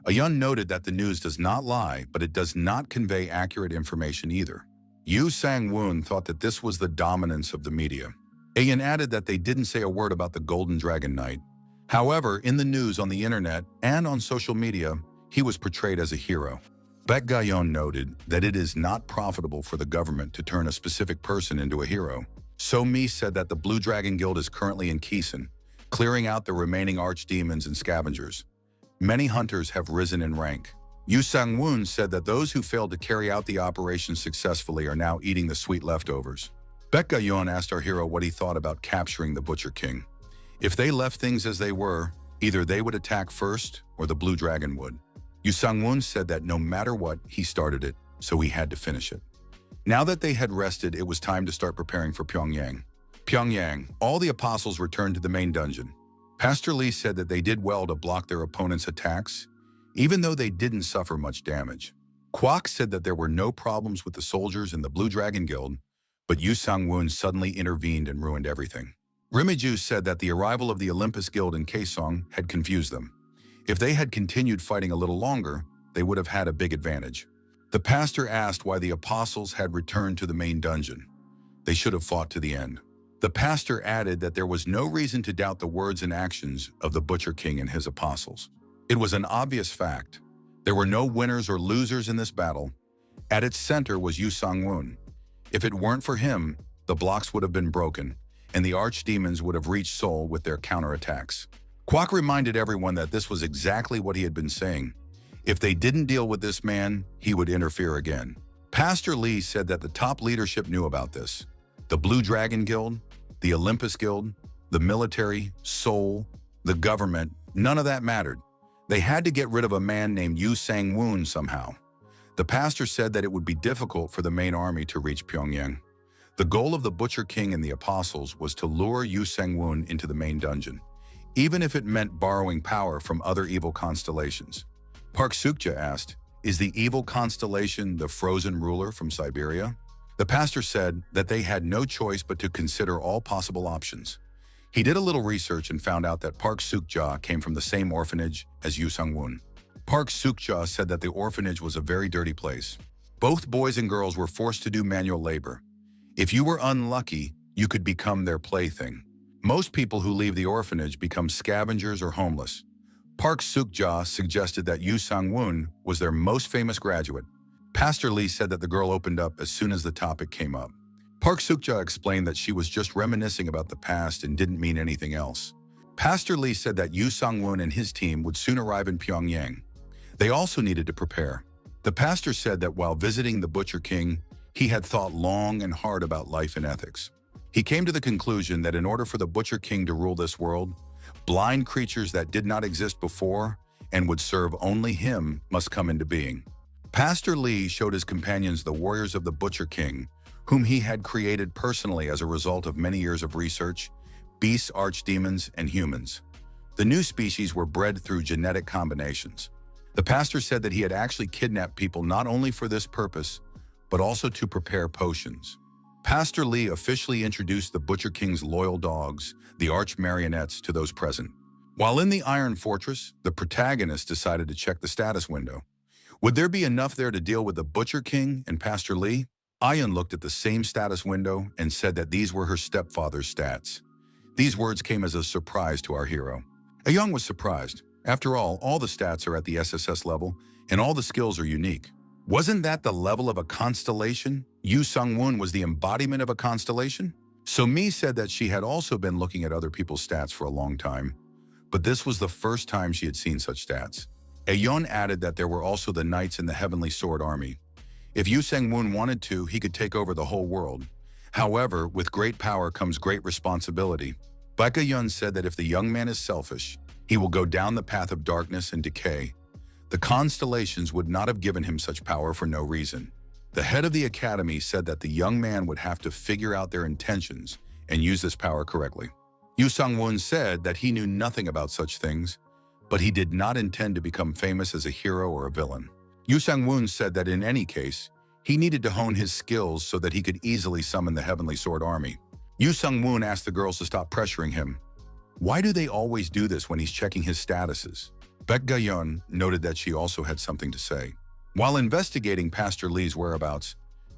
Ayun noted that the news does not lie, but it does not convey accurate information either. Yu Sang-woon thought that this was the dominance of the media. Ayun added that they didn't say a word about the Golden Dragon Knight. However, in the news on the internet and on social media, he was portrayed as a hero. Baek Ga-yeon noted that it is not profitable for the government to turn a specific person into a hero. So-mi said that the Blue Dragon Guild is currently in Kesan, clearing out the remaining archdemons and scavengers. Many hunters have risen in rank. Yu Sang-woon said that those who failed to carry out the operation successfully are now eating the sweet leftovers. Baek Ga-yeon asked our hero what he thought about capturing the Butcher King. If they left things as they were, either they would attack first or the Blue Dragon would. Yu Sang-woon said that no matter what, he started it, so he had to finish it. Now that they had rested, it was time to start preparing for Pyongyang. Pyongyang, all the apostles returned to the main dungeon. Pastor Lee said that they did well to block their opponents' attacks, even though they didn't suffer much damage. Kwok said that there were no problems with the soldiers in the Blue Dragon Guild, but Yu Sang-woon suddenly intervened and ruined everything. Rimiju said that the arrival of the Olympus Guild in Kaesong had confused them. If they had continued fighting a little longer, they would have had a big advantage. The pastor asked why the apostles had returned to the main dungeon. They should have fought to the end. The pastor added that there was no reason to doubt the words and actions of the Butcher King and his apostles. It was an obvious fact. There were no winners or losers in this battle. At its center was Yu Sang-woon. If it weren't for him, the blocks would have been broken, and the archdemons would have reached Seoul with their counterattacks. Kwok reminded everyone that this was exactly what he had been saying. If they didn't deal with this man, he would interfere again. Pastor Lee said that the top leadership knew about this. The Blue Dragon Guild, the Olympus Guild, the military, Seoul, the government, none of that mattered. They had to get rid of a man named Yu Sang-woon somehow. The pastor said that it would be difficult for the main army to reach Pyongyang. The goal of the Butcher King and the apostles was to lure Yu Sang-woon into the main dungeon, even if it meant borrowing power from other evil constellations. Park Sukja asked, "Is the evil constellation the frozen ruler from Siberia?" The pastor said that they had no choice but to consider all possible options. He did a little research and found out that Park Sukja came from the same orphanage as Yu Sang-woon. Park Sukja said that the orphanage was a very dirty place. Both boys and girls were forced to do manual labor. If you were unlucky, you could become their plaything. Most people who leave the orphanage become scavengers or homeless. Park Sukja suggested that Yu Sang-woon was their most famous graduate. Pastor Lee said that the girl opened up as soon as the topic came up. Park Sukja explained that she was just reminiscing about the past and didn't mean anything else. Pastor Lee said that Yu Sang-woon and his team would soon arrive in Pyongyang. They also needed to prepare. The pastor said that while visiting the Butcher King, he had thought long and hard about life and ethics. He came to the conclusion that in order for the Butcher King to rule this world, blind creatures that did not exist before and would serve only him must come into being. Pastor Lee showed his companions the warriors of the Butcher King, whom he had created personally as a result of many years of research, beasts, archdemons, and humans. The new species were bred through genetic combinations. The pastor said that he had actually kidnapped people not only for this purpose, but also to prepare potions. Pastor Lee officially introduced the Butcher King's loyal dogs, the arch marionettes, to those present. While in the Iron Fortress, the protagonist decided to check the status window. Would there be enough there to deal with the Butcher King and Pastor Lee? Ayun looked at the same status window and said that these were her stepfather's stats. These words came as a surprise to our hero. Ayun was surprised. After all the stats are at the SSS level, and all the skills are unique. Wasn't that the level of a constellation? Yu Sang-woon was the embodiment of a constellation? So Mi said that she had also been looking at other people's stats for a long time, but this was the first time she had seen such stats. Ayun added that there were also the knights in the Heavenly Sword Army. If Yu Sang-woon wanted to, he could take over the whole world. However, with great power comes great responsibility. Baek Ayun said that if the young man is selfish, he will go down the path of darkness and decay. The constellations would not have given him such power for no reason. The head of the academy said that the young man would have to figure out their intentions and use this power correctly. Yu Sang-woon said that he knew nothing about such things, but he did not intend to become famous as a hero or a villain. Yu Sang-woon said that in any case, he needed to hone his skills so that he could easily summon the Heavenly Sword Army. Yu Sang-woon asked the girls to stop pressuring him. Why do they always do this when he's checking his statuses? Baek Ga-yeon noted that she also had something to say. While investigating Pastor Lee's whereabouts,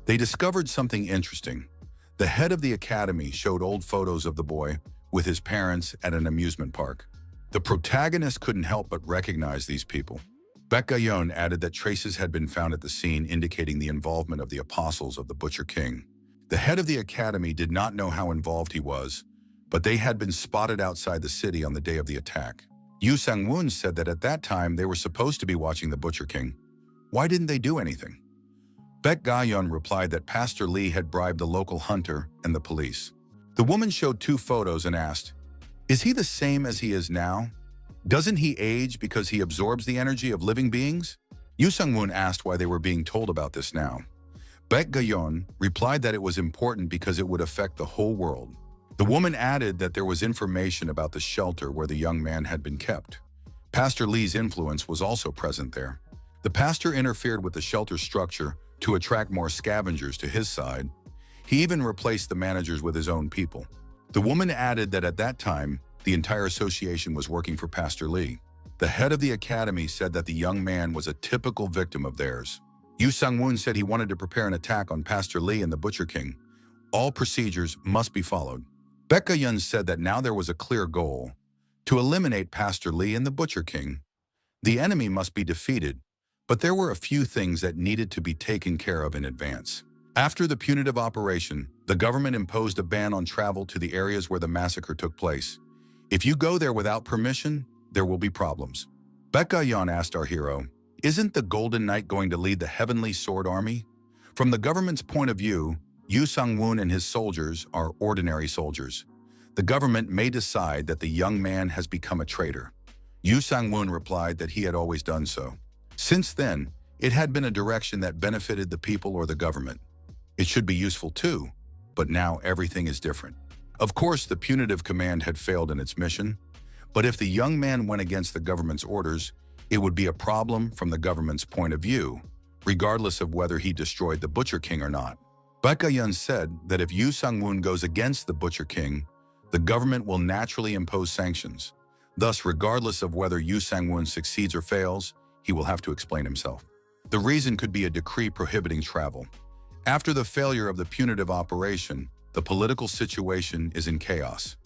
they discovered something interesting. The head of the academy showed old photos of the boy with his parents at an amusement park. The protagonist couldn't help but recognize these people. Baek Ga-yeon added that traces had been found at the scene indicating the involvement of the apostles of the Butcher King. The head of the academy did not know how involved he was, but they had been spotted outside the city on the day of the attack. Yu Sang-woon said that at that time they were supposed to be watching the Butcher King. Why didn't they do anything? Baek Ga-yeon replied that Pastor Lee had bribed the local hunter and the police. The woman showed 2 photos and asked, "Is he the same as he is now? Doesn't he age because he absorbs the energy of living beings?" Yu Sang-woon asked why they were being told about this now. Baek Ga-yeon replied that it was important because it would affect the whole world. The woman added that there was information about the shelter where the young man had been kept. Pastor Lee's influence was also present there. The pastor interfered with the shelter structure to attract more scavengers to his side. He even replaced the managers with his own people. The woman added that at that time, the entire association was working for Pastor Lee. The head of the academy said that the young man was a typical victim of theirs. Yu Sang-woon said he wanted to prepare an attack on Pastor Lee and the Butcher King. All procedures must be followed. Baek Ga-yeon said that now there was a clear goal: to eliminate Pastor Lee and the Butcher King. The enemy must be defeated, but there were a few things that needed to be taken care of in advance. After the punitive operation, the government imposed a ban on travel to the areas where the massacre took place. If you go there without permission, there will be problems. Baek Ga-yeon asked our hero, "Isn't the Golden Knight going to lead the Heavenly Sword Army?" From the government's point of view, Yu Sang-woon and his soldiers are ordinary soldiers. The government may decide that the young man has become a traitor. Yu Sang-woon replied that he had always done so. Since then, it had been a direction that benefited the people or the government. It should be useful too, but now everything is different. Of course, the punitive command had failed in its mission, but if the young man went against the government's orders, it would be a problem from the government's point of view, regardless of whether he destroyed the Butcher King or not. Baek Ga-yeon said that if Yu Sang-woon goes against the Butcher King, the government will naturally impose sanctions. Thus, regardless of whether Yu Sang-woon succeeds or fails, he will have to explain himself. The reason could be a decree prohibiting travel. After the failure of the punitive operation, the political situation is in chaos.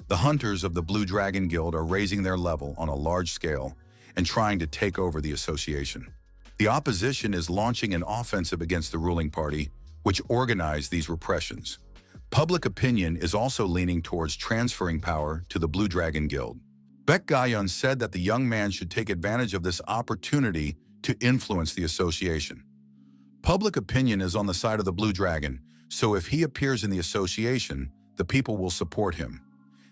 The hunters of the Blue Dragon Guild are raising their level on a large scale and trying to take over the association. The opposition is launching an offensive against the ruling party, which organized these repressions. Public opinion is also leaning towards transferring power to the Blue Dragon Guild. Baek Ga-yeon said that the young man should take advantage of this opportunity to influence the association. Public opinion is on the side of the Blue Dragon, so if he appears in the association, the people will support him.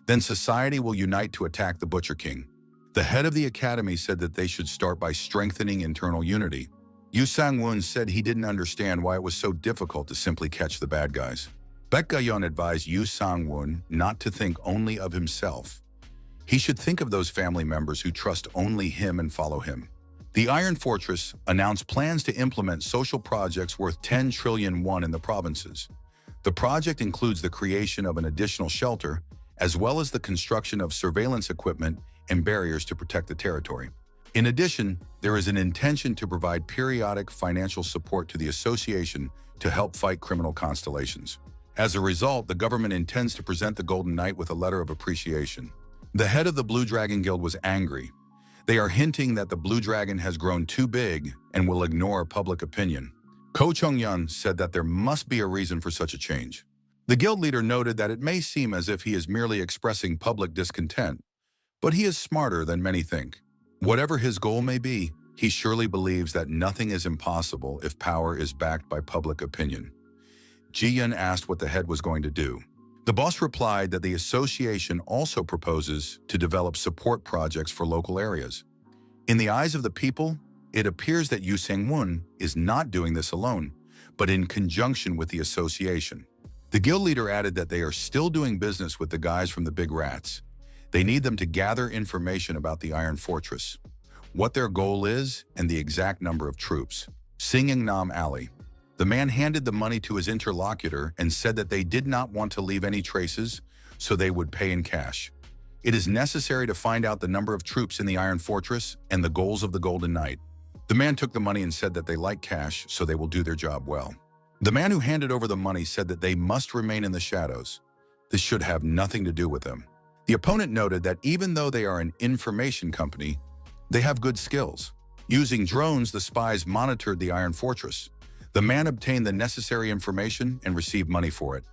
Then society will unite to attack the Butcher King. The head of the academy said that they should start by strengthening internal unity. Yu Sang-woon said he didn't understand why it was so difficult to simply catch the bad guys. Baek Ga-yeon advised Yu Sang-woon not to think only of himself. He should think of those family members who trust only him and follow him. The Iron Fortress announced plans to implement social projects worth 10 trillion won in the provinces. The project includes the creation of an additional shelter, as well as the construction of surveillance equipment and barriers to protect the territory. In addition, there is an intention to provide periodic financial support to the association to help fight criminal constellations. As a result, the government intends to present the Golden Knight with a letter of appreciation. The head of the Blue Dragon Guild was angry. They are hinting that the Blue Dragon has grown too big and will ignore public opinion. Ko Chung-yeon said that there must be a reason for such a change. The guild leader noted that it may seem as if he is merely expressing public discontent, but he is smarter than many think. Whatever his goal may be, he surely believes that nothing is impossible if power is backed by public opinion. Ji-yeon asked what the head was going to do. The boss replied that the association also proposes to develop support projects for local areas. In the eyes of the people, it appears that Yu Sang-woon is not doing this alone, but in conjunction with the association. The guild leader added that they are still doing business with the guys from the Big Rats. They need them to gather information about the Iron Fortress, what their goal is, and the exact number of troops. Singyang-nam Alley. The man handed the money to his interlocutor and said that they did not want to leave any traces, so they would pay in cash. It is necessary to find out the number of troops in the Iron Fortress and the goals of the Golden Knight. The man took the money and said that they like cash, so they will do their job well. The man who handed over the money said that they must remain in the shadows. This should have nothing to do with them. The opponent noted that even though they are an information company, they have good skills. Using drones, the spies monitored the Iron Fortress. The man obtained the necessary information and received money for it.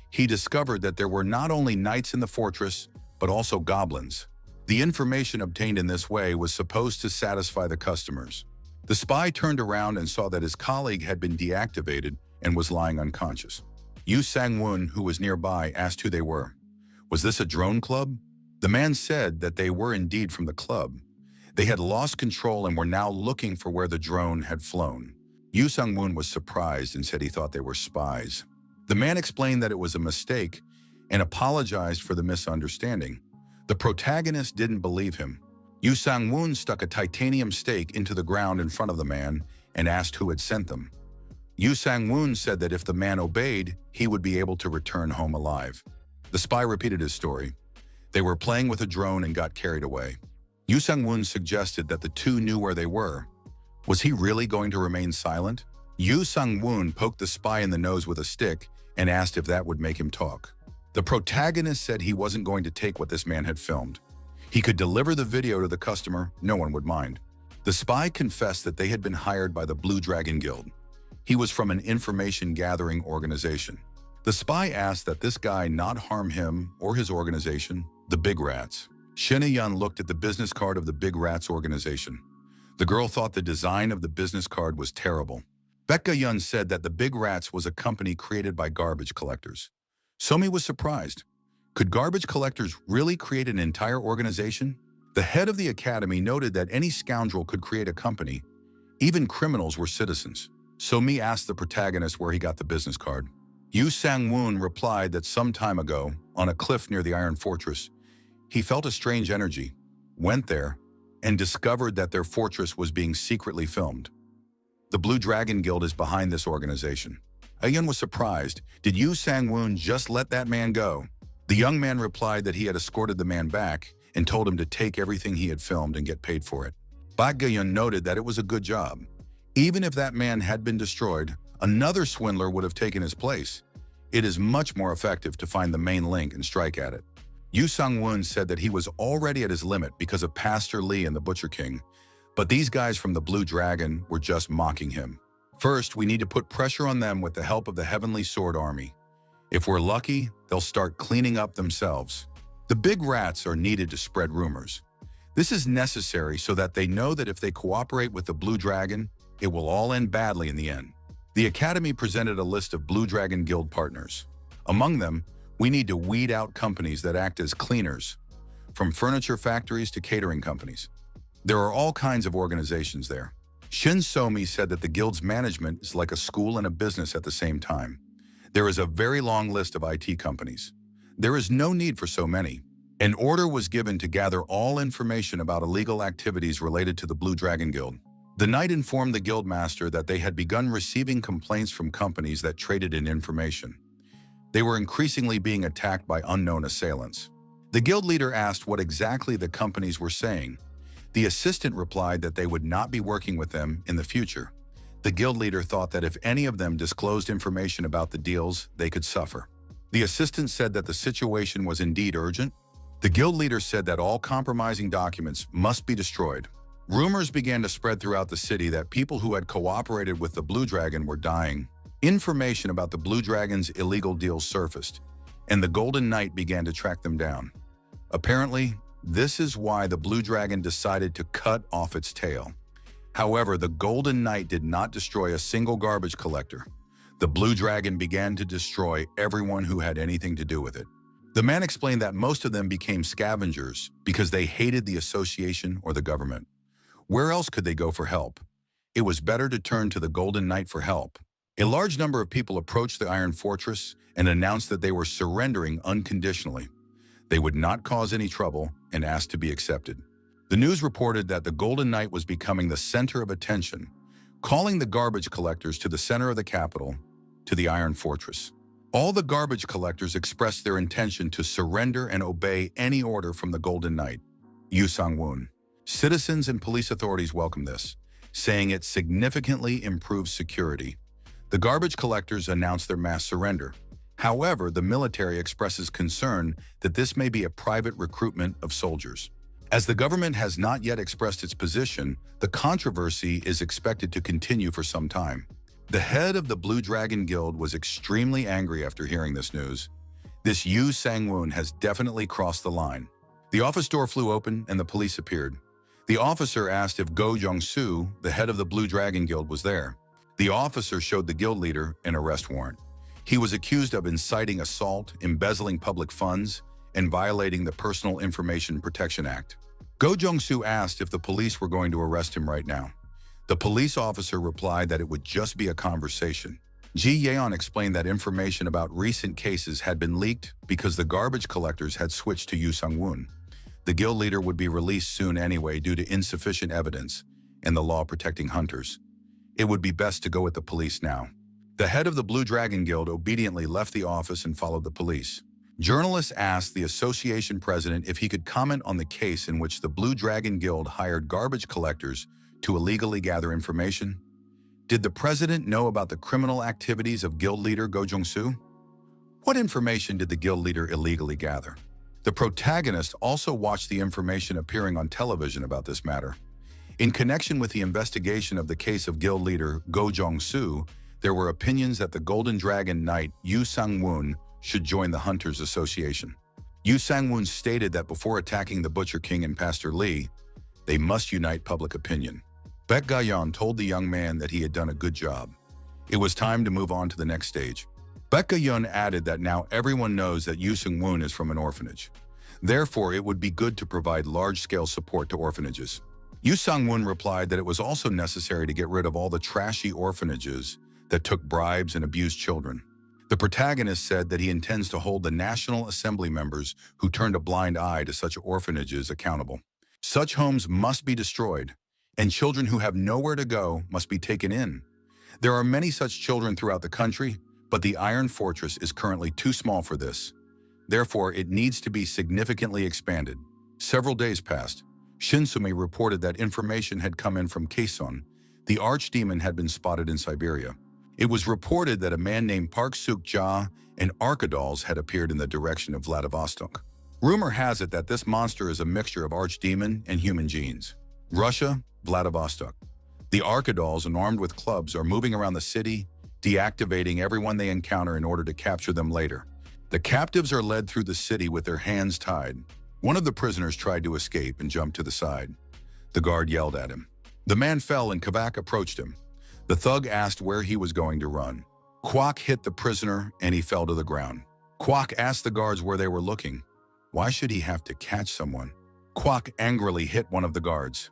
He discovered that there were not only knights in the fortress, but also goblins. The information obtained in this way was supposed to satisfy the customers. The spy turned around and saw that his colleague had been deactivated and was lying unconscious. Yu Sang-woon, who was nearby, asked who they were. Was this a drone club? The man said that they were indeed from the club. They had lost control and were now looking for where the drone had flown. Yu Sang-woon was surprised and said he thought they were spies. The man explained that it was a mistake and apologized for the misunderstanding. The protagonist didn't believe him. Yu Sang-woon stuck a titanium stake into the ground in front of the man and asked who had sent them. Yu Sang-woon said that if the man obeyed, he would be able to return home alive. The spy repeated his story. They were playing with a drone and got carried away. Yu Sang-woon suggested that the two knew where they were. Was he really going to remain silent? Yu Sang-woon poked the spy in the nose with a stick and asked if that would make him talk. The protagonist said he wasn't going to take what this man had filmed. He could deliver the video to the customer, no one would mind. The spy confessed that they had been hired by the Blue Dragon Guild. He was from an information-gathering organization. The spy asked that this guy not harm him or his organization, the Big Rats. Shin Yun looked at the business card of the Big Rats organization. The girl thought the design of the business card was terrible. Becca Yun said that the Big Rats was a company created by garbage collectors. Somi was surprised. Could garbage collectors really create an entire organization? The head of the academy noted that any scoundrel could create a company. Even criminals were citizens. Somi asked the protagonist where he got the business card. Yu Sang-woon replied that some time ago, on a cliff near the Iron Fortress, he felt a strange energy, went there, and discovered that their fortress was being secretly filmed. The Blue Dragon Guild is behind this organization. Ayun was surprised. Did Yu Sang-woon just let that man go? The young man replied that he had escorted the man back and told him to take everything he had filmed and get paid for it. Park Ga-yeon noted that it was a good job. Even if that man had been destroyed, another swindler would have taken his place. It is much more effective to find the main link and strike at it. Yu Sang-woon said that he was already at his limit because of Pastor Lee and the Butcher King, but these guys from the Blue Dragon were just mocking him. First, we need to put pressure on them with the help of the Heavenly Sword Army. If we're lucky, they'll start cleaning up themselves. The Big Rats are needed to spread rumors. This is necessary so that they know that if they cooperate with the Blue Dragon, it will all end badly in the end. The Academy presented a list of Blue Dragon Guild partners. Among them, we need to weed out companies that act as cleaners, from furniture factories to catering companies. There are all kinds of organizations there. Shin Somi said that the guild's management is like a school and a business at the same time. There is a very long list of IT companies. There is no need for so many. An order was given to gather all information about illegal activities related to the Blue Dragon Guild. The knight informed the guildmaster that they had begun receiving complaints from companies that traded in information. They were increasingly being attacked by unknown assailants. The guild leader asked what exactly the companies were saying. The assistant replied that they would not be working with them in the future. The guild leader thought that if any of them disclosed information about the deals, they could suffer. The assistant said that the situation was indeed urgent. The guild leader said that all compromising documents must be destroyed. Rumors began to spread throughout the city that people who had cooperated with the Blue Dragon were dying. Information about the Blue Dragon's illegal deals surfaced, and the Golden Knight began to track them down. Apparently, this is why the Blue Dragon decided to cut off its tail. However, the Golden Knight did not destroy a single garbage collector. The Blue Dragon began to destroy everyone who had anything to do with it. The man explained that most of them became scavengers because they hated the association or the government. Where else could they go for help? It was better to turn to the Golden Knight for help. A large number of people approached the Iron Fortress and announced that they were surrendering unconditionally. They would not cause any trouble and asked to be accepted. The news reported that the Golden Knight was becoming the center of attention, calling the garbage collectors to the center of the capital, to the Iron Fortress. All the garbage collectors expressed their intention to surrender and obey any order from the Golden Knight, Yu Sang-woon. Citizens and police authorities welcomed this, saying it significantly improves security. The garbage collectors announced their mass surrender. However, the military expresses concern that this may be a private recruitment of soldiers. As the government has not yet expressed its position, the controversy is expected to continue for some time. The head of the Blue Dragon Guild was extremely angry after hearing this news. This Yu Sang-woon has definitely crossed the line. The office door flew open and the police appeared. The officer asked if Go Jong-soo, the head of the Blue Dragon Guild, was there. The officer showed the guild leader an arrest warrant. He was accused of inciting assault, embezzling public funds, and violating the Personal Information Protection Act. Go Jong-soo asked if the police were going to arrest him right now. The police officer replied that it would just be a conversation. Ji Yeon explained that information about recent cases had been leaked because the garbage collectors had switched to Yu Sung-woon. The guild leader would be released soon anyway due to insufficient evidence and the law protecting hunters. It would be best to go with the police now. The head of the Blue Dragon Guild obediently left the office and followed the police. Journalists asked the association president if he could comment on the case in which the Blue Dragon Guild hired garbage collectors to illegally gather information. Did the president know about the criminal activities of guild leader Go Jong-soo? What information did the guild leader illegally gather? The protagonist also watched the information appearing on television about this matter. In connection with the investigation of the case of guild leader Go Jong-soo, there were opinions that the Golden Dragon Knight Yu Sang-woon should join the Hunters Association. Yu Sang-woon stated that before attacking the Butcher King and Pastor Lee, they must unite public opinion. Baek Ga-yeon told the young man that he had done a good job. It was time to move on to the next stage. Baek Ga-yeon added that now everyone knows that Yu Sang-woon is from an orphanage. Therefore, it would be good to provide large-scale support to orphanages. Yu Sang-woon replied that it was also necessary to get rid of all the trashy orphanages that took bribes and abused children. The protagonist said that he intends to hold the National Assembly members who turned a blind eye to such orphanages accountable. Such homes must be destroyed, and children who have nowhere to go must be taken in. There are many such children throughout the country, but the Iron Fortress is currently too small for this. Therefore, it needs to be significantly expanded. Several days passed. Shin Sumi reported that information had come in from Kaesong. The archdemon had been spotted in Siberia. It was reported that a man named Park Suk-ja and Archidolls had appeared in the direction of Vladivostok. Rumor has it that this monster is a mixture of archdemon and human genes. Russia, Vladivostok. The Archidolls, armed with clubs, are moving around the city, deactivating everyone they encounter in order to capture them later. The captives are led through the city with their hands tied. One of the prisoners tried to escape and jumped to the side. The guard yelled at him. The man fell and Kavak approached him. The thug asked where he was going to run. Kwok hit the prisoner and he fell to the ground. Kwok asked the guards where they were looking. Why should he have to catch someone? Kwok angrily hit one of the guards.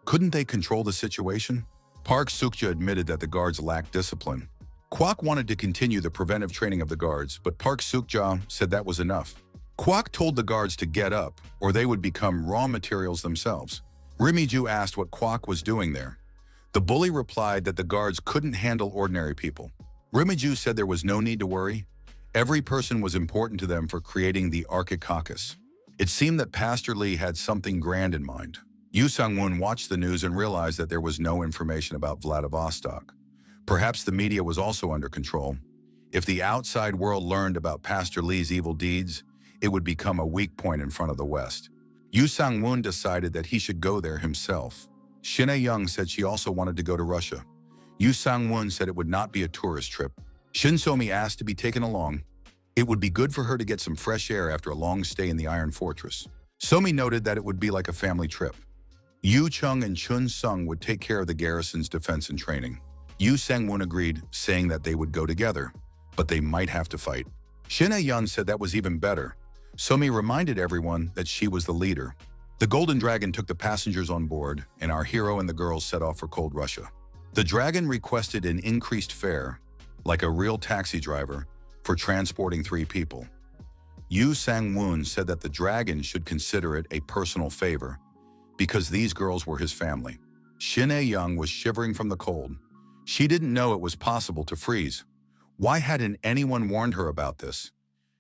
Couldn't they control the situation? Park Suk-ja admitted that the guards lacked discipline. Kwok wanted to continue the preventive training of the guards, but Park Suk-ja said that was enough. Kwok told the guards to get up, or they would become raw materials themselves. Rimiju asked what Kwok was doing there. The bully replied that the guards couldn't handle ordinary people. Rimiju said there was no need to worry. Every person was important to them for creating the Archicaucus. It seemed that Pastor Lee had something grand in mind. Yu Sang-woon watched the news and realized that there was no information about Vladivostok. Perhaps the media was also under control. If the outside world learned about Pastor Lee's evil deeds, it would become a weak point in front of the West. Yu Sang-woon decided that he should go there himself. Shin A-young said she also wanted to go to Russia. Yu Sang-woon said it would not be a tourist trip. Shin So-mi asked to be taken along. It would be good for her to get some fresh air after a long stay in the Iron Fortress. So-mi noted that it would be like a family trip. Yu Chung and Chun Sung would take care of the garrison's defense and training. Yu Sang-woon agreed, saying that they would go together, but they might have to fight. Shin A-yeon said that was even better. So-mi reminded everyone that she was the leader. The Golden Dragon took the passengers on board, and our hero and the girls set off for cold Russia. The dragon requested an increased fare, like a real taxi driver, for transporting 3 people. Yu Sang-woon said that the dragon should consider it a personal favor, because these girls were his family. Shin A-young was shivering from the cold. She didn't know it was possible to freeze. Why hadn't anyone warned her about this?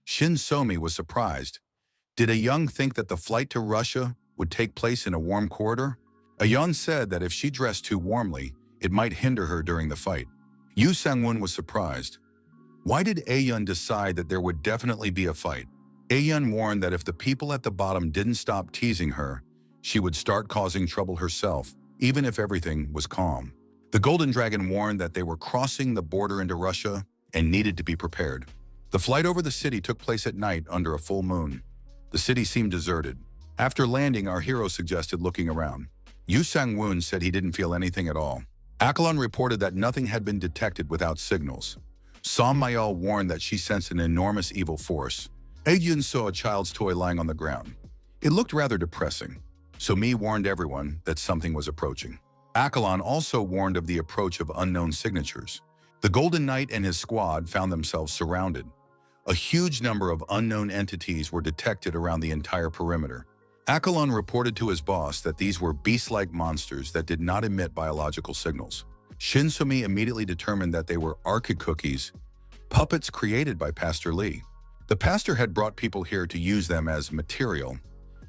Shin So-mi was surprised. Did A-young think that the flight to Russia would take place in a warm corridor? A-yeon said that if she dressed too warmly, it might hinder her during the fight. Yu Sang-woon was surprised. Why did A-yeon decide that there would definitely be a fight? A-yeon warned that if the people at the bottom didn't stop teasing her, she would start causing trouble herself, even if everything was calm. The Golden Dragon warned that they were crossing the border into Russia and needed to be prepared. The flight over the city took place at night under a full moon. The city seemed deserted. After landing, our hero suggested looking around. Yu Sang-woon said he didn't feel anything at all. Akalon reported that nothing had been detected without signals. Som Mayal warned that she sensed an enormous evil force. A-yeon saw a child's toy lying on the ground. It looked rather depressing. So Mi warned everyone that something was approaching. Akalon also warned of the approach of unknown signatures. The Golden Knight and his squad found themselves surrounded. A huge number of unknown entities were detected around the entire perimeter. Akalon reported to his boss that these were beast-like monsters that did not emit biological signals. Shinsumi immediately determined that they were Archicookies, puppets created by Pastor Lee. The pastor had brought people here to use them as material.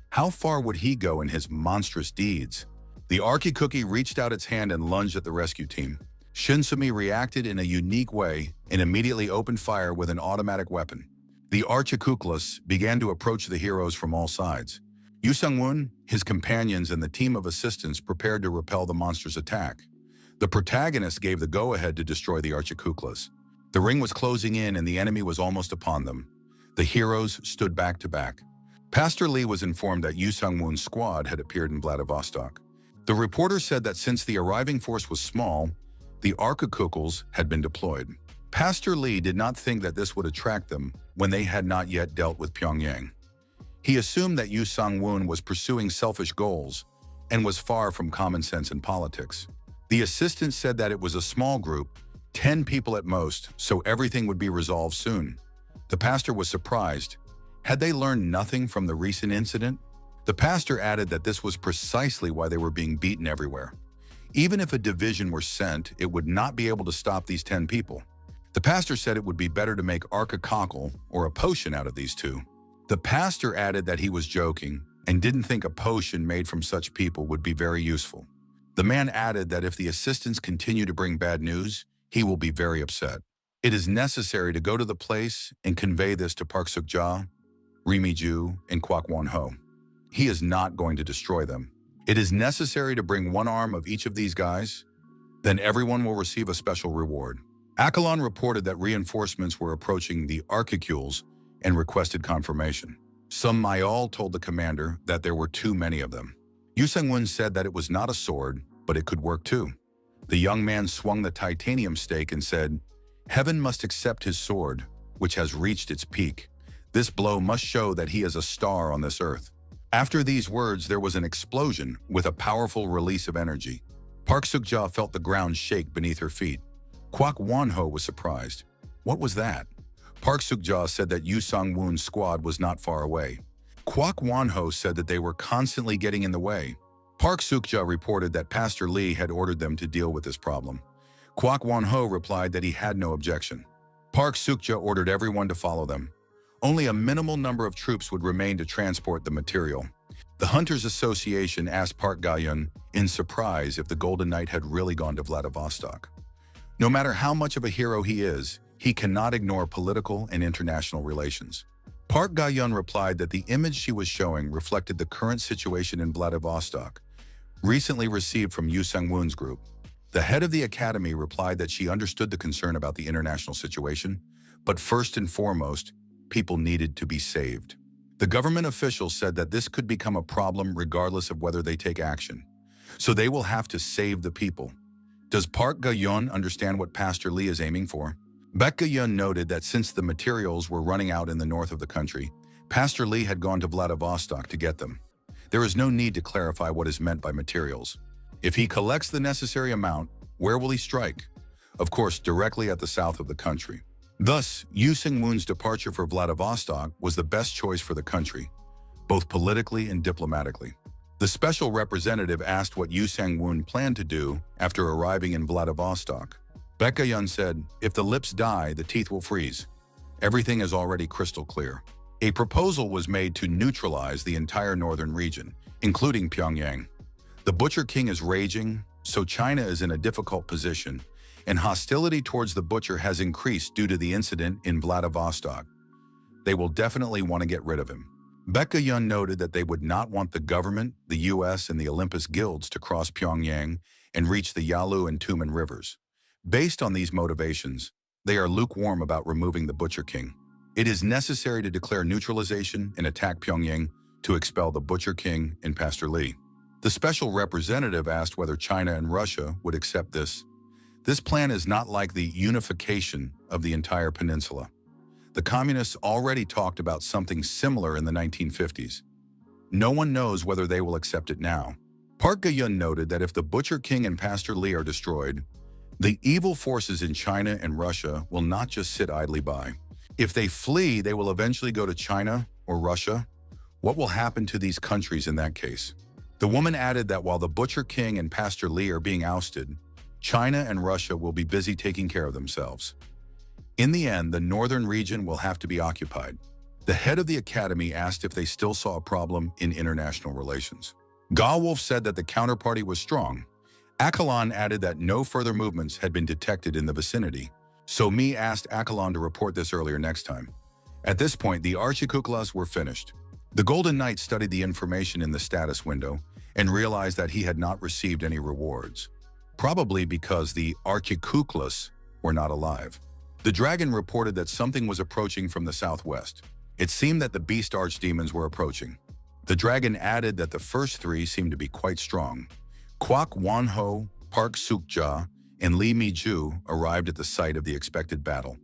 How far would he go in his monstrous deeds? The Archicookie reached out its hand and lunged at the rescue team. Shinsumi reacted in a unique way and immediately opened fire with an automatic weapon. The Archicookless began to approach the heroes from all sides. Yu Sung-woon, his companions, and the team of assistants prepared to repel the monster's attack. The protagonist gave the go-ahead to destroy the Archicookless. The ring was closing in and the enemy was almost upon them. The heroes stood back to back. Pastor Lee was informed that Yu Sung-woon's squad had appeared in Vladivostok. The reporter said that since the arriving force was small, the Archicookles had been deployed. Pastor Lee did not think that this would attract them when they had not yet dealt with Pyongyang. He assumed that Yu Sung-woon was pursuing selfish goals and was far from common sense in politics. The assistant said that it was a small group, 10 people at most, so everything would be resolved soon. The pastor was surprised. Had they learned nothing from the recent incident? The pastor added that this was precisely why they were being beaten everywhere. Even if a division were sent, it would not be able to stop these 10 people. The pastor said it would be better to make archicockle or a potion out of these two. The pastor added that he was joking and didn't think a potion made from such people would be very useful. The man added that if the assistants continue to bring bad news, he will be very upset. It is necessary to go to the place and convey this to Park Suk-ja, Ri Mi-ju, and Kwak Won-ho. He is not going to destroy them. It is necessary to bring one arm of each of these guys, then everyone will receive a special reward. Akalon reported that reinforcements were approaching the Archicules and requested confirmation. Some Mayal told the commander that there were too many of them. Yu Sung-woon said that it was not a sword, but it could work too. The young man swung the titanium stake and said, "Heaven must accept his sword, which has reached its peak. This blow must show that he is a star on this earth." After these words, there was an explosion with a powerful release of energy. Park Suk-ja felt the ground shake beneath her feet. Kwak Won-ho was surprised. What was that? Park Suk-ja said that Yu Sung-woon's squad was not far away. Kwak Won-ho said that they were constantly getting in the way. Park Suk-ja reported that Pastor Lee had ordered them to deal with this problem. Kwak Won-ho replied that he had no objection. Park Suk-ja ordered everyone to follow them. Only a minimal number of troops would remain to transport the material. The Hunters Association asked Park Ga-yeon in surprise if the Golden Knight had really gone to Vladivostok. No matter how much of a hero he is, he cannot ignore political and international relations. Park Ga-yeon replied that the image she was showing reflected the current situation in Vladivostok, recently received from Yu Sung-woon's group. The head of the academy replied that she understood the concern about the international situation, but first and foremost, people needed to be saved. The government officials said that this could become a problem regardless of whether they take action. So they will have to save the people. Does Park Ga-yeon understand what Pastor Lee is aiming for? Baek Ga-yeon noted that since the materials were running out in the north of the country, Pastor Lee had gone to Vladivostok to get them. There is no need to clarify what is meant by materials. If he collects the necessary amount, where will he strike? Of course, directly at the south of the country. Thus, Yu Sung-woon's departure for Vladivostok was the best choice for the country, both politically and diplomatically. The special representative asked what Yu Sung-woon planned to do after arriving in Vladivostok. Baek Ga-yeon said, "If the lips die, the teeth will freeze. Everything is already crystal clear." A proposal was made to neutralize the entire northern region, including Pyongyang. The Butcher King is raging, so China is in a difficult position, and hostility towards the Butcher has increased due to the incident in Vladivostok. They will definitely want to get rid of him. Baek Ga-yeon noted that they would not want the government, the US, and the Olympus guilds to cross Pyongyang and reach the Yalu and Tumen rivers. Based on these motivations, they are lukewarm about removing the Butcher King. It is necessary to declare neutralization and attack Pyongyang to expel the Butcher King and Pastor Lee. The special representative asked whether China and Russia would accept this. This plan is not like the unification of the entire peninsula. The communists already talked about something similar in the 1950s. No one knows whether they will accept it now. Park Ga-yeon noted that if the Butcher King and Pastor Lee are destroyed, The evil forces in China and Russia will not just sit idly by. If they flee, they will eventually go to China or Russia. What will happen to these countries in that case? The woman added that while the Butcher King and Pastor Li are being ousted, China and Russia will be busy taking care of themselves. In the end, the northern region will have to be occupied. The head of the academy asked if they still saw a problem in international relations. Gawolf said that the counterparty was strong. Akalan added that no further movements had been detected in the vicinity, so Mi asked Akalan to report this earlier next time. At this point, the Archikuklas were finished. The Golden Knight studied the information in the status window and realized that he had not received any rewards, probably because the Archikuklas were not alive. The dragon reported that something was approaching from the southwest. It seemed that the beast archdemons were approaching. The dragon added that the first three seemed to be quite strong. Kwak Wanho, Park Sukja, and Li Miju arrived at the site of the expected battle.